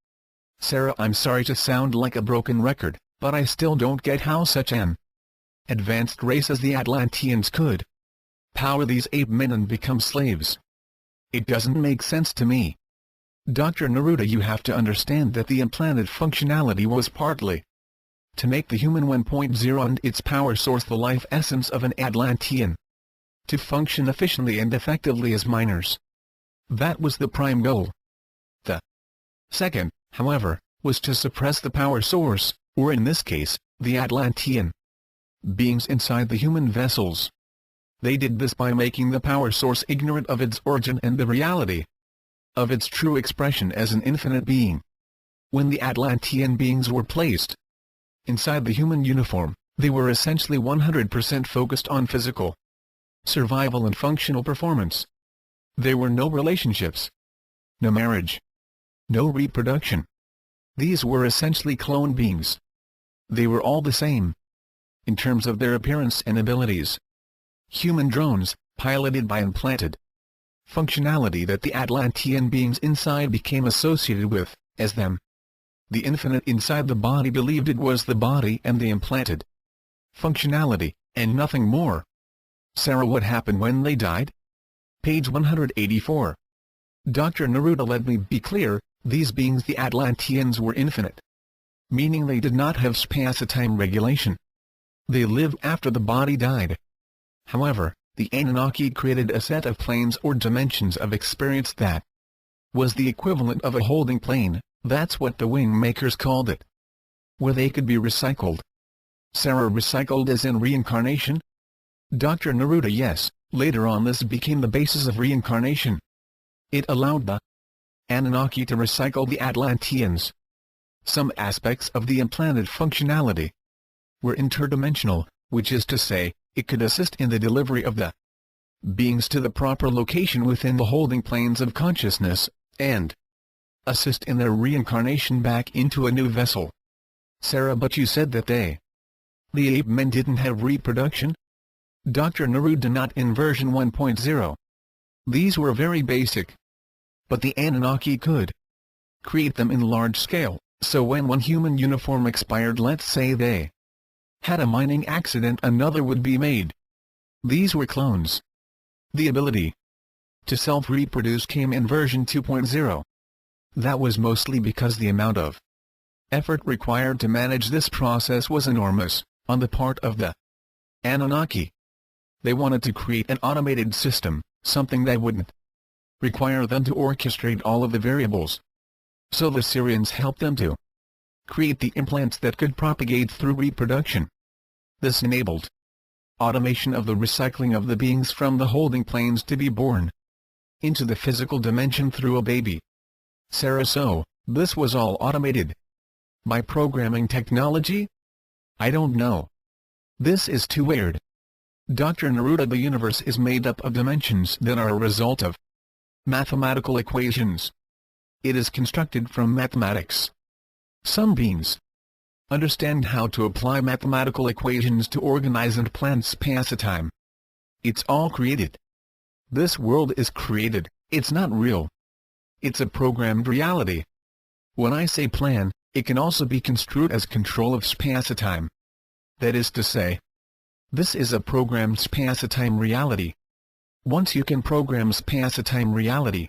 Sarah, I'm sorry to sound like a broken record, but I still don't get how such an advanced race as the Atlanteans could power these ape men and become slaves. It doesn't make sense to me. Dr. Neruda, you have to understand that the implanted functionality was partly to make the human 1.0 and its power source the life essence of an Atlantean to function efficiently and effectively as miners. That was the prime goal. The second, however, was to suppress the power source, or in this case, the Atlantean beings inside the human vessels. They did this by making the power source ignorant of its origin and the reality of its true expression as an infinite being. When the Atlantean beings were placed inside the human uniform, they were essentially 100% focused on physical survival and functional performance. There were no relationships, no marriage, no reproduction. These were essentially clone beings. They were all the same in terms of their appearance and abilities. Human drones, piloted by implanted functionality that the Atlantean beings inside became associated with, as them. The infinite inside the body believed it was the body and the implanted functionality, and nothing more. Sarah, what happened when they died? Page 184. Dr. Neruda, let me be clear, these beings, the Atlanteans, were infinite, meaning they did not have space-time regulation. They lived after the body died. However, the Anunnaki created a set of planes or dimensions of experience that was the equivalent of a holding plane. That's what the wing makers called it, where they could be recycled. Sarah, recycled as in reincarnation? Dr. Neruda, yes, later on this became the basis of reincarnation. It allowed the Anunnaki to recycle the Atlanteans. Some aspects of the implanted functionality were interdimensional, which is to say, it could assist in the delivery of the beings to the proper location within the holding planes of consciousness, and assist in their reincarnation back into a new vessel. Sarah, but you said that the ape men didn't have reproduction? Dr. Neruda, not in version 1.0. These were very basic. But the Anunnaki could create them in large scale, so when one human uniform expired, let's say they had a mining accident, another would be made. These were clones. The ability to self-reproduce came in version 2.0. That was mostly because the amount of effort required to manage this process was enormous, on the part of the Anunnaki. They wanted to create an automated system, something that wouldn't require them to orchestrate all of the variables. So the Syrians helped them to create the implants that could propagate through reproduction. This enabled automation of the recycling of the beings from the holding planes to be born into the physical dimension through a baby. Sarah, so this was all automated by programming technology? I don't know. This is too weird. Dr. Neruda, the universe is made up of dimensions that are a result of mathematical equations. It is constructed from mathematics. Some beings understand how to apply mathematical equations to organize and plan space-time. It's all created. This world is created, it's not real. It's a programmed reality. When I say plan, it can also be construed as control of space-time. That is to say, this is a programmed space-time reality. Once you can program space-time reality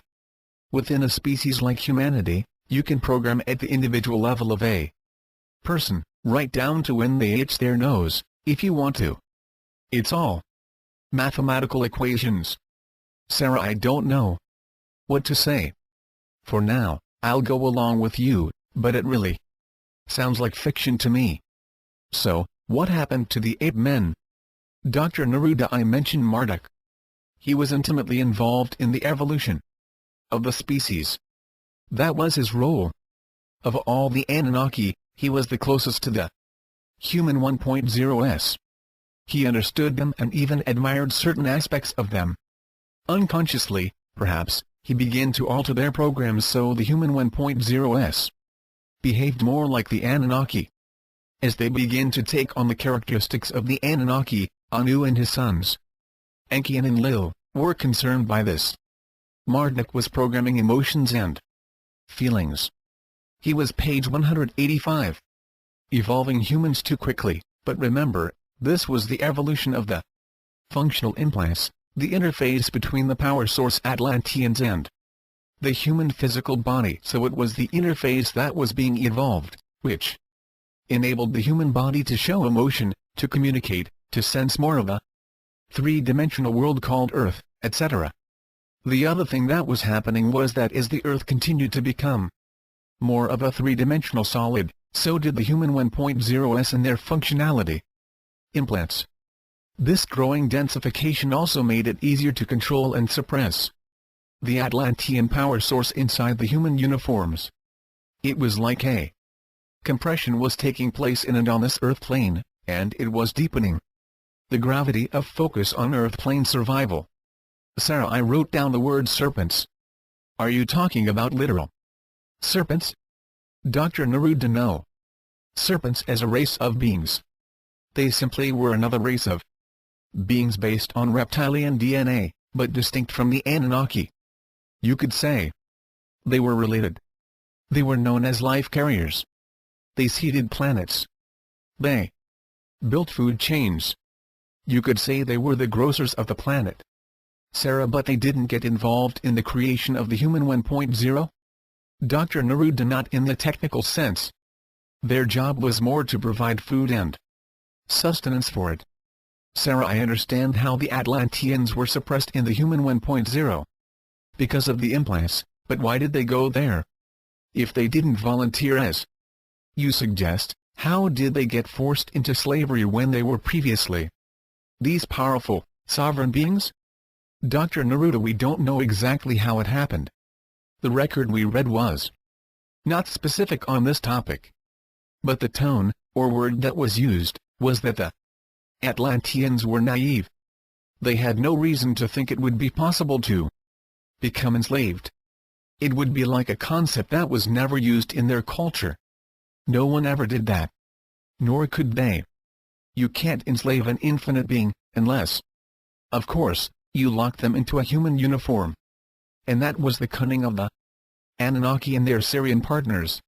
within a species like humanity, you can program at the individual level of a person, right down to when they itch their nose, if you want to. It's all mathematical equations. Sarah, I don't know what to say. For now, I'll go along with you, but it really sounds like fiction to me. So, what happened to the ape men? Dr. Neruda, I mentioned Marduk. He was intimately involved in the evolution of the species. That was his role. Of all the Anunnaki, he was the closest to the human 1.0s. He understood them and even admired certain aspects of them. Unconsciously, perhaps, he began to alter their programs so the human 1.0s behaved more like the Anunnaki. As they began to take on the characteristics of the Anunnaki, Anu and his sons, Enki and Enlil, were concerned by this. Marduk was programming emotions and feelings. He was page 185. Evolving humans too quickly, but remember, this was the evolution of the functional implants, the interface between the power source Atlanteans and the human physical body. So it was the interface that was being evolved, which enabled the human body to show emotion, to communicate, to sense more of a three-dimensional world called Earth, etc. The other thing that was happening was that as the Earth continued to become more of a three-dimensional solid, so did the human 1.0s and their functionality implants. This growing densification also made it easier to control and suppress the Atlantean power source inside the human uniforms. It was like a compression was taking place in and on this Earth plane, and it was deepening the gravity of focus on Earth plane survival. Sarah, I wrote down the word serpents. Are you talking about literal serpents? Dr. Neruda, no. Serpents as a race of beings. They simply were another race of beings based on reptilian DNA, but distinct from the Anunnaki. You could say they were related. They were known as life carriers. They seeded planets. They built food chains. You could say they were the grocers of the planet. Sarah, but they didn't get involved in the creation of the human 1.0? Dr. Neruda, not in the technical sense. Their job was more to provide food and sustenance for it. Sarah, I understand how the Atlanteans were suppressed in the human 1.0 because of the implants, but why did they go there? If they didn't volunteer as you suggest, how did they get forced into slavery when they were previously these powerful, sovereign beings? Dr. Neruda, we don't know exactly how it happened. The record we read was not specific on this topic. But the tone, or word that was used, was that the Atlanteans were naive. They had no reason to think it would be possible to become enslaved. It would be like a concept that was never used in their culture. No one ever did that. Nor could they. You can't enslave an infinite being, unless, of course, you lock them into a human uniform. And that was the cunning of the Anunnaki and their Syrian partners.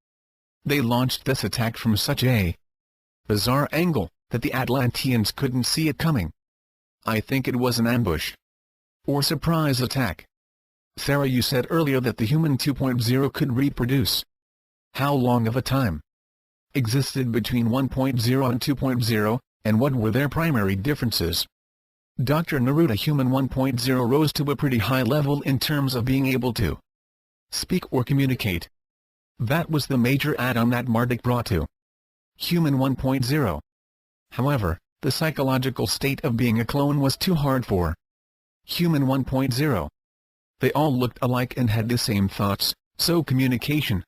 They launched this attack from such a bizarre angle that the Atlanteans couldn't see it coming. I think it was an ambush or surprise attack. Sarah, you said earlier that the human 2.0 could reproduce. How long of a time existed between 1.0 and 2.0, and what were their primary differences? Dr. Neruda, human 1.0 rose to a pretty high level in terms of being able to speak or communicate. That was the major add-on that Marduk brought to human 1.0. However, the psychological state of being a clone was too hard for human 1.0. They all looked alike and had the same thoughts, so communication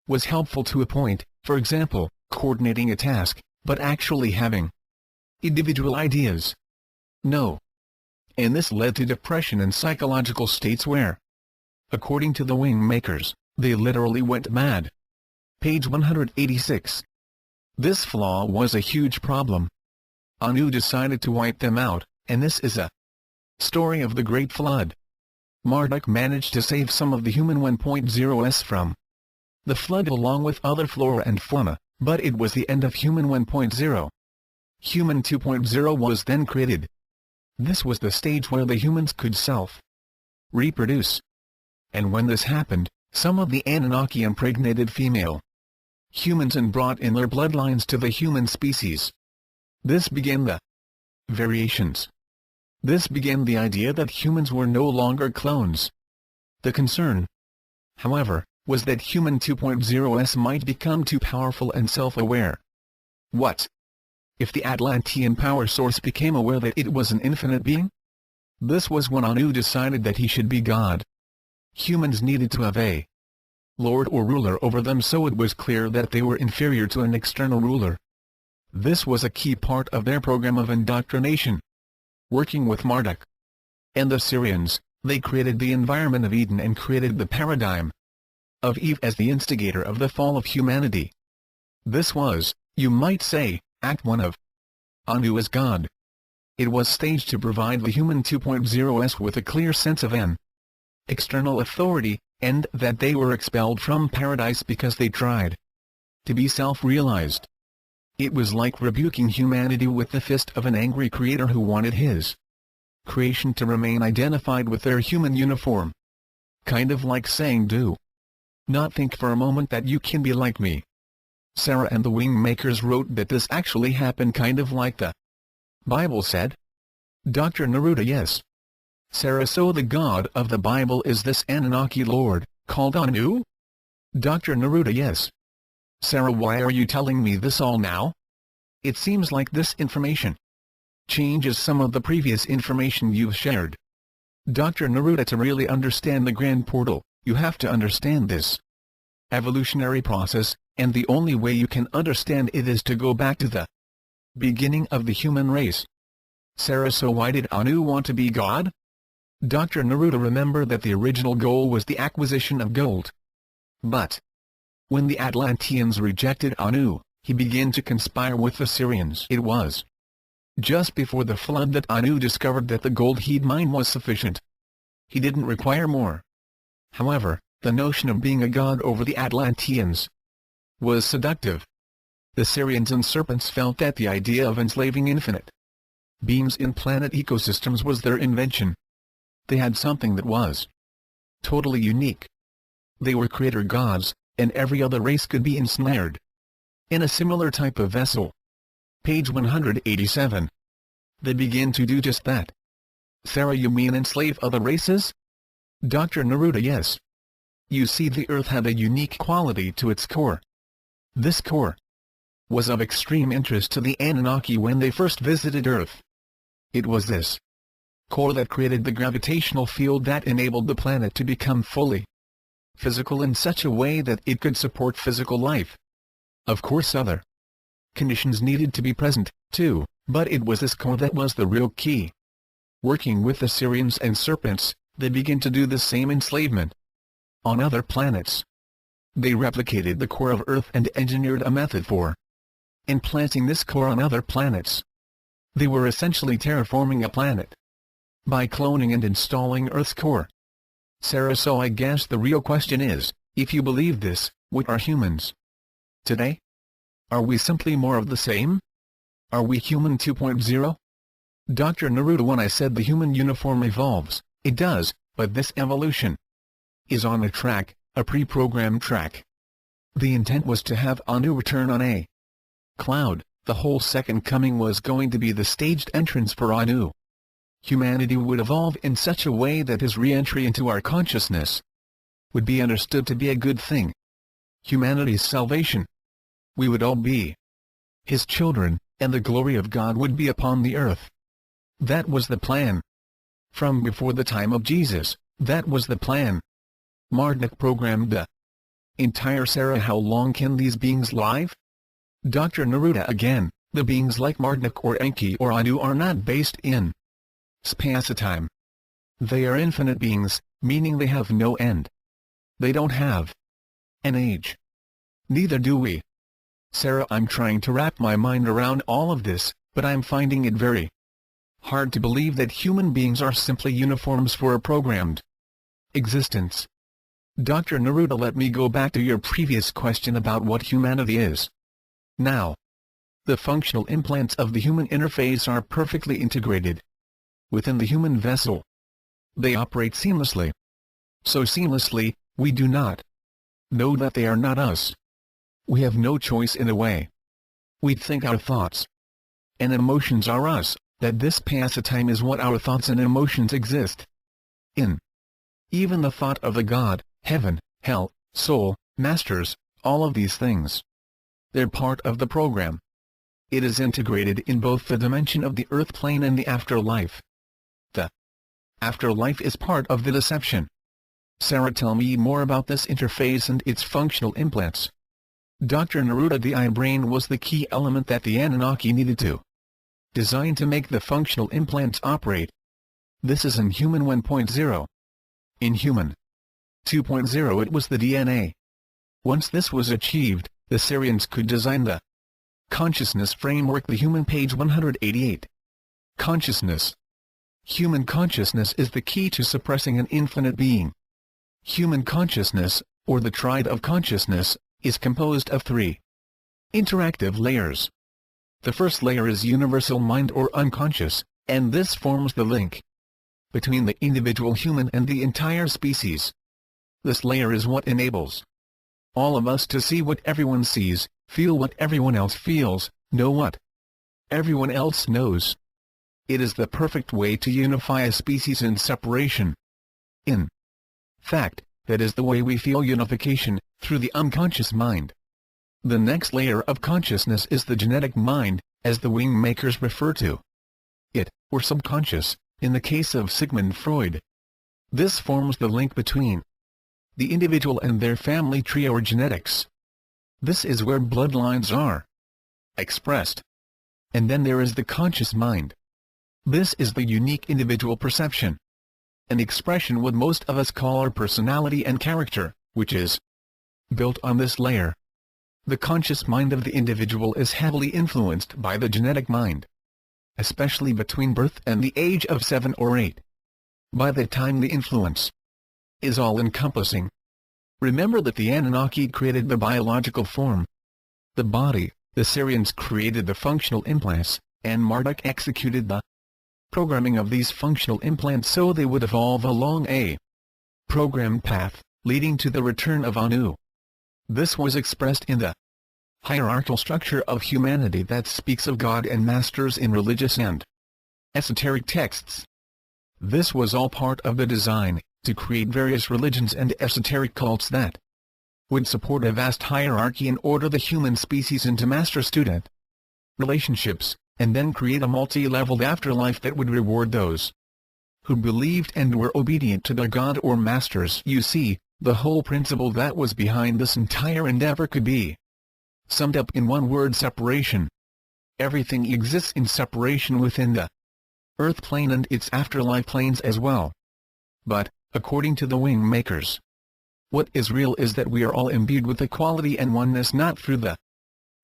was helpful to a point, for example, coordinating a task, but actually having individual ideas, no. And this led to depression and psychological states where, according to the wing makers, they literally went mad. Page 186. This flaw was a huge problem. Anu decided to wipe them out, and this is a story of the Great Flood. Marduk managed to save some of the human 1.0s from the flood along with other flora and fauna, but it was the end of human 1.0. Human 2.0 was then created. This was the stage where the humans could self-reproduce. And when this happened, some of the Anunnaki impregnated female humans and brought in their bloodlines to the human species. This began the variations. This began the idea that humans were no longer clones. The concern, however, was that human 2.0s might become too powerful and self-aware. What if the Atlantean power source became aware that it was an infinite being? This was when Anu decided that he should be God. Humans needed to have a lord or ruler over them, so it was clear that they were inferior to an external ruler. This was a key part of their program of indoctrination. Working with Marduk and the Syrians, They created the environment of Eden and created the paradigm of Eve as the instigator of the fall of humanity. This was, you might say, Act 1 of Anu as God. It was staged to provide the human 2.0s with a clear sense of an external authority, and that they were expelled from paradise because they tried to be self-realized. It was like rebuking humanity with the fist of an angry creator who wanted his creation to remain identified with their human uniform. Kind of like saying, do not think for a moment that you can be like me. Sarah and the Wingmakers wrote that this actually happened kind of like the Bible said. Dr. Neruda: yes. Sarah: so the God of the Bible is this Anunnaki Lord, called Anu? Dr. Neruda: yes. Sarah: why are you telling me this all now? It seems like this information changes some of the previous information you've shared. Dr. Neruda: to really understand the grand portal, you have to understand this evolutionary process, and the only way you can understand it is to go back to the beginning of the human race. Sarah: so why did Anu want to be God? Dr. Neruda: remember that the original goal was the acquisition of gold. But when the Atlanteans rejected Anu, he began to conspire with the Syrians. It was just before the flood that Anu discovered that the gold he'd mined was sufficient. He didn't require more. However, the notion of being a god over the Atlanteans was seductive. The Syrians and serpents felt that the idea of enslaving infinite beings in planet ecosystems was their invention. They had something that was totally unique. They were creator gods, and every other race could be ensnared in a similar type of vessel. Page 187. They begin to do just that. Sarah: you mean enslave other races? Dr. Neruda: yes. You see, the Earth had a unique quality to its core. This core was of extreme interest to the Anunnaki when they first visited Earth. It was this core that created the gravitational field that enabled the planet to become fully physical in such a way that it could support physical life. Of course, other conditions needed to be present, too, but it was this core that was the real key. Working with the Syrians and serpents, they began to do the same enslavement on other planets. They replicated the core of Earth and engineered a method for implanting this core on other planets. They were essentially terraforming a planet by cloning and installing Earth's core. Sarah: so I guess the real question is, if you believe this, what are humans today? Are we simply more of the same? Are we human 2.0? Dr. Neruda: when I said the human uniform evolves, it does, but this evolution is on a track, a pre-programmed track. The intent was to have Anu return on a cloud. The whole second coming was going to be the staged entrance for Anu. Humanity would evolve in such a way that his re-entry into our consciousness would be understood to be a good thing. Humanity's salvation. We would all be his children, and the glory of God would be upon the earth. That was the plan. From before the time of Jesus, that was the plan. Marduk programmed the entire. Sarah: how long can these beings live? Dr. Neruda: again, the beings like Marduk or Enki or Anu are not based in space-time. They are infinite beings, meaning they have no end. They don't have an age. Neither do we. Sarah: I'm trying to wrap my mind around all of this, but I'm finding it very hard to believe that human beings are simply uniforms for a programmed existence. Dr. Neruda: let me go back to your previous question about what humanity is. Now, the functional implants of the human interface are perfectly integrated within the human vessel. They operate seamlessly. So seamlessly, we do not know that they are not us. We have no choice in a way. We think our thoughts and emotions are us, that this pastime is what our thoughts and emotions exist in. Even the thought of the God, heaven, hell, soul, masters, all of these things. They're part of the program. It is integrated in both the dimension of the earth plane and the afterlife. The afterlife is part of the deception. Sarah: tell me more about this interface and its functional implants. Dr. Neruda: the I-brain was the key element that the Anunnaki needed to design to make the functional implants operate. This is in Human 1.0. In human 2.0 it was the DNA. Once this was achieved, the Syrians could design the consciousness framework. The human, page 188. Consciousness. Human consciousness is the key to suppressing an infinite being. Human consciousness, or the triad of consciousness, is composed of three interactive layers. The first layer is universal mind or unconscious, and this forms the link between the individual human and the entire species. This layer is what enables all of us to see what everyone sees, feel what everyone else feels, know what everyone else knows. It is the perfect way to unify a species in separation. In fact, that is the way we feel unification, through the unconscious mind. The next layer of consciousness is the genetic mind, as the wing makers refer to it, or subconscious, in the case of Sigmund Freud. This forms the link between the individual and their family tree or genetics. This is where bloodlines are expressed. And then there is the conscious mind. This is the unique individual perception, an expression what most of us call our personality and character, which is built on this layer. The conscious mind of the individual is heavily influenced by the genetic mind, especially between birth and the age of 7 or 8. By the time the influence is all-encompassing. Remember that the Anunnaki created the biological form, the body, the Syrians created the functional implants, and Marduk executed the programming of these functional implants so they would evolve along a programmed path, leading to the return of Anu. This was expressed in the hierarchical structure of humanity that speaks of God and masters in religious and esoteric texts. This was all part of the design, to create various religions and esoteric cults that would support a vast hierarchy and order the human species into master-student relationships, and then create a multi-leveled afterlife that would reward those who believed and were obedient to their god or masters. You see, the whole principle that was behind this entire endeavor could be summed up in one word: separation. Everything exists in separation within the earth plane and its afterlife planes as well. But, according to the wing makers, what is real is that we are all imbued with equality and oneness, not through the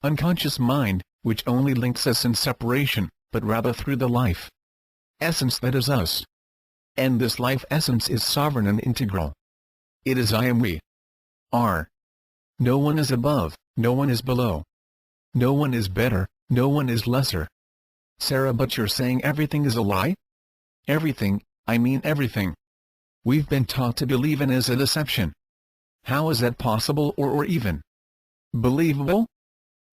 unconscious mind, which only links us in separation, but rather through the life essence that is us. And this life essence is sovereign and integral. It is I and we are. No one is above, no one is below. No one is better, no one is lesser. Sarah, but you're saying everything is a lie? Everything, I mean everything we've been taught to believe in is a deception. How is that possible or even believable?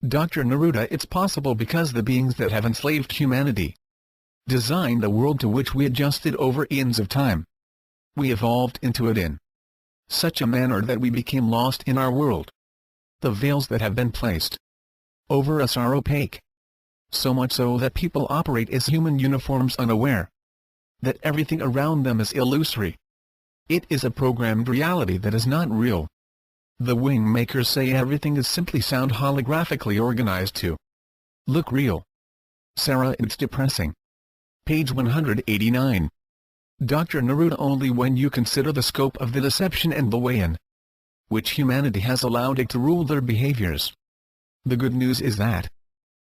Dr. Neruda, it's possible because the beings that have enslaved humanity designed the world to which we adjusted over eons of time. We evolved into it in such a manner that we became lost in our world. The veils that have been placed over us are opaque. So much so that people operate as human uniforms, unaware that everything around them is illusory. It is a programmed reality that is not real. The wing makers say everything is simply sound holographically organized to look real. Sarah, it's depressing. Page 189. Dr. Neruda, only when you consider the scope of the deception and the way in which humanity has allowed it to rule their behaviors. The good news is that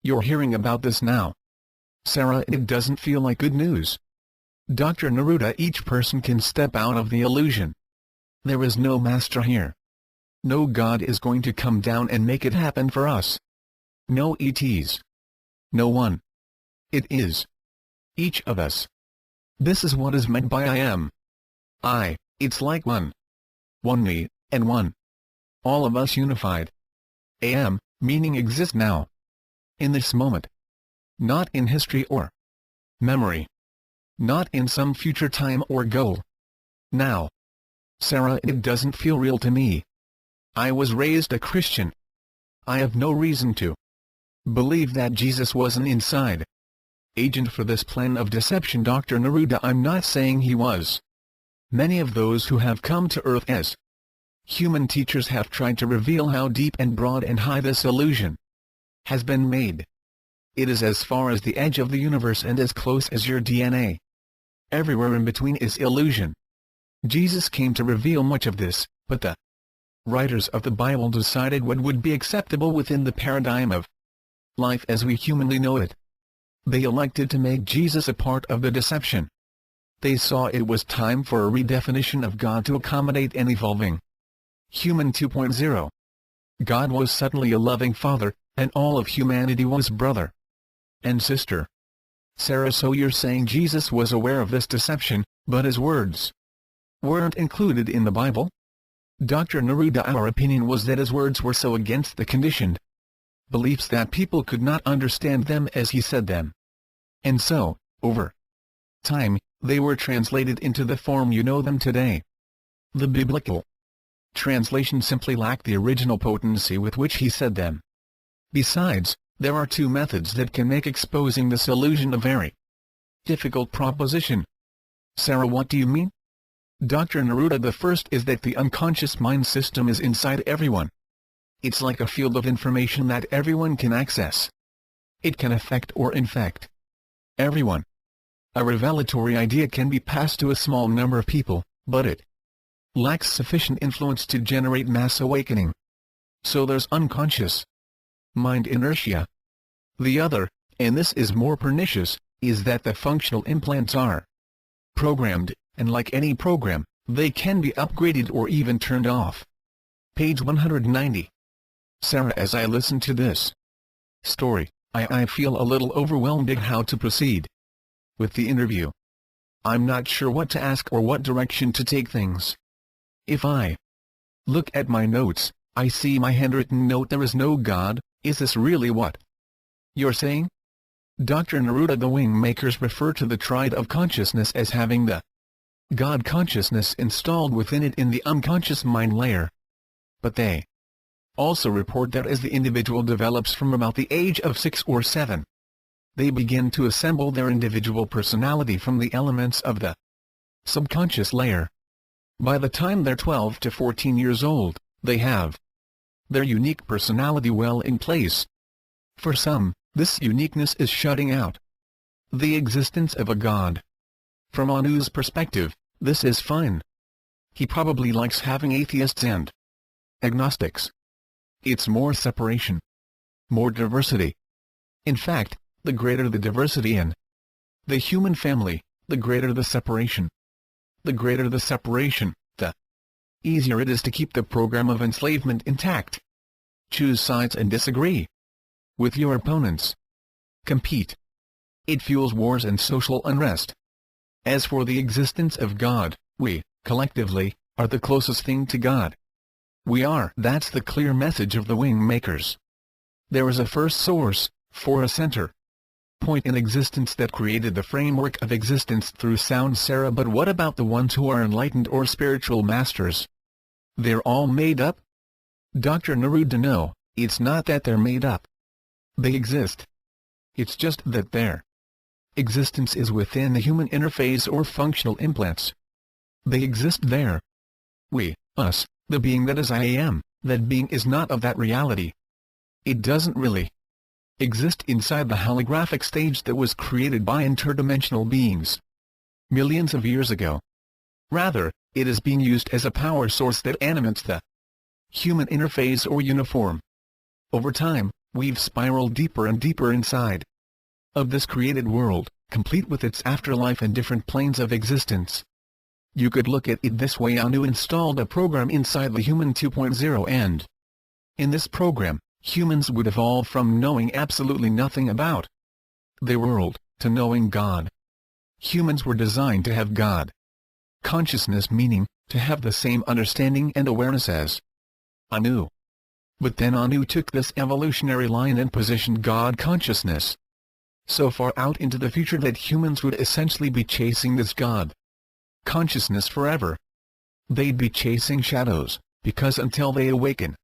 you're hearing about this now. Sarah, it doesn't feel like good news. Dr. Neruda, each person can step out of the illusion. There is no master here. No God is going to come down and make it happen for us. No ETs. No one. It is each of us. This is what is meant by I am. I, it's like one. One me, and one. All of us unified. Am, meaning exist now. In this moment. Not in history or memory. Not in some future time or goal. Now. Sarah, it doesn't feel real to me. I was raised a Christian. I have no reason to believe that Jesus was an inside agent for this plan of deception. Dr. Neruda, I'm not saying he was. Many of those who have come to Earth as human teachers have tried to reveal how deep and broad and high this illusion has been made. It is as far as the edge of the universe and as close as your DNA. Everywhere in between is illusion. Jesus came to reveal much of this, but the writers of the Bible decided what would be acceptable within the paradigm of life as we humanly know it. They elected to make Jesus a part of the deception. They saw it was time for a redefinition of God to accommodate an evolving human 2.0. God was subtly a loving father, and all of humanity was brother and sister. Sarah, so you're saying Jesus was aware of this deception, but his words weren't included in the Bible? Dr. Neruda, our opinion was that his words were so against the conditioned beliefs that people could not understand them as he said them. And so, over time, they were translated into the form you know them today. The biblical translation simply lacked the original potency with which he said them. Besides, there are two methods that can make exposing this illusion a very difficult proposition. Sarah, what do you mean? Dr. Neruda, the first is that the unconscious mind system is inside everyone. It's like a field of information that everyone can access. It can affect or infect everyone. A revelatory idea can be passed to a small number of people, but it lacks sufficient influence to generate mass awakening. So there's unconscious mind inertia. The other, and this is more pernicious, is that the functional implants are programmed, and like any program, they can be upgraded or even turned off. Page 190. Sarah, as I listen to this story, I feel a little overwhelmed at how to proceed with the interview. I'm not sure what to ask or what direction to take things. If I look at my notes, I see my handwritten note, there is no God. Is this really what you're saying? Dr. Neruda, the wing makers refer to the triad of consciousness as having the God consciousness installed within it in the unconscious mind layer. But they also report that as the individual develops from about the age of 6 or 7, they begin to assemble their individual personality from the elements of the subconscious layer. By the time they're 12 to 14 years old, they have their unique personality well in place. For some, this uniqueness is shutting out the existence of a God. From Anu's perspective, this is fine. He probably likes having atheists and agnostics. It's more separation, more diversity. In fact, the greater the diversity in the human family, the greater the separation. The greater the separation, the easier it is to keep the program of enslavement intact. Choose sides and disagree with your opponents. Compete. It fuels wars and social unrest. As for the existence of God, we, collectively, are the closest thing to God. We are. That's the clear message of the wing makers. There is a first source, for a center point in existence that created the framework of existence through sound. Sarah, but what about the ones who are enlightened or spiritual masters? They're all made up? Dr. Neruda, no, it's not that they're made up. They exist. It's just that their existence is within the human interface or functional implants. They exist there. We, us, the being that is I am, that being is not of that reality. It doesn't really exist inside the holographic stage that was created by interdimensional beings millions of years ago. Rather, it is being used as a power source that animates the human interface or uniform. Over time, we've spiraled deeper and deeper inside of this created world, complete with its afterlife and different planes of existence. You could look at it this way: Anu installed a program inside the human 2.0, and in this program, humans would evolve from knowing absolutely nothing about the world, to knowing God. Humans were designed to have God consciousness, meaning, to have the same understanding and awareness as Anu. But then Anu took this evolutionary line and positioned God consciousness so far out into the future that humans would essentially be chasing this God consciousness forever. They'd be chasing shadows, because until they awaken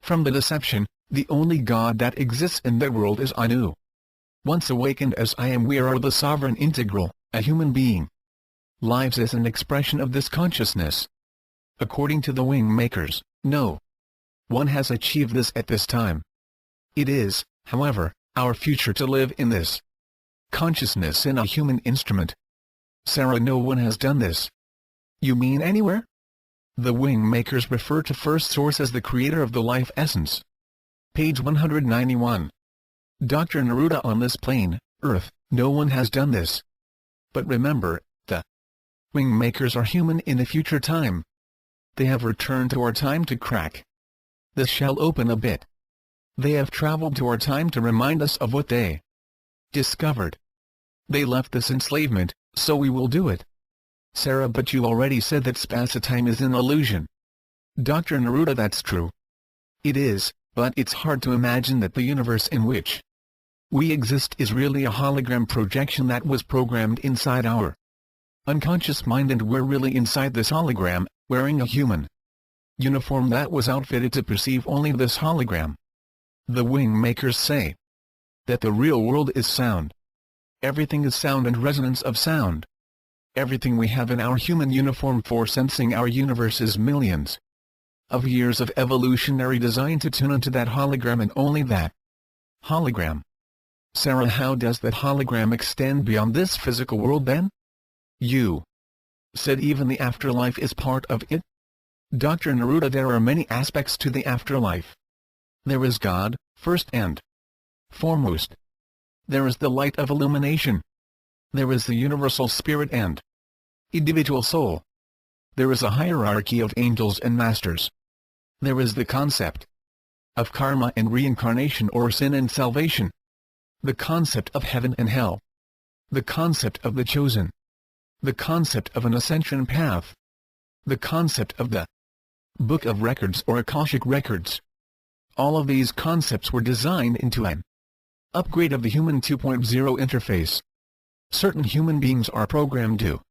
from the deception, the only God that exists in the world is Anu. Once awakened as I am, we are the sovereign integral, a human being. Lives as an expression of this consciousness. According to the wing makers, no one has achieved this at this time. It is, however, our future to live in this consciousness in a human instrument. Sarah, no one has done this. You mean anywhere? The wing makers refer to first source as the creator of the life essence. Page 191. Dr. Neruda: on this plane, Earth, no one has done this. But remember, the wing makers are human in a future time. They have returned to our time to crack the shell open a bit. They have traveled to our time to remind us of what they discovered. They left this enslavement, so we will do it. Sarah: but you already said that space-time is an illusion. Dr. Neruda: that's true. It is, but it's hard to imagine that the universe in which we exist is really a hologram projection that was programmed inside our unconscious mind, and we're really inside this hologram, wearing a human uniform that was outfitted to perceive only this hologram. The wing makers say that the real world is sound. Everything is sound and resonance of sound. Everything we have in our human uniform for sensing our universe is millions of years of evolutionary design to tune into that hologram, and only that hologram. Sarah: how does that hologram extend beyond this physical world then? You said even the afterlife is part of it. Dr. Neruda: there are many aspects to the afterlife. There is God, first and foremost. There is the light of illumination. There is the universal spirit and individual soul. There is a hierarchy of angels and masters. There is the concept of karma and reincarnation, or sin and salvation. The concept of heaven and hell. The concept of the chosen. The concept of an ascension path. The concept of the Book of Records or Akashic Records. All of these concepts were designed into an upgrade of the human 2.0 interface. Certain human beings are programmed to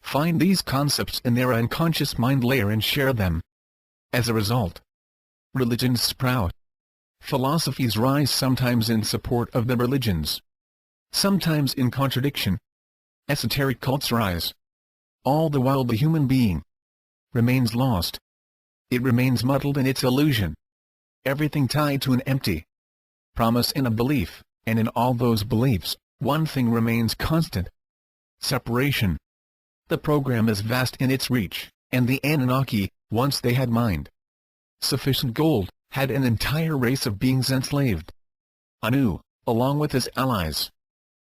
find these concepts in their unconscious mind layer and share them. As a result, religions sprout. Philosophies rise, sometimes in support of the religions, sometimes in contradiction. Esoteric cults rise. All the while the human being remains lost. It remains muddled in its illusion. Everything tied to an empty promise in a belief, and in all those beliefs, one thing remains constant: separation. The program is vast in its reach, and the Anunnaki, once they had mined sufficient gold, had an entire race of beings enslaved. Anu, along with his allies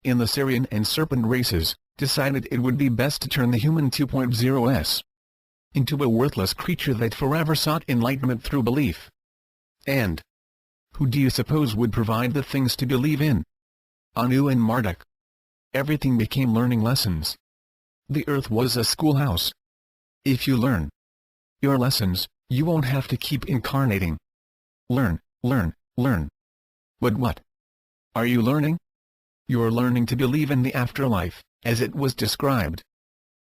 in the Syrian and Serpent races, decided it would be best to turn the human 2.0s into a worthless creature that forever sought enlightenment through belief. And who do you suppose would provide the things to believe in? Anu and Marduk. Everything became learning lessons. The earth was a schoolhouse. If you learn your lessons, you won't have to keep incarnating. Learn, learn, learn. But what are you learning? You're learning to believe in the afterlife, as it was described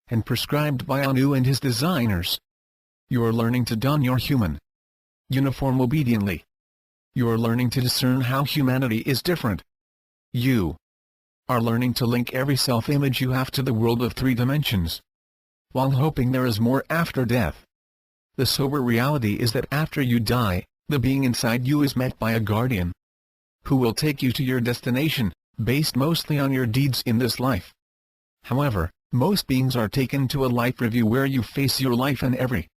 and prescribed by Anu and his designers. You're learning to don your human uniform obediently. You're learning to discern how humanity is different. You are learning to link every self-image you have to the world of 3 dimensions, while hoping there is more after death. The sober reality is that after you die, the being inside you is met by a guardian who will take you to your destination, based mostly on your deeds in this life. However, most beings are taken to a life review where you face your life in every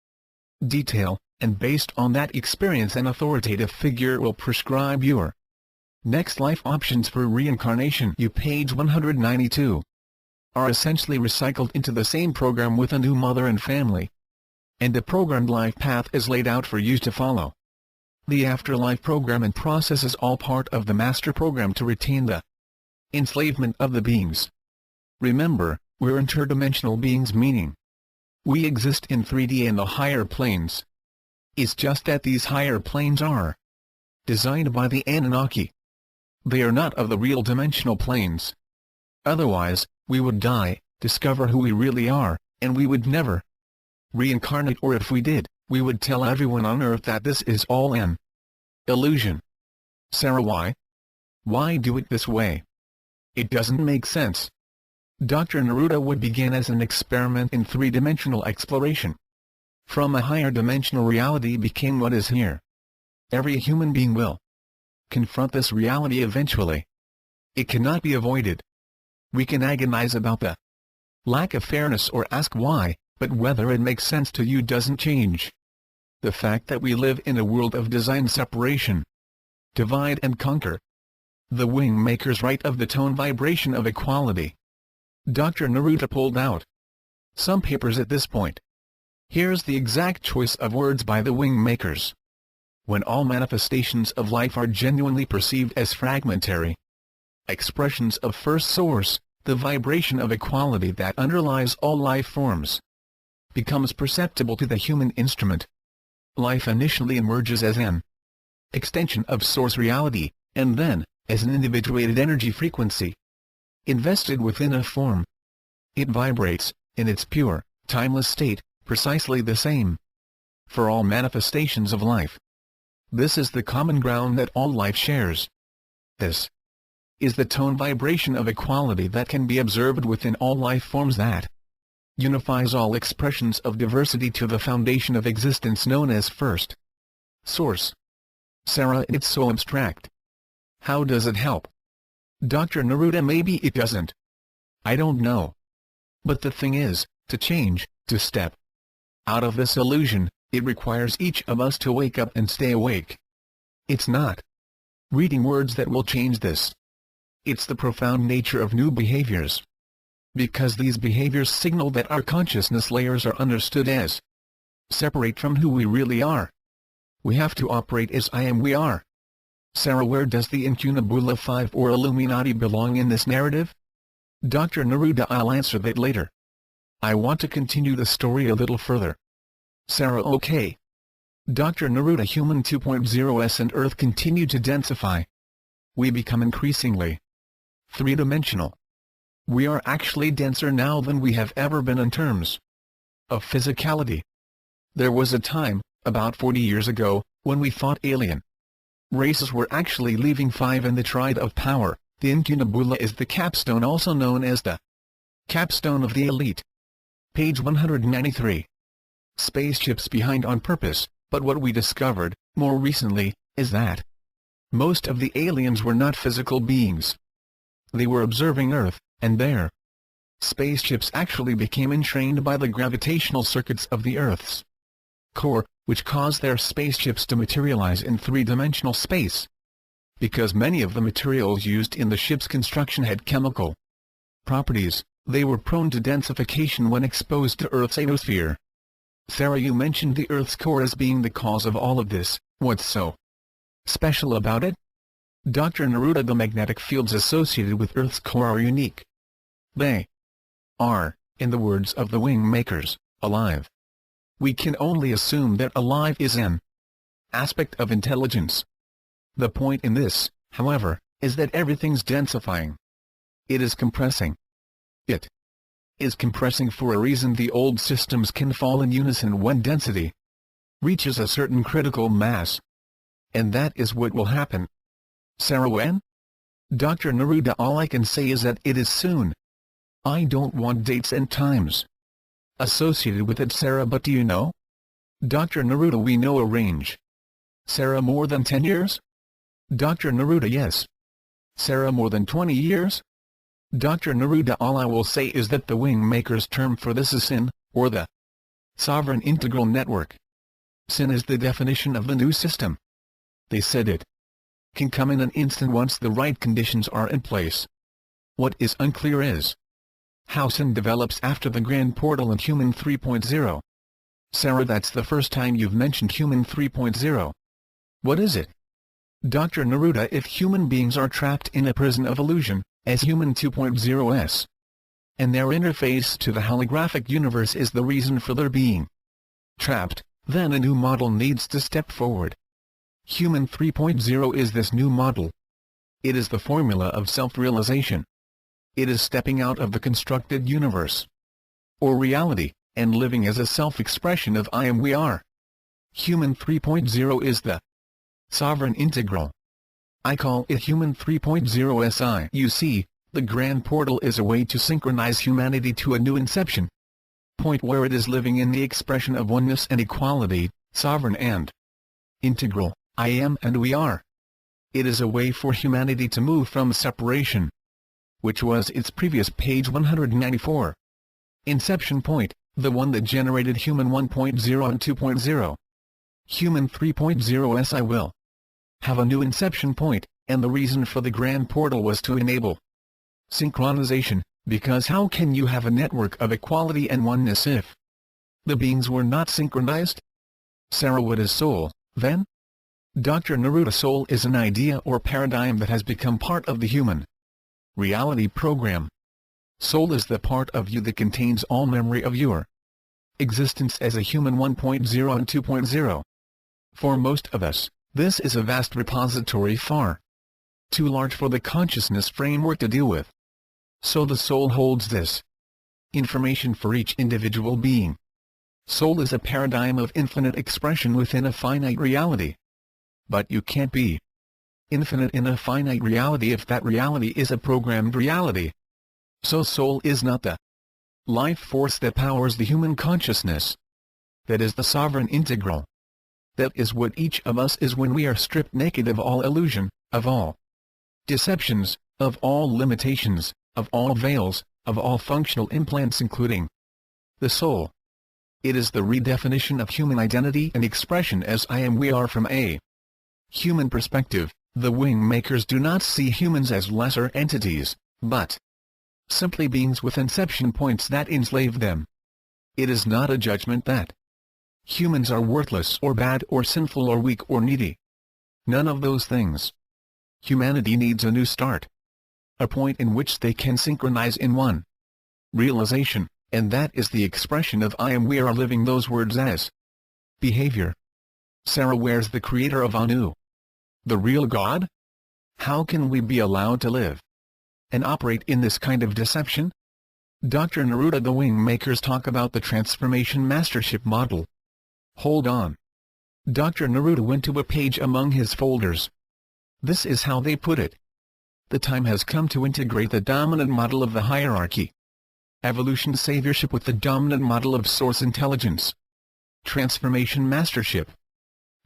detail, and based on that experience an authoritative figure will prescribe your next life options for reincarnation. You page 192 are essentially recycled into the same program with a new mother and family, and a programmed life path is laid out for you to follow. The afterlife program and process is all part of the master program to retain the enslavement of the beings. Remember, we're interdimensional beings, meaning we exist in 3D and the higher planes. It's just that these higher planes are designed by the Anunnaki. They are not of the real dimensional planes. Otherwise, we would die, discover who we really are, and we would never reincarnate, or if we did, we would tell everyone on Earth that this is all an illusion. Sarah: why? Why do it this way? It doesn't make sense. Dr. Neruda would begin as an experiment in 3-dimensional exploration. From a higher dimensional reality became what is here. Every human being will confront this reality eventually. It cannot be avoided. We can agonize about the lack of fairness or ask why, But whether it makes sense to you doesn't change the fact that we live in a world of design separation. Divide and conquer. The wing maker's right of the tone vibration of equality. Dr. Neruda pulled out some papers at this point. Here's the exact choice of words by the wing makers. When all manifestations of life are genuinely perceived as fragmentary expressions of first source, the vibration of equality that underlies all life forms becomes perceptible to the human instrument. Life initially emerges as an extension of source reality, and then, as an individuated energy frequency invested within a form. It vibrates, in its pure, timeless state, precisely the same for all manifestations of life. This is the common ground that all life shares. This is the tone vibration of equality that can be observed within all life forms, that unifies all expressions of diversity to the foundation of existence known as first source. Sarah, it's so abstract. How does it help? Dr. Neruda, maybe it doesn't. I don't know. But the thing is, to change, to step out of this illusion, it requires each of us to wake up and stay awake. It's not reading words that will change this. It's the profound nature of new behaviors. Because these behaviors signal that our consciousness layers are understood as separate from who we really are. We have to operate as I am we are. Sarah, where does the Incunabula 5 or Illuminati belong in this narrative? Dr. Neruda, I'll answer that later. I want to continue the story a little further. Sarah, okay. Dr. Neruda, Human 2.0s and Earth continue to densify. We become increasingly three-dimensional. We are actually denser now than we have ever been in terms of physicality. There was a time, about 40 years ago, when we thought alien races were actually leaving 5 in the triad of power. The Incunabula is the capstone, also known as the capstone of the elite. Page 193. Spaceships behind on purpose, but what we discovered, more recently, is that most of the aliens were not physical beings. They were observing Earth, and their spaceships actually became entrained by the gravitational circuits of the Earth's core, which caused their spaceships to materialize in three-dimensional space. Because many of the materials used in the ship's construction had chemical properties, they were prone to densification when exposed to Earth's atmosphere. Sarah, you mentioned the Earth's core as being the cause of all of this. What's so special about it? Dr. Neruda, the magnetic fields associated with Earth's core are unique. They are, in the words of the wing makers, alive. We can only assume that alive is an aspect of intelligence. The point in this, however, is that everything's densifying. It is compressing. It is compressing for a reason. The old systems can fall in unison when density reaches a certain critical mass. And that is what will happen. Sarah, when? Dr. Neruda, all I can say is that it is soon. I don't want dates and times associated with it, Sarah, but do you know? Dr. Neruda, we know a range. Sarah, more than 10 years? Dr. Neruda, yes. Sarah, more than 20 years? Dr. Neruda, all I will say is that the wing maker's term for this is SIN, or the Sovereign Integral Network. SIN is the definition of the new system. They said it can come in an instant once the right conditions are in place. What is unclear is how SIN develops after the Grand Portal and Human 3.0. Sarah, that's the first time you've mentioned Human 3.0. What is it? Dr. Neruda, if human beings are trapped in a prison of illusion, as Human 2.0s, and their interface to the holographic universe is the reason for their being trapped, then a new model needs to step forward. Human 3.0 is this new model. It is the formula of self-realization. It is stepping out of the constructed universe, or reality, and living as a self-expression of I am we are. Human 3.0 is the Sovereign Integral. I call it Human 3.0 SI. You see, the Grand Portal is a way to synchronize humanity to a new inception point where it is living in the expression of oneness and equality, sovereign and integral, I am and we are. It is a way for humanity to move from separation, which was its previous page 194. Inception point, the one that generated Human 1.0 and 2.0. Human 3.0's I will have a new inception point, and the reason for the grand portal was to enable synchronization, because how can you have a network of equality and oneness if the beings were not synchronized? Sarah, what is soul, then? Dr. Neruda, soul is an idea or paradigm that has become part of the human reality program. Soul is the part of you that contains all memory of your existence as a human 1.0 and 2.0. For most of us, this is a vast repository far too large for the consciousness framework to deal with. So the soul holds this information for each individual being. Soul is a paradigm of infinite expression within a finite reality. But you can't be infinite in a finite reality if that reality is a programmed reality. So soul is not the life force that powers the human consciousness. That is the sovereign integral. That is what each of us is when we are stripped naked of all illusion, of all deceptions, of all limitations, of all veils, of all functional implants, including the soul. It is the redefinition of human identity and expression as I am we are from a human perspective. The wing makers do not see humans as lesser entities, but simply beings with inception points that enslave them. It is not a judgment that humans are worthless or bad or sinful or weak or needy. None of those things. Humanity needs a new start. A point in which they can synchronize in one realization, and that is the expression of I am. We are living those words as behavior. Sarah, where's the creator of Anu? The real God? How can we be allowed to live and operate in this kind of deception? Dr. Neruda, the wing makers talk about the transformation mastership model. Hold on. Dr. Neruda went to a page among his folders. This is how they put it. The time has come to integrate the dominant model of the hierarchy evolution saviorship with the dominant model of source intelligence transformation mastership.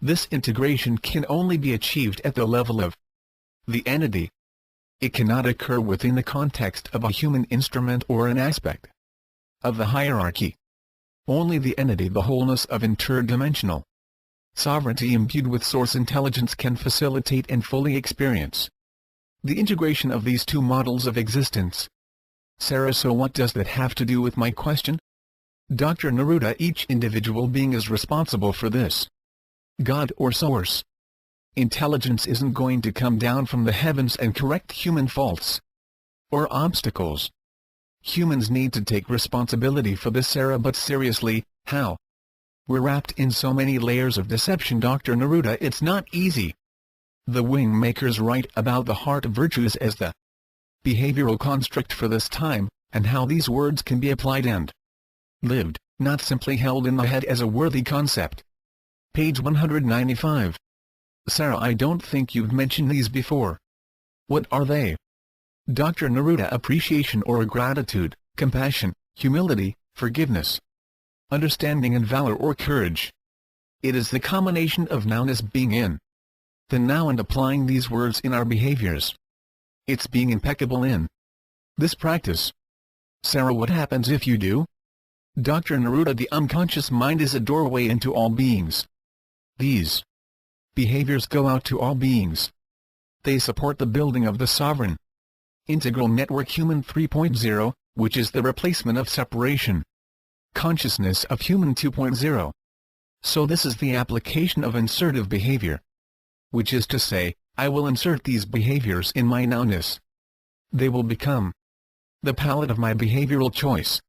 This integration can only be achieved at the level of the entity. It cannot occur within the context of a human instrument or an aspect of the hierarchy. Only the entity, the wholeness of interdimensional sovereignty imbued with source intelligence, can facilitate and fully experience the integration of these two models of existence. Sarah, so what does that have to do with my question? Dr. Neruda, each individual being is responsible for this God or source. Intelligence isn't going to come down from the heavens and correct human faults or obstacles. Humans need to take responsibility for this, Sarah, but seriously, how? We're wrapped in so many layers of deception, Dr. Neruda, it's not easy. The wing makers write about the heart virtues as the behavioral construct for this time, and how these words can be applied and lived, not simply held in the head as a worthy concept. Page 195. Sarah, I don't think you've mentioned these before. What are they? Dr. Neruda, appreciation or gratitude, compassion, humility, forgiveness, understanding and valor or courage. It is the combination of nowness, being in the now, and applying these words in our behaviors. It's being impeccable in this practice. Sarah, what happens if you do? Dr. Neruda, the unconscious mind is a doorway into all beings. These behaviors go out to all beings. They support the building of the sovereign integral network Human 3.0, which is the replacement of separation consciousness of Human 2.0. So this is the application of insertive behavior, which is to say, I will insert these behaviors in my nowness. They will become the palette of my behavioral choice.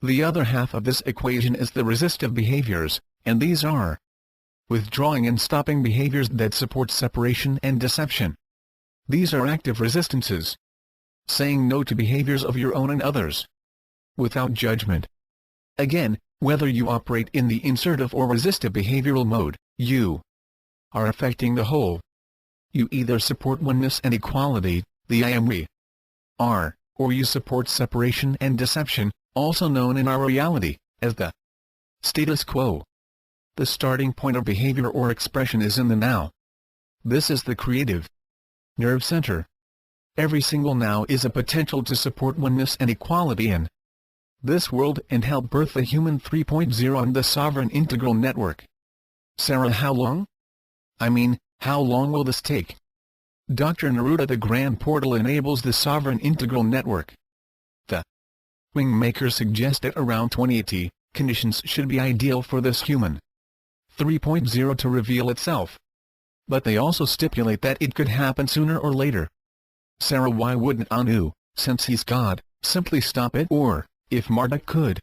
The other half of this equation is the resistive behaviors, and these are withdrawing and stopping behaviors that support separation and deception. These are active resistances. Saying no to behaviors of your own and others without judgment. Again, whether you operate in the insertive or resistive behavioral mode, you are affecting the whole. You either support oneness and equality, the I am we are, or you support separation and deception, also known in our reality as the status quo. The starting point of behavior or expression is in the now. This is the creative nerve center. Every single now is a potential to support oneness and equality, and this world and help birth the Human 3.0 and the Sovereign Integral Network. Sarah, how long? I mean, how long will this take? Dr. Neruda, the Grand Portal enables the Sovereign Integral Network. The wing makers suggest that around 2080, conditions should be ideal for this Human 3.0 to reveal itself. But they also stipulate that it could happen sooner or later. Sarah, why wouldn't Anu, since he's God, simply stop it? Or, if Marduk could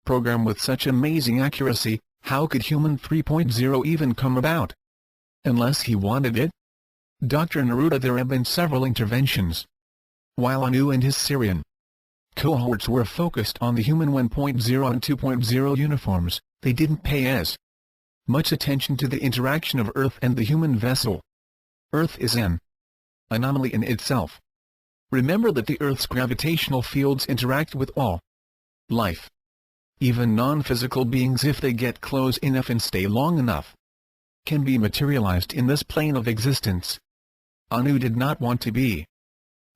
program with such amazing accuracy, how could Human 3.0 even come about? Unless he wanted it? Dr. Neruda, there have been several interventions. While Anu and his Syrian cohorts were focused on the Human 1.0 and 2.0 uniforms, they didn't pay as much attention to the interaction of Earth and the human vessel. Earth is an anomaly in itself. Remember that the Earth's gravitational fields interact with all life. Even non-physical beings, if they get close enough and stay long enough, can be materialized in this plane of existence. Anu did not want to be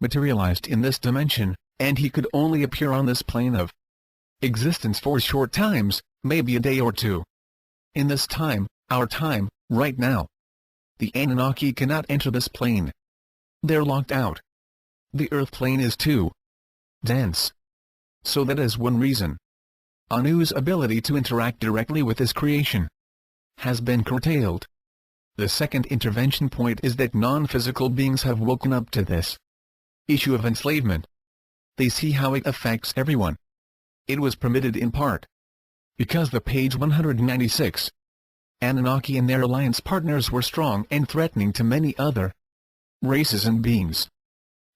materialized in this dimension, and he could only appear on this plane of existence for short times, maybe a day or two. In this time, our time, right now, the Anunnaki cannot enter this plane. They're locked out. The Earth plane is too dense. So that is one reason Anu's ability to interact directly with his creation has been curtailed. The second intervention point is that non-physical beings have woken up to this issue of enslavement. They see how it affects everyone. It was permitted in part because the page 196 Anunnaki and their alliance partners were strong and threatening to many other races and beings.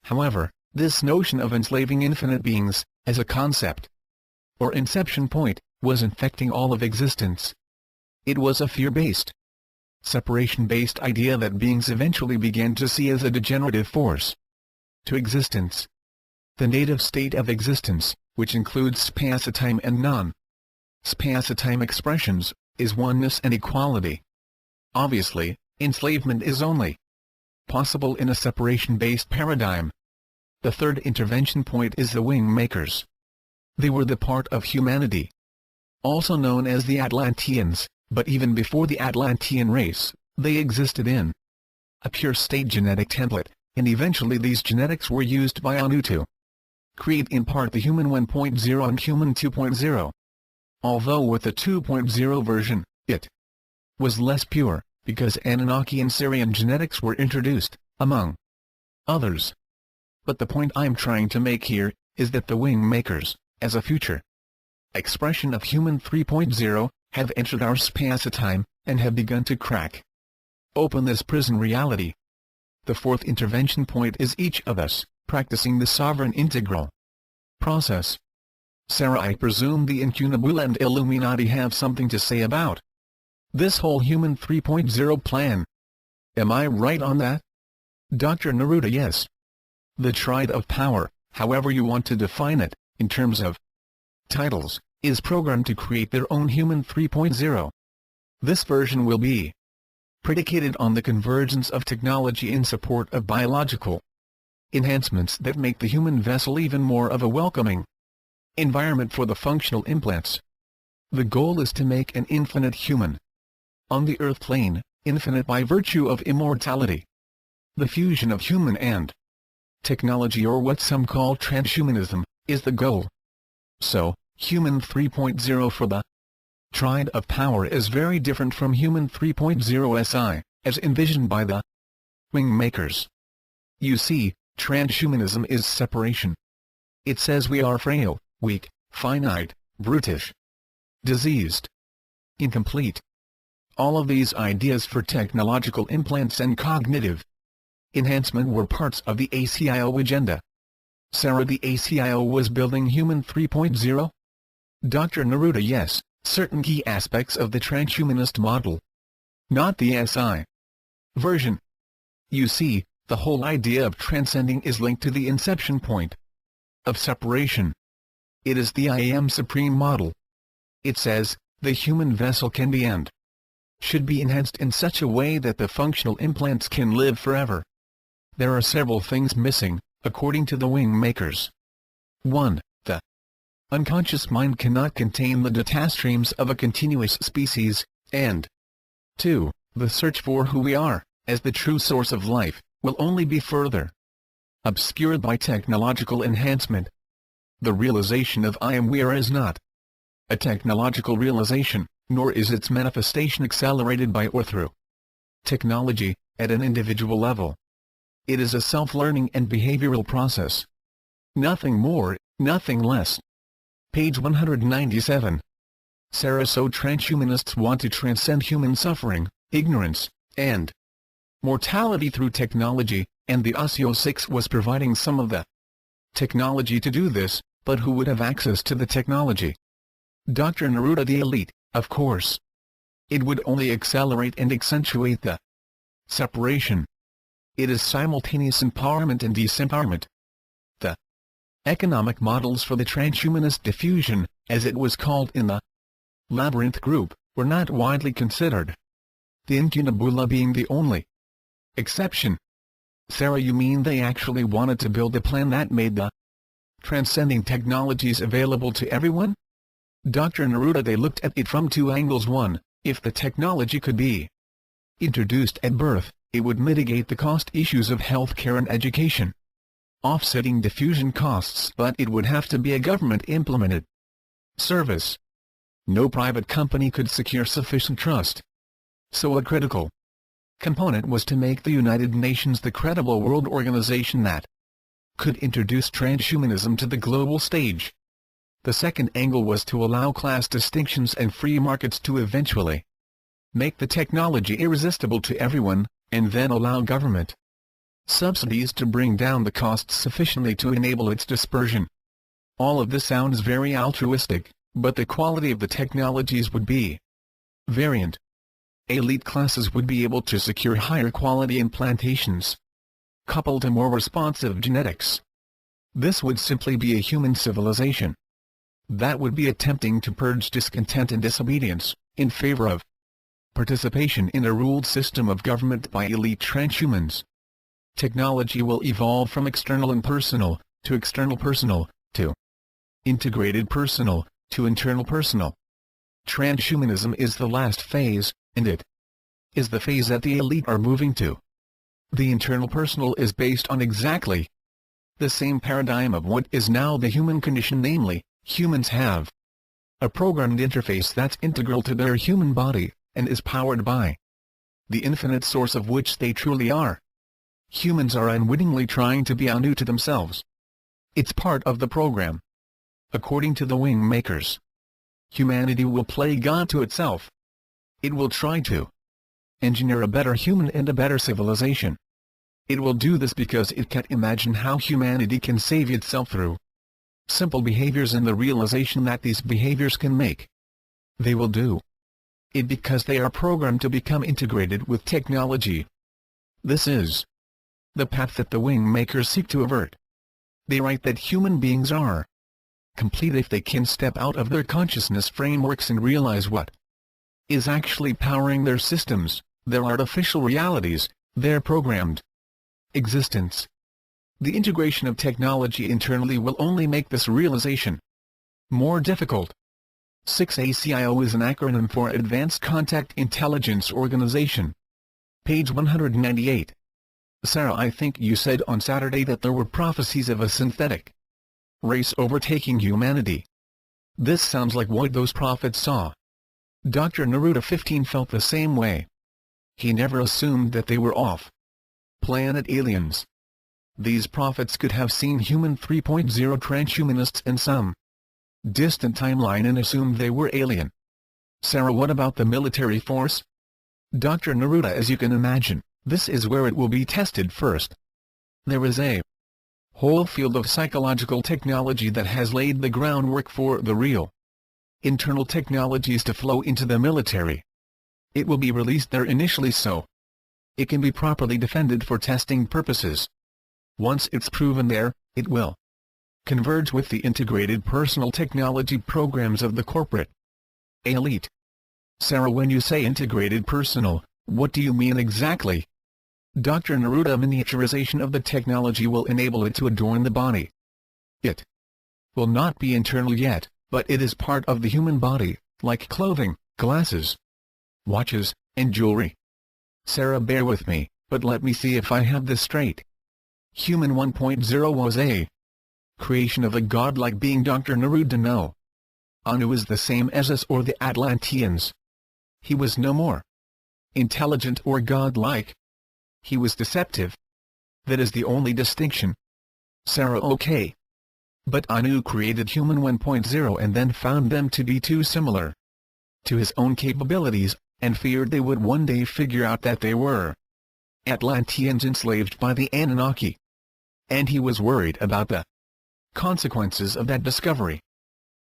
However, this notion of enslaving infinite beings, as a concept or inception point, was infecting all of existence. It was a fear-based, separation-based idea that beings eventually began to see as a degenerative force to existence. The native state of existence, which includes spacetime and non-spacetime expressions, is oneness and equality. Obviously, enslavement is only possible in a separation-based paradigm. The third intervention point is the wing makers. They were the part of humanity, also known as the Atlanteans, but even before the Atlantean race, they existed in a pure state genetic template, and eventually these genetics were used by Anu to create in part the Human 1.0 and Human 2.0. Although with the 2.0 version, it was less pure, because Anunnaki and Syrian genetics were introduced, among others. But the point I'm trying to make here is that the wing makers, as a future expression of Human 3.0, have entered our spacetime, and have begun to crack open this prison reality. The fourth intervention point is each of us practicing the sovereign integral process. Sarah, I presume the Incunabula and Illuminati have something to say about this whole Human 3.0 plan. Am I right on that? Dr. Neruda, yes. The Triad of Power, however you want to define it, in terms of titles, is programmed to create their own Human 3.0. This version will be predicated on the convergence of technology in support of biological enhancements that make the human vessel even more of a welcoming environment for the functional implants. The goal is to make an infinite human on the Earth plane, infinite by virtue of immortality. The fusion of human and technology, or what some call transhumanism, is the goal. So, Human 3.0 for the Triad of Power is very different from Human 3.0 SI, as envisioned by the wing makers. You see, transhumanism is separation. It says we are frail, weak, finite, brutish, diseased, incomplete. All of these ideas for technological implants and cognitive enhancement were parts of the ACIO agenda. Sarah, the ACIO was building Human 3.0? Dr. Neruda, yes, certain key aspects of the transhumanist model. Not the SI version. You see, the whole idea of transcending is linked to the inception point of separation. It is the I Am Supreme model. It says, the human vessel can be and should be enhanced in such a way that the functional implants can live forever. There are several things missing, according to the wing makers. 1. The unconscious mind cannot contain the data streams of a continuous species, and 2. The search for who we are, as the true source of life, will only be further obscured by technological enhancement. The realization of I am we are is not a technological realization, nor is its manifestation accelerated by or through technology, at an individual level. It is a self-learning and behavioral process. Nothing more, nothing less. Page 197. Sarah. So transhumanists want to transcend human suffering, ignorance, and mortality through technology, and the OSIO 6 was providing some of the technology to do this, but who would have access to the technology? Dr. Neruda, the elite, of course. It would only accelerate and accentuate the separation. It is simultaneous empowerment and disempowerment. The economic models for the transhumanist diffusion, as it was called in the Labyrinth group, were not widely considered, the Incunabula being the only exception. Sarah, you mean they actually wanted to build a plan that made the transcending technologies available to everyone? Dr. Neruda, they looked at it from two angles. One, if the technology could be introduced at birth, it would mitigate the cost issues of healthcare and education, offsetting diffusion costs, but it would have to be a government-implemented service. No private company could secure sufficient trust. So a critical component was to make the United Nations the credible world organization that could introduce transhumanism to the global stage. The second angle was to allow class distinctions and free markets to eventually make the technology irresistible to everyone, and then allow government subsidies to bring down the costs sufficiently to enable its dispersion. All of this sounds very altruistic, but the quality of the technologies would be variant. Elite classes would be able to secure higher quality implantations, coupled to more responsive genetics. This would simply be a human civilization that would be attempting to purge discontent and disobedience, in favor of participation in a ruled system of government by elite transhumans. Technology will evolve from external impersonal, to external personal, to integrated personal, to internal personal. Transhumanism is the last phase, and it is the phase that the elite are moving to. The internal personal is based on exactly the same paradigm of what is now the human condition, namely, humans have a programmed interface that's integral to their human body, and is powered by the infinite source of which they truly are. Humans are unwittingly trying to be anew to themselves. It's part of the program. According to the wing makers, humanity will play God to itself. It will try to engineer a better human and a better civilization. It will do this because it can't imagine how humanity can save itself through simple behaviors and the realization that these behaviors can make. They will do it because they are programmed to become integrated with technology. This is the path that the wing makers seek to avert. They write that human beings are complete if they can step out of their consciousness frameworks and realize what is actually powering their systems, their artificial realities, their programmed existence. The integration of technology internally will only make this realization more difficult. 6ACIO is an acronym for Advanced Contact Intelligence Organization. Page 198. Sarah, I think you said on Saturday that there were prophecies of a synthetic race overtaking humanity. This sounds like what those prophets saw. Dr. Neruda 15 felt the same way. He never assumed that they were off-planet aliens. These prophets could have seen human 3.0 transhumanists in some distant timeline and assumed they were alien. Sarah, what about the military force? Dr. Neruda, as you can imagine, this is where it will be tested first. There is a whole field of psychological technology that has laid the groundwork for the real internal technologies to flow into the military. It will be released there initially so it can be properly defended for testing purposes. Once it's proven there, it will converge with the integrated personal technology programs of the corporate elite. Sarah, when you say integrated personal, what do you mean exactly? Dr. Neruda, miniaturization of the technology will enable it to adorn the body. It will not be internal yet, but it is part of the human body, like clothing, glasses, watches, and jewelry. Sarah, bear with me, but let me see if I have this straight. Human 1.0 was a creation of a godlike being. Dr. Neruda. No. Anu is the same as us or the Atlanteans. He was no more intelligent or godlike. He was deceptive. That is the only distinction. Sarah. Okay. But Anu created Human 1.0 and then found them to be too similar to his own capabilities, and feared they would one day figure out that they were Atlanteans enslaved by the Anunnaki. And he was worried about the consequences of that discovery.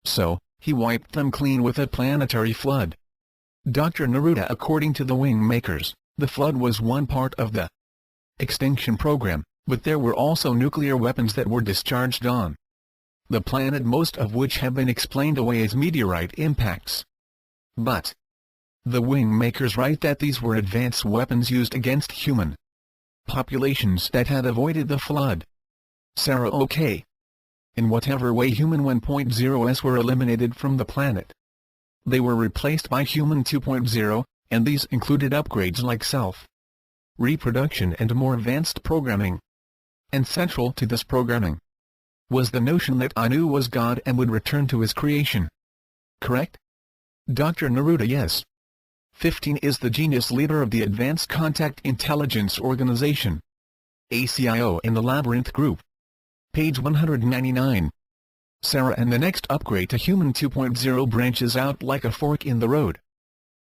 So, he wiped them clean with a planetary flood. Dr. Neruda. According to the wing makers, the flood was one part of the extinction program, but there were also nuclear weapons that were discharged on the planet, most of which have been explained away as meteorite impacts. But the wing makers write that these were advanced weapons used against human populations that had avoided the flood. Sarah. Okay. In whatever way Human 1.0s were eliminated from the planet, they were replaced by Human 2.0, and these included upgrades like self-reproduction and more advanced programming. And central to this programming was the notion that Anu was God and would return to his creation. Correct? Dr. Neruda. Yes. 15 is the genius leader of the Advanced Contact Intelligence Organization, ACIO, in the Labyrinth Group. Page 199. Sarah. And the next upgrade to Human 2.0 branches out like a fork in the road.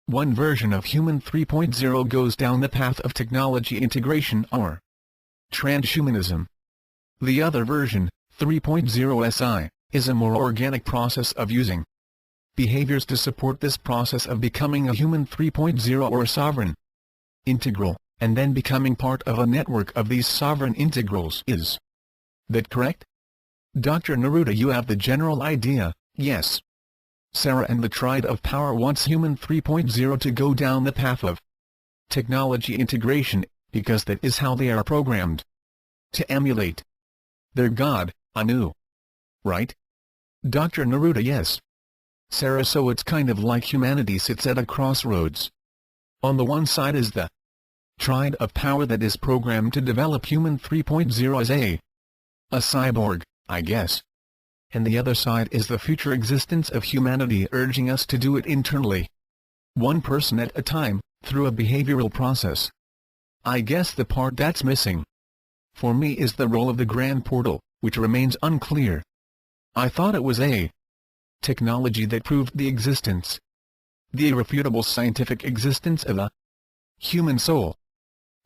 One version of Human 3.0 goes down the path of technology integration or transhumanism. The other version, 3.0 SI, is a more organic process of using behaviors to support this process of becoming a Human 3.0 or sovereign integral, and then becoming part of a network of these sovereign integrals. Is that correct? Dr. Neruda. You have the general idea, yes. Sarah. And the Triad of Power wants Human 3.0 to go down the path of technology integration, because that is how they are programmed to emulate their god, Anu. Right? Dr. Neruda. Yes. Sarah. So it's kind of like humanity sits at a crossroads. On the one side is the Triad of Power that is programmed to develop Human 3.0 as a cyborg, I guess. And the other side is the future existence of humanity urging us to do it internally, one person at a time, through a behavioral process. I guess the part that's missing for me is the role of the Grand Portal, which remains unclear. I thought it was a technology that proved the existence, the irrefutable scientific existence of a human soul.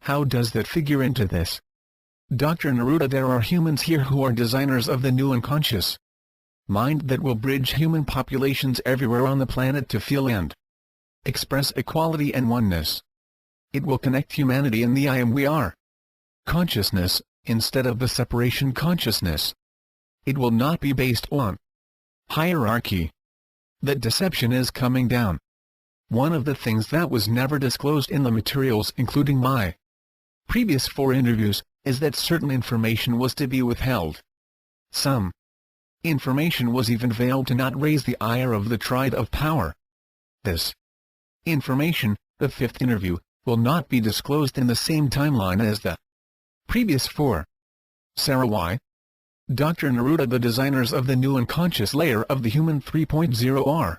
How does that figure into this? Dr. Neruda. There are humans here who are designers of the new unconscious mind that will bridge human populations everywhere on the planet to feel and express equality and oneness. It will connect humanity in the I am we are consciousness, instead of the separation consciousness. It will not be based on hierarchy. That deception is coming down. One of the things that was never disclosed in the materials, including my previous 4 interviews, is that certain information was to be withheld. Some information was even veiled to not raise the ire of the Triad of Power. This information, the 5th interview, will not be disclosed in the same timeline as the previous 4. Sarah. Why? Dr. Neruda. The designers of the new unconscious layer of the Human 3.0 are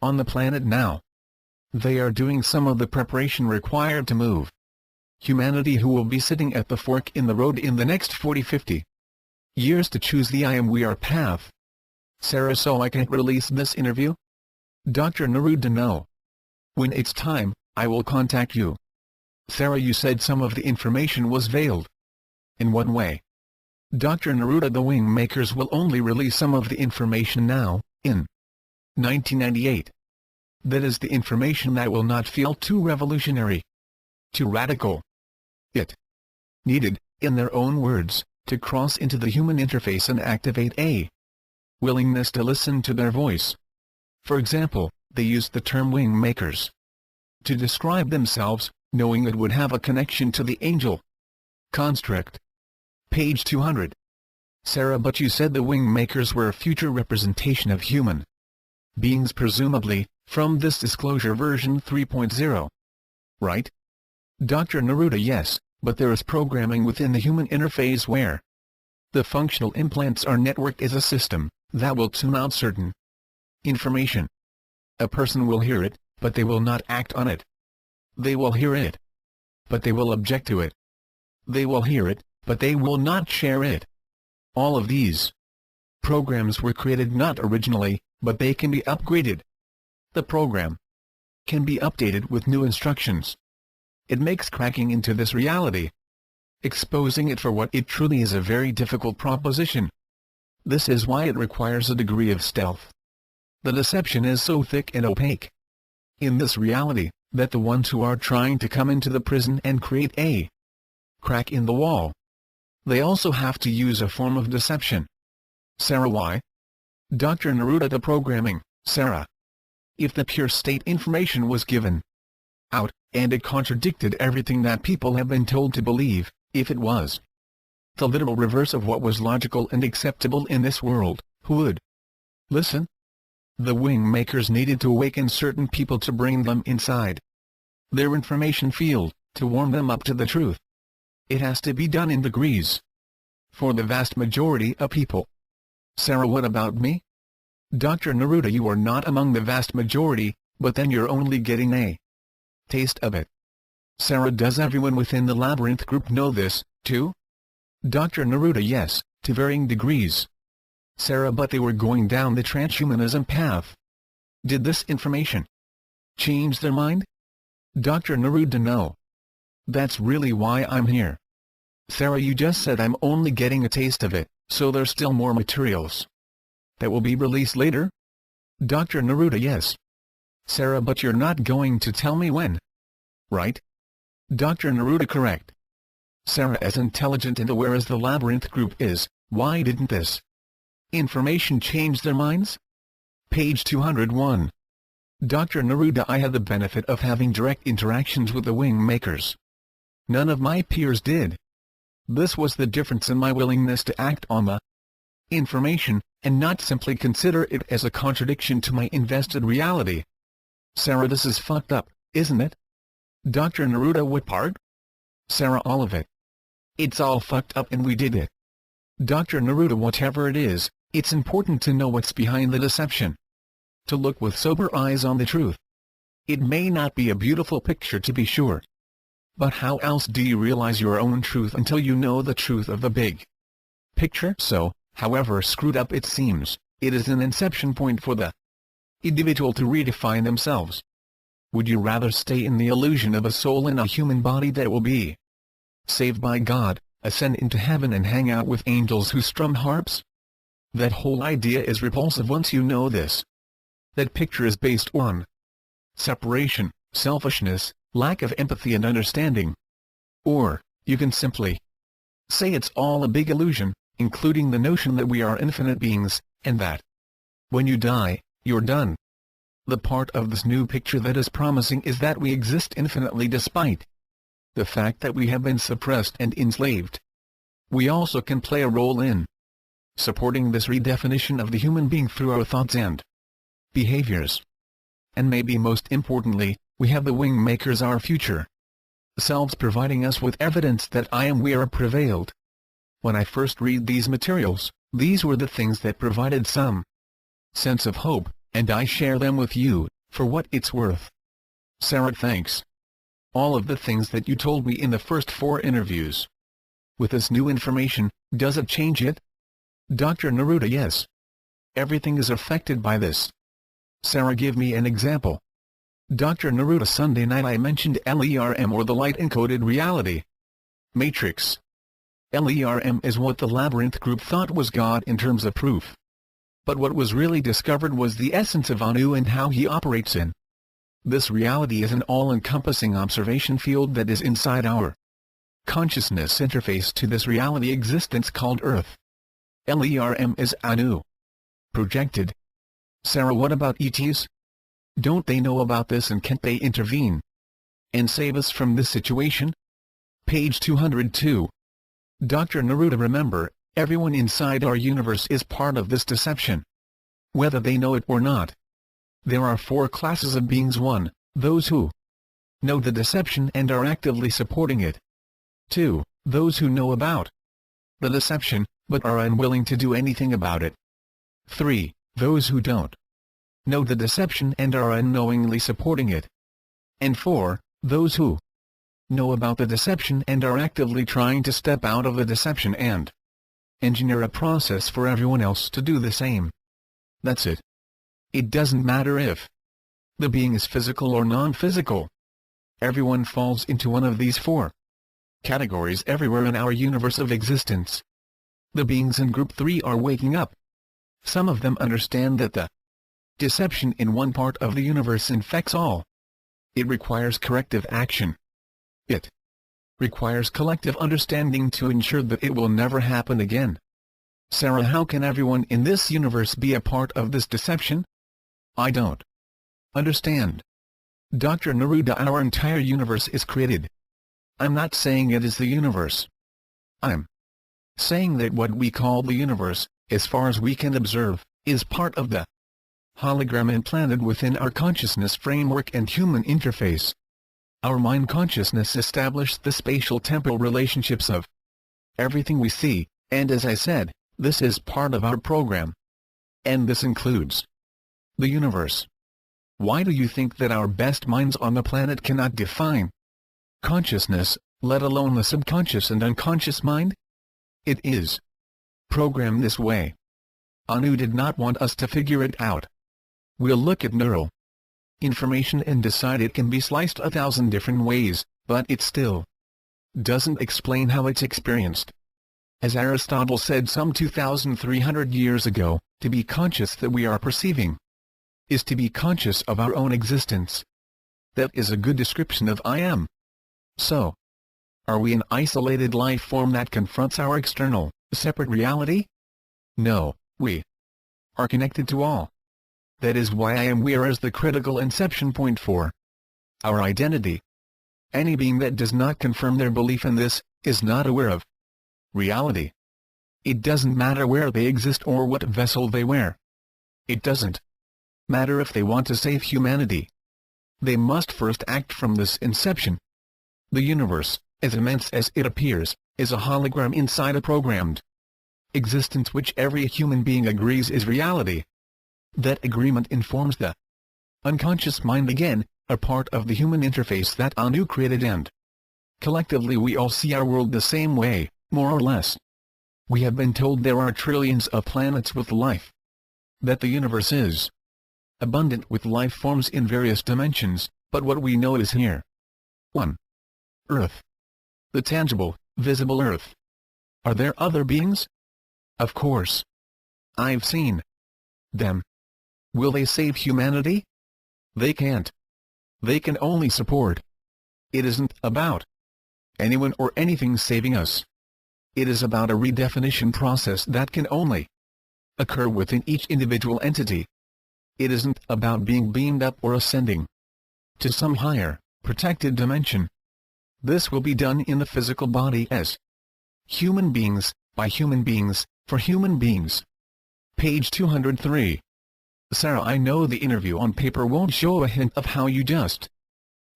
on the planet now. They are doing some of the preparation required to move humanity, who will be sitting at the fork in the road in the next 40-50 years, to choose the I am we are path. Sarah. So I can't release this interview? Dr. Neruda. No. When it's time, I will contact you. Sarah. You said some of the information was veiled. In what way? Dr. Neruda. The wing makers will only release some of the information now, in 1998. That is the information that will not feel too revolutionary, too radical. It needed, in their own words, to cross into the human interface and activate a willingness to listen to their voice. For example, they used the term wing makers to describe themselves, knowing it would have a connection to the angel construct. Page 200. Sarah, but you said the wing makers were a future representation of human beings, presumably, from this disclosure version 3.0. Right? Dr. Neruda, yes, but there is programming within the human interface where the functional implants are networked as a system that will tune out certain information. A person will hear it, but they will not act on it. They will hear it, but they will object to it. They will hear it, but they will not share it. All of these programs were created not originally, but they can be upgraded. The program can be updated with new instructions. It makes cracking into this reality, exposing it for what it truly is, a very difficult proposition. This is why it requires a degree of stealth. The deception is so thick and opaque in this reality, that the ones who are trying to come into the prison and create a crack in the wall, they also have to use a form of deception. Sarah, why? Dr. Neruda, the programming, Sarah. If the pure state information was given out, and it contradicted everything that people have been told to believe, if it was the literal reverse of what was logical and acceptable in this world, who would listen? The wing makers needed to awaken certain people to bring them inside their information field, to warm them up to the truth. It has to be done in degrees. For the vast majority of people. Sarah, what about me? Dr. Neruda, you are not among the vast majority, but then you're only getting a taste of it. Sarah, does everyone within the Labyrinth group know this, too? Dr. Neruda, yes, to varying degrees. Sarah, but they were going down the transhumanism path. Did this information change their mind? Dr. Neruda, no. That's really why I'm here. Sarah, you just said I'm only getting a taste of it, so there's still more materials that will be released later? Dr. Neruda, yes. Sarah, but you're not going to tell me when. Right? Dr. Neruda, correct. Sarah, as intelligent and aware as the Labyrinth group is, why didn't this information change their minds? Page 201. Dr. Neruda, I had the benefit of having direct interactions with the wing makers. None of my peers did. This was the difference in my willingness to act on the information, and not simply consider it as a contradiction to my invested reality. Sarah, this is fucked up, isn't it? Dr. Neruda, what part? Sarah, all of it. It's all fucked up and we did it. Dr. Neruda, whatever it is, it's important to know what's behind the deception. To look with sober eyes on the truth. It may not be a beautiful picture, to be sure. But how else do you realize your own truth until you know the truth of the big picture? So, however screwed up it seems, it is an inception point for the individual to redefine themselves. Would you rather stay in the illusion of a soul in a human body that will be saved by God, ascend into heaven and hang out with angels who strum harps? That whole idea is repulsive once you know this. That picture is based on separation, selfishness, lack of empathy and understanding. Or, you can simply say it's all a big illusion, including the notion that we are infinite beings, and that when you die, you're done. The part of this new picture that is promising is that we exist infinitely despite the fact that we have been suppressed and enslaved. We also can play a role in supporting this redefinition of the human being through our thoughts and behaviors. And maybe most importantly, we have the wing makers, our future selves, providing us with evidence that we are prevailed. When I first read these materials, these were the things that provided some sense of hope, and I share them with you, for what it's worth. Sarah, thanks. All of the things that you told me in the first 4 interviews. With this new information, does it change it? Dr. Neruda, yes. Everything is affected by this. Sarah, give me an example. Dr. Neruda, Sunday night I mentioned LERM, or the light-encoded reality matrix. LERM is what the Labyrinth group thought was God in terms of proof. But what was really discovered was the essence of Anu and how he operates in this reality is an all-encompassing observation field that is inside our consciousness interface to this reality existence called Earth. LERM is Anu projected. Sarah, what about ETs? Don't they know about this, and can't they intervene and save us from this situation? Page 202. Dr. Neruda, remember, Everyone inside our universe is part of this deception, whether they know it or not. There are four classes of beings. 1. Those who know the deception and are actively supporting it. 2. Those who know about the deception, but are unwilling to do anything about it. 3. Those who don't know the deception and are unknowingly supporting it. And 4. Those who know about the deception and are actively trying to step out of the deception and engineer a process for everyone else to do the same. That's it. It doesn't matter if the being is physical or non-physical. Everyone falls into one of these four categories everywhere in our universe of existence. The beings in Group 3 are waking up. Some of them understand that the deception in one part of the universe infects all. It requires corrective action. It requires collective understanding to ensure that it will never happen again. Sarah, how can everyone in this universe be a part of this deception? I don't understand. Dr. Neruda, our entire universe is created. I'm not saying it is the universe. I'm saying that what we call the universe, as far as we can observe, is part of the hologram implanted within our consciousness framework and human interface. Our mind consciousness established the spatial-temporal relationships of everything we see, and as I said, this is part of our program. And this includes the universe. Why do you think that our best minds on the planet cannot define consciousness, let alone the subconscious and unconscious mind? It is programmed this way. Anu did not want us to figure it out. We'll look at neural information and decide it can be sliced 1,000 different ways, but it still doesn't explain how it's experienced. As Aristotle said some 2,300 years ago, to be conscious that we are perceiving is to be conscious of our own existence. That is a good description of I am. So, are we an isolated life form that confronts our external, separate reality? No, we are connected to all. That is why I am we are as the critical inception point for our identity. Any being that does not confirm their belief in this, is not aware of reality. It doesn't matter where they exist or what vessel they wear. It doesn't matter if they want to save humanity. They must first act from this inception. The universe, as immense as it appears, is a hologram inside a programmed existence which every human being agrees is reality. That agreement informs the unconscious mind, again, a part of the human interface that Anu created, and collectively we all see our world the same way, more or less. We have been told there are trillions of planets with life. That the universe is abundant with life forms in various dimensions, but what we know is here. 1. Earth. The tangible, visible Earth. Are there other beings? Of course. I've seen them. Will they save humanity? They can't. They can only support. It isn't about anyone or anything saving us. It is about a redefinition process that can only occur within each individual entity. It isn't about being beamed up or ascending to some higher, protected dimension. This will be done in the physical body as human beings, by human beings, for human beings. Page 203. Sarah, I know the interview on paper won't show a hint of how you just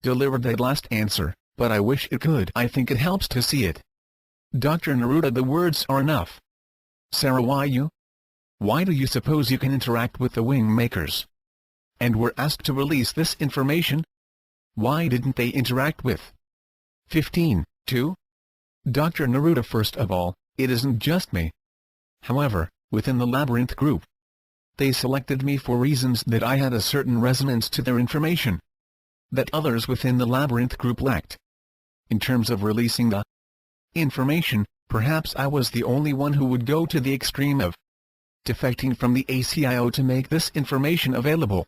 delivered that last answer, but I wish it could. I think it helps to see it. Dr. Neruda, the words are enough. Sarah, why you? Why do you suppose you can interact with the wing makers? And were asked to release this information? Why didn't they interact with 15(2)? Dr. Neruda, first of all, it isn't just me. However, within the Labyrinth group, they selected me for reasons that I had a certain resonance to their information that others within the Labyrinth group lacked. In terms of releasing the information, perhaps I was the only one who would go to the extreme of defecting from the ACIO to make this information available.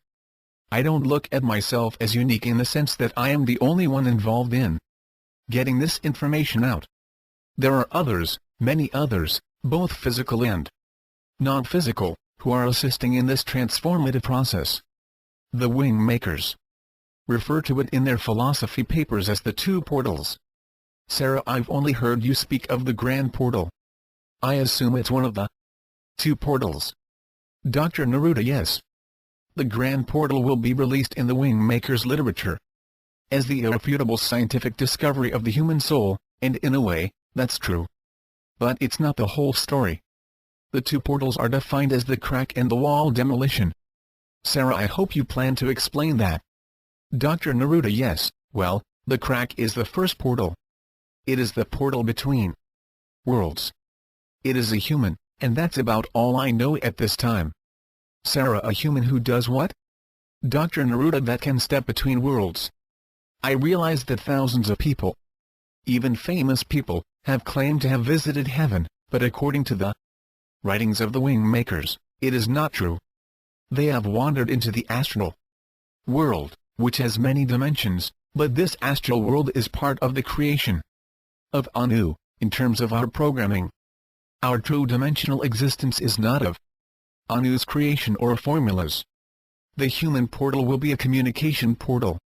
I don't look at myself as unique in the sense that I am the only one involved in getting this information out. There are others, many others, both physical and non-physical, who are assisting in this transformative process. The wing makers refer to it in their philosophy papers as the two portals. Sarah, I've only heard you speak of the Grand Portal. I assume it's one of the two portals. Dr. Neruda, yes. The grand portal will be released in the Wingmaker's literature as the irrefutable scientific discovery of the human soul, and in a way, that's true. But it's not the whole story. The two portals are defined as the crack and the wall demolition. Sarah, I hope you plan to explain that. Dr. Neruda, yes. Well, the crack is the first portal. It is the portal between worlds. It is a human, and that's about all I know at this time. Sarah, a human who does what? Dr. Neruda, that can step between worlds. I realize that thousands of people, even famous people, have claimed to have visited heaven, but according to the writings of the Wingmakers, it is not true. They have wandered into the astral world, which has many dimensions, but this astral world is part of the creation of Anu, in terms of our programming. Our true dimensional existence is not of Anu's creation or formulas. The human portal will be a communication portal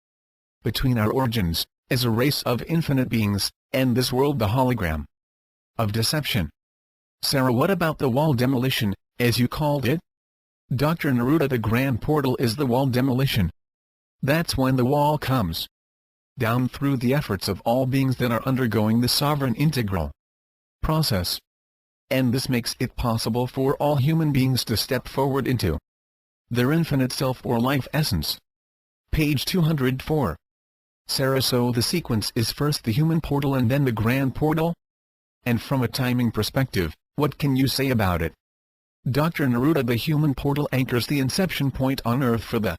between our origins, as a race of infinite beings, and this world, the hologram of deception. Sarah, what about the wall demolition, as you called it? Dr. Neruda, the grand portal is the wall demolition. That's when the wall comes down through the efforts of all beings that are undergoing the sovereign integral process. And this makes it possible for all human beings to step forward into their infinite self or life essence. Page 204. Sarah, so the sequence is first the human portal and then the grand portal? And from a timing perspective, what can you say about it? Dr. Neruda, the human portal anchors the inception point on Earth for the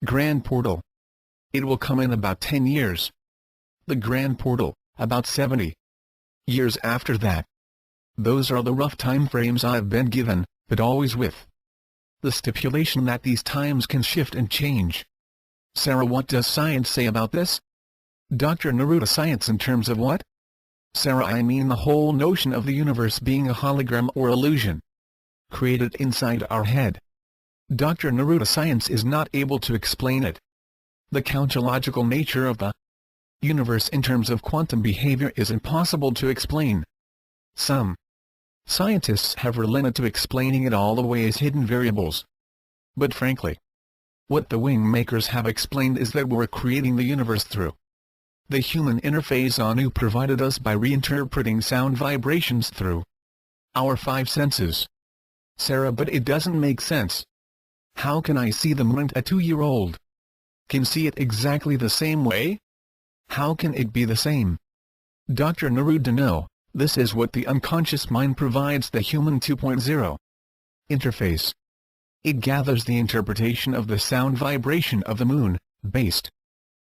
grand portal. It will come in about 10 years. The grand portal, about 70 years after that. Those are the rough time frames I've been given, but always with the stipulation that these times can shift and change. Sarah, what does science say about this? Dr. Neruda, science in terms of what? Sarah, I mean the whole notion of the universe being a hologram or illusion created inside our head. Dr. Neruda, science is not able to explain it. The countological nature of the universe in terms of quantum behavior is impossible to explain. Some scientists have relented to explaining it all away as hidden variables. But frankly, what the Wingmakers have explained is that we're creating the universe through the human interface Anu provided us by reinterpreting sound vibrations through our five senses. Sarah, but it doesn't make sense. How can I see the moon? A 2-year-old can see it exactly the same way? How can it be the same? Dr. Neruda, no, this is what the unconscious mind provides the human 2.0 interface. It gathers the interpretation of the sound vibration of the moon, based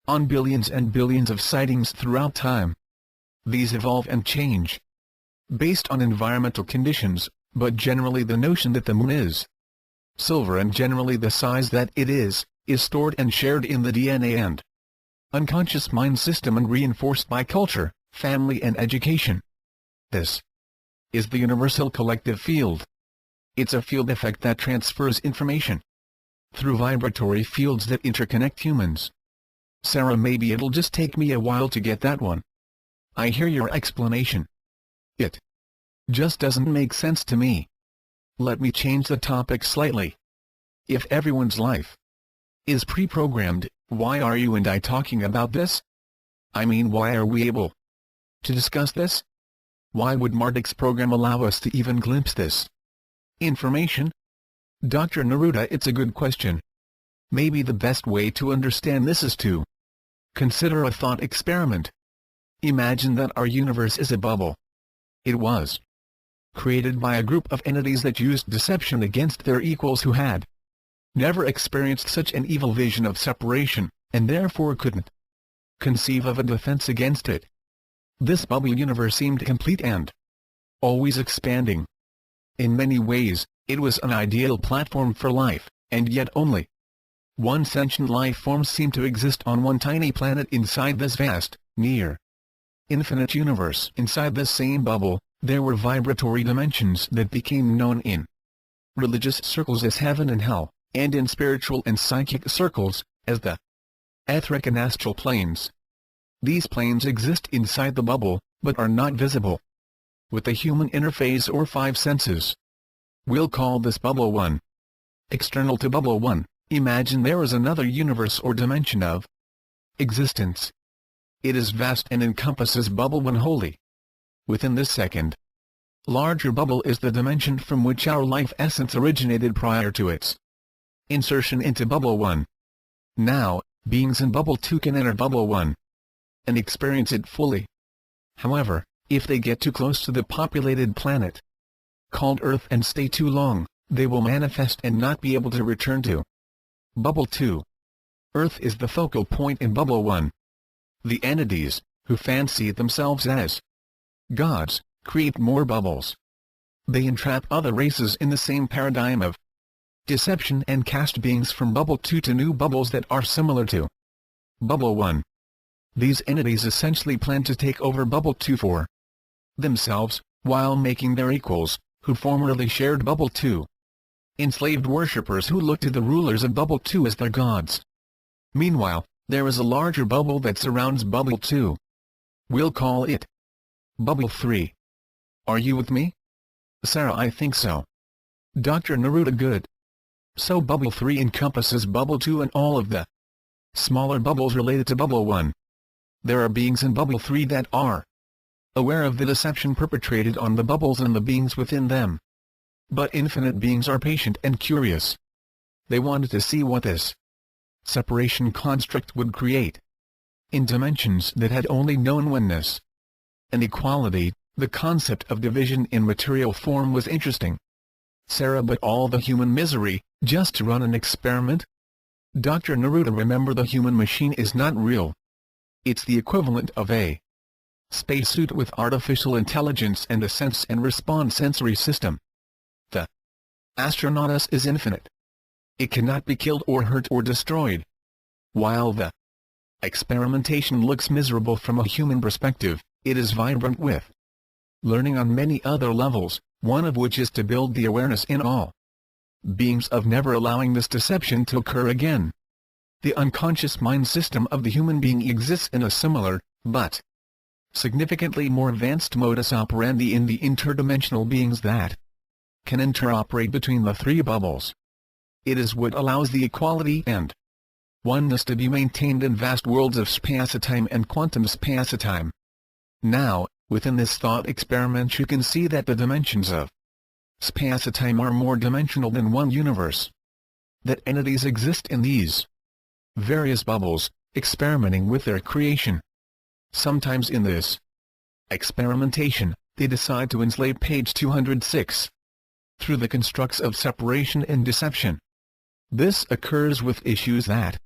on billions and billions of sightings throughout time. These evolve and change based on environmental conditions, but generally the notion that the moon is silver and generally the size that it is stored and shared in the DNA and unconscious mind system and reinforced by culture, family and education. This is the universal collective field. It's a field effect that transfers information through vibratory fields that interconnect humans. Sarah, maybe it'll just take me a while to get that one. I hear your explanation. It just doesn't make sense to me. Let me change the topic slightly. If everyone's life is pre-programmed, why are you and I talking about this? I mean, why are we able to discuss this? Why would Marduk's program allow us to even glimpse this information? Dr. Neruda, it's a good question. Maybe the best way to understand this is to consider a thought experiment. Imagine that our universe is a bubble. It was created by a group of entities that used deception against their equals who had never experienced such an evil vision of separation, and therefore couldn't conceive of a defense against it. This bubble universe seemed complete and always expanding. In many ways, it was an ideal platform for life, and yet only one sentient life form seemed to exist on one tiny planet inside this vast, near infinite universe. Inside this same bubble, there were vibratory dimensions that became known in religious circles as heaven and hell, and in spiritual and psychic circles, as the etheric and astral planes. These planes exist inside the bubble, but are not visible. with the human interface or five senses. We'll call this Bubble 1. External to Bubble 1, imagine there is another universe or dimension of existence. It is vast and encompasses Bubble 1 wholly. Within this second, larger bubble is the dimension from which our life essence originated prior to its insertion into Bubble 1. Now, beings in Bubble 2 can enter Bubble 1 and experience it fully. However, if they get too close to the populated planet called Earth and stay too long, they will manifest and not be able to return to Bubble 2. Earth is the focal point in Bubble 1. The entities, who fancy themselves as gods, create more bubbles. They entrap other races in the same paradigm of deception and cast beings from Bubble 2 to new bubbles that are similar to Bubble 1. These entities essentially plan to take over Bubble 2 for themselves, while making their equals, who formerly shared Bubble 2, enslaved worshippers who look to the rulers of Bubble 2 as their gods. Meanwhile, there is a larger bubble that surrounds Bubble 2. We'll call it Bubble 3. Are you with me? Sarah, I think so. Dr. Neruda, good. So Bubble 3 encompasses Bubble 2 and all of the smaller bubbles related to Bubble 1. There are beings in Bubble 3 that are aware of the deception perpetrated on the bubbles and the beings within them. But infinite beings are patient and curious. They wanted to see what this separation construct would create. In dimensions that had only known oneness and equality, the concept of division in material form was interesting. Sarah, but all the human misery, just to run an experiment? Dr. Neruda, remember, the human machine is not real. It's the equivalent of a spacesuit with artificial intelligence and a sense and response sensory system. The astronautus is infinite. It cannot be killed or hurt or destroyed. While the experimentation looks miserable from a human perspective, it is vibrant with learning on many other levels, one of which is to build the awareness in all beings of never allowing this deception to occur again. The unconscious mind system of the human being exists in a similar, but significantly more advanced modus operandi in the interdimensional beings that can interoperate between the three bubbles. It is what allows the equality and oneness to be maintained in vast worlds of spacetime and quantum spacetime. Now, within this thought experiment, you can see that the dimensions of spacetime are more dimensional than one universe. That entities exist in these various bubbles, experimenting with their creation. Sometimes in this experimentation, they decide to enslave page 206 through the constructs of separation and deception. This occurs with issues that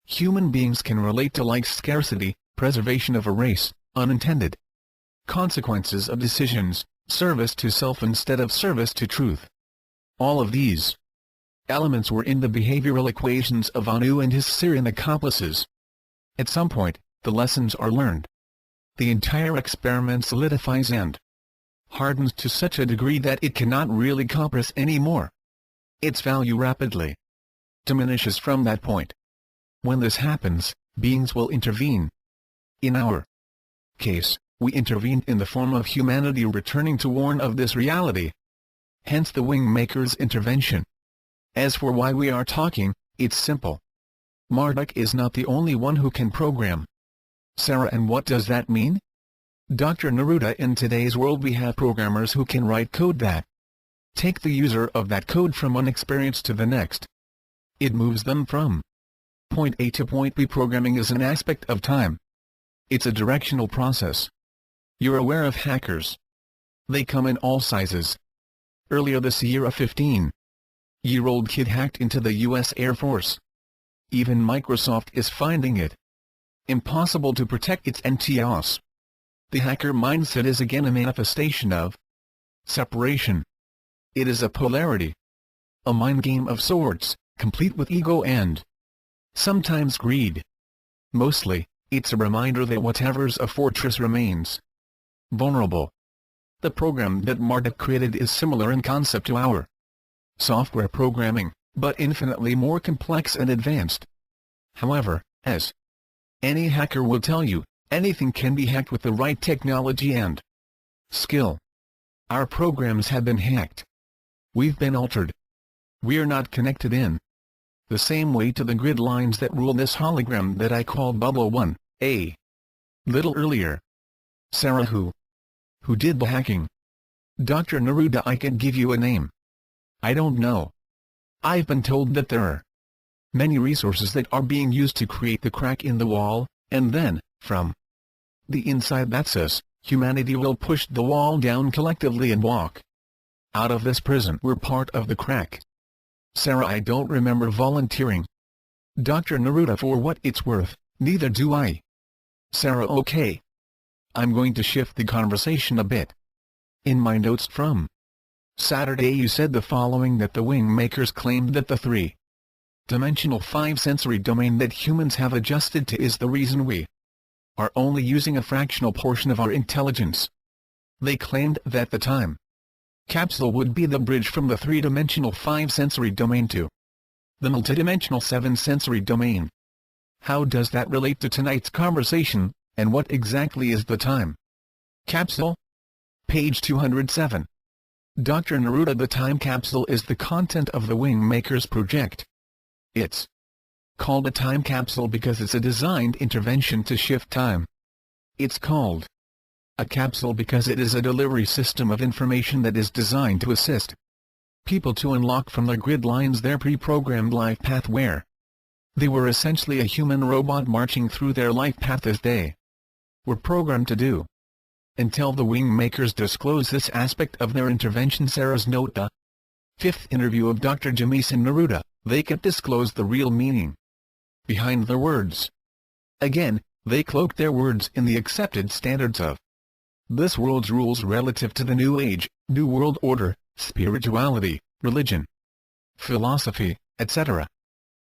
human beings can relate to, like scarcity, preservation of a race, unintended consequences of decisions, service to self instead of service to truth. All of these elements were in the behavioral equations of Anu and his Syrian accomplices. At some point, the lessons are learned. The entire experiment solidifies and hardens to such a degree that it cannot really compress anymore. Its value rapidly diminishes from that point. When this happens, beings will intervene. In our case, we intervened in the form of humanity returning to warn of this reality. Hence the Wingmaker's intervention. As for why we are talking, it's simple. Marduk is not the only one who can program. Sarah, and what does that mean? Dr. Neruda, in today's world we have programmers who can write code that take the user of that code from one experience to the next. It moves them from point A to point B. Programming is an aspect of time. It's a directional process. You're aware of hackers. They come in all sizes. Earlier this year, a 15-year-old kid hacked into the U.S. Air Force. Even Microsoft is finding it impossible to protect its NTOS. The hacker mindset is again a manifestation of separation. It is a polarity, a mind game of sorts, complete with ego and sometimes greed. Mostly, it's a reminder that whatever's a fortress remains vulnerable. The program that Marduk created is similar in concept to our software programming, but infinitely more complex and advanced. However, as any hacker will tell you, anything can be hacked with the right technology and skill. Our programs have been hacked. We've been altered. We're not connected in the same way to the grid lines that rule this hologram that I called Bubble 1, a little earlier. Sarah, who did the hacking? Dr. Neruda, I can give you a name. I don't know. I've been told that there are many resources that are being used to create the crack in the wall, and then, from the inside, that's us, humanity will push the wall down collectively and walk out of this prison. We're part of the crack. Sarah, I don't remember volunteering. Dr. Neruda, for what it's worth, neither do I. Sarah, okay. I'm going to shift the conversation a bit. In my notes from Saturday you said the following, that the wing makers claimed that the three-dimensional five-sensory domain that humans have adjusted to is the reason we are only using a fractional portion of our intelligence. They claimed that the time capsule would be the bridge from the three-dimensional five-sensory domain to the multidimensional seven-sensory domain. How does that relate to tonight's conversation, and what exactly is the time capsule? Page 207. Dr. Neruda, the time capsule is the content of the wing makers project. It's called a time capsule because it's a designed intervention to shift time. It's called a capsule because it is a delivery system of information that is designed to assist people to unlock from their grid lines their pre-programmed life path, where they were essentially a human robot marching through their life path as they were programmed to do. Until the wing makers disclose this aspect of their intervention. Sarah's note: the fifth interview of Dr. Jamison Neruda, they can't disclose the real meaning behind their words. Again, they cloak their words in the accepted standards of this world's rules relative to the New Age, New World Order, spirituality, religion, philosophy, etc.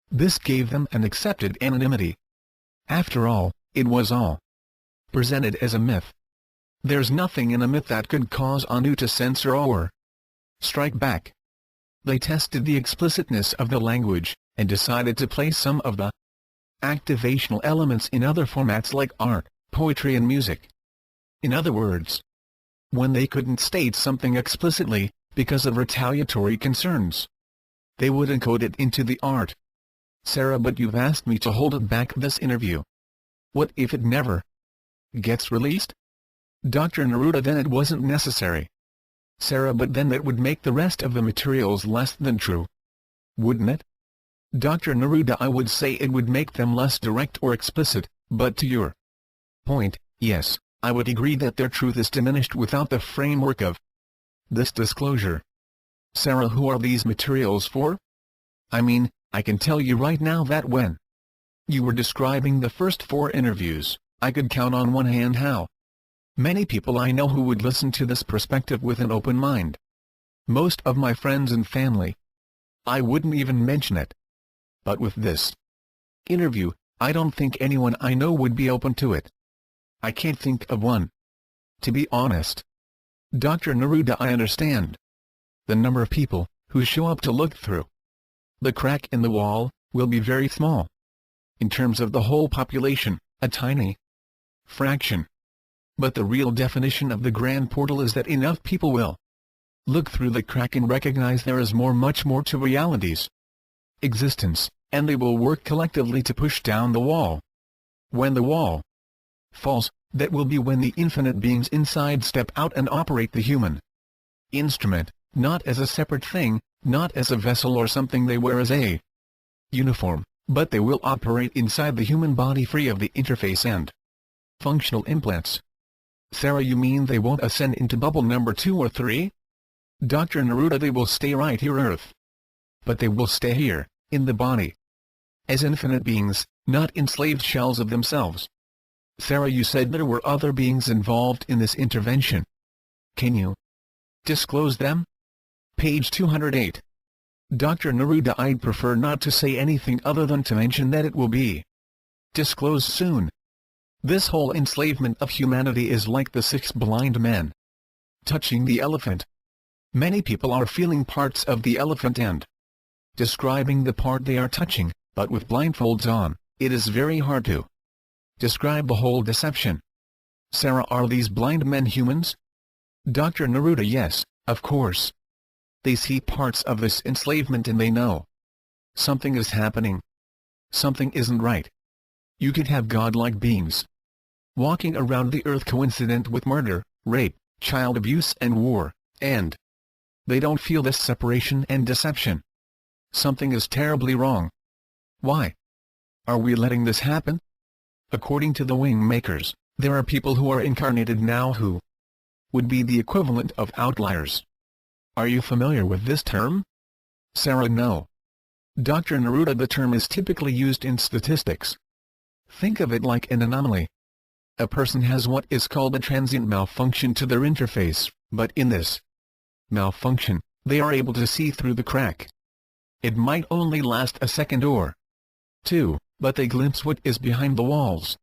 This gave them an accepted anonymity. After all, it was all presented as a myth. There's nothing in a myth that could cause Anu to censor or strike back. They tested the explicitness of the language, and decided to place some of the activational elements in other formats like art, poetry and music. In other words, when they couldn't state something explicitly, because of retaliatory concerns, they would encode it into the art. Sarah, but you've asked me to hold it back this interview. What if it never gets released? Dr. Neruda, then it wasn't necessary. Sarah, but then that would make the rest of the materials less than true, wouldn't it? Dr. Neruda, I would say it would make them less direct or explicit, but to your point, yes, I would agree that their truth is diminished without the framework of this disclosure. Sarah, who are these materials for? I mean, I can tell you right now that when you were describing the first 4 interviews, I could count on one hand how many people I know who would listen to this perspective with an open mind. Most of my friends and family. I wouldn't even mention it. But with this interview, I don't think anyone I know would be open to it. I can't think of one, to be honest. Dr. Neruda, I understand the number of people who show up to look through the crack in the wall will be very small. In terms of the whole population, a tiny fraction. But the real definition of the grand portal is that enough people will look through the crack and recognize there is much more to reality's existence, and they will work collectively to push down the wall. When the wall falls, that will be when the infinite beings inside step out and operate the human instrument, not as a separate thing, not as a vessel or something they wear as a uniform, but they will operate inside the human body free of the interface and functional implants. Sarah, you mean they won't ascend into bubble number 2 or 3? Dr. Neruda, they will stay right here Earth. But they will stay here, in the body, as infinite beings, not enslaved shells of themselves. Sarah, you said there were other beings involved in this intervention. Can you disclose them? Page 208. Dr. Neruda, I'd prefer not to say anything other than to mention that it will be disclosed soon. This whole enslavement of humanity is like the 6 blind men touching the elephant. Many people are feeling parts of the elephant and describing the part they are touching, but with blindfolds on, it is very hard to describe the whole deception. Sarah, are these blind men humans? Dr. Neruda: yes, of course. They see parts of this enslavement and they know something is happening. Something isn't right. You could have godlike beings walking around the earth coincident with murder, rape, child abuse and war, and they don't feel this separation and deception. Something is terribly wrong. Why are we letting this happen? According to the wing makers, there are people who are incarnated now who would be the equivalent of outliers. Are you familiar with this term? Sarah: no. Dr. Neruda: the term is typically used in statistics. Think of it like an anomaly. A person has what is called a transient malfunction to their interface, but in this malfunction, they are able to see through the crack. It might only last a second or two, but they glimpse what is behind the walls.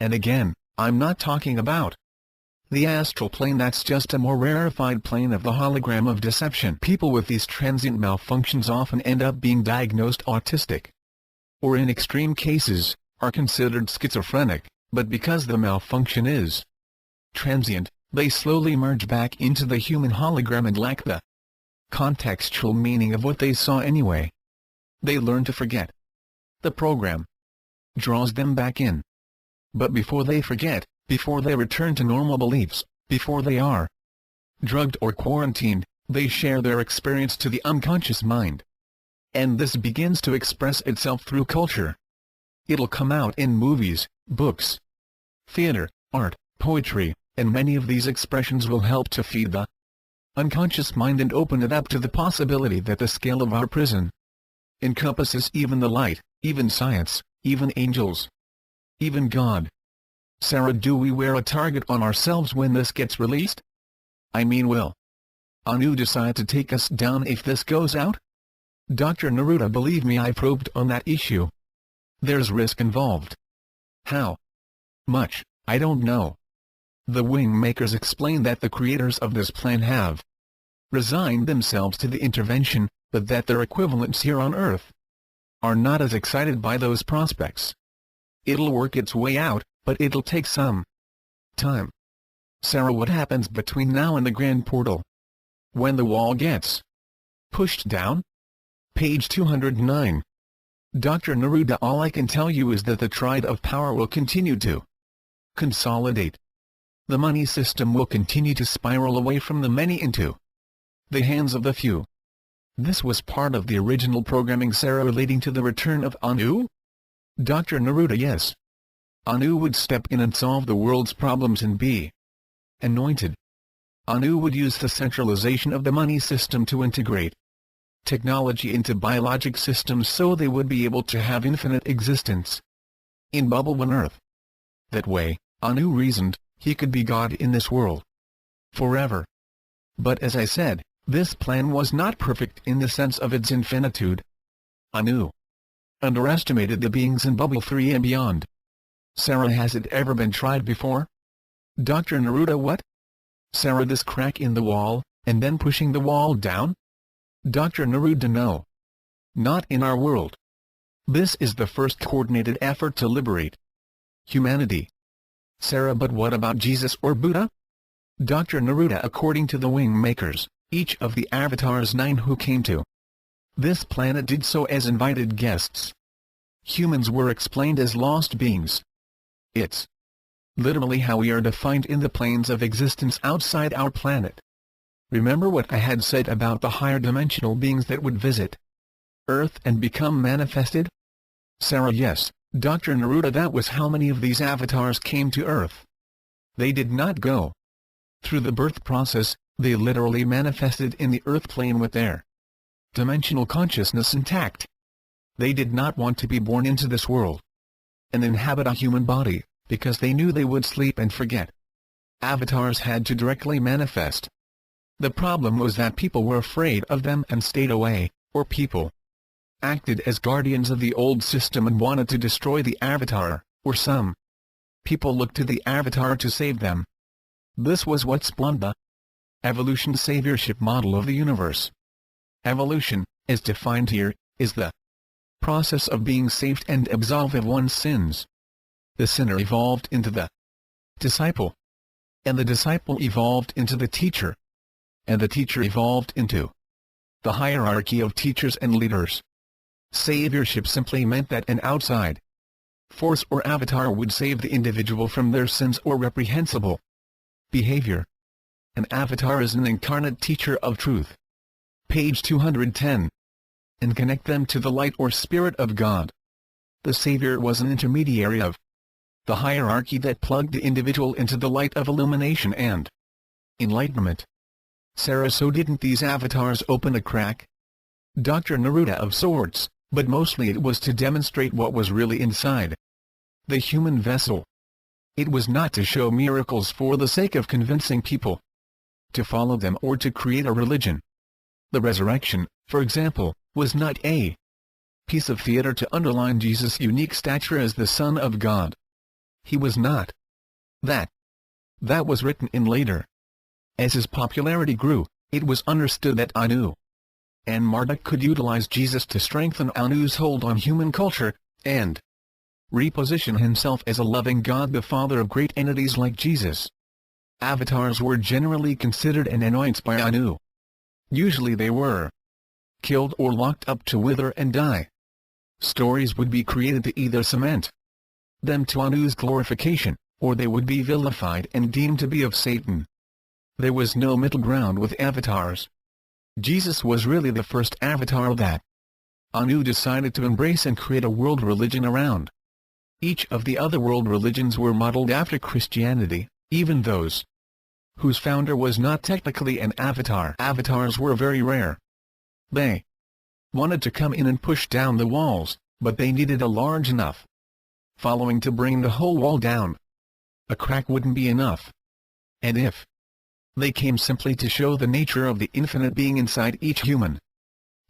And again, I'm not talking about the astral plane. That's just a more rarefied plane of the hologram of deception. People with these transient malfunctions often end up being diagnosed autistic, or in extreme cases, are considered schizophrenic, but because the malfunction is transient, they slowly merge back into the human hologram and lack the contextual meaning of what they saw anyway. They learn to forget. The program draws them back in. But before they forget, before they return to normal beliefs, before they are drugged or quarantined, they share their experience to the unconscious mind. And this begins to express itself through culture. It'll come out in movies, books, theater, art, poetry, and many of these expressions will help to feed the unconscious mind and open it up to the possibility that the scale of our prison encompasses even the light, even science, even angels, even God. Sarah: do we wear a target on ourselves when this gets released? I mean, will Anu decide to take us down if this goes out? Dr. Neruda: believe me, I probed on that issue. There's risk involved. How much, I don't know. The wing makers explain that the creators of this plan have resigned themselves to the intervention, but that their equivalents here on Earth are not as excited by those prospects. It'll work its way out, but it'll take some time. Sarah: what happens between now and the grand portal? When the wall gets pushed down? Page 209. Dr. Neruda: all I can tell you is that the tide of power will continue to consolidate. The money system will continue to spiral away from the many into the hands of the few. This was part of the original programming. Sarah: relating to the return of Anu? Dr. Neruda: yes. Anu would step in and solve the world's problems and be anointed. Anu would use the centralization of the money system to integrate technology into biologic systems so they would be able to have infinite existence in Bubble One Earth. That way, Anu reasoned, he could be God in this world forever. But as I said, this plan was not perfect in the sense of its infinitude. Anu underestimated the beings in Bubble 3 and beyond. Sarah: has it ever been tried before? Dr. Neruda: what? Sarah: this crack in the wall, and then pushing the wall down? Dr. Neruda: no. Not in our world. This is the first coordinated effort to liberate humanity. Sarah: but what about Jesus or Buddha? Dr. Neruda: according to the wing makers, each of the avatars 9 who came to this planet did so as invited guests. Humans were explained as lost beings. It's literally how we are defined in the planes of existence outside our planet. Remember what I had said about the higher dimensional beings that would visit Earth and become manifested? Sarah: yes, Dr. Neruda, that was how many of these avatars came to Earth. They did not go through the birth process, they literally manifested in the Earth plane with their dimensional consciousness intact. They did not want to be born into this world and inhabit a human body, because they knew they would sleep and forget. Avatars had to directly manifest. The problem was that people were afraid of them and stayed away, or people acted as guardians of the old system and wanted to destroy the avatar, or some people looked to the avatar to save them. This was what spawned the evolution saviorship model of the universe. Evolution, as defined here, is the process of being saved and absolved of one's sins. The sinner evolved into the disciple. and the disciple evolved into the teacher, and the teacher evolved into the hierarchy of teachers and leaders. Saviorship simply meant that an outside force or avatar would save the individual from their sins or reprehensible behavior. An avatar is an incarnate teacher of truth. Page 210. And connect them to the light or spirit of God. The Savior was an intermediary of the hierarchy that plugged the individual into the light of illumination and enlightenment. Sarah, so didn't these avatars open a crack? Dr. Neruda, of sorts, but mostly it was to demonstrate what was really inside the human vessel. It was not to show miracles for the sake of convincing people to follow them or to create a religion. The resurrection, for example, was not a piece of theater to underline Jesus' unique stature as the Son of God. He was not. That was written in later. As his popularity grew, it was understood that Anu and Marduk could utilize Jesus to strengthen Anu's hold on human culture, and reposition himself as a loving God, the Father of great entities like Jesus. Avatars were generally considered an annoyance by Anu. Usually they were killed or locked up to wither and die. Stories would be created to either cement them to Anu's glorification, or they would be vilified and deemed to be of Satan. There was no middle ground with avatars. Jesus was really the first avatar that Anu decided to embrace and create a world religion around. Each of the other world religions were modeled after Christianity, even those whose founder was not technically an avatar. Avatars were very rare. They wanted to come in and push down the walls, but they needed a large enough following to bring the whole wall down. A crack wouldn't be enough. And if they came simply to show the nature of the infinite being inside each human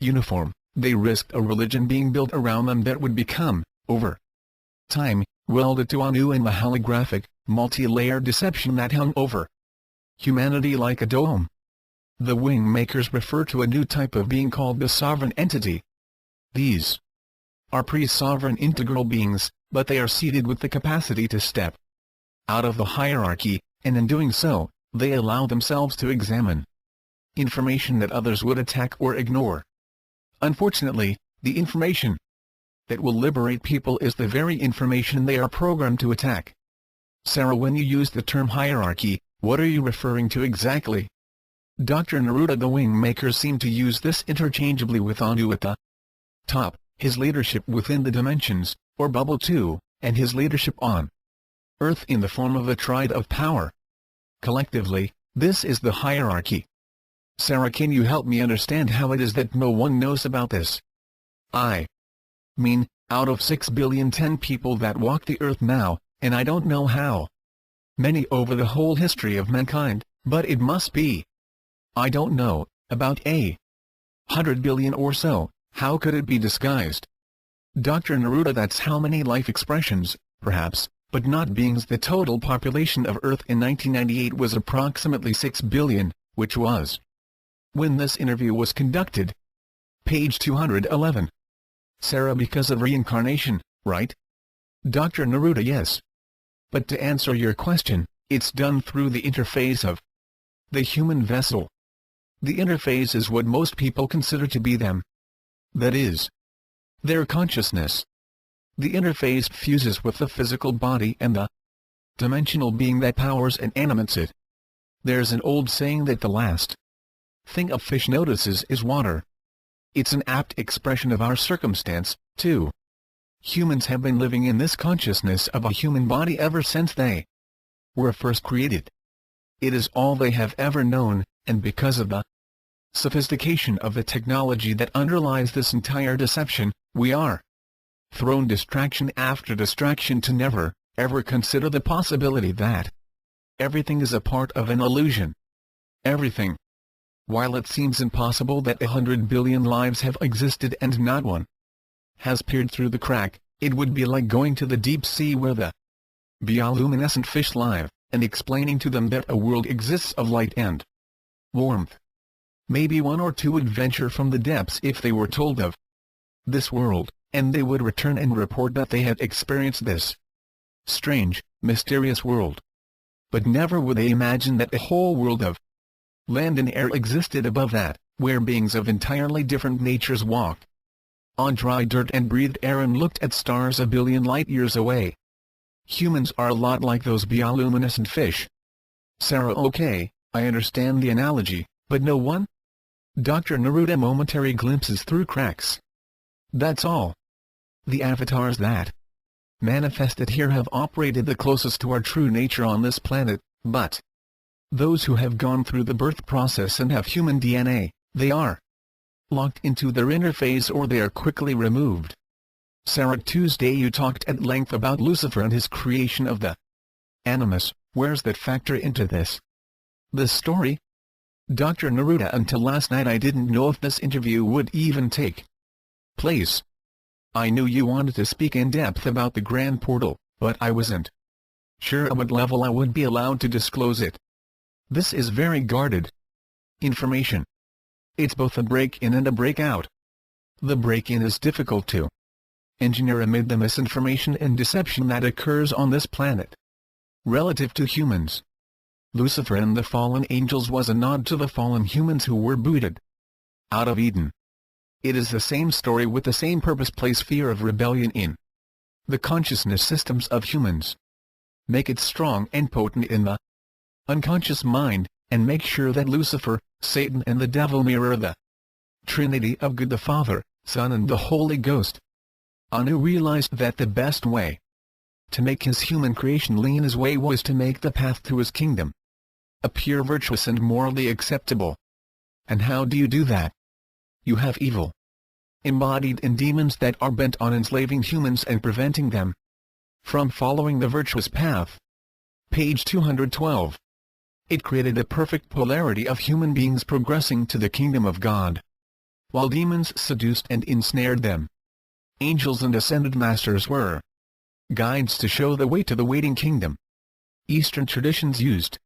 uniform, they risked a religion being built around them that would become, over time, welded to Anu and the holographic, multi-layered deception that hung over humanity like a dome. The wing makers refer to a new type of being called the sovereign entity. These are pre-sovereign integral beings, but they are seated with the capacity to step out of the hierarchy, and in doing so, they allow themselves to examine information that others would attack or ignore. Unfortunately, the information that will liberate people is the very information they are programmed to attack. Sarah, when you use the term hierarchy, what are you referring to exactly? Dr. Neruda, the wing makers seem to use this interchangeably with Anu at the top, his leadership within the dimensions, or bubble 2, and his leadership on Earth in the form of a triad of power. Collectively, this is the hierarchy. Sarah, can you help me understand how it is that no one knows about this? I mean, out of 6,010,000,000 people that walk the earth now, and I don't know how many over the whole history of mankind, but it must be, I don't know, about 100 billion or so. How could it be disguised? Dr. Neruda, that's how many life expressions, perhaps, but not beings. The total population of Earth in 1998 was approximately 6 billion, which was when this interview was conducted. Page 211. Sarah, because of reincarnation, right? Dr. Neruda, yes. But to answer your question, it's done through the interface of the human vessel. The interface is what most people consider to be them. That is, their consciousness. The interface fuses with the physical body and the dimensional being that powers and animates it. There's an old saying that the last thing a fish notices is water. It's an apt expression of our circumstance, too. Humans have been living in this consciousness of a human body ever since they were first created. It is all they have ever known, and because of the sophistication of the technology that underlies this entire deception, we are thrown distraction after distraction to never, ever consider the possibility that everything is a part of an illusion. Everything. While it seems impossible that 100 billion lives have existed and not one has peered through the crack, it would be like going to the deep sea where the bioluminescent fish live, and explaining to them that a world exists of light and warmth. Maybe one or two would venture from the depths if they were told of this world, and they would return and report that they had experienced this strange, mysterious world. But never would they imagine that a whole world of land and air existed above that, where beings of entirely different natures walked on dry dirt and breathed air and looked at stars a billion light-years away. Humans are a lot like those bioluminescent fish. Sarah: okay, I understand the analogy, but no one? Dr. Neruda: momentary glimpses through cracks. That's all. The avatars that manifested here have operated the closest to our true nature on this planet, but those who have gone through the birth process and have human DNA, they are locked into their interface or they are quickly removed. Sarah: Tuesday you talked at length about Lucifer and his creation of the animus. Where's that factor into this story? Dr. Neruda: until last night I didn't know if this interview would even take place. I knew you wanted to speak in depth about the Grand Portal, but I wasn't sure at what level I would be allowed to disclose it. This is very guarded information. It's both a break-in and a break-out. The break-in is difficult to engineer amid the misinformation and deception that occurs on this planet relative to humans. Lucifer and the fallen angels was a nod to the fallen humans who were booted out of Eden. It is the same story with the same purpose: place fear of rebellion in the consciousness systems of humans. Make it strong and potent in the unconscious mind, and make sure that Lucifer, Satan and the devil mirror the Trinity of God the Father, Son and the Holy Ghost. Anu realized that the best way to make his human creation lean his way was to make the path to his kingdom appear virtuous and morally acceptable. And how do you do that? You have evil embodied in demons that are bent on enslaving humans and preventing them from following the virtuous path. Page 212. It created a perfect polarity of human beings progressing to the kingdom of God, while demons seduced and ensnared them. Angels and ascended masters were guides to show the way to the waiting kingdom. Eastern traditions used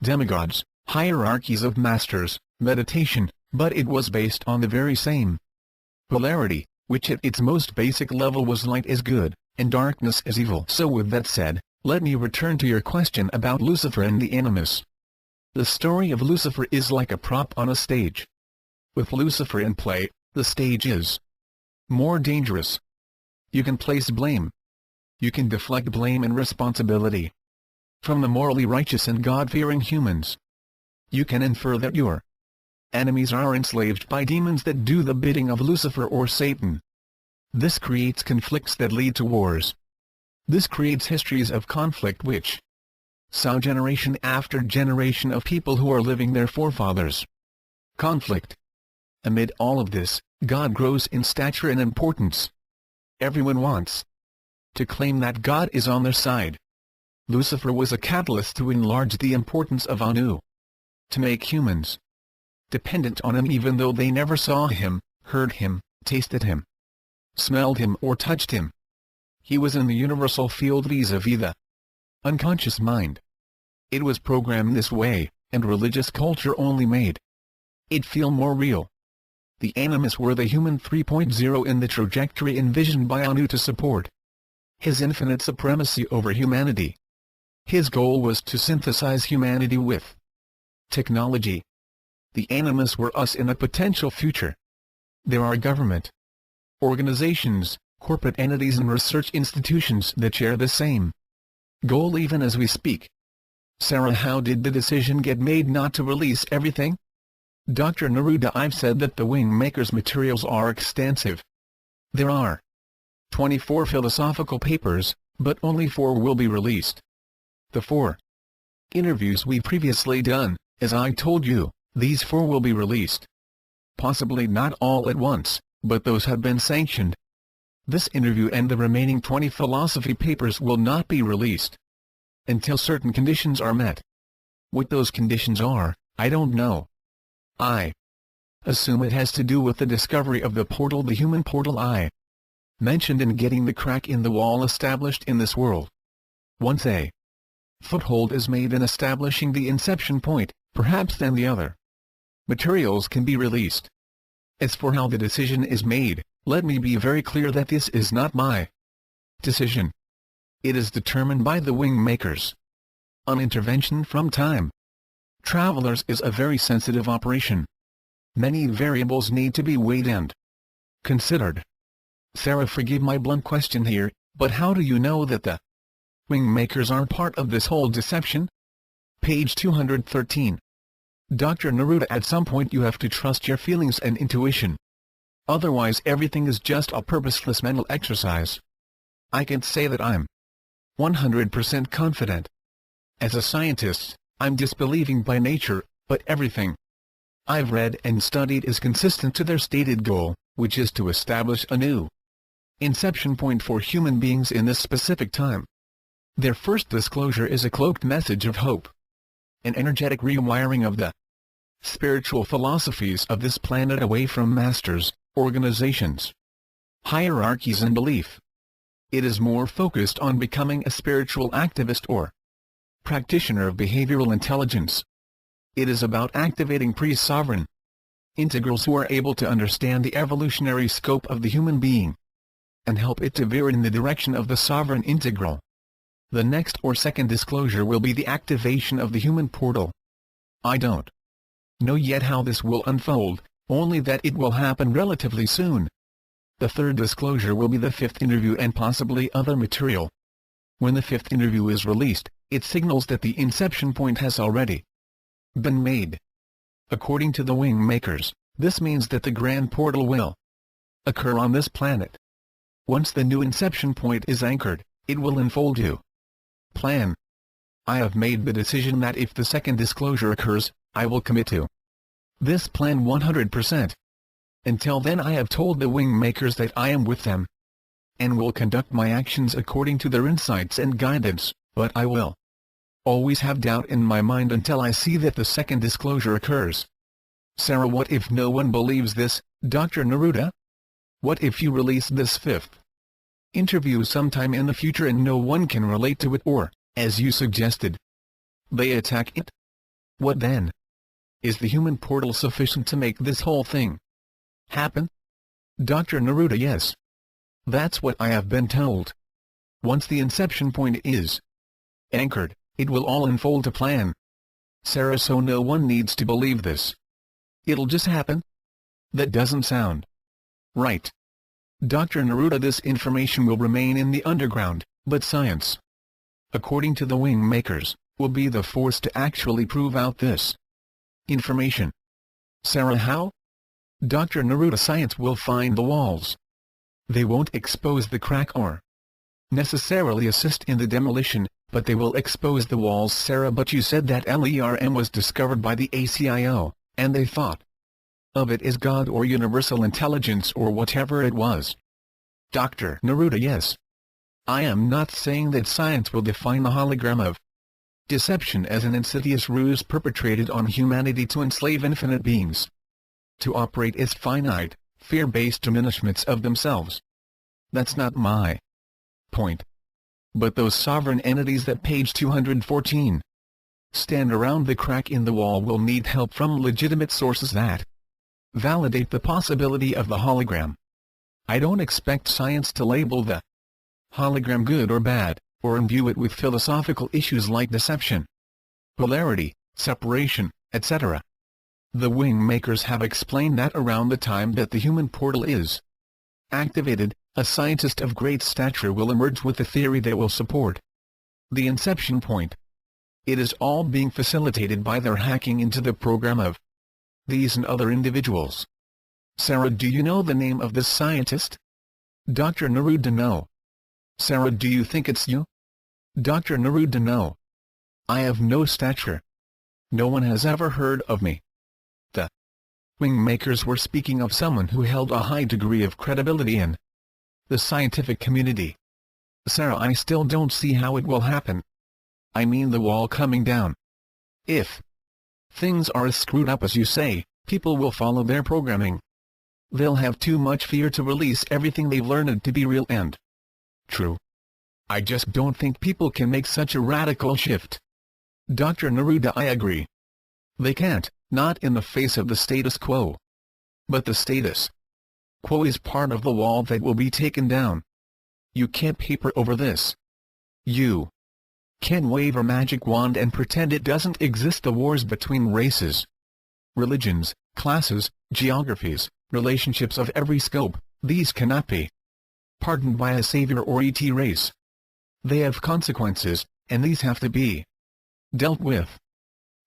demigods, hierarchies of masters, meditation, but it was based on the very same polarity, which at its most basic level was light is good, and darkness is evil. So with that said, let me return to your question about Lucifer and the animus. The story of Lucifer is like a prop on a stage. With Lucifer in play, the stage is more dangerous. You can place blame. You can deflect blame and responsibility from the morally righteous and God-fearing humans. You can infer that your enemies are enslaved by demons that do the bidding of Lucifer or Satan. This creates conflicts that lead to wars. This creates histories of conflict which sow generation after generation of people who are living their forefathers' conflict. Amid all of this, God grows in stature and importance. Everyone wants to claim that God is on their side. Lucifer was a catalyst to enlarge the importance of Anu, to make humans dependent on him even though they never saw him, heard him, tasted him, smelled him or touched him. He was in the universal field vis-a-vis the unconscious mind. It was programmed this way, and religious culture only made it feel more real. The animus were the human 3.0 in the trajectory envisioned by Anu to support his infinite supremacy over humanity. His goal was to synthesize humanity with technology. The animus were us in a potential future. There are government organizations, corporate entities and research institutions that share the same goal even as we speak. Sarah: how did the decision get made not to release everything? Dr. Neruda: I've said that the Wingmaker's materials are extensive. There are 24 philosophical papers, but only 4 will be released. The 4 interviews we've previously done, as I told you, these 4 will be released. Possibly not all at once, but those have been sanctioned. This interview and the remaining 20 philosophy papers will not be released until certain conditions are met. What those conditions are, I don't know. I assume it has to do with the discovery of the portal, the human portal I mentioned, in getting the crack in the wall established in this world. Once a foothold is made in establishing the inception point, perhaps then the other materials can be released. As for how the decision is made, let me be very clear that this is not my decision. It is determined by the Wingmakers. An intervention from time travelers is a very sensitive operation. Many variables need to be weighed and considered. Sarah, forgive my blunt question here, but how do you know that the wing makers aren't part of this whole deception? Page 213. Dr. Neruda, at some point you have to trust your feelings and intuition. Otherwise everything is just a purposeless mental exercise. I can say that I'm 100% confident. As a scientist, I'm disbelieving by nature, but everything I've read and studied is consistent to their stated goal, which is to establish a new inception point for human beings in this specific time. Their first disclosure is a cloaked message of hope. An energetic rewiring of the spiritual philosophies of this planet away from masters, organizations, hierarchies and belief. It is more focused on becoming a spiritual activist or practitioner of behavioral intelligence. It is about activating pre-sovereign integrals who are able to understand the evolutionary scope of the human being and help it to veer in the direction of the sovereign integral. The next or second disclosure will be the activation of the human portal. I don't know yet how this will unfold, only that it will happen relatively soon. The third disclosure will be the fifth interview and possibly other material. When the fifth interview is released, it signals that the inception point has already been made. According to the wing makers, this means that the grand portal will occur on this planet. Once the new inception point is anchored, it will unfold to plan. I have made the decision that if the second disclosure occurs, I will commit to this plan 100%. Until then I have told the wing makers that I am with them and will conduct my actions according to their insights and guidance, but I will always have doubt in my mind until I see that the second disclosure occurs. Sarah, what if no one believes this, Dr. Neruda? What if you release this fifth interview sometime in the future and no one can relate to it or, as you suggested, they attack it? What then? Is the human portal sufficient to make this whole thing happen? Dr. Neruda, yes. That's what I have been told. Once the inception point is anchored, it will all unfold to plan. Sarah, so no one needs to believe this. It'll just happen? That doesn't sound right. Dr. Neruda, this information will remain in the underground, but science, according to the wing makers, will be the force to actually prove out this information. Sarah, how? Dr. Neruda, science will find the walls. They won't expose the crack or necessarily assist in the demolition, but they will expose the walls. Sarah, but you said that LERM was discovered by the ACIO, and they thought of it as God or universal intelligence or whatever it was. Dr. Neruda, yes. I am not saying that science will define the hologram of deception as an insidious ruse perpetrated on humanity to enslave infinite beings, to operate as finite, fear-based diminishments of themselves. That's not my point. But those sovereign entities that page 214 stand around the crack in the wall will need help from legitimate sources that validate the possibility of the hologram. I don't expect science to label the hologram good or bad, or imbue it with philosophical issues like deception, polarity, separation, etc. The wing makers have explained that around the time that the human portal is activated, a scientist of great stature will emerge with a theory that will support the inception point. It is all being facilitated by their hacking into the program of these and other individuals. Sarah, do you know the name of this scientist? Dr. Neruda, no. Sarah, do you think it's you? Dr. Neruda, no. I have no stature. No one has ever heard of me. The wing makers were speaking of someone who held a high degree of credibility in the scientific community. Sarah, I still don't see how it will happen. I mean the wall coming down. If things are as screwed up as you say, people will follow their programming. They'll have too much fear to release everything they've learned to be real and true. I just don't think people can make such a radical shift. Dr. Neruda, I agree. They can't, not in the face of the status quo. But the status quo is part of the wall that will be taken down. You can't paper over this. You can wave a magic wand and pretend it doesn't exist. The wars between races, religions, classes, geographies, relationships of every scope, these cannot be pardoned by a savior or ET race. They have consequences, and these have to be dealt with.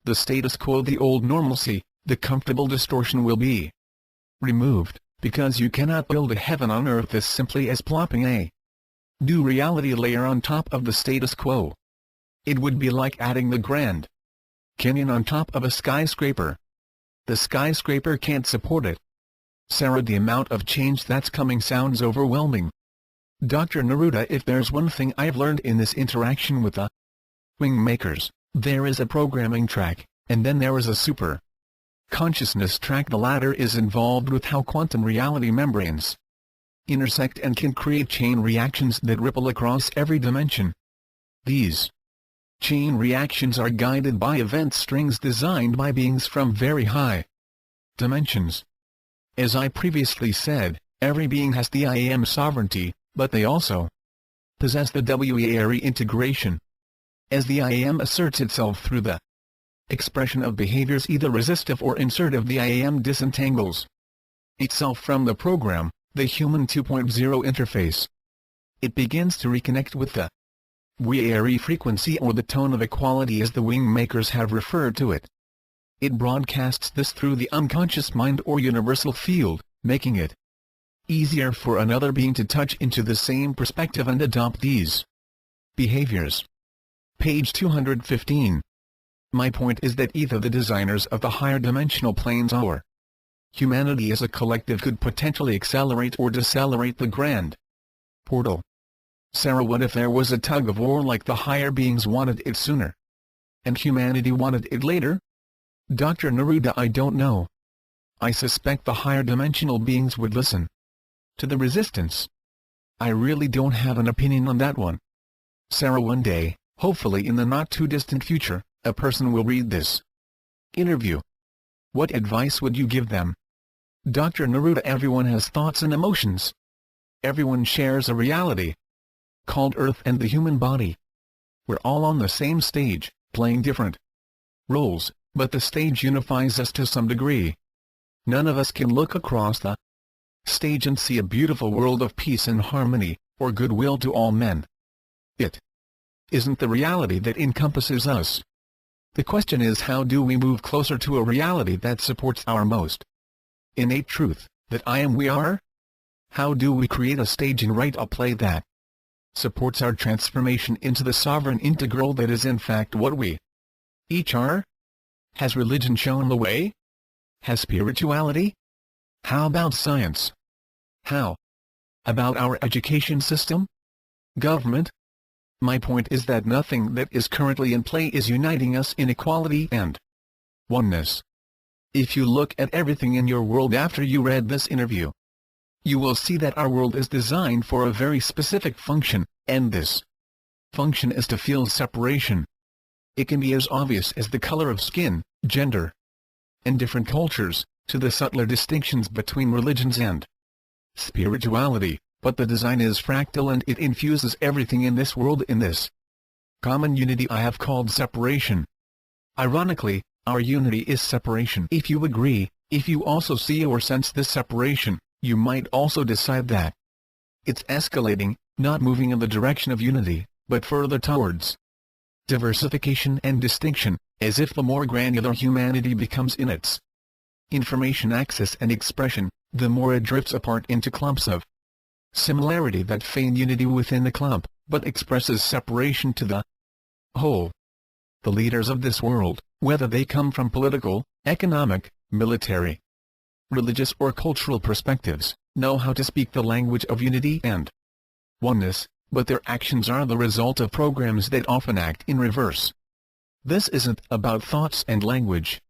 The status quo, the old normalcy, the comfortable distortion will be removed, because you cannot build a heaven on earth as simply as plopping a new reality layer on top of the status quo. It would be like adding the Grand Canyon on top of a skyscraper. The skyscraper can't support it. Sarah, the amount of change that's coming sounds overwhelming. Dr. Neruda, if there's one thing I've learned in this interaction with the wing makers, there is a programming track, and then there is a super consciousness track. The latter is involved with how quantum reality membranes intersect and can create chain reactions that ripple across every dimension. These chain reactions are guided by event strings designed by beings from very high dimensions. As I previously said, every being has the I Am sovereignty, but they also possess the WERE integration. As the I Am asserts itself through the expression of behaviors either resistive or insertive, the I Am disentangles itself from the program, the Human 2.0 interface. It begins to reconnect with the WERE frequency, or the tone of equality as the wing makers have referred to it. It broadcasts this through the unconscious mind or universal field, making it easier for another being to touch into the same perspective and adopt these behaviors. Page 215. My point is that either the designers of the higher dimensional planes or humanity as a collective could potentially accelerate or decelerate the grand portal. Sarah, what if there was a tug of war, like the higher beings wanted it sooner and humanity wanted it later? Dr. Neruda, I don't know. I suspect the higher dimensional beings would listen to the resistance. I really don't have an opinion on that one. Sarah, one day, hopefully in the not-too-distant future, a person will read this interview. What advice would you give them? Dr. Neruda, everyone has thoughts and emotions. Everyone shares a reality called Earth and the human body. We're all on the same stage, playing different roles, but the stage unifies us to some degree. None of us can look across the stage and see a beautiful world of peace and harmony, or goodwill to all men. It isn't the reality that encompasses us. The question is, how do we move closer to a reality that supports our most innate truth, that I am we are? How do we create a stage and write a play that supports our transformation into the sovereign integral that is in fact what we each are? Has religion shown the way? Has spirituality? How about science? How about our education system? Government? My point is that nothing that is currently in play is uniting us in equality and oneness. If you look at everything in your world after you read this interview, you will see that our world is designed for a very specific function, and this function is to feel separation. It can be as obvious as the color of skin, gender, and different cultures, to the subtler distinctions between religions and spirituality, but the design is fractal and it infuses everything in this world in this common unity I have called separation. Ironically, our unity is separation. If you agree, if you also see or sense this separation, you might also decide that it's escalating, not moving in the direction of unity, but further towards diversification and distinction, as if the more granular humanity becomes in its information access and expression, the more it drifts apart into clumps of similarity that feign unity within the clump, but expresses separation to the whole. The leaders of this world, whether they come from political, economic, military, religious or cultural perspectives, know how to speak the language of unity and oneness, but their actions are the result of programs that often act in reverse. This isn't about thoughts and language.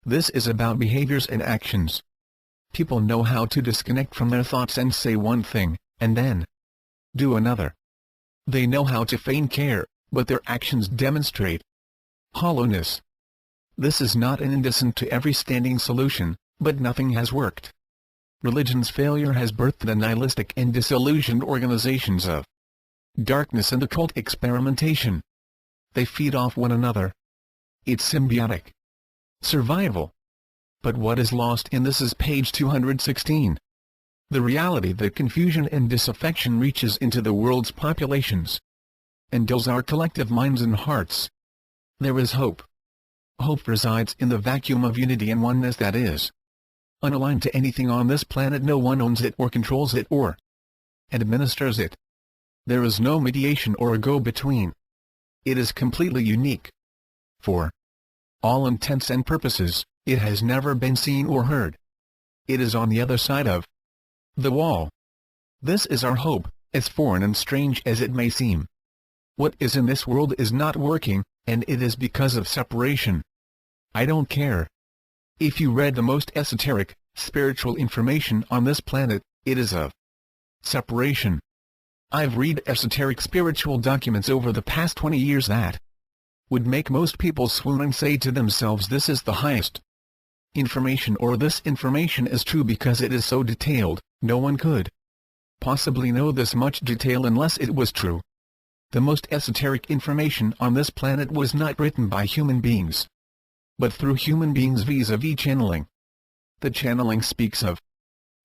This is about behaviors and actions. People know how to disconnect from their thoughts and say one thing, and then do another. They know how to feign care, but their actions demonstrate hollowness. This is not an indecent to every standing solution, but nothing has worked. Religion's failure has birthed the nihilistic and disillusioned organizations of darkness and occult experimentation. They feed off one another. It's symbiotic. Survival. But what is lost in this is page 216. The reality that confusion and disaffection reaches into the world's populations and dulls our collective minds and hearts. There is hope. Hope resides in the vacuum of unity and oneness that is unaligned to anything on this planet. No one owns it or controls it or administers it. There is no mediation or a go-between. It is completely unique. For all intents and purposes, it has never been seen or heard. It is on the other side of the wall. This is our hope, as foreign and strange as it may seem. What is in this world is not working, and it is because of separation. I don't care. If you read the most esoteric, spiritual information on this planet, it is of separation. I've read esoteric spiritual documents over the past 20 years that would make most people swoon and say to themselves, this is the highest information, or this information is true because it is so detailed. No one could possibly know this much detail unless it was true. The most esoteric information on this planet was not written by human beings, but through human beings vis-a-vis channeling. The channeling speaks of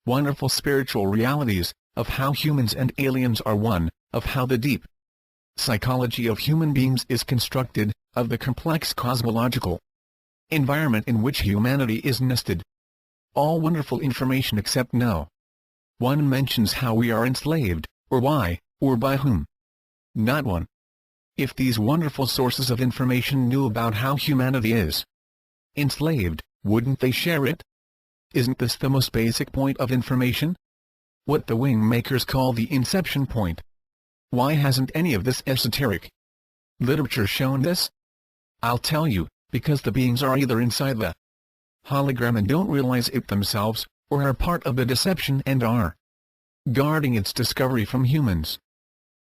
wonderful spiritual realities, of how humans and aliens are one, of how the deep psychology of human beings is constructed, of the complex cosmological environment in which humanity is nested. All wonderful information, except no one mentions how we are enslaved, or why, or by whom. Not one. If these wonderful sources of information knew about how humanity is enslaved, wouldn't they share it? Isn't this the most basic point of information? What the wing makers call the inception point. Why hasn't any of this esoteric literature shown this? I'll tell you, because the beings are either inside the hologram and don't realize it themselves, or are part of the deception and are guarding its discovery from humans.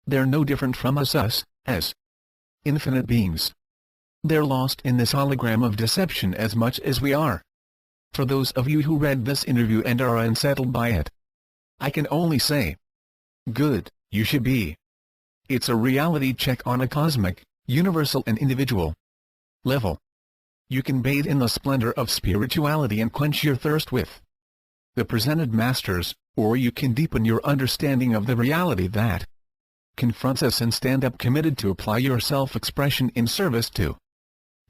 They're no different from us as infinite beings. They're lost in this hologram of deception as much as we are. For those of you who read this interview and are unsettled by it, I can only say, good, you should be. It's a reality check on a cosmic, universal and individual level. You can bathe in the splendor of spirituality and quench your thirst with the presented masters, or you can deepen your understanding of the reality that confronts us and stand up committed to apply your self-expression in service to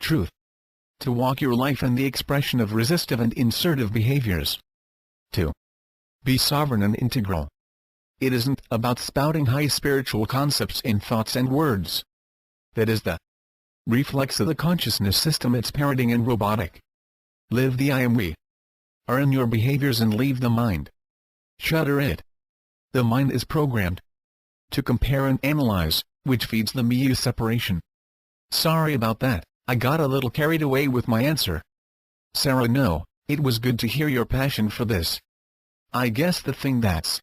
truth. To walk your life in the expression of resistive and insertive behaviors. To be sovereign and integral. It isn't about spouting high spiritual concepts in thoughts and words. That is the reflex of the consciousness system. It's parroting and robotic. Live the I am we are in your behaviors and leave the mind. Shutter it. The mind is programmed to compare and analyze, which feeds the me-you separation. Sorry about that, I got a little carried away with my answer. Sarah, no, it was good to hear your passion for this. I guess the thing that's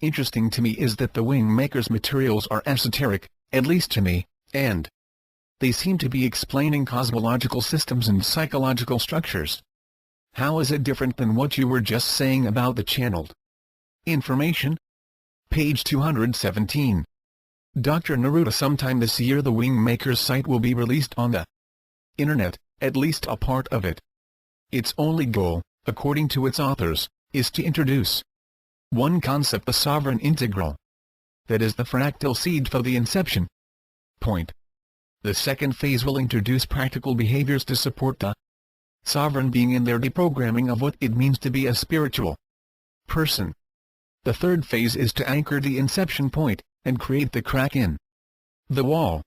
interesting to me is that the wing makers' materials are esoteric, at least to me, and they seem to be explaining cosmological systems and psychological structures. How is it different than what you were just saying about the channeled information? Page 217. Dr. Neruda. Sometime this year the wing makers' site will be released on the internet, at least a part of it. Its only goal, according to its authors, is to introduce one concept, the sovereign integral. That is the fractal seed for the inception point. The second phase will introduce practical behaviors to support the sovereign being in their deprogramming of what it means to be a spiritual person. The third phase is to anchor the inception point, and create the crack in the wall.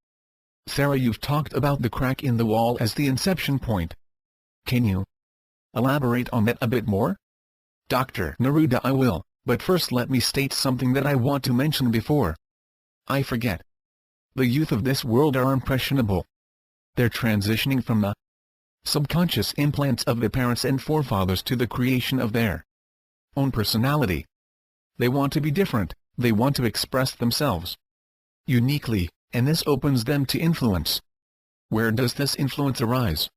Sarah, you've talked about the crack in the wall as the inception point. Can you elaborate on that a bit more? Dr. Neruda, I will, but first let me state something that I want to mention before I forget. The youth of this world are impressionable. They're transitioning from the subconscious implants of their parents and forefathers to the creation of their own personality. They want to be different, they want to express themselves uniquely, and this opens them to influence. Where does this influence arise?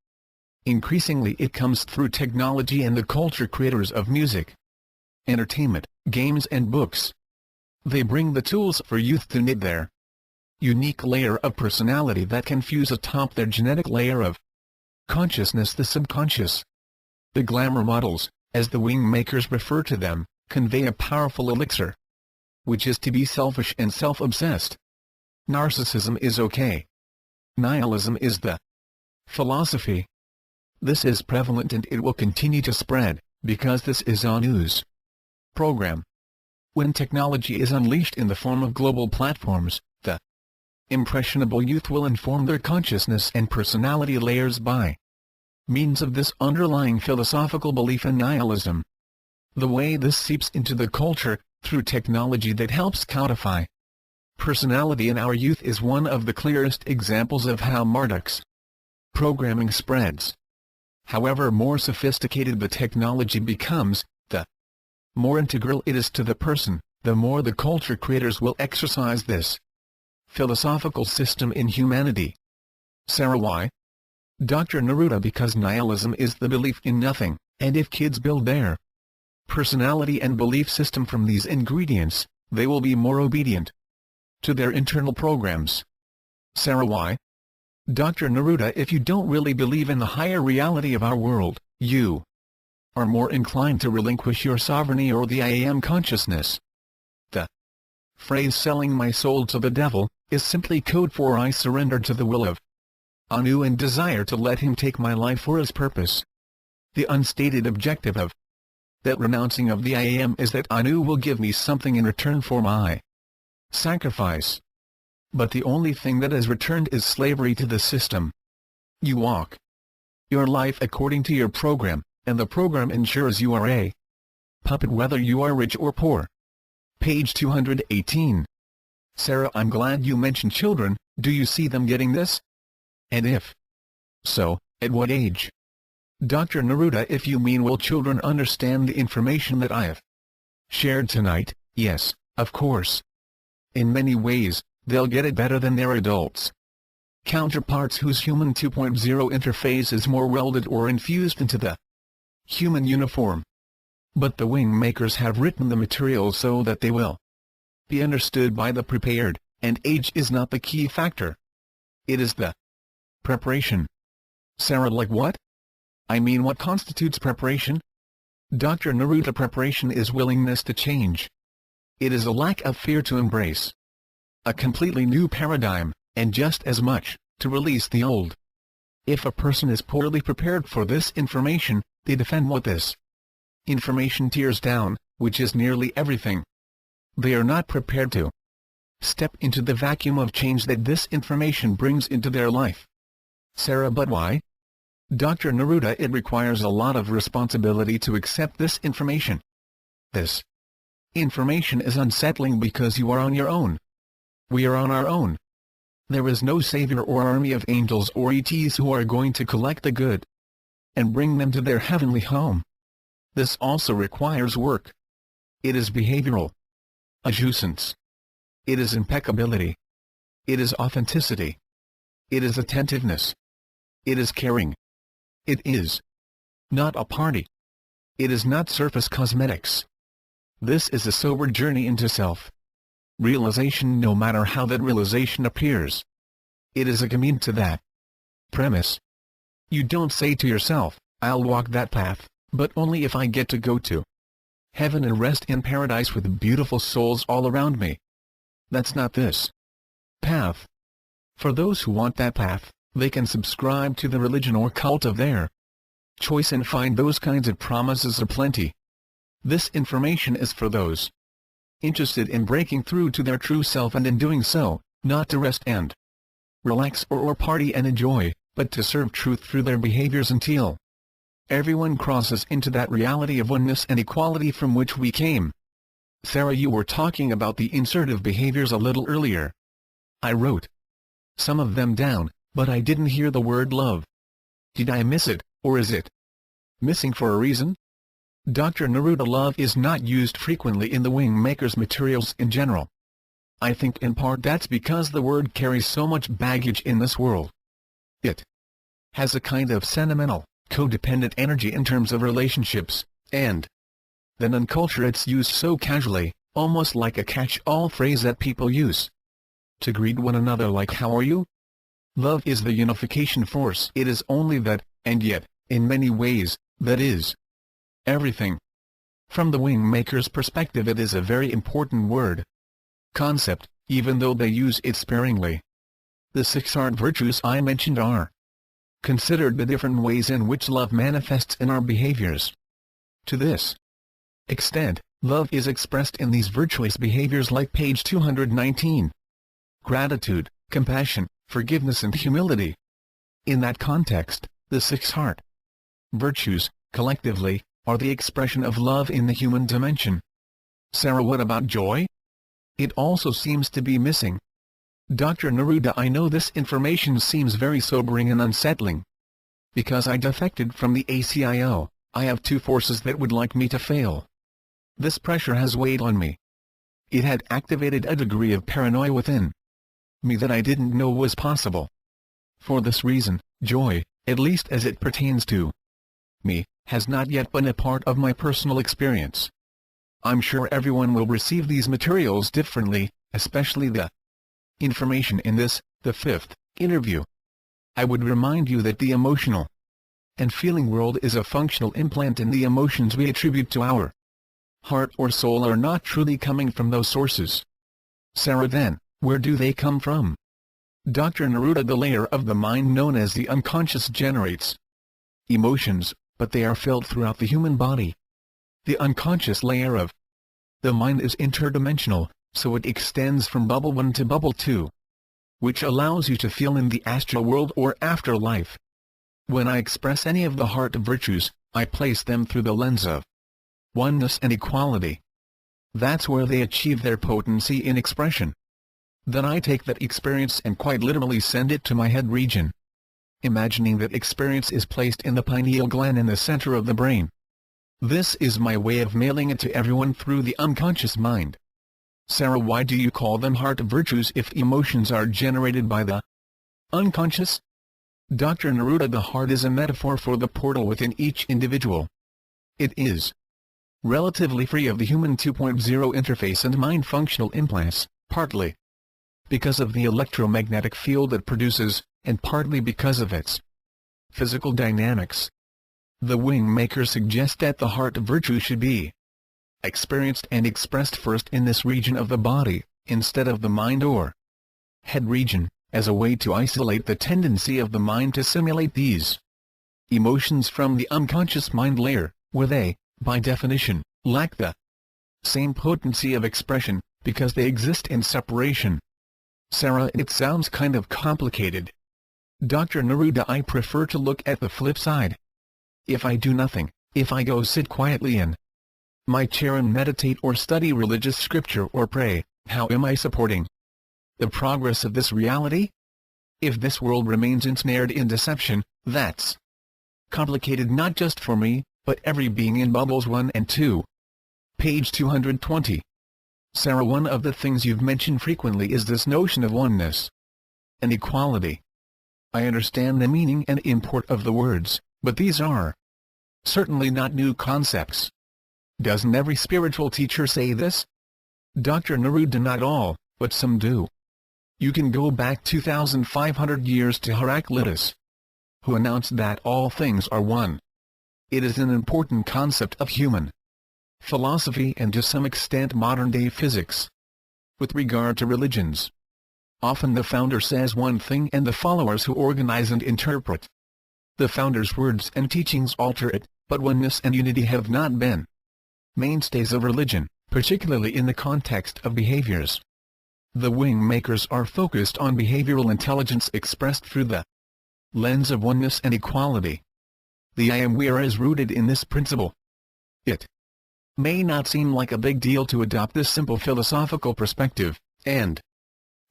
Increasingly it comes through technology and the culture creators of music, entertainment, games and books. They bring the tools for youth to knit their unique layer of personality that can fuse atop their genetic layer of consciousness, the subconscious. The glamour models, as the wing makers refer to them, convey a powerful elixir, which is to be selfish and self-obsessed. Narcissism is okay. Nihilism is the philosophy. This is prevalent and it will continue to spread, because this is Anu's program. When technology is unleashed in the form of global platforms, the impressionable youth will inform their consciousness and personality layers by means of this underlying philosophical belief in nihilism. The way this seeps into the culture, through technology that helps codify personality in our youth, is one of the clearest examples of how Marduk's programming spreads. However more sophisticated the technology becomes, the more integral it is to the person, the more the culture creators will exercise this philosophical system in humanity. Sarah, why? Dr. Neruda, because nihilism is the belief in nothing, and if kids build their personality and belief system from these ingredients, they will be more obedient to their internal programs. Sarah, why? Dr. Neruda, if you don't really believe in the higher reality of our world, you are more inclined to relinquish your sovereignty or the I am consciousness. The phrase "selling my soul to the devil" is simply code for I surrender to the will of Anu and desire to let him take my life for his purpose. The unstated objective of that renouncing of the I am is that Anu will give me something in return for my sacrifice. But the only thing that is returned is slavery to the system. You walk your life according to your program, and the program ensures you are a puppet whether you are rich or poor. Page 218. Sarah, I'm glad you mentioned children. Do you see them getting this? And if so, at what age? Dr. Neruda, if you mean will children understand the information that I have shared tonight, yes, of course. In many ways, they'll get it better than their adults counterparts whose human 2.0 interface is more welded or infused into the human uniform. But the wing makers have written the material so that they will be understood by the prepared, and age is not the key factor. It is the preparation. Sarah, like what? I mean, what constitutes preparation? Dr. Neruda, preparation is willingness to change. It is a lack of fear to embrace a completely new paradigm, and just as much, to release the old. If a person is poorly prepared for this information, they defend what this information tears down, which is nearly everything. They are not prepared to step into the vacuum of change that this information brings into their life. Sarah, but why? Dr. Neruda, it requires a lot of responsibility to accept this information. This information is unsettling because you are on your own. We are on our own. There is no savior or army of angels or ETs who are going to collect the good and bring them to their heavenly home. This also requires work. It is behavioral adjustments. It is impeccability. It is authenticity. It is attentiveness. It is caring. It is not a party. It is not surface cosmetics. This is a sober journey into self-realization, no matter how that realization appears. It is a commune to that premise. You don't say to yourself, I'll walk that path, but only if I get to go to heaven and rest in paradise with beautiful souls all around me. That's not this path. For those who want that path, they can subscribe to the religion or cult of their choice and find those kinds of promises aplenty. This information is for those interested in breaking through to their true self, and in doing so, not to rest and relax or party and enjoy, but to serve truth through their behaviors until everyone crosses into that reality of oneness and equality from which we came. Sarah, you were talking about the insertive behaviors a little earlier. I wrote some of them down, but I didn't hear the word love. Did I miss it, or is it missing for a reason? Dr. Neruda, love is not used frequently in the wing makers' materials in general. I think in part that's because the word carries so much baggage in this world. It has a kind of sentimental, codependent energy in terms of relationships, and then in culture it's used so casually, almost like a catch-all phrase that people use. To greet one another like "how are you?" Love is the unification force. It is only that, and yet, in many ways, that is everything. From the wing-maker's perspective, it is a very important word. Concept, even though they use it sparingly. The 6 heart virtues I mentioned are considered the different ways in which love manifests in our behaviors. To this extent, love is expressed in these virtuous behaviors like page 219. Gratitude, compassion, forgiveness and humility. In that context, the 6 heart virtues, collectively, are the expression of love in the human dimension. Sarah, what about joy? It also seems to be missing. Dr. Neruda, I know this information seems very sobering and unsettling. Because I defected from the ACIO, I have 2 forces that would like me to fail. This pressure has weighed on me. It had activated a degree of paranoia within me that I didn't know was possible. For this reason, joy, at least as it pertains to me, has not yet been a part of my personal experience. I'm sure everyone will receive these materials differently, especially the information in this, the 5th interview. I would remind you that the emotional and feeling world is a functional implant, and the emotions we attribute to our heart or soul are not truly coming from those sources. Sarah, then, where do they come from? Dr. Neruda, the layer of the mind known as the unconscious generates emotions, but they are felt throughout the human body. The unconscious layer of the mind is interdimensional, so it extends from bubble 1 to bubble 2, which allows you to feel in the astral world or afterlife. When I express any of the heart virtues, I place them through the lens of oneness and equality. That's where they achieve their potency in expression. Then I take that experience and quite literally send it to my head region, imagining that experience is placed in the pineal gland in the center of the brain. This is my way of mailing it to everyone through the unconscious mind. Sarah, why do you call them heart virtues if emotions are generated by the unconscious? Dr. Neruda, the heart is a metaphor for the portal within each individual. It is relatively free of the human 2.0 interface and mind functional implants, partly because of the electromagnetic field it produces, and partly because of its physical dynamics. The wing makers suggest that the heart virtue should be experienced and expressed first in this region of the body, instead of the mind or head region, as a way to isolate the tendency of the mind to simulate these emotions from the unconscious mind layer, where they, by definition, lack the same potency of expression, because they exist in separation. Sarah, it sounds kind of complicated. Dr. Neruda, I prefer to look at the flip side. If I do nothing, if I go sit quietly in my chair and meditate or study religious scripture or pray, how am I supporting the progress of this reality? If this world remains ensnared in deception, that's complicated not just for me, but every being in bubbles 1 and 2. Page 220. Sarah, one of the things you've mentioned frequently is this notion of oneness and equality. I understand the meaning and import of the words, but these are certainly not new concepts. Doesn't every spiritual teacher say this? Dr. Neruda, not all, but some do. You can go back 2,500 years to Heraclitus, who announced that all things are one. It is an important concept of human philosophy and to some extent modern-day physics. With regard to religions, often the founder says one thing and the followers who organize and interpret the founder's words and teachings alter it, but oneness and unity have not been mainstays of religion, particularly in the context of behaviors. The wing makers are focused on behavioral intelligence expressed through the lens of oneness and equality. The I am we are is rooted in this principle. It may not seem like a big deal to adopt this simple philosophical perspective, and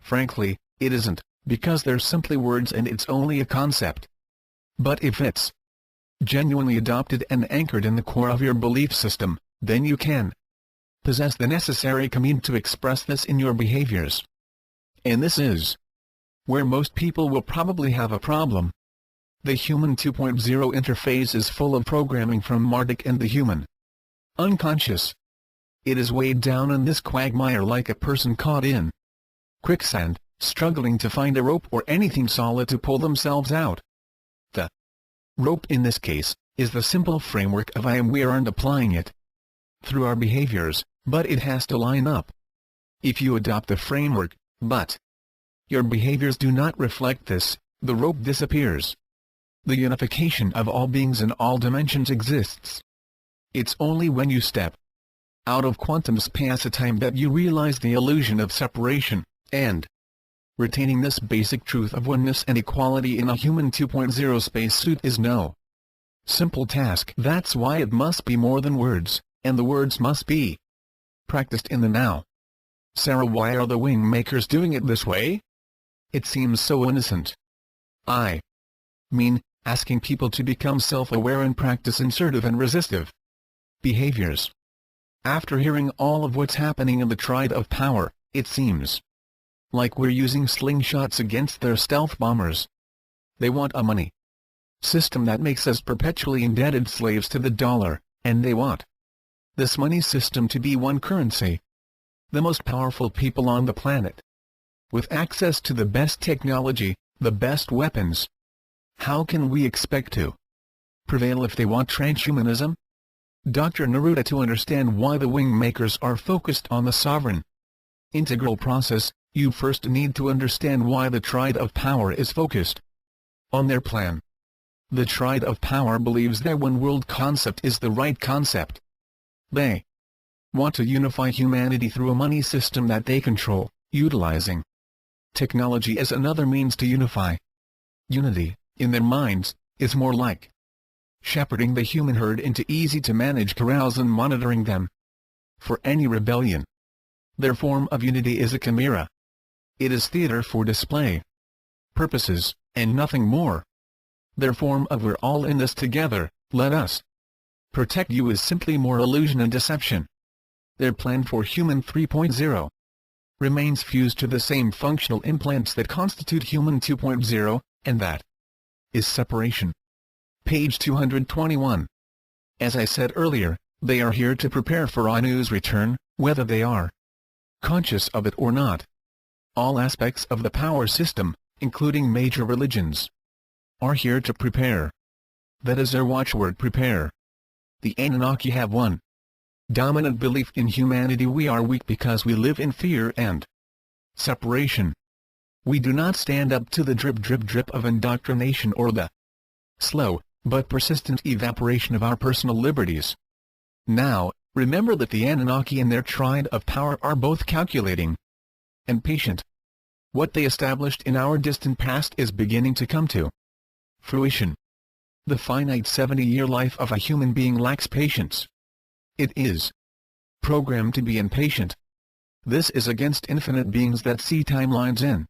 frankly, it isn't, because they're simply words and it's only a concept. But if it's genuinely adopted and anchored in the core of your belief system, then you can possess the necessary command to express this in your behaviors. And this is where most people will probably have a problem. The human 2.0 interface is full of programming from Marduk and the human unconscious. It is weighed down in this quagmire like a person caught in quicksand, struggling to find a rope or anything solid to pull themselves out. The rope in this case is the simple framework of I am. We aren't applying it through our behaviors, but it has to line up. If you adopt the framework, but your behaviors do not reflect this, the rope disappears. The unification of all beings in all dimensions exists. It's only when you step out of quantum space-time that you realize the illusion of separation, and retaining this basic truth of oneness and equality in a human 2.0 spacesuit is no simple task. That's why it must be more than words, and the words must be practiced in the now. Sarah, why are the wing makers doing it this way? It seems so innocent. I mean, asking people to become self-aware and practice assertive and resistive behaviors. After hearing all of what's happening in the Triad of Power, it seems like we're using slingshots against their stealth bombers. They want a money system that makes us perpetually indebted slaves to the dollar, and they want this money system to be one currency. The most powerful people on the planet, with access to the best technology, the best weapons. How can we expect to prevail if they want transhumanism? Dr. Neruda, to understand why the wing makers are focused on the sovereign integral process, you first need to understand why the Triad of Power is focused on their plan. The Triad of Power believes their one-world concept is the right concept. They want to unify humanity through a money system that they control, utilizing technology as another means to unify. Unity, in their minds, is more like shepherding the human herd into easy-to-manage corrals and monitoring them for any rebellion. Their form of unity is a chimera. It is theater for display purposes, and nothing more. Their form of we're all in this together, let us protect you is simply more illusion and deception. Their plan for Human 3.0 remains fused to the same functional implants that constitute Human 2.0, and that is separation. Page 221. As I said earlier, they are here to prepare for Anu's return, whether they are conscious of it or not. All aspects of the power system, including major religions, are here to prepare. That is their watchword, prepare. The Anunnaki have one dominant belief in humanity: we are weak because we live in fear and separation. We do not stand up to the drip of indoctrination or the slow, but persistent evaporation of our personal liberties. Now, remember that the Anunnaki and their Triad of Power are both calculating and patient. What they established in our distant past is beginning to come to fruition. The finite 70-year life of a human being lacks patience. It is programmed to be impatient. This is against infinite beings that see timelines in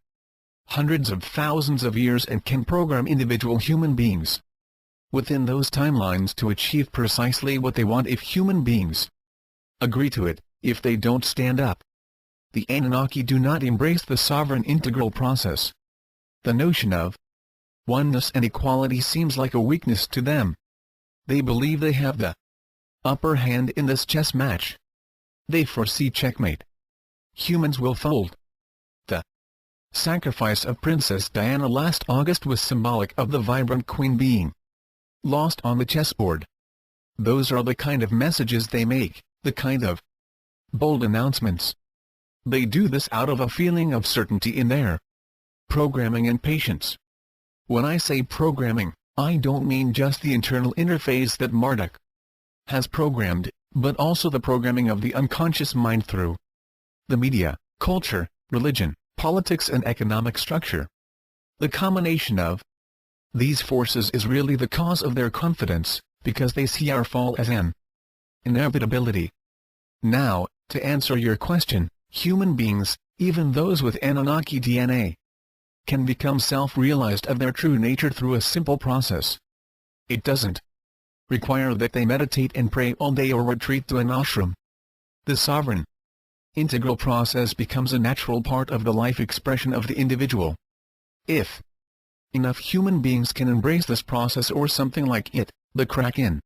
hundreds of thousands of years and can program individual human beings within those timelines to achieve precisely what they want if human beings agree to it. If they don't stand up, the Anunnaki do not embrace the sovereign integral process. The notion of oneness and equality seems like a weakness to them. They believe they have the upper hand in this chess match. They foresee checkmate. Humans will fold. The sacrifice of Princess Diana last August was symbolic of the vibrant queen being lost on the chessboard. Those are the kind of messages they make, the kind of bold announcements. They do this out of a feeling of certainty in their programming and patience. When I say programming, I don't mean just the internal interface that Marduk has programmed, but also the programming of the unconscious mind through the media, culture, religion, politics and economic structure. The combination of these forces is really the cause of their confidence, because they see our fall as an inevitability. Now, to answer your question, human beings, even those with Anunnaki DNA, can become self-realized of their true nature through a simple process. It doesn't require that they meditate and pray all day or retreat to an ashram. The sovereign integral process becomes a natural part of the life expression of the individual. If enough human beings can embrace this process or something like it, the crack in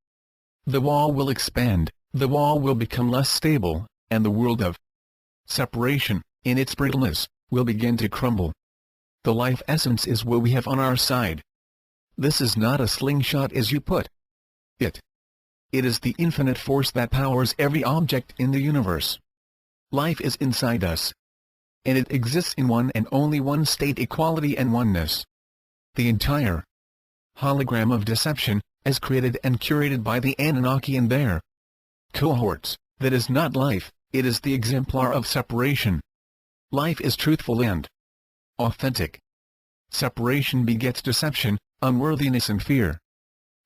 the wall will expand, the wall will become less stable, and the world of separation, in its brittleness, will begin to crumble. The life essence is what we have on our side. This is not a slingshot as you put it. It is the infinite force that powers every object in the universe. Life is inside us. And it exists in one and only one state: equality and oneness. The entire hologram of deception, as created and curated by the Anunnaki and their cohorts, that is not life, it is the exemplar of separation. Life is truthful and authentic. Separation begets deception, unworthiness and fear.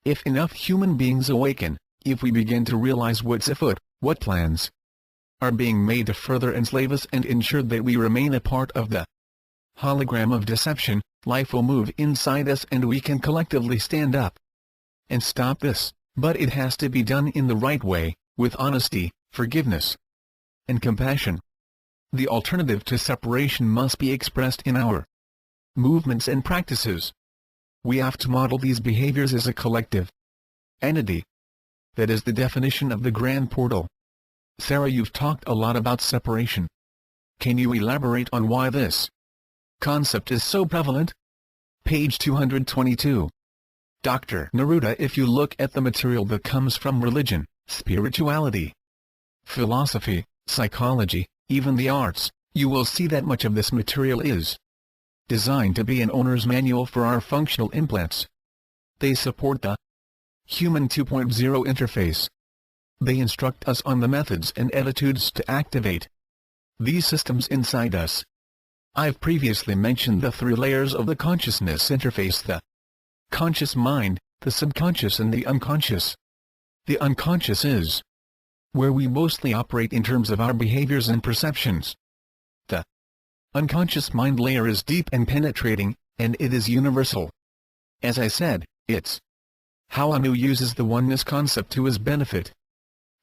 If enough human beings awaken, if we begin to realize what's afoot, what plans are being made to further enslave us and ensure that we remain a part of the hologram of deception, life will move inside us and we can collectively stand up and stop this. But it has to be done in the right way, with honesty, forgiveness, and compassion. The alternative to separation must be expressed in our movements and practices. We have to model these behaviors as a collective entity. That is the definition of the Grand Portal. Sarah, you've talked a lot about separation. Can you elaborate on why this concept is so prevalent? Page 222. Dr. Neruda, if you look at the material that comes from religion, spirituality, philosophy, psychology, even the arts, you will see that much of this material is designed to be an owner's manual for our functional implants. They support the Human 2.0 interface. They instruct us on the methods and attitudes to activate these systems inside us. I've previously mentioned the three layers of the consciousness interface: the conscious mind, the subconscious and the unconscious. The unconscious is where we mostly operate in terms of our behaviors and perceptions. The unconscious mind layer is deep and penetrating, and it is universal. As I said, it's how Anu uses the oneness concept to his benefit.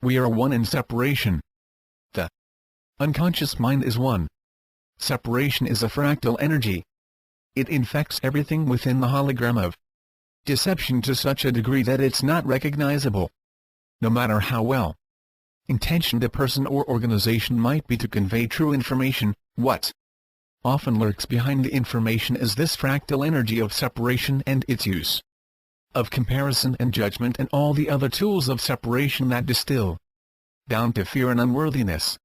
We are one in separation. The unconscious mind is one. Separation is a fractal energy. It infects everything within the hologram of deception to such a degree that it's not recognizable. No matter how well intentioned a person or organization might be to convey true information, what often lurks behind the information is this fractal energy of separation and its use of comparison and judgment and all the other tools of separation that distill down to fear and unworthiness.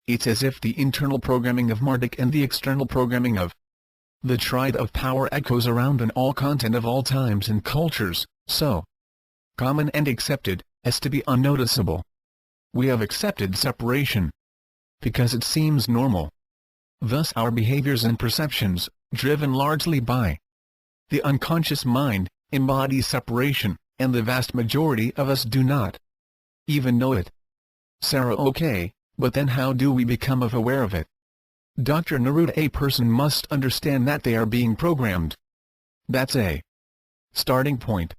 It's as if the internal programming of Marduk and the external programming of the triad of power echoes around in all content of all times and cultures, so common and accepted, as to be unnoticeable. We have accepted separation because it seems normal. Thus our behaviors and perceptions, driven largely by the unconscious mind, embody separation, and the vast majority of us do not even know it. Sarah: okay, but then how do we become aware of it? Dr. Neruda: a person must understand that they are being programmed. That's a starting point.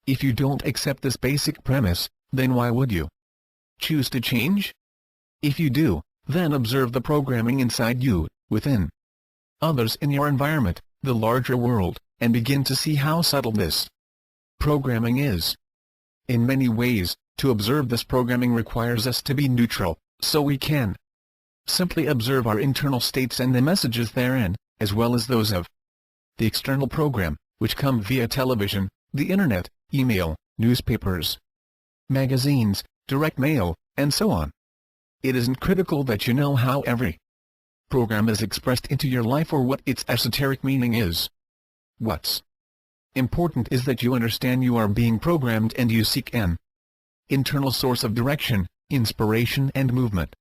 If you don't accept this basic premise, then why would you choose to change? If you do, then observe the programming inside you, within others in your environment, the larger world, and begin to see how subtle this programming is. In many ways, to observe this programming requires us to be neutral, so we can simply observe our internal states and the messages therein, as well as those of the external program, which come via television, the internet, email, newspapers, magazines, direct mail, and so on. It isn't critical that you know how every program is expressed into your life or what its esoteric meaning is. What's important is that you understand you are being programmed and you seek an internal source of direction, inspiration and movement.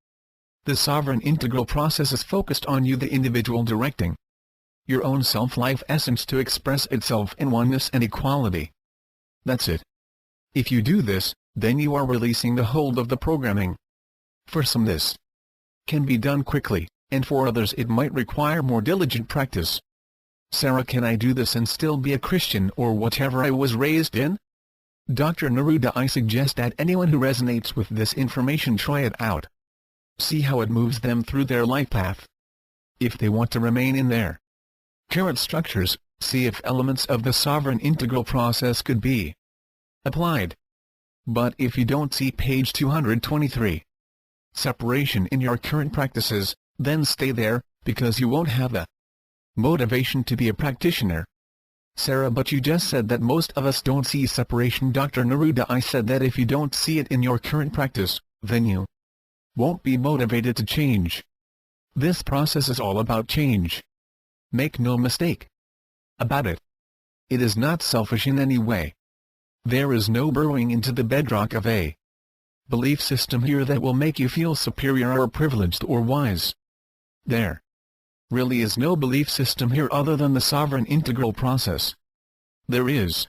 The sovereign integral process is focused on you, the individual, directing your own self-life essence to express itself in oneness and equality. That's it. If you do this, then you are releasing the hold of the programming. For some this can be done quickly, and for others it might require more diligent practice. Sarah: can I do this and still be a Christian or whatever I was raised in? Dr. Neruda: I suggest that anyone who resonates with this information try it out. See how it moves them through their life path. If they want to remain in their current structures, see if elements of the sovereign integral process could be applied. But if you don't see page 223, separation in your current practices, Then stay there, because you won't have the motivation to be a practitioner. Sarah, but you just said that most of us don't see separation. Dr. Neruda, I said that if you don't see it in your current practice, then you won't be motivated to change. This process is all about change. Make no mistake about it. It is not selfish in any way. There is no burrowing into the bedrock of a belief system here that will make you feel superior or privileged or wise. There really is no belief system here other than the sovereign integral process. There is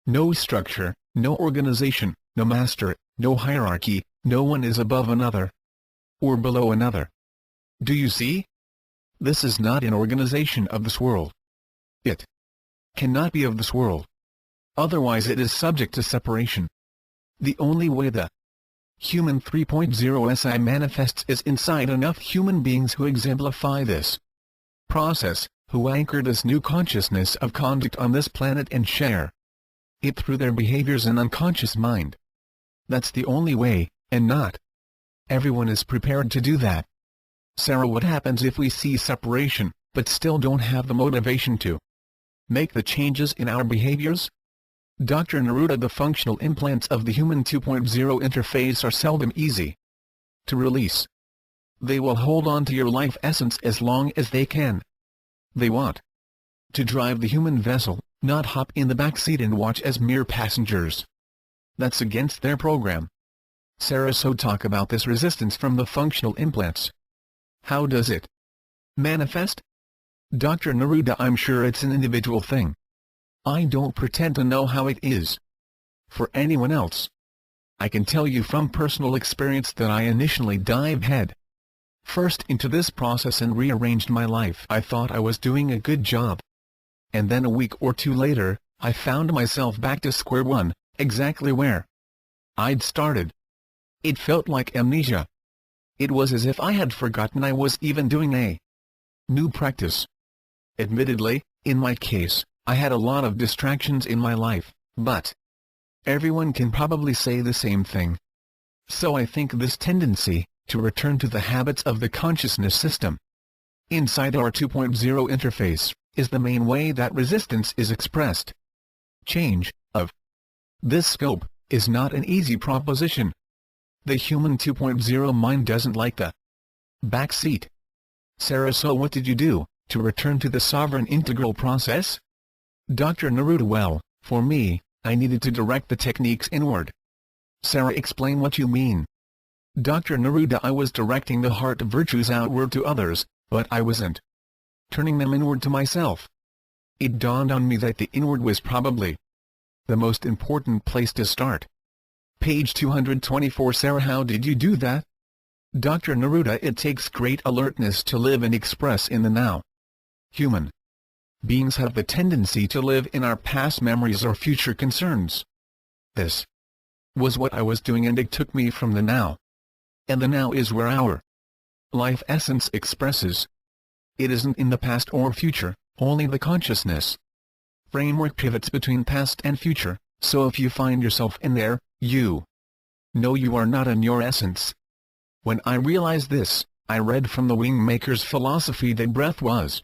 no structure, no organization, no master, no hierarchy, no one is above another or below another. Do you see? This is not an organization of this world. It cannot be of this world. Otherwise it is subject to separation. The only way the human 3.0 SI manifests is inside enough human beings who exemplify this process, who anchor this new consciousness of conduct on this planet and share it through their behaviors and unconscious mind. That's the only way, and not everyone is prepared to do that. Sarah, what happens if we see separation, but still don't have the motivation to make the changes in our behaviors? Dr. Neruda, the functional implants of the human 2.0 interface are seldom easy to release. They will hold on to your life essence as long as they can. They want to drive the human vessel, not hop in the back seat and watch as mere passengers. That's against their program. Sarah, so talk about this resistance from the functional implants. How does it manifest? Dr. Neruda, I'm sure it's an individual thing. I don't pretend to know how it is for anyone else. I can tell you from personal experience that I initially dived head first into this process and rearranged my life. I thought I was doing a good job. And then a week or two later, I found myself back to square one, exactly where I'd started. It felt like amnesia. It was as if I had forgotten I was even doing a new practice. Admittedly, in my case, I had a lot of distractions in my life, but everyone can probably say the same thing. So I think this tendency to return to the habits of the consciousness system inside our 2.0 interface is the main way that resistance is expressed. Change of this scope is not an easy proposition. The human 2.0 mind doesn't like the back seat. Sarah, so what did you do to return to the sovereign integral process? Dr. Neruda, well, for me, I needed to direct the techniques inward. Sarah, explain what you mean. Dr. Neruda, I was directing the heart virtues outward to others, but I wasn't turning them inward to myself. It dawned on me that the inward was probably the most important place to start. Page 224. Sarah, how did you do that? Dr. Neruda, it takes great alertness to live and express in the now. Human beings have the tendency to live in our past memories or future concerns. This was what I was doing, and it took me from the now. And the now is where our life essence expresses. It isn't in the past or future, only the consciousness framework pivots between past and future, so if you find yourself in there, you know you are not in your essence. When I realized this, I read from the Wingmaker's philosophy that breath was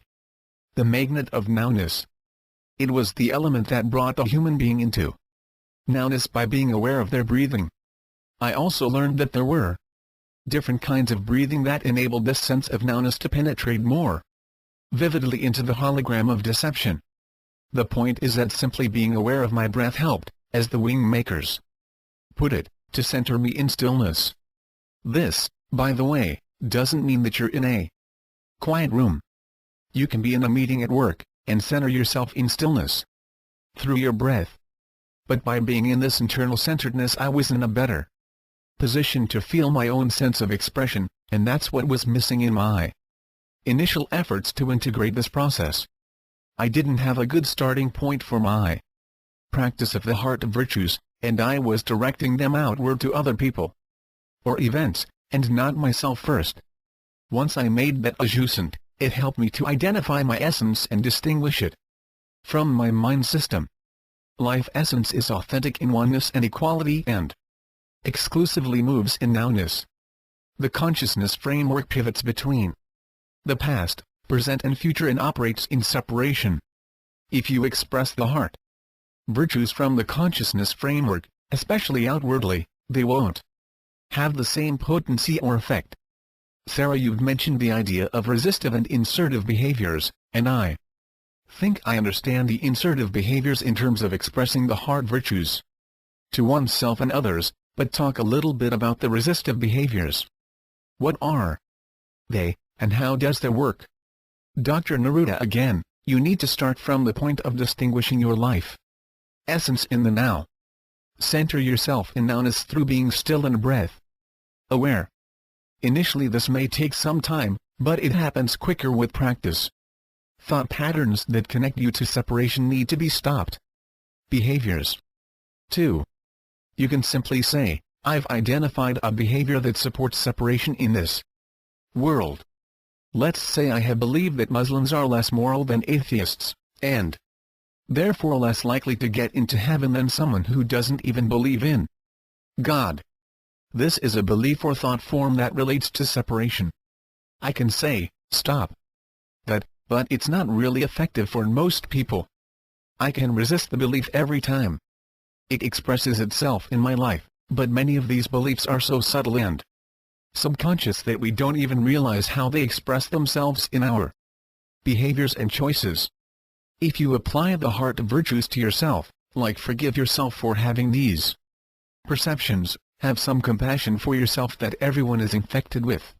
the magnet of nowness. It was the element that brought the human being into nowness by being aware of their breathing. I also learned that there were different kinds of breathing that enabled this sense of nowness to penetrate more vividly into the hologram of deception. The point is that simply being aware of my breath helped, as the Wingmakers put it, to center me in stillness. This, by the way, doesn't mean that you're in a quiet room. You can be in a meeting at work, and center yourself in stillness through your breath. But by being in this internal centeredness, I was in a better position to feel my own sense of expression, and that's what was missing in my initial efforts to integrate this process. I didn't have a good starting point for my practice of the heart virtues, and I was directing them outward to other people or events, and not myself first. Once I made that adjustment, it helped me to identify my essence and distinguish it from my mind system. Life essence is authentic in oneness and equality and exclusively moves in nowness. The consciousness framework pivots between the past, present and future, and operates in separation. If you express the heart virtues from the consciousness framework, especially outwardly, they won't have the same potency or effect. Sarah, you've mentioned the idea of resistive and insertive behaviors, and I think I understand the insertive behaviors in terms of expressing the heart virtues to oneself and others, but talk a little bit about the resistive behaviors. What are they, and how does their work? Dr. Neruda, again, you need to start from the point of distinguishing your life essence in the now. Center yourself in nowness through being still and breath aware. Initially this may take some time, but it happens quicker with practice. Thought patterns that connect you to separation need to be stopped. Behaviors. 2. You can simply say, I've identified a behavior that supports separation in this world. Let's say I have believed that Muslims are less moral than atheists, and therefore less likely to get into heaven than someone who doesn't even believe in God. This is a belief or thought form that relates to separation. I can say, stop that, but it's not really effective for most people. I can resist the belief every time it expresses itself in my life, but many of these beliefs are so subtle and subconscious that we don't even realize how they express themselves in our behaviors and choices. If you apply the heart virtues to yourself, like forgive yourself for having these perceptions, have some compassion for yourself that everyone is infected with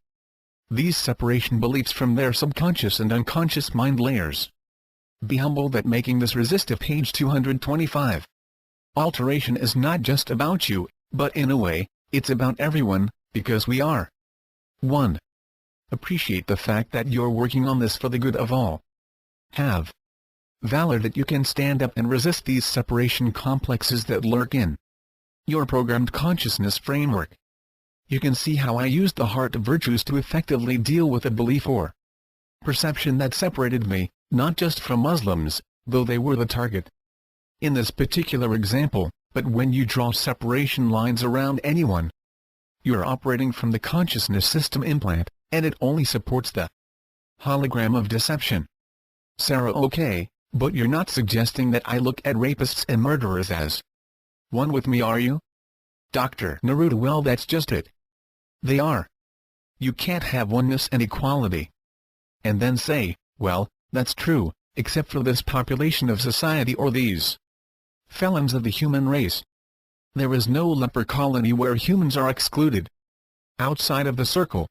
these separation beliefs from their subconscious and unconscious mind layers. Be humble that making this resistive. Page 225. Alteration is not just about you, but in a way, it's about everyone, because we are one. Appreciate the fact that you're working on this for the good of all. Have valor that you can stand up and resist these separation complexes that lurk in your programmed consciousness framework. You can see how I used the heart virtues to effectively deal with a belief or perception that separated me, not just from Muslims, though they were the target in this particular example, but when you draw separation lines around anyone, you're operating from the consciousness system implant, and it only supports the hologram of deception. Sarah, okay, but you're not suggesting that I look at rapists and murderers as one with me, are you? Dr. Neruda, well, that's just it. They are. You can't have oneness and equality and then say, well, that's true, except for this population of society or these felons of the human race. There is no leper colony where humans are excluded outside of the circle.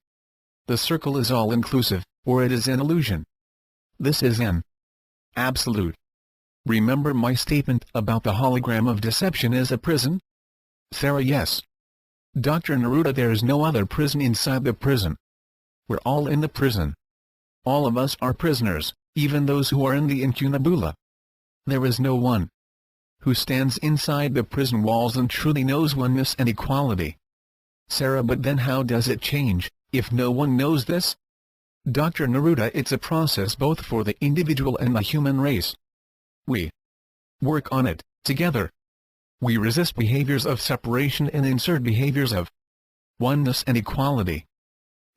The circle is all-inclusive, or it is an illusion. This is an absolute. Remember my statement about the hologram of deception as a prison? Sarah, yes. Dr. Neruda, there is no other prison inside the prison. We're all in the prison. All of us are prisoners, even those who are in the incunabula. There is no one who stands inside the prison walls and truly knows oneness and equality. Sarah, but then how does it change, if no one knows this? Dr. Neruda, it's a process both for the individual and the human race. We work on it, together. We resist behaviors of separation and insert behaviors of oneness and equality.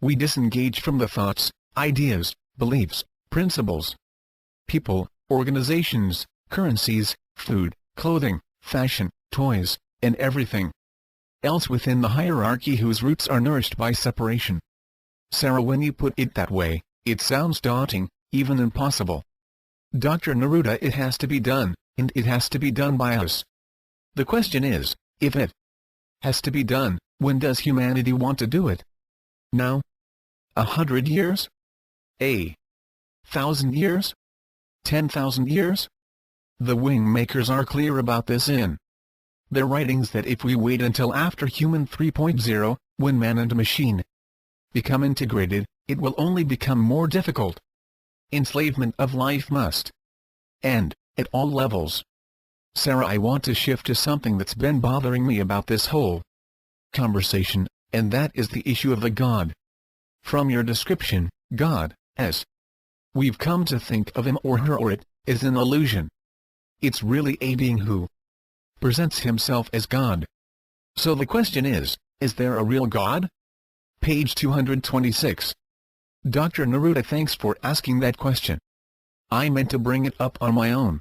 We disengage from the thoughts, ideas, beliefs, principles, people, organizations, currencies, food, clothing, fashion, toys, and everything else within the hierarchy whose roots are nourished by separation. Sarah, when you put it that way, it sounds daunting, even impossible. Dr. Neruda, it has to be done, and it has to be done by us. The question is, if it has to be done, when does humanity want to do it? Now? 100 years? 1,000 years? 10,000 years? The wing makers are clear about this in their writings that if we wait until after Human 3.0, when man and machine become integrated, it will only become more difficult. Enslavement of life must end, at all levels. Sarah, I want to shift to something that's been bothering me about this whole conversation, and that is the issue of the God. From your description, God, as we've come to think of him or her or it, is an illusion. It's really a being who presents himself as God. So the question is there a real God? Page 226. Dr. Neruda, thanks for asking that question. I meant to bring it up on my own.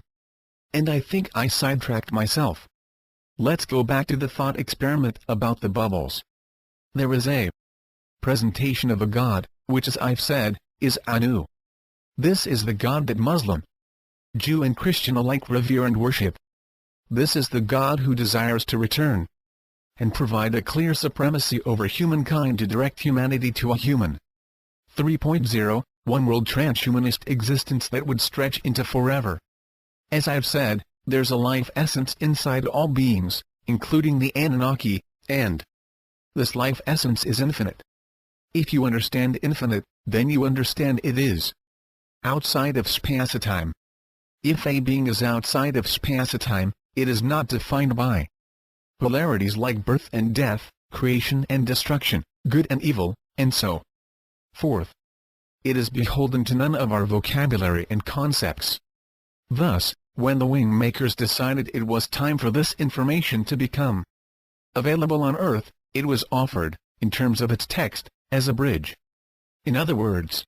And I think I sidetracked myself. Let's go back to the thought experiment about the bubbles. There is a presentation of a god, which, as I've said, is Anu. This is the god that Muslim, Jew and Christian alike revere and worship. This is the God who desires to return and provide a clear supremacy over humankind to direct humanity to a human 3.0, one-world transhumanist existence that would stretch into forever. As I've said, there's a life essence inside all beings, including the Anunnaki, and this life essence is infinite. If you understand infinite, then you understand it is outside of space-time. If a being is outside of space-time, it is not defined by polarities like birth and death, creation and destruction, good and evil, and so forth. It is beholden to none of our vocabulary and concepts. Thus, when the wing makers decided it was time for this information to become available on Earth, it was offered, in terms of its text, as a bridge. In other words,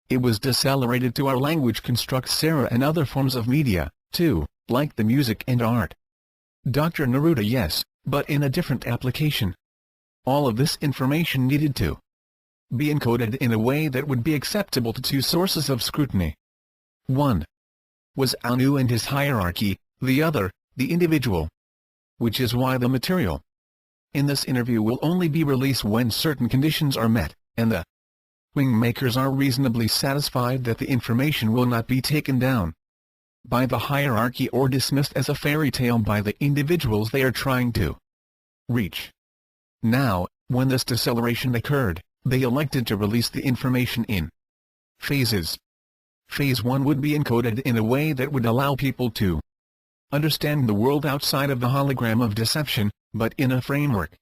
it was decelerated to our language construct Sarah and other forms of media, too, like the music and art. Dr. Neruda, yes, but in a different application. All of this information needed to be encoded in a way that would be acceptable to two sources of scrutiny. One was Anu and his hierarchy, the other, the individual. Which is why the material in this interview will only be released when certain conditions are met, and the wing makers are reasonably satisfied that the information will not be taken down by the hierarchy or dismissed as a fairy tale by the individuals they are trying to reach. Now, when this deceleration occurred, they elected to release the information in phases. Phase 1 would be encoded in a way that would allow people to understand the world outside of the hologram of deception, but in a framework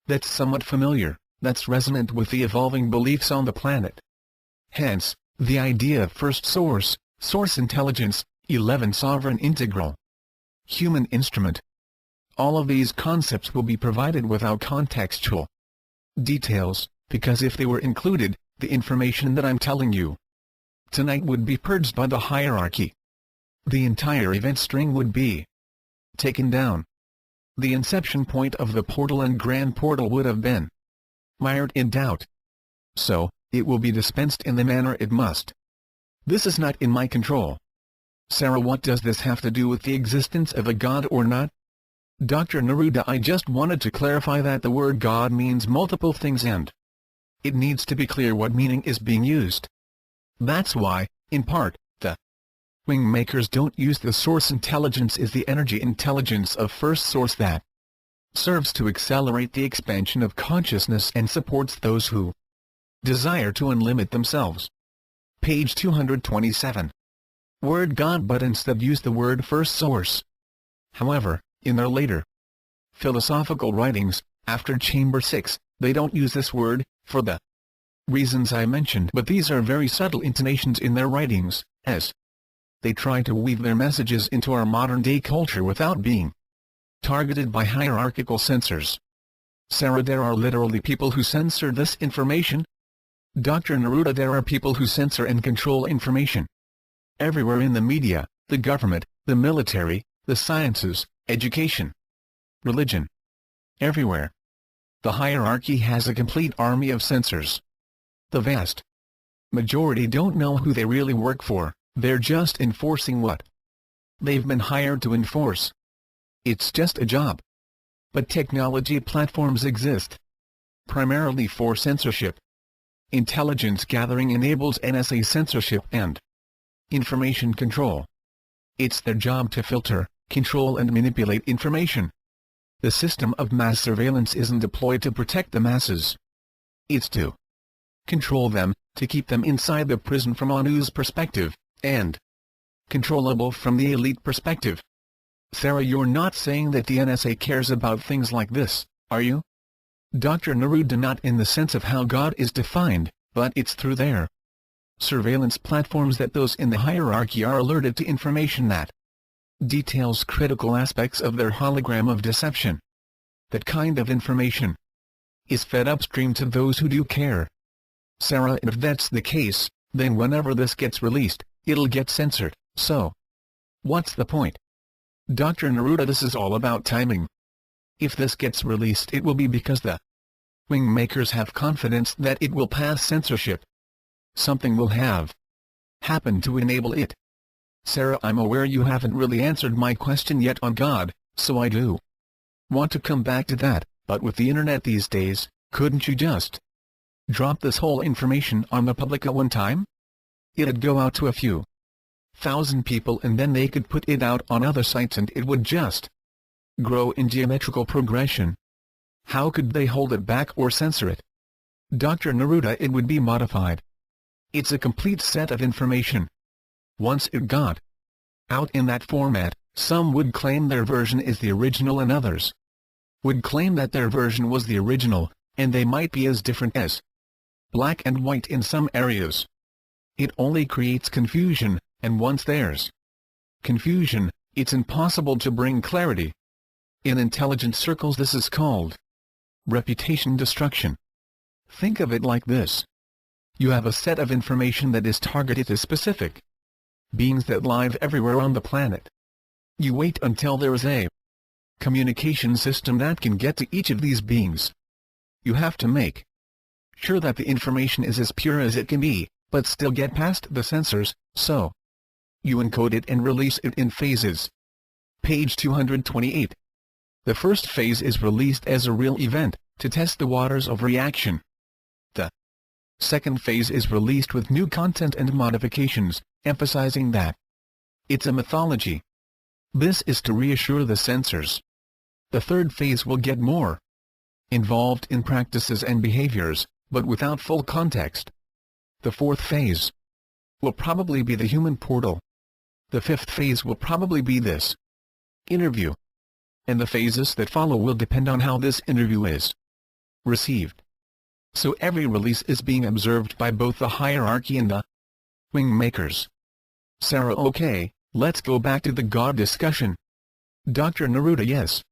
that's somewhat familiar, that's resonant with the evolving beliefs on the planet. Hence, the idea of first source, source intelligence, 11 sovereign integral human instrument. All of these concepts will be provided without contextual details, because if they were included, the information that I'm telling you tonight would be purged by the hierarchy. The entire event string would be taken down. The inception point of the portal and grand portal would have been mired in doubt. So, it will be dispensed in the manner it must. This is not in my control. Sarah, what does this have to do with the existence of a God or not? Dr. Neruda, I just wanted to clarify that the word God means multiple things and it needs to be clear what meaning is being used. That's why, in part, the wing makers don't use the source intelligence as the energy intelligence of first source that serves to accelerate the expansion of consciousness and supports those who desire to unlimit themselves. Page 227. Word God, but instead use the word first source. However, in their later philosophical writings, after Chamber 6, they don't use this word, for the reasons I mentioned, but these are very subtle intonations in their writings, as they try to weave their messages into our modern-day culture without being targeted by hierarchical censors. Sarah, there are literally people who censor this information. Dr. Neruda, there are people who censor and control information. Everywhere in the media, the government, the military, the sciences, education, religion. Everywhere. The hierarchy has a complete army of censors. The vast majority don't know who they really work for, they're just enforcing what they've been hired to enforce. It's just a job. But technology platforms exist primarily for censorship. Intelligence gathering enables NSA censorship and information control. It's their job to filter, control and manipulate information. The system of mass surveillance isn't deployed to protect the masses. It's to control them, to keep them inside the prison from Anu's perspective, and controllable from the elite perspective. Sarah, you're not saying that the NSA cares about things like this, are you? Dr. Neruda, not in the sense of how God is defined, but it's through their surveillance platforms that those in the hierarchy are alerted to information that details critical aspects of their hologram of deception. That kind of information is fed upstream to those who do care. Sarah, if that's the case, then whenever this gets released, it'll get censored, so what's the point? Dr. Neruda, this is all about timing. If this gets released, it will be because the wing makers have confidence that it will pass censorship. Something will have happened to enable it. Sarah, I'm aware you haven't really answered my question yet on God, so I do want to come back to that, but with the internet these days, couldn't you just drop this whole information on the public at one time? It'd go out to a few thousand people and then they could put it out on other sites and it would just grow in geometrical progression. How could they hold it back or censor it? Dr. Neruda, it would be modified. It's a complete set of information. Once it got out in that format, some would claim their version is the original and others would claim that their version was the original, and they might be as different as black and white in some areas. It only creates confusion, and once there's confusion, it's impossible to bring clarity. In intelligent circles this is called reputation destruction. Think of it like this. You have a set of information that is targeted to specific beings that live everywhere on the planet. You wait until there is a communication system that can get to each of these beings. You have to make sure that the information is as pure as it can be, but still get past the censors, so you encode it and release it in phases. Page 228. The first phase is released as a real event, to test the waters of reaction. The second phase is released with new content and modifications, emphasizing that it's a mythology. This is to reassure the censors. The third phase will get more involved in practices and behaviors, but without full context. The fourth phase will probably be the human portal. The fifth phase will probably be this interview. And the phases that follow will depend on how this interview is received. So every release is being observed by both the hierarchy and the wing makers. Sarah, okay, let's go back to the God discussion. Dr. Neruda, yes.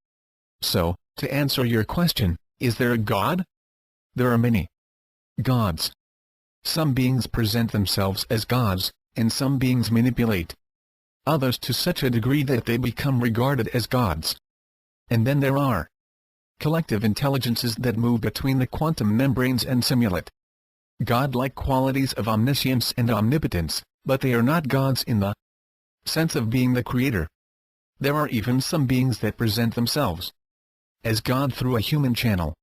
So, to answer your question, is there a God? There are many gods. Some beings present themselves as gods, and some beings manipulate others to such a degree that they become regarded as gods. And then there are collective intelligences that move between the quantum membranes and simulate God-like qualities of omniscience and omnipotence, but they are not gods in the sense of being the creator. There are even some beings that present themselves as God through a human channel.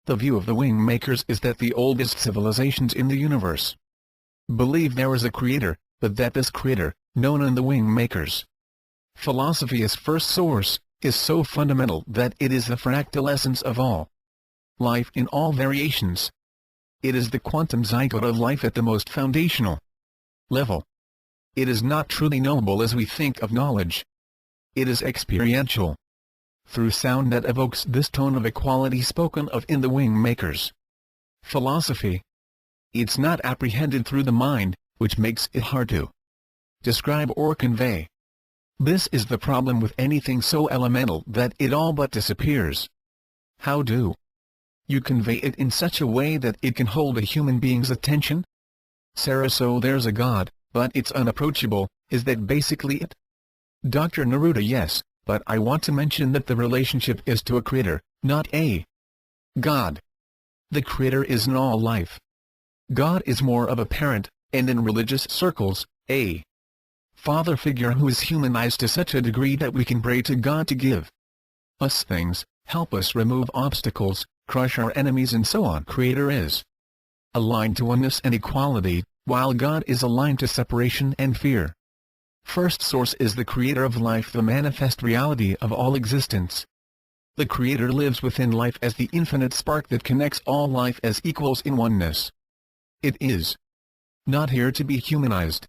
The view of the wing makers is that the oldest civilizations in the universe believe there is a creator, but that this creator, known in the wing makers' philosophy as first source, is so fundamental that it is the fractal essence of all life in all variations. It is the quantum zygote of life at the most foundational level. It is not truly knowable as we think of knowledge. It is experiential. Through sound that evokes this tone of equality spoken of in the wing makers' philosophy. It's not apprehended through the mind, which makes it hard to describe or convey. This is the problem with anything so elemental that it all but disappears. How do you convey it in such a way that it can hold a human being's attention? Sarah, so there's a God, but it's unapproachable, is that basically it? Dr. Neruda, yes, but I want to mention that the relationship is to a creator, not a God. The creator is in all life. God is more of a parent, and in religious circles, a father figure who is humanized to such a degree that we can pray to God to give us things, help us remove obstacles, crush our enemies and so on. Creator is aligned to oneness and equality, while God is aligned to separation and fear. First source is the creator of life, the manifest reality of all existence. The creator lives within life as the infinite spark that connects all life as equals in oneness. It is not here to be humanized.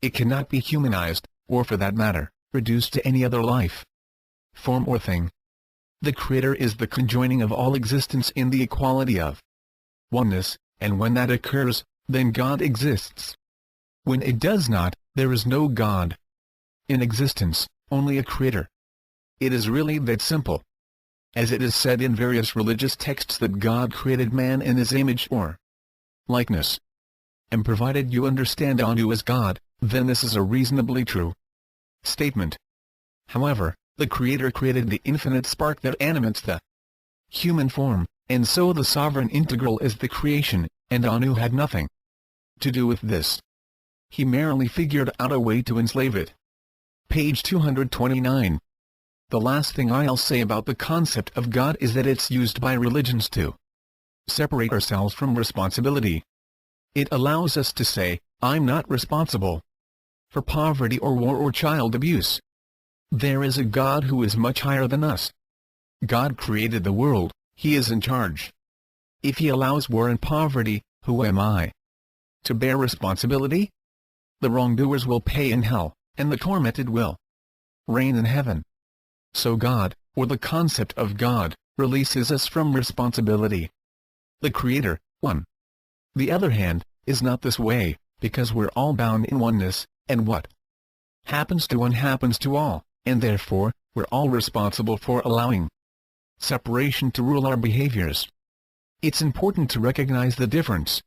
It cannot be humanized, or for that matter, reduced to any other life, form or thing. The creator is the conjoining of all existence in the equality of oneness, and when that occurs, then God exists. When it does not, there is no God in existence, only a creator. It is really that simple. As it is said in various religious texts that God created man in his image, or likeness. And provided you understand Anu as God, then this is a reasonably true statement. However, the Creator created the infinite spark that animates the human form, and so the sovereign integral is the creation, and Anu had nothing to do with this. He merely figured out a way to enslave it. Page 229. The last thing I'll say about the concept of God is that it's used by religions to separate ourselves from responsibility. It allows us to say, I'm not responsible for poverty or war or child abuse. There is a God who is much higher than us. God created the world, He is in charge. If He allows war and poverty, who am I to bear responsibility? The wrongdoers will pay in hell, and the tormented will reign in heaven. So God, or the concept of God, releases us from responsibility. The Creator, one. The other hand, is not this way, because we're all bound in oneness, and what happens to one happens to all, and therefore, we're all responsible for allowing separation to rule our behaviors. It's important to recognize the difference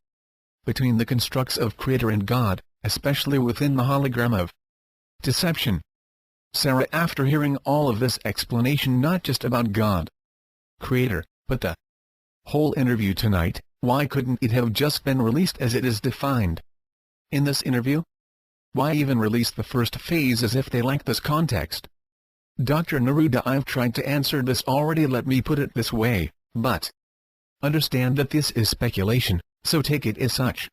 between the constructs of Creator and God, especially within the hologram of deception. Sarah, after hearing all of this explanation not just about God, Creator, but the whole interview tonight, why couldn't it have just been released as it is defined in this interview? Why even release the first phase as if they lack this context? Dr. Neruda, I've tried to answer this already, let me put it this way, but understand that this is speculation, so take it as such.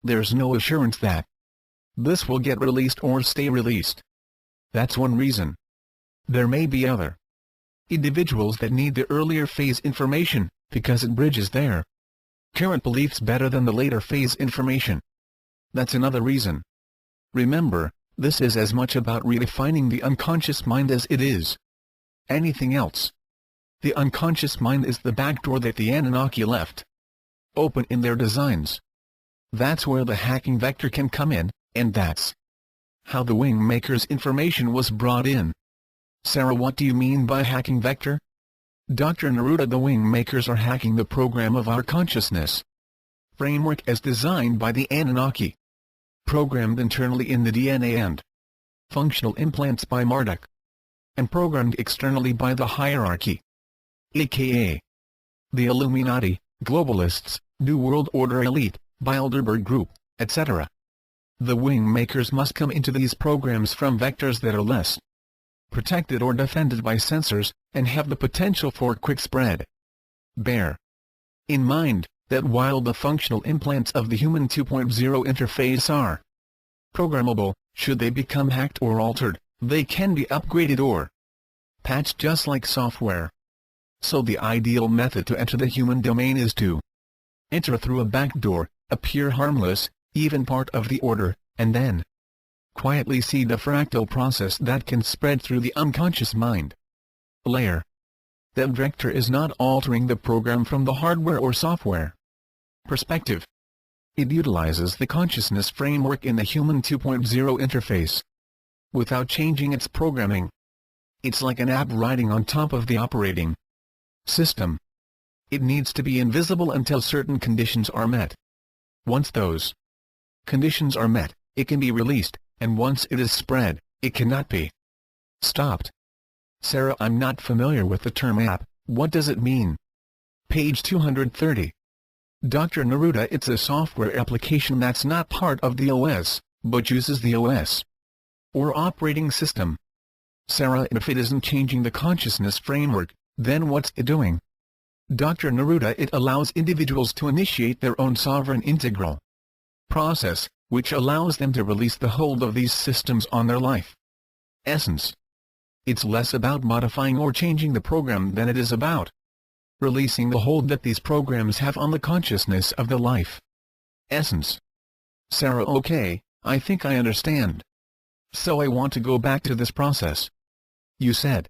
There's no assurance that this will get released or stay released. That's one reason. There may be other individuals that need the earlier phase information, because it bridges their current beliefs better than the later phase information. That's another reason. Remember, this is as much about redefining the unconscious mind as it is anything else. The unconscious mind is the back door that the Anunnaki left open in their designs. That's where the hacking vector can come in, and that's how the wing maker's information was brought in. Sarah, what do you mean by hacking vector? Dr. Neruda, the wing makers are hacking the program of our consciousness framework as designed by the Anunnaki, programmed internally in the DNA and functional implants by Marduk, and programmed externally by the hierarchy, aka the Illuminati, globalists, New World Order elite, Bilderberg Group, etc. The wing makers must come into these programs from vectors that are less protected or defended by sensors, and have the potential for quick spread. Bear in mind that while the functional implants of the human 2.0 interface are programmable, should they become hacked or altered, they can be upgraded or patched just like software. So the ideal method to enter the human domain is to enter through a back door, appear harmless, even part of the order, and then quietly see the fractal process that can spread through the unconscious mind layer. That vector is not altering the program from the hardware or software perspective. It utilizes the consciousness framework in the human 2.0 interface without changing its programming. It's like an app riding on top of the operating system. It needs to be invisible until certain conditions are met. Once those conditions are met, it can be released, and once it is spread, it cannot be stopped. Sarah, I'm not familiar with the term app, what does it mean? Page 230. Dr. Neruda, it's a software application that's not part of the OS, but uses the OS or operating system. Sarah, if it isn't changing the consciousness framework, then what's it doing? Dr. Neruda, it allows individuals to initiate their own sovereign integral process, which allows them to release the hold of these systems on their life essence. It's less about modifying or changing the program than it is about releasing the hold that these programs have on the consciousness of the life essence. Sarah, okay, I think I understand. So I want to go back to this process. You said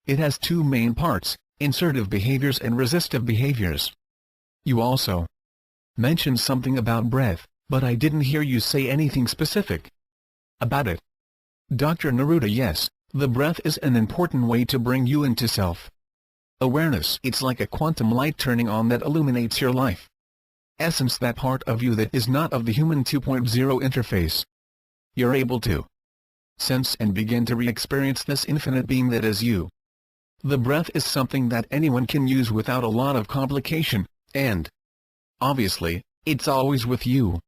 it has two main parts, insertive behaviors and resistive behaviors. You also mentioned something about breath, but I didn't hear you say anything specific about it. Dr. Neruda, yes, the breath is an important way to bring you into self-awareness. It's like a quantum light turning on that illuminates your life essence, that part of you that is not of the human 2.0 interface. You're able to sense and begin to re-experience this infinite being that is you. The breath is something that anyone can use without a lot of complication, and obviously, it's always with you.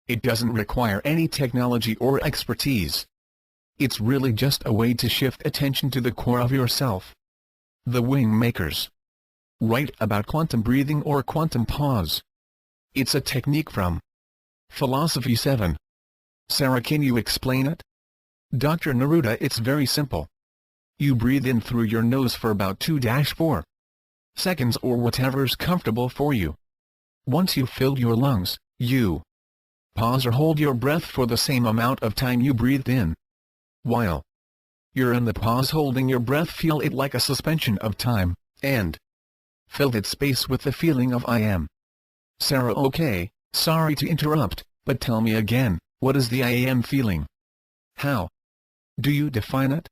It doesn't require any technology or expertise. It's really just a way to shift attention to the core of yourself. The wing makers write about quantum breathing or quantum pause. It's a technique from Philosophy 7. Sarah, can you explain it? Dr. Neruda, it's very simple. You breathe in through your nose for about 2-4 seconds or whatever's comfortable for you. Once you've filled your lungs, you pause or hold your breath for the same amount of time you breathed in. While you're in the pause holding your breath, feel it like a suspension of time, and fill that space with the feeling of I am. Sarah, okay, sorry to interrupt, but tell me again, what is the I am feeling? How do you define it?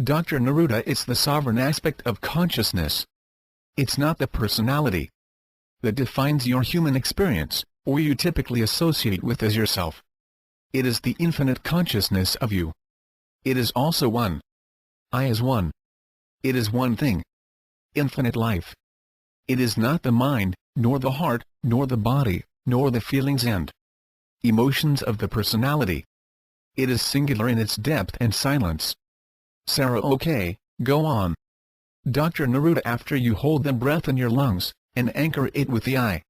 Dr. Neruda, it's the sovereign aspect of consciousness. It's not the personality that defines your human experience, or you typically associate with as yourself. It is the infinite consciousness of you. It is also one. I is one. It is one thing. Infinite life. It is not the mind, nor the heart, nor the body, nor the feelings and emotions of the personality. It is singular in its depth and silence. Sarah, okay, go on. Dr. Neruda, after you hold the breath in your lungs, and anchor it with the I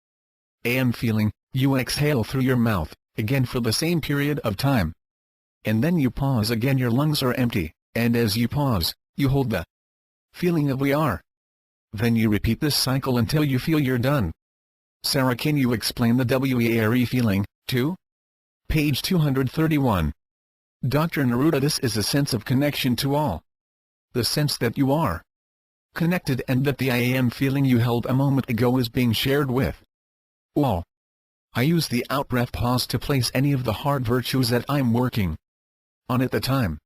am feeling, you exhale through your mouth, again for the same period of time. And then you pause again, your lungs are empty, and as you pause, you hold the feeling of we are. Then you repeat this cycle until you feel you're done. Sarah, can you explain the WARE feeling, too? Page 231. Dr. Neruda, this is a sense of connection to all. The sense that you are connected and that the I am feeling you held a moment ago is being shared with all. I use the out-breath pause to place any of the hard virtues that I'm working on at the time.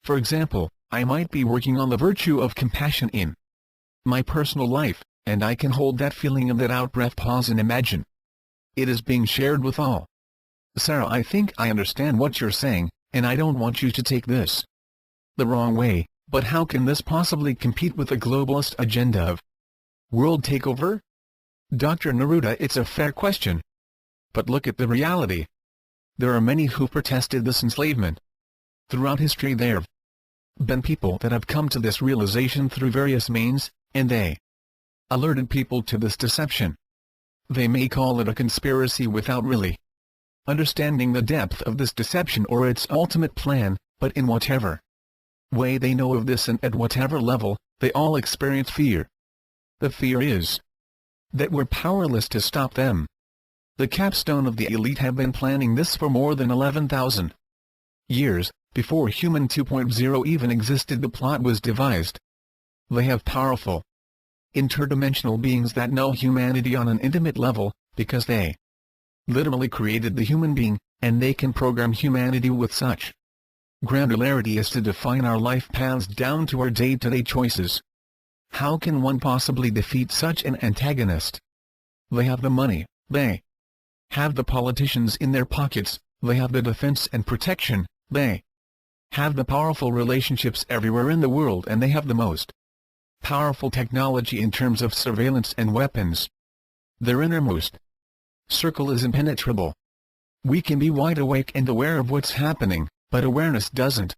For example, I might be working on the virtue of compassion in my personal life, and I can hold that feeling in that out-breath pause and imagine it is being shared with all. Sarah, I think I understand what you're saying, and I don't want you to take this the wrong way, but how can this possibly compete with the globalist agenda of world takeover? Dr. Neruda, it's a fair question. But look at the reality. There are many who protested this enslavement. Throughout history there have been people that have come to this realization through various means, and they alerted people to this deception. They may call it a conspiracy without really understanding the depth of this deception or its ultimate plan, but in whatever way they know of this and at whatever level, they all experience fear. The fear is that we're powerless to stop them. The capstone of the elite have been planning this for more than 11,000 years, before Human 2.0 even existed. The plot was devised. They have powerful interdimensional beings that know humanity on an intimate level, because they literally created the human being, and they can program humanity with such granularity as to define our life paths down to our day-to-day choices. How can one possibly defeat such an antagonist? They have the money, they have the politicians in their pockets, they have the defense and protection, they have the powerful relationships everywhere in the world, and they have the most powerful technology in terms of surveillance and weapons. Their innermost circle is impenetrable. We can be wide awake and aware of what's happening, but awareness doesn't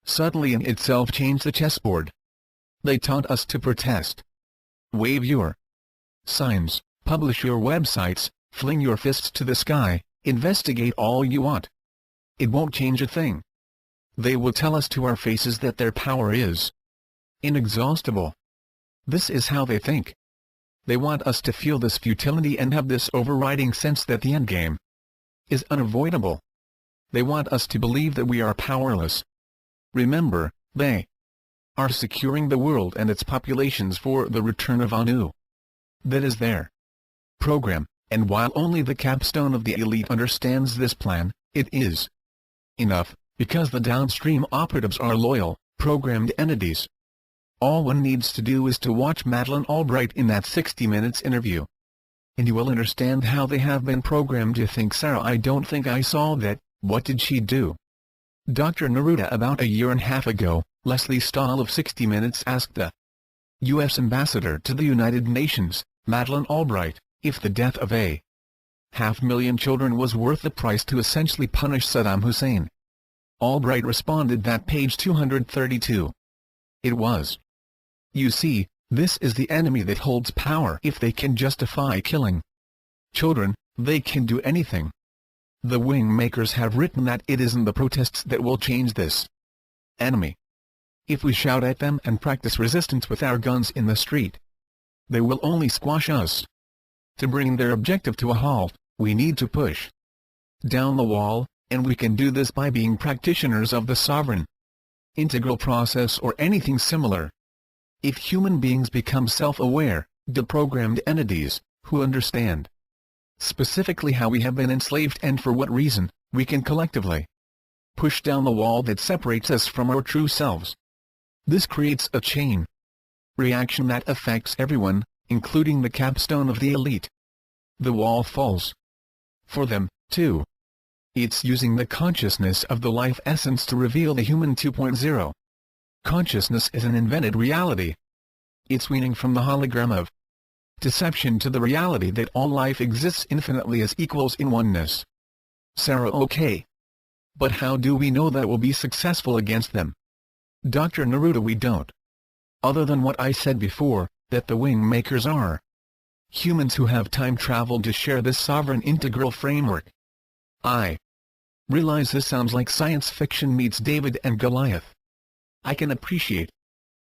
suddenly in itself change the chessboard. They taunt us to protest, wave your signs, publish your websites, fling your fists to the sky, investigate all you want. It won't change a thing. They will tell us to our faces that their power is inexhaustible. This is how they think. They want us to feel this futility and have this overriding sense that the endgame is unavoidable. They want us to believe that we are powerless. Remember, they are securing the world and its populations for the return of Anu. That is their program, and while only the capstone of the elite understands this plan, it is enough, because the downstream operatives are loyal, programmed entities. All one needs to do is to watch Madeleine Albright in that 60 Minutes interview. and you will understand how they have been programmed to think. Sarah, I don't think I saw that. What did she do? Dr. Neruda. About a year and a half ago, Leslie Stahl of 60 Minutes asked the U.S. Ambassador to the United Nations, Madeleine Albright, if the death of a 500,000 children was worth the price to essentially punish Saddam Hussein. Albright responded that page 232. It was. You see, this is the enemy that holds power. If they can justify killing children, they can do anything. The wing makers have written that it isn't the protests that will change this enemy. If we shout at them and practice resistance with our guns in the street, they will only squash us. To bring their objective to a halt, we need to push down the wall, and we can do this by being practitioners of the sovereign integral process or anything similar. If human beings become self-aware, deprogrammed entities, who understand specifically how we have been enslaved and for what reason, we can collectively push down the wall that separates us from our true selves. This creates a chain reaction that affects everyone, including the capstone of the elite. The wall falls for them, too. It's using the consciousness of the life essence to reveal the human 2.0. Consciousness is an invented reality. It's weaning from the hologram of deception to the reality that all life exists infinitely as equals in oneness. Sarah, okay. But how do we know that we'll be successful against them? Dr. Neruda, we don't. Other than what I said before, that the wing makers are humans who have time traveled to share this sovereign integral framework. I realize this sounds like science fiction meets David and Goliath. I can appreciate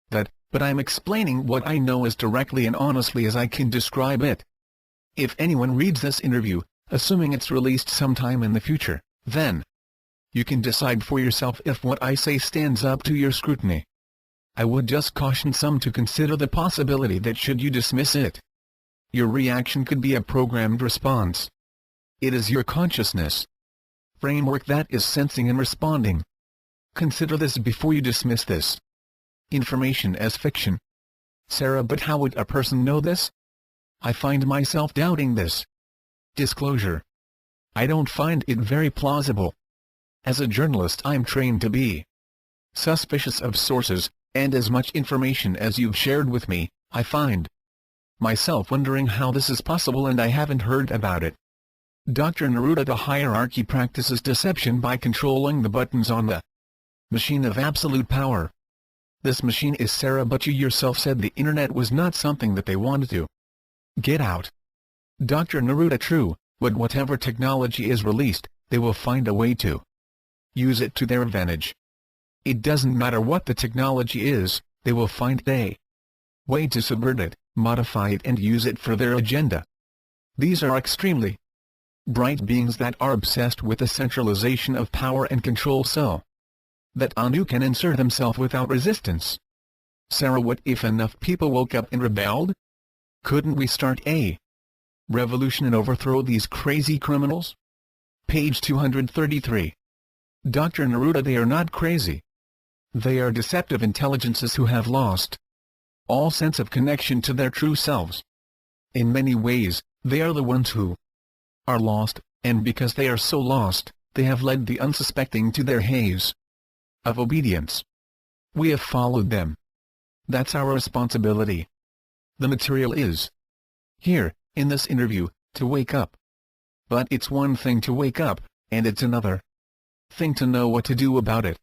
that, but I'm explaining what I know as directly and honestly as I can describe it. If anyone reads this interview, assuming it's released sometime in the future, then you can decide for yourself if what I say stands up to your scrutiny. I would just caution some to consider the possibility that should you dismiss it, your reaction could be a programmed response. It is your consciousness framework that is sensing and responding. Consider this before you dismiss this information as fiction. Sarah, but how would a person know this? I find myself doubting this. Disclosure. I don't find it very plausible. As a journalist, I'm trained to be suspicious of sources, and as much information as you've shared with me, I find myself wondering how this is possible, and I haven't heard about it. Dr. Neruda, the hierarchy practices deception by controlling the buttons on the machine of absolute power. This machine is Sarah, but you yourself said the internet was not something that they wanted to get out. Dr. Neruda, true, but whatever technology is released, they will find a way to use it to their advantage. It doesn't matter what the technology is, they will find a way to subvert it, modify it, and use it for their agenda. These are extremely bright beings that are obsessed with the centralization of power and control so that Anu can insert himself without resistance. Sarah, what if enough people woke up and rebelled? Couldn't we start a revolution and overthrow these crazy criminals? Page 233. Dr. Neruda, they are not crazy. They are deceptive intelligences who have lost all sense of connection to their true selves. In many ways, they are the ones who are lost, and because they are so lost, they have led the unsuspecting to their haze of obedience. We have followed them. That's our responsibility. The material is here, in this interview, to wake up. But it's one thing to wake up, and it's another thing to know what to do about it.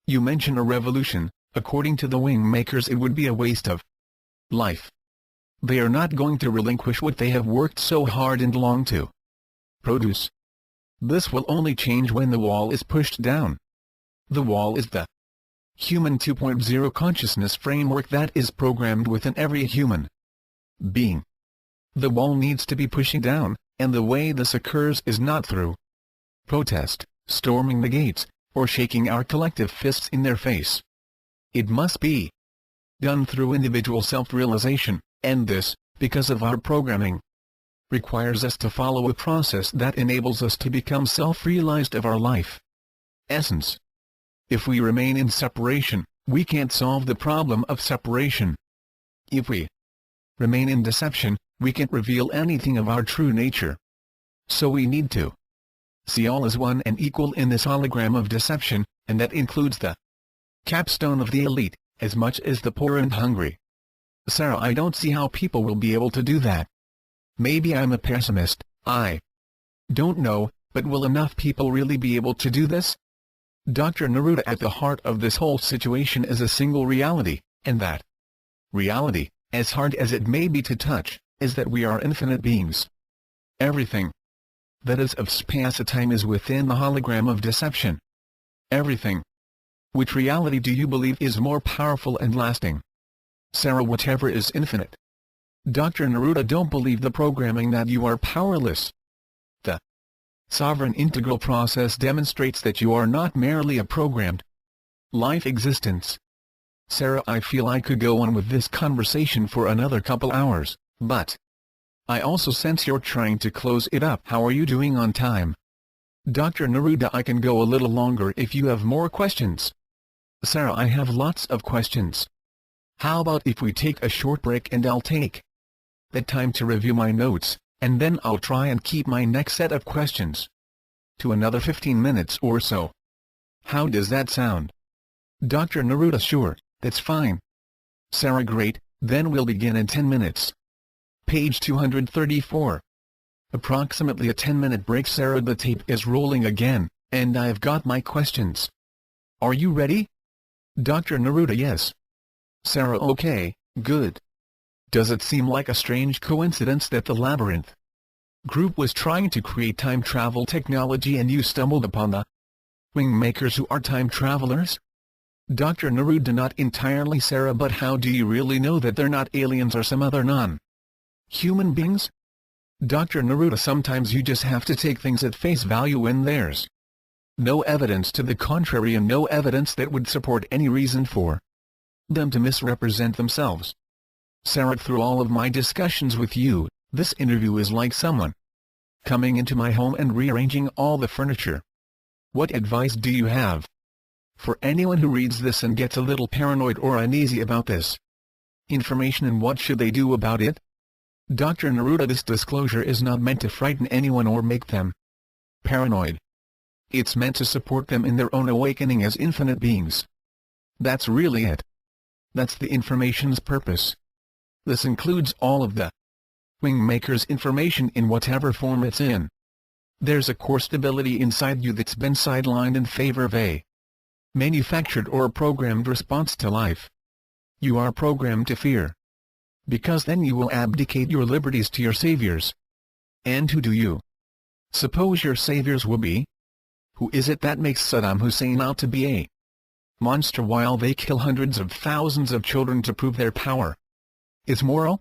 You mention a revolution. According to the wing makers, it would be a waste of life. They are not going to relinquish what they have worked so hard and long to produce. This will only change when the wall is pushed down. The wall is the human 2.0 consciousness framework that is programmed within every human being. The wall needs to be pushing down, and the way this occurs is not through protest, storming the gates, or shaking our collective fists in their face. It must be done through individual self-realization, and this, because of our programming, requires us to follow a process that enables us to become self-realized of our life essence. If we remain in separation, we can't solve the problem of separation. If we remain in deception, we can't reveal anything of our true nature. So we need to see all as one and equal in this hologram of deception, and that includes the capstone of the elite, as much as the poor and hungry. Sarah, I don't see how people will be able to do that. Maybe I'm a pessimist, I don't know, but will enough people really be able to do this? Dr. Neruda, at the heart of this whole situation is a single reality, and that reality, as hard as it may be to touch, is that we are infinite beings. Everything that is of space-time is within the hologram of deception. Everything. Which reality do you believe is more powerful and lasting? Sarah, whatever is infinite. Dr. Neruda, don't believe the programming that you are powerless. The sovereign integral process demonstrates that you are not merely a programmed life existence. Sarah, I feel I could go on with this conversation for another couple hours, but I also sense you're trying to close it up. How are you doing on time? Dr. Neruda, I can go a little longer if you have more questions. Sarah, I have lots of questions. How about if we take a short break and I'll take that time to review my notes, and then I'll try and keep my next set of questions to another 15 minutes or so. How does that sound? Dr. Neruda, sure, that's fine. Sarah, great, then we'll begin in 10 minutes. Page 234. Approximately a 10-minute break. Sarah, the tape is rolling again, and I've got my questions. Are you ready? Dr. Neruda, yes. Sarah, okay, good. Does it seem like a strange coincidence that the Labyrinth group was trying to create time travel technology and you stumbled upon the wing makers who are time travelers? Dr. Neruda, not entirely, Sarah, but how do you really know that they're not aliens or some other non-human beings? Dr. Neruda, sometimes you just have to take things at face value when there's no evidence to the contrary and no evidence that would support any reason for them to misrepresent themselves. Sarah, through all of my discussions with you, this interview is like someone coming into my home and rearranging all the furniture. What advice do you have for anyone who reads this and gets a little paranoid or uneasy about this information, and what should they do about it? Dr. Neruda, this disclosure is not meant to frighten anyone or make them paranoid. It's meant to support them in their own awakening as infinite beings. That's really it. That's the information's purpose. This includes all of the wing makers' information in whatever form it's in. There's a core stability inside you that's been sidelined in favor of a manufactured or programmed response to life. You are programmed to fear, because then you will abdicate your liberties to your saviors. And who do you suppose your saviors will be? Who is it that makes Saddam Hussein out to be a monster while they kill hundreds of thousands of children to prove their power is moral?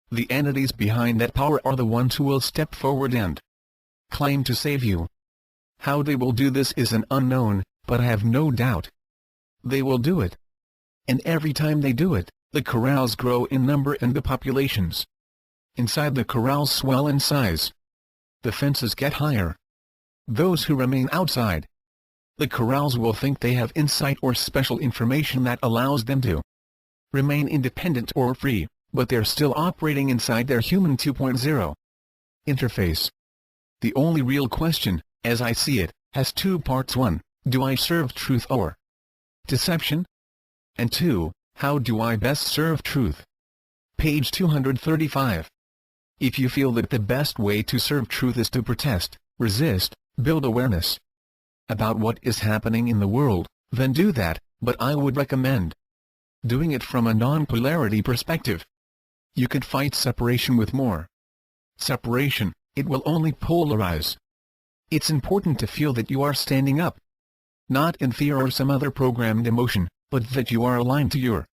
The entities behind that power are the ones who will step forward and claim to save you. How they will do this is an unknown, but I have no doubt they will do it. And every time they do it, the corrals grow in number and the populations inside the corrals swell in size. The fences get higher. Those who remain outside the corrals will think they have insight or special information that allows them to remain independent or free, but they're still operating inside their human 2.0 interface. The only real question, as I see it, has two parts. 1, do I serve truth or deception? And 2, how do I best serve truth? Page 235. If you feel that the best way to serve truth is to protest, resist, build awareness about what is happening in the world, then do that, but I would recommend doing it from a non-polarity perspective. You could fight separation with more separation, it will only polarize. It's important to feel that you are standing up, not in fear or some other programmed emotion, but that you are aligned to your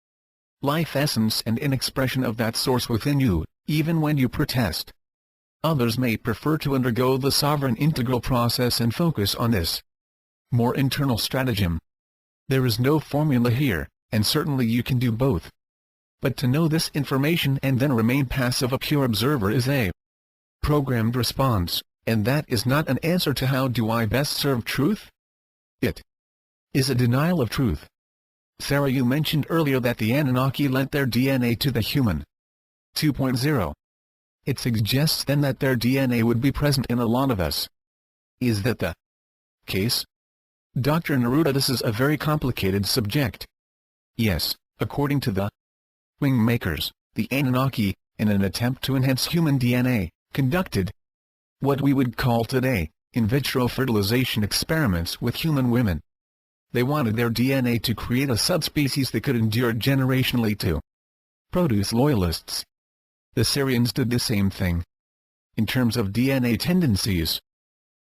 life essence and an expression of that source within you, even when you protest. Others may prefer to undergo the sovereign integral process and focus on this more internal stratagem. There is no formula here, and certainly you can do both. But to know this information and then remain passive, a pure observer, is a programmed response, and that is not an answer to how do I best serve truth? It is a denial of truth. Sarah, you mentioned earlier that the Anunnaki lent their DNA to the human 2.0 It suggests then that their DNA would be present in a lot of us. Is that the case? Dr. Neruda, this is a very complicated subject. Yes, according to the wing makers, the Anunnaki, in an attempt to enhance human DNA, conducted what we would call today in vitro fertilization experiments with human women. They wanted their DNA to create a subspecies that could endure generationally to produce loyalists. The Syrians did the same thing. In terms of DNA tendencies,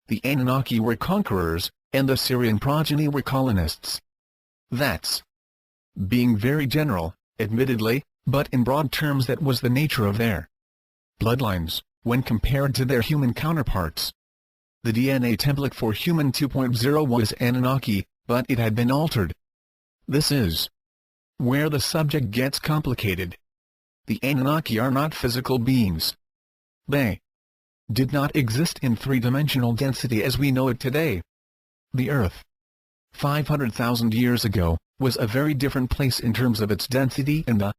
the Anunnaki were conquerors, and the Syrian progeny were colonists. That's being very general, admittedly, but in broad terms that was the nature of their bloodlines, when compared to their human counterparts. The DNA template for Human 2.0 was Anunnaki, but it had been altered. This is where the subject gets complicated. The Anunnaki are not physical beings. They did not exist in three-dimensional density as we know it today. The Earth, 500,000 years ago, was a very different place in terms of its density and the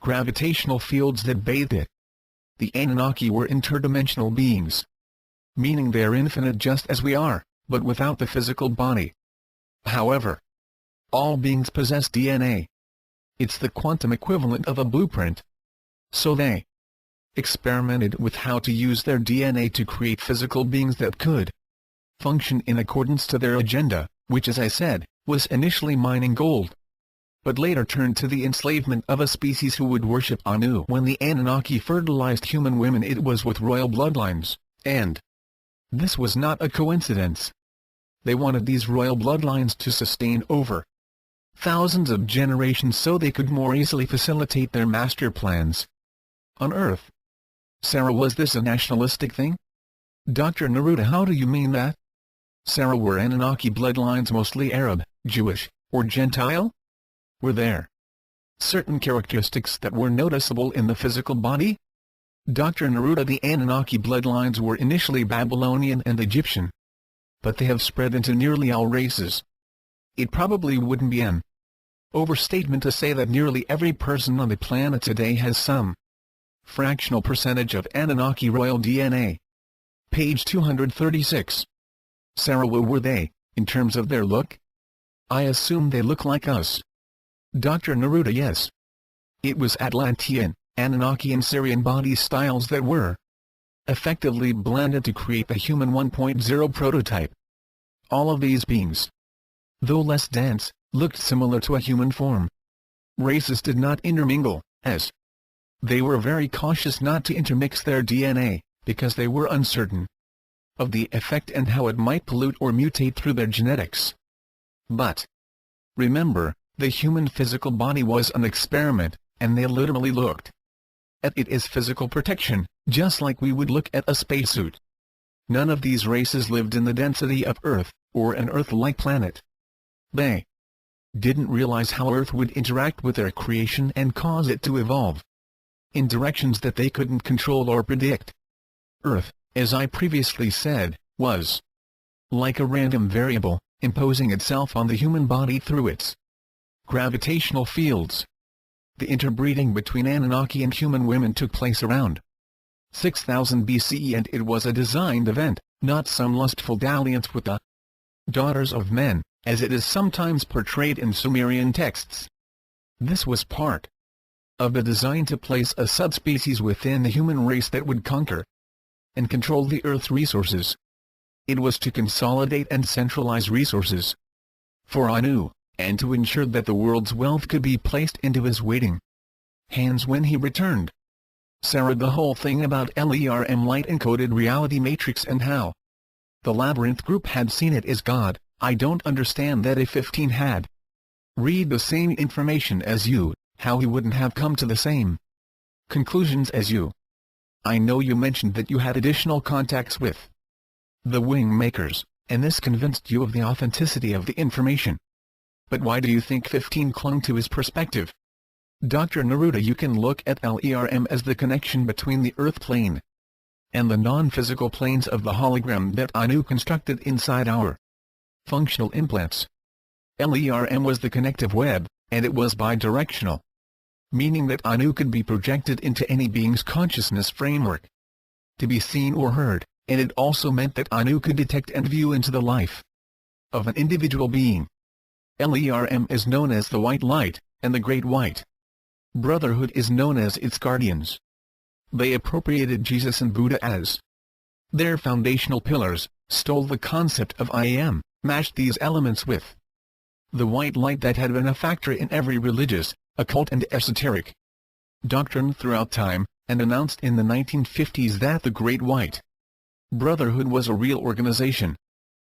gravitational fields that bathed it. The Anunnaki were interdimensional beings, meaning they are infinite just as we are, but without the physical body. However, all beings possess DNA. It's the quantum equivalent of a blueprint. So they experimented with how to use their DNA to create physical beings that could function in accordance to their agenda, which, as I said, was initially mining gold, but later turned to the enslavement of a species who would worship Anu. When the Anunnaki fertilized human women, it was with royal bloodlines, and this was not a coincidence. They wanted these royal bloodlines to sustain over thousands of generations so they could more easily facilitate their master plans on Earth. Sarah, was this a nationalistic thing? Dr. Neruda, how do you mean that? Sarah, were Anunnaki bloodlines mostly Arab, Jewish, or Gentile? Were there certain characteristics that were noticeable in the physical body? Dr. Neruda, the Anunnaki bloodlines were initially Babylonian and Egyptian, but they have spread into nearly all races. It probably wouldn't be an overstatement to say that nearly every person on the planet today has some fractional percentage of Anunnaki royal DNA. Page 236. Sarah, what were they, in terms of their look? I assume they look like us. Dr. Neruda, yes. It was Atlantean, Anunnaki and Syrian body styles that were effectively blended to create the human 1.0 prototype. All of these beings, though less dense, looked similar to a human form. Races did not intermingle, as they were very cautious not to intermix their DNA, because they were uncertain of the effect and how it might pollute or mutate through their genetics. But remember, the human physical body was an experiment, and they literally looked at it as physical protection, just like we would look at a spacesuit. None of these races lived in the density of Earth, or an Earth-like planet. They didn't realize how Earth would interact with their creation and cause it to evolve in directions that they couldn't control or predict. Earth, as I previously said, was like a random variable, imposing itself on the human body through its gravitational fields. The interbreeding between Anunnaki and human women took place around 6000 BCE, and it was a designed event, not some lustful dalliance with the daughters of men, as it is sometimes portrayed in Sumerian texts. This was part of the design to place a subspecies within the human race that would conquer and control the Earth's resources. It was to consolidate and centralize resources for Anu, and to ensure that the world's wealth could be placed into his waiting hands when he returned. Sarah, the whole thing about LERM, light-encoded reality matrix, and how the Labyrinth group had seen it as God, I don't understand that. If 15 had read the same information as you, how he wouldn't have come to the same conclusions as you. I know you mentioned that you had additional contacts with the wing makers, and this convinced you of the authenticity of the information. But why do you think 15 clung to his perspective? Dr. Neruda, you can look at LERM as the connection between the Earth plane and the non-physical planes of the hologram that Anu constructed inside our functional implants. LERM was the connective web, and it was bidirectional. meaning that Anu could be projected into any being's consciousness framework, to be seen or heard, and it also meant that Anu could detect and view into the life of an individual being. LERM is known as the White Light, and the Great White Brotherhood is known as its guardians. They appropriated Jesus and Buddha as their foundational pillars, stole the concept of I Am, mashed these elements with the white light that had been a factor in every religious, occult and esoteric doctrine throughout time, and announced in the 1950s that the Great White Brotherhood was a real organization.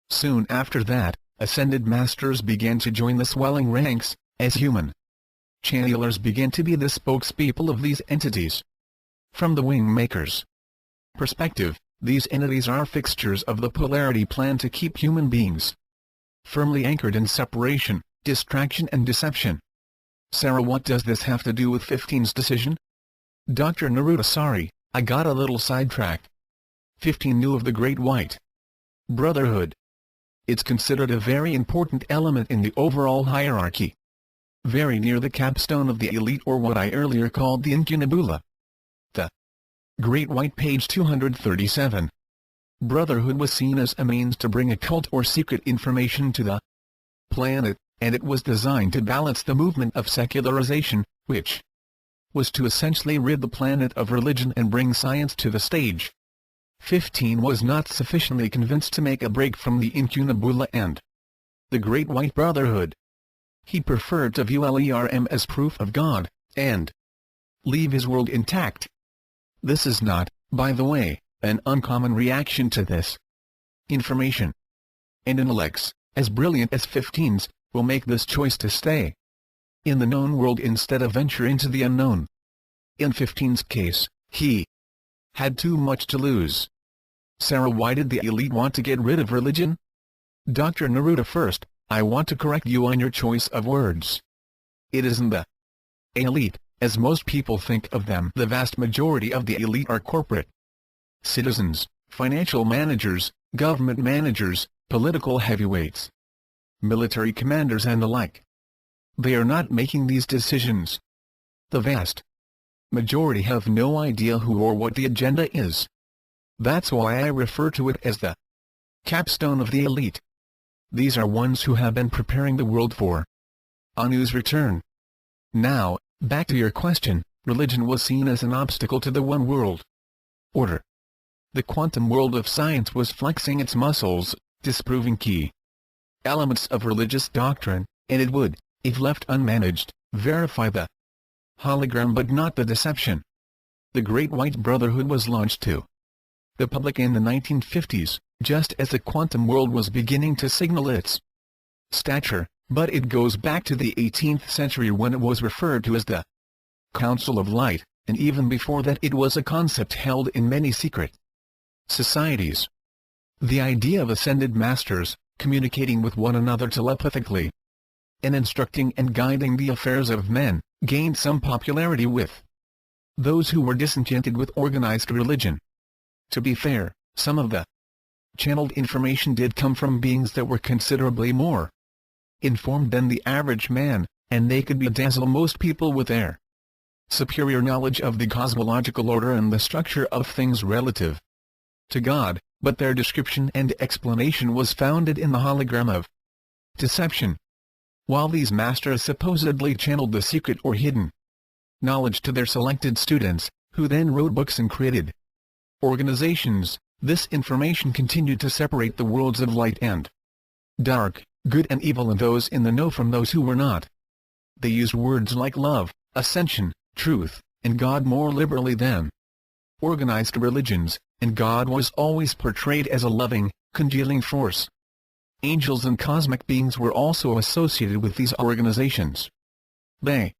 Soon after that, ascended masters began to join the swelling ranks, as human channelers began to be the spokespeople of these entities. From the wing makers' perspective, these entities are fixtures of the polarity plan to keep human beings firmly anchored in separation, distraction and deception. Sarah, what does this have to do with 15's decision? Dr. Neruda, sorry, I got a little sidetracked. 15 knew of the Great White Brotherhood. It's considered a very important element in the overall hierarchy, very near the capstone of the elite, or what I earlier called the incunabula. The Great White, page 237. Brotherhood was seen as a means to bring occult or secret information to the planet, and it was designed to balance the movement of secularization, which was to essentially rid the planet of religion and bring science to the stage. 15 was not sufficiently convinced to make a break from the incunabula and the Great White Brotherhood. He preferred to view LERM as proof of God, and leave his world intact. This is not, by the way, an uncommon reaction to this information. And intellects, as brilliant as 15's, will make this choice to stay in the known world instead of venture into the unknown. In 15's case, he had too much to lose. Sarah, why did the elite want to get rid of religion? Dr. Neruda, first, I want to correct you on your choice of words. It isn't the elite, as most people think of them. The vast majority of the elite are corporate citizens, financial managers, government managers, political heavyweights, military commanders and the like. They are not making these decisions. The vast majority have no idea who or what the agenda is. That's why I refer to it as the capstone of the elite. These are ones who have been preparing the world for Anu's return. Now, back to your question, religion was seen as an obstacle to the one world order. The quantum world of science was flexing its muscles, disproving key elements of religious doctrine, and it would, if left unmanaged, verify the hologram but not the deception. The Great White Brotherhood was launched to the public in the 1950s, just as the quantum world was beginning to signal its stature, but it goes back to the 18th century when it was referred to as the Council of Light, and even before that it was a concept held in many secret societies. The idea of ascended masters, communicating with one another telepathically, and instructing and guiding the affairs of men, gained some popularity with those who were disenchanted with organized religion. To be fair, some of the channeled information did come from beings that were considerably more informed than the average man, and they could bedazzle most people with their superior knowledge of the cosmological order and the structure of things relative to God, but their description and explanation was founded in the hologram of deception. While these masters supposedly channeled the secret or hidden knowledge to their selected students, who then wrote books and created organizations, this information continued to separate the worlds of light and dark, good and evil, and those in the know from those who were not. They used words like love, ascension, truth, and God more liberally than organized religions, and God was always portrayed as a loving, congealing force. Angels and cosmic beings were also associated with these organizations. They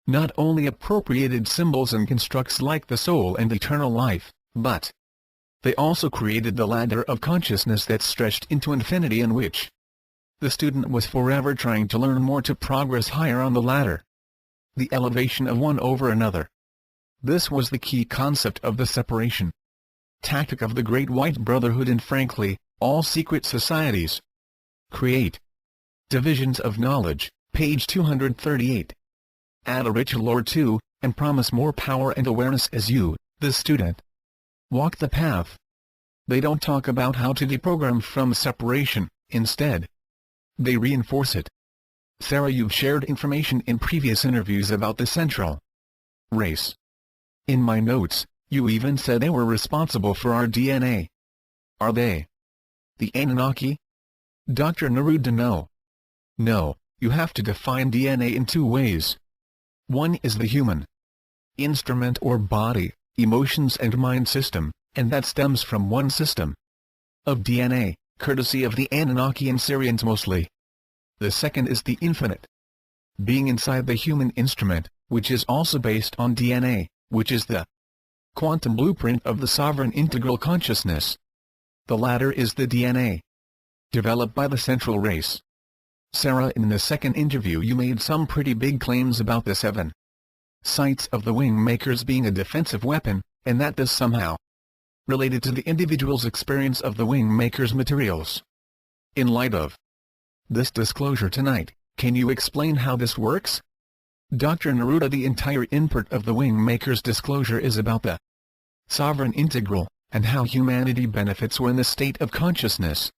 not only appropriated symbols and constructs like the soul and eternal life, but they also created the ladder of consciousness that stretched into infinity, in which the student was forever trying to learn more to progress higher on the ladder. The elevation of one over another. This was the key concept of the separation tactic of the Great White Brotherhood, and frankly, all secret societies create divisions of knowledge, page 238. add a richer lore too, and promise more power and awareness as you, the student, walk the path. They don't talk about how to deprogram from separation, instead, they reinforce it. Sarah, you've shared information in previous interviews about the central race. In my notes, you even said they were responsible for our DNA. Are they the Anunnaki? Dr. Neruda, no. No, you have to define DNA in two ways. One is the human instrument or body, emotions and mind system, and that stems from one system of DNA, courtesy of the Anunnaki and Syrians mostly. The second is the infinite being inside the human instrument, which is also based on DNA, which is the quantum blueprint of the sovereign integral consciousness. The latter is the DNA developed by the central race. Sarah, in the second interview you made some pretty big claims about the 7 sights of the wing makers being a defensive weapon, and that this somehow related to the individual's experience of the wing makers' materials. In light of this disclosure tonight, can you explain how this works? Dr. Neruda, the entire input of the wing makers' disclosure is about the sovereign integral, and how humanity benefits when the state of consciousness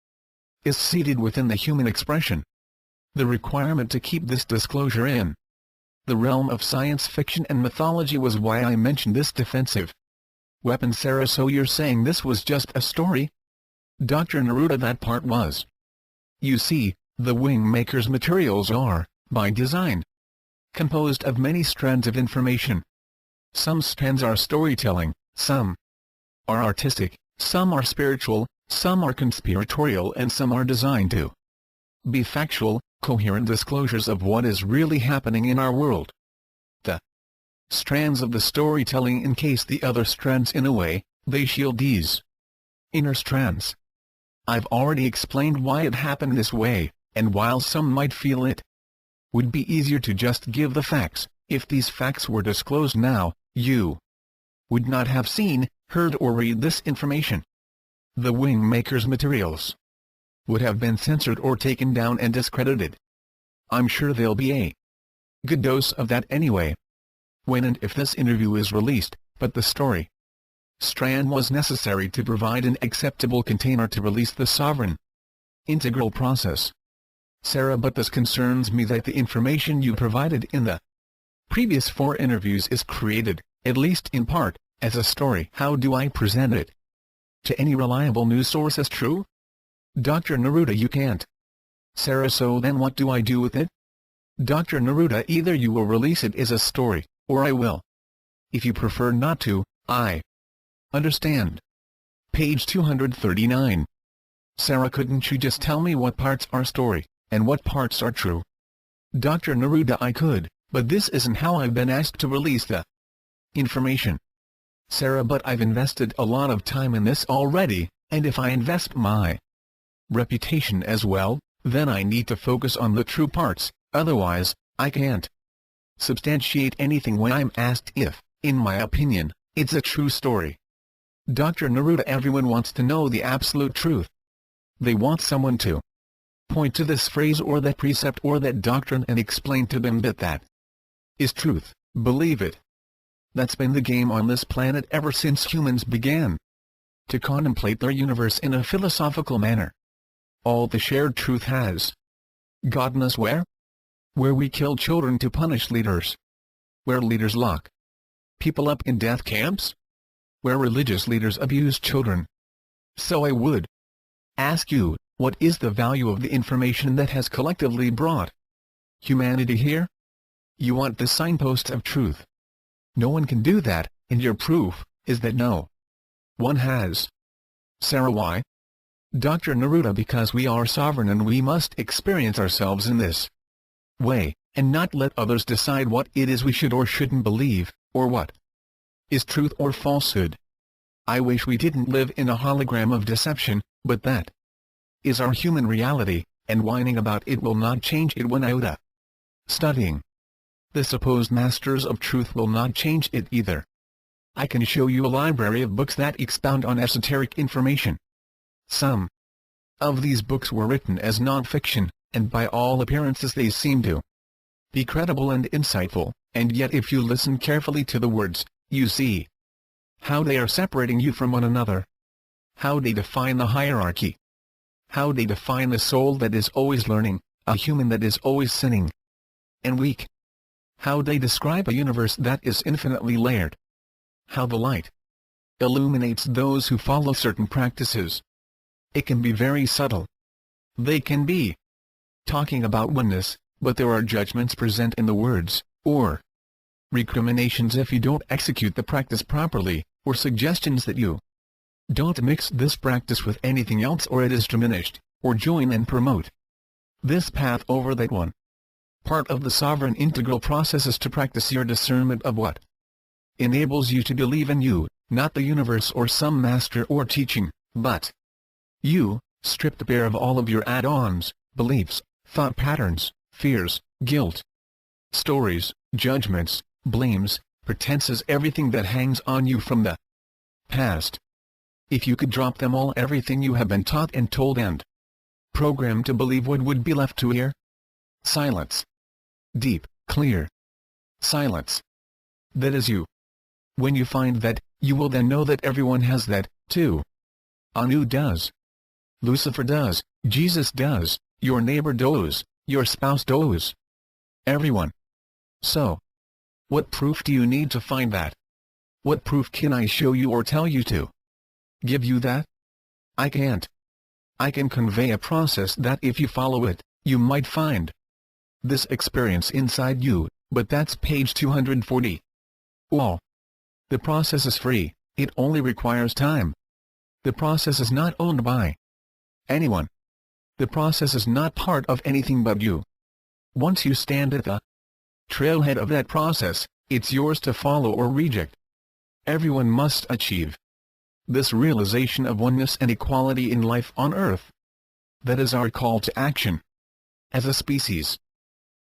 is seated within the human expression. The requirement to keep this disclosure in the realm of science fiction and mythology was why I mentioned this defensive weapon. Sarah, so you're saying this was just a story? Dr. Neruda, that part was. You see, the wing makers' materials are, by design, composed of many strands of information. Some strands are storytelling, some are artistic, some are spiritual, some are conspiratorial, and some are designed to be factual, coherent disclosures of what is really happening in our world. The strands of the storytelling encase the other strands in a way, they shield these inner strands. I've already explained why it happened this way, and while some might feel it would be easier to just give the facts, if these facts were disclosed now, you would not have seen, heard or read this information. The wing makers' materials would have been censored or taken down and discredited. I'm sure there'll be a good dose of that anyway, when and if this interview is released, but the story strand was necessary to provide an acceptable container to release the sovereign integral process. Sarah, but this concerns me that the information you provided in the previous 4 interviews is created, at least in part, as a story. How do I present it to any reliable news source as true? Dr. Neruda, you can't. Sarah, so then what do I do with it? Dr. Neruda, either you will release it as a story, or I will. If you prefer not to, I understand. Page 239. Sarah, couldn't you just tell me what parts are story, and what parts are true? Dr. Neruda, I could, but this isn't how I've been asked to release the information. Sarah, but I've invested a lot of time in this already, and if I invest my reputation as well, then I need to focus on the true parts, otherwise, I can't substantiate anything when I'm asked if, in my opinion, it's a true story. Dr. Neruda, everyone wants to know the absolute truth. They want someone to point to this phrase or that precept or that doctrine and explain to them that that is truth, believe it. That's been the game on this planet ever since humans began to contemplate their universe in a philosophical manner. All the shared truth has gotten us where? Where we kill children to punish leaders. Where leaders lock people up in death camps. Where religious leaders abuse children. So I would ask you, what is the value of the information that has collectively brought humanity here? You want the signpost of truth. No one can do that, and your proof is that no one has. Sarah, why? Dr. Neruda, because we are sovereign and we must experience ourselves in this way, and not let others decide what it is we should or shouldn't believe, or what is truth or falsehood. I wish we didn't live in a hologram of deception, but that is our human reality, and whining about it will not change it one iota. Studying the supposed masters of truth will not change it either. I can show you a library of books that expound on esoteric information. Some of these books were written as non-fiction, and by all appearances they seem to be credible and insightful, and yet if you listen carefully to the words, you see how they are separating you from one another, how they define the hierarchy, how they define the soul that is always learning, a human that is always sinning and weak, how they describe a universe that is infinitely layered, how the light illuminates those who follow certain practices. It can be very subtle. They can be talking about oneness, but there are judgments present in the words, or recriminations if you don't execute the practice properly, or suggestions that you don't mix this practice with anything else or it is diminished, or join and promote this path over that one. Part of the sovereign integral process is to practice your discernment of what enables you to believe in you, not the universe or some master or teaching, but you, stripped bare of all of your add-ons, beliefs, thought patterns, fears, guilt, stories, judgments, blames, pretenses, everything that hangs on you from the past. If you could drop them all, everything you have been taught and told and programmed to believe, what would be left to hear? Silence. Deep, clear silence. That is you. When you find that, you will then know that everyone has that, too. Anu does. Lucifer does, Jesus does, your neighbor does, your spouse does. Everyone. So, what proof do you need to find that? What proof can I show you or tell you to give you that? I can't. I can convey a process that if you follow it, you might find this experience inside you, but that's page 240. Well, the process is free, it only requires time. The process is not owned by anyone. The process is not part of anything but you. Once you stand at the trailhead of that process, it's yours to follow or reject. Everyone must achieve this realization of oneness and equality in life on earth. That is our call to action as a species.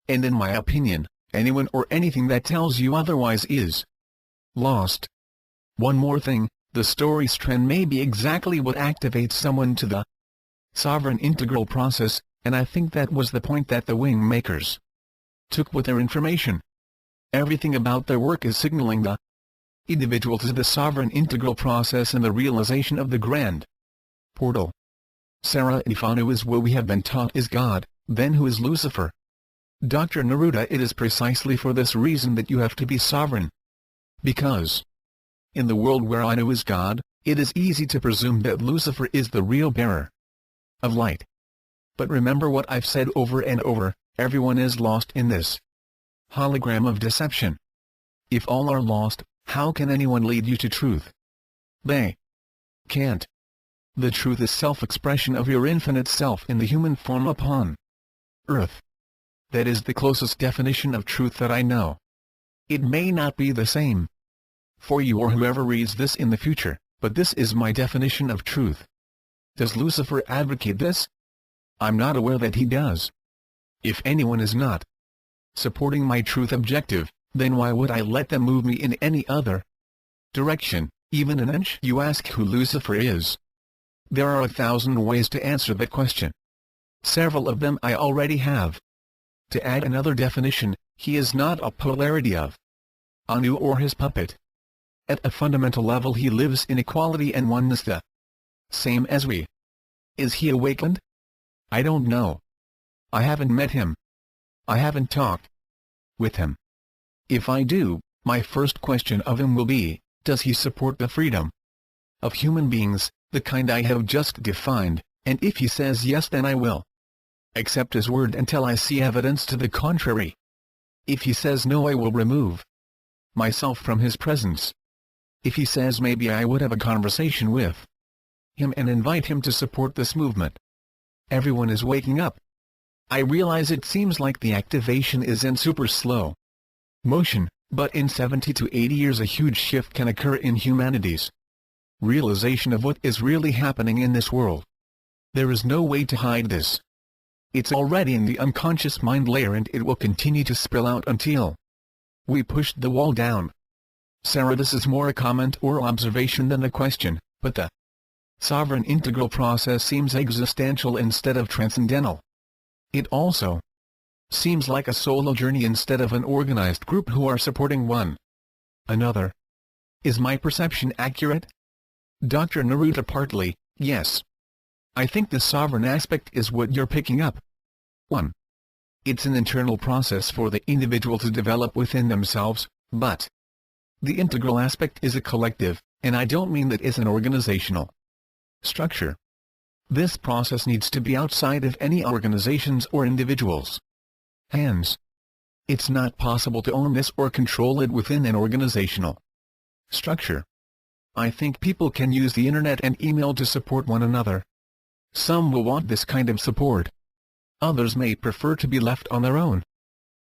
And in my opinion, anyone or anything that tells you otherwise is lost. One more thing, the story's trend may be exactly what activates someone to the sovereign integral process, and I think that was the point that the wing makers took with their information. Everything about their work is signaling the individual to the sovereign integral process and the realization of the grand portal. Sarah, if Anu is what we have been taught is God, then who is Lucifer? Dr. Neruda, it is precisely for this reason that you have to be sovereign. Because in the world where Anu is God, it is easy to presume that Lucifer is the real bearer of light. But remember what I've said over and over, everyone is lost in this hologram of deception. If all are lost, how can anyone lead you to truth? They can't. The truth is self-expression of your infinite self in the human form upon earth. That is the closest definition of truth that I know. It may not be the same for you or whoever reads this in the future, but this is my definition of truth. Does Lucifer advocate this? I'm not aware that he does. If anyone is not supporting my truth objective, then why would I let them move me in any other direction, even an inch? You ask who Lucifer is. There are 1,000 ways to answer that question. Several of them I already have. To add another definition, he is not a polarity of Anu or his puppet. At a fundamental level he lives in equality and oneness, the same as we. Is he awakened? I don't know. I haven't met him. I haven't talked with him. If I do, my first question of him will be, does he support the freedom of human beings, the kind I have just defined? And if he says yes, then I will accept his word until I see evidence to the contrary. If he says no, I will remove myself from his presence. If he says maybe, I would have a conversation with him and invite him to support this movement. Everyone is waking up. I realize it seems like the activation is in super slow motion, but in 70 to 80 years a huge shift can occur in humanity's realization of what is really happening in this world. There is no way to hide this. It's already in the unconscious mind layer and it will continue to spill out until we push the wall down. Sarah, this is more a comment or observation than a question, but the sovereign integral process seems existential instead of transcendental. It also Seems like a solo journey instead of an organized group who are supporting one another. Is my perception accurate? Dr. Neruda: partly, yes. I think the sovereign aspect is what you're picking up. 1. It's an internal process for the individual to develop within themselves, but the integral aspect is a collective, and I don't mean that it's an organizational structure. This process needs to be outside of any organizations or individuals' hands. It's not possible to own this or control it within an organizational structure. I think people can use the internet and email to support one another. Some will want this kind of support. Others may prefer to be left on their own.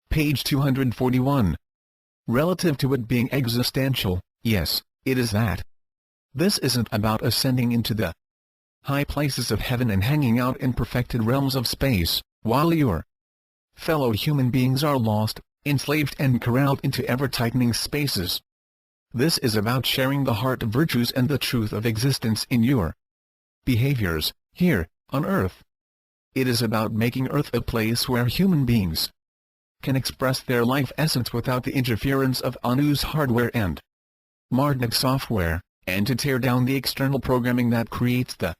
Page 241. Relative to it being existential, yes, it is that. This isn't about ascending into the high places of heaven and hanging out in perfected realms of space, while your fellow human beings are lost, enslaved and corralled into ever-tightening spaces. This is about sharing the heart virtues and the truth of existence in your behaviors, here, on Earth. It is about making Earth a place where human beings can express their life essence without the interference of Anu's hardware and Marduk software, and to tear down the external programming that creates the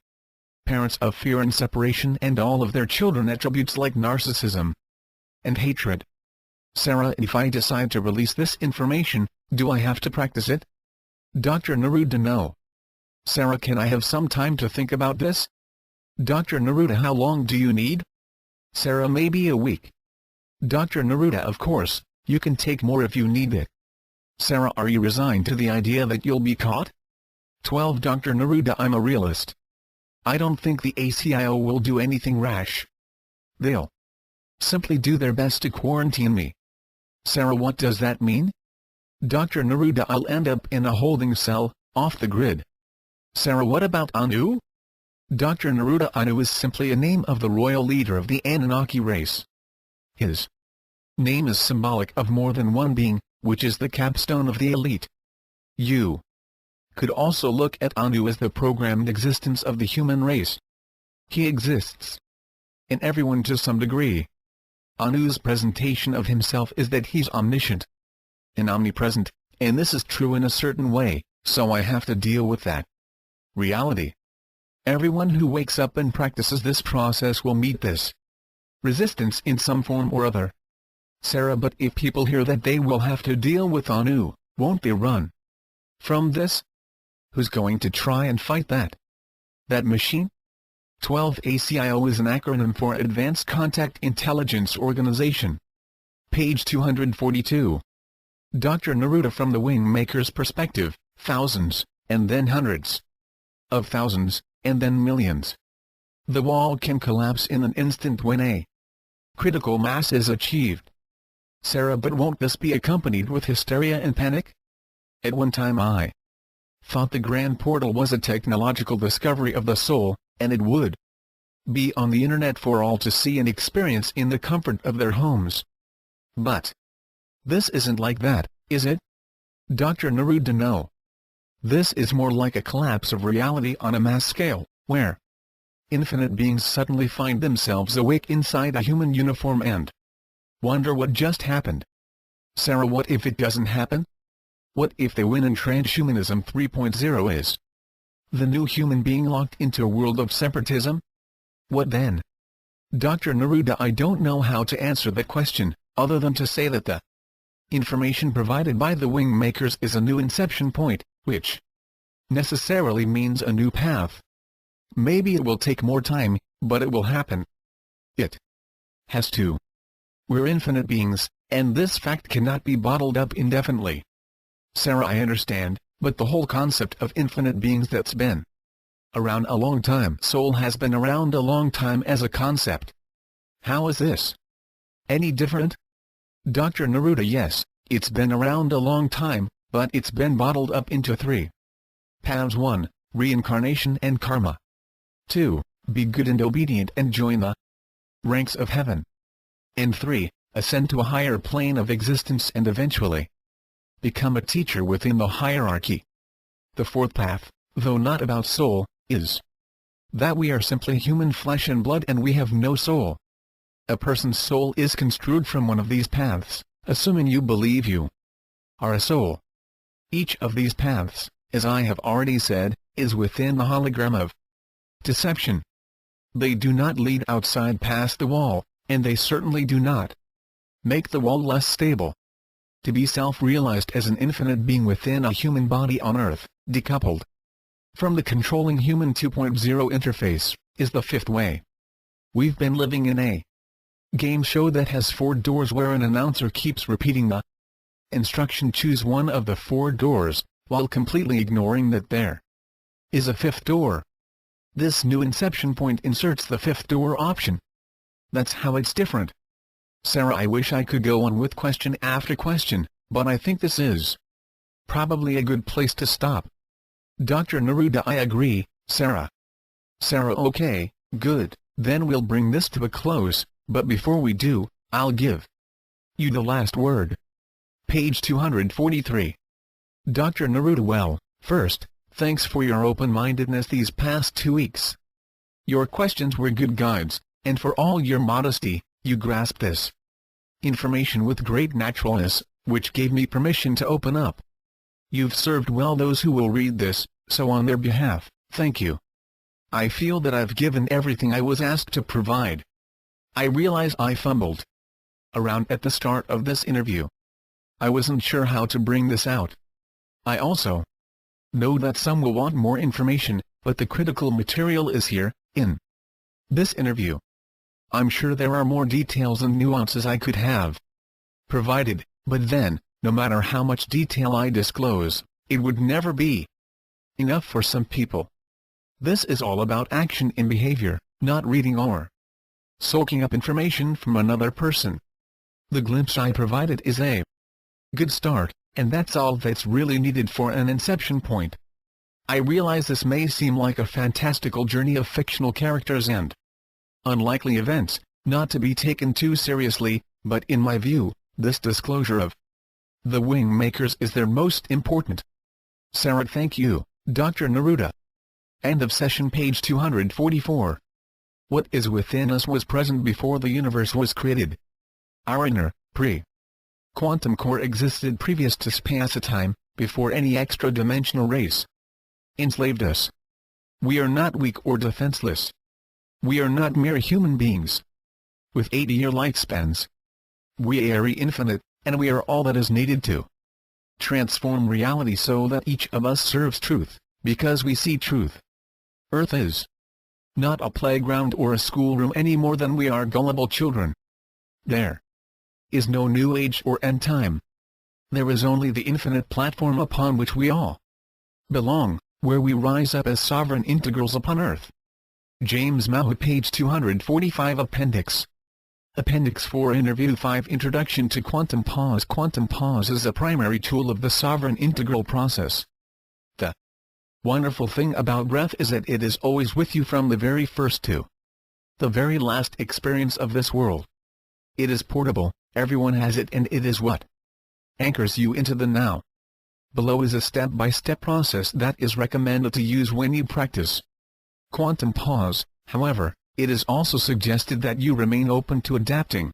parents of fear and separation and all of their children attributes like narcissism and hatred. Sarah: if I decide to release this information, do I have to practice it? Dr. Neruda: no. Sarah: can I have some time to think about this? Dr. Neruda: how long do you need? Sarah: maybe a week. Dr. Neruda: of course, you can take more if you need it. Sarah: are you resigned to the idea that you'll be caught? 12. Dr. Neruda: I'm a realist. I don't think the ACIO will do anything rash. They'll simply do their best to quarantine me. Sarah: what does that mean? Dr. Neruda: I'll end up in a holding cell, off the grid. Sarah: what about Anu? Dr. Neruda: Anu is simply a name of the royal leader of the Anunnaki race. His name is symbolic of more than one being, which is the capstone of the elite. You could also look at Anu as the programmed existence of the human race. He exists in everyone to some degree. Anu's presentation of himself is that he's omniscient and omnipresent, and this is true in a certain way, so I have to deal with that reality. Everyone who wakes up and practices this process will meet this resistance in some form or other. Sarah: but if people hear that they will have to deal with Anu, won't they run from this? Who's going to try and fight that machine? 12. ACIO is an acronym for Advanced Contact Intelligence Organization. Page 242. Dr. Neruda: from the Wingmaker's perspective, thousands, and then hundreds of thousands, and then millions. The wall can collapse in an instant when a critical mass is achieved. Sarah: but won't this be accompanied with hysteria and panic? At one time I thought the Grand Portal was a technological discovery of the soul, and it would be on the internet for all to see and experience in the comfort of their homes. But this isn't like that, is it? Dr. Neruda: no. This is more like a collapse of reality on a mass scale, where infinite beings suddenly find themselves awake inside a human uniform and wonder what just happened. Sarah: what if it doesn't happen? What if they win and transhumanism 3.0 is the new human being locked into a world of separatism? What then? Dr. Neruda: I don't know how to answer that question, other than to say that the information provided by the Wingmakers is a new inception point, which necessarily means a new path. Maybe it will take more time, but it will happen. It has to. We're infinite beings, and this fact cannot be bottled up indefinitely. Sarah: I understand, but the whole concept of infinite beings that's been around a long time. Soul has been around a long time as a concept. How is this any different? Dr. Neruda: yes, it's been around a long time, but it's been bottled up into three paths. 1. Reincarnation and karma. 2. Be good and obedient and join the ranks of heaven. And 3. Ascend to a higher plane of existence and eventually become a teacher within the hierarchy. The fourth path, though not about soul, is that we are simply human flesh and blood and we have no soul. A person's soul is construed from one of these paths, assuming you believe you are a soul. Each of these paths, as I have already said, is within the hologram of deception. They do not lead outside past the wall, and they certainly do not make the wall less stable. To be self-realized as an infinite being within a human body on Earth, decoupled from the controlling human 2.0 interface, is the fifth way. We've been living in a game show that has 4 doors where an announcer keeps repeating the instruction: choose one of the 4 doors, while completely ignoring that there is a 5th door. This new inception point inserts the 5th door option. That's how it's different. Sarah, I wish I could go on with question after question, but I think this is probably a good place to stop. Dr. Neruda, I agree, Sarah. Sarah, okay, good, then we'll bring this to a close, but before we do, I'll give you the last word. Page 243. Dr. Neruda, well, first, thanks for your open-mindedness these past 2 weeks. Your questions were good guides, and for all your modesty, you grasped this information with great naturalness, which gave me permission to open up. You've served well those who will read this, so on their behalf, thank you. I feel that I've given everything I was asked to provide. I realize I fumbled around at the start of this interview. I wasn't sure how to bring this out. I also know that some will want more information, but the critical material is here, in this interview. I'm sure there are more details and nuances I could have provided, but then, no matter how much detail I disclose, it would never be enough for some people. This is all about action in behavior, not reading or soaking up information from another person. The glimpse I provided is a good start, and that's all that's really needed for an inception point. I realize this may seem like a fantastical journey of fictional characters and unlikely events, not to be taken too seriously, but in my view, this disclosure of the wing makers is their most important. Sarah, thank you, Dr. Neruda. End of session. Page 244. What is within us was present before the universe was created. Our inner, pre-quantum core existed previous to space-time, before any extra-dimensional race enslaved us. We are not weak or defenseless. We are not mere human beings with 80-year lifespans. We are infinite, and we are all that is needed to transform reality so that each of us serves truth, because we see truth. Earth is not a playground or a schoolroom any more than we are gullible children. There is no new age or end time. There is only the infinite platform upon which we all belong, where we rise up as sovereign integrals upon Earth. James Mahout, page 245. Appendix. Appendix 4, Interview 5, Introduction to Quantum Pause. Quantum pause is a primary tool of the sovereign integral process. The wonderful thing about breath is that it is always with you from the very first to the very last experience of this world. It is portable, everyone has it, and it is what anchors you into the now. Below is a step-by-step process that is recommended to use when you practice quantum pause. However, it is also suggested that you remain open to adapting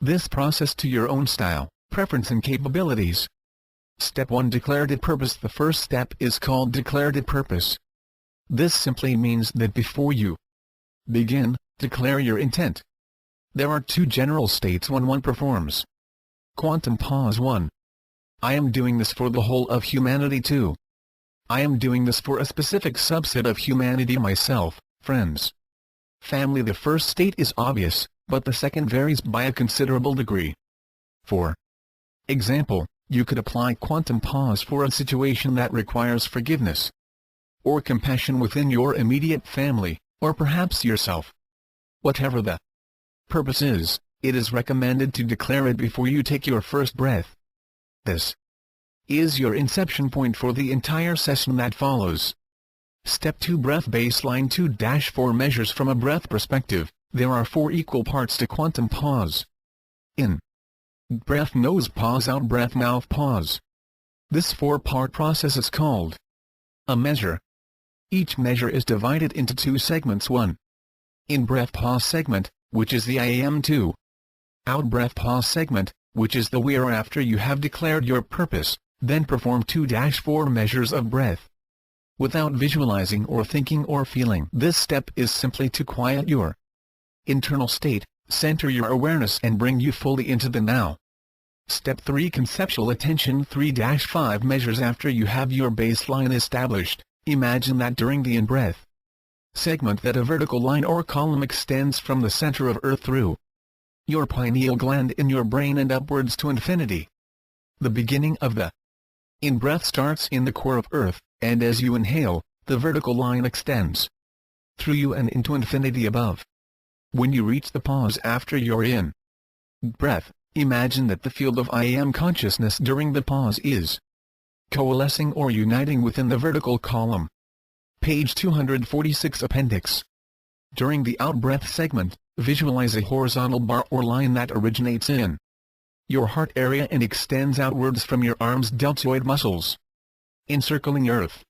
this process to your own style, preference and capabilities. Step 1, Declarative Purpose. The first step is called Declarative Purpose. This simply means that before you begin, declare your intent. There are 2 general states when one performs quantum pause. 1. I am doing this for the whole of humanity. 2. I am doing this for a specific subset of humanity: myself, friends, family. The first state is obvious, but the second varies by a considerable degree. For example, you could apply quantum pause for a situation that requires forgiveness or compassion within your immediate family, or perhaps yourself. Whatever the purpose is, it is recommended to declare it before you take your first breath. This is your inception point for the entire session that follows. Step 2, Breath. Baseline 2-4 Measures. From a breath perspective, there are 4 equal parts to quantum pause. In breath, nose pause; out breath, mouth pause. This 4-part process is called a measure. Each measure is divided into 2 segments. 1. In breath pause segment, which is the IAM2. Out-breath pause segment, which is the where after you have declared your purpose, then perform 2-4 measures of breath. Without visualizing or thinking or feeling. This step is simply to quiet your internal state, center your awareness and bring you fully into the now. Step 3. Conceptual attention. 3-5 measures after you have your baseline established. Imagine that during the in-breath segment that a vertical line or column extends from the center of Earth through your pineal gland in your brain and upwards to infinity. The beginning of the in-breath starts in the core of Earth, and as you inhale, the vertical line extends through you and into infinity above. When you reach the pause after your in-breath, imagine that the field of I Am consciousness during the pause is coalescing or uniting within the vertical column. Page 246 Appendix. During the out-breath segment, visualize a horizontal bar or line that originates in your heart area and extends outwards from your arms' deltoid muscles, encircling Earth.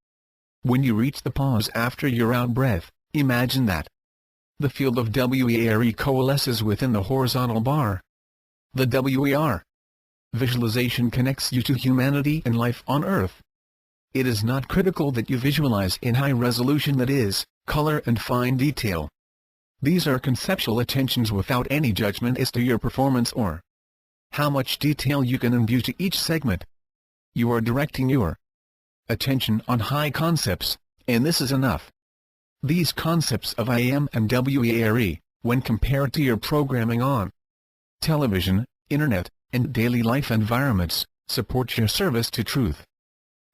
When you reach the pause after your out-breath, imagine that the field of WERE coalesces within the horizontal bar. The WER visualization connects you to humanity and life on Earth. It is not critical that you visualize in high resolution, that is, color and fine detail. These are conceptual attentions without any judgment as to your performance or how much detail you can imbue to each segment. You are directing your attention on high concepts, and this is enough. These concepts of I Am and WERE, when compared to your programming on television, internet, and daily life environments, support your service to truth.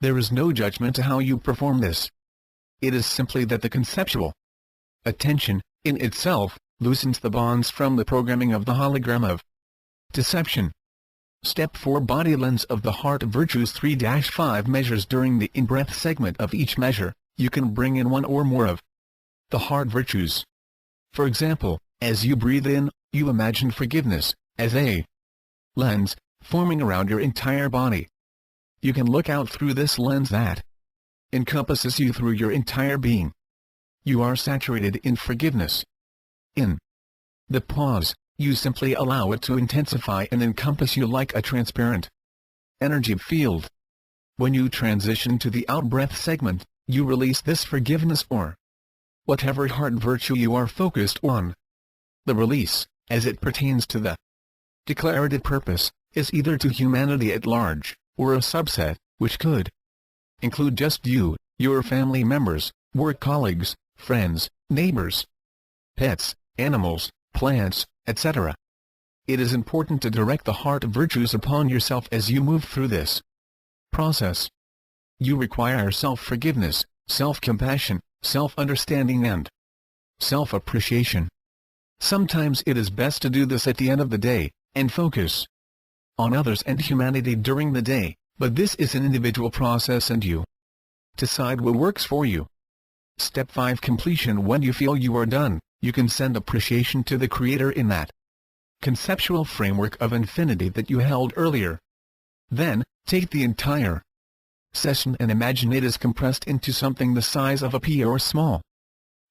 There is no judgment to how you perform this. It is simply that the conceptual attention, in itself, loosens the bonds from the programming of the hologram of deception. Step 4. Body lens of the heart virtues. 3-5 measures. During the in-breath segment of each measure, you can bring in one or more of the heart virtues. For example, as you breathe in, you imagine forgiveness as a lens forming around your entire body. You can look out through this lens that encompasses you through your entire being. You are saturated in forgiveness. In the pause, you simply allow it to intensify and encompass you like a transparent energy field. When you transition to the out-breath segment, you release this forgiveness or whatever heart virtue you are focused on. The release, as it pertains to the declarative purpose, is either to humanity at large, or a subset, which could include just you, your family members, work colleagues, friends, neighbors, pets, animals, plants, etc. It is important to direct the heart virtues upon yourself as you move through this process. You require self-forgiveness, self-compassion, self-understanding and self-appreciation. Sometimes it is best to do this at the end of the day, and focus on others and humanity during the day, but this is an individual process and you decide what works for you. Step 5. Completion. When you feel you are done, you can send appreciation to the Creator in that conceptual framework of infinity that you held earlier. Then, take the entire session and imagine it is compressed into something the size of a pea or small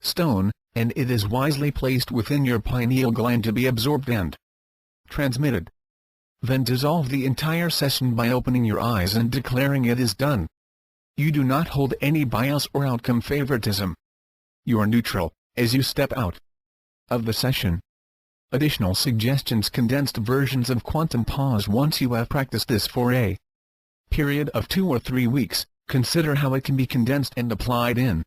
stone, and it is wisely placed within your pineal gland to be absorbed and transmitted. Then dissolve the entire session by opening your eyes and declaring it is done. You do not hold any bias or outcome favoritism. You are neutral as you step out of the session. Additional suggestions. Condensed versions of quantum pause. Once you have practiced this for a period of 2 or 3 weeks, consider how it can be condensed and applied in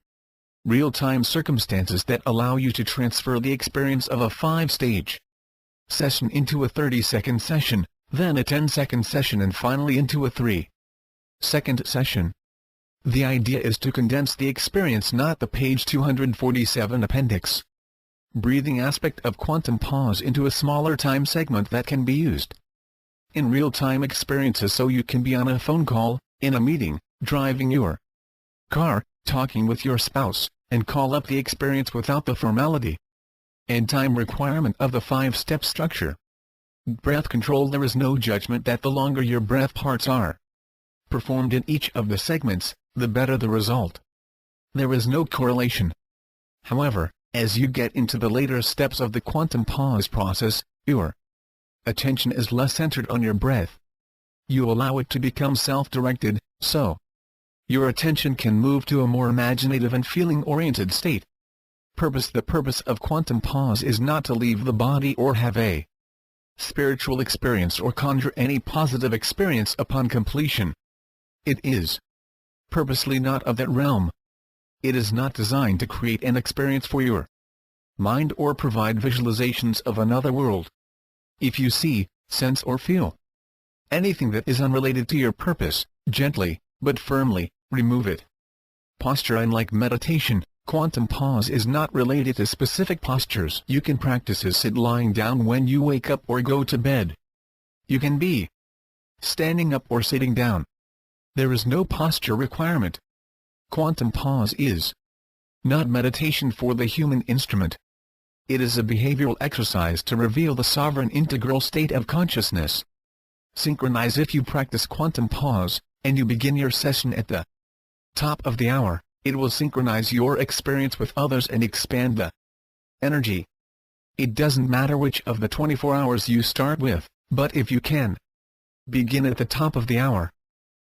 real-time circumstances that allow you to transfer the experience of a 5-stage session into a 30-second session, then a 10-second session, and finally into a 3-second session. The idea is to condense the experience, not the page 247 appendix. Breathing aspect of quantum pause into a smaller time segment that can be used in real-time experiences, so you can be on a phone call, in a meeting, driving your car, talking with your spouse, and call up the experience without the formality and time requirement of the 5-step structure. Breath control. There is no judgment that the longer your breath parts are performed in each of the segments, the better the result. There is no correlation. However, As you get into the later steps of the quantum pause process, your attention is less centered on your breath. You allow it to become self-directed, so your attention can move to a more imaginative and feeling-oriented state. The purpose of quantum pause is not to leave the body or have a spiritual experience or conjure any positive experience upon completion. It is purposely not of that realm. It is not designed to create an experience for your mind or provide visualizations of another world. If you see, sense or feel anything that is unrelated to your purpose, gently, but firmly, remove it. Posture. Unlike meditation, quantum pause is not related to specific postures you can practice. Is sit lying down when you wake up or go to bed. You can be standing up or sitting down. There is no posture requirement. Quantum pause is not meditation for the human instrument. It is a behavioral exercise to reveal the sovereign integral state of consciousness. Synchronize. If you practice quantum pause, and you begin your session at the top of the hour, it will synchronize your experience with others and expand the energy. It doesn't matter which of the 24 hours you start with, but if you can begin at the top of the hour.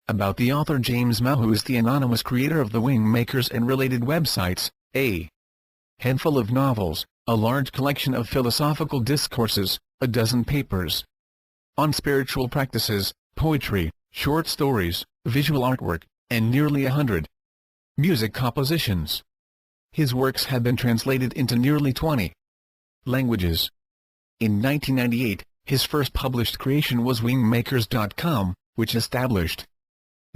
About the author. James Mahu is the anonymous creator of the Wing Makers and related websites, a handful of novels, a large collection of philosophical discourses, a dozen papers on spiritual practices, poetry, short stories, visual artwork, and nearly 100 music compositions. His works have been translated into nearly 20 languages. In 1998, his first published creation was wingmakers.com, which established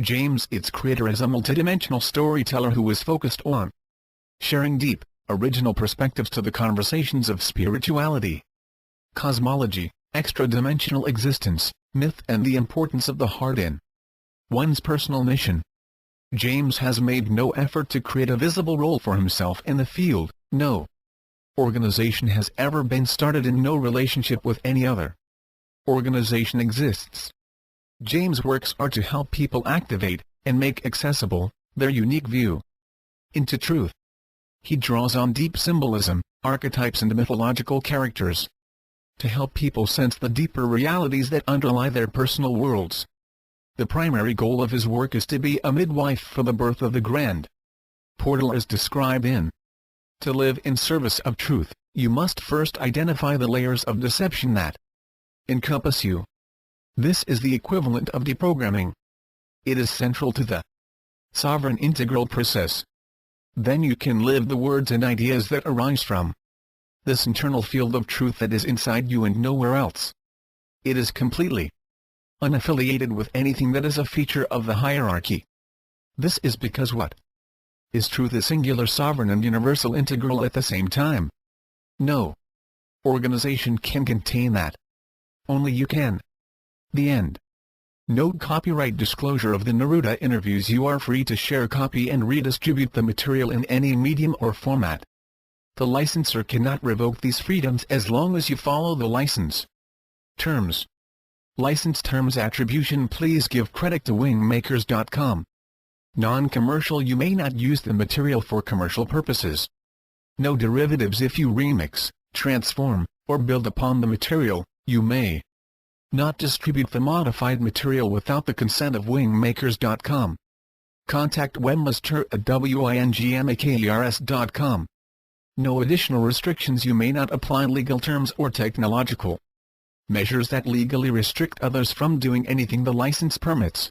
James, its creator, as a multidimensional storyteller who was focused on sharing deep, original perspectives to the conversations of spirituality, cosmology, extra-dimensional existence, myth, and the importance of the heart in one's personal mission. James has made no effort to create a visible role for himself in the field. No organization has ever been started, and no relationship with any other organization exists. James' works are to help people activate, and make accessible, their unique view into truth. He draws on deep symbolism, archetypes and mythological characters to help people sense the deeper realities that underlie their personal worlds. The primary goal of his work is to be a midwife for the birth of the grand portal as described in To live in service of truth, you must first identify the layers of deception that encompass you. This is the equivalent of deprogramming. It is central to the sovereign integral process. Then you can live the words and ideas that arise from this internal field of truth that is inside you and nowhere else. It is completely unaffiliated with anything that is a feature of the hierarchy. This is because what is truth is singular, sovereign, and universal integral at the same time. No organization can contain that. Only you can. The end. Note: copyright disclosure of the Neruda Interviews. You are free to share, copy and redistribute the material in any medium or format. The licensor cannot revoke these freedoms as long as you follow the license terms. License terms attribution. Please give credit to wingmakers.com. Non-commercial. You may not use the material for commercial purposes. No derivatives. If you remix, transform, or build upon the material, you may not distribute the modified material without the consent of wingmakers.com. Contact webmaster at wingmakers.com. No additional restrictions. You may not apply legal terms or technological measures that legally restrict others from doing anything the license permits.